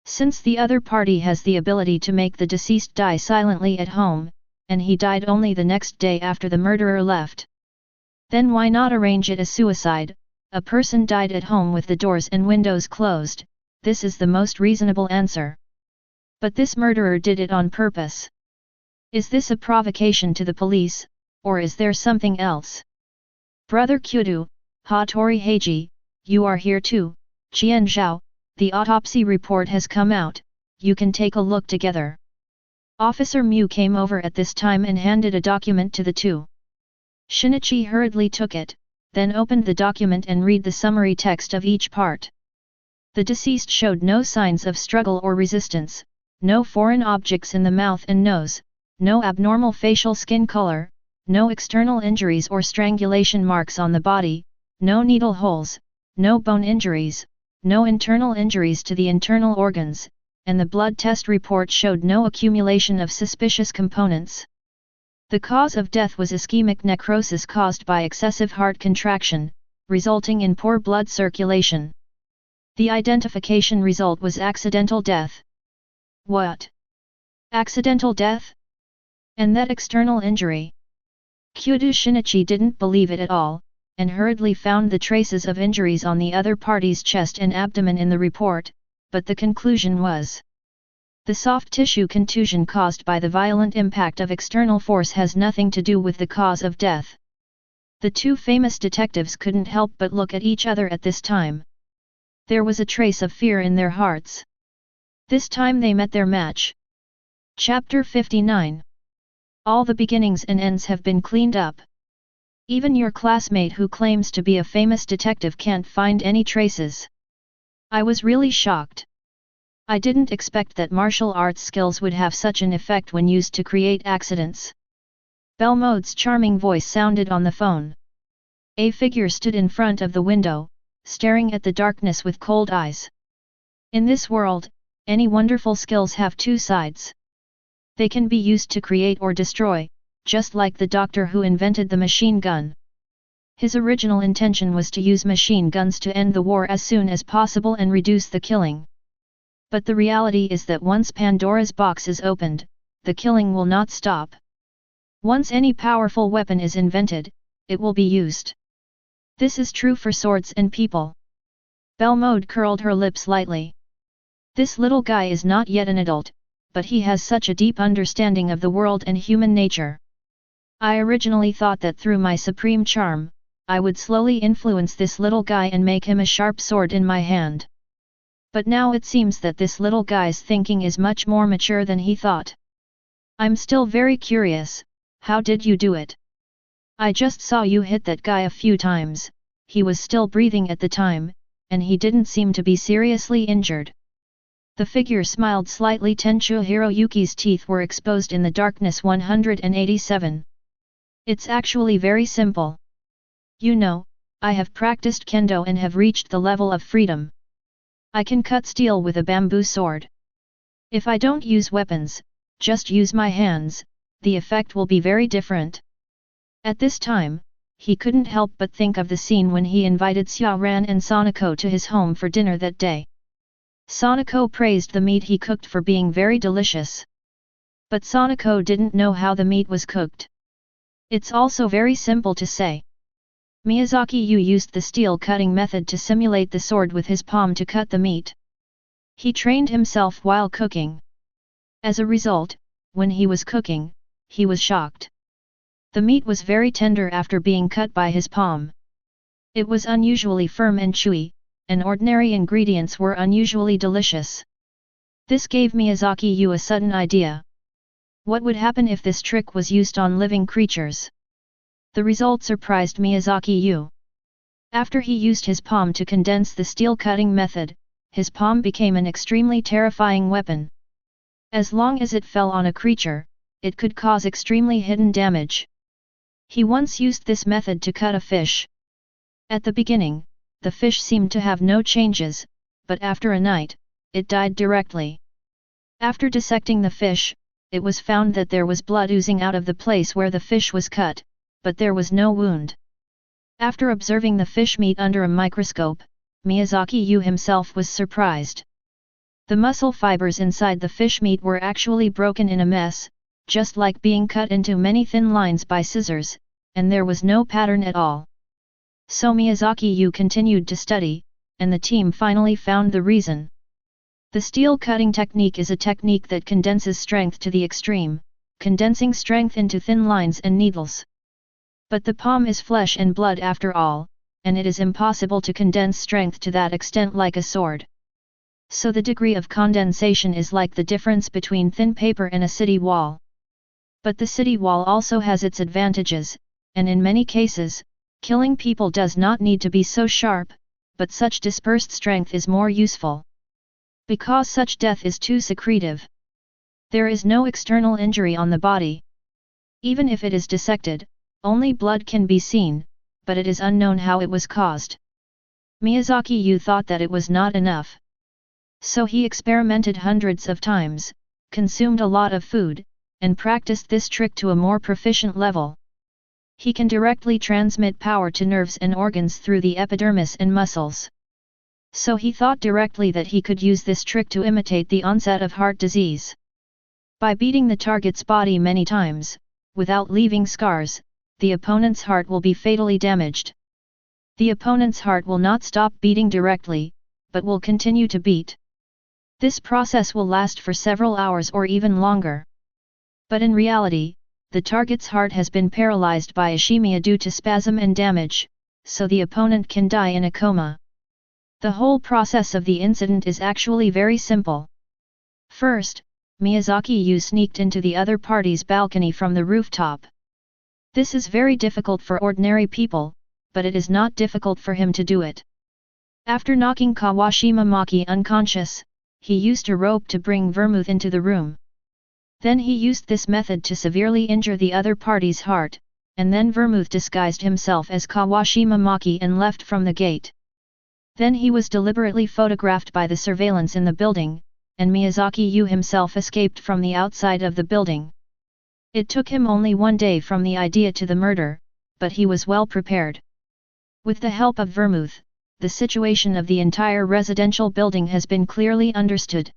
Since the other party has the ability to make the deceased die silently at home, and he died only the next day after the murderer left. Then why not arrange it as suicide? A person died at home with the doors and windows closed, this is the most reasonable answer. But this murderer did it on purpose. Is this a provocation to the police, or is there something else? Brother Kyudo, Hattori Heiji, you are here too, Qian Zhao, the autopsy report has come out, you can take a look together. Officer Mu came over at this time and handed a document to the two. Shinichi hurriedly took it, then opened the document and read the summary text of each part. The deceased showed no signs of struggle or resistance, no foreign objects in the mouth and nose, no abnormal facial skin color, no external injuries or strangulation marks on the body, no needle holes, no bone injuries, no internal injuries to the internal organs, and the blood test report showed no accumulation of suspicious components. The cause of death was ischemic necrosis caused by excessive heart contraction, resulting in poor blood circulation. The identification result was accidental death. What? Accidental death? And that external injury? Kyudo Shinichi didn't believe it at all, and hurriedly found the traces of injuries on the other party's chest and abdomen in the report, but the conclusion was: the soft tissue contusion caused by the violent impact of external force has nothing to do with the cause of death. The two famous detectives couldn't help but look at each other at this time. There was a trace of fear in their hearts. This time they met their match. Chapter 59. All the beginnings and ends have been cleaned up. Even your classmate who claims to be a famous detective can't find any traces. I was really shocked. I didn't expect that martial arts skills would have such an effect when used to create accidents. Belmode's charming voice sounded on the phone. A figure stood in front of the window, staring at the darkness with cold eyes. In this world, any wonderful skills have two sides. They can be used to create or destroy, just like the doctor who invented the machine gun. His original intention was to use machine guns to end the war as soon as possible and reduce the killing. But the reality is that once Pandora's box is opened, the killing will not stop. Once any powerful weapon is invented, it will be used. This is true for swords and people. Belmode curled her lips lightly. This little guy is not yet an adult, but he has such a deep understanding of the world and human nature. I originally thought that through my supreme charm, I would slowly influence this little guy and make him a sharp sword in my hand. But now it seems that this little guy's thinking is much more mature than he thought. I'm still very curious, how did you do it? I just saw you hit that guy a few times, he was still breathing at the time, and he didn't seem to be seriously injured. The figure smiled slightly. Tenchu Hiroyuki's teeth were exposed in the darkness. 187. It's actually very simple. You know, I have practiced kendo and have reached the level of freedom. I can cut steel with a bamboo sword. If I don't use weapons, just use my hands, the effect will be very different. At this time, he couldn't help but think of the scene when he invited Xiaoran and Sonoko to his home for dinner that day. Sonoko praised the meat he cooked for being very delicious. But Sonoko didn't know how the meat was cooked. It's also very simple to say. Miyazaki Yu used the steel cutting method to simulate the sword with his palm to cut the meat. He trained himself while cooking. As a result, when he was cooking, he was shocked. The meat was very tender after being cut by his palm. It was unusually firm and chewy, and ordinary ingredients were unusually delicious. This gave Miyazaki Yu a sudden idea. What would happen if this trick was used on living creatures? The result surprised Miyazaki Yu. After he used his palm to condense the steel cutting method, his palm became an extremely terrifying weapon. As long as it fell on a creature, it could cause extremely hidden damage. He once used this method to cut a fish. At the beginning, the fish seemed to have no changes, but after a night, it died directly. After dissecting the fish, it was found that there was blood oozing out of the place where the fish was cut, but there was no wound. After observing the fish meat under a microscope, Miyazaki Yu himself was surprised. The muscle fibers inside the fish meat were actually broken in a mess, just like being cut into many thin lines by scissors, and there was no pattern at all. So Miyazaki Yu continued to study, and the team finally found the reason. The steel cutting technique is a technique that condenses strength to the extreme, condensing strength into thin lines and needles. But the palm is flesh and blood after all, and it is impossible to condense strength to that extent like a sword. So the degree of condensation is like the difference between thin paper and a city wall. But the city wall also has its advantages, and in many cases, killing people does not need to be so sharp, but such dispersed strength is more useful. Because such death is too secretive. There is no external injury on the body. Even if it is dissected, only blood can be seen, but it is unknown how it was caused. Miyazaki Yu thought that it was not enough. So he experimented hundreds of times, consumed a lot of food, and practiced this trick to a more proficient level. He can directly transmit power to nerves and organs through the epidermis and muscles. So he thought directly that he could use this trick to imitate the onset of heart disease. By beating the target's body many times, without leaving scars, the opponent's heart will be fatally damaged. The opponent's heart will not stop beating directly, but will continue to beat. This process will last for several hours or even longer. But in reality, the target's heart has been paralyzed by ischemia due to spasm and damage, so the opponent can die in a coma. The whole process of the incident is actually very simple. First, Miyazaki Yu sneaked into the other party's balcony from the rooftop. This is very difficult for ordinary people, but it is not difficult for him to do it. After knocking Kawashima Maki unconscious, he used a rope to bring vermouth into the room. Then he used this method to severely injure the other party's heart, and then vermouth disguised himself as Kawashima Maki and left from the gate. Then he was deliberately photographed by the surveillance in the building, and Miyazaki Yu himself escaped from the outside of the building. It took him only 1 day from the idea to the murder, but he was well prepared. With the help of vermouth, the situation of the entire residential building has been clearly understood.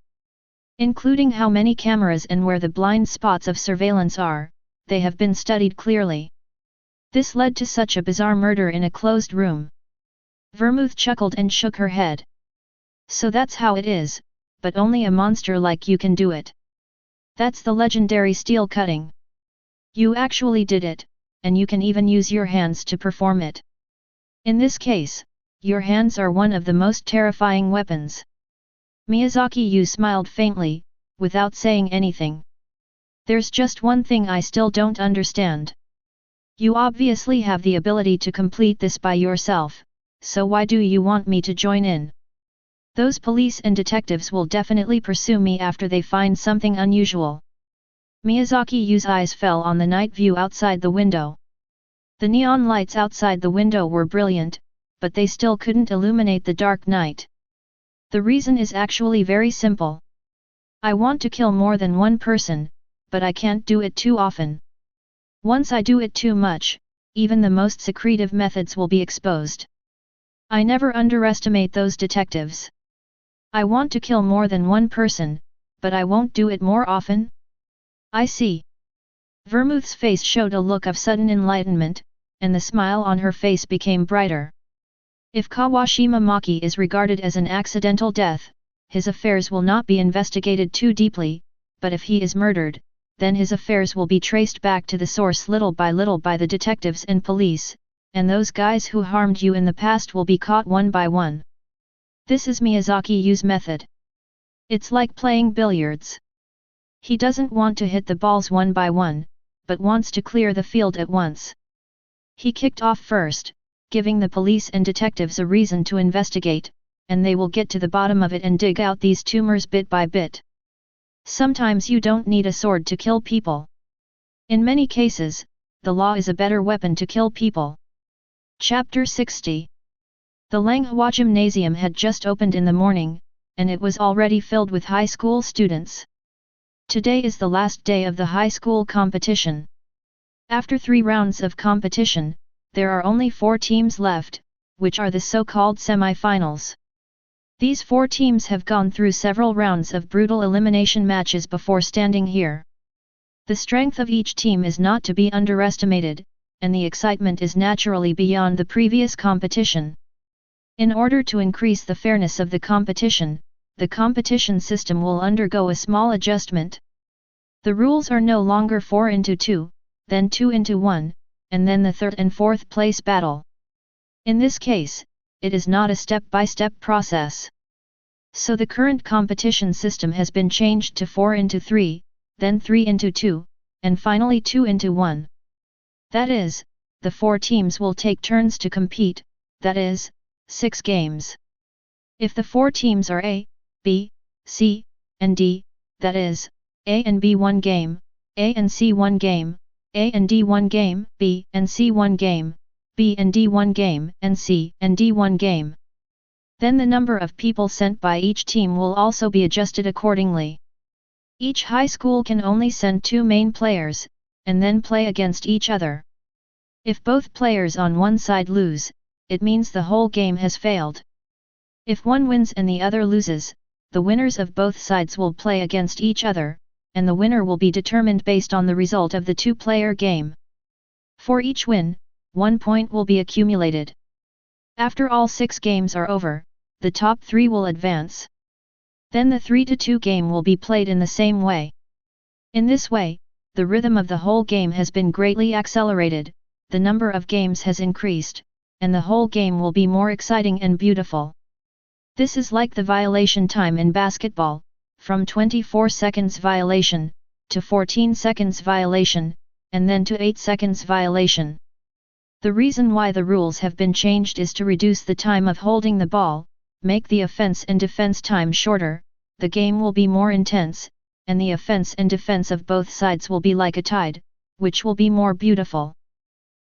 Including how many cameras and where the blind spots of surveillance are, they have been studied clearly. This led to such a bizarre murder in a closed room. Vermouth chuckled and shook her head. So that's how it is, but only a monster like you can do it. That's the legendary steel cutting. You actually did it, and you can even use your hands to perform it. In this case, your hands are one of the most terrifying weapons. Miyazaki Yu smiled faintly, without saying anything. There's just one thing I still don't understand. You obviously have the ability to complete this by yourself, so why do you want me to join in? Those police and detectives will definitely pursue me after they find something unusual. Miyazaki Yu's eyes fell on the night view outside the window. The neon lights outside the window were brilliant, but they still couldn't illuminate the dark night. The reason is actually very simple. I want to kill more than one person, but I can't do it too often. Once I do it too much, even the most secretive methods will be exposed. I never underestimate those detectives. I want to kill more than one person, but I won't do it more often? I see. Vermouth's face showed a look of sudden enlightenment, and the smile on her face became brighter. If Kawashima Maki is regarded as an accidental death, his affairs will not be investigated too deeply, but if he is murdered, then his affairs will be traced back to the source little by the detectives and police, and those guys who harmed you in the past will be caught one by one. This is Miyazaki Yu's method. It's like playing billiards. He doesn't want to hit the balls one by one, but wants to clear the field at once. He kicked off first, giving the police and detectives a reason to investigate, and they will get to the bottom of it and dig out these tumors bit by bit. Sometimes you don't need a sword to kill people. In many cases, the law is a better weapon to kill people. Chapter 60. The Langhua Gymnasium had just opened in the morning, and it was already filled with high school students. Today is the last day of the high school competition. After 3 rounds of competition, there are only 4 teams left, which are the so-called semi-finals. These 4 teams have gone through several rounds of brutal elimination matches before standing here. The strength of each team is not to be underestimated, and the excitement is naturally beyond the previous competition. In order to increase the fairness of the competition system will undergo a small adjustment. The rules are no longer 4-2, then 2-1, and then the 3rd and 4th place battle. In this case, it is not a step-by-step process. So the current competition system has been changed to 4-3, then 3-2, and finally 2-1. That is, the 4 teams will take turns to compete, that is, 6 games. If the 4 teams are A, B, C, and D, that is, A and B 1 game, A and C 1 game, A and D 1 game, B and C 1 game, B and D 1 game, and C and D 1 game. Then the number of people sent by each team will also be adjusted accordingly. Each high school can only send 2 main players, and then play against each other. If both players on one side lose, it means the whole game has failed. If one wins and the other loses, the winners of both sides will play against each other, and the winner will be determined based on the result of the 2-player game. For each win, 1 point will be accumulated. After all 6 games are over, the top 3 will advance. Then the 3-2 game will be played in the same way. In this way, the rhythm of the whole game has been greatly accelerated, the number of games has increased, and the whole game will be more exciting and beautiful. This is like the violation time in basketball, from 24 seconds violation, to 14 seconds violation, and then to 8 seconds violation. The reason why the rules have been changed is to reduce the time of holding the ball, make the offense and defense time shorter, the game will be more intense, and the offense and defense of both sides will be like a tide, which will be more beautiful.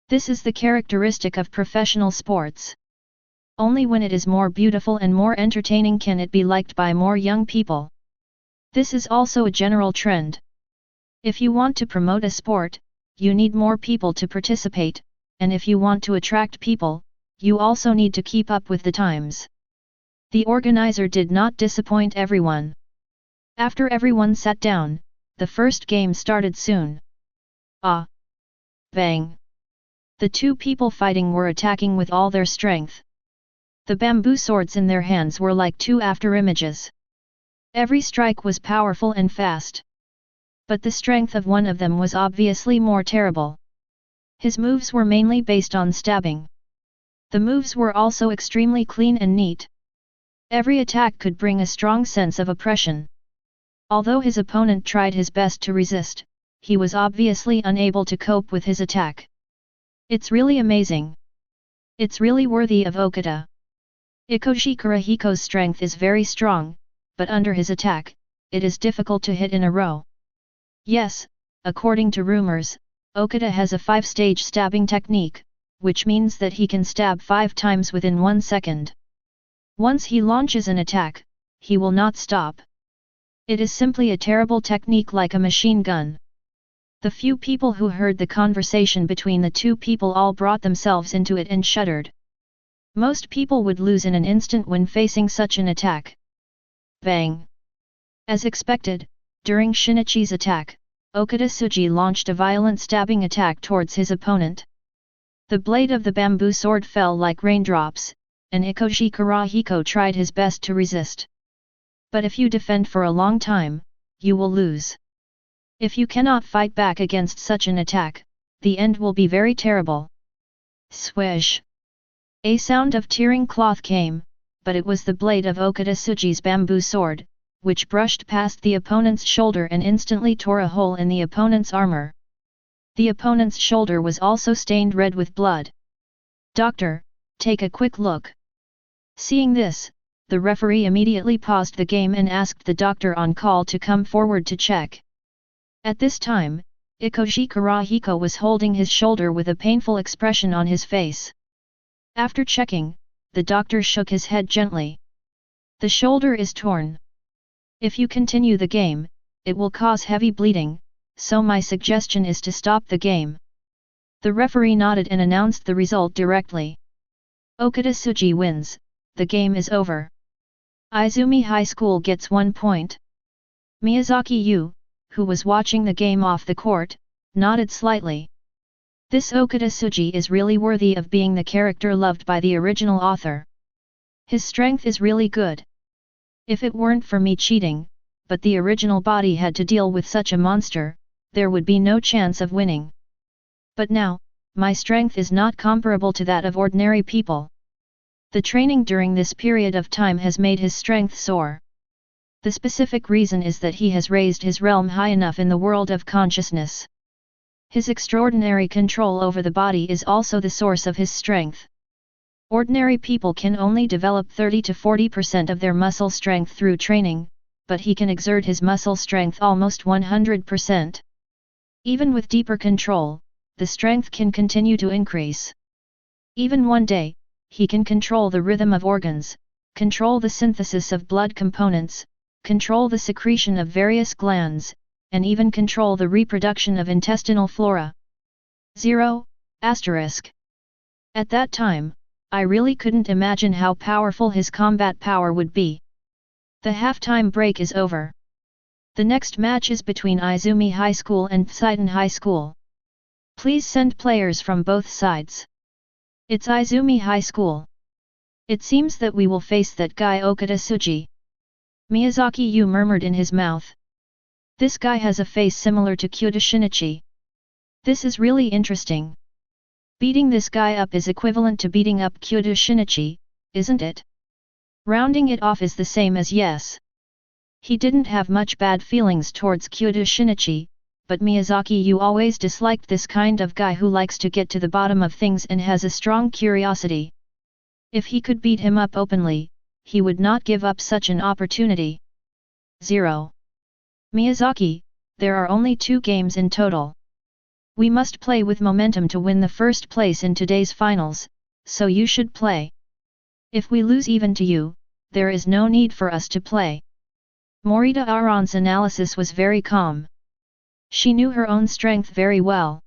This is the characteristic of professional sports. Only when it is more beautiful and more entertaining can it be liked by more young people. This is also a general trend. If you want to promote a sport, you need more people to participate, and if you want to attract people, you also need to keep up with the times. The organizer did not disappoint everyone. After everyone sat down, the first game started soon. Ah! Bang! The 2 people fighting were attacking with all their strength. The bamboo swords in their hands were like 2 afterimages. Every strike was powerful and fast. But the strength of one of them was obviously more terrible. His moves were mainly based on stabbing. The moves were also extremely clean and neat. Every attack could bring a strong sense of oppression. Although his opponent tried his best to resist, he was obviously unable to cope with his attack. It's really amazing. It's really worthy of Okada. Ikoshi Kurahiko's strength is very strong, but under his attack, it is difficult to hit in a row. Yes, according to rumors, Okada has a 5-stage stabbing technique, which means that he can stab 5 times within 1 second. Once he launches an attack, he will not stop. It is simply a terrible technique like a machine gun. The few people who heard the conversation between the 2 people all brought themselves into it and shuddered. Most people would lose in an instant when facing such an attack. Bang! As expected, during Shinichi's attack, Okada Tsuji launched a violent stabbing attack towards his opponent. The blade of the bamboo sword fell like raindrops, and Ikoshi Kurahiko tried his best to resist. But if you defend for a long time, you will lose. If you cannot fight back against such an attack, the end will be very terrible. Swish! A sound of tearing cloth came, but it was the blade of Okada Tsuji's bamboo sword, which brushed past the opponent's shoulder and instantly tore a hole in the opponent's armor. The opponent's shoulder was also stained red with blood. "Doctor, take a quick look." Seeing this, the referee immediately paused the game and asked the doctor on call to come forward to check. At this time, Ikoshi Kurahiko was holding his shoulder with a painful expression on his face. After checking, the doctor shook his head gently. "The shoulder is torn. If you continue the game, it will cause heavy bleeding, so my suggestion is to stop the game." The referee nodded and announced the result directly. Okada Tsuji wins, the game is over. Izumi High School gets 1 point. Miyazaki Yu, who was watching the game off the court, nodded slightly. This Okada Tsuji is really worthy of being the character loved by the original author. His strength is really good. If it weren't for me cheating, but the original body had to deal with such a monster, there would be no chance of winning. But now, my strength is not comparable to that of ordinary people. The training during this period of time has made his strength soar. The specific reason is that he has raised his realm high enough in the world of consciousness. His extraordinary control over the body is also the source of his strength. Ordinary people can only develop 30 to 40% of their muscle strength through training, but he can exert his muscle strength almost 100%. Even with deeper control, the strength can continue to increase. Even one day, he can control the rhythm of organs, control the synthesis of blood components, control the secretion of various glands, and even control the reproduction of intestinal flora. 0. At that time, I really couldn't imagine how powerful his combat power would be. The halftime break is over. The next match is between Izumi High School and Poseidon High School. Please send players from both sides. It's Izumi High School. It seems that we will face that guy Okada Tsuji. Miyazaki Yu murmured in his mouth. This guy has a face similar to Kyoto Shinichi. This is really interesting. Beating this guy up is equivalent to beating up Kyoto Shinichi, isn't it? Rounding it off is the same as yes. He didn't have much bad feelings towards Kyoto Shinichi, but Miyazaki Yu always disliked this kind of guy who likes to get to the bottom of things and has a strong curiosity. If he could beat him up openly, he would not give up such an opportunity. 0. Miyazaki, there are only 2 games in total. We must play with momentum to win the first place in today's finals, so you should play. If we lose even to you, there is no need for us to play. Morita Aron's analysis was very calm. She knew her own strength very well.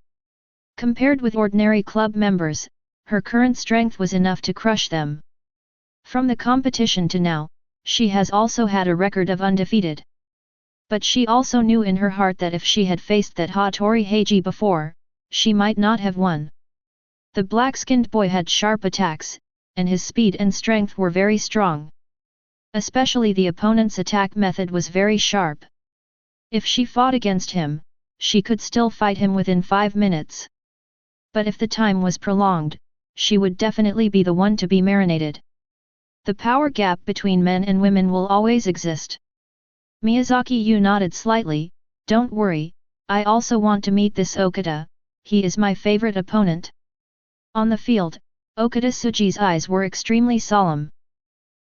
Compared with ordinary club members, her current strength was enough to crush them. From the competition to now, she has also had a record of undefeated. But she also knew in her heart that if she had faced that Hattori Heiji before, she might not have won. The black-skinned boy had sharp attacks, and his speed and strength were very strong. Especially the opponent's attack method was very sharp. If she fought against him, she could still fight him within 5 minutes. But if the time was prolonged, she would definitely be the one to be marinated. The power gap between men and women will always exist. Miyazaki Yu nodded slightly. Don't worry, I also want to meet this Okada, he is my favorite opponent. On the field, Okada Tsuji's eyes were extremely solemn.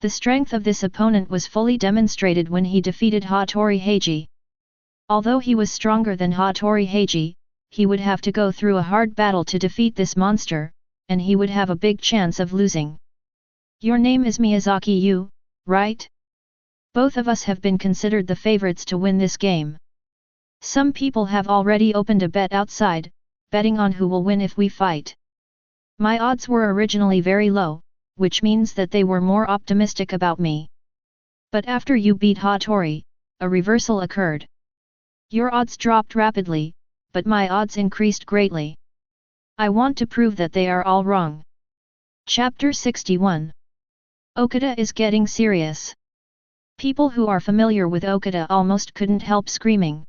The strength of this opponent was fully demonstrated when he defeated Hattori Heiji. Although he was stronger than Hattori Heiji, he would have to go through a hard battle to defeat this monster, and he would have a big chance of losing. Your name is Miyazaki Yu, right? Both of us have been considered the favorites to win this game. Some people have already opened a bet outside, betting on who will win if we fight. My odds were originally very low, which means that they were more optimistic about me. But after you beat Hattori, a reversal occurred. Your odds dropped rapidly, but my odds increased greatly. I want to prove that they are all wrong. Chapter 61. Okada is getting serious. People who are familiar with Okada almost couldn't help screaming.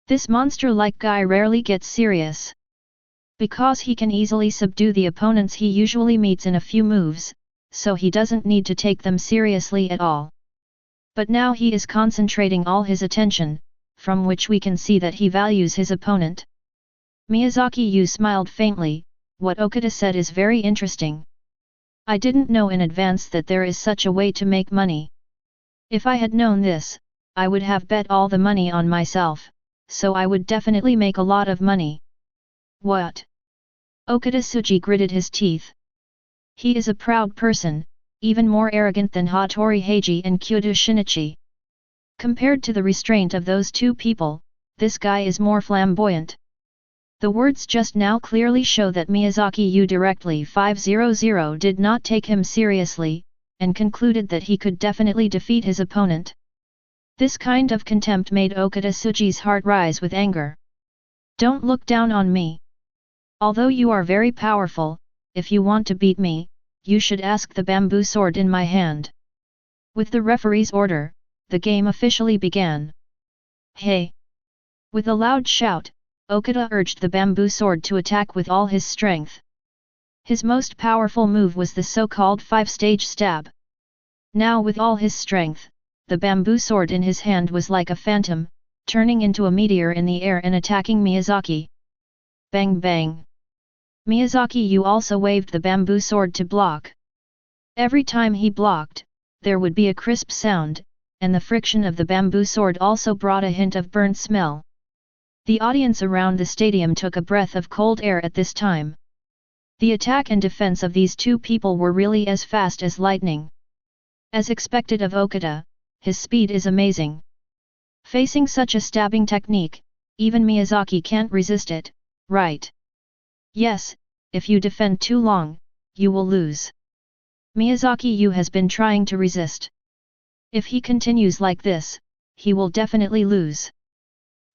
This monster-like guy rarely gets serious. Because he can easily subdue the opponents he usually meets in a few moves, so he doesn't need to take them seriously at all. But now he is concentrating all his attention, from which we can see that he values his opponent. Miyazaki Yu smiled faintly. What Okada said is very interesting. I didn't know in advance that there is such a way to make money. If I had known this, I would have bet all the money on myself, so I would definitely make a lot of money. What? Okada Tsuji gritted his teeth. He is a proud person, even more arrogant than Hattori Heiji and Kyoto Shinichi. Compared to the restraint of those 2 people, this guy is more flamboyant. The words just now clearly show that Miyazaki Yu directly 500 did not take him seriously, and concluded that he could definitely defeat his opponent. This kind of contempt made Okada Tsuji's heart rise with anger. Don't look down on me. Although you are very powerful, if you want to beat me, you should ask the bamboo sword in my hand. With the referee's order, the game officially began. Hey! With a loud shout, Okada urged the bamboo sword to attack with all his strength. His most powerful move was the so-called 5-stage stab. Now with all his strength, the bamboo sword in his hand was like a phantom, turning into a meteor in the air and attacking Miyazaki. Bang bang. Miyazaki Yu also waved the bamboo sword to block. Every time he blocked, there would be a crisp sound, and the friction of the bamboo sword also brought a hint of burnt smell. The audience around the stadium took a breath of cold air at this time. The attack and defense of these two people were really as fast as lightning. As expected of Okada, his speed is amazing. Facing such a stabbing technique, even Miyazaki can't resist it, right? Yes, if you defend too long, you will lose. Miyazaki Yu has been trying to resist. If he continues like this, he will definitely lose.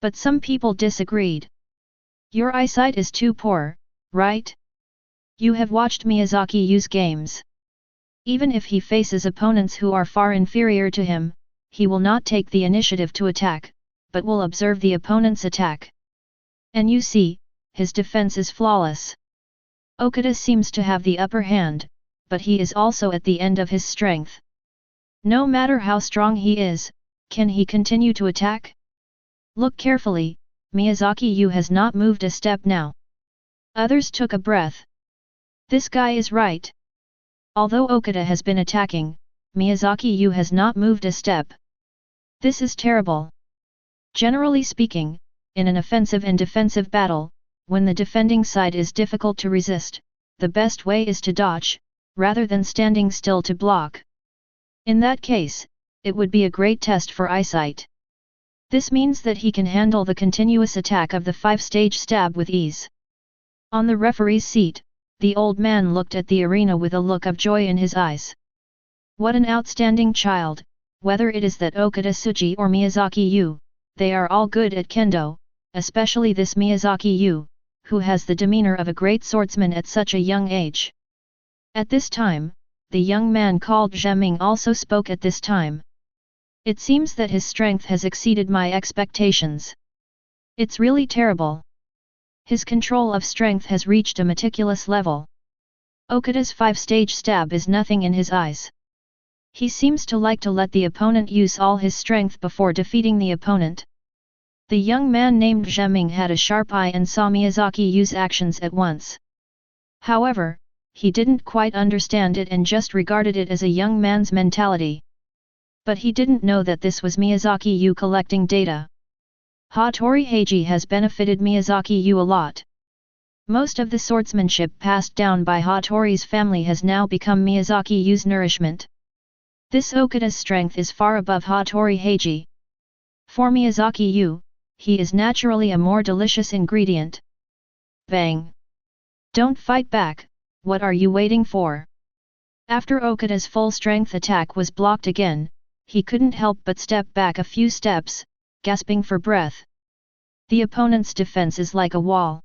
But some people disagreed. Your eyesight is too poor, right? You have watched Miyazaki Yu's games. Even if he faces opponents who are far inferior to him, he will not take the initiative to attack, but will observe the opponent's attack. And you see, his defense is flawless. Okada seems to have the upper hand, but he is also at the end of his strength. No matter how strong he is, can he continue to attack? Look carefully, Miyazaki Yu has not moved a step now. Others took a breath. This guy is right. Although Okada has been attacking, Miyazaki Yu has not moved a step. This is terrible. Generally speaking, in an offensive and defensive battle, when the defending side is difficult to resist, the best way is to dodge, rather than standing still to block. In that case, it would be a great test for eyesight. This means that he can handle the continuous attack of the 5-stage stab with ease. On the referee's seat, the old man looked at the arena with a look of joy in his eyes. What an outstanding child, whether it is that Okada Tsuji or Miyazaki Yu, they are all good at kendo, especially this Miyazaki Yu, who has the demeanor of a great swordsman at such a young age. At this time, the young man called Zheming also spoke at this time. It seems that his strength has exceeded my expectations. It's really terrible. His control of strength has reached a meticulous level. Okada's 5-stage stab is nothing in his eyes. He seems to like to let the opponent use all his strength before defeating the opponent. The young man named Zheming had a sharp eye and saw Miyazaki Yu's actions at once. However, he didn't quite understand it and just regarded it as a young man's mentality. But he didn't know that this was Miyazaki Yu collecting data. Hattori Heiji has benefited Miyazaki Yu a lot. Most of the swordsmanship passed down by Hattori's family has now become Miyazaki Yu's nourishment. This Okada's strength is far above Hattori Heiji. For Miyazaki Yu, he is naturally a more delicious ingredient. Bang! Don't fight back, what are you waiting for? After Okada's full-strength attack was blocked again, he couldn't help but step back a few steps, gasping for breath. The opponent's defense is like a wall.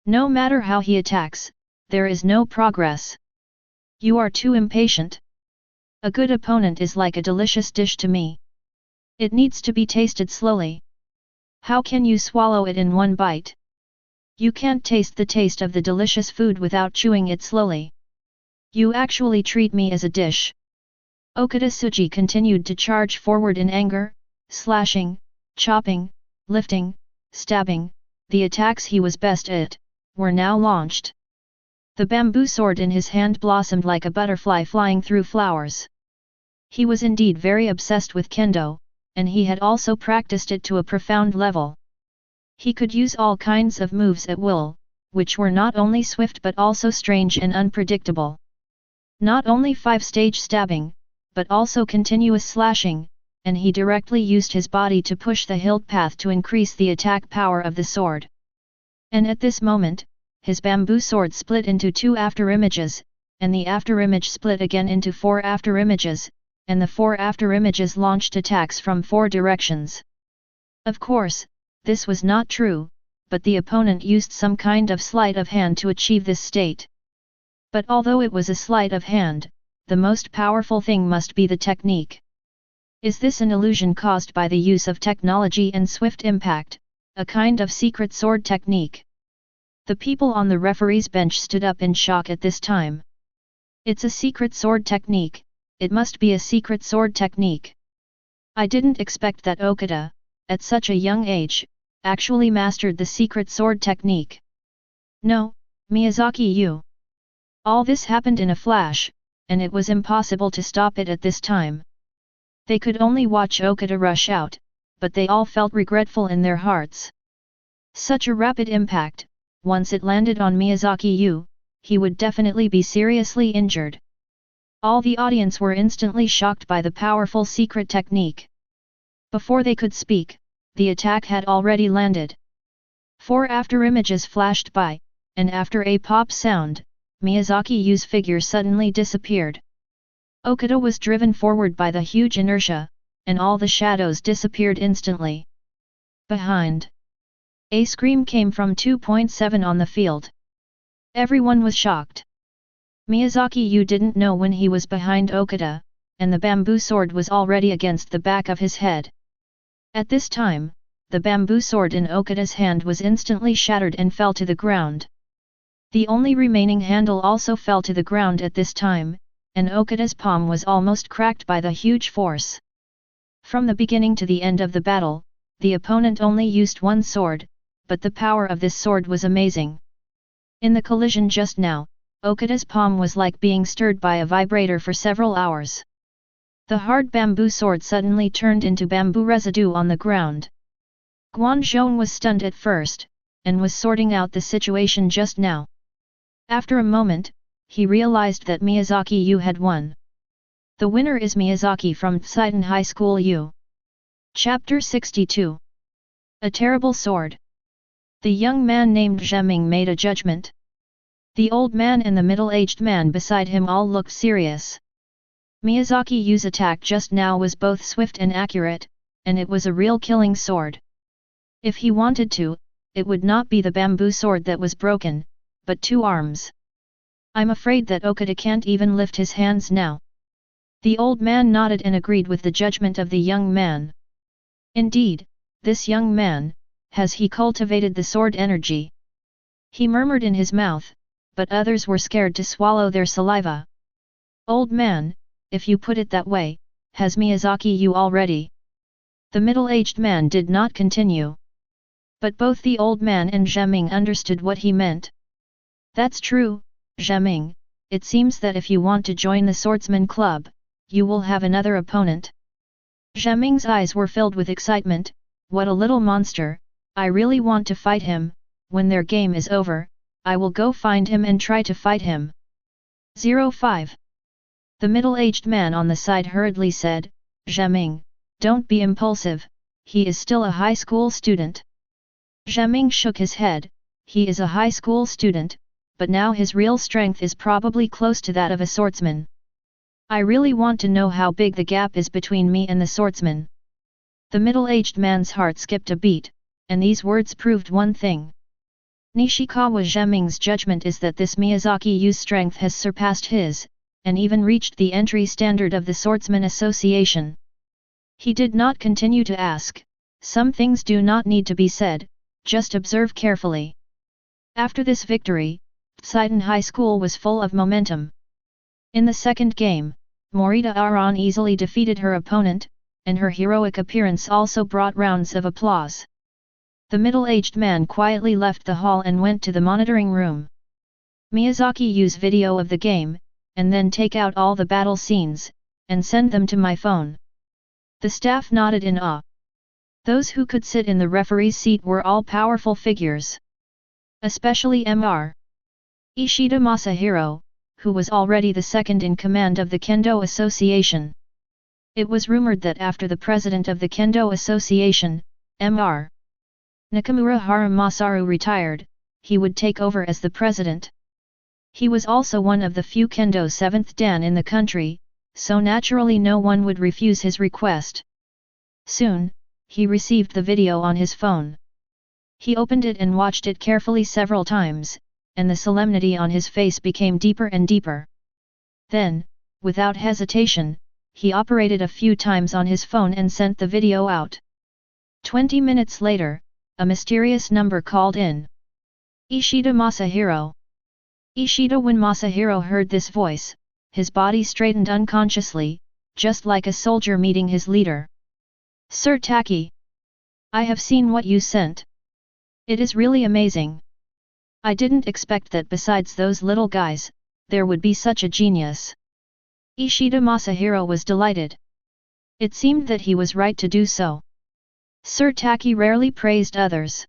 No matter how he attacks, there is no progress. You are too impatient. A good opponent is like a delicious dish to me. It needs to be tasted slowly. How can you swallow it in one bite? You can't taste the taste of the delicious food without chewing it slowly. You actually treat me as a dish. Okada Tsuji continued to charge forward in anger, slashing, chopping, lifting, stabbing. The attacks he was best at were now launched. The bamboo sword in his hand blossomed like a butterfly flying through flowers. He was indeed very obsessed with kendo, and he had also practiced it to a profound level. He could use all kinds of moves at will, which were not only swift but also strange and unpredictable. Not only 5-stage stabbing, but also continuous slashing, and he directly used his body to push the hilt path to increase the attack power of the sword. And at this moment, his bamboo sword split into 2 afterimages, and the afterimage split again into 4 afterimages, and the 4 afterimages launched attacks from 4 directions. Of course, this was not true, but the opponent used some kind of sleight of hand to achieve this state. But although it was a sleight of hand, the most powerful thing must be the technique. Is this an illusion caused by the use of technology and swift impact, a kind of secret sword technique? The people on the referee's bench stood up in shock at this time. It's a secret sword technique, it must be a secret sword technique. I didn't expect that Okada, at such a young age, actually mastered the secret sword technique. No, Miyazaki Yu. All this happened in a flash, and it was impossible to stop it at this time. They could only watch Okada rush out, but they all felt regretful in their hearts. Such a rapid impact, once it landed on Miyazaki Yu, he would definitely be seriously injured. All the audience were instantly shocked by the powerful secret technique. Before they could speak, the attack had already landed. 4 afterimages flashed by, and after a pop sound, Miyazaki Yu's figure suddenly disappeared. Okada was driven forward by the huge inertia, and all the shadows disappeared instantly. Behind. A scream came from 2.7 on the field. Everyone was shocked. Miyazaki Yu didn't know when he was behind Okada, and the bamboo sword was already against the back of his head. At this time, the bamboo sword in Okada's hand was instantly shattered and fell to the ground. The only remaining handle also fell to the ground at this time, and Okada's palm was almost cracked by the huge force. From the beginning to the end of the battle, the opponent only used one sword, but the power of this sword was amazing. In the collision just now, Okada's palm was like being stirred by a vibrator for several hours. The hard bamboo sword suddenly turned into bamboo residue on the ground. Guanzhong was stunned at first, and was sorting out the situation just now. After a moment, he realized that Miyazaki Yu had won. The winner is Miyazaki from Tsidon High School U. Chapter 62. A Terrible Sword. The young man named Zheming made a judgment. The old man and the middle-aged man beside him all looked serious. Miyazaki Yu's attack just now was both swift and accurate, and it was a real killing sword. If he wanted to, it would not be the bamboo sword that was broken, but 2 arms. I'm afraid that Okada can't even lift his hands now. The old man nodded and agreed with the judgment of the young man. Indeed, this young man, has he cultivated the sword energy? He murmured in his mouth, but others were scared to swallow their saliva. Old man, if you put it that way, has Miyazaki Yu already? The middle-aged man did not continue. But both the old man and Zheming understood what he meant. That's true, Zheming, it seems that if you want to join the swordsman club, you will have another opponent. Zheming's eyes were filled with excitement. What a little monster, I really want to fight him. When their game is over, I will go find him and try to fight him. 05. The middle-aged man on the side hurriedly said, Zheming, don't be impulsive, he is still a high school student. Zheming shook his head, he is a high school student, but now his real strength is probably close to that of a swordsman. I really want to know how big the gap is between me and the swordsman. The middle-aged man's heart skipped a beat, and these words proved one thing. Nishikawa Zheming's judgment is that this Miyazaki Yu's strength has surpassed his, and even reached the entry standard of the Swordsman Association. He did not continue to ask, some things do not need to be said, just observe carefully. After this victory, Tsidon High School was full of momentum. In the second game, Morita Aran easily defeated her opponent, and her heroic appearance also brought rounds of applause. The middle-aged man quietly left the hall and went to the monitoring room. Miyazaki used video of the game, and then take out all the battle scenes, and send them to my phone. The staff nodded in awe. Those who could sit in the referee's seat were all powerful figures. Especially Mr. Ishida Masahiro, who was already the second in command of the Kendo Association. It was rumored that after the president of the Kendo Association, Mr. Nakamura Haramasaru retired, he would take over as the president. He was also one of the few Kendo 7th Dan in the country, so naturally no one would refuse his request. Soon, he received the video on his phone. He opened it and watched it carefully several times, and the solemnity on his face became deeper and deeper. Then, without hesitation, he operated a few times on his phone and sent the video out. 20 minutes later, a mysterious number called in. Ishida Masahiro. Ishida. When Masahiro heard this voice, his body straightened unconsciously, just like a soldier meeting his leader. Sir Taki. I have seen what you sent. It is really amazing. I didn't expect that besides those little guys, there would be such a genius. Ishida Masahiro was delighted. It seemed that he was right to do so. Sir Taki rarely praised others.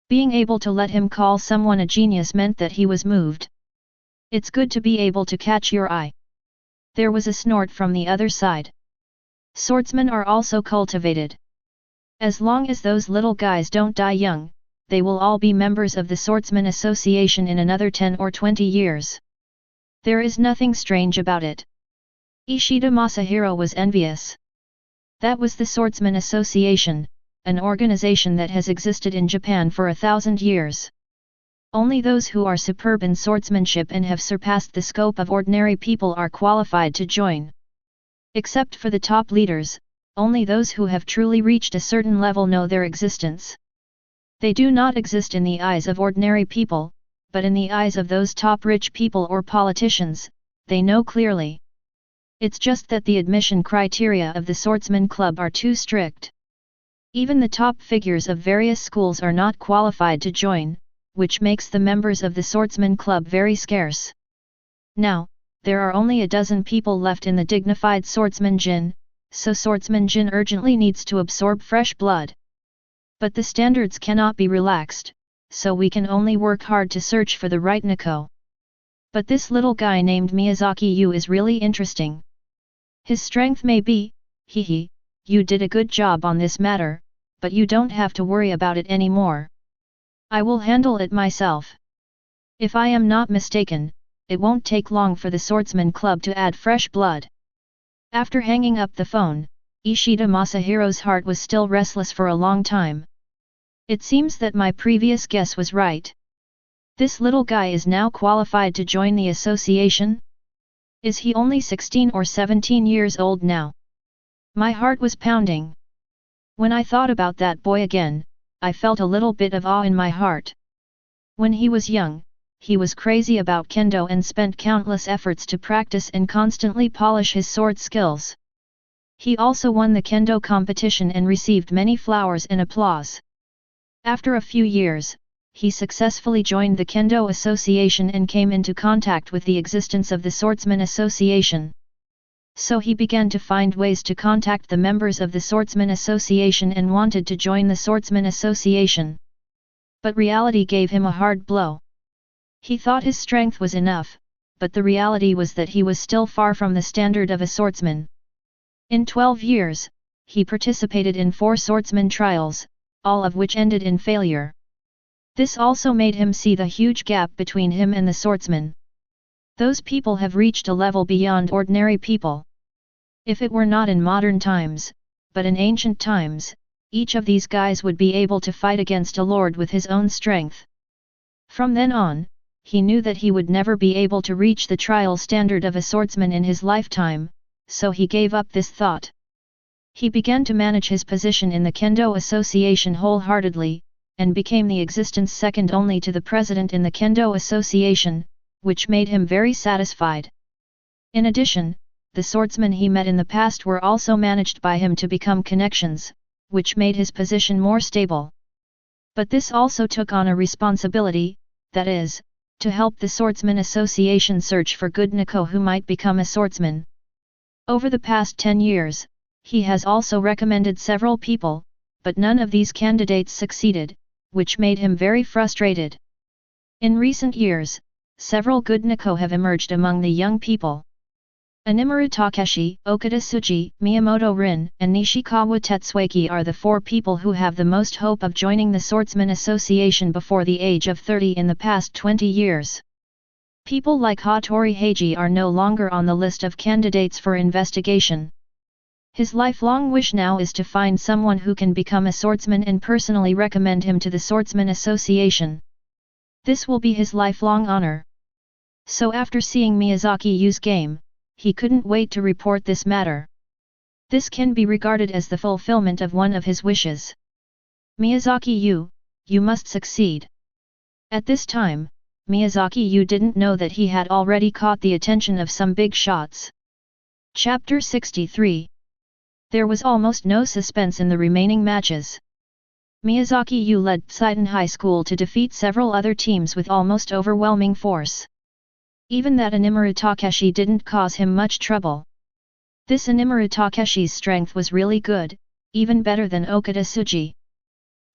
Being able to let him call someone a genius meant that he was moved. It's good to be able to catch your eye. There was a snort from the other side. Swordsmen are also cultivated. As long as those little guys don't die young, they will all be members of the Swordsman Association in another 10 or 20 years. There is nothing strange about it. Ishida Masahiro was envious. That was the Swordsman Association, an organization that has existed in Japan for 1,000 years. Only those who are superb in swordsmanship and have surpassed the scope of ordinary people are qualified to join. Except for the top leaders, only those who have truly reached a certain level know their existence. They do not exist in the eyes of ordinary people, but in the eyes of those top rich people or politicians, they know clearly. It's just that the admission criteria of the Swordsman Club are too strict. Even the top figures of various schools are not qualified to join, which makes the members of the Swordsman Club very scarce. Now, there are only a dozen people left in the dignified Swordsman Jin, so Swordsman Jin urgently needs to absorb fresh blood. But the standards cannot be relaxed, so we can only work hard to search for the right Nico. But this little guy named Miyazaki Yu is really interesting. His strength may be, you did a good job on this matter, but you don't have to worry about it anymore. I will handle it myself. If I am not mistaken, it won't take long for the Swordsman Club to add fresh blood. After hanging up the phone, Ishida Masahiro's heart was still restless for a long time. It seems that my previous guess was right. This little guy is now qualified to join the association? Is he only 16 or 17 years old now? My heart was pounding. When I thought about that boy again, I felt a little bit of awe in my heart. When he was young, he was crazy about kendo and spent countless efforts to practice and constantly polish his sword skills. He also won the kendo competition and received many flowers and applause. After a few years, he successfully joined the Kendo Association and came into contact with the existence of the Swordsman Association. So he began to find ways to contact the members of the Swordsman Association and wanted to join the Swordsman Association. But reality gave him a hard blow. He thought his strength was enough, but the reality was that he was still far from the standard of a swordsman. In 12 years, he participated in 4 swordsman trials, all of which ended in failure. This also made him see the huge gap between him and the swordsman. Those people have reached a level beyond ordinary people. If it were not in modern times, but in ancient times, each of these guys would be able to fight against a lord with his own strength. From then on, he knew that he would never be able to reach the trial standard of a swordsman in his lifetime, so he gave up this thought. He began to manage his position in the Kendo Association wholeheartedly, and became the existence second only to the president in the Kendo Association, which made him very satisfied. In addition, the swordsmen he met in the past were also managed by him to become connections, which made his position more stable. But this also took on a responsibility, that is, to help the Swordsman Association search for good Nico who might become a swordsman. Over the past 10 years, he has also recommended several people, but none of these candidates succeeded, which made him very frustrated. In recent years, several good Nico have emerged among the young people. Animaru Takeshi, Okada Tsuji, Miyamoto Rin, and Nishikawa Tetsuaki are the 4 people who have the most hope of joining the Swordsman Association before the age of 30 in the past 20 years. People like Hattori Heiji are no longer on the list of candidates for investigation. His lifelong wish now is to find someone who can become a swordsman and personally recommend him to the Swordsman Association. This will be his lifelong honor. So after seeing Miyazaki Yu's game, he couldn't wait to report this matter. This can be regarded as the fulfillment of one of his wishes. Miyazaki Yu, you must succeed. At this time, Miyazaki Yu didn't know that he had already caught the attention of some big shots. Chapter 63. There was almost no suspense in the remaining matches. Miyazaki Yu led Poseidon High School to defeat several other teams with almost overwhelming force. Even that Animaru Takeshi didn't cause him much trouble. This Animaru Takeshi's strength was really good, even better than Okada Tsuji.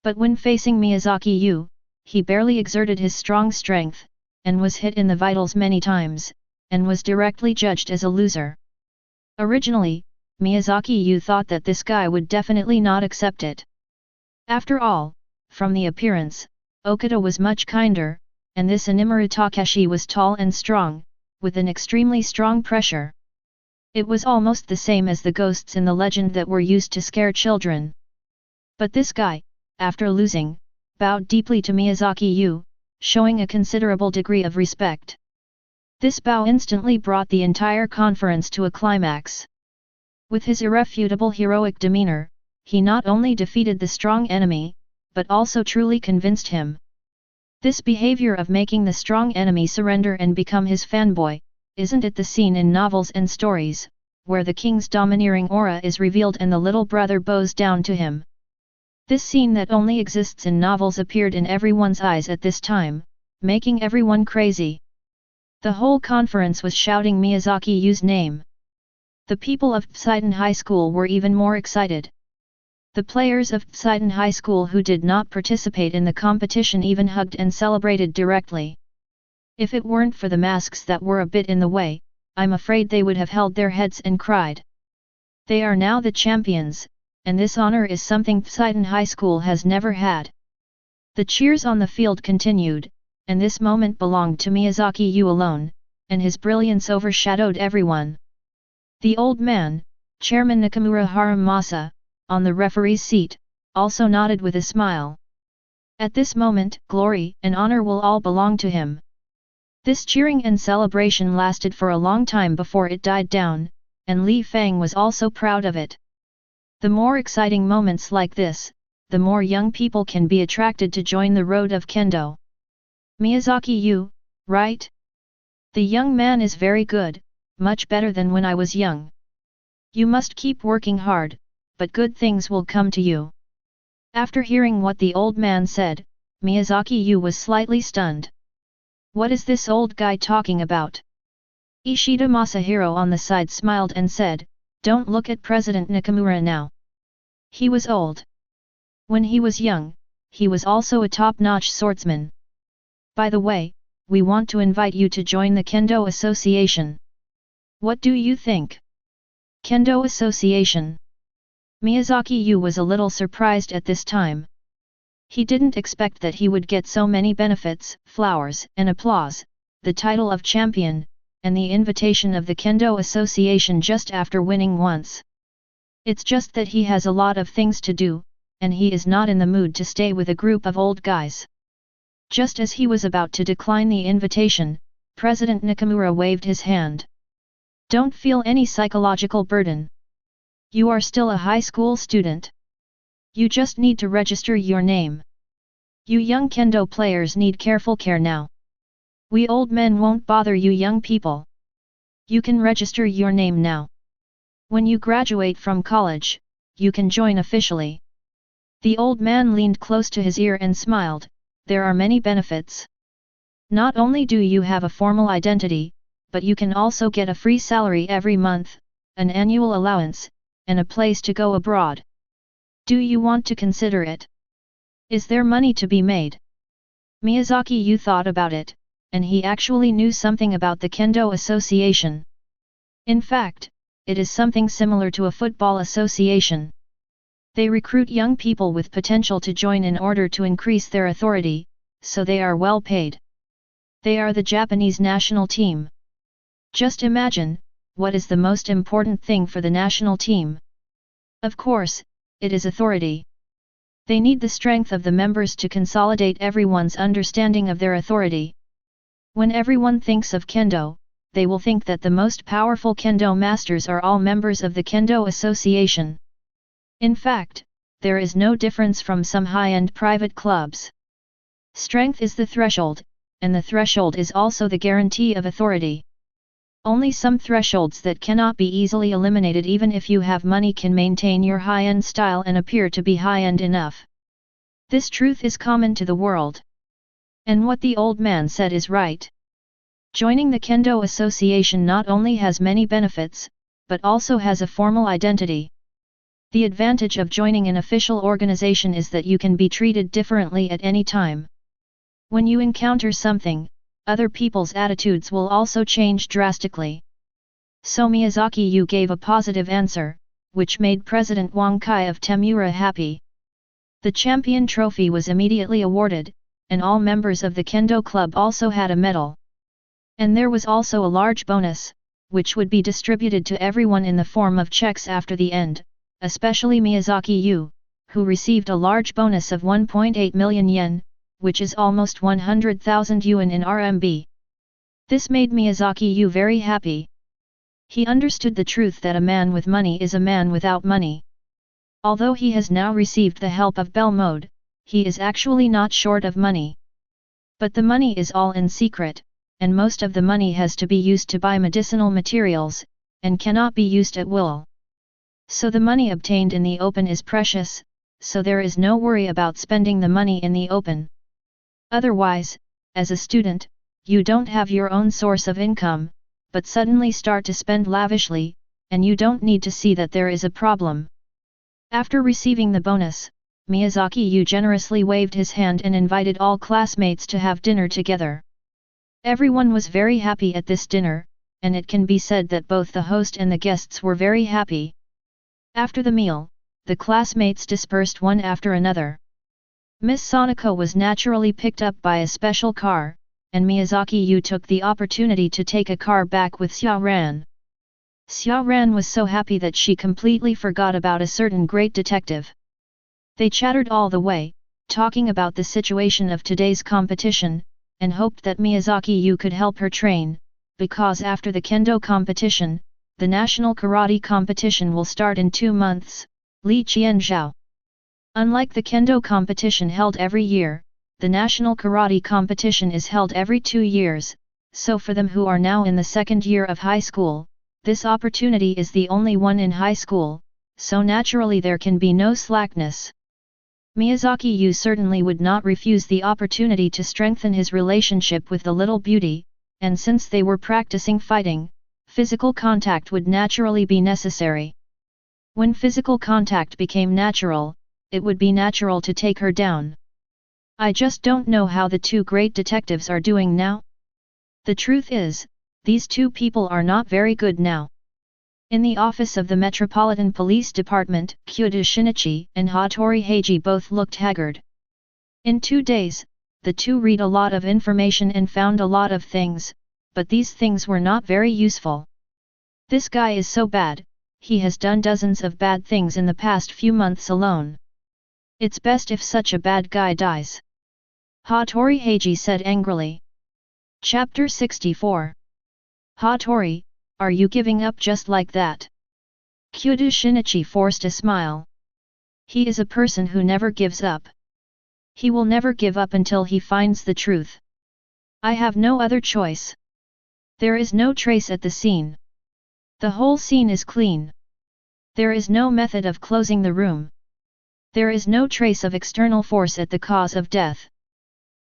But when facing Miyazaki Yu, he barely exerted his strong strength, and was hit in the vitals many times, and was directly judged as a loser. Originally, Miyazaki Yu thought that this guy would definitely not accept it. After all, from the appearance, Okada was much kinder, and this Animaru Takeshi was tall and strong, with an extremely strong pressure. It was almost the same as the ghosts in the legend that were used to scare children. But this guy, after losing, bowed deeply to Miyazaki Yu, showing a considerable degree of respect. This bow instantly brought the entire conference to a climax. With his irrefutable heroic demeanor, he not only defeated the strong enemy, but also truly convinced him. This behavior of making the strong enemy surrender and become his fanboy, isn't it the scene in novels and stories, where the king's domineering aura is revealed and the little brother bows down to him? This scene that only exists in novels appeared in everyone's eyes at this time, making everyone crazy. The whole conference was shouting Miyazaki Yu's name. The people of Poseidon High School were even more excited. The players of Poseidon High School who did not participate in the competition even hugged and celebrated directly. If it weren't for the masks that were a bit in the way, I'm afraid they would have held their heads and cried. They are now the champions, and this honor is something Poseidon High School has never had. The cheers on the field continued, and this moment belonged to Miyazaki Yu alone, and his brilliance overshadowed everyone. The old man, Chairman Nakamura Haramasa, on the referee's seat, also nodded with a smile. At this moment, glory and honor will all belong to him. This cheering and celebration lasted for a long time before it died down, and Li Fang was also proud of it. The more exciting moments like this, the more young people can be attracted to join the road of Kendo. Miyazaki Yu, right? The young man is very good, much better than when I was young. You must keep working hard, but good things will come to you. After hearing what the old man said, Miyazaki Yu was slightly stunned. What is this old guy talking about? Ishida Masahiro on the side smiled and said, "Don't look at President Nakamura now. He was old. When he was young, he was also a top-notch swordsman. By the way, we want to invite you to join the Kendo Association. What do you think?" Kendo Association. Miyazaki Yu was a little surprised at this time. He didn't expect that he would get so many benefits, flowers and applause, the title of champion, and the invitation of the Kendo Association just after winning once. It's just that he has a lot of things to do, and he is not in the mood to stay with a group of old guys. Just as he was about to decline the invitation, President Nakamura waved his hand. Don't feel any psychological burden. You are still a high school student. You just need to register your name. You young Kendo players need careful care now. We old men won't bother you young people. You can register your name now. When you graduate from college, you can join officially. The old man leaned close to his ear and smiled. There are many benefits. Not only do you have a formal identity, but you can also get a free salary every month, an annual allowance, and a place to go abroad. Do you want to consider it? Is there money to be made? Miyazaki Yu thought about it, and he actually knew something about the Kendo Association. In fact, it is something similar to a football association. They recruit young people with potential to join in order to increase their authority, so they are well paid. They are the Japanese national team. Just imagine, what is the most important thing for the national team? Of course, it is authority. They need the strength of the members to consolidate everyone's understanding of their authority. When everyone thinks of Kendo, they will think that the most powerful Kendo masters are all members of the Kendo Association. In fact, there is no difference from some high-end private clubs. Strength is the threshold, and the threshold is also the guarantee of authority. Only some thresholds that cannot be easily eliminated even if you have money can maintain your high-end style and appear to be high-end enough. This truth is common to the world. And what the old man said is right. Joining the Kendo Association not only has many benefits, but also has a formal identity. The advantage of joining an official organization is that you can be treated differently at any time. When you encounter something, other people's attitudes will also change drastically. So Miyazaki Yu gave a positive answer, which made President Wang Kai of Temura happy. The champion trophy was immediately awarded, and all members of the Kendo club also had a medal. And there was also a large bonus, which would be distributed to everyone in the form of checks after the end, especially Miyazaki Yu, who received a large bonus of 1.8 million yen, which is almost 100,000 yuan in RMB. This made Miyazaki Yu very happy. He understood the truth that a man with money is a man without money. Although he has now received the help of Bell Mode, he is actually not short of money. But the money is all in secret, and most of the money has to be used to buy medicinal materials, and cannot be used at will. So the money obtained in the open is precious, so there is no worry about spending the money in the open. Otherwise, as a student, you don't have your own source of income, but suddenly start to spend lavishly, and you don't need to see that there is a problem. After receiving the bonus, Miyazaki Yu generously waved his hand and invited all classmates to have dinner together. Everyone was very happy at this dinner, and it can be said that both the host and the guests were very happy. After the meal, the classmates dispersed one after another. Miss Sonoko was naturally picked up by a special car, and Miyazaki Yu took the opportunity to take a car back with Xia Ran. Xia Ran was so happy that she completely forgot about a certain great detective. They chattered all the way, talking about the situation of today's competition, and hoped that Miyazaki Yu could help her train, because after the kendo competition, the national karate competition will start in 2 months, Li Qianzhao. Unlike the kendo competition held every year, the national karate competition is held every 2 years, so for them who are now in the 2nd year of high school, this opportunity is the only one in high school, so naturally there can be no slackness. Miyazaki Yu certainly would not refuse the opportunity to strengthen his relationship with the little beauty, and since they were practicing fighting, physical contact would naturally be necessary. When physical contact became natural, it would be natural to take her down. I just don't know how the 2 great detectives are doing now. The truth is, these 2 people are not very good now. In the office of the Metropolitan Police Department, Kyodo Shinichi and Hattori Heiji both looked haggard. In 2 days, the 2 read a lot of information and found a lot of things, but these things were not very useful. This guy is so bad, he has done dozens of bad things in the past few months alone. It's best if such a bad guy dies. Hattori Heiji said angrily. Chapter 64. Hattori, are you giving up just like that? Kyodo Shinichi forced a smile. He is a person who never gives up. He will never give up until he finds the truth. I have no other choice. There is no trace at the scene. The whole scene is clean. There is no method of closing the room. There is no trace of external force at the cause of death.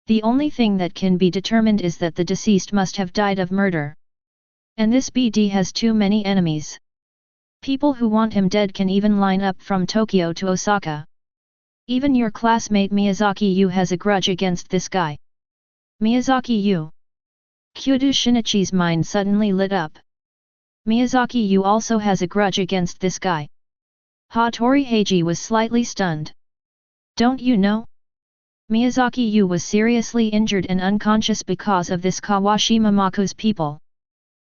The only thing that can be determined is that the deceased must have died of murder. And this BD has too many enemies. People who want him dead can even line up from Tokyo to Osaka. Even your classmate Miyazaki Yu has a grudge against this guy. Miyazaki Yu. Kyodo Shinichi's mind suddenly lit up. Miyazaki Yu also has a grudge against this guy. Hattori Heiji was slightly stunned. Don't you know? Miyazaki Yu was seriously injured and unconscious because of this Kawashima Maku's people.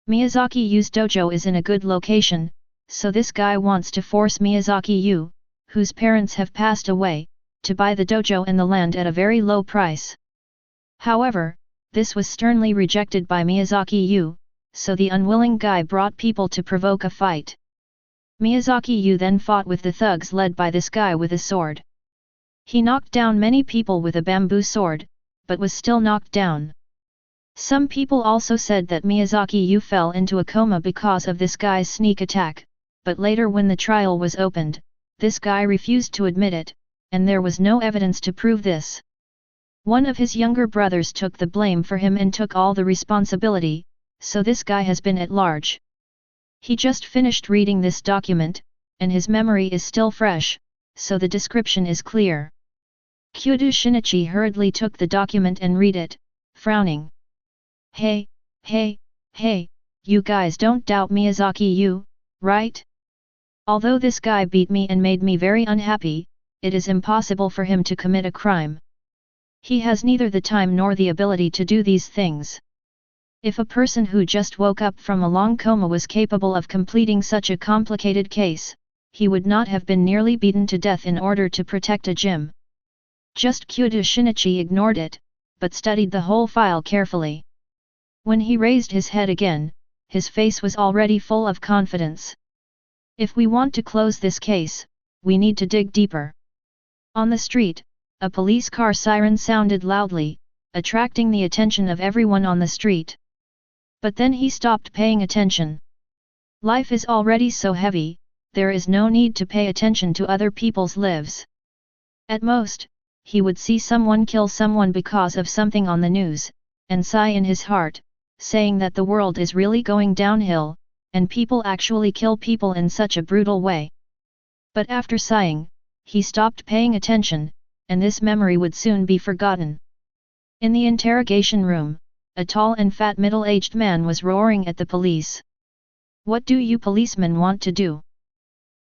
Miyazaki Yu's dojo is in a good location, so this guy wants to force Miyazaki Yu, whose parents have passed away, to buy the dojo and the land at a very low price. However, this was sternly rejected by Miyazaki Yu, so the unwilling guy brought people to provoke a fight. Miyazaki Yu then fought with the thugs led by this guy with a sword. He knocked down many people with a bamboo sword, but was still knocked down. Some people also said that Miyazaki Yu fell into a coma because of this guy's sneak attack, but later when the trial was opened, this guy refused to admit it, and there was no evidence to prove this. One of his younger brothers took the blame for him and took all the responsibility, so this guy has been at large. He just finished reading this document, and his memory is still fresh, so the description is clear. Kyodo Shinichi hurriedly took the document and read it, frowning. Hey, you guys don't doubt Miyazaki Yu, right? Although this guy beat me and made me very unhappy, it is impossible for him to commit a crime. He has neither the time nor the ability to do these things. If a person who just woke up from a long coma was capable of completing such a complicated case, he would not have been nearly beaten to death in order to protect a gym. Just Kyodo Shinichi ignored it, but studied the whole file carefully. When he raised his head again, his face was already full of confidence. If we want to close this case, we need to dig deeper. On the street, a police car siren sounded loudly, attracting the attention of everyone on the street. But then he stopped paying attention. Life is already so heavy, there is no need to pay attention to other people's lives. At most, he would see someone kill someone because of something on the news, and sigh in his heart, saying that the world is really going downhill, and people actually kill people in such a brutal way. But after sighing, he stopped paying attention, and this memory would soon be forgotten. In the interrogation room, a tall and fat middle-aged man was roaring at the police. What do you policemen want to do?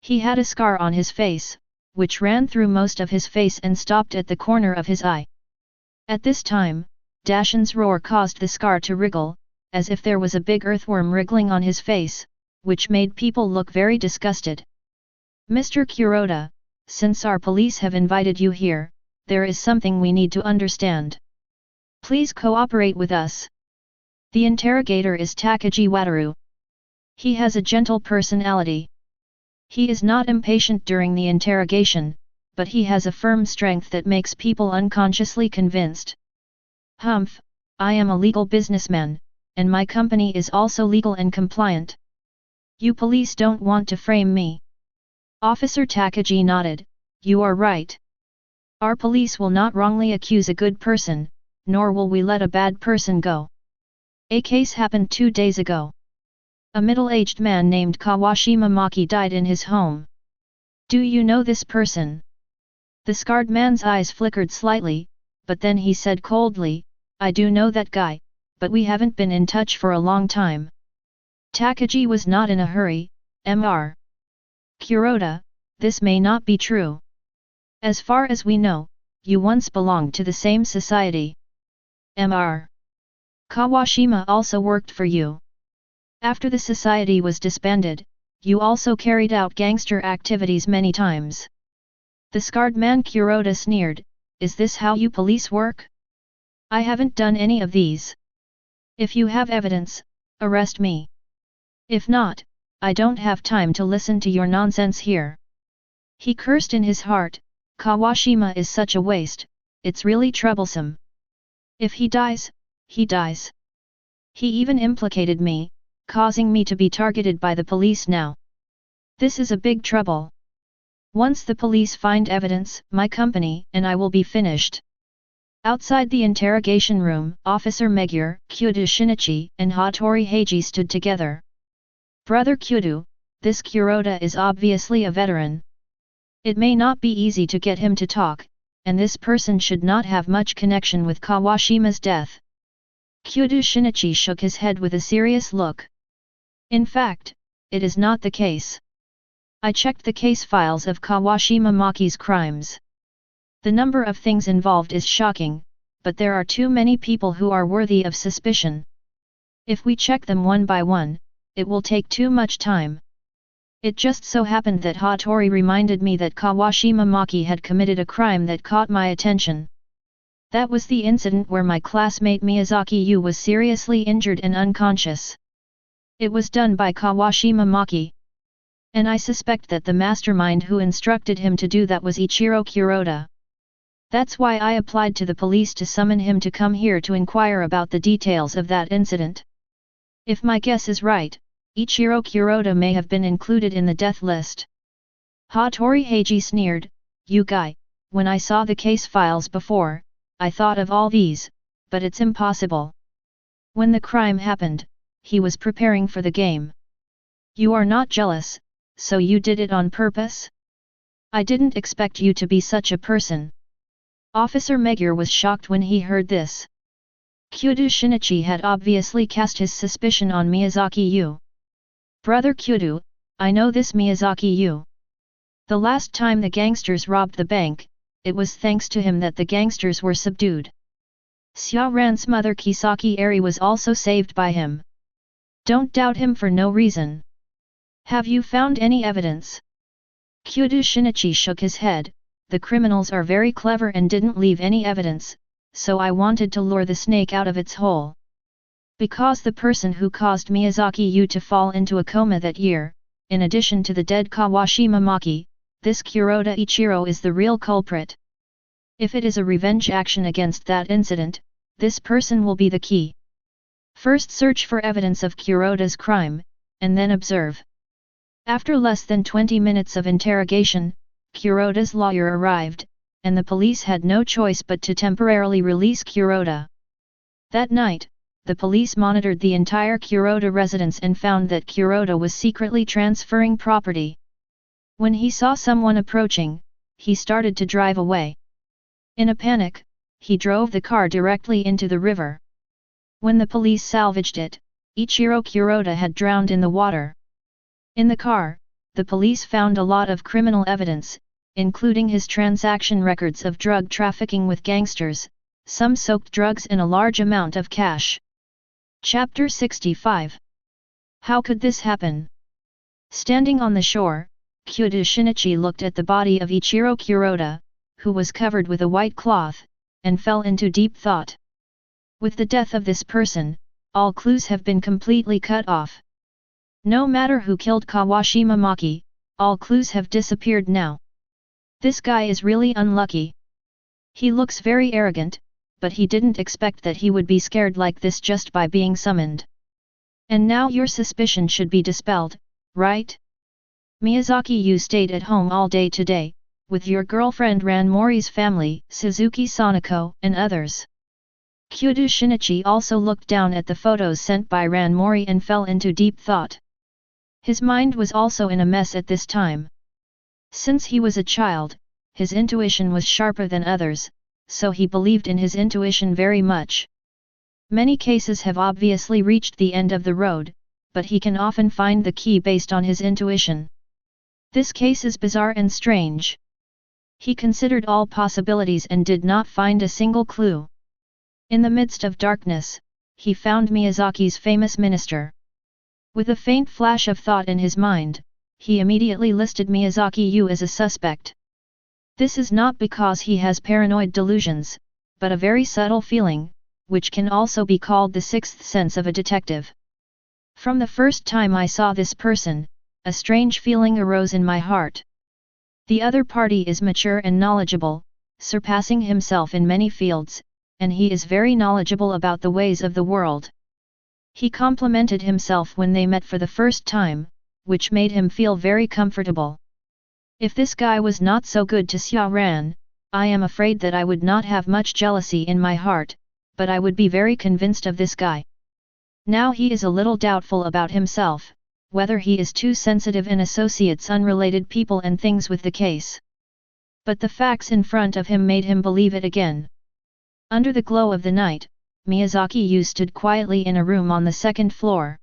He had a scar on his face, which ran through most of his face and stopped at the corner of his eye. At this time, Dashin's roar caused the scar to wriggle, as if there was a big earthworm wriggling on his face, which made people look very disgusted. Mr. Kuroda, since our police have invited you here, there is something we need to understand. Please cooperate with us. The interrogator is Takagi Wataru. He has a gentle personality. He is not impatient during the interrogation, but he has a firm strength that makes people unconsciously convinced. Humph, I am a legal businessman, and my company is also legal and compliant. You police don't want to frame me. Officer Takagi nodded, you are right. Our police will not wrongly accuse a good person, nor will we let a bad person go. A case happened 2 days ago. A middle-aged man named Kawashima Maki died in his home. Do you know this person? The scarred man's eyes flickered slightly, but then he said coldly, I do know that guy, but we haven't been in touch for a long time. Takagi was not in a hurry, Mr. Kuroda, this may not be true. As far as we know, you once belonged to the same society. Mr. Kawashima also worked for you. After the society was disbanded, you also carried out gangster activities many times. The scarred man Kuroda sneered, is this how you police work? I haven't done any of these. If you have evidence, arrest me. If not, I don't have time to listen to your nonsense here. He cursed in his heart, Kawashima is such a waste, it's really troublesome. If he dies, he dies. He even implicated me, causing me to be targeted by the police now. This is a big trouble. Once the police find evidence, my company and I will be finished. Outside the interrogation room, Officer Megure, Kyodo Shinichi, and Hattori Heiji stood together. Brother Kyodo, this Kuroda is obviously a veteran. It may not be easy to get him to talk, and this person should not have much connection with Kawashima's death. Kyodo Shinichi shook his head with a serious look. In fact, it is not the case. I checked the case files of Kawashima Maki's crimes. The number of things involved is shocking, but there are too many people who are worthy of suspicion. If we check them one by one, it will take too much time. It just so happened that Hattori reminded me that Kawashima Maki had committed a crime that caught my attention. That was the incident where my classmate Miyazaki Yu was seriously injured and unconscious. It was done by Kawashima Maki. And I suspect that the mastermind who instructed him to do that was Ichiro Kuroda. That's why I applied to the police to summon him to come here to inquire about the details of that incident. If my guess is right, Ichiro Kuroda may have been included in the death list. Hattori Heiji sneered, you guy, when I saw the case files before, I thought of all these, but it's impossible. When the crime happened, he was preparing for the game. You are not jealous, so you did it on purpose? I didn't expect you to be such a person. Officer Megure was shocked when he heard this. Kyudo Shinichi had obviously cast his suspicion on Miyazaki Yu. Brother Kyudo, I know this Miyazaki Yu. The last time the gangsters robbed the bank, it was thanks to him that the gangsters were subdued. Xiaoran's mother Kisaki Eri was also saved by him. Don't doubt him for no reason. Have you found any evidence? Kyudo Shinichi shook his head. The criminals are very clever and didn't leave any evidence, so I wanted to lure the snake out of its hole. Because the person who caused Miyazaki Yu to fall into a coma that year, in addition to the dead Kawashima Maki, this Kuroda Ichiro is the real culprit. If it is a revenge action against that incident, this person will be the key. First search for evidence of Kuroda's crime, and then observe. After less than 20 minutes of interrogation, Kuroda's lawyer arrived, and the police had no choice but to temporarily release Kuroda. That night, the police monitored the entire Kuroda residence and found that Kuroda was secretly transferring property. When he saw someone approaching, he started to drive away. In a panic, he drove the car directly into the river. When the police salvaged it, Ichiro Kuroda had drowned in the water. In the car, the police found a lot of criminal evidence, including his transaction records of drug trafficking with gangsters, some soaked drugs and a large amount of cash. Chapter 65. How could this happen? Standing on the shore, Kyudo Shinichi looked at the body of Ichiro Kuroda, who was covered with a white cloth, and fell into deep thought. With the death of this person, all clues have been completely cut off. No matter who killed Kawashima Maki, all clues have disappeared now. This guy is really unlucky. He looks very arrogant, but he didn't expect that he would be scared like this just by being summoned. And now your suspicion should be dispelled, right? Miyazaki Yu stayed at home all day today, with your girlfriend Ranmori's family, Suzuki Sanako, and others. Kyudo Shinichi also looked down at the photos sent by Ranmori and fell into deep thought. His mind was also in a mess at this time. Since he was a child, his intuition was sharper than others, so he believed in his intuition very much. Many cases have obviously reached the end of the road, but he can often find the key based on his intuition. This case is bizarre and strange. He considered all possibilities and did not find a single clue. In the midst of darkness, he found Miyazaki's famous minister. With a faint flash of thought in his mind, he immediately listed Miyazaki Yu as a suspect. This is not because he has paranoid delusions, but a very subtle feeling, which can also be called the sixth sense of a detective. From the first time I saw this person, a strange feeling arose in my heart. The other party is mature and knowledgeable, surpassing himself in many fields, and he is very knowledgeable about the ways of the world. He complimented himself when they met for the first time, which made him feel very comfortable. If this guy was not so good to Xiaoran, I am afraid that I would not have much jealousy in my heart, but I would be very convinced of this guy. Now he is a little doubtful about himself, whether he is too sensitive and associates unrelated people and things with the case. But the facts in front of him made him believe it again. Under the glow of the night, Miyazaki Yu stood quietly in a room on the second floor.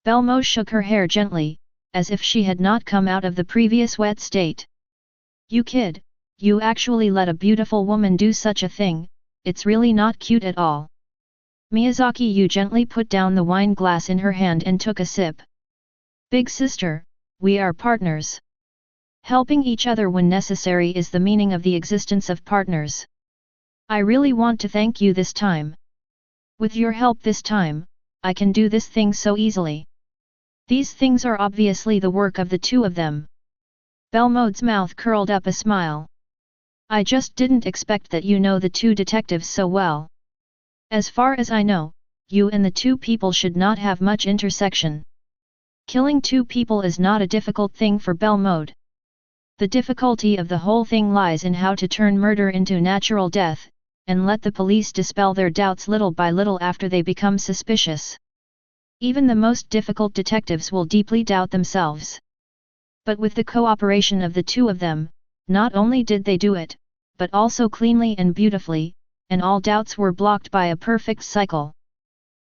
Belmo shook her hair gently, as if she had not come out of the previous wet state. You kid, you actually let a beautiful woman do such a thing, it's really not cute at all. Miyazaki Yu gently put down the wine glass in her hand and took a sip. Big sister, we are partners. Helping each other when necessary is the meaning of the existence of partners. I really want to thank you this time. With your help this time, I can do this thing so easily. These things are obviously the work of the two of them. Belmode's mouth curled up a smile. I just didn't expect that you know the two detectives so well. As far as I know, you and the two people should not have much intersection. Killing two people is not a difficult thing for Belmode. The difficulty of the whole thing lies in how to turn murder into natural death, and let the police dispel their doubts little by little after they become suspicious. Even the most difficult detectives will deeply doubt themselves. But with the cooperation of the two of them, not only did they do it, but also cleanly and beautifully, and all doubts were blocked by a perfect cycle.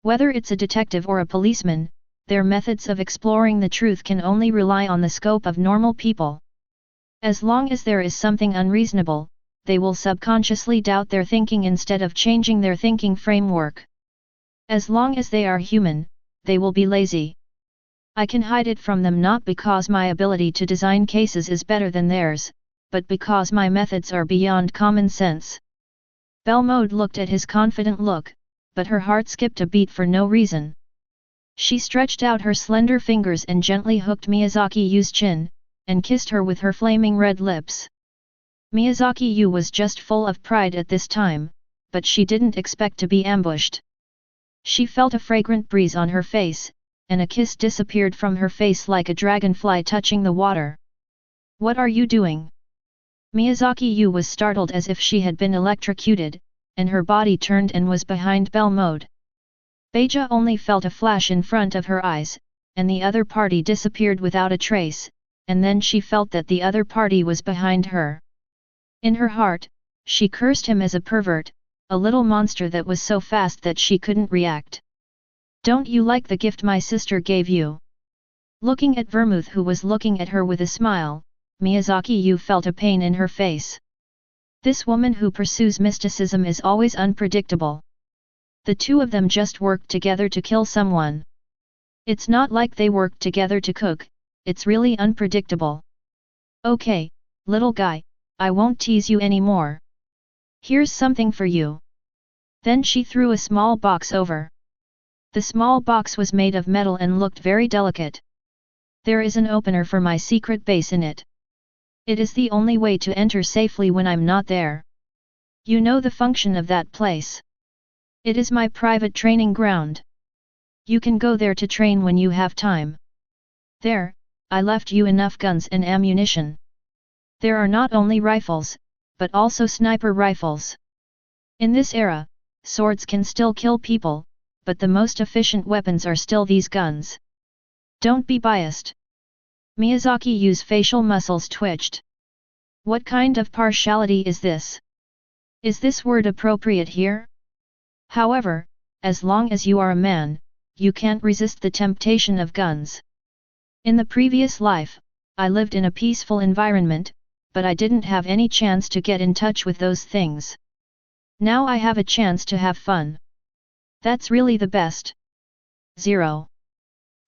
Whether it's a detective or a policeman, their methods of exploring the truth can only rely on the scope of normal people. As long as there is something unreasonable, they will subconsciously doubt their thinking instead of changing their thinking framework. As long as they are human, they will be lazy. I can hide it from them not because my ability to design cases is better than theirs, but because my methods are beyond common sense. Belmode looked at his confident look, but her heart skipped a beat for no reason. She stretched out her slender fingers and gently hooked Miyazaki Yu's chin, and kissed her with her flaming red lips. Miyazaki Yu was just full of pride at this time, but she didn't expect to be ambushed. She felt a fragrant breeze on her face, and a kiss disappeared from her face like a dragonfly touching the water. "What are you doing?" Miyazaki Yu was startled as if she had been electrocuted, and her body turned and was behind Belmode. Beja only felt a flash in front of her eyes, and the other party disappeared without a trace, and then she felt that the other party was behind her. In her heart, she cursed him as a pervert, a little monster that was so fast that she couldn't react. "Don't you like the gift my sister gave you?" Looking at Vermouth, who was looking at her with a smile, Miyazaki Yu felt a pain in her face. This woman who pursues mysticism is always unpredictable. The two of them just worked together to kill someone. It's not like they worked together to cook, it's really unpredictable. "Okay, little guy, I won't tease you anymore. Here's something for you." Then she threw a small box over. The small box was made of metal and looked very delicate. "There is an opener for my secret base in it. It is the only way to enter safely when I'm not there. You know the function of that place. It is my private training ground. You can go there to train when you have time. There, I left you enough guns and ammunition. There are not only rifles, but also sniper rifles. In this era, swords can still kill people, but the most efficient weapons are still these guns. Don't be biased." Miyazaki Yu's facial muscles twitched. "What kind of partiality is this? Is this word appropriate here? However, as long as you are a man, you can't resist the temptation of guns. In the previous life, I lived in a peaceful environment, but I didn't have any chance to get in touch with those things. Now I have a chance to have fun. That's really the best." 0.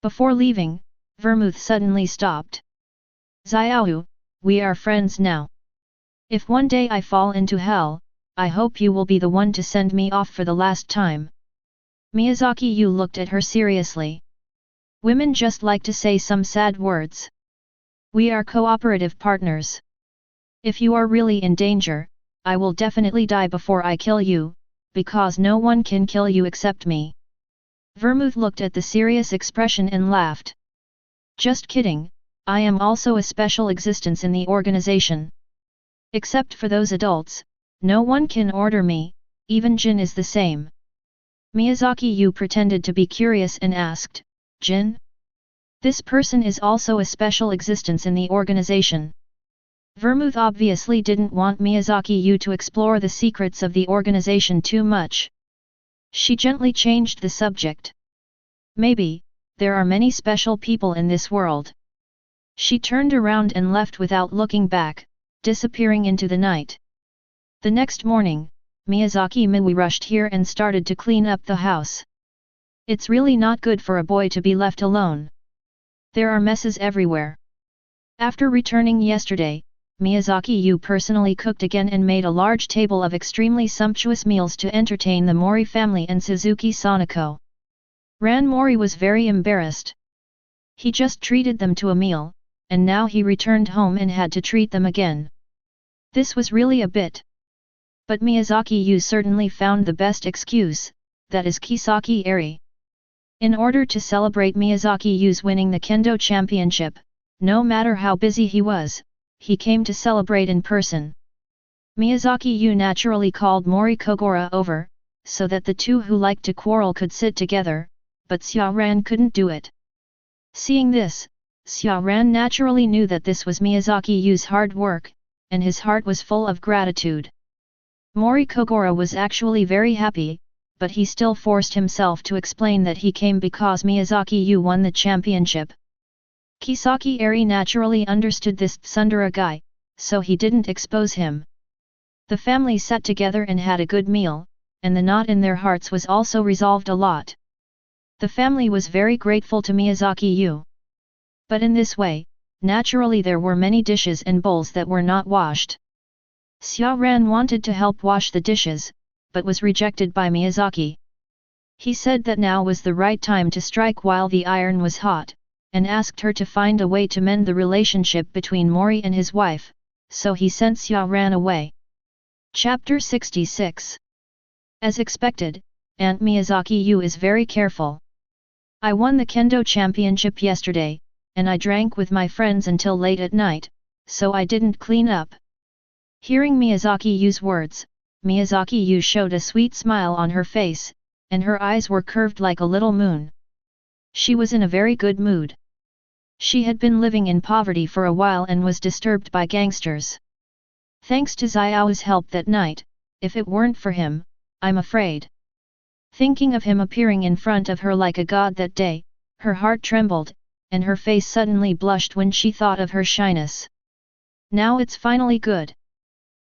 Before leaving, Vermouth suddenly stopped. "Xiao, we are friends now. If one day I fall into hell, I hope you will be the one to send me off for the last time." Miyazaki Yu looked at her seriously. "Women just like to say some sad words. We are cooperative partners. If you are really in danger, I will definitely die before I kill you, because no one can kill you except me." Vermouth looked at the serious expression and laughed. "Just kidding, I am also a special existence in the organization. Except for those adults, no one can order me, even Jin is the same." Miyazaki Yu pretended to be curious and asked, "Jin? This person is also a special existence in the organization?" Vermouth obviously didn't want Miyazaki Yu to explore the secrets of the organization too much. She gently changed the subject. "Maybe, there are many special people in this world." She turned around and left without looking back, disappearing into the night. The next morning, Miyazaki Miui rushed here and started to clean up the house. It's really not good for a boy to be left alone. There are messes everywhere. After returning yesterday, Miyazaki Yu personally cooked again and made a large table of extremely sumptuous meals to entertain the Mori family and Suzuki Sanako. Ran Mori was very embarrassed. He just treated them to a meal, and now he returned home and had to treat them again. This was really a bit. But Miyazaki Yu certainly found the best excuse, that is Kisaki Eri. In order to celebrate Miyazaki Yu's winning the Kendo Championship, no matter how busy he was, he came to celebrate in person. Miyazaki Yu naturally called Mori Kogoro over, so that the two who liked to quarrel could sit together, but Xiaoran couldn't do it. Seeing this, Xiaoran naturally knew that this was Miyazaki Yu's hard work, and his heart was full of gratitude. Mori Kogoro was actually very happy, but he still forced himself to explain that he came because Miyazaki Yu won the championship. Kisaki Eri naturally understood this tsundere guy, so he didn't expose him. The family sat together and had a good meal, and the knot in their hearts was also resolved a lot. The family was very grateful to Miyazaki Yu. But in this way, naturally there were many dishes and bowls that were not washed. Xiaoran wanted to help wash the dishes, but was rejected by Miyazaki. He said that now was the right time to strike while the iron was hot, and asked her to find a way to mend the relationship between Mori and his wife, so he sent Xiaoran away. Chapter 66. As expected, Aunt Miyazaki Yu is very careful. I won the kendo championship yesterday, and I drank with my friends until late at night, so I didn't clean up. Hearing Miyazaki Yu's words, Miyazaki Yu showed a sweet smile on her face, and her eyes were curved like a little moon. She was in a very good mood. She had been living in poverty for a while and was disturbed by gangsters. Thanks to Xiao's help that night, if it weren't for him, I'm afraid. Thinking of him appearing in front of her like a god that day, her heart trembled, and her face suddenly blushed when she thought of her shyness. Now it's finally good.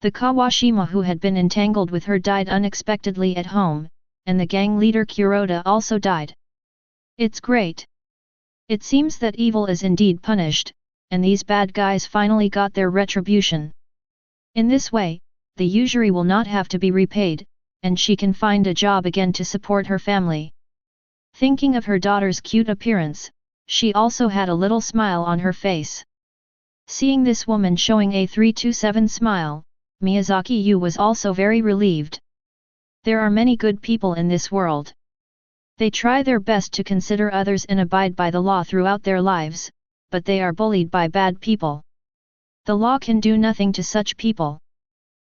The Kawashima who had been entangled with her died unexpectedly at home, and the gang leader Kuroda also died. It's great. It seems that evil is indeed punished, and these bad guys finally got their retribution. In this way, the usury will not have to be repaid, and she can find a job again to support her family. Thinking of her daughter's cute appearance, she also had a little smile on her face. Seeing this woman showing a 327 smile, Miyazaki Yu was also very relieved. There are many good people in this world. They try their best to consider others and abide by the law throughout their lives, but they are bullied by bad people. The law can do nothing to such people.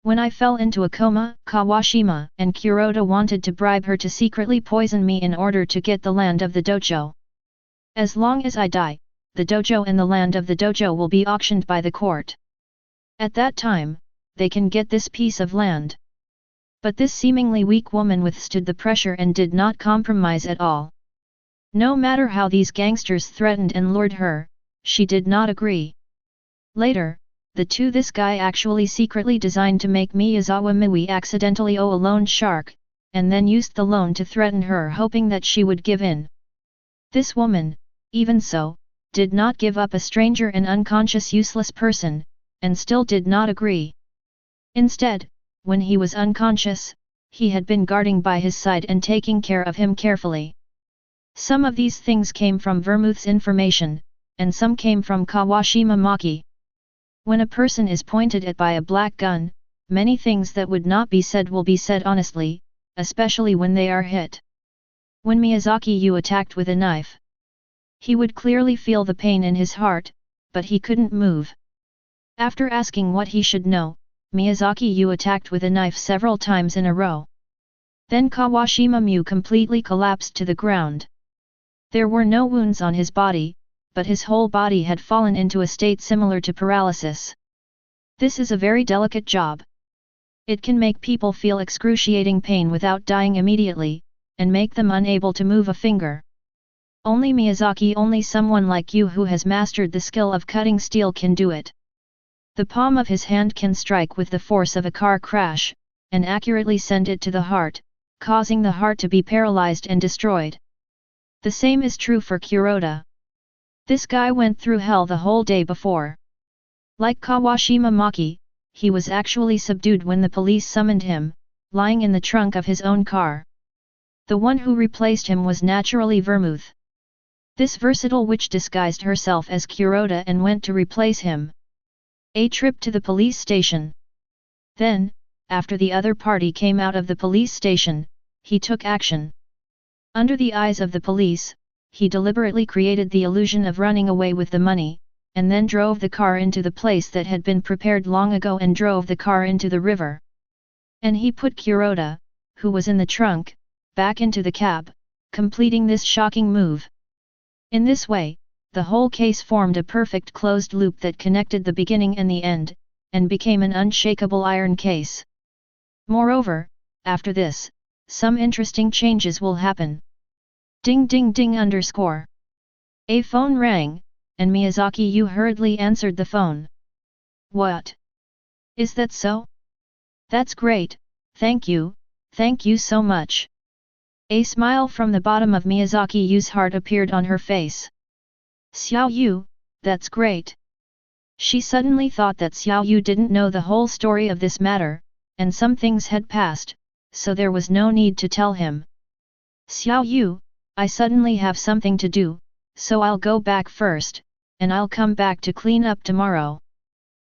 When I fell into a coma, Kawashima and Kuroda wanted to bribe her to secretly poison me in order to get the land of the dojo. As long as I die, the dojo and the land of the dojo will be auctioned by the court. At that time, they can get this piece of land. But this seemingly weak woman withstood the pressure and did not compromise at all. No matter how these gangsters threatened and lured her, she did not agree. Later, this guy actually secretly designed to make Miyazawa Miui accidentally owe a loan shark, and then used the loan to threaten her hoping that she would give in. This woman, even so, did not give up a stranger and unconscious useless person, and still did not agree. Instead, when he was unconscious, he had been guarding by his side and taking care of him carefully. Some of these things came from Vermouth's information, and some came from Kawashima Maki. When a person is pointed at by a black gun, many things that would not be said will be said honestly, especially when they are hit. When Miyazaki Yu attacked with a knife, he would clearly feel the pain in his heart, but he couldn't move. After asking what he should know, Miyazaki Yu attacked with a knife several times in a row. Then Kawashima Mu completely collapsed to the ground. There were no wounds on his body, but his whole body had fallen into a state similar to paralysis. This is a very delicate job. It can make people feel excruciating pain without dying immediately, and make them unable to move a finger. Only someone like you who has mastered the skill of cutting steel can do it. The palm of his hand can strike with the force of a car crash, and accurately send it to the heart, causing the heart to be paralyzed and destroyed. The same is true for Kuroda. This guy went through hell the whole day before. Like Kawashima Maki, he was actually subdued when the police summoned him, lying in the trunk of his own car. The one who replaced him was naturally Vermouth. This versatile witch disguised herself as Kuroda and went to replace him. A trip to the police station. Then, after the other party came out of the police station, he took action. Under the eyes of the police, he deliberately created the illusion of running away with the money, and then drove the car into the place that had been prepared long ago and drove the car into the river. And he put Kuroda, who was in the trunk, back into the cab, completing this shocking move. In this way, the whole case formed a perfect closed loop that connected the beginning and the end, and became an unshakable iron case. Moreover, after this, some interesting changes will happen. Ding ding ding _. A phone rang, and Miyazaki Yu hurriedly answered the phone. What? Is that so? That's great, thank you so much. A smile from the bottom of Miyazaki Yu's heart appeared on her face. Xiao Yu, that's great. She suddenly thought that Xiao Yu didn't know the whole story of this matter, and some things had passed, so there was no need to tell him. Xiao Yu, I suddenly have something to do, so I'll go back first, and I'll come back to clean up tomorrow.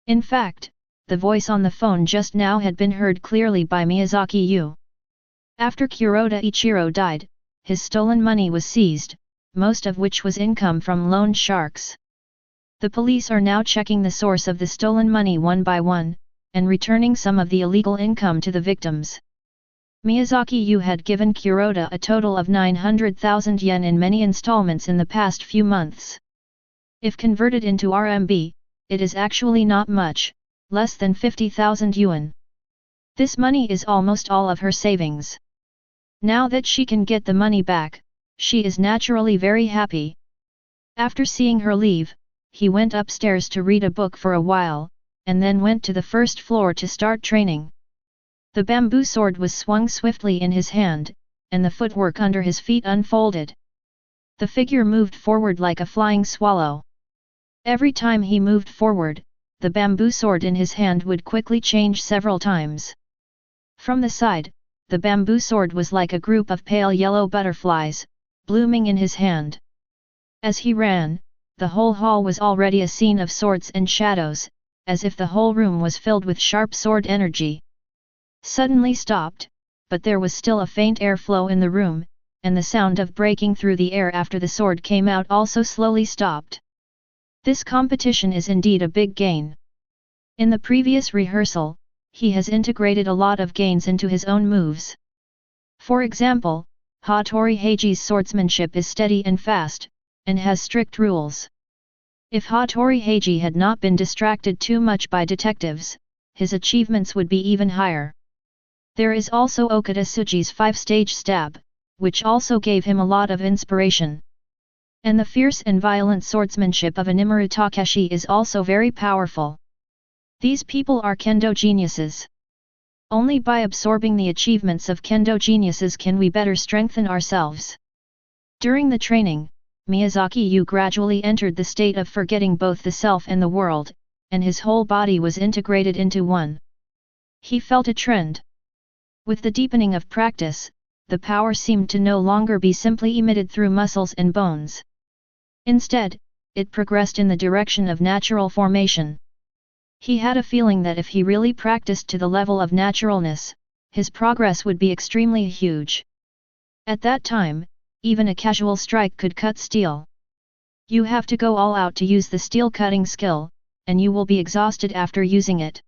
In fact, the voice on the phone just now had been heard clearly by Miyazaki Yu. After Kuroda Ichiro died, his stolen money was seized, most of which was income from loan sharks. The police are now checking the source of the stolen money one by one, and returning some of the illegal income to the victims. Miyazaki Yu had given Kuroda a total of 900,000 yen in many installments in the past few months. If converted into RMB, it is actually not much, less than 50,000 yuan. This money is almost all of her savings. Now that she can get the money back, she is naturally very happy. After seeing her leave, he went upstairs to read a book for a while, and then went to the first floor to start training. The bamboo sword was swung swiftly in his hand, and the footwork under his feet unfolded. The figure moved forward like a flying swallow. Every time he moved forward, the bamboo sword in his hand would quickly change several times. From the side, the bamboo sword was like a group of pale yellow butterflies, blooming in his hand. As he ran, the whole hall was already a scene of swords and shadows, as if the whole room was filled with sharp sword energy. Suddenly stopped, but there was still a faint airflow in the room, and the sound of breaking through the air after the sword came out also slowly stopped. This competition is indeed a big gain. In the previous rehearsal, he has integrated a lot of gains into his own moves. For example, Hattori Heiji's swordsmanship is steady and fast, and has strict rules. If Hattori Heiji had not been distracted too much by detectives, his achievements would be even higher. There is also Okada Tsuji's 5-stage stab, which also gave him a lot of inspiration. And the fierce and violent swordsmanship of Animaru Takeshi is also very powerful. These people are kendo geniuses. Only by absorbing the achievements of kendo geniuses can we better strengthen ourselves. During the training, Miyazaki Yu gradually entered the state of forgetting both the self and the world, and his whole body was integrated into one. He felt a trend. With the deepening of practice, the power seemed to no longer be simply emitted through muscles and bones. Instead, it progressed in the direction of natural formation. He had a feeling that if he really practiced to the level of naturalness, his progress would be extremely huge. At that time, even a casual strike could cut steel. You have to go all out to use the steel cutting skill, and you will be exhausted after using it.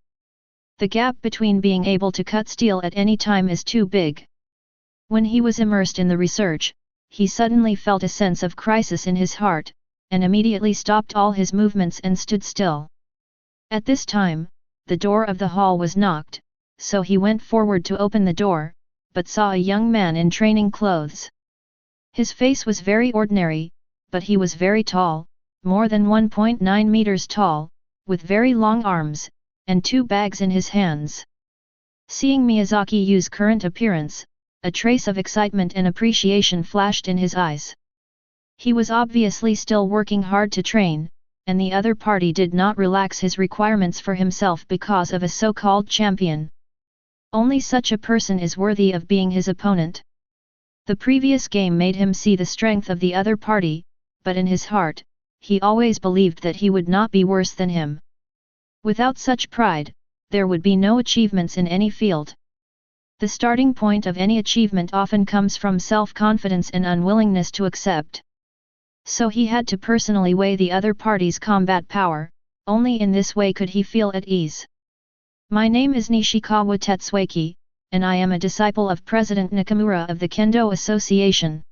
The gap between being able to cut steel at any time is too big. When he was immersed in the research, he suddenly felt a sense of crisis in his heart, and immediately stopped all his movements and stood still. At this time, the door of the hall was knocked, so he went forward to open the door, but saw a young man in training clothes. His face was very ordinary, but he was very tall, more than 1.9 meters tall, with very long arms, and 2 bags in his hands. Seeing Miyazaki Yu's current appearance, a trace of excitement and appreciation flashed in his eyes. He was obviously still working hard to train, and the other party did not relax his requirements for himself because of a so-called champion. Only such a person is worthy of being his opponent. The previous game made him see the strength of the other party, but in his heart, he always believed that he would not be worse than him. Without such pride, there would be no achievements in any field. The starting point of any achievement often comes from self-confidence and unwillingness to accept. So he had to personally weigh the other party's combat power, only in this way could he feel at ease. My name is Nishikawa Tetsuaki, and I am a disciple of President Nakamura of the Kendo Association.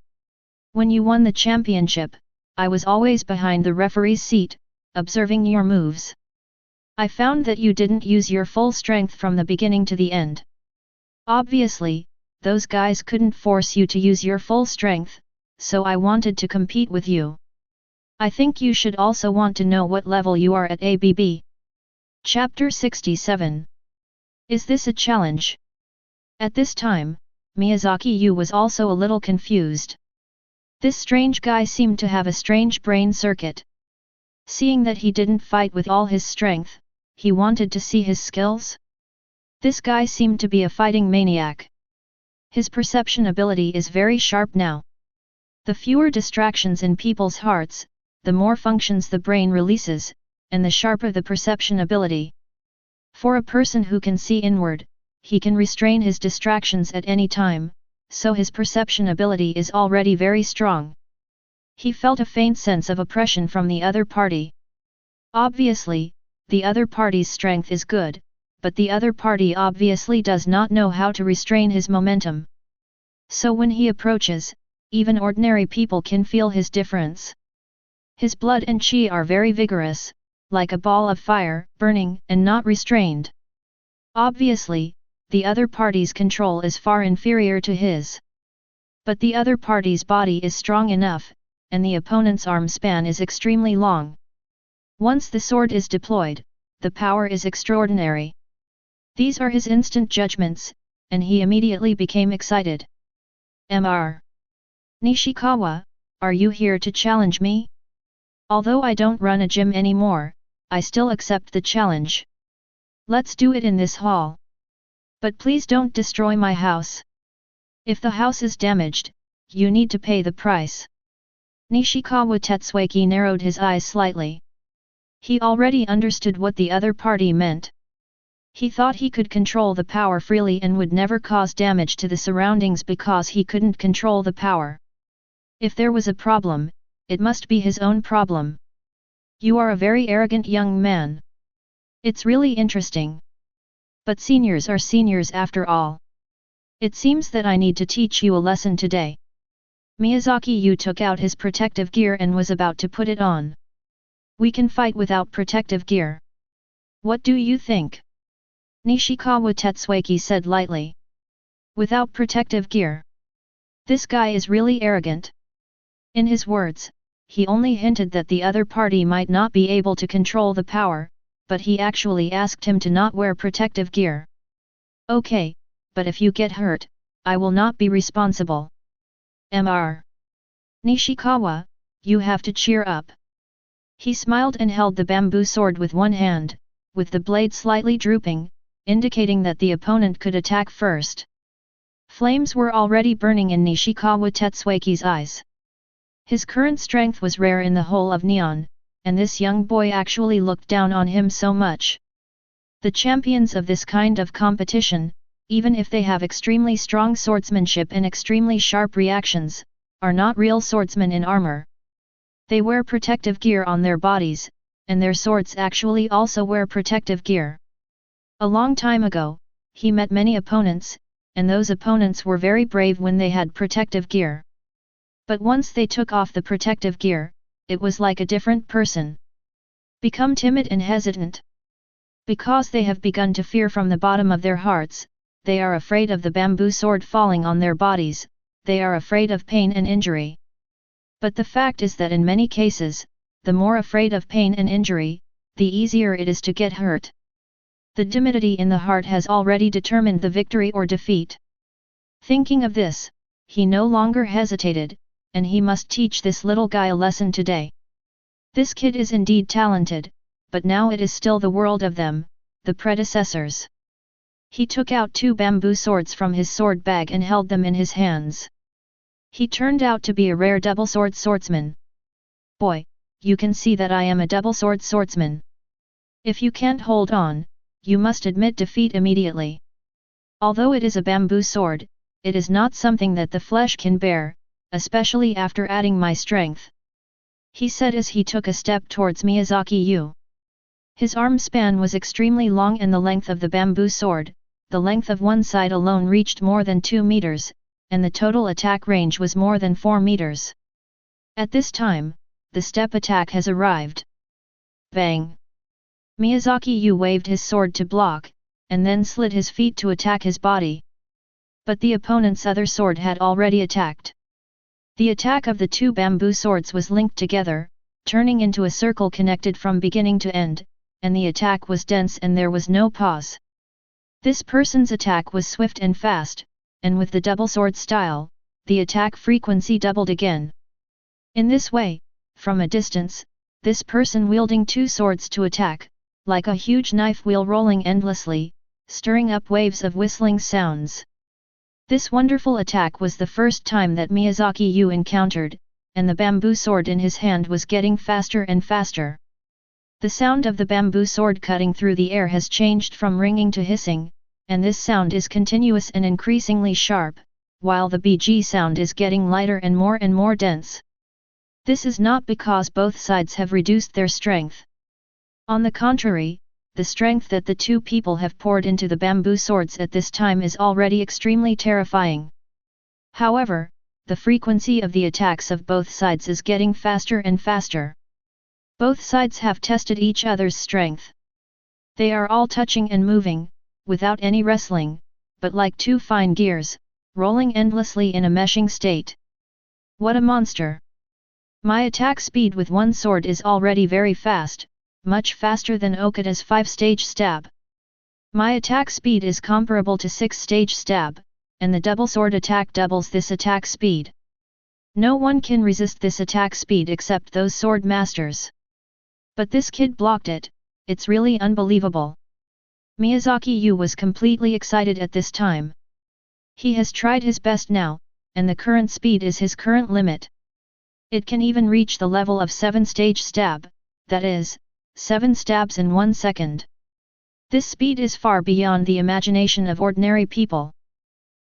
When you won the championship, I was always behind the referee's seat, observing your moves. I found that you didn't use your full strength from the beginning to the end. Obviously, those guys couldn't force you to use your full strength, so I wanted to compete with you. I think you should also want to know what level you are at ABB. Chapter 67. Is this a challenge? At this time, Miyazaki Yu was also a little confused. This strange guy seemed to have a strange brain circuit. Seeing that he didn't fight with all his strength, he wanted to see his skills. This guy seemed to be a fighting maniac. His perception ability is very sharp now. The fewer distractions in people's hearts, the more functions the brain releases, and the sharper the perception ability. For a person who can see inward, he can restrain his distractions at any time, so his perception ability is already very strong. He felt a faint sense of oppression from the other party. Obviously, the other party's strength is good, but the other party obviously does not know how to restrain his momentum. So when he approaches, even ordinary people can feel his difference. His blood and chi are very vigorous, like a ball of fire, burning and not restrained. Obviously, the other party's control is far inferior to his. But the other party's body is strong enough, and the opponent's arm span is extremely long. Once the sword is deployed, the power is extraordinary. These are his instant judgments, and he immediately became excited. Mr. Nishikawa, are you here to challenge me? Although I don't run a gym anymore, I still accept the challenge. Let's do it in this hall. But please don't destroy my house. If the house is damaged, you need to pay the price. Nishikawa Tetsuaki narrowed his eyes slightly. He already understood what the other party meant. He thought he could control the power freely and would never cause damage to the surroundings because he couldn't control the power. If there was a problem, it must be his own problem. You are a very arrogant young man. It's really interesting. But seniors are seniors after all. It seems that I need to teach you a lesson today. Miyazaki Yu took out his protective gear and was about to put it on. We can fight without protective gear. What do you think? Nishikawa Tetsuaki said lightly. Without protective gear. This guy is really arrogant. In his words, he only hinted that the other party might not be able to control the power, but he actually asked him to not wear protective gear. Okay, but if you get hurt, I will not be responsible. Mr. Nishikawa, you have to cheer up. He smiled and held the bamboo sword with one hand, with the blade slightly drooping, indicating that the opponent could attack first. Flames were already burning in Nishikawa Tetsuaki's eyes. His current strength was rare in the whole of Neon, and this young boy actually looked down on him so much. The champions of this kind of competition, even if they have extremely strong swordsmanship and extremely sharp reactions, are not real swordsmen in armor. They wear protective gear on their bodies, and their swords actually also wear protective gear. A long time ago, he met many opponents, and those opponents were very brave when they had protective gear. But once they took off the protective gear, it was like a different person. Become timid and hesitant. Because they have begun to fear from the bottom of their hearts, they are afraid of the bamboo sword falling on their bodies, they are afraid of pain and injury. But the fact is that in many cases, the more afraid of pain and injury, the easier it is to get hurt. The timidity in the heart has already determined the victory or defeat. Thinking of this, he no longer hesitated, and he must teach this little guy a lesson today. This kid is indeed talented, but now it is still the world of them, the predecessors. He took out 2 bamboo swords from his sword bag and held them in his hands. He turned out to be a rare double-sword swordsman. Boy, you can see that I am a double-sword swordsman. If you can't hold on, you must admit defeat immediately. Although it is a bamboo sword, it is not something that the flesh can bear, especially after adding my strength. he said as he took a step towards Miyazaki Yu. His arm span was extremely long and the length of the bamboo sword, the length of one side alone reached more than 2 meters, and the total attack range was more than 4 meters. At this time, the step attack has arrived. Bang! Miyazaki Yu waved his sword to block, and then slid his feet to attack his body. But the opponent's other sword had already attacked. The attack of the two bamboo swords was linked together, turning into a circle connected from beginning to end, and the attack was dense and there was no pause. This person's attack was swift and fast, and with the double sword style, the attack frequency doubled again. In this way, from a distance, this person wielding two swords to attack, like a huge knife wheel rolling endlessly, stirring up waves of whistling sounds. This wonderful attack was the first time that Miyazaki Yu encountered, and the bamboo sword in his hand was getting faster and faster. The sound of the bamboo sword cutting through the air has changed from ringing to hissing, and this sound is continuous and increasingly sharp, while the BG sound is getting lighter and more dense. This is not because both sides have reduced their strength. On the contrary, the strength that the two people have poured into the bamboo swords at this time is already extremely terrifying. However, the frequency of the attacks of both sides is getting faster and faster. Both sides have tested each other's strength. They are all touching and moving, without any wrestling, but like two fine gears, rolling endlessly in a meshing state. What a monster! My attack speed with one sword is already very fast, much faster than Okada's 5-stage stab. My attack speed is comparable to 6-stage stab, and the double sword attack doubles this attack speed. No one can resist this attack speed except those sword masters. But this kid blocked it, it's really unbelievable. Miyazaki Yu was completely excited at this time. He has tried his best now, and the current speed is his current limit. It can even reach the level of 7-stage stab, that is, 7 stabs in 1 second. This speed is far beyond the imagination of ordinary people.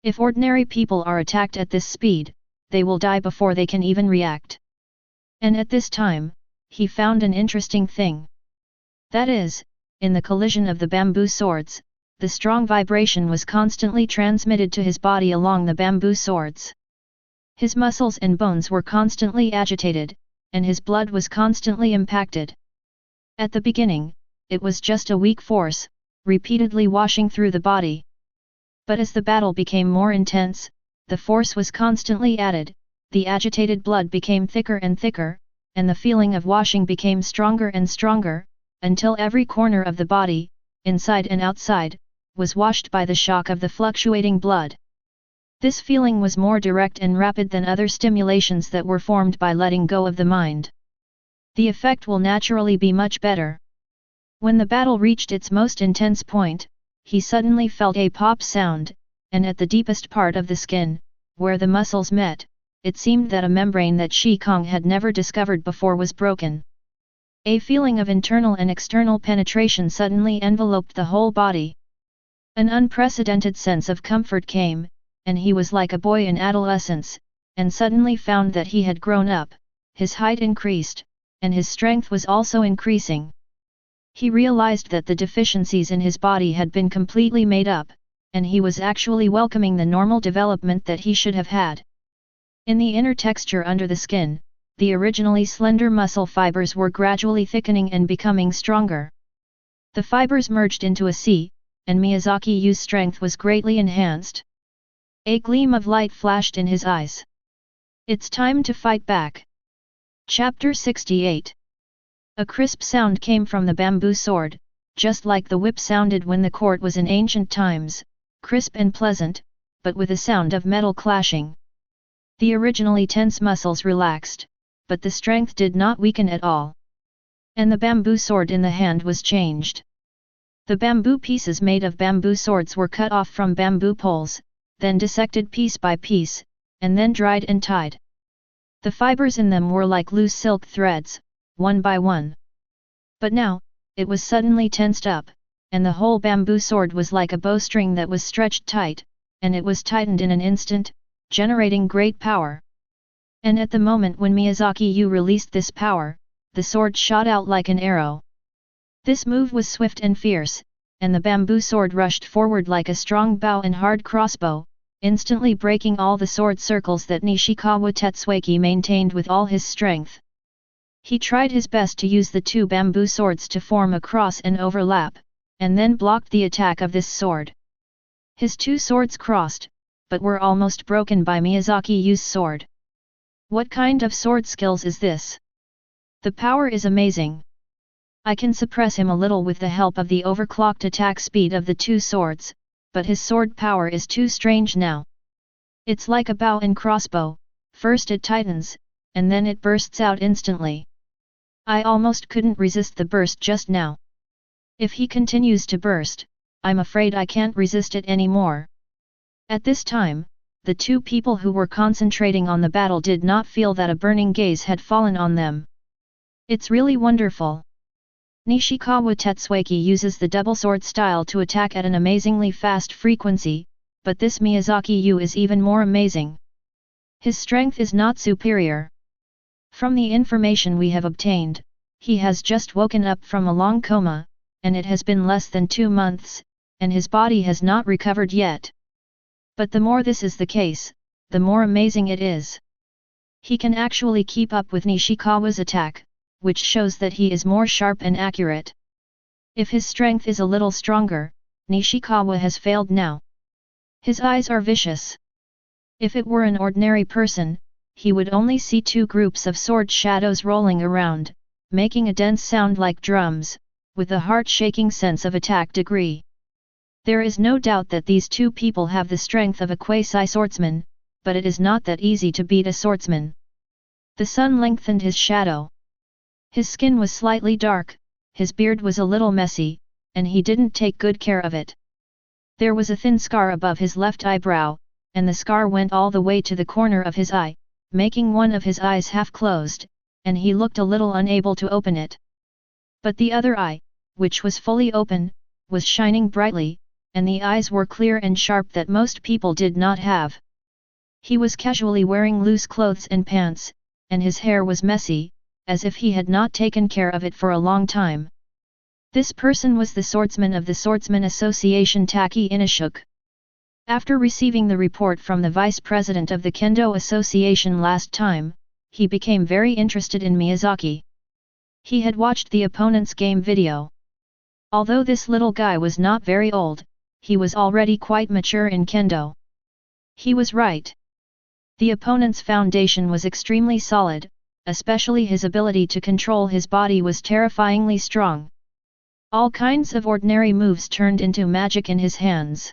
If ordinary people are attacked at this speed, they will die before they can even react. And at this time, he found an interesting thing. That is, in the collision of the bamboo swords, the strong vibration was constantly transmitted to his body along the bamboo swords. His muscles and bones were constantly agitated, and his blood was constantly impacted. At the beginning, it was just a weak force, repeatedly washing through the body. But as the battle became more intense, the force was constantly added, the agitated blood became thicker and thicker, and the feeling of washing became stronger and stronger, until every corner of the body, inside and outside, was washed by the shock of the fluctuating blood. This feeling was more direct and rapid than other stimulations that were formed by letting go of the mind. The effect will naturally be much better. When the battle reached its most intense point, he suddenly felt a pop sound, and at the deepest part of the skin, where the muscles met, it seemed that a membrane that Shi Kong had never discovered before was broken. A feeling of internal and external penetration suddenly enveloped the whole body. An unprecedented sense of comfort came, and he was like a boy in adolescence, and suddenly found that he had grown up, his height increased, and his strength was also increasing. He realized that the deficiencies in his body had been completely made up, and he was actually welcoming the normal development that he should have had. In the inner texture under the skin, the originally slender muscle fibers were gradually thickening and becoming stronger. The fibers merged into a C, and Miyazaki Yu's strength was greatly enhanced. A gleam of light flashed in his eyes. It's time to fight back. Chapter 68. A crisp sound came from the bamboo sword, just like the whip sounded when the court was in ancient times, crisp and pleasant, but with a sound of metal clashing. The originally tense muscles relaxed, but the strength did not weaken at all. And the bamboo sword in the hand was changed. The bamboo pieces made of bamboo swords were cut off from bamboo poles, then dissected piece by piece, and then dried and tied. The fibers in them were like loose silk threads, one by one. But now, it was suddenly tensed up, and the whole bamboo sword was like a bowstring that was stretched tight, and it was tightened in an instant, generating great power. And at the moment when Miyazaki Yu released this power, the sword shot out like an arrow. This move was swift and fierce, and the bamboo sword rushed forward like a strong bow and hard crossbow, instantly breaking all the sword circles that Nishikawa Tetsuaki maintained with all his strength. He tried his best to use the two bamboo swords to form a cross and overlap, and then blocked the attack of this sword. His two swords crossed, but were almost broken by Miyazaki Yu's sword. What kind of sword skills is this? The power is amazing. I can suppress him a little with the help of the overclocked attack speed of the two swords, but his sword power is too strange now. It's like a bow and crossbow, first it tightens, and then it bursts out instantly. I almost couldn't resist the burst just now. If he continues to burst, I'm afraid I can't resist it anymore. At this time, the two people who were concentrating on the battle did not feel that a burning gaze had fallen on them. It's really wonderful. Nishikawa Tetsuaki uses the double sword style to attack at an amazingly fast frequency, but this Miyazaki Yu is even more amazing. His strength is not superior. From the information we have obtained, he has just woken up from a long coma, and it has been less than 2 months, and his body has not recovered yet. But the more this is the case, the more amazing it is. He can actually keep up with Nishikawa's attack, which shows that he is more sharp and accurate. If his strength is a little stronger, Nishikawa has failed now. His eyes are vicious. If it were an ordinary person, he would only see 2 groups of sword shadows rolling around, making a dense sound like drums, with a heart-shaking sense of attack degree. There is no doubt that these 2 people have the strength of a quasi-swordsman, but it is not that easy to beat a swordsman. The sun lengthened his shadow. His skin was slightly dark, his beard was a little messy, and he didn't take good care of it. There was a thin scar above his left eyebrow, and the scar went all the way to the corner of his eye, making one of his eyes half closed, and he looked a little unable to open it. But the other eye, which was fully open, was shining brightly, and the eyes were clear and sharp that most people did not have. He was casually wearing loose clothes and pants, and his hair was messy, as if he had not taken care of it for a long time. This person was the swordsman of the Swordsman Association Taki Inashuk. After receiving the report from the vice president of the Kendo Association last time, he became very interested in Miyazaki. He had watched the opponent's game video. Although this little guy was not very old, he was already quite mature in Kendo. He was right. The opponent's foundation was extremely solid, especially his ability to control his body was terrifyingly strong. All kinds of ordinary moves turned into magic in his hands.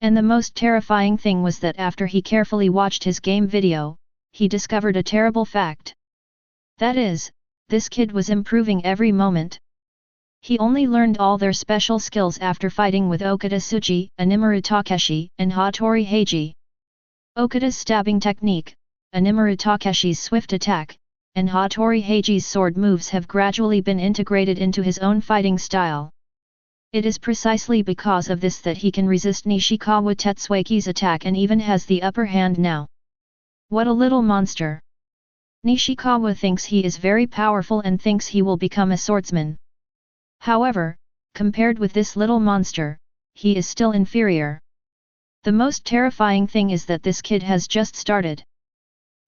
And the most terrifying thing was that after he carefully watched his game video, he discovered a terrible fact. That is, this kid was improving every moment. He only learned all their special skills after fighting with Okada Tsuji, Animaru Takeshi, and Hattori Heiji. Okada's stabbing technique, Animaru Takeshi's swift attack, and Hattori Heiji's sword moves have gradually been integrated into his own fighting style. It is precisely because of this that he can resist Nishikawa Tetsuaki's attack and even has the upper hand now. What a little monster! Nishikawa thinks he is very powerful and thinks he will become a swordsman. However, compared with this little monster, he is still inferior. The most terrifying thing is that this kid has just started.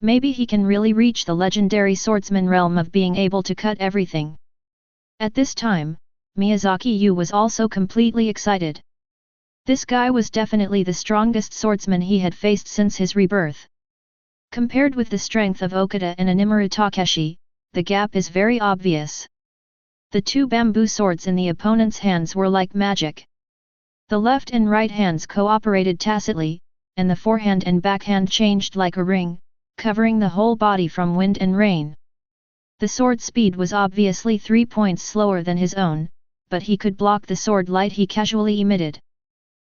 Maybe he can really reach the legendary swordsman realm of being able to cut everything. At this time, Miyazaki Yu was also completely excited. This guy was definitely the strongest swordsman he had faced since his rebirth. Compared with the strength of Okada and Animaru Takeshi, the gap is very obvious. The 2 bamboo swords in the opponent's hands were like magic. The left and right hands cooperated tacitly, and the forehand and backhand changed like a ring, covering the whole body from wind and rain. The sword speed was obviously 3 points slower than his own, but he could block the sword light he casually emitted.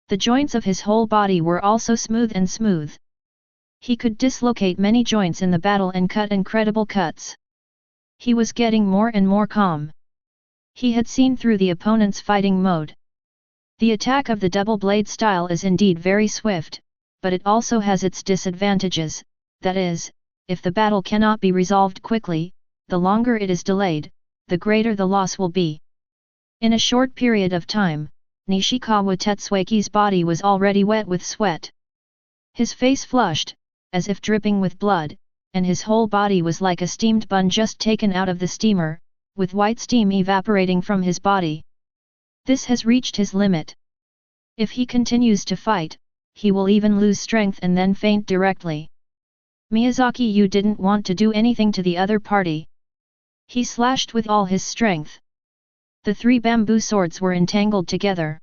The joints of his whole body were also smooth and smooth. He could dislocate many joints in the battle and cut incredible cuts. He was getting more and more calm. He had seen through the opponent's fighting mode. The attack of the double blade style is indeed very swift, but it also has its disadvantages, that is, if the battle cannot be resolved quickly, the longer it is delayed, the greater the loss will be. In a short period of time, Nishikawa Tetsuaki's body was already wet with sweat. His face flushed, as if dripping with blood, and his whole body was like a steamed bun just taken out of the steamer, with white steam evaporating from his body. This has reached his limit. If he continues to fight, he will even lose strength and then faint directly. Miyazaki Yu didn't want to do anything to the other party. He slashed with all his strength. The 3 bamboo swords were entangled together.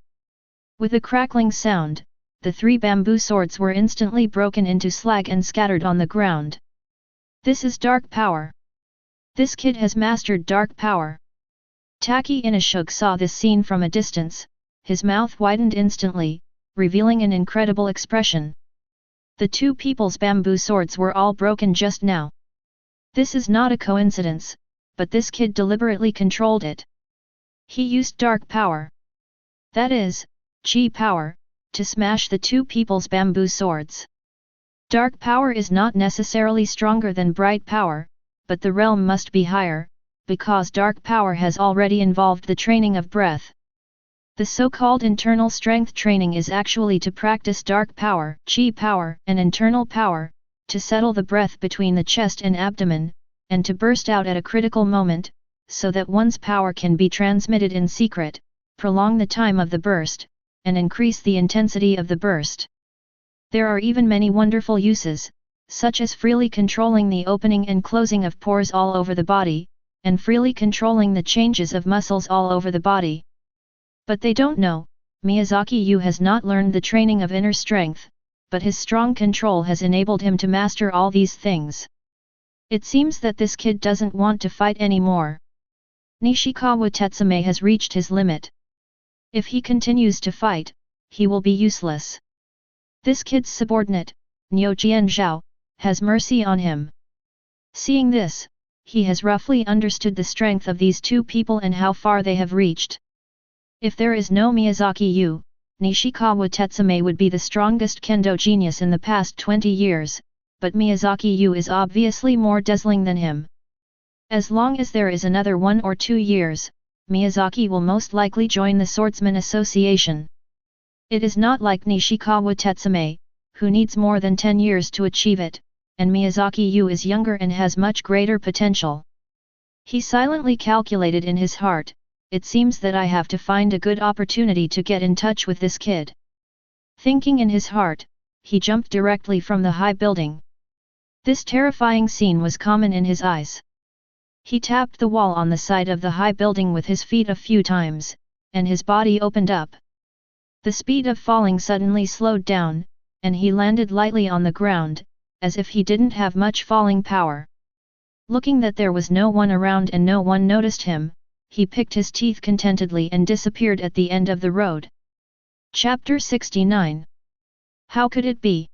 With a crackling sound, the 3 bamboo swords were instantly broken into slag and scattered on the ground. This is dark power. This kid has mastered dark power. Taki Inashug saw this scene from a distance, his mouth widened instantly, revealing an incredible expression. The 2 people's bamboo swords were all broken just now. This is not a coincidence, but this kid deliberately controlled it. He used dark power. That is, chi power, to smash the 2 people's bamboo swords. Dark power is not necessarily stronger than bright power, but the realm must be higher, because dark power has already involved the training of breath. The so-called internal strength training is actually to practice dark power, chi power, and internal power, to settle the breath between the chest and abdomen, and to burst out at a critical moment, so that one's power can be transmitted in secret, prolong the time of the burst, and increase the intensity of the burst. There are even many wonderful uses, such as freely controlling the opening and closing of pores all over the body, and freely controlling the changes of muscles all over the body. But they don't know, Miyazaki Yu has not learned the training of inner strength, but his strong control has enabled him to master all these things. It seems that this kid doesn't want to fight anymore. Nishikawa Tetsume has reached his limit. If he continues to fight, he will be useless. This kid's subordinate, Niu Jianzhao, has mercy on him. Seeing this, he has roughly understood the strength of these 2 people and how far they have reached. If there is no Miyazaki Yu, Nishikawa Tetsume would be the strongest kendo genius in the past 20 years, but Miyazaki Yu is obviously more dazzling than him. As long as there is another 1 or 2 years, Miyazaki will most likely join the Swordsman Association. It is not like Nishikawa Tetsume, who needs more than 10 years to achieve it, and Miyazaki Yu is younger and has much greater potential. He silently calculated in his heart, it seems that I have to find a good opportunity to get in touch with this kid. Thinking in his heart, he jumped directly from the high building. This terrifying scene was common in his eyes. He tapped the wall on the side of the high building with his feet a few times, and his body opened up. The speed of falling suddenly slowed down, and he landed lightly on the ground, as if he didn't have much falling power. Looking that there was no one around and no one noticed him, he picked his teeth contentedly and disappeared at the end of the road. Chapter 69. How could it be?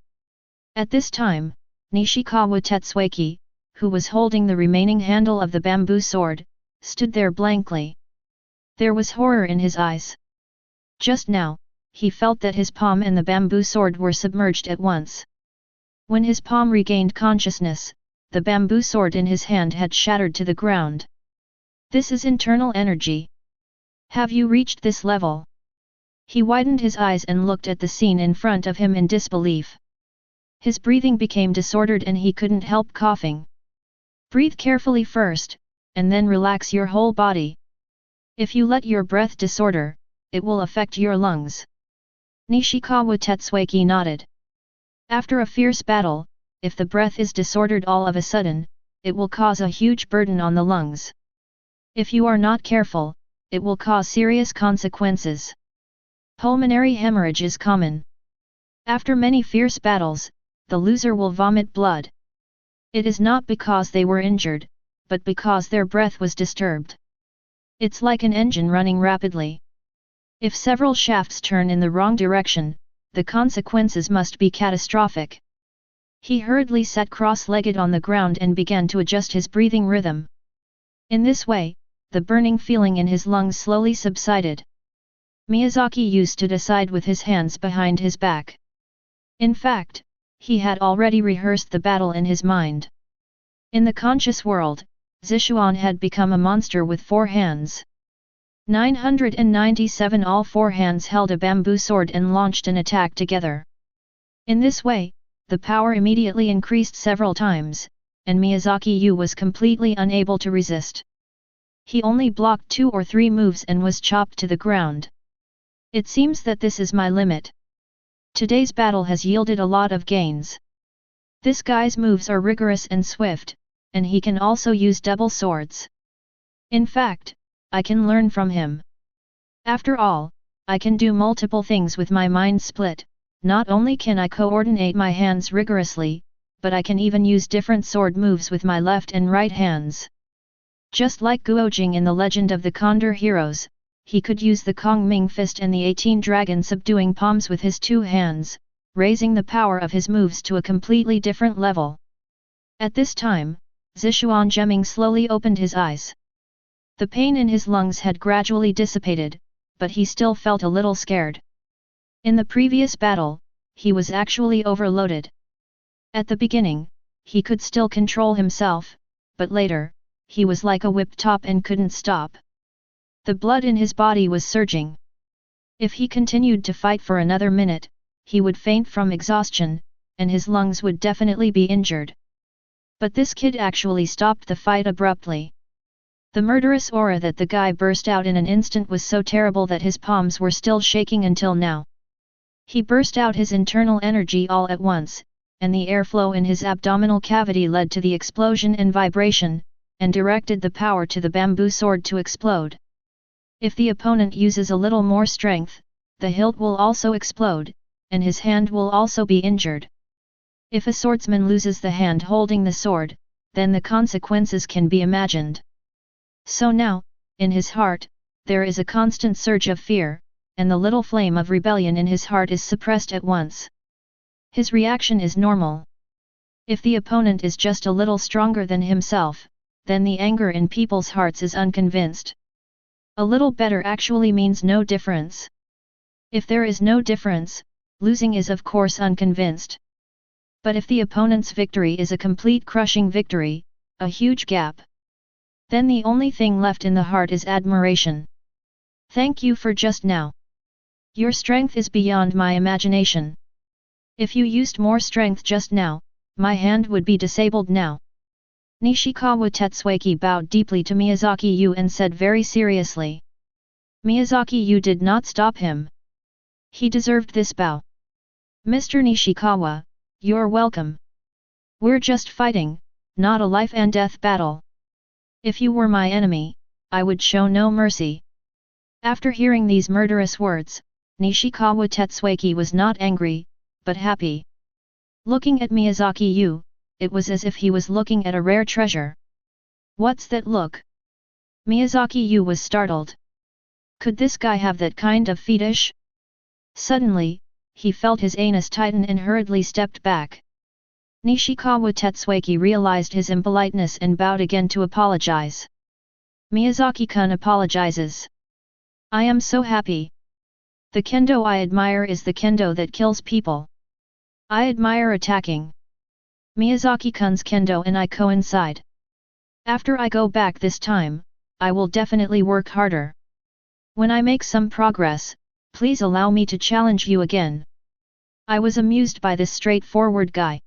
At this time, Nishikawa Tetsuaki, who was holding the remaining handle of the bamboo sword, stood there blankly. There was horror in his eyes. Just now, he felt that his palm and the bamboo sword were submerged at once. When his palm regained consciousness, the bamboo sword in his hand had shattered to the ground. This is internal energy. Have you reached this level? He widened his eyes and looked at the scene in front of him in disbelief. His breathing became disordered and he couldn't help coughing. Breathe carefully first, and then relax your whole body. If you let your breath disorder, it will affect your lungs. Nishikawa Tetsuaki nodded. After a fierce battle, if the breath is disordered all of a sudden, it will cause a huge burden on the lungs. If you are not careful, it will cause serious consequences. Pulmonary hemorrhage is common. After many fierce battles, the loser will vomit blood. It is not because they were injured, but because their breath was disturbed. It's like an engine running rapidly. If several shafts turn in the wrong direction, the consequences must be catastrophic. He hurriedly sat cross-legged on the ground and began to adjust his breathing rhythm. In this way, the burning feeling in his lungs slowly subsided. Miyazaki Yu stood aside with his hands behind his back. In fact, he had already rehearsed the battle in his mind. In the conscious world, Zishuan had become a monster with 4 hands. 997 All 4 hands held a bamboo sword and launched an attack together. In this way, the power immediately increased several times, and Miyazaki Yu was completely unable to resist. He only blocked 2 or 3 moves and was chopped to the ground. It seems that this is my limit. Today's battle has yielded a lot of gains. This guy's moves are rigorous and swift, and he can also use double swords. In fact, I can learn from him. After all, I can do multiple things with my mind split. Not only can I coordinate my hands rigorously, but I can even use different sword moves with my left and right hands. Just like Guojing in the Legend of the Condor Heroes, he could use the Kongming Fist and the 18 Dragon subduing palms with his 2 hands, raising the power of his moves to a completely different level. At this time, Zishuan Zheming slowly opened his eyes. The pain in his lungs had gradually dissipated, but he still felt a little scared. In the previous battle, he was actually overloaded. At the beginning, he could still control himself, but later, he was like a whipped top and couldn't stop. The blood in his body was surging. If he continued to fight for another minute, he would faint from exhaustion, and his lungs would definitely be injured. But this kid actually stopped the fight abruptly. The murderous aura that the guy burst out in an instant was so terrible that his palms were still shaking until now. He burst out his internal energy all at once, and the airflow in his abdominal cavity led to the explosion and vibration, and directed the power to the bamboo sword to explode. If the opponent uses a little more strength, the hilt will also explode, and his hand will also be injured. If a swordsman loses the hand holding the sword, then the consequences can be imagined. So now, in his heart, there is a constant surge of fear, and the little flame of rebellion in his heart is suppressed at once. His reaction is normal. If the opponent is just a little stronger than himself, then the anger in people's hearts is unconvinced. A little better actually means no difference. If there is no difference, losing is of course unconvinced. But if the opponent's victory is a complete crushing victory, a huge gap, then the only thing left in the heart is admiration. Thank you for just now. Your strength is beyond my imagination. If you used more strength just now, my hand would be disabled now. Nishikawa Tetsuaki bowed deeply to Miyazaki Yu and said very seriously. Miyazaki Yu did not stop him. He deserved this bow. Mr. Nishikawa, you're welcome. We're just fighting, not a life and death battle. If you were my enemy, I would show no mercy. After hearing these murderous words, Nishikawa Tetsuaki was not angry, but happy. Looking at Miyazaki Yu, it was as if he was looking at a rare treasure. What's that look? Miyazaki Yu was startled. Could this guy have that kind of fetish? Suddenly, he felt his anus tighten and hurriedly stepped back. Nishikawa Tetsuaki realized his impoliteness and bowed again to apologize. Miyazaki-kun apologizes. I am so happy. The kendo I admire is the kendo that kills people. I admire attacking. Miyazaki-kun's kendo and I coincide. After I go back this time, I will definitely work harder. When I make some progress, please allow me to challenge you again. I was amused by this straightforward guy.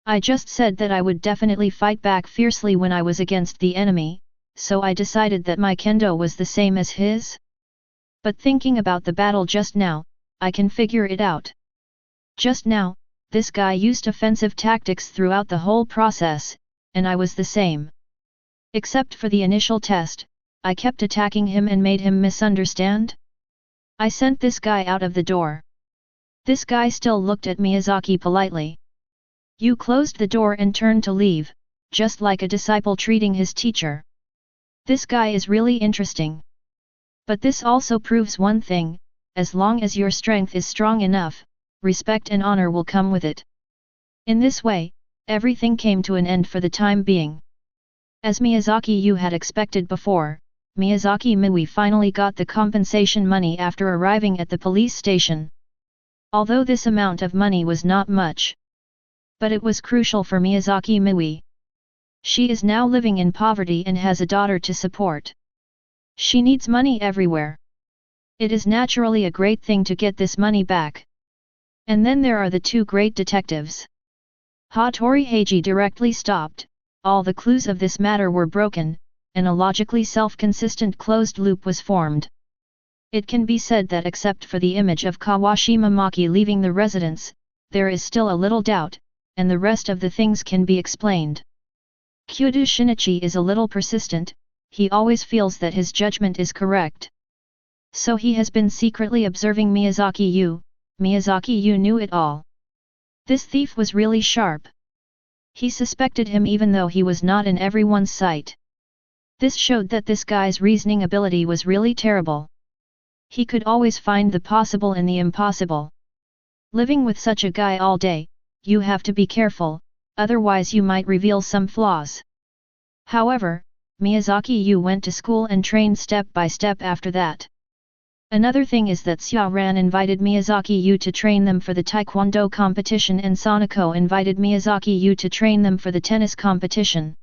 I just said that I would definitely fight back fiercely when I was against the enemy, so I decided that my kendo was the same as his. But thinking about the battle just now, I can figure it out. Just now, this guy used offensive tactics throughout the whole process, and I was the same. Except for the initial test, I kept attacking him and made him misunderstand. I sent this guy out of the door. This guy still looked at Miyazaki politely. You closed the door and turned to leave, just like a disciple treating his teacher. This guy is really interesting. But this also proves one thing, as long as your strength is strong enough, respect and honor will come with it. In this way, everything came to an end for the time being. As Miyazaki Yu had expected before, Miyazaki Miui finally got the compensation money after arriving at the police station. Although this amount of money was not much, but it was crucial for Miyazaki Miui. She is now living in poverty and has a daughter to support. She needs money everywhere. It is naturally a great thing to get this money back. And then there are the two great detectives. Hattori Heiji directly stopped. All the clues of this matter were broken, and a logically self-consistent closed loop was formed. It can be said that except for the image of Kawashima Maki leaving the residence, there is still a little doubt, and the rest of the things can be explained. Kyudo Shinichi is a little persistent, he always feels that his judgment is correct. So he has been secretly observing Miyazaki Yu. Miyazaki Yu knew it all. This thief was really sharp. He suspected him even though he was not in everyone's sight. This showed that this guy's reasoning ability was really terrible. He could always find the possible in the impossible. Living with such a guy all day, you have to be careful, otherwise you might reveal some flaws. However, Miyazaki Yu went to school and trained step by step after that. Another thing is that Xia Ran invited Miyazaki Yu to train them for the taekwondo competition and Sanako invited Miyazaki Yu to train them for the tennis competition.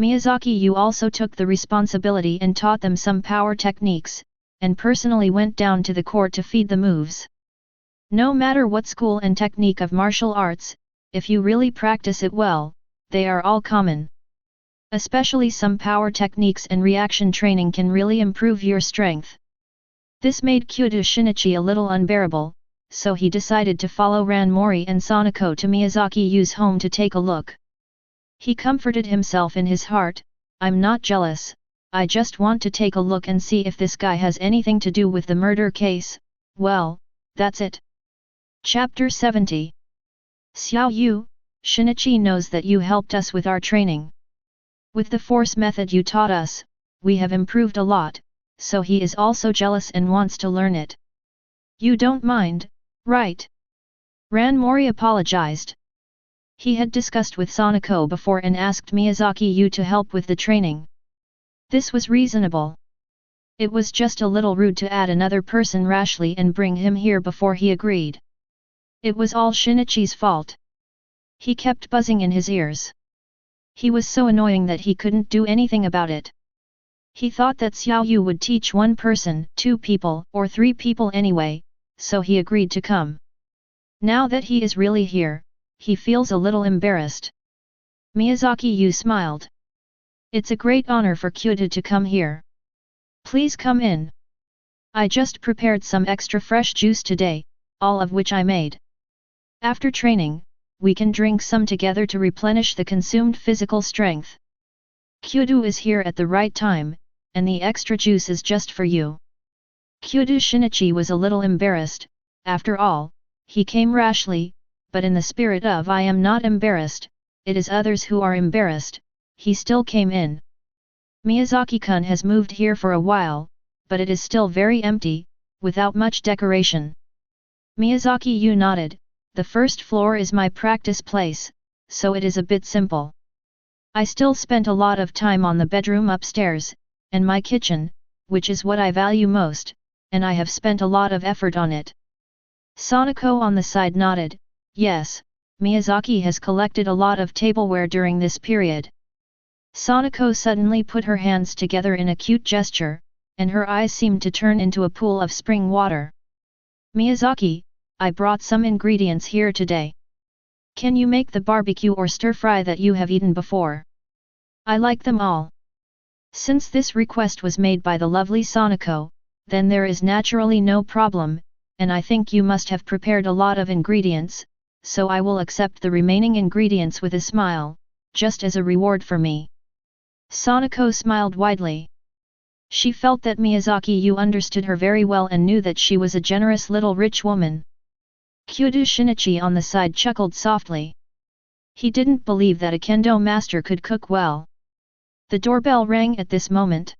Miyazaki Yu also took the responsibility and taught them some power techniques, and personally went down to the court to feed the moves. No matter what school and technique of martial arts, if you really practice it well, they are all common. Especially some power techniques and reaction training can really improve your strength. This made Kyudo Shinichi a little unbearable, so he decided to follow Ranmori and Sanako to Miyazaki Yu's home to take a look. He comforted himself in his heart, I'm not jealous, I just want to take a look and see if this guy has anything to do with the murder case. Well, that's it. Chapter 70. Xiao Yu, Shinichi knows that you helped us with our training. With the force method you taught us, we have improved a lot, so he is also jealous and wants to learn it. You don't mind, right? Ranmori apologized. He had discussed with Sanako before and asked Miyazaki Yu to help with the training. This was reasonable. It was just a little rude to add another person rashly and bring him here before he agreed. It was all Shinichi's fault. He kept buzzing in his ears. He was so annoying that he couldn't do anything about it. He thought that Xiao Yu would teach one person, 2 people, or 3 people anyway, so he agreed to come. Now that he is really here, he feels a little embarrassed. Miyazaki Yu smiled. It's a great honor for Kyudo to come here. Please come in. I just prepared some extra fresh juice today, all of which I made. After training, we can drink some together to replenish the consumed physical strength. Kyudo is here at the right time, and the extra juice is just for you. Kyudo Shinichi was a little embarrassed, after all, he came rashly, but in the spirit of I am not embarrassed, it is others who are embarrassed, he still came in. Miyazaki-kun has moved here for a while, but it is still very empty, without much decoration. Miyazaki Yu nodded, the first floor is my practice place, so it is a bit simple. I still spent a lot of time on the bedroom upstairs, and my kitchen, which is what I value most, and I have spent a lot of effort on it. Sanako on the side nodded, yes, Miyazaki has collected a lot of tableware during this period. Sanako suddenly put her hands together in a cute gesture, and her eyes seemed to turn into a pool of spring water. Miyazaki, I brought some ingredients here today. Can you make the barbecue or stir-fry that you have eaten before? I like them all. Since this request was made by the lovely Sanako, then there is naturally no problem, and I think you must have prepared a lot of ingredients, so I will accept the remaining ingredients with a smile, just as a reward for me. Sanako smiled widely. She felt that Miyazaki Yu understood her very well and knew that she was a generous little rich woman. Kyudo Shinichi on the side chuckled softly. He didn't believe that a kendo master could cook well. The doorbell rang at this moment.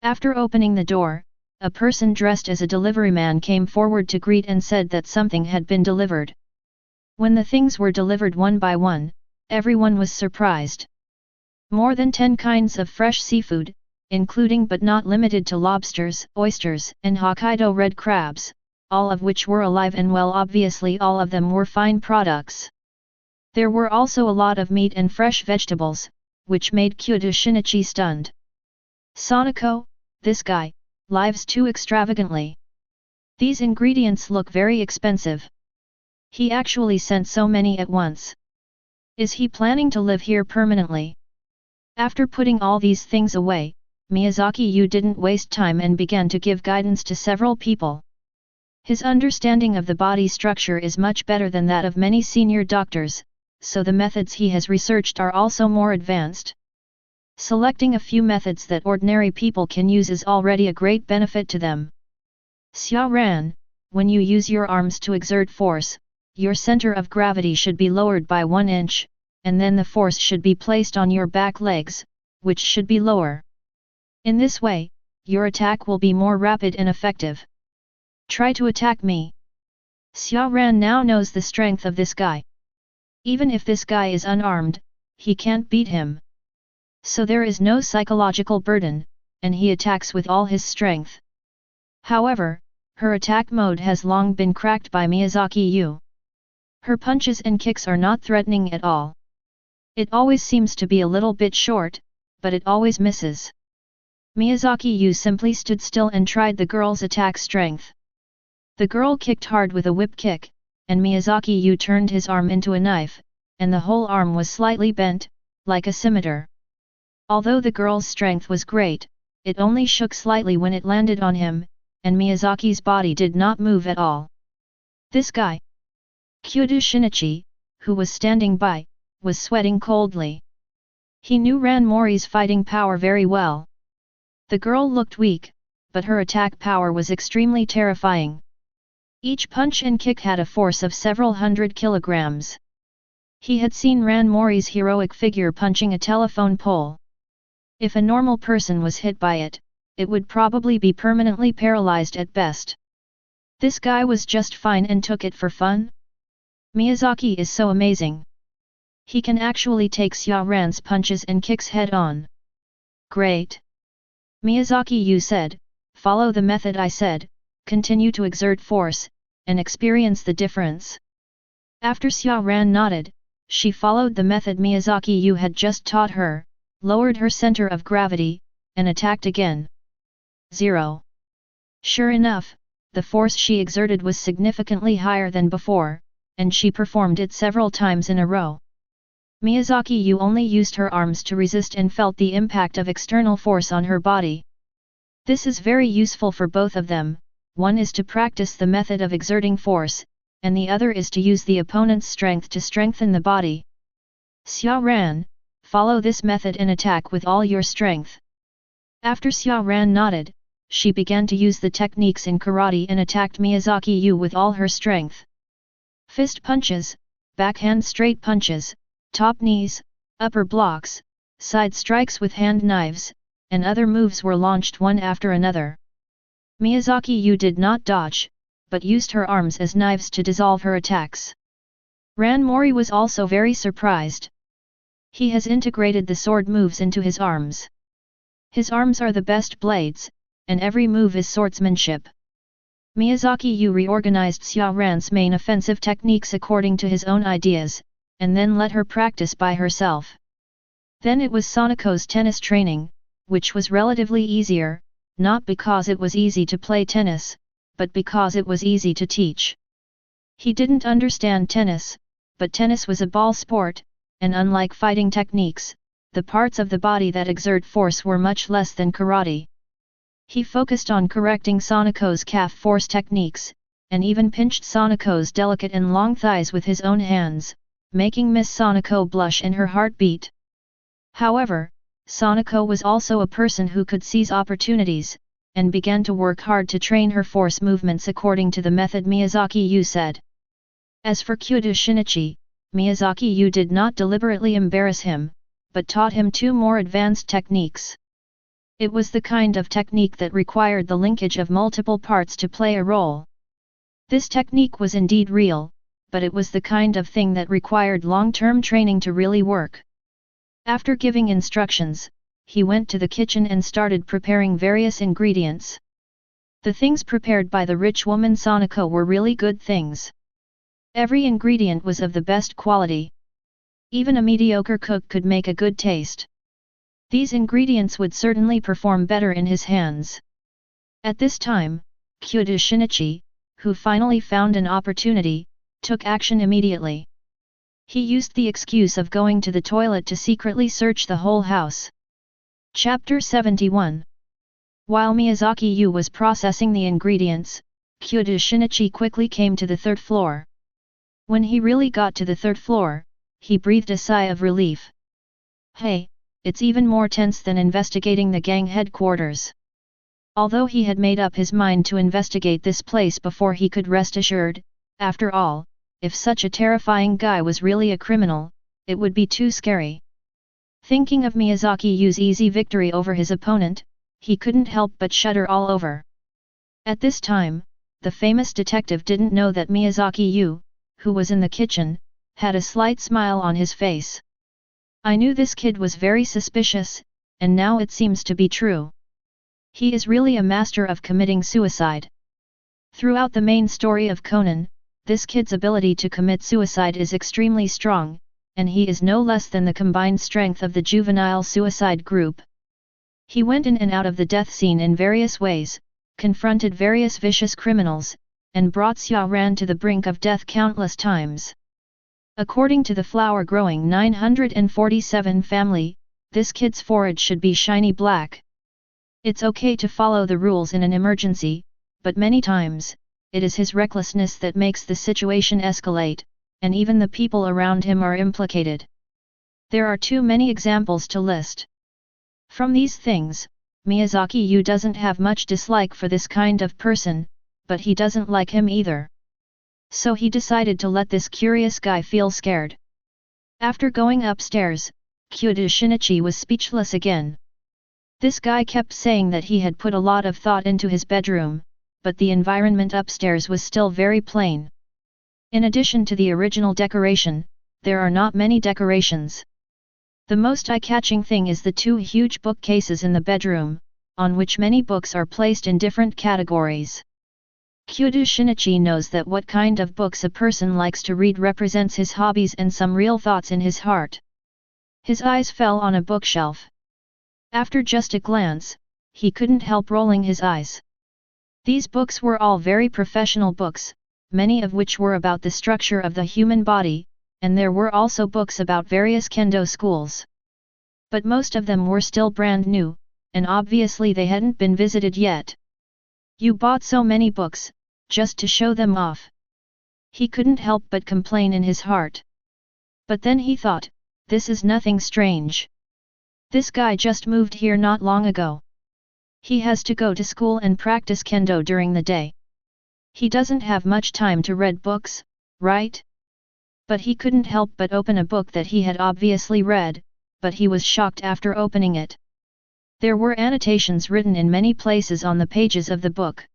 After opening the door, a person dressed as a deliveryman came forward to greet and said that something had been delivered. When the things were delivered one by one, everyone was surprised. More than 10 kinds of fresh seafood, including but not limited to lobsters, oysters, and Hokkaido red crabs, all of which were alive and well, obviously all of them were fine products. There were also a lot of meat and fresh vegetables, which made Kyoto Shinichi stunned. "Sanako, this guy, lives too extravagantly. These ingredients look very expensive. He actually sent so many at once. Is he planning to live here permanently?" After putting all these things away, Miyazaki Yu didn't waste time and began to give guidance to several people. His understanding of the body structure is much better than that of many senior doctors, so the methods he has researched are also more advanced. Selecting a few methods that ordinary people can use is already a great benefit to them. Xia Ran, when you use your arms to exert force, your center of gravity should be lowered by 1 inch, and then the force should be placed on your back legs, which should be lower. In this way, your attack will be more rapid and effective. Try to attack me. Xia Ran now knows the strength of this guy. Even if this guy is unarmed, he can't beat him. So there is no psychological burden, and he attacks with all his strength. However, her attack mode has long been cracked by Miyazaki Yu. Her punches and kicks are not threatening at all. It always seems to be a little bit short, but it always misses. Miyazaki Yu simply stood still and tried the girl's attack strength. The girl kicked hard with a whip kick, and Miyazaki Yu turned his arm into a knife, and the whole arm was slightly bent, like a scimitar. Although the girl's strength was great, it only shook slightly when it landed on him, and Miyazaki's body did not move at all. This guy, Kyoto Shinichi, who was standing by, was sweating coldly. He knew Ran Mori's fighting power very well. The girl looked weak, but her attack power was extremely terrifying. Each punch and kick had a force of several hundred kilograms. He had seen Ran Mori's heroic figure punching a telephone pole. If a normal person was hit by it, it would probably be permanently paralyzed at best. This guy was just fine and took it for fun? Miyazaki is so amazing. He can actually take Xia Ran's punches and kicks head-on. Great! Miyazaki Yu said, "Follow the method I said, continue to exert force, and experience the difference." After Xia Ran nodded, she followed the method Miyazaki Yu had just taught her, lowered her center of gravity, and attacked again. 0. Sure enough, the force she exerted was significantly higher than before, and she performed it several times in a row. Miyazaki Yu only used her arms to resist and felt the impact of external force on her body. This is very useful for both of them. One is to practice the method of exerting force, and the other is to use the opponent's strength to strengthen the body. Xia Ran, follow this method and attack with all your strength. After Xia Ran nodded, she began to use the techniques in karate and attacked Miyazaki Yu with all her strength. Fist punches, backhand straight punches, top knees, upper blocks, side strikes with hand knives, and other moves were launched one after another. Miyazaki Yu did not dodge, but used her arms as knives to dissolve her attacks. Ran Mori was also very surprised. He has integrated the sword moves into his arms. His arms are the best blades, and every move is swordsmanship. Miyazaki Yu reorganized Xia Ran's main offensive techniques according to his own ideas, and then let her practice by herself. Then it was Sanako's tennis training, which was relatively easier, not because it was easy to play tennis, but because it was easy to teach. He didn't understand tennis, but tennis was a ball sport, and unlike fighting techniques, the parts of the body that exert force were much less than karate. He focused on correcting Sanako's calf force techniques, and even pinched Sanako's delicate and long thighs with his own hands, making Miss Sanako blush and her heart beat. However, Sanako was also a person who could seize opportunities, and began to work hard to train her force movements according to the method Miyazaki Yu said. As for Kyoto Shinichi, Miyazaki Yu did not deliberately embarrass him, but taught him 2 more advanced techniques. It was the kind of technique that required the linkage of multiple parts to play a role. This technique was indeed real, but it was the kind of thing that required long-term training to really work. After giving instructions, he went to the kitchen and started preparing various ingredients. The things prepared by the rich woman Sanako were really good things. Every ingredient was of the best quality. Even a mediocre cook could make a good taste. These ingredients would certainly perform better in his hands. At this time, Kyoto Shinichi, who finally found an opportunity, took action immediately. He used the excuse of going to the toilet to secretly search the whole house. Chapter 71. While Miyazaki Yu was processing the ingredients, Kyoto Shinichi quickly came to the third floor. When he really got to the third floor, he breathed a sigh of relief. Hey, it's even more tense than investigating the gang headquarters. Although he had made up his mind to investigate this place before he could rest assured, after all, if such a terrifying guy was really a criminal, it would be too scary. Thinking of Miyazaki Yu's easy victory over his opponent, he couldn't help but shudder all over. At this time, the famous detective didn't know that Miyazaki Yu, who was in the kitchen, had a slight smile on his face. I knew this kid was very suspicious, and now it seems to be true. He is really a master of committing suicide. Throughout the main story of Conan, this kid's ability to commit suicide is extremely strong, and he is no less than the combined strength of the juvenile suicide group. He went in and out of the death scene in various ways, confronted various vicious criminals, and brought Xia Ran to the brink of death countless times. According to the flower-growing 947 family, this kid's forehead should be shiny black. It's okay to follow the rules in an emergency, but many times, it is his recklessness that makes the situation escalate, and even the people around him are implicated. There are too many examples to list. From these things, Miyazaki Yu doesn't have much dislike for this kind of person, but he doesn't like him either. So he decided to let this curious guy feel scared. After going upstairs, Kyoto Shinichi was speechless again. This guy kept saying that he had put a lot of thought into his bedroom, but the environment upstairs was still very plain. In addition to the original decoration, there are not many decorations. The most eye-catching thing is the two huge bookcases in the bedroom, on which many books are placed in different categories. Kyoto Shinichi knows that what kind of books a person likes to read represents his hobbies and some real thoughts in his heart. His eyes fell on a bookshelf. After just a glance, he couldn't help rolling his eyes. These books were all very professional books, many of which were about the structure of the human body, and there were also books about various kendo schools. But most of them were still brand new, and obviously they hadn't been visited yet. You bought so many books, just to show them off. He couldn't help but complain in his heart. But then he thought, this is nothing strange. This guy just moved here not long ago. He has to go to school and practice kendo during the day. He doesn't have much time to read books, right? But he couldn't help but open a book that he had obviously read, but he was shocked after opening it. There were annotations written in many places on the pages of the book.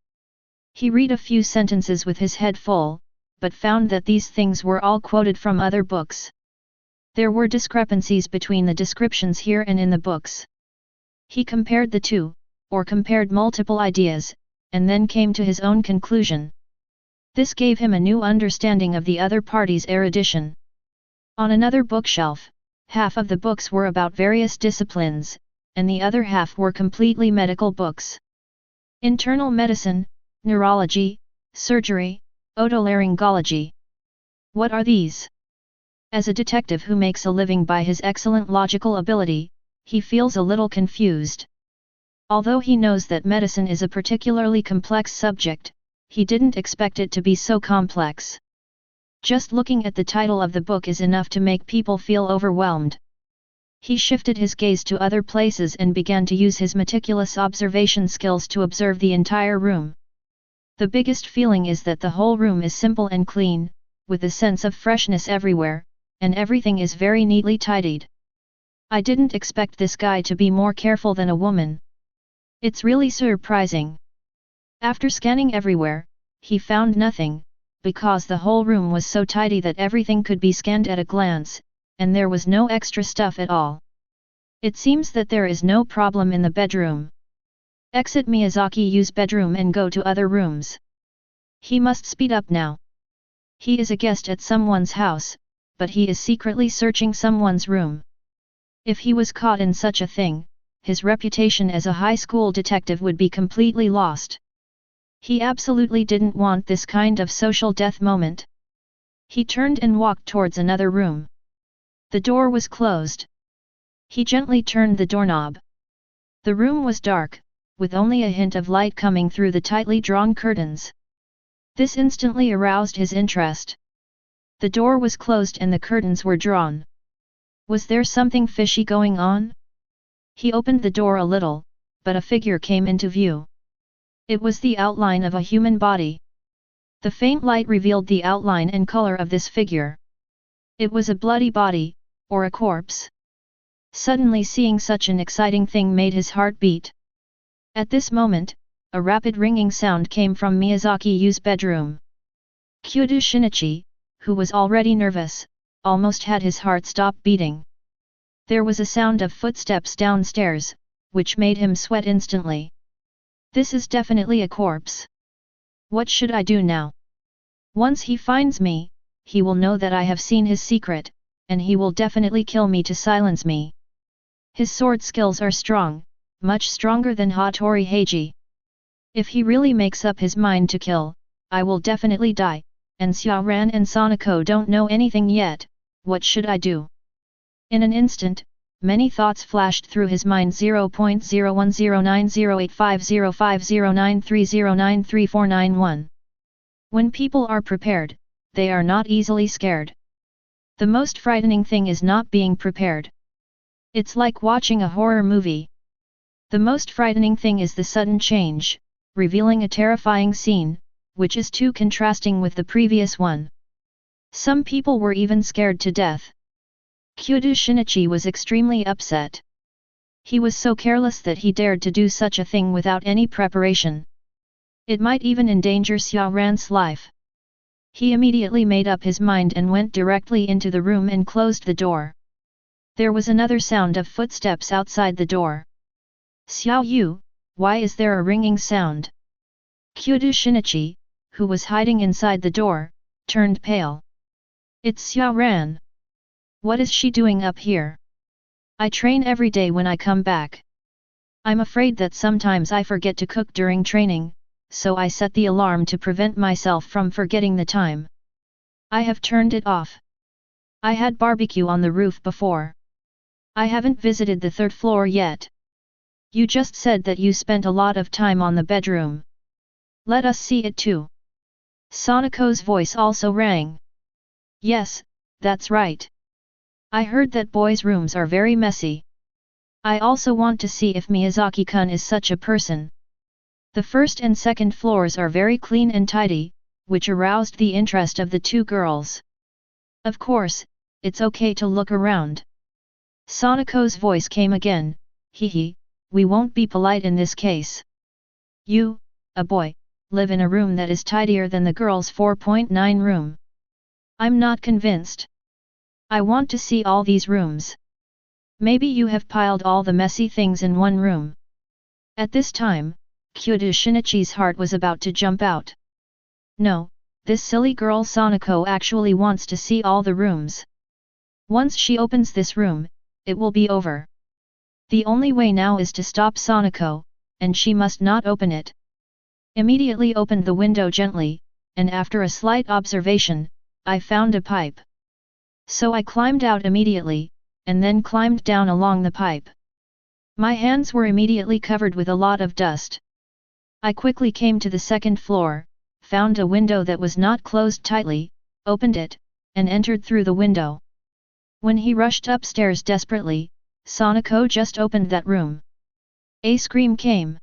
He read a few sentences with his head full, but found that these things were all quoted from other books. There were discrepancies between the descriptions here and in the books. He compared the two, or compared multiple ideas, and then came to his own conclusion. This gave him a new understanding of the other party's erudition. On another bookshelf, half of the books were about various disciplines, and the other half were completely medical books. Internal medicine, neurology, surgery, otolaryngology. What are these? As a detective who makes a living by his excellent logical ability, he feels a little confused. Although he knows that medicine is a particularly complex subject, he didn't expect it to be so complex. Just looking at the title of the book is enough to make people feel overwhelmed. He shifted his gaze to other places and began to use his meticulous observation skills to observe the entire room. The biggest feeling is that the whole room is simple and clean, with a sense of freshness everywhere, and everything is very neatly tidied. I didn't expect this guy to be more careful than a woman. It's really surprising. After scanning everywhere, he found nothing, because the whole room was so tidy that everything could be scanned at a glance, and there was no extra stuff at all. It seems that there is no problem in the bedroom. Exit Miyazaki Yu's bedroom and go to other rooms. He must speed up now. He is a guest at someone's house, but he is secretly searching someone's room. If he was caught in such a thing, his reputation as a high school detective would be completely lost. He absolutely didn't want this kind of social death moment. He turned and walked towards another room. The door was closed. He gently turned the doorknob. The room was dark, with only a hint of light coming through the tightly drawn curtains. This instantly aroused his interest. The door was closed and the curtains were drawn. Was there something fishy going on? He opened the door a little, but a figure came into view. It was the outline of a human body. The faint light revealed the outline and color of this figure. It was a bloody body, or a corpse. Suddenly seeing such an exciting thing made his heart beat. At this moment, a rapid ringing sound came from Miyazaki Yu's bedroom. Kyudo Shinichi, who was already nervous, almost had his heart stop beating. There was a sound of footsteps downstairs, which made him sweat instantly. This is definitely a corpse. What should I do now? Once he finds me, he will know that I have seen his secret, and he will definitely kill me to silence me. His sword skills are strong, much stronger than Hattori Heiji. If he really makes up his mind to kill, I will definitely die, and Xiaoran and Sanako don't know anything yet. What should I do? In an instant, many thoughts flashed through his mind. 0.010908505093093491. When people are prepared, they are not easily scared. The most frightening thing is not being prepared. It's like watching a horror movie. The most frightening thing is the sudden change, revealing a terrifying scene, which is too contrasting with the previous one. Some people were even scared to death. Kyudo Shinichi was extremely upset. He was so careless that he dared to do such a thing without any preparation. It might even endanger Xiaoran's life. He immediately made up his mind and went directly into the room and closed the door. There was another sound of footsteps outside the door. Xiao Yu, why is there a ringing sound? Kyudo Shinichi, who was hiding inside the door, turned pale. It's Xiaoran. What is she doing up here? I train every day when I come back. I'm afraid that sometimes I forget to cook during training, so I set the alarm to prevent myself from forgetting the time. I have turned it off. I had barbecue on the roof before. I haven't visited the third floor yet. You just said that you spent a lot of time on the bedroom. Let us see it too. Sanako's voice also rang. Yes, that's right. I heard that boys' rooms are very messy. I also want to see if Miyazaki-kun is such a person. The first and second floors are very clean and tidy, which aroused the interest of the two girls. Of course, it's okay to look around. Sanako's voice came again, hee, we won't be polite in this case. You, a boy, live in a room that is tidier than the girls' 4.9 room. I'm not convinced. I want to see all these rooms. Maybe you have piled all the messy things in one room. At this time, Kyudo Shinichi's heart was about to jump out. No, this silly girl Sanako actually wants to see all the rooms. Once she opens this room, it will be over. The only way now is to stop Sanako, and she must not open it. Immediately opened the window gently, and after a slight observation, I found a pipe. So I climbed out immediately, and then climbed down along the pipe. My hands were immediately covered with a lot of dust. I quickly came to the second floor, found a window that was not closed tightly, opened it, and entered through the window. When he rushed upstairs desperately, Sanako just opened that room. A scream came.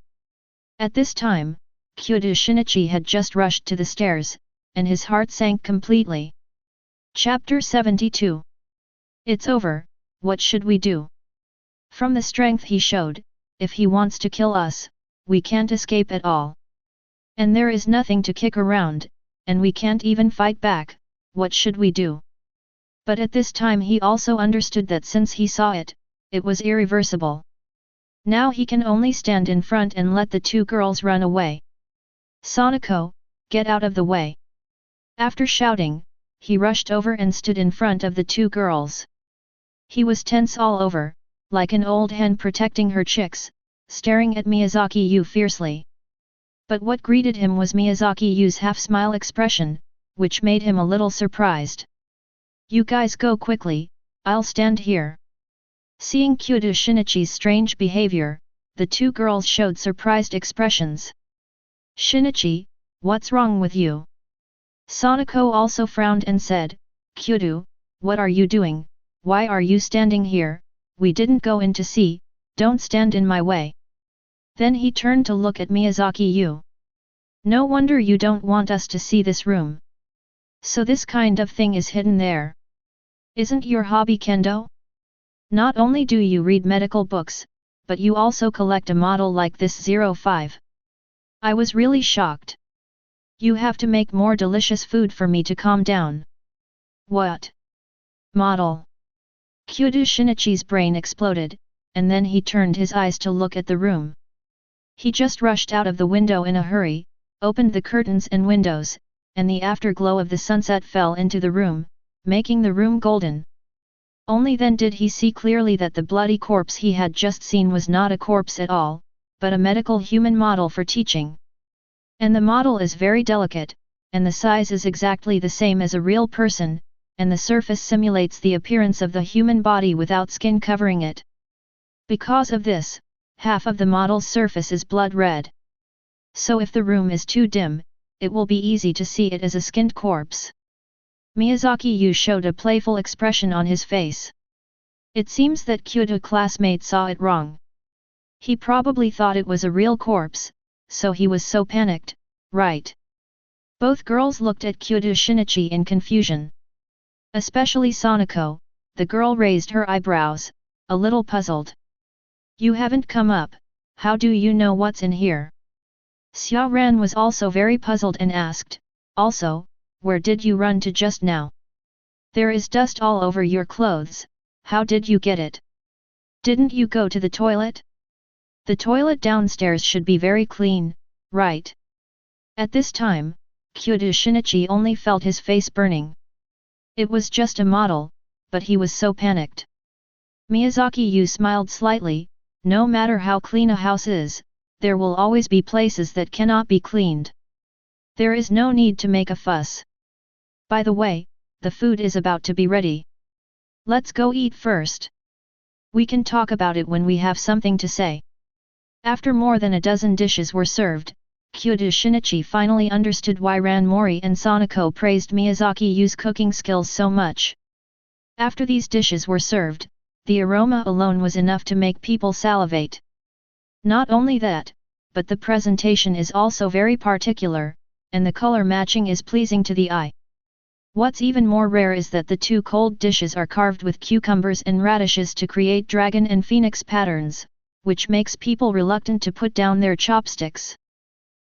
At this time, Kyudo Shinichi had just rushed to the stairs, and his heart sank completely. Chapter 72. It's over, what should we do? From the strength he showed, if he wants to kill us, we can't escape at all. And there is nothing to kick around, and we can't even fight back, what should we do? But at this time he also understood that since he saw it, it was irreversible. Now he can only stand in front and let the two girls run away. Sanako, get out of the way. After shouting, he rushed over and stood in front of the two girls. He was tense all over, like an old hen protecting her chicks, staring at Miyazaki Yu fiercely. But what greeted him was Miyazaki Yu's half-smile expression, which made him a little surprised. "You guys go quickly, I'll stand here." Seeing Kyoto Shinichi's strange behavior, the two girls showed surprised expressions. "Shinichi, what's wrong with you?" Sanako also frowned and said, "Kyoto, what are you doing? Why are you standing here? We didn't go in to see, don't stand in my way." Then he turned to look at Miyazaki Yu. "No wonder you don't want us to see this room. So this kind of thing is hidden there. Isn't your hobby kendo? Not only do you read medical books, but you also collect a model like this 05. I was really shocked. You have to make more delicious food for me to calm down." "What? Model?" Kyoto Shinichi's brain exploded, and then he turned his eyes to look at the room. He just rushed out of the window in a hurry, opened the curtains and windows, and the afterglow of the sunset fell into the room, making the room golden. Only then did he see clearly that the bloody corpse he had just seen was not a corpse at all, but a medical human model for teaching. And the model is very delicate, and the size is exactly the same as a real person, and the surface simulates the appearance of the human body without skin covering it. Because of this, half of the model's surface is blood red. So if the room is too dim, it will be easy to see it as a skinned corpse. Miyazaki Yu showed a playful expression on his face. It seems that Kyoto classmate saw it wrong. He probably thought it was a real corpse, so he was so panicked, right? Both girls looked at Kyoto Shinichi in confusion. Especially Sanako, the girl raised her eyebrows, a little puzzled. "You haven't come up, how do you know what's in here?" Xiao Ran was also very puzzled and asked, "Also, where did you run to just now? There is dust all over your clothes, how did you get it? Didn't you go to the toilet? The toilet downstairs should be very clean, right?" At this time, Kyoto Shinichi only felt his face burning. It was just a model, but he was so panicked. Miyazaki Yu smiled slightly, "No matter how clean a house is, there will always be places that cannot be cleaned. There is no need to make a fuss. By the way, the food is about to be ready. Let's go eat first. We can talk about it when we have something to say." After more than a dozen dishes were served, Kyoto Shinichi finally understood why Ranmori and Sanako praised Miyazaki Yu's cooking skills so much. After these dishes were served, the aroma alone was enough to make people salivate. Not only that, but the presentation is also very particular, and the color matching is pleasing to the eye. What's even more rare is that the two cold dishes are carved with cucumbers and radishes to create dragon and phoenix patterns, which makes people reluctant to put down their chopsticks.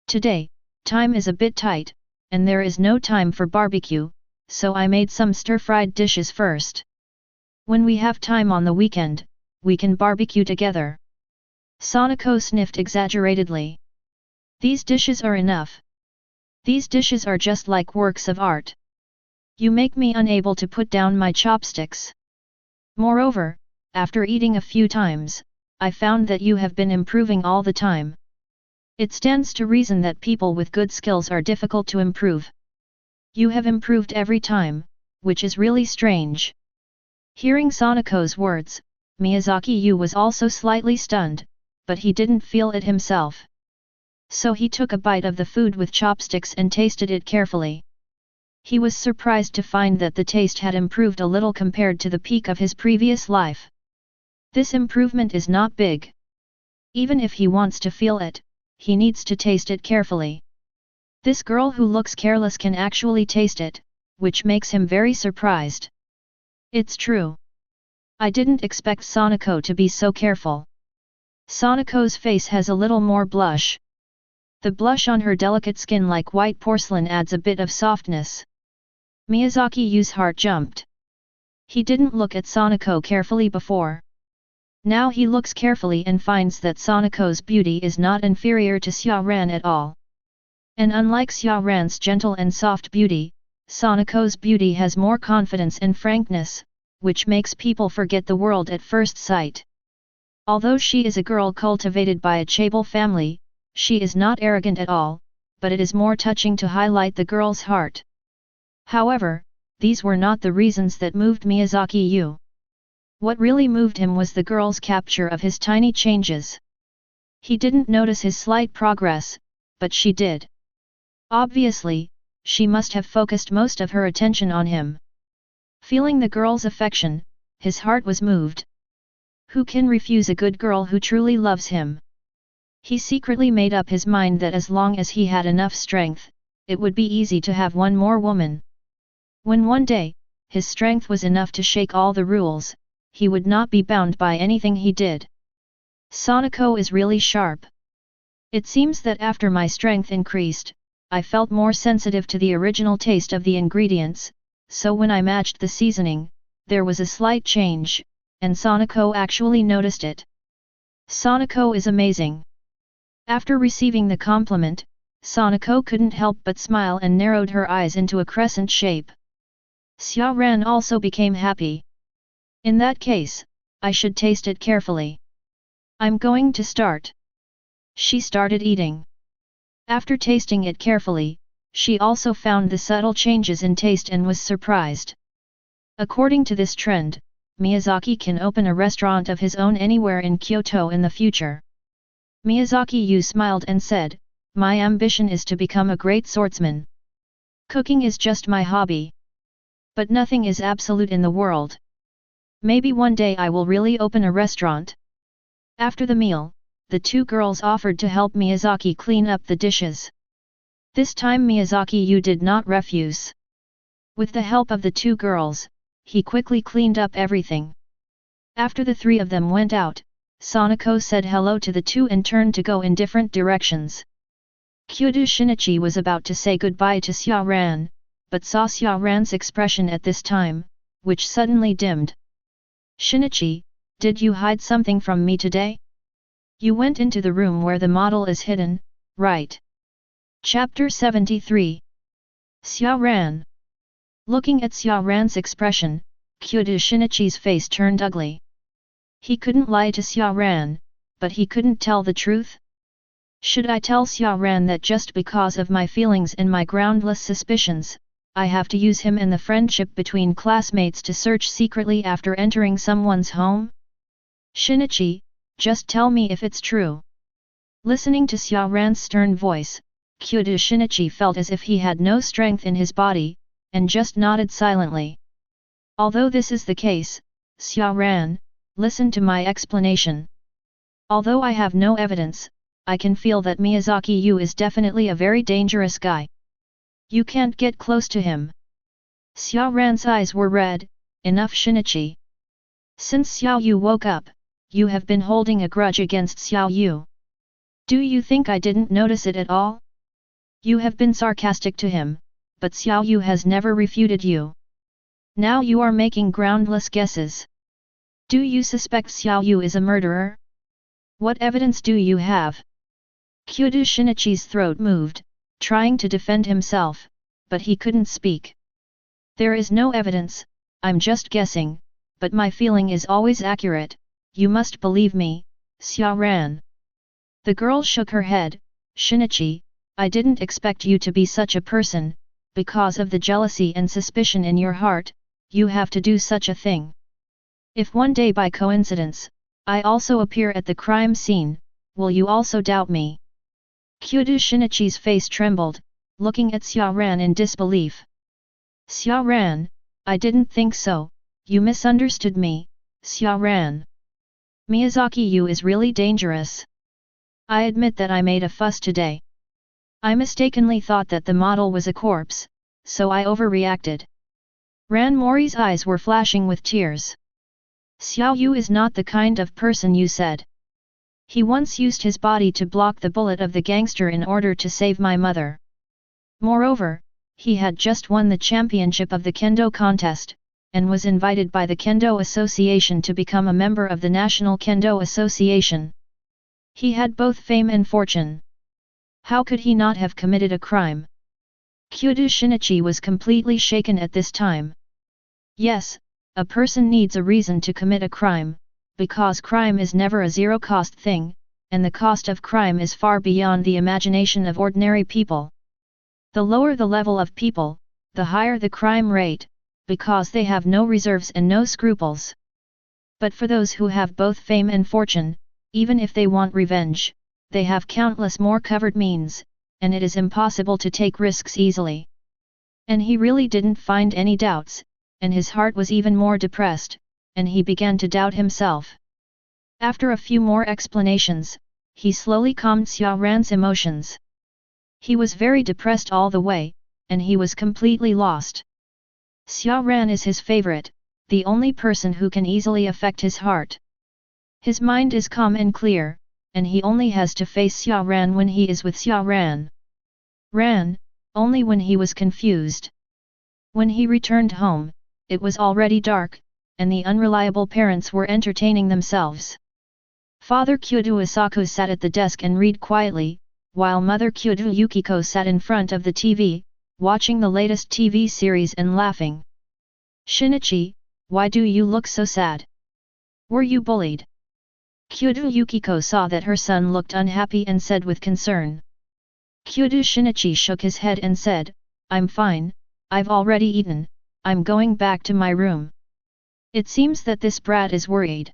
Today, time is a bit tight, and there is no time for barbecue, so I made some stir-fried dishes first. When we have time on the weekend, we can barbecue together. Sanako sniffed exaggeratedly. "These dishes are enough. These dishes are just like works of art. You make me unable to put down my chopsticks. Moreover, after eating a few times, I found that you have been improving all the time. It stands to reason that people with good skills are difficult to improve. You have improved every time, which is really strange." Hearing Sanako's words, Miyazaki Yu was also slightly stunned, but he didn't feel it himself. So he took a bite of the food with chopsticks and tasted it carefully. He was surprised to find that the taste had improved a little compared to the peak of his previous life. This improvement is not big. Even if he wants to feel it, he needs to taste it carefully. This girl who looks careless can actually taste it, which makes him very surprised. It's true. I didn't expect Sanako to be so careful. Sanako's face has a little more blush. The blush on her delicate skin like white porcelain adds a bit of softness. Miyazaki Yu's heart jumped. He didn't look at Sanako carefully before. Now he looks carefully and finds that Sanako's beauty is not inferior to Xiaoran at all. And unlike Xiaoran's gentle and soft beauty, Sanako's beauty has more confidence and frankness, which makes people forget the world at first sight. Although she is a girl cultivated by a chaebol family, she is not arrogant at all, but it is more touching to highlight the girl's heart. However, these were not the reasons that moved Miyazaki Yu. What really moved him was the girl's capture of his tiny changes. He didn't notice his slight progress, but she did. Obviously, she must have focused most of her attention on him. Feeling the girl's affection, his heart was moved. Who can refuse a good girl who truly loves him? He secretly made up his mind that as long as he had enough strength, it would be easy to have one more woman. When one day, his strength was enough to shake all the rules, he would not be bound by anything he did. Sonoko is really sharp. It seems that after my strength increased, I felt more sensitive to the original taste of the ingredients, so when I matched the seasoning, there was a slight change, and Sonoko actually noticed it. Sonoko is amazing. After receiving the compliment, Sonoko couldn't help but smile and narrowed her eyes into a crescent shape. Xia Ran also became happy. In that case, I should taste it carefully. I'm going to start. She started eating. After tasting it carefully, she also found the subtle changes in taste and was surprised. According to this trend, Miyazaki can open a restaurant of his own anywhere in Kyoto in the future. Miyazaki Yu smiled and said, "My ambition is to become a great swordsman. Cooking is just my hobby. But nothing is absolute in the world. Maybe one day I will really open a restaurant." After the meal, the two girls offered to help Miyazaki clean up the dishes. This time Miyazaki Yu did not refuse. With the help of the two girls, he quickly cleaned up everything. After the three of them went out, Sonoko said hello to the two and turned to go in different directions. Kyudo Shinichi was about to say goodbye to Xia Ran, but saw Xia Ran's expression at this time, which suddenly dimmed. "Shinichi, did you hide something from me today? You went into the room where the model is hidden, right?" Chapter 73. Xia Ran. Looking at Xia Ran's expression, Kyudo Shinichi's face turned ugly. He couldn't lie to Xia Ran, but he couldn't tell the truth. Should I tell Xia Ran that just because of my feelings and my groundless suspicions, I have to use him and the friendship between classmates to search secretly after entering someone's home? "Shinichi, just tell me if it's true." Listening to Xia Ran's stern voice, Kyudo Shinichi felt as if he had no strength in his body, and just nodded silently. "Although this is the case, Xia Ran, listen to my explanation. Although I have no evidence, I can feel that Miyazaki Yu is definitely a very dangerous guy. You can't get close to him." Xia Ran's eyes were red. "Enough, Shinichi. Since Xiao Yu woke up, you have been holding a grudge against Xiao Yu. Do you think I didn't notice it at all? You have been sarcastic to him, but Xiao Yu has never refuted you. Now you are making groundless guesses. Do you suspect Xiao Yu is a murderer? What evidence do you have?" Kyudo Shinichi's throat moved, trying to defend himself, but he couldn't speak. "There is no evidence, I'm just guessing, but my feeling is always accurate, you must believe me, Xia Ran." The girl shook her head. "Shinichi, I didn't expect you to be such a person. Because of the jealousy and suspicion in your heart, you have to do such a thing. If one day by coincidence, I also appear at the crime scene, will you also doubt me?" Kyudo Shinichi's face trembled, looking at Xia Ran in disbelief. "Xia Ran, I didn't think so, you misunderstood me, Xia Ran. Miyazaki Yu is really dangerous. I admit that I made a fuss today. I mistakenly thought that the model was a corpse, so I overreacted." Ran Mori's eyes were flashing with tears. "Xiao Yu is not the kind of person you said. He once used his body to block the bullet of the gangster in order to save my mother. Moreover, he had just won the championship of the Kendo contest, and was invited by the Kendo Association to become a member of the National Kendo Association. He had both fame and fortune. How could he not have committed a crime?" Kyudo Shinichi was completely shaken at this time. Yes, a person needs a reason to commit a crime, because crime is never a zero-cost thing, and the cost of crime is far beyond the imagination of ordinary people. The lower the level of people, the higher the crime rate, because they have no reserves and no scruples. But for those who have both fame and fortune, even if they want revenge, they have countless more covered means, and it is impossible to take risks easily. And he really didn't find any doubts, and his heart was even more depressed, and he began to doubt himself. After a few more explanations, he slowly calmed Xiao Ran's emotions. He was very depressed all the way, and he was completely lost. Xiao Ran is his favorite, the only person who can easily affect his heart. His mind is calm and clear, and he only has to face Xiao Ran when he is with Xiao Ran. Ran, only when he was confused. When he returned home, it was already dark, and the unreliable parents were entertaining themselves. Father Kyudo Asako sat at the desk and read quietly, while Mother Kyudo Yukiko sat in front of the TV, watching the latest TV series and laughing. Shinichi, why do you look so sad? Were you bullied? Kyudo Yukiko saw that her son looked unhappy and said with concern. Kyudo Shinichi shook his head and said, I'm fine, I've already eaten, I'm going back to my room. It seems that this brat is worried.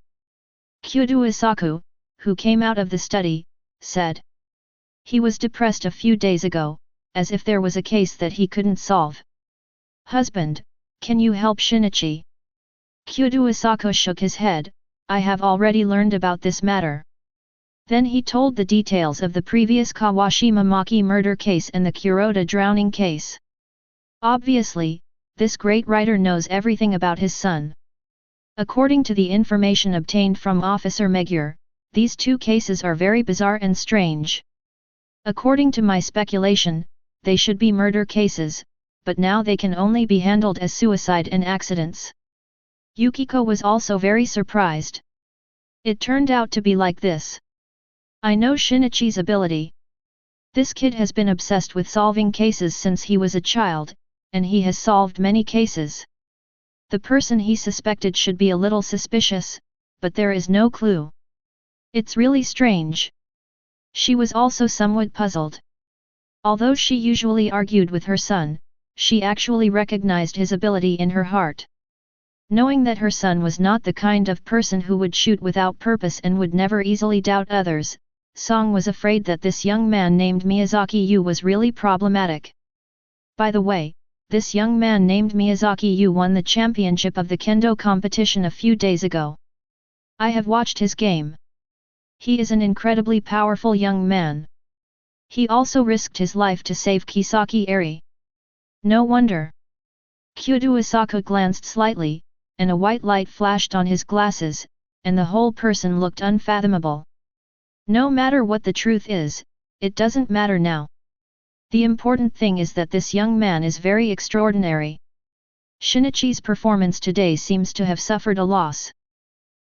Kyudo Isaku, who came out of the study, said. He was depressed a few days ago, as if there was a case that he couldn't solve. Husband, can you help Shinichi? Kyudo Isaku shook his head, I have already learned about this matter. Then he told the details of the previous Kawashima Maki murder case and the Kuroda drowning case. Obviously, this great writer knows everything about his son. According to the information obtained from Officer Megure, these two cases are very bizarre and strange. According to my speculation, they should be murder cases, but now they can only be handled as suicide and accidents. Yukiko was also very surprised. It turned out to be like this. I know Shinichi's ability. This kid has been obsessed with solving cases since he was a child, and he has solved many cases. The person he suspected should be a little suspicious, but there is no clue. It's really strange. She was also somewhat puzzled. Although she usually argued with her son, she actually recognized his ability in her heart. Knowing that her son was not the kind of person who would shoot without purpose and would never easily doubt others, Song was afraid that this young man named Miyazaki Yu was really problematic. By the way, this young man named Miyazaki Yu won the championship of the kendo competition a few days ago. I have watched his game. He is an incredibly powerful young man. He also risked his life to save Kisaki Eri. No wonder. Kyudo Asaka glanced slightly, and a white light flashed on his glasses, and the whole person looked unfathomable. No matter what the truth is, it doesn't matter now. The important thing is that this young man is very extraordinary. Shinichi's performance today seems to have suffered a loss.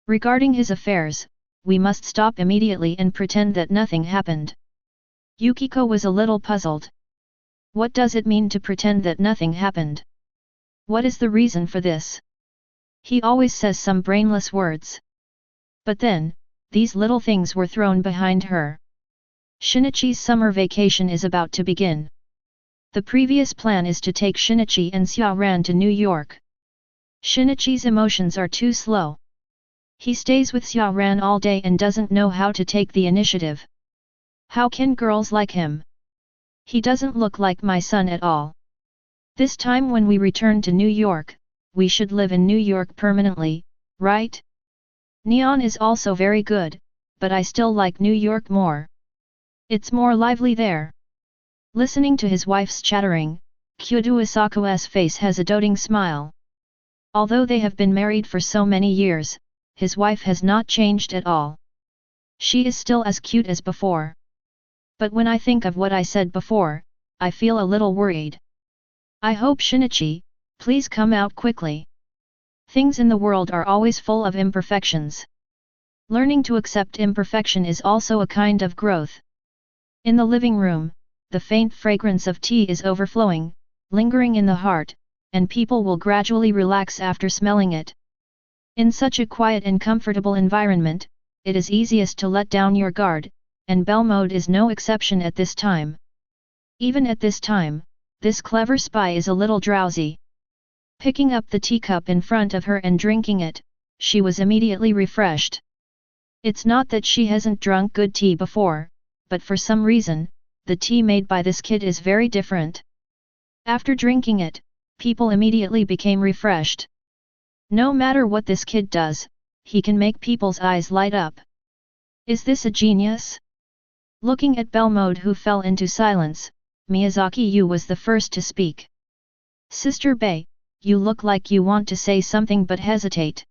Regarding his affairs, we must stop immediately and pretend that nothing happened. Yukiko was a little puzzled. What does it mean to pretend that nothing happened? What is the reason for this? He always says some brainless words. But then, these little things were thrown behind her. Shinichi's summer vacation is about to begin. The previous plan is to take Shinichi and Xiao Ran to New York. Shinichi's emotions are too slow. He stays with Xiao Ran all day and doesn't know how to take the initiative. How can girls like him? He doesn't look like my son at all. This time when we return to New York, we should live in New York permanently, right? Neon is also very good, but I still like New York more. It's more lively there. Listening to his wife's chattering, Kyudo Isaku's face has a doting smile. Although they have been married for so many years, his wife has not changed at all. She is still as cute as before. But when I think of what I said before, I feel a little worried. I hope Shinichi, please come out quickly. Things in the world are always full of imperfections. Learning to accept imperfection is also a kind of growth. In the living room, the faint fragrance of tea is overflowing, lingering in the heart, and people will gradually relax after smelling it. In such a quiet and comfortable environment, it is easiest to let down your guard, and bell mode is no exception at this time. Even at this time, this clever spy is a little drowsy. Picking up the teacup in front of her and drinking it, she was immediately refreshed. It's not that she hasn't drunk good tea before, but for some reason, the tea made by this kid is very different. After drinking it, people immediately became refreshed. No matter what this kid does, he can make people's eyes light up. Is this a genius? Looking at bell mode, who fell into silence, Miyazaki Yu was the first to speak. Sister Bei, you look like you want to say something but hesitate.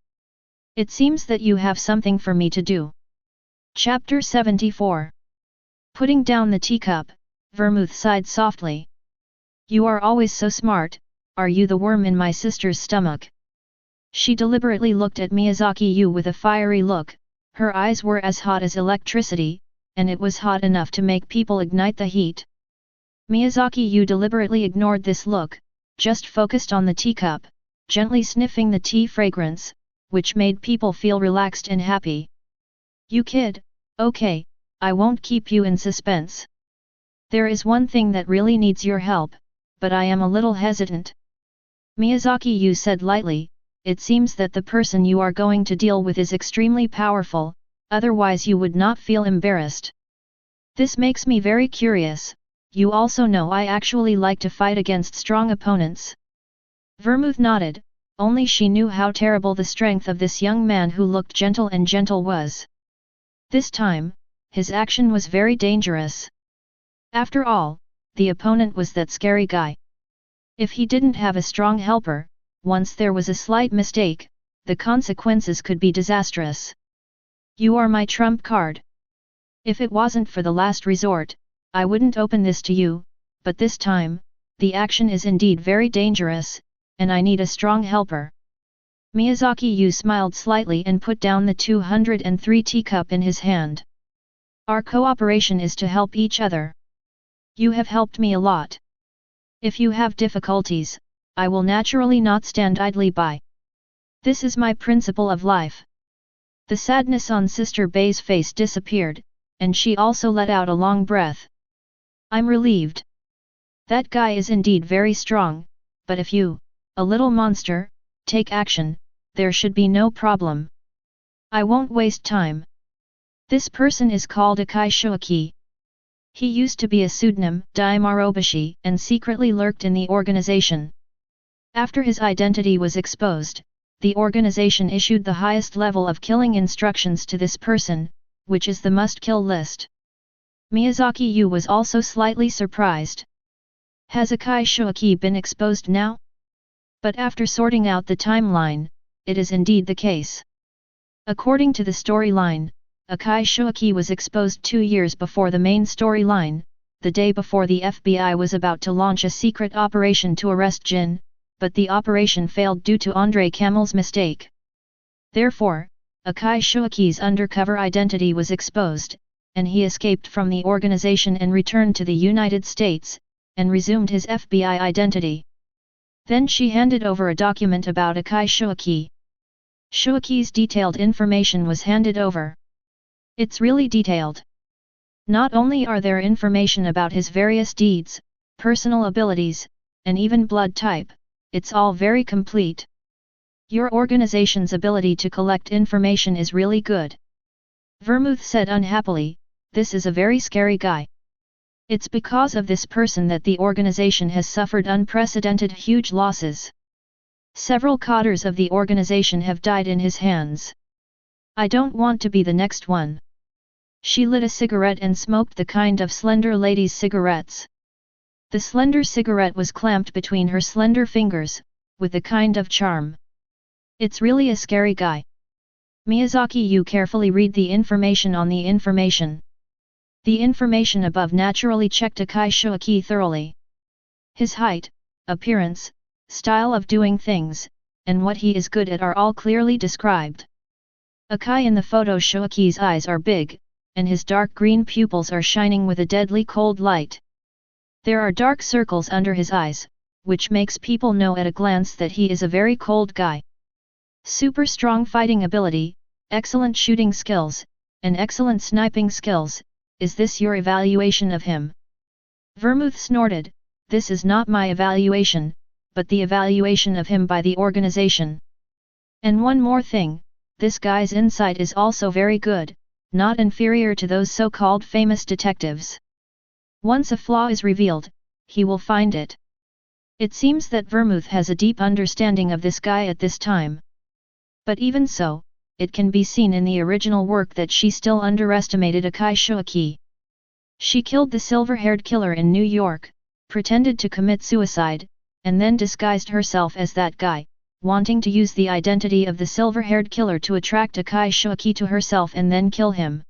It seems that you have something for me to do. Chapter 74. Putting down the teacup, Vermouth sighed softly. You are always so smart, are you the worm in my sister's stomach? She deliberately looked at Miyazaki Yu with a fiery look, her eyes were as hot as electricity, and it was hot enough to make people ignite the heat. Miyazaki Yu deliberately ignored this look, just focused on the teacup, gently sniffing the tea fragrance, which made people feel relaxed and happy. You kid, okay, I won't keep you in suspense. There is one thing that really needs your help, but I am a little hesitant. Miyazaki Yu said lightly, it seems that the person you are going to deal with is extremely powerful, otherwise you would not feel embarrassed. This makes me very curious, you also know I actually like to fight against strong opponents. Vermouth nodded, only she knew how terrible the strength of this young man who looked gentle and gentle was. This time, his action was very dangerous. After all, the opponent was that scary guy. If he didn't have a strong helper, once there was a slight mistake, the consequences could be disastrous. You are my trump card. If it wasn't for the last resort, I wouldn't open this to you, but this time, the action is indeed very dangerous, and I need a strong helper. Miyazaki Yu smiled slightly and put down the 203 teacup in his hand. Our cooperation is to help each other. You have helped me a lot. If you have difficulties, I will naturally not stand idly by. This is my principle of life. The sadness on Sister Bei's face disappeared, and she also let out a long breath. I'm relieved. That guy is indeed very strong, but if you, a little monster, take action, there should be no problem. I won't waste time. This person is called Akai Shuaki. He used to be a pseudonym, Daimarobashi, and secretly lurked in the organization. After his identity was exposed, the organization issued the highest level of killing instructions to this person, which is the must-kill list. Miyazaki Yu was also slightly surprised. Has Akai Shuaki been exposed now? But after sorting out the timeline, it is indeed the case. According to the storyline, Akai Shuaki was exposed 2 years before the main storyline, the day before the FBI was about to launch a secret operation to arrest Jin, but the operation failed due to Andre Camel's mistake. Therefore, Akai Shuaki's undercover identity was exposed, and he escaped from the organization and returned to the United States, and resumed his FBI identity. Then she handed over a document about Akai Shuaki. Shuaki's detailed information was handed over. It's really detailed. Not only are there information about his various deeds, personal abilities, and even blood type, it's all very complete. Your organization's ability to collect information is really good. Vermouth said unhappily, this is a very scary guy. It's because of this person that the organization has suffered unprecedented huge losses. Several cadres of the organization have died in his hands. I don't want to be the next one. She lit a cigarette and smoked the kind of slender lady's cigarettes. The slender cigarette was clamped between her slender fingers, with a kind of charm. It's really a scary guy. Miyazaki Yu carefully read the information on the information. The information above naturally checked Akai Shuaki thoroughly. His height, appearance, style of doing things, and what he is good at are all clearly described. Akai in the photo Shuaki's eyes are big, and his dark green pupils are shining with a deadly cold light. There are dark circles under his eyes, which makes people know at a glance that he is a very cold guy. Super strong fighting ability, excellent shooting skills, and excellent sniping skills. Is this your evaluation of him? Vermouth snorted, this is not my evaluation, but the evaluation of him by the organization. And one more thing, this guy's insight is also very good, not inferior to those so-called famous detectives. Once a flaw is revealed, he will find it. It seems that Vermouth has a deep understanding of this guy at this time. But even so, it can be seen in the original work that she still underestimated Akai Shuaki. She killed the silver-haired killer in New York, pretended to commit suicide, and then disguised herself as that guy, wanting to use the identity of the silver-haired killer to attract Akai Shuaki to herself and then kill him.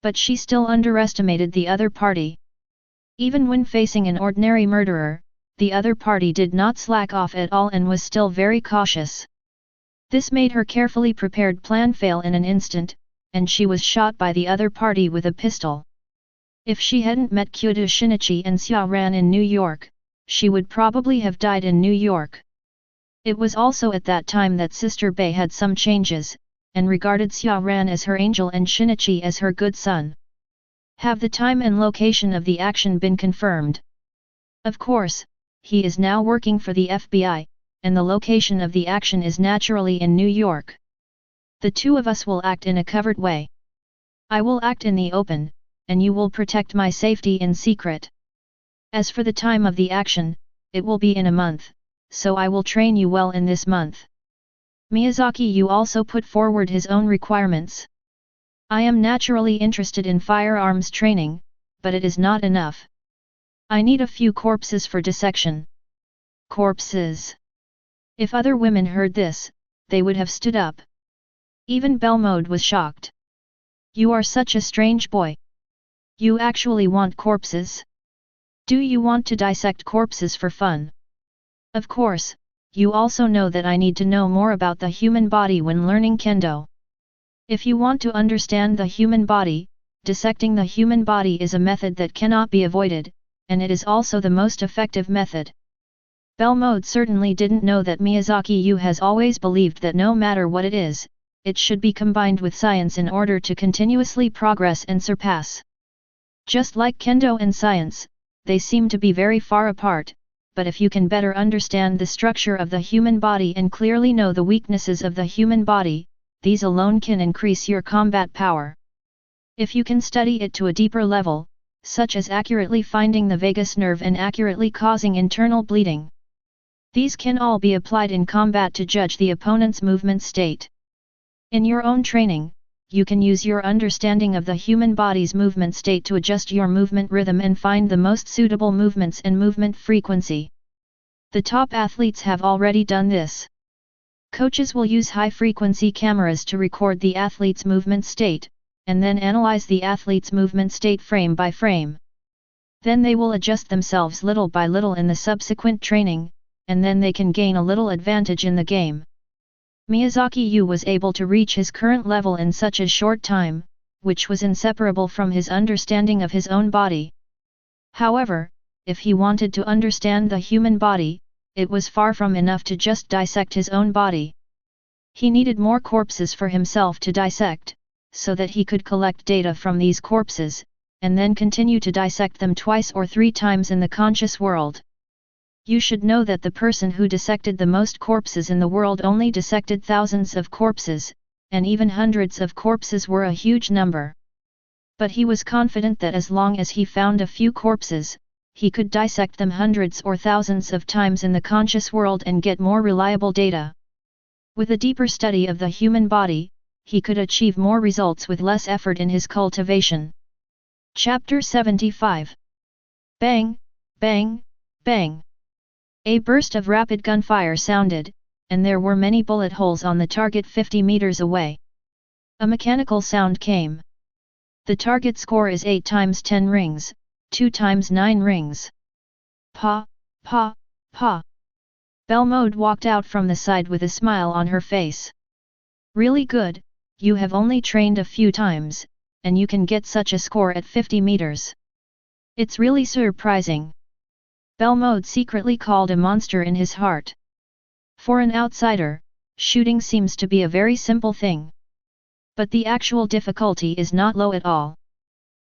But she still underestimated the other party. Even when facing an ordinary murderer, the other party did not slack off at all and was still very cautious. This made her carefully prepared plan fail in an instant, and she was shot by the other party with a pistol. If she hadn't met Kyoto Shinichi and Xia Ran in New York, she would probably have died in New York. It was also at that time that Sister Bei had some changes, and regarded Xia Ran as her angel and Shinichi as her good son. Have the time and location of the action been confirmed? Of course, he is now working for the FBI, and the location of the action is naturally in New York. The two of us will act in a covered way. I will act in the open, and you will protect my safety in secret. As for the time of the action, it will be in a month, so I will train you well in this month. Miyazaki Yu also put forward his own requirements. I am naturally interested in firearms training, but it is not enough. I need a few corpses for dissection. Corpses. If other women heard this, they would have stood up. Even Belmode was shocked. You are such a strange boy. You actually want corpses? Do you want to dissect corpses for fun? Of course, you also know that I need to know more about the human body when learning Kendo. If you want to understand the human body, dissecting the human body is a method that cannot be avoided, and it is also the most effective method. Belmode certainly didn't know that Miyazaki Yu has always believed that no matter what it is, it should be combined with science in order to continuously progress and surpass. Just like Kendo and science, they seem to be very far apart, but if you can better understand the structure of the human body and clearly know the weaknesses of the human body, these alone can increase your combat power. If you can study it to a deeper level, such as accurately finding the vagus nerve and accurately causing internal bleeding, these can all be applied in combat to judge the opponent's movement state. In your own training, you can use your understanding of the human body's movement state to adjust your movement rhythm and find the most suitable movements and movement frequency. The top athletes have already done this. Coaches will use high-frequency cameras to record the athlete's movement state, and then analyze the athlete's movement state frame by frame. Then they will adjust themselves little by little in the subsequent training, and then they can gain a little advantage in the game. Miyazaki Yu was able to reach his current level in such a short time, which was inseparable from his understanding of his own body. However, if he wanted to understand the human body, it was far from enough to just dissect his own body. He needed more corpses for himself to dissect, so that he could collect data from these corpses, and then continue to dissect them 2 or 3 times in the conscious world. You should know that the person who dissected the most corpses in the world only dissected thousands of corpses, and even hundreds of corpses were a huge number. But he was confident that as long as he found a few corpses, he could dissect them hundreds or thousands of times in the conscious world and get more reliable data. With a deeper study of the human body, he could achieve more results with less effort in his cultivation. Chapter 75. Bang, bang, bang. A burst of rapid gunfire sounded, and there were many bullet holes on the target 50 meters away. A mechanical sound came. The target score is 8 times 10 rings, 2 times 9 rings. Pa, pa, pa. Belmode walked out from the side with a smile on her face. Really good, you have only trained a few times, and you can get such a score at 50 meters. It's really surprising. Belmode secretly called a monster in his heart. For an outsider, shooting seems to be a very simple thing. But the actual difficulty is not low at all.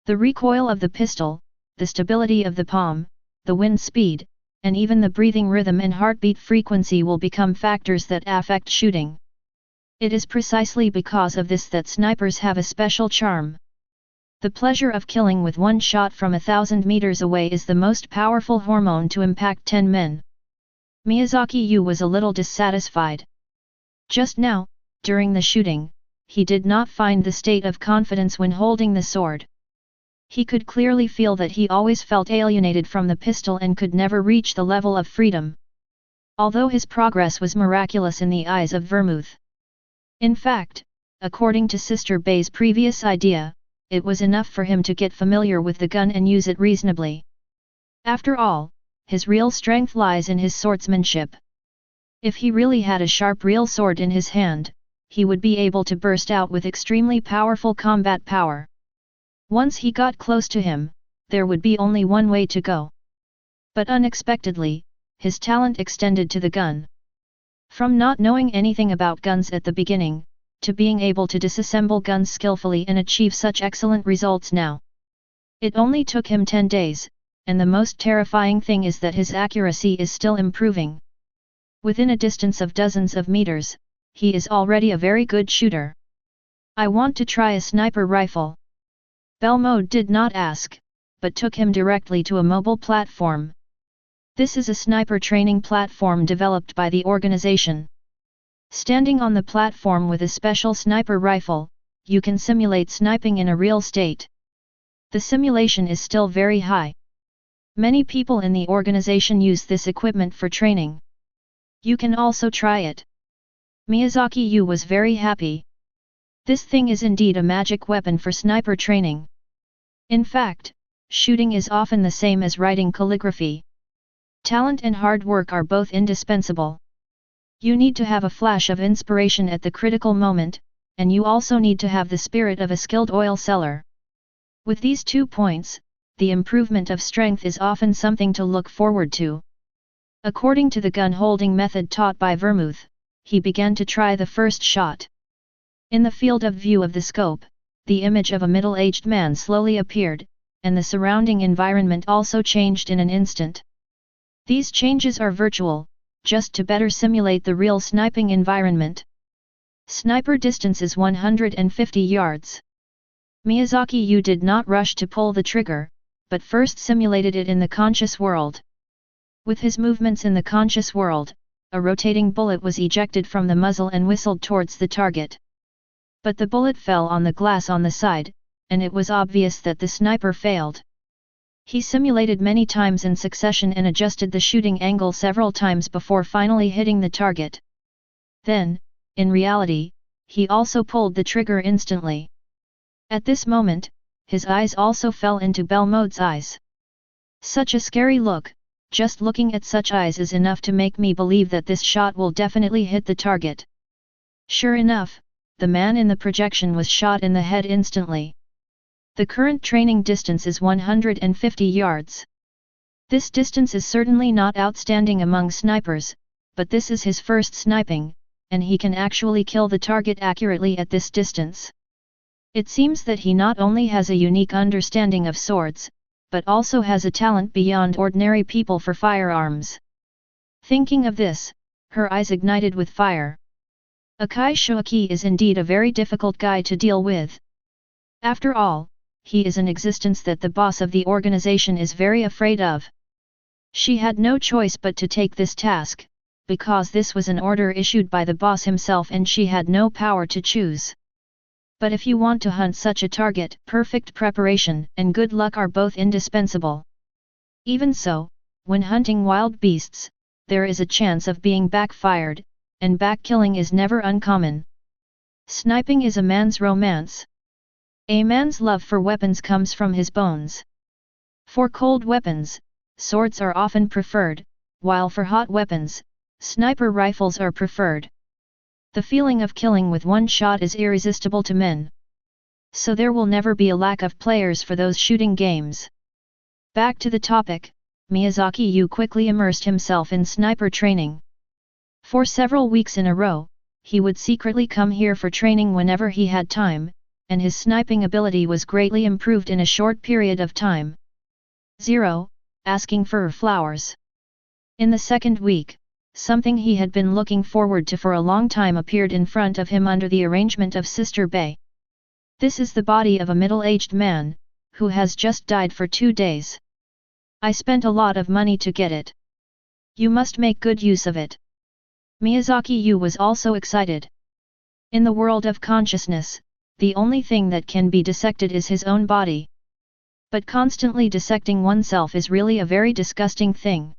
The recoil of the pistol, the stability of the palm, the wind speed, and even the breathing rhythm and heartbeat frequency will become factors that affect shooting. It is precisely because of this that snipers have a special charm. The pleasure of killing with one shot from 1,000 meters away is the most powerful hormone to impact 10 men. Miyazaki Yu was a little dissatisfied. Just now, during the shooting, he did not find the state of confidence when holding the sword. He could clearly feel that he always felt alienated from the pistol and could never reach the level of freedom. Although his progress was miraculous in the eyes of Vermouth. In fact, according to Sister Bay's previous idea, it was enough for him to get familiar with the gun and use it reasonably. After all, his real strength lies in his swordsmanship. If he really had a sharp real sword in his hand, he would be able to burst out with extremely powerful combat power. Once he got close to him, there would be only one way to go. But unexpectedly, his talent extended to the gun. From not knowing anything about guns at the beginning, to being able to disassemble guns skillfully and achieve such excellent results now. It only took him 10 days, and the most terrifying thing is that his accuracy is still improving. Within a distance of dozens of meters, he is already a very good shooter. I want to try a sniper rifle. Belmode did not ask, but took him directly to a mobile platform. This is a sniper training platform developed by the organization. Standing on the platform with a special sniper rifle, you can simulate sniping in a real state. The simulation is still very high. Many people in the organization use this equipment for training. You can also try it. Miyazaki Yu was very happy. This thing is indeed a magic weapon for sniper training. In fact, shooting is often the same as writing calligraphy. Talent and hard work are both indispensable. You need to have a flash of inspiration at the critical moment, and you also need to have the spirit of a skilled oil seller. With these 2 points, the improvement of strength is often something to look forward to. According to the gun-holding method taught by Vermouth, he began to try the first shot. In the field of view of the scope, the image of a middle-aged man slowly appeared, and the surrounding environment also changed in an instant. These changes are virtual, just to better simulate the real sniping environment. Sniper distance is 150 yards. Miyazaki Yu did not rush to pull the trigger, but first simulated it in the conscious world. With his movements in the conscious world, a rotating bullet was ejected from the muzzle and whistled towards the target. But the bullet fell on the glass on the side, and it was obvious that the sniper failed. He simulated many times in succession and adjusted the shooting angle several times before finally hitting the target. Then, in reality, he also pulled the trigger instantly. At this moment, his eyes also fell into Belmode's eyes. Such a scary look, just looking at such eyes is enough to make me believe that this shot will definitely hit the target. Sure enough, the man in the projection was shot in the head instantly. The current training distance is 150 yards. This distance is certainly not outstanding among snipers, but this is his first sniping, and he can actually kill the target accurately at this distance. It seems that he not only has a unique understanding of swords, but also has a talent beyond ordinary people for firearms. Thinking of this, her eyes ignited with fire. Akai Shoaki is indeed a very difficult guy to deal with. After all, he is an existence that the boss of the organization is very afraid of. She had no choice but to take this task, because this was an order issued by the boss himself and she had no power to choose. But if you want to hunt such a target, perfect preparation and good luck are both indispensable. Even so, when hunting wild beasts, there is a chance of being backfired, and back-killing is never uncommon. Sniping is a man's romance. A man's love for weapons comes from his bones. For cold weapons, swords are often preferred, while for hot weapons, sniper rifles are preferred. The feeling of killing with one shot is irresistible to men. So there will never be a lack of players for those shooting games. Back to the topic, Miyazaki Yu quickly immersed himself in sniper training. For several weeks in a row, he would secretly come here for training whenever he had time, and his sniping ability was greatly improved in a short period of time. 0. Asking for flowers. In the second week, something he had been looking forward to for a long time appeared in front of him under the arrangement of Sister Bay. This is the body of a middle-aged man, who has just died for 2 days. I spent a lot of money to get it. You must make good use of it. Miyazaki Yu was also excited. In the world of consciousness, the only thing that can be dissected is his own body. But constantly dissecting oneself is really a very disgusting thing.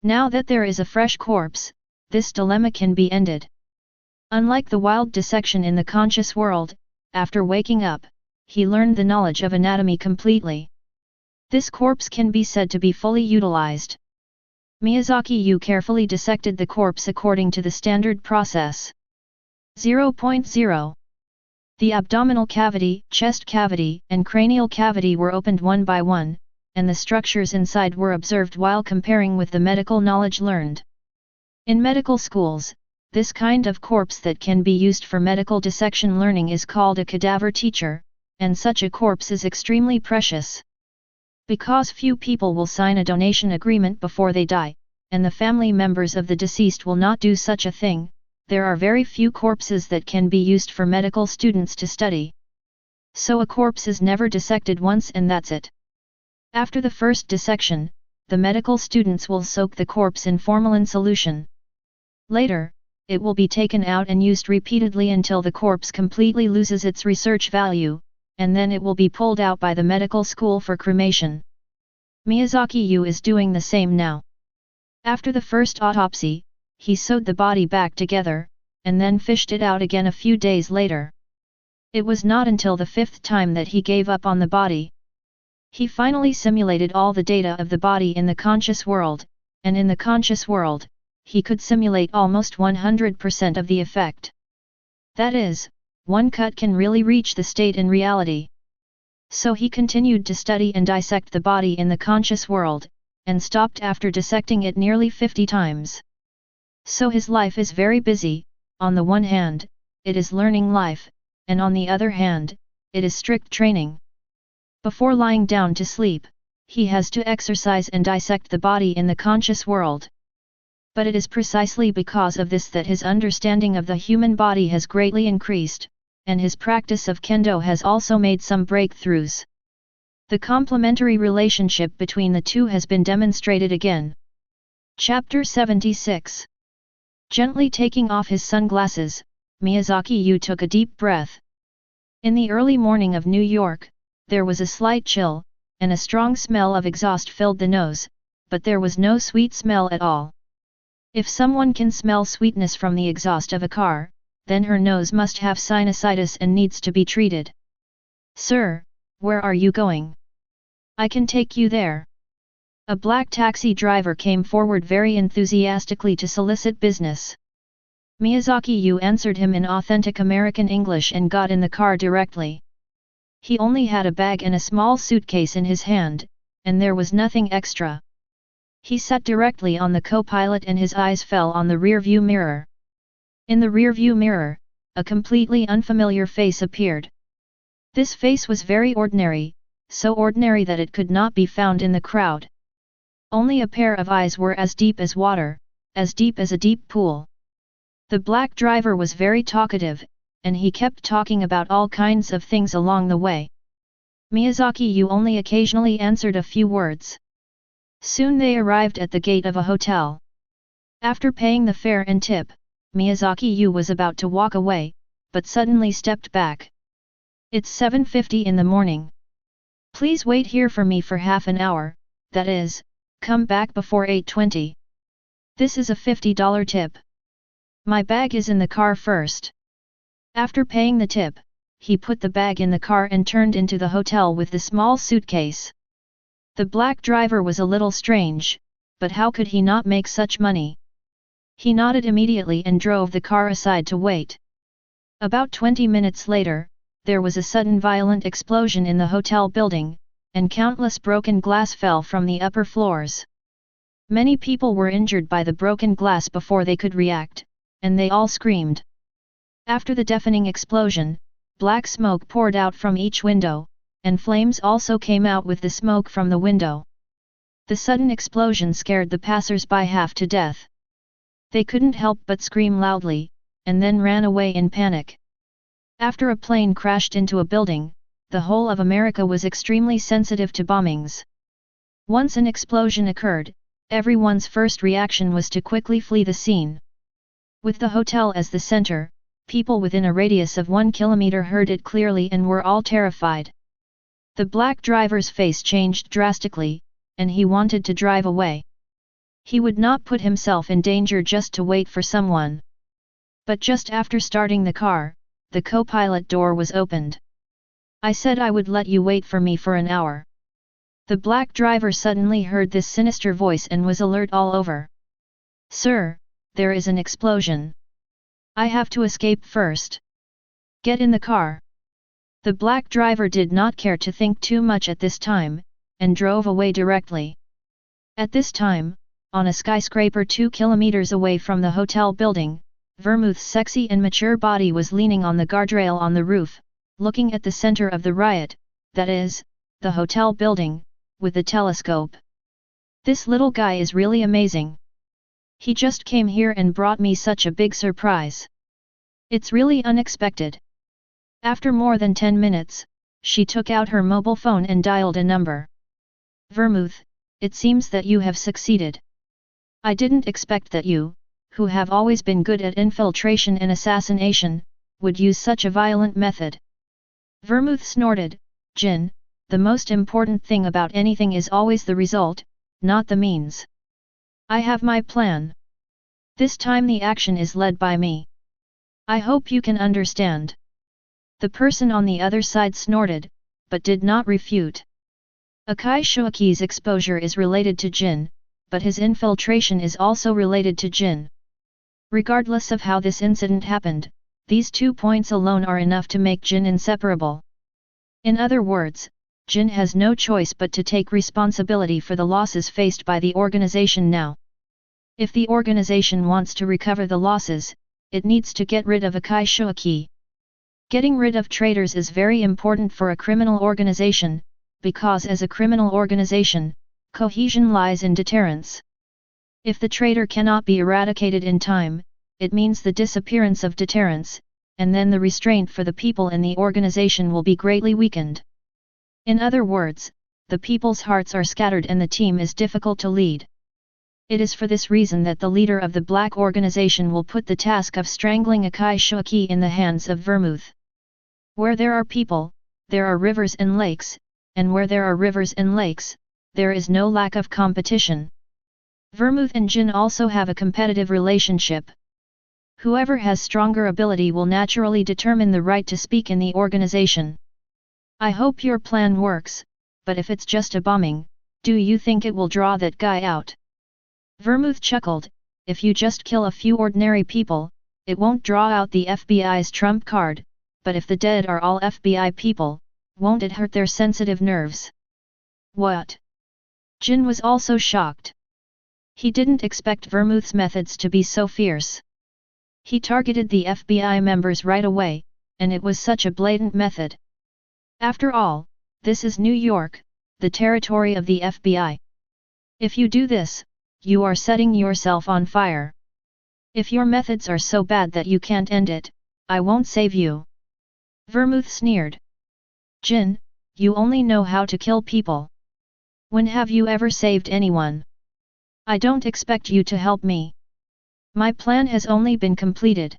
Now that there is a fresh corpse, this dilemma can be ended. Unlike the wild dissection in the conscious world, after waking up, he learned the knowledge of anatomy completely. This corpse can be said to be fully utilized. Miyazaki Yu carefully dissected the corpse according to the standard process. 0.0. The abdominal cavity, chest cavity, and cranial cavity were opened one by one, and the structures inside were observed while comparing with the medical knowledge learned. In medical schools, this kind of corpse that can be used for medical dissection learning is called a cadaver teacher, and such a corpse is extremely precious. Because few people will sign a donation agreement before they die, and the family members of the deceased will not do such a thing, there are very few corpses that can be used for medical students to study. So a corpse is never dissected once and that's it. After the first dissection, the medical students will soak the corpse in formalin solution. Later, it will be taken out and used repeatedly until the corpse completely loses its research value, and then it will be pulled out by the medical school for cremation. Miyazaki Yu is doing the same now. After the first autopsy, he sewed the body back together, and then fished it out again a few days later. It was not until the 5th time that he gave up on the body. He finally simulated all the data of the body in the conscious world, and in the conscious world, he could simulate almost 100% of the effect. That is, one cut can really reach the state in reality. So he continued to study and dissect the body in the conscious world, and stopped after dissecting it nearly 50 times. So his life is very busy. On the one hand, it is learning life, and on the other hand, it is strict training. Before lying down to sleep, he has to exercise and dissect the body in the conscious world. But it is precisely because of this that his understanding of the human body has greatly increased, and his practice of kendo has also made some breakthroughs. The complementary relationship between the two has been demonstrated again. Chapter 76. Gently taking off his sunglasses, Miyazaki Yu took a deep breath. In the early morning of New York, there was a slight chill, and a strong smell of exhaust filled the nose, but there was no sweet smell at all. If someone can smell sweetness from the exhaust of a car, then her nose must have sinusitis and needs to be treated. Sir, where are you going? I can take you there. A black taxi driver came forward very enthusiastically to solicit business. Miyazaki Yu answered him in authentic American English and got in the car directly. He only had a bag and a small suitcase in his hand, and there was nothing extra. He sat directly on the co-pilot and his eyes fell on the rear-view mirror. In the rear-view mirror, a completely unfamiliar face appeared. This face was very ordinary, so ordinary that it could not be found in the crowd. Only a pair of eyes were as deep as water, as deep as a deep pool. The black driver was very talkative, and he kept talking about all kinds of things along the way. Miyazaki Yu only occasionally answered a few words. Soon they arrived at the gate of a hotel. After paying the fare and tip, Miyazaki Yu was about to walk away, but suddenly stepped back. It's 7:50 in the morning. Please wait here for me for half an hour, that is, come back before 8:20. This is a $50 tip. My bag is in the car first. After paying the tip, he put the bag in the car and turned into the hotel with the small suitcase. The black driver was a little strange, but how could he not make such money? He nodded immediately and drove the car aside to wait. About 20 minutes later, there was a sudden violent explosion in the hotel building, and countless broken glass fell from the upper floors. Many people were injured by the broken glass before they could react, and they all screamed. After the deafening explosion, black smoke poured out from each window, and flames also came out with the smoke from the window. The sudden explosion scared the passers-by half to death. They couldn't help but scream loudly, and then ran away in panic. After a plane crashed into a building, the whole of America was extremely sensitive to bombings. Once an explosion occurred, everyone's first reaction was to quickly flee the scene. With the hotel as the center, people within a radius of 1 kilometer heard it clearly and were all terrified. The black driver's face changed drastically, and he wanted to drive away. He would not put himself in danger just to wait for someone. But just after starting the car, the co-pilot door was opened. "I said I would let you wait for me for an hour." The black driver suddenly heard this sinister voice and was alert all over. "Sir, there is an explosion. I have to escape first. Get in the car." The black driver did not care to think too much at this time, and drove away directly. At this time, on a skyscraper 2 kilometers away from the hotel building, Vermouth's sexy and mature body was leaning on the guardrail on the roof, looking at the center of the riot, that is, the hotel building, with the telescope. "This little guy is really amazing. He just came here and brought me such a big surprise. It's really unexpected." After more than 10 minutes, she took out her mobile phone and dialed a number. "Vermouth, it seems that you have succeeded. I didn't expect that you, who have always been good at infiltration and assassination, would use such a violent method." Vermouth snorted. "Jin, the most important thing about anything is always the result, not the means. I have my plan. This time the action is led by me. I hope you can understand." The person on the other side snorted, but did not refute. Akai Shuaki's exposure is related to Jin, but his infiltration is also related to Jin. Regardless of how this incident happened, these 2 points alone are enough to make Jin inseparable. In other words, Jin has no choice but to take responsibility for the losses faced by the organization now. If the organization wants to recover the losses, it needs to get rid of Akai Shuaki. Getting rid of traitors is very important for a criminal organization, because as a criminal organization, cohesion lies in deterrence. If the traitor cannot be eradicated in time, it means the disappearance of deterrence, and then the restraint for the people in the organization will be greatly weakened. In other words, the people's hearts are scattered and the team is difficult to lead. It is for this reason that the leader of the black organization will put the task of strangling Akai Shuaki in the hands of Vermouth. Where there are people, there are rivers and lakes, and where there are rivers and lakes, there is no lack of competition. Vermouth and Jin also have a competitive relationship. Whoever has stronger ability will naturally determine the right to speak in the organization. I hope your plan works, but if it's just a bombing, do you think it will draw that guy out? Vermouth chuckled, if you just kill a few ordinary people, it won't draw out the FBI's trump card, but if the dead are all FBI people, won't it hurt their sensitive nerves? What? Jin was also shocked. He didn't expect Vermouth's methods to be so fierce. He targeted the FBI members right away, and it was such a blatant method. After all, this is New York, the territory of the FBI. If you do this, you are setting yourself on fire. If your methods are so bad that you can't end it, I won't save you. Vermouth sneered. Jin, you only know how to kill people. When have you ever saved anyone? I don't expect you to help me. My plan has only been completed.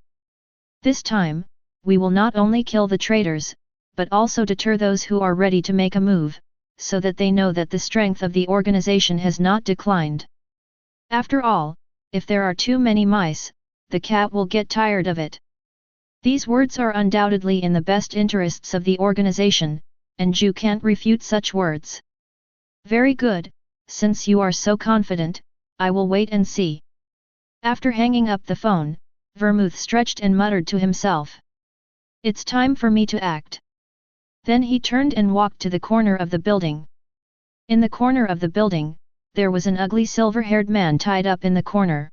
This time, we will not only kill the traitors, but also deter those who are ready to make a move, so that they know that the strength of the organization has not declined. After all, if there are too many mice, the cat will get tired of it. These words are undoubtedly in the best interests of the organization, and you can't refute such words. Very good, since you are so confident, I will wait and see. After hanging up the phone, Vermouth stretched and muttered to himself. It's time for me to act. Then he turned and walked to the corner of the building. In the corner of the building, there was an ugly silver-haired man tied up in the corner.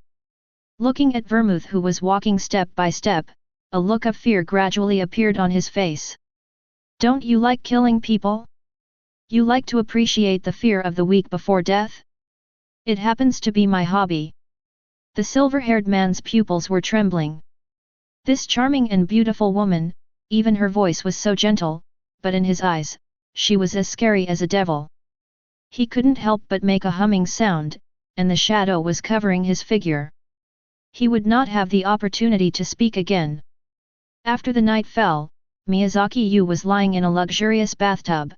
Looking at Vermouth who was walking step by step, a look of fear gradually appeared on his face. Don't you like killing people? You like to appreciate the fear of the weak before death? It happens to be my hobby. The silver-haired man's pupils were trembling. This charming and beautiful woman, even her voice was so gentle, but in his eyes, she was as scary as a devil. He couldn't help but make a humming sound, and the shadow was covering his figure. He would not have the opportunity to speak again. After the night fell, Miyazaki Yu was lying in a luxurious bathtub.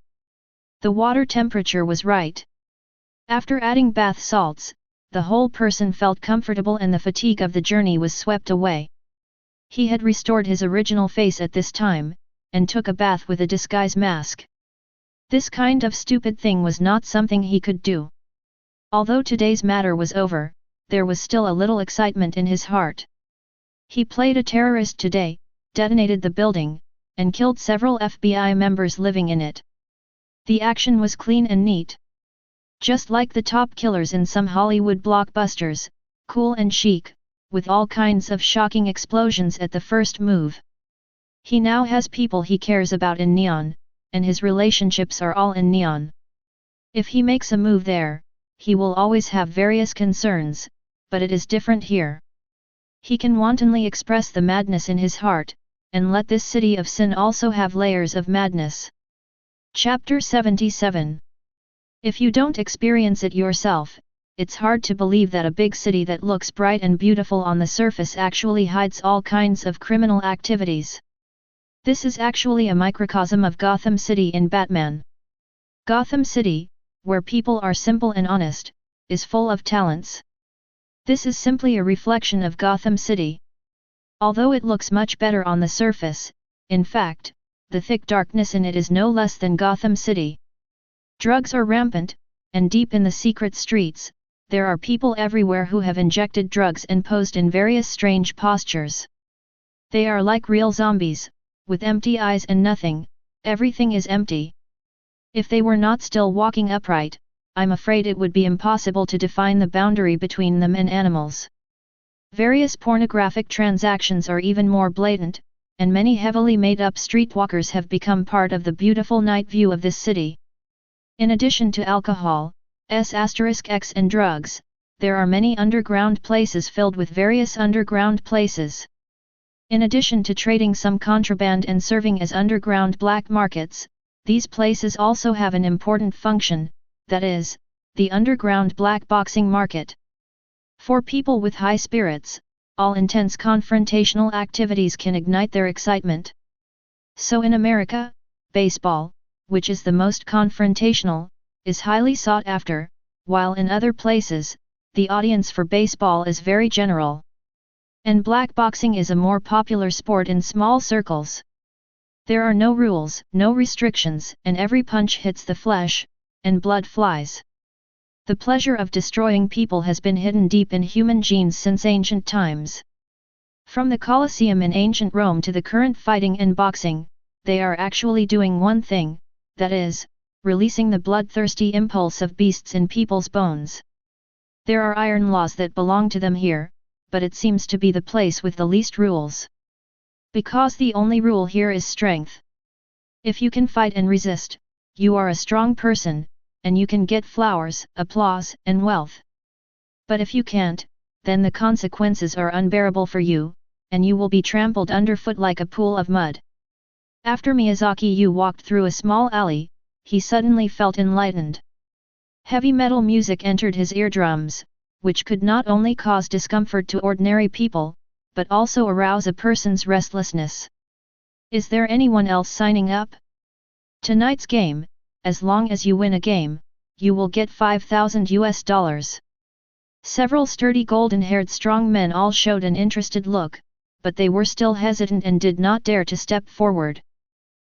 The water temperature was right. After adding bath salts, the whole person felt comfortable and the fatigue of the journey was swept away. He had restored his original face at this time, and took a bath with a disguise mask. This kind of stupid thing was not something he could do. Although today's matter was over, there was still a little excitement in his heart. He played a terrorist today, detonated the building, and killed several FBI members living in it. The action was clean and neat. Just like the top killers in some Hollywood blockbusters, cool and chic, with all kinds of shocking explosions at the first move. He now has people he cares about in neon, and his relationships are all in neon. If he makes a move there, he will always have various concerns, but it is different here. He can wantonly express the madness in his heart, and let this city of sin also have layers of madness. Chapter 77. If you don't experience it yourself, it's hard to believe that a big city that looks bright and beautiful on the surface actually hides all kinds of criminal activities. This is actually a microcosm of Gotham City in Batman. Gotham City, where people are simple and honest, is full of talents. This is simply a reflection of Gotham City. Although it looks much better on the surface, in fact, the thick darkness in it is no less than Gotham City. Drugs are rampant, and deep in the secret streets, there are people everywhere who have injected drugs and posed in various strange postures. They are like real zombies, with empty eyes and nothing, everything is empty. If they were not still walking upright, I'm afraid it would be impossible to define the boundary between them and animals. Various pornographic transactions are even more blatant, and many heavily made-up streetwalkers have become part of the beautiful night view of this city. In addition to alcohol, X and drugs, there are many underground places filled with various underground places. In addition to trading some contraband and serving as underground black markets, these places also have an important function, that is, the underground black boxing market. For people with high spirits, all intense confrontational activities can ignite their excitement. So in America, baseball, which is the most confrontational, is highly sought after, while in other places, the audience for baseball is very general. And black boxing is a more popular sport in small circles. There are no rules, no restrictions, and every punch hits the flesh, and blood flies. The pleasure of destroying people has been hidden deep in human genes since ancient times. From the Colosseum in ancient Rome to the current fighting and boxing, they are actually doing one thing, that is, releasing the bloodthirsty impulse of beasts in people's bones. There are iron laws that belong to them here, but it seems to be the place with the least rules. Because the only rule here is strength. If you can fight and resist, you are a strong person, and you can get flowers, applause, and wealth. But if you can't, then the consequences are unbearable for you, and you will be trampled underfoot like a pool of mud. After Miyazaki Yu walked through a small alley, he suddenly felt enlightened. Heavy metal music entered his eardrums, which could not only cause discomfort to ordinary people, but also arouse a person's restlessness. Is there anyone else signing up? Tonight's game, as long as you win a game, you will get $5,000. Several sturdy golden-haired strong men all showed an interested look, but they were still hesitant and did not dare to step forward.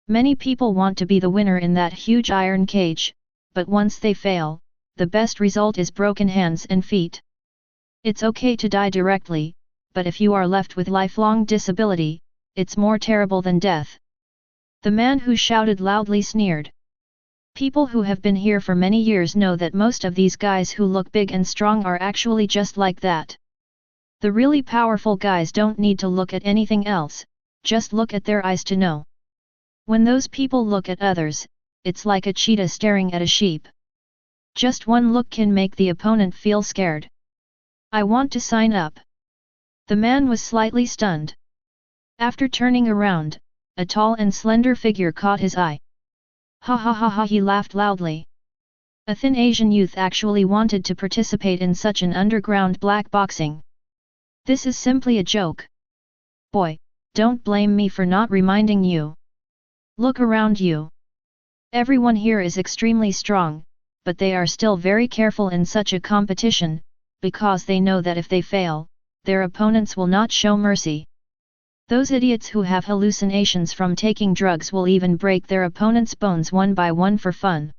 Many people want to be the winner in that huge iron cage, but once they fail, the best result is broken hands and feet. It's okay to die directly, but if you are left with lifelong disability, it's more terrible than death. The man who shouted loudly sneered. People who have been here for many years know that most of these guys who look big and strong are actually just like that. The really powerful guys don't need to look at anything else, just look at their eyes to know. When those people look at others, it's like a cheetah staring at a sheep. Just one look can make the opponent feel scared. I want to sign up. The man was slightly stunned. After turning around, a tall and slender figure caught his eye. Ha ha ha ha, he laughed loudly. A thin Asian youth actually wanted to participate in such an underground black boxing. This is simply a joke. Boy, don't blame me for not reminding you. Look around you. Everyone here is extremely strong, but they are still very careful in such a competition, because they know that if they fail, their opponents will not show mercy. Those idiots who have hallucinations from taking drugs will even break their opponent's bones one by one for fun.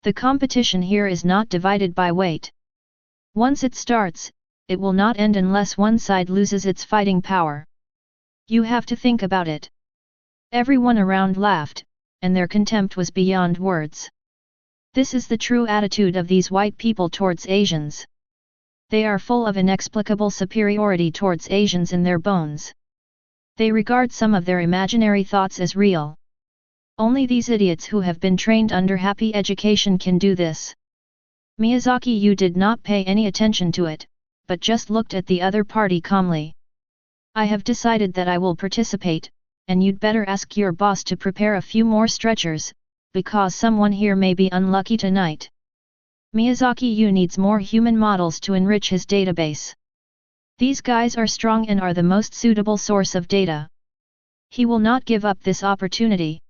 The competition here is not divided by weight. Once it starts, it will not end unless one side loses its fighting power. You have to think about it. Everyone around laughed, and their contempt was beyond words. This is the true attitude of these white people towards Asians. They are full of inexplicable superiority towards Asians in their bones. They regard some of their imaginary thoughts as real. Only these idiots who have been trained under happy education can do this. Miyazaki Yu did not pay any attention to it, but just looked at the other party calmly. I have decided that I will participate, and you'd better ask your boss to prepare a few more stretchers, because someone here may be unlucky tonight. Miyazaki Yu needs more human models to enrich his database. These guys are strong and are the most suitable source of data. He will not give up this opportunity.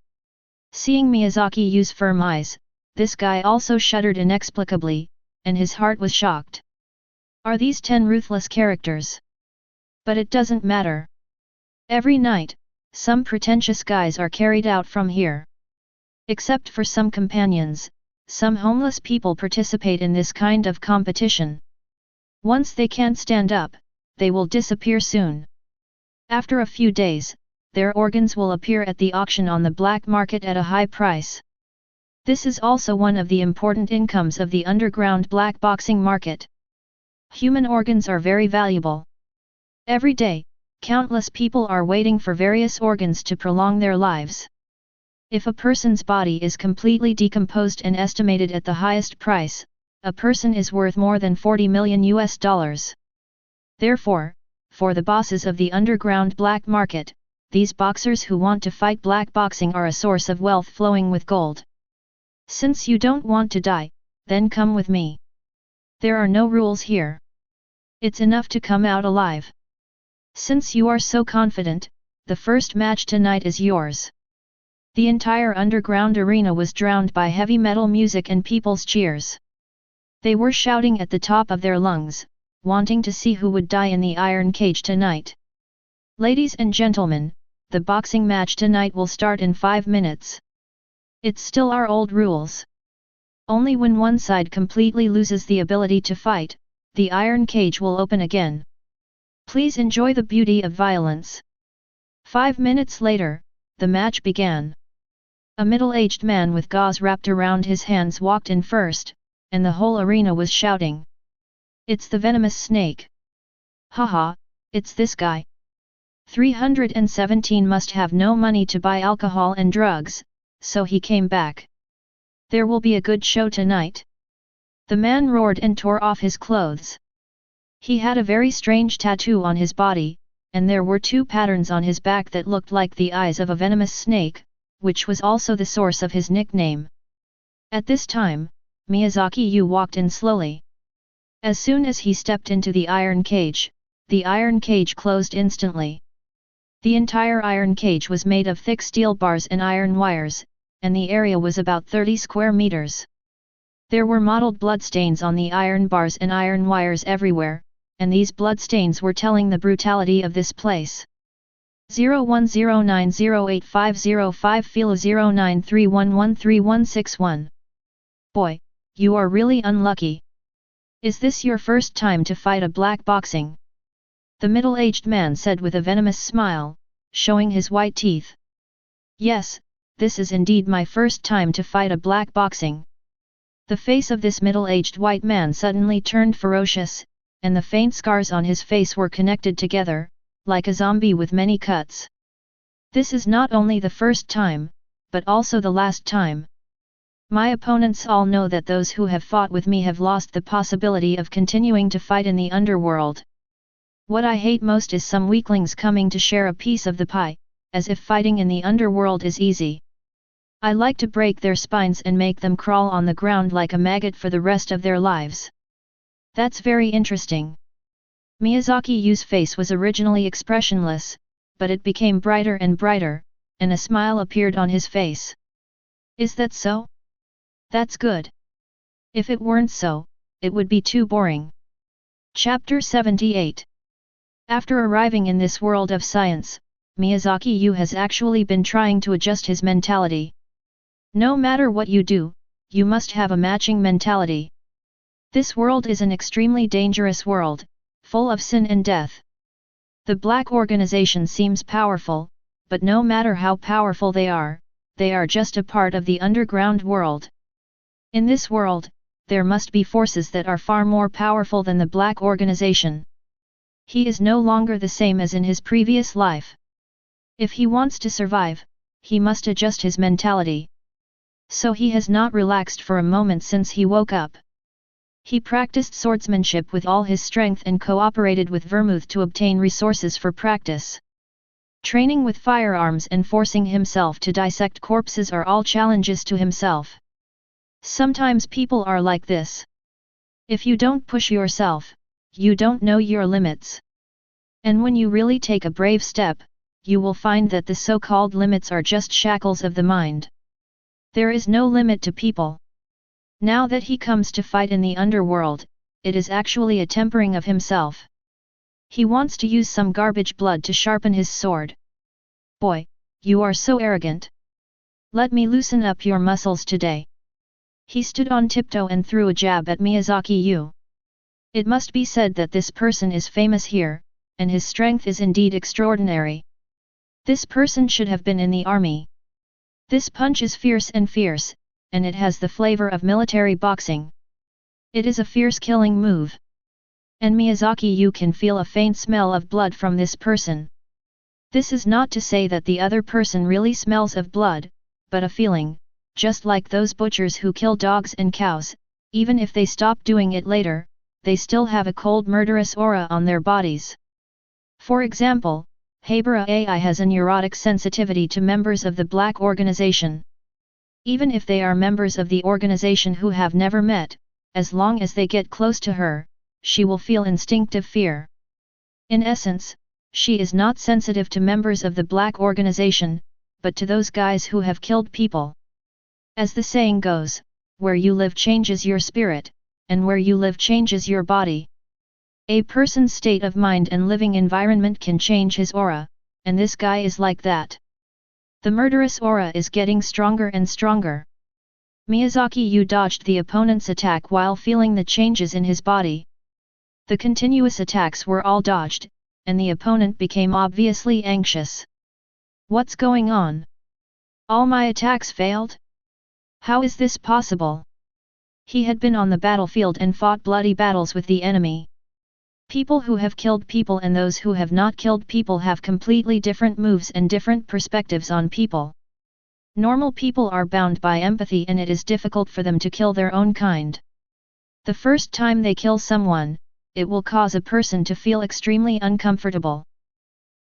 Seeing Miyazaki Yu's firm eyes, this guy also shuddered inexplicably, and his heart was shocked. Are these 10 ruthless characters? But it doesn't matter. Every night, some pretentious guys are carried out from here. Except for some companions, some homeless people participate in this kind of competition. Once they can't stand up, they will disappear soon. After a few days, their organs will appear at the auction on the black market at a high price. This is also one of the important incomes of the underground black boxing market. Human organs are very valuable. Every day, countless people are waiting for various organs to prolong their lives. If a person's body is completely decomposed and estimated at the highest price, a person is worth more than $40 million. Therefore, for the bosses of the underground black market, these boxers who want to fight black boxing are a source of wealth flowing with gold. Since you don't want to die, then come with me. There are no rules here. It's enough to come out alive. Since you are so confident, the first match tonight is yours. The entire underground arena was drowned by heavy metal music and people's cheers. They were shouting at the top of their lungs, wanting to see who would die in the iron cage tonight. Ladies and gentlemen, the boxing match tonight will start in 5 minutes. It's still our old rules. Only when one side completely loses the ability to fight, the iron cage will open again. Please enjoy the beauty of violence. 5 minutes later, the match began. A middle-aged man with gauze wrapped around his hands walked in first, and the whole arena was shouting. It's the venomous snake. Haha, it's this guy. 317 must have no money to buy alcohol and drugs, so he came back. There will be a good show tonight. The man roared and tore off his clothes. He had a very strange tattoo on his body, and there were 2 patterns on his back that looked like the eyes of a venomous snake, which was also the source of his nickname. At this time, Miyazaki Yu walked in slowly. As soon as he stepped into the iron cage closed instantly. The entire iron cage was made of thick steel bars and iron wires, and the area was about 30 square meters. There were mottled bloodstains on the iron bars and iron wires everywhere, and these bloodstains were telling the brutality of this place. 0109085005 Filo 0931133161. Boy, you are really unlucky. Is this your first time to fight a black boxing? The middle-aged man said with a venomous smile, showing his white teeth. Yes, this is indeed my first time to fight a black boxing. The face of this middle-aged white man suddenly turned ferocious, and the faint scars on his face were connected together, like a zombie with many cuts. This is not only the first time, but also the last time. My opponents all know that those who have fought with me have lost the possibility of continuing to fight in the underworld. What I hate most is some weaklings coming to share a piece of the pie, as if fighting in the underworld is easy. I like to break their spines and make them crawl on the ground like a maggot for the rest of their lives. That's very interesting. Miyazaki Yu's face was originally expressionless, but it became brighter and brighter, and a smile appeared on his face. Is that so? That's good. If it weren't so, it would be too boring. Chapter 78. After arriving in this world of science, Miyazaki Yu has actually been trying to adjust his mentality. No matter what you do, you must have a matching mentality. This world is an extremely dangerous world, full of sin and death. The Black Organization seems powerful, but no matter how powerful they are just a part of the underground world. In this world, there must be forces that are far more powerful than the Black Organization. He is no longer the same as in his previous life. If he wants to survive, he must adjust his mentality. So he has not relaxed for a moment since he woke up. He practiced swordsmanship with all his strength and cooperated with Vermouth to obtain resources for practice. Training with firearms and forcing himself to dissect corpses are all challenges to himself. Sometimes people are like this. If you don't push yourself, you don't know your limits. And when you really take a brave step, you will find that the so-called limits are just shackles of the mind. There is no limit to people. Now that he comes to fight in the underworld, it is actually a tempering of himself. He wants to use some garbage blood to sharpen his sword. Boy, you are so arrogant. Let me loosen up your muscles today. He stood on tiptoe and threw a jab at Miyazaki Yu. It must be said that this person is famous here, and his strength is indeed extraordinary. This person should have been in the army. This punch is fierce, and it has the flavor of military boxing. It is a fierce killing move. And Miyazaki Yu can feel a faint smell of blood from this person. This is not to say that the other person really smells of blood, but a feeling, just like those butchers who kill dogs and cows, even if they stop doing it later, they still have a cold murderous aura on their bodies. For example, Habara AI has a neurotic sensitivity to members of the Black Organization. Even if they are members of the organization who have never met, as long as they get close to her, she will feel instinctive fear. In essence, she is not sensitive to members of the Black Organization, but to those guys who have killed people. As the saying goes, where you live changes your spirit, and where you live changes your body. A person's state of mind and living environment can change his aura, and this guy is like that. The murderous aura is getting stronger and stronger. Miyazaki Yu dodged the opponent's attack while feeling the changes in his body. The continuous attacks were all dodged, and the opponent became obviously anxious. What's going on? All my attacks failed? How is this possible? He had been on the battlefield and fought bloody battles with the enemy. People who have killed people and those who have not killed people have completely different moves and different perspectives on people. Normal people are bound by empathy and it is difficult for them to kill their own kind. The first time they kill someone, it will cause a person to feel extremely uncomfortable.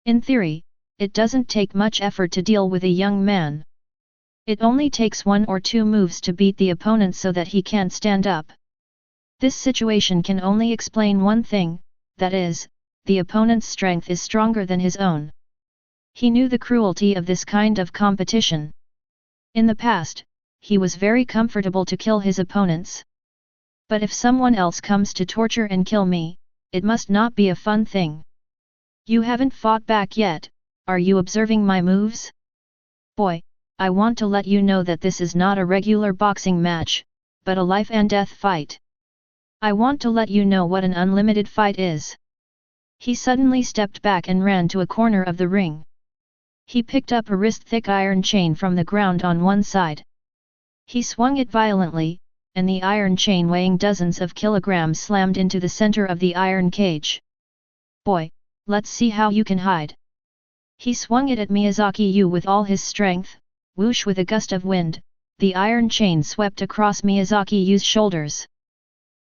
In theory, it doesn't take much effort to deal with a young man. It only takes 1 or 2 moves to beat the opponent so that he can't stand up. This situation can only explain one thing, that is, the opponent's strength is stronger than his own. He knew the cruelty of this kind of competition. In the past, he was very comfortable to kill his opponents. But if someone else comes to torture and kill me, it must not be a fun thing. You haven't fought back yet, are you observing my moves? Boy, I want to let you know that this is not a regular boxing match, but a life and death fight. I want to let you know what an unlimited fight is. He suddenly stepped back and ran to a corner of the ring. He picked up a wrist-thick iron chain from the ground on one side. He swung it violently, and the iron chain weighing dozens of kilograms slammed into the center of the iron cage. Boy, let's see how you can hide. He swung it at Miyazaki Yu with all his strength. Whoosh! With a gust of wind, the iron chain swept across Miyazaki Yu's shoulders.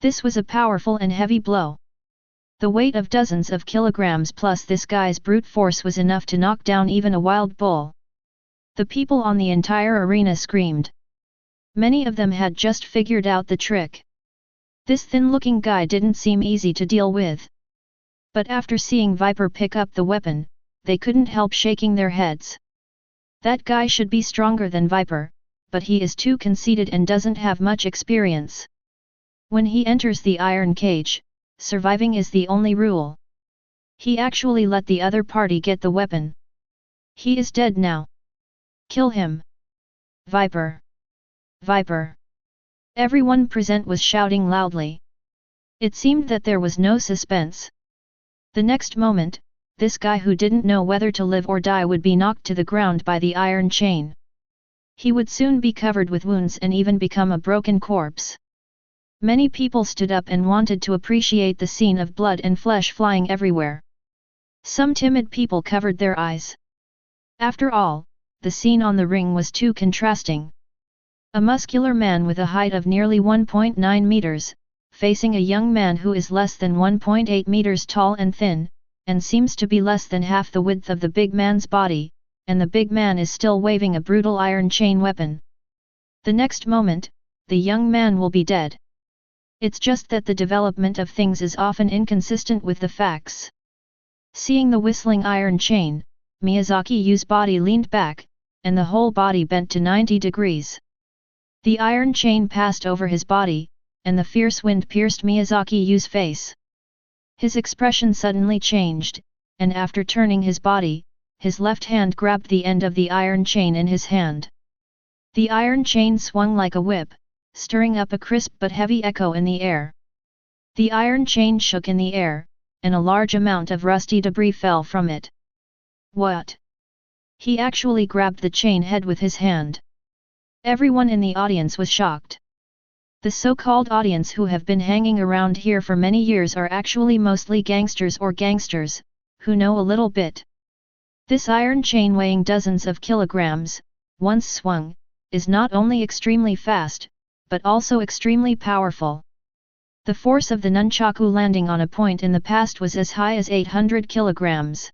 This was a powerful and heavy blow. The weight of dozens of kilograms plus this guy's brute force was enough to knock down even a wild bull. The people on the entire arena screamed. Many of them had just figured out the trick. This thin-looking guy didn't seem easy to deal with. But after seeing Viper pick up the weapon, they couldn't help shaking their heads. That guy should be stronger than Viper, but he is too conceited and doesn't have much experience. When he enters the iron cage, surviving is the only rule. He actually let the other party get the weapon. He is dead now. Kill him. Viper! Viper! Everyone present was shouting loudly. It seemed that there was no suspense. The next moment, this guy who didn't know whether to live or die would be knocked to the ground by the iron chain. He would soon be covered with wounds and even become a broken corpse. Many people stood up and wanted to appreciate the scene of blood and flesh flying everywhere. Some timid people covered their eyes. After all, the scene on the ring was too contrasting. A muscular man with a height of nearly 1.9 meters, facing a young man who is less than 1.8 meters tall and thin, and seems to be less than half the width of the big man's body, and the big man is still waving a brutal iron chain weapon. The next moment, the young man will be dead. It's just that the development of things is often inconsistent with the facts. Seeing the whistling iron chain, Miyazaki Yu's body leaned back, and the whole body bent to 90 degrees. The iron chain passed over his body, and the fierce wind pierced Miyazaki Yu's face. His expression suddenly changed, and after turning his body, his left hand grabbed the end of the iron chain in his hand. The iron chain swung like a whip, stirring up a crisp but heavy echo in the air. The iron chain shook in the air, and a large amount of rusty debris fell from it. What? He actually grabbed the chain head with his hand. Everyone in the audience was shocked. The so-called audience who have been hanging around here for many years are actually mostly gangsters or gangsters, who know a little bit. This iron chain weighing dozens of kilograms, once swung, is not only extremely fast, but also extremely powerful. The force of the nunchaku landing on a point in the past was as high as 800 kilograms.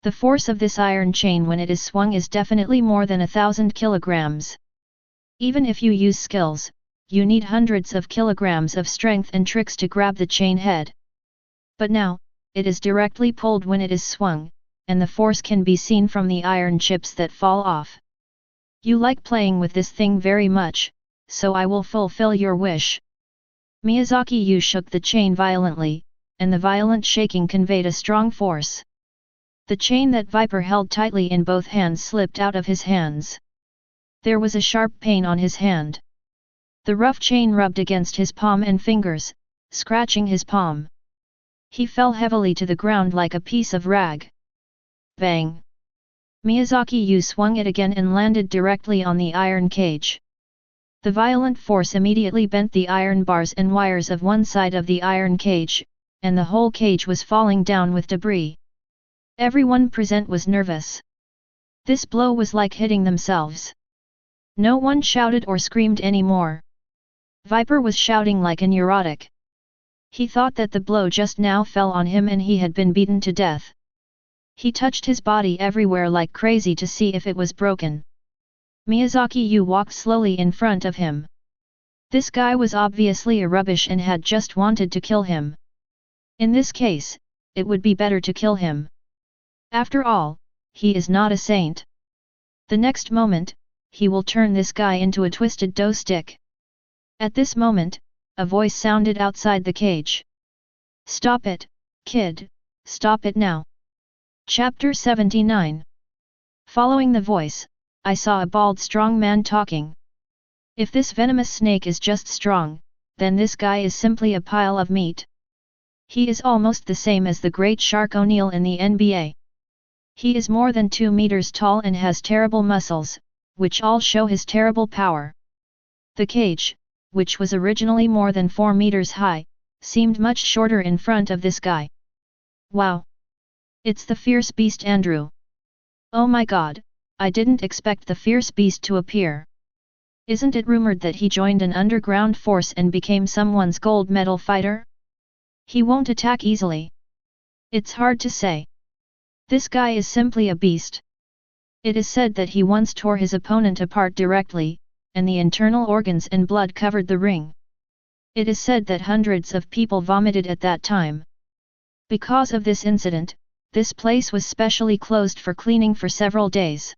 The force of this iron chain when it is swung is definitely more than 1,000 kilograms. Even if you use skills, you need hundreds of kilograms of strength and tricks to grab the chain head. But now, it is directly pulled when it is swung, and the force can be seen from the iron chips that fall off. You like playing with this thing very much, so I will fulfill your wish. Miyazaki Yu shook the chain violently, and the violent shaking conveyed a strong force. The chain that Viper held tightly in both hands slipped out of his hands. There was a sharp pain on his hand. The rough chain rubbed against his palm and fingers, scratching his palm. He fell heavily to the ground like a piece of rag. Bang! Miyazaki Yu swung it again and landed directly on the iron cage. The violent force immediately bent the iron bars and wires of one side of the iron cage, and the whole cage was falling down with debris. Everyone present was nervous. This blow was like hitting themselves. No one shouted or screamed anymore. Viper was shouting like a neurotic. He thought that the blow just now fell on him and he had been beaten to death. He touched his body everywhere like crazy to see if it was broken. Miyazaki Yu walked slowly in front of him. This guy was obviously a rubbish and had just wanted to kill him. In this case, it would be better to kill him. After all, he is not a saint. The next moment, he will turn this guy into a twisted dough stick. At this moment, a voice sounded outside the cage. Stop it, kid, stop it now. Chapter 79. Following the voice, I saw a bald strong man talking. If this venomous snake is just strong, then this guy is simply a pile of meat. He is almost the same as the great Shark O'Neal in the NBA. He is more than 2 meters tall and has terrible muscles, which all show his terrible power. The cage, which was originally more than 4 meters high, seemed much shorter in front of this guy. Wow! It's the fierce beast Andrew. Oh my god, I didn't expect the fierce beast to appear. Isn't it rumored that he joined an underground force and became someone's gold medal fighter? He won't attack easily. It's hard to say. This guy is simply a beast. It is said that he once tore his opponent apart directly, and the internal organs and blood covered the ring. It is said that hundreds of people vomited at that time. Because of this incident, this place was specially closed for cleaning for several days.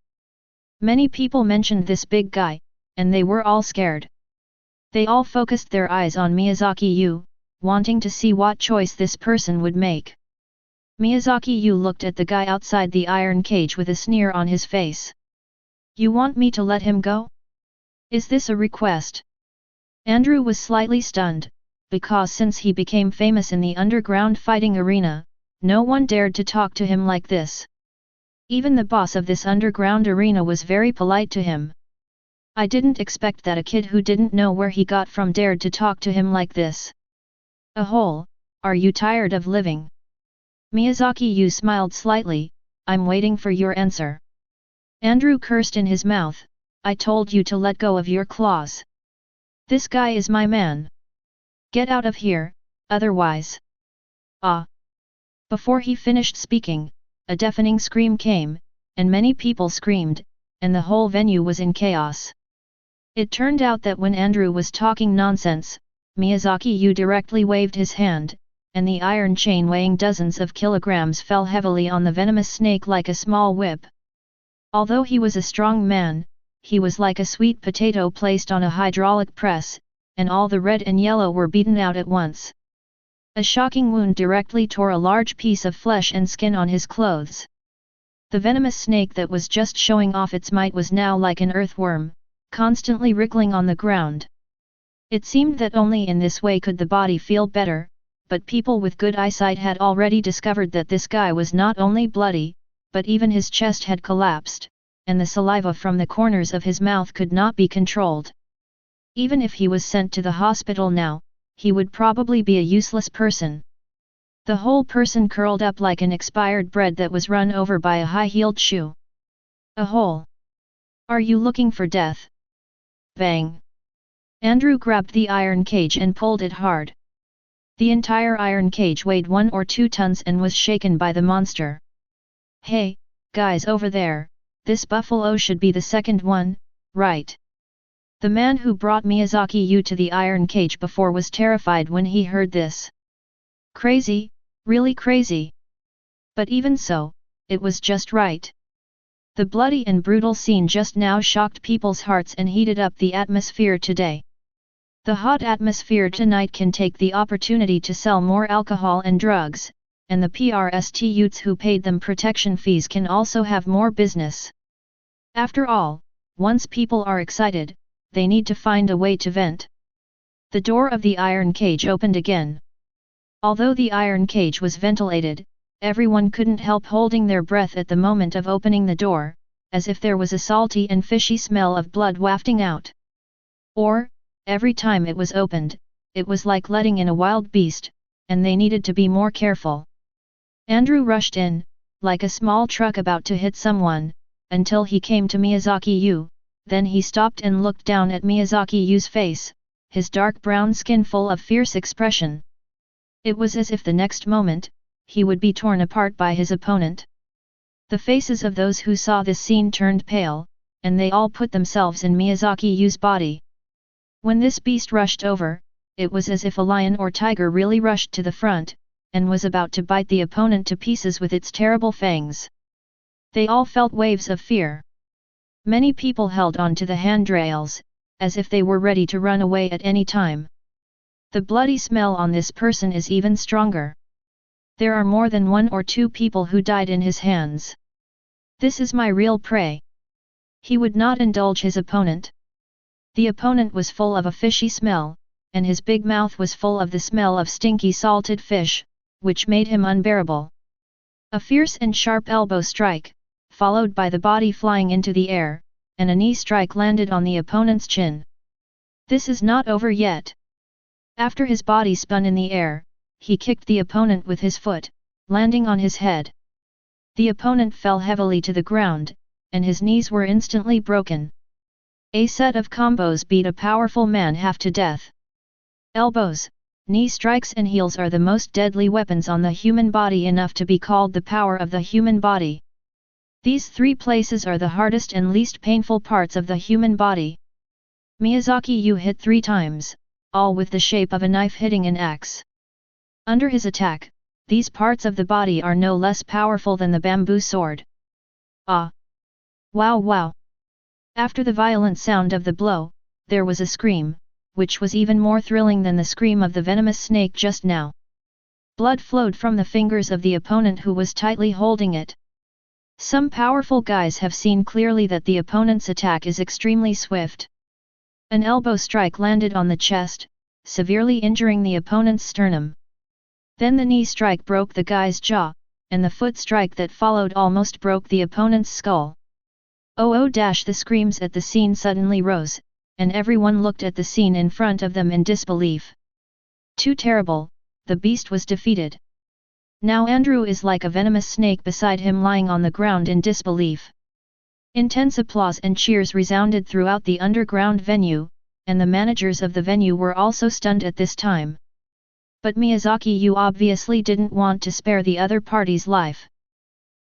Many people mentioned this big guy, and they were all scared. They all focused their eyes on Miyazaki Yu, wanting to see what choice this person would make. Miyazaki Yu looked at the guy outside the iron cage with a sneer on his face. You want me to let him go? Is this a request? Andrew was slightly stunned, because since he became famous in the underground fighting arena, no one dared to talk to him like this. Even the boss of this underground arena was very polite to him. I didn't expect that a kid who didn't know where he got from dared to talk to him like this. Are you tired of living? Miyazaki Yu smiled slightly, I'm waiting for your answer. Andrew cursed in his mouth, I told you to let go of your claws. This guy is my man. Get out of here, otherwise. Ah! Before he finished speaking, a deafening scream came, and many people screamed, and the whole venue was in chaos. It turned out that when Andrew was talking nonsense, Miyazaki Yu directly waved his hand, and the iron chain weighing dozens of kilograms fell heavily on the venomous snake like a small whip. Although he was a strong man, he was like a sweet potato placed on a hydraulic press, and all the red and yellow were beaten out at once. A shocking wound directly tore a large piece of flesh and skin on his clothes. The venomous snake that was just showing off its might was now like an earthworm, constantly wriggling on the ground. It seemed that only in this way could the body feel better, but people with good eyesight had already discovered that this guy was not only bloody, but even his chest had collapsed, and the saliva from the corners of his mouth could not be controlled. Even if he was sent to the hospital now, he would probably be a useless person. The whole person curled up like an expired bread that was run over by a high-heeled shoe. A hole. Are you looking for death? Bang! Andrew grabbed the iron cage and pulled it hard. The entire iron cage weighed 1 or 2 tons and was shaken by the monster. Hey, guys over there, this buffalo should be the second one, right? The man who brought Miyazaki Yu to the iron cage before was terrified when he heard this. Crazy, really crazy. But even so, it was just right. The bloody and brutal scene just now shocked people's hearts and heated up the atmosphere today. The hot atmosphere tonight can take the opportunity to sell more alcohol and drugs, and the PRST youths who paid them protection fees can also have more business. After all, once people are excited, they need to find a way to vent. The door of the iron cage opened again. Although the iron cage was ventilated, everyone couldn't help holding their breath at the moment of opening the door, as if there was a salty and fishy smell of blood wafting out. Or, every time it was opened, it was like letting in a wild beast, and they needed to be more careful. Andrew rushed in, like a small truck about to hit someone, until he came to Miyazaki Yu, then he stopped and looked down at Miyazaki Yu's face, his dark brown skin full of fierce expression. It was as if the next moment, he would be torn apart by his opponent. The faces of those who saw this scene turned pale, and they all put themselves in Miyazaki Yu's body. When this beast rushed over, it was as if a lion or tiger really rushed to the front, and was about to bite the opponent to pieces with its terrible fangs. They all felt waves of fear. Many people held on to the handrails, as if they were ready to run away at any time. The bloody smell on this person is even stronger. There are more than 1 or 2 people who died in his hands. This is my real prey. He would not indulge his opponent. The opponent was full of a fishy smell, and his big mouth was full of the smell of stinky salted fish, which made him unbearable. A fierce and sharp elbow strike, followed by the body flying into the air, and a knee strike landed on the opponent's chin. This is not over yet. After his body spun in the air, he kicked the opponent with his foot, landing on his head. The opponent fell heavily to the ground, and his knees were instantly broken. A set of combos beat a powerful man half to death. Elbows, knee strikes and heels are the most deadly weapons on the human body, enough to be called the power of the human body. These three places are the hardest and least painful parts of the human body. Miyazaki Yu hit 3 times, all with the shape of a knife hitting an axe. Under his attack, these parts of the body are no less powerful than the bamboo sword. Ah! Wow wow! After the violent sound of the blow, there was a scream, which was even more thrilling than the scream of the venomous snake just now. Blood flowed from the fingers of the opponent who was tightly holding it. Some powerful guys have seen clearly that the opponent's attack is extremely swift. An elbow strike landed on the chest, severely injuring the opponent's sternum. Then the knee strike broke the guy's jaw, and the foot strike that followed almost broke the opponent's skull. The screams at the scene suddenly rose, and everyone looked at the scene in front of them in disbelief. Too terrible, the beast was defeated. Now Andrew is like a venomous snake beside him, lying on the ground in disbelief. Intense applause and cheers resounded throughout the underground venue, and the managers of the venue were also stunned at this time. But Miyazaki Yu obviously didn't want to spare the other party's life.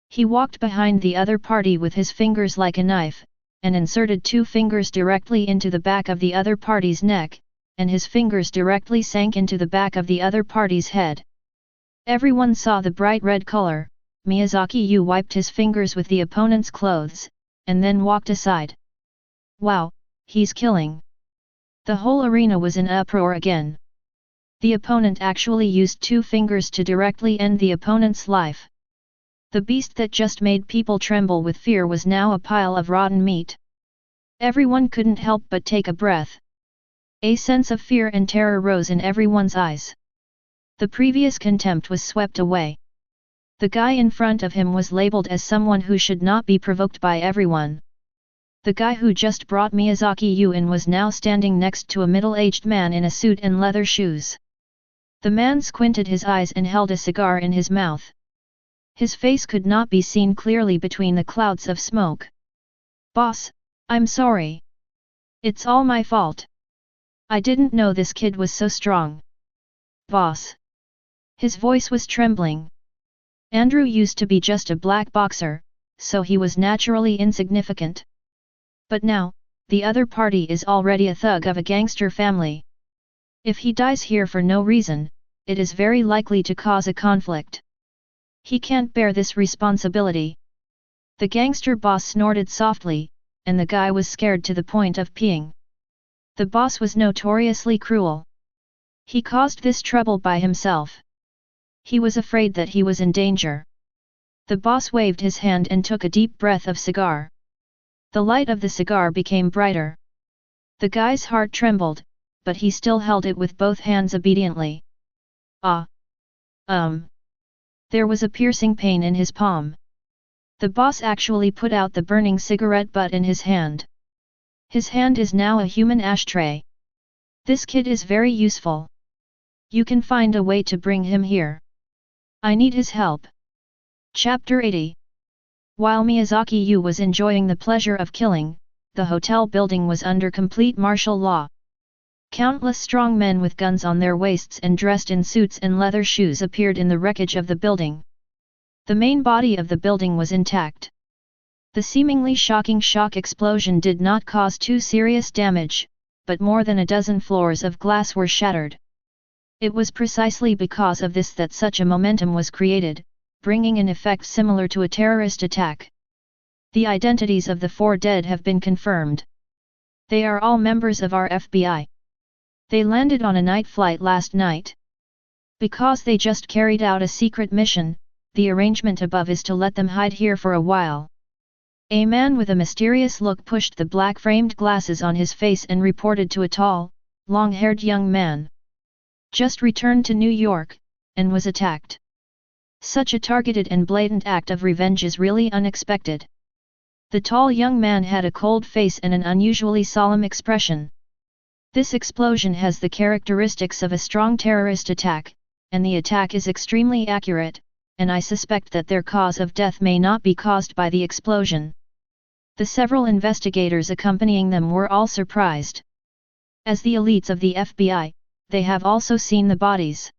He walked behind the other party with his fingers like a knife, and inserted 2 fingers directly into the back of the other party's neck, and his fingers directly sank into the back of the other party's head. Everyone saw the bright red color. Miyazaki Yu wiped his fingers with the opponent's clothes, and then walked aside. Wow, he's killing! The whole arena was in uproar again. The opponent actually used 2 fingers to directly end the opponent's life. The beast that just made people tremble with fear was now a pile of rotten meat. Everyone couldn't help but take a breath. A sense of fear and terror rose in everyone's eyes. The previous contempt was swept away. The guy in front of him was labeled as someone who should not be provoked by everyone. The guy who just brought Miyazaki Yu in was now standing next to a middle-aged man in a suit and leather shoes. The man squinted his eyes and held a cigar in his mouth. His face could not be seen clearly between the clouds of smoke. "Boss, I'm sorry. It's all my fault. I didn't know this kid was so strong. Boss." His voice was trembling. Andrew used to be just a black boxer, so he was naturally insignificant. But now, the other party is already a thug of a gangster family. If he dies here for no reason, it is very likely to cause a conflict. He can't bear this responsibility. The gangster boss snorted softly, and the guy was scared to the point of peeing. The boss was notoriously cruel. He caused this trouble by himself. He was afraid that he was in danger. The boss waved his hand and took a deep breath of cigar. The light of the cigar became brighter. The guy's heart trembled, but he still held it with both hands obediently. There was a piercing pain in his palm. The boss actually put out the burning cigarette butt in his hand. His hand is now a human ashtray. This kid is very useful. You can find a way to bring him here. I need his help. Chapter 80. While Miyazaki Yu was enjoying the pleasure of killing, the hotel building was under complete martial law. Countless strong men with guns on their waists and dressed in suits and leather shoes appeared in the wreckage of the building. The main body of the building was intact. The seemingly shocking shock explosion did not cause too serious damage, but more than a dozen floors of glass were shattered. It was precisely because of this that such a momentum was created, bringing an effect similar to a terrorist attack. The identities of the 4 dead have been confirmed. They are all members of our FBI. They landed on a night flight last night. Because they just carried out a secret mission, the arrangement above is to let them hide here for a while. A man with a mysterious look pushed the black-framed glasses on his face and reported to a tall, long-haired young man. Just returned to New York, and was attacked. Such a targeted and blatant act of revenge is really unexpected. The tall young man had a cold face and an unusually solemn expression. This explosion has the characteristics of a strong terrorist attack, and the attack is extremely accurate, and I suspect that their cause of death may not be caused by the explosion. The several investigators accompanying them were all surprised. As the elites of the FBI, they have also seen the bodies.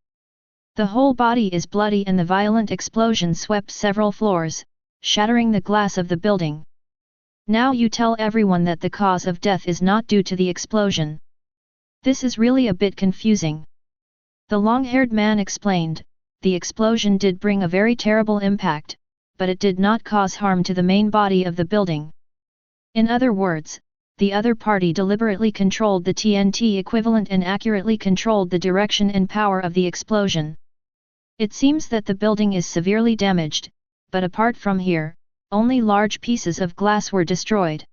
The whole body is bloody and the violent explosion swept several floors, shattering the glass of the building. Now you tell everyone that the cause of death is not due to the explosion. This is really a bit confusing. The long-haired man explained, the explosion did bring a very terrible impact, but it did not cause harm to the main body of the building. In other words, the other party deliberately controlled the TNT equivalent and accurately controlled the direction and power of the explosion. It seems that the building is severely damaged, but apart from here, only large pieces of glass were destroyed.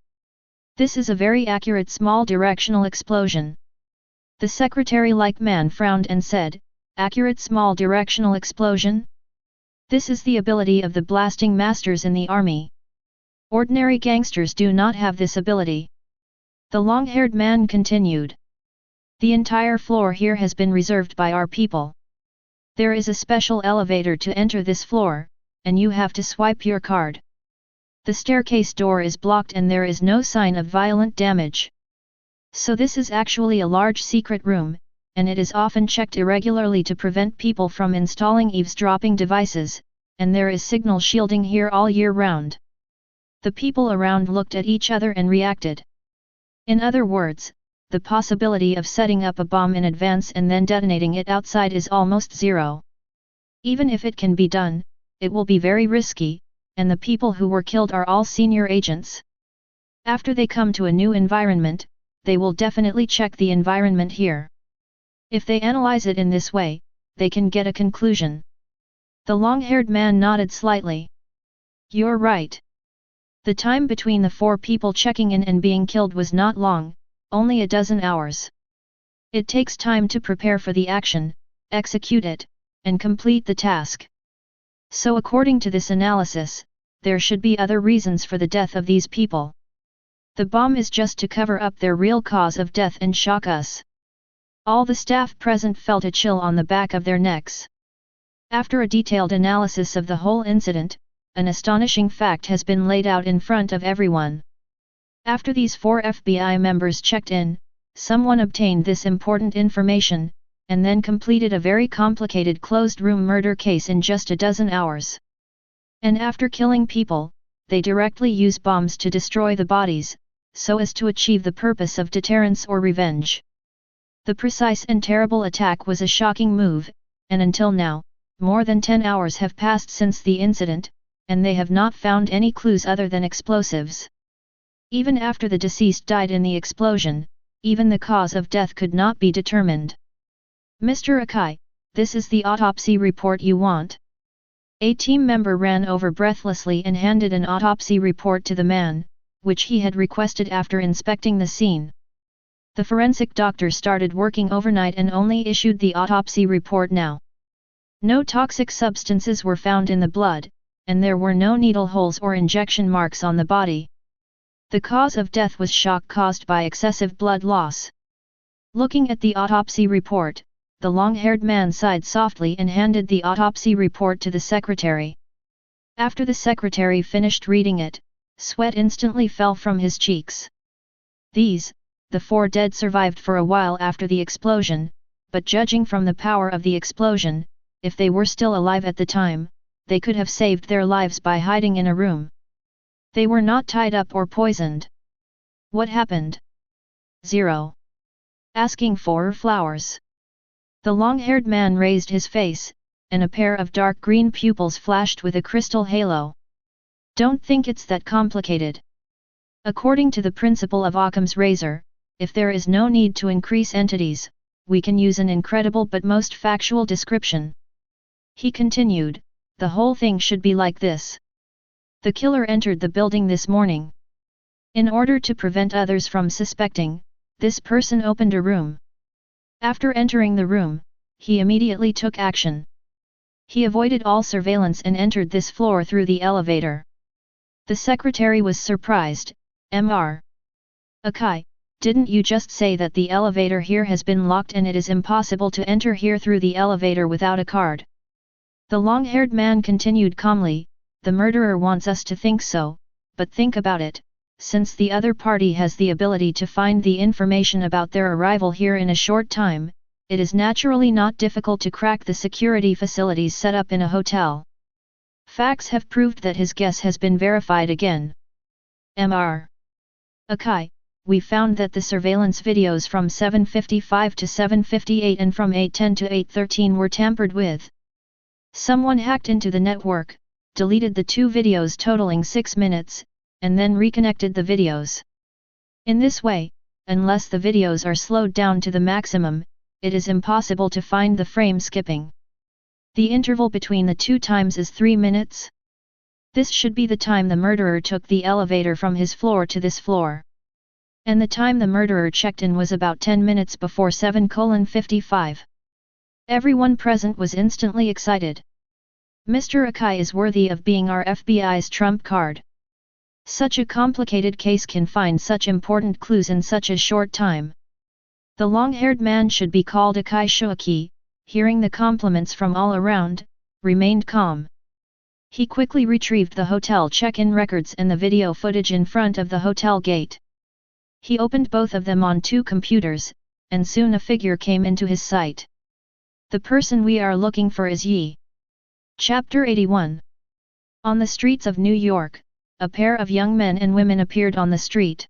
This is a very accurate small directional explosion. The secretary-like man frowned and said, "Accurate small directional explosion? This is the ability of the blasting masters in the army. Ordinary gangsters do not have this ability." The long-haired man continued. "The entire floor here has been reserved by our people. There is a special elevator to enter this floor, and you have to swipe your card. The staircase door is blocked and there is no sign of violent damage. So this is actually a large secret room, and it is often checked irregularly to prevent people from installing eavesdropping devices, and there is signal shielding here all year round." The people around looked at each other and reacted. In other words, the possibility of setting up a bomb in advance and then detonating it outside is almost zero. Even if it can be done, it will be very risky, and the people who were killed are all senior agents. After they come to a new environment, they will definitely check the environment here. If they analyze it in this way, they can get a conclusion. The long-haired man nodded slightly. "You're right. The time between the 4 people checking in and being killed was not long, only a dozen hours. It takes time to prepare for the action, execute it, and complete the task. So according to this analysis, there should be other reasons for the death of these people. The bomb is just to cover up their real cause of death and shock us." All the staff present felt a chill on the back of their necks. After a detailed analysis of the whole incident, an astonishing fact has been laid out in front of everyone. After these 4 FBI members checked in, someone obtained this important information, and then completed a very complicated closed-room murder case in just a dozen hours. And after killing people, they directly use bombs to destroy the bodies, so as to achieve the purpose of deterrence or revenge. The precise and terrible attack was a shocking move, and until now, more than 10 hours have passed since the incident, and they have not found any clues other than explosives. Even after the deceased died in the explosion, even the cause of death could not be determined. "Mr. Akai, this is the autopsy report you want?" A team member ran over breathlessly and handed an autopsy report to the man, which he had requested after inspecting the scene. The forensic doctor started working overnight and only issued the autopsy report now. No toxic substances were found in the blood, and there were no needle holes or injection marks on the body. The cause of death was shock caused by excessive blood loss. Looking at the autopsy report, the long-haired man sighed softly and handed the autopsy report to the secretary. After the secretary finished reading it, sweat instantly fell from his cheeks. The 4 dead survived for a while after the explosion, but judging from the power of the explosion, if they were still alive at the time, they could have saved their lives by hiding in a room. They were not tied up or poisoned. What happened? 0. Asking for flowers. The long-haired man raised his face, and a pair of dark green pupils flashed with a crystal halo. Don't think it's that complicated. According to the principle of Occam's razor, if there is no need to increase entities, we can use an incredible but most factual description. He continued, the whole thing should be like this. The killer entered the building this morning. In order to prevent others from suspecting, this person opened a room. After entering the room, he immediately took action. He avoided all surveillance and entered this floor through the elevator. The secretary was surprised. Mr. Akai, didn't you just say that the elevator here has been locked and it is impossible to enter here through the elevator without a card? The long-haired man continued calmly, the murderer wants us to think so, but think about it, since the other party has the ability to find the information about their arrival here in a short time, it is naturally not difficult to crack the security facilities set up in a hotel. Facts have proved that his guess has been verified again. Mr. Akai, we found that the surveillance videos from 7:55 to 7:58 and from 8:10 to 8:13 were tampered with. Someone hacked into the network, deleted the two videos totaling 6 minutes, and then reconnected the videos. In this way, unless the videos are slowed down to the maximum, it is impossible to find the frame skipping. The interval between the two times is 3 minutes. This should be the time the murderer took the elevator from his floor to this floor. And the time the murderer checked in was about 10 minutes before 7:55. Everyone present was instantly excited. Mr. Akai is worthy of being our FBI's trump card. Such a complicated case can find such important clues in such a short time. The long-haired man should be called Akai Shoaki, hearing the compliments from all around, remained calm. He quickly retrieved the hotel check-in records and the video footage in front of the hotel gate. He opened both of them on two computers, and soon a figure came into his sight. The person we are looking for is Yi. Chapter 81. On the streets of New York, a pair of young men and women appeared on the street.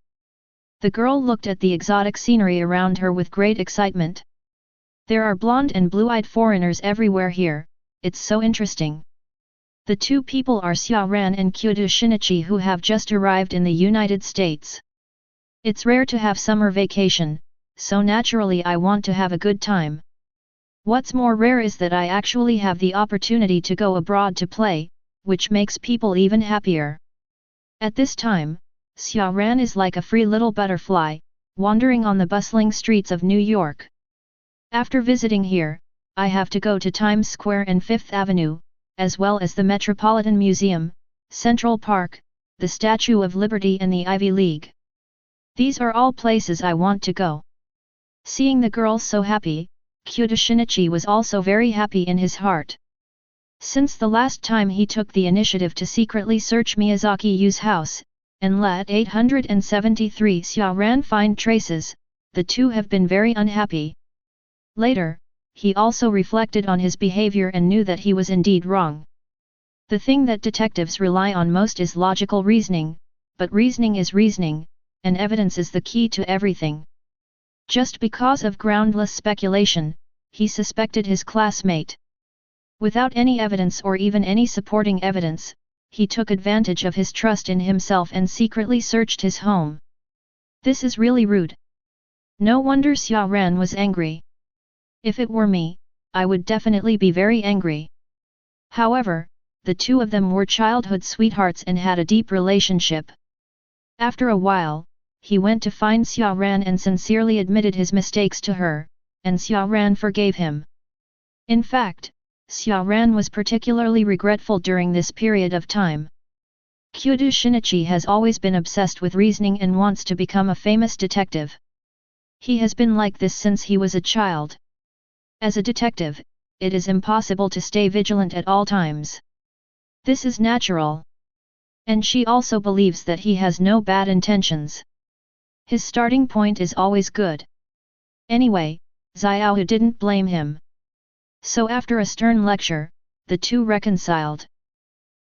The girl looked at the exotic scenery around her with great excitement. There are blonde and blue-eyed foreigners everywhere here, it's so interesting. The two people are Xia Ran and Kyoto Shinichi, who have just arrived in the United States. It's rare to have summer vacation, so naturally I want to have a good time. What's more rare is that I actually have the opportunity to go abroad to play, which makes people even happier. At this time, Xia Ran is like a free little butterfly, wandering on the bustling streets of New York. After visiting here, I have to go to Times Square and Fifth Avenue, as well as the Metropolitan Museum, Central Park, the Statue of Liberty and the Ivy League. These are all places I want to go. Seeing the girl so happy, Kyoto Shinichi was also very happy in his heart. Since the last time he took the initiative to secretly search Miyazaki Yu's house, and let 873 Xia Ran find traces, the two have been very unhappy. Later, he also reflected on his behavior and knew that he was indeed wrong. The thing that detectives rely on most is logical reasoning, but reasoning is reasoning, and evidence is the key to everything. Just because of groundless speculation, he suspected his classmate. Without any evidence or even any supporting evidence, he took advantage of his trust in himself and secretly searched his home. This is really rude. No wonder Xia Ran was angry. If it were me, I would definitely be very angry. However, the two of them were childhood sweethearts and had a deep relationship. After a while, he went to find Xia Ran and sincerely admitted his mistakes to her, and Xia Ran forgave him. In fact, Xia Ran was particularly regretful during this period of time. Kyoto Shinichi has always been obsessed with reasoning and wants to become a famous detective. He has been like this since he was a child. As a detective, it is impossible to stay vigilant at all times. This is natural. And she also believes that he has no bad intentions. His starting point is always good. Anyway, Xiaohu didn't blame him. So after a stern lecture, the two reconciled.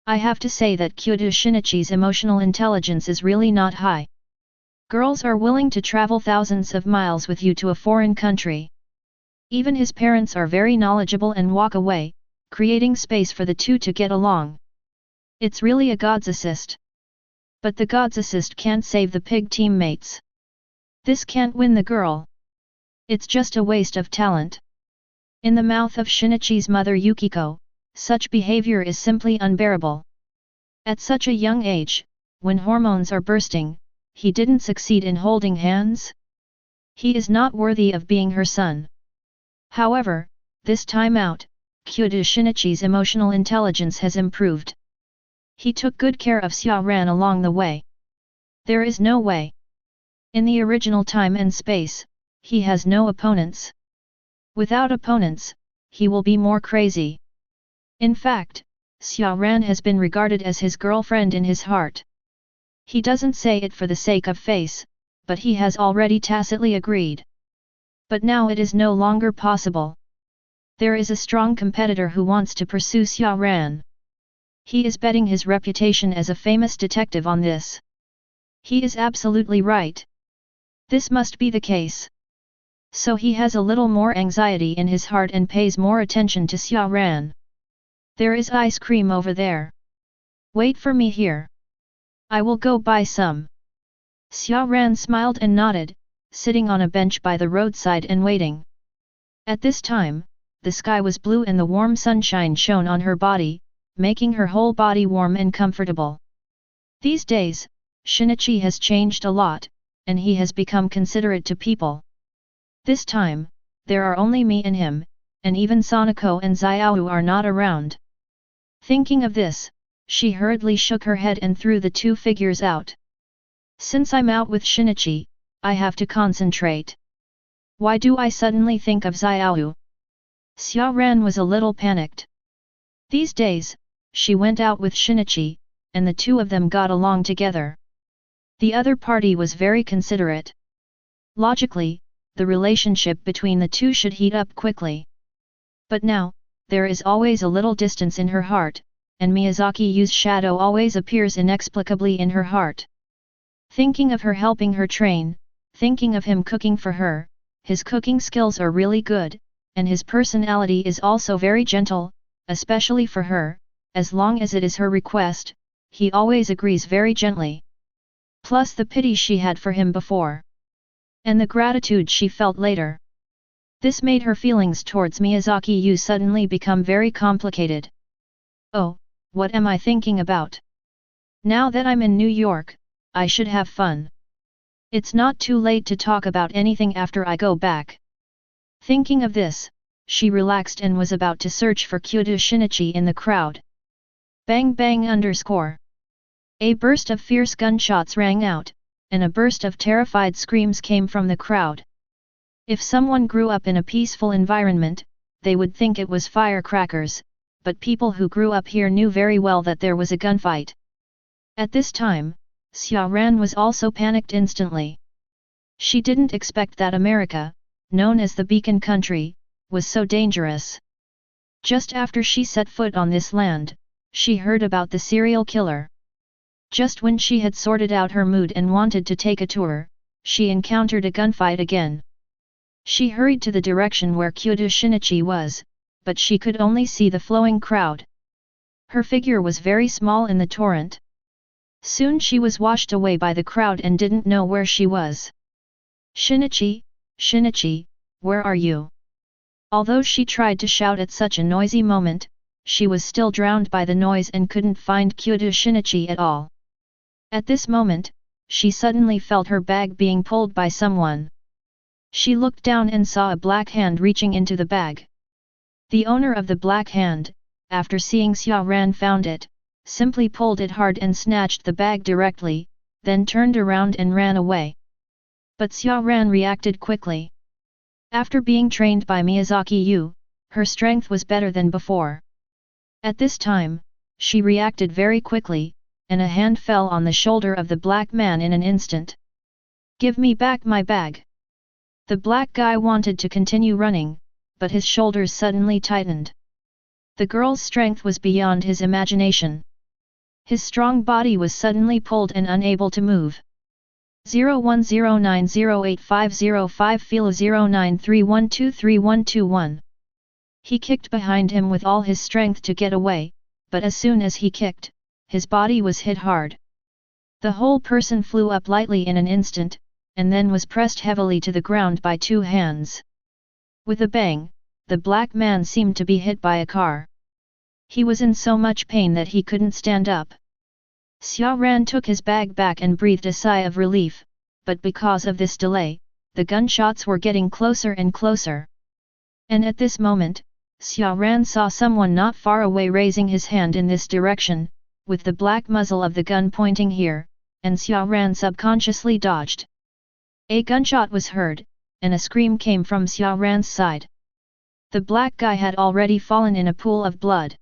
I have to say that Kyoto Shinichi's emotional intelligence is really not high. Girls are willing to travel thousands of miles with you to a foreign country. Even his parents are very knowledgeable and walk away, creating space for the two to get along. It's really a God's assist. But the God's assist can't save the pig teammates. This can't win the girl. It's just a waste of talent. In the mouth of Shinichi's mother Yukiko, such behavior is simply unbearable. At such a young age, when hormones are bursting, he didn't succeed in holding hands? He is not worthy of being her son. However, this time out, Kyoto Shinichi's emotional intelligence has improved. He took good care of Xia Ran along the way. There is no way. In the original time and space, he has no opponents. Without opponents, he will be more crazy. In fact, Xia Ran has been regarded as his girlfriend in his heart. He doesn't say it for the sake of face, but he has already tacitly agreed. But now it is no longer possible. There is a strong competitor who wants to pursue Xia Ran. He is betting his reputation as a famous detective on this. He is absolutely right. This must be the case. So he has a little more anxiety in his heart and pays more attention to Xia Ran. There is ice cream over there. Wait for me here. I will go buy some. Xia Ran smiled and nodded, sitting on a bench by the roadside and waiting. At this time, the sky was blue and the warm sunshine shone on her body, making her whole body warm and comfortable. These days, Shinichi has changed a lot, and he has become considerate to people. This time, there are only me and him, and even Sanako and Xiaoyu are not around. Thinking of this, she hurriedly shook her head and threw the two figures out. Since I'm out with Shinichi, I have to concentrate. Why do I suddenly think of Xiaoyu? Xia Ran was a little panicked. These days, she went out with Shinichi, and the two of them got along together. The other party was very considerate. Logically, the relationship between the two should heat up quickly. But now, there is always a little distance in her heart, and Miyazaki Yu's shadow always appears inexplicably in her heart. Thinking of her helping her train, thinking of him cooking for her, his cooking skills are really good, and his personality is also very gentle, especially for her, as long as it is her request, he always agrees very gently. Plus the pity she had for him before. And the gratitude she felt later. This made her feelings towards Miyazaki Yu suddenly become very complicated. Oh, what am I thinking about? Now that I'm in New York, I should have fun. It's not too late to talk about anything after I go back. Thinking of this, she relaxed and was about to search for Kyudo Shinichi in the crowd. Bang bang underscore. A burst of fierce gunshots rang out, and a burst of terrified screams came from the crowd. If someone grew up in a peaceful environment, they would think it was firecrackers, but people who grew up here knew very well that there was a gunfight. At this time, Xia Ran was also panicked instantly. She didn't expect that America, known as the Beacon Country, was so dangerous. Just after she set foot on this land, she heard about the serial killer. Just when she had sorted out her mood and wanted to take a tour, she encountered a gunfight again. She hurried to the direction where Kyudo Shinichi was, but she could only see the flowing crowd. Her figure was very small in the torrent. Soon she was washed away by the crowd and didn't know where she was. Shinichi, Shinichi, where are you? Although she tried to shout at such a noisy moment, she was still drowned by the noise and couldn't find Kyudo Shinichi at all. At this moment, she suddenly felt her bag being pulled by someone. She looked down and saw a black hand reaching into the bag. The owner of the black hand, after seeing Xia Ran, found it, simply pulled it hard and snatched the bag directly, then turned around and ran away. But Xia Ran reacted quickly. After being trained by Miyazaki Yu, her strength was better than before. At this time, she reacted very quickly, and a hand fell on the shoulder of the black man in an instant. "Give me back my bag!" The black guy wanted to continue running, but his shoulders suddenly tightened. The girl's strength was beyond his imagination. His strong body was suddenly pulled and unable to move. 0109085005 Filo 0931232121. He kicked behind him with all his strength to get away, but as soon as he kicked, his body was hit hard. The whole person flew up lightly in an instant, and then was pressed heavily to the ground by two hands. With a bang, the black man seemed to be hit by a car. He was in so much pain that he couldn't stand up. Xia Ran took his bag back and breathed a sigh of relief, but because of this delay, the gunshots were getting closer and closer. And at this moment, Xia Ran saw someone not far away raising his hand in this direction, with the black muzzle of the gun pointing here, and Xia Ran subconsciously dodged. A gunshot was heard, and a scream came from Xia Ran's side. The black guy had already fallen in a pool of blood.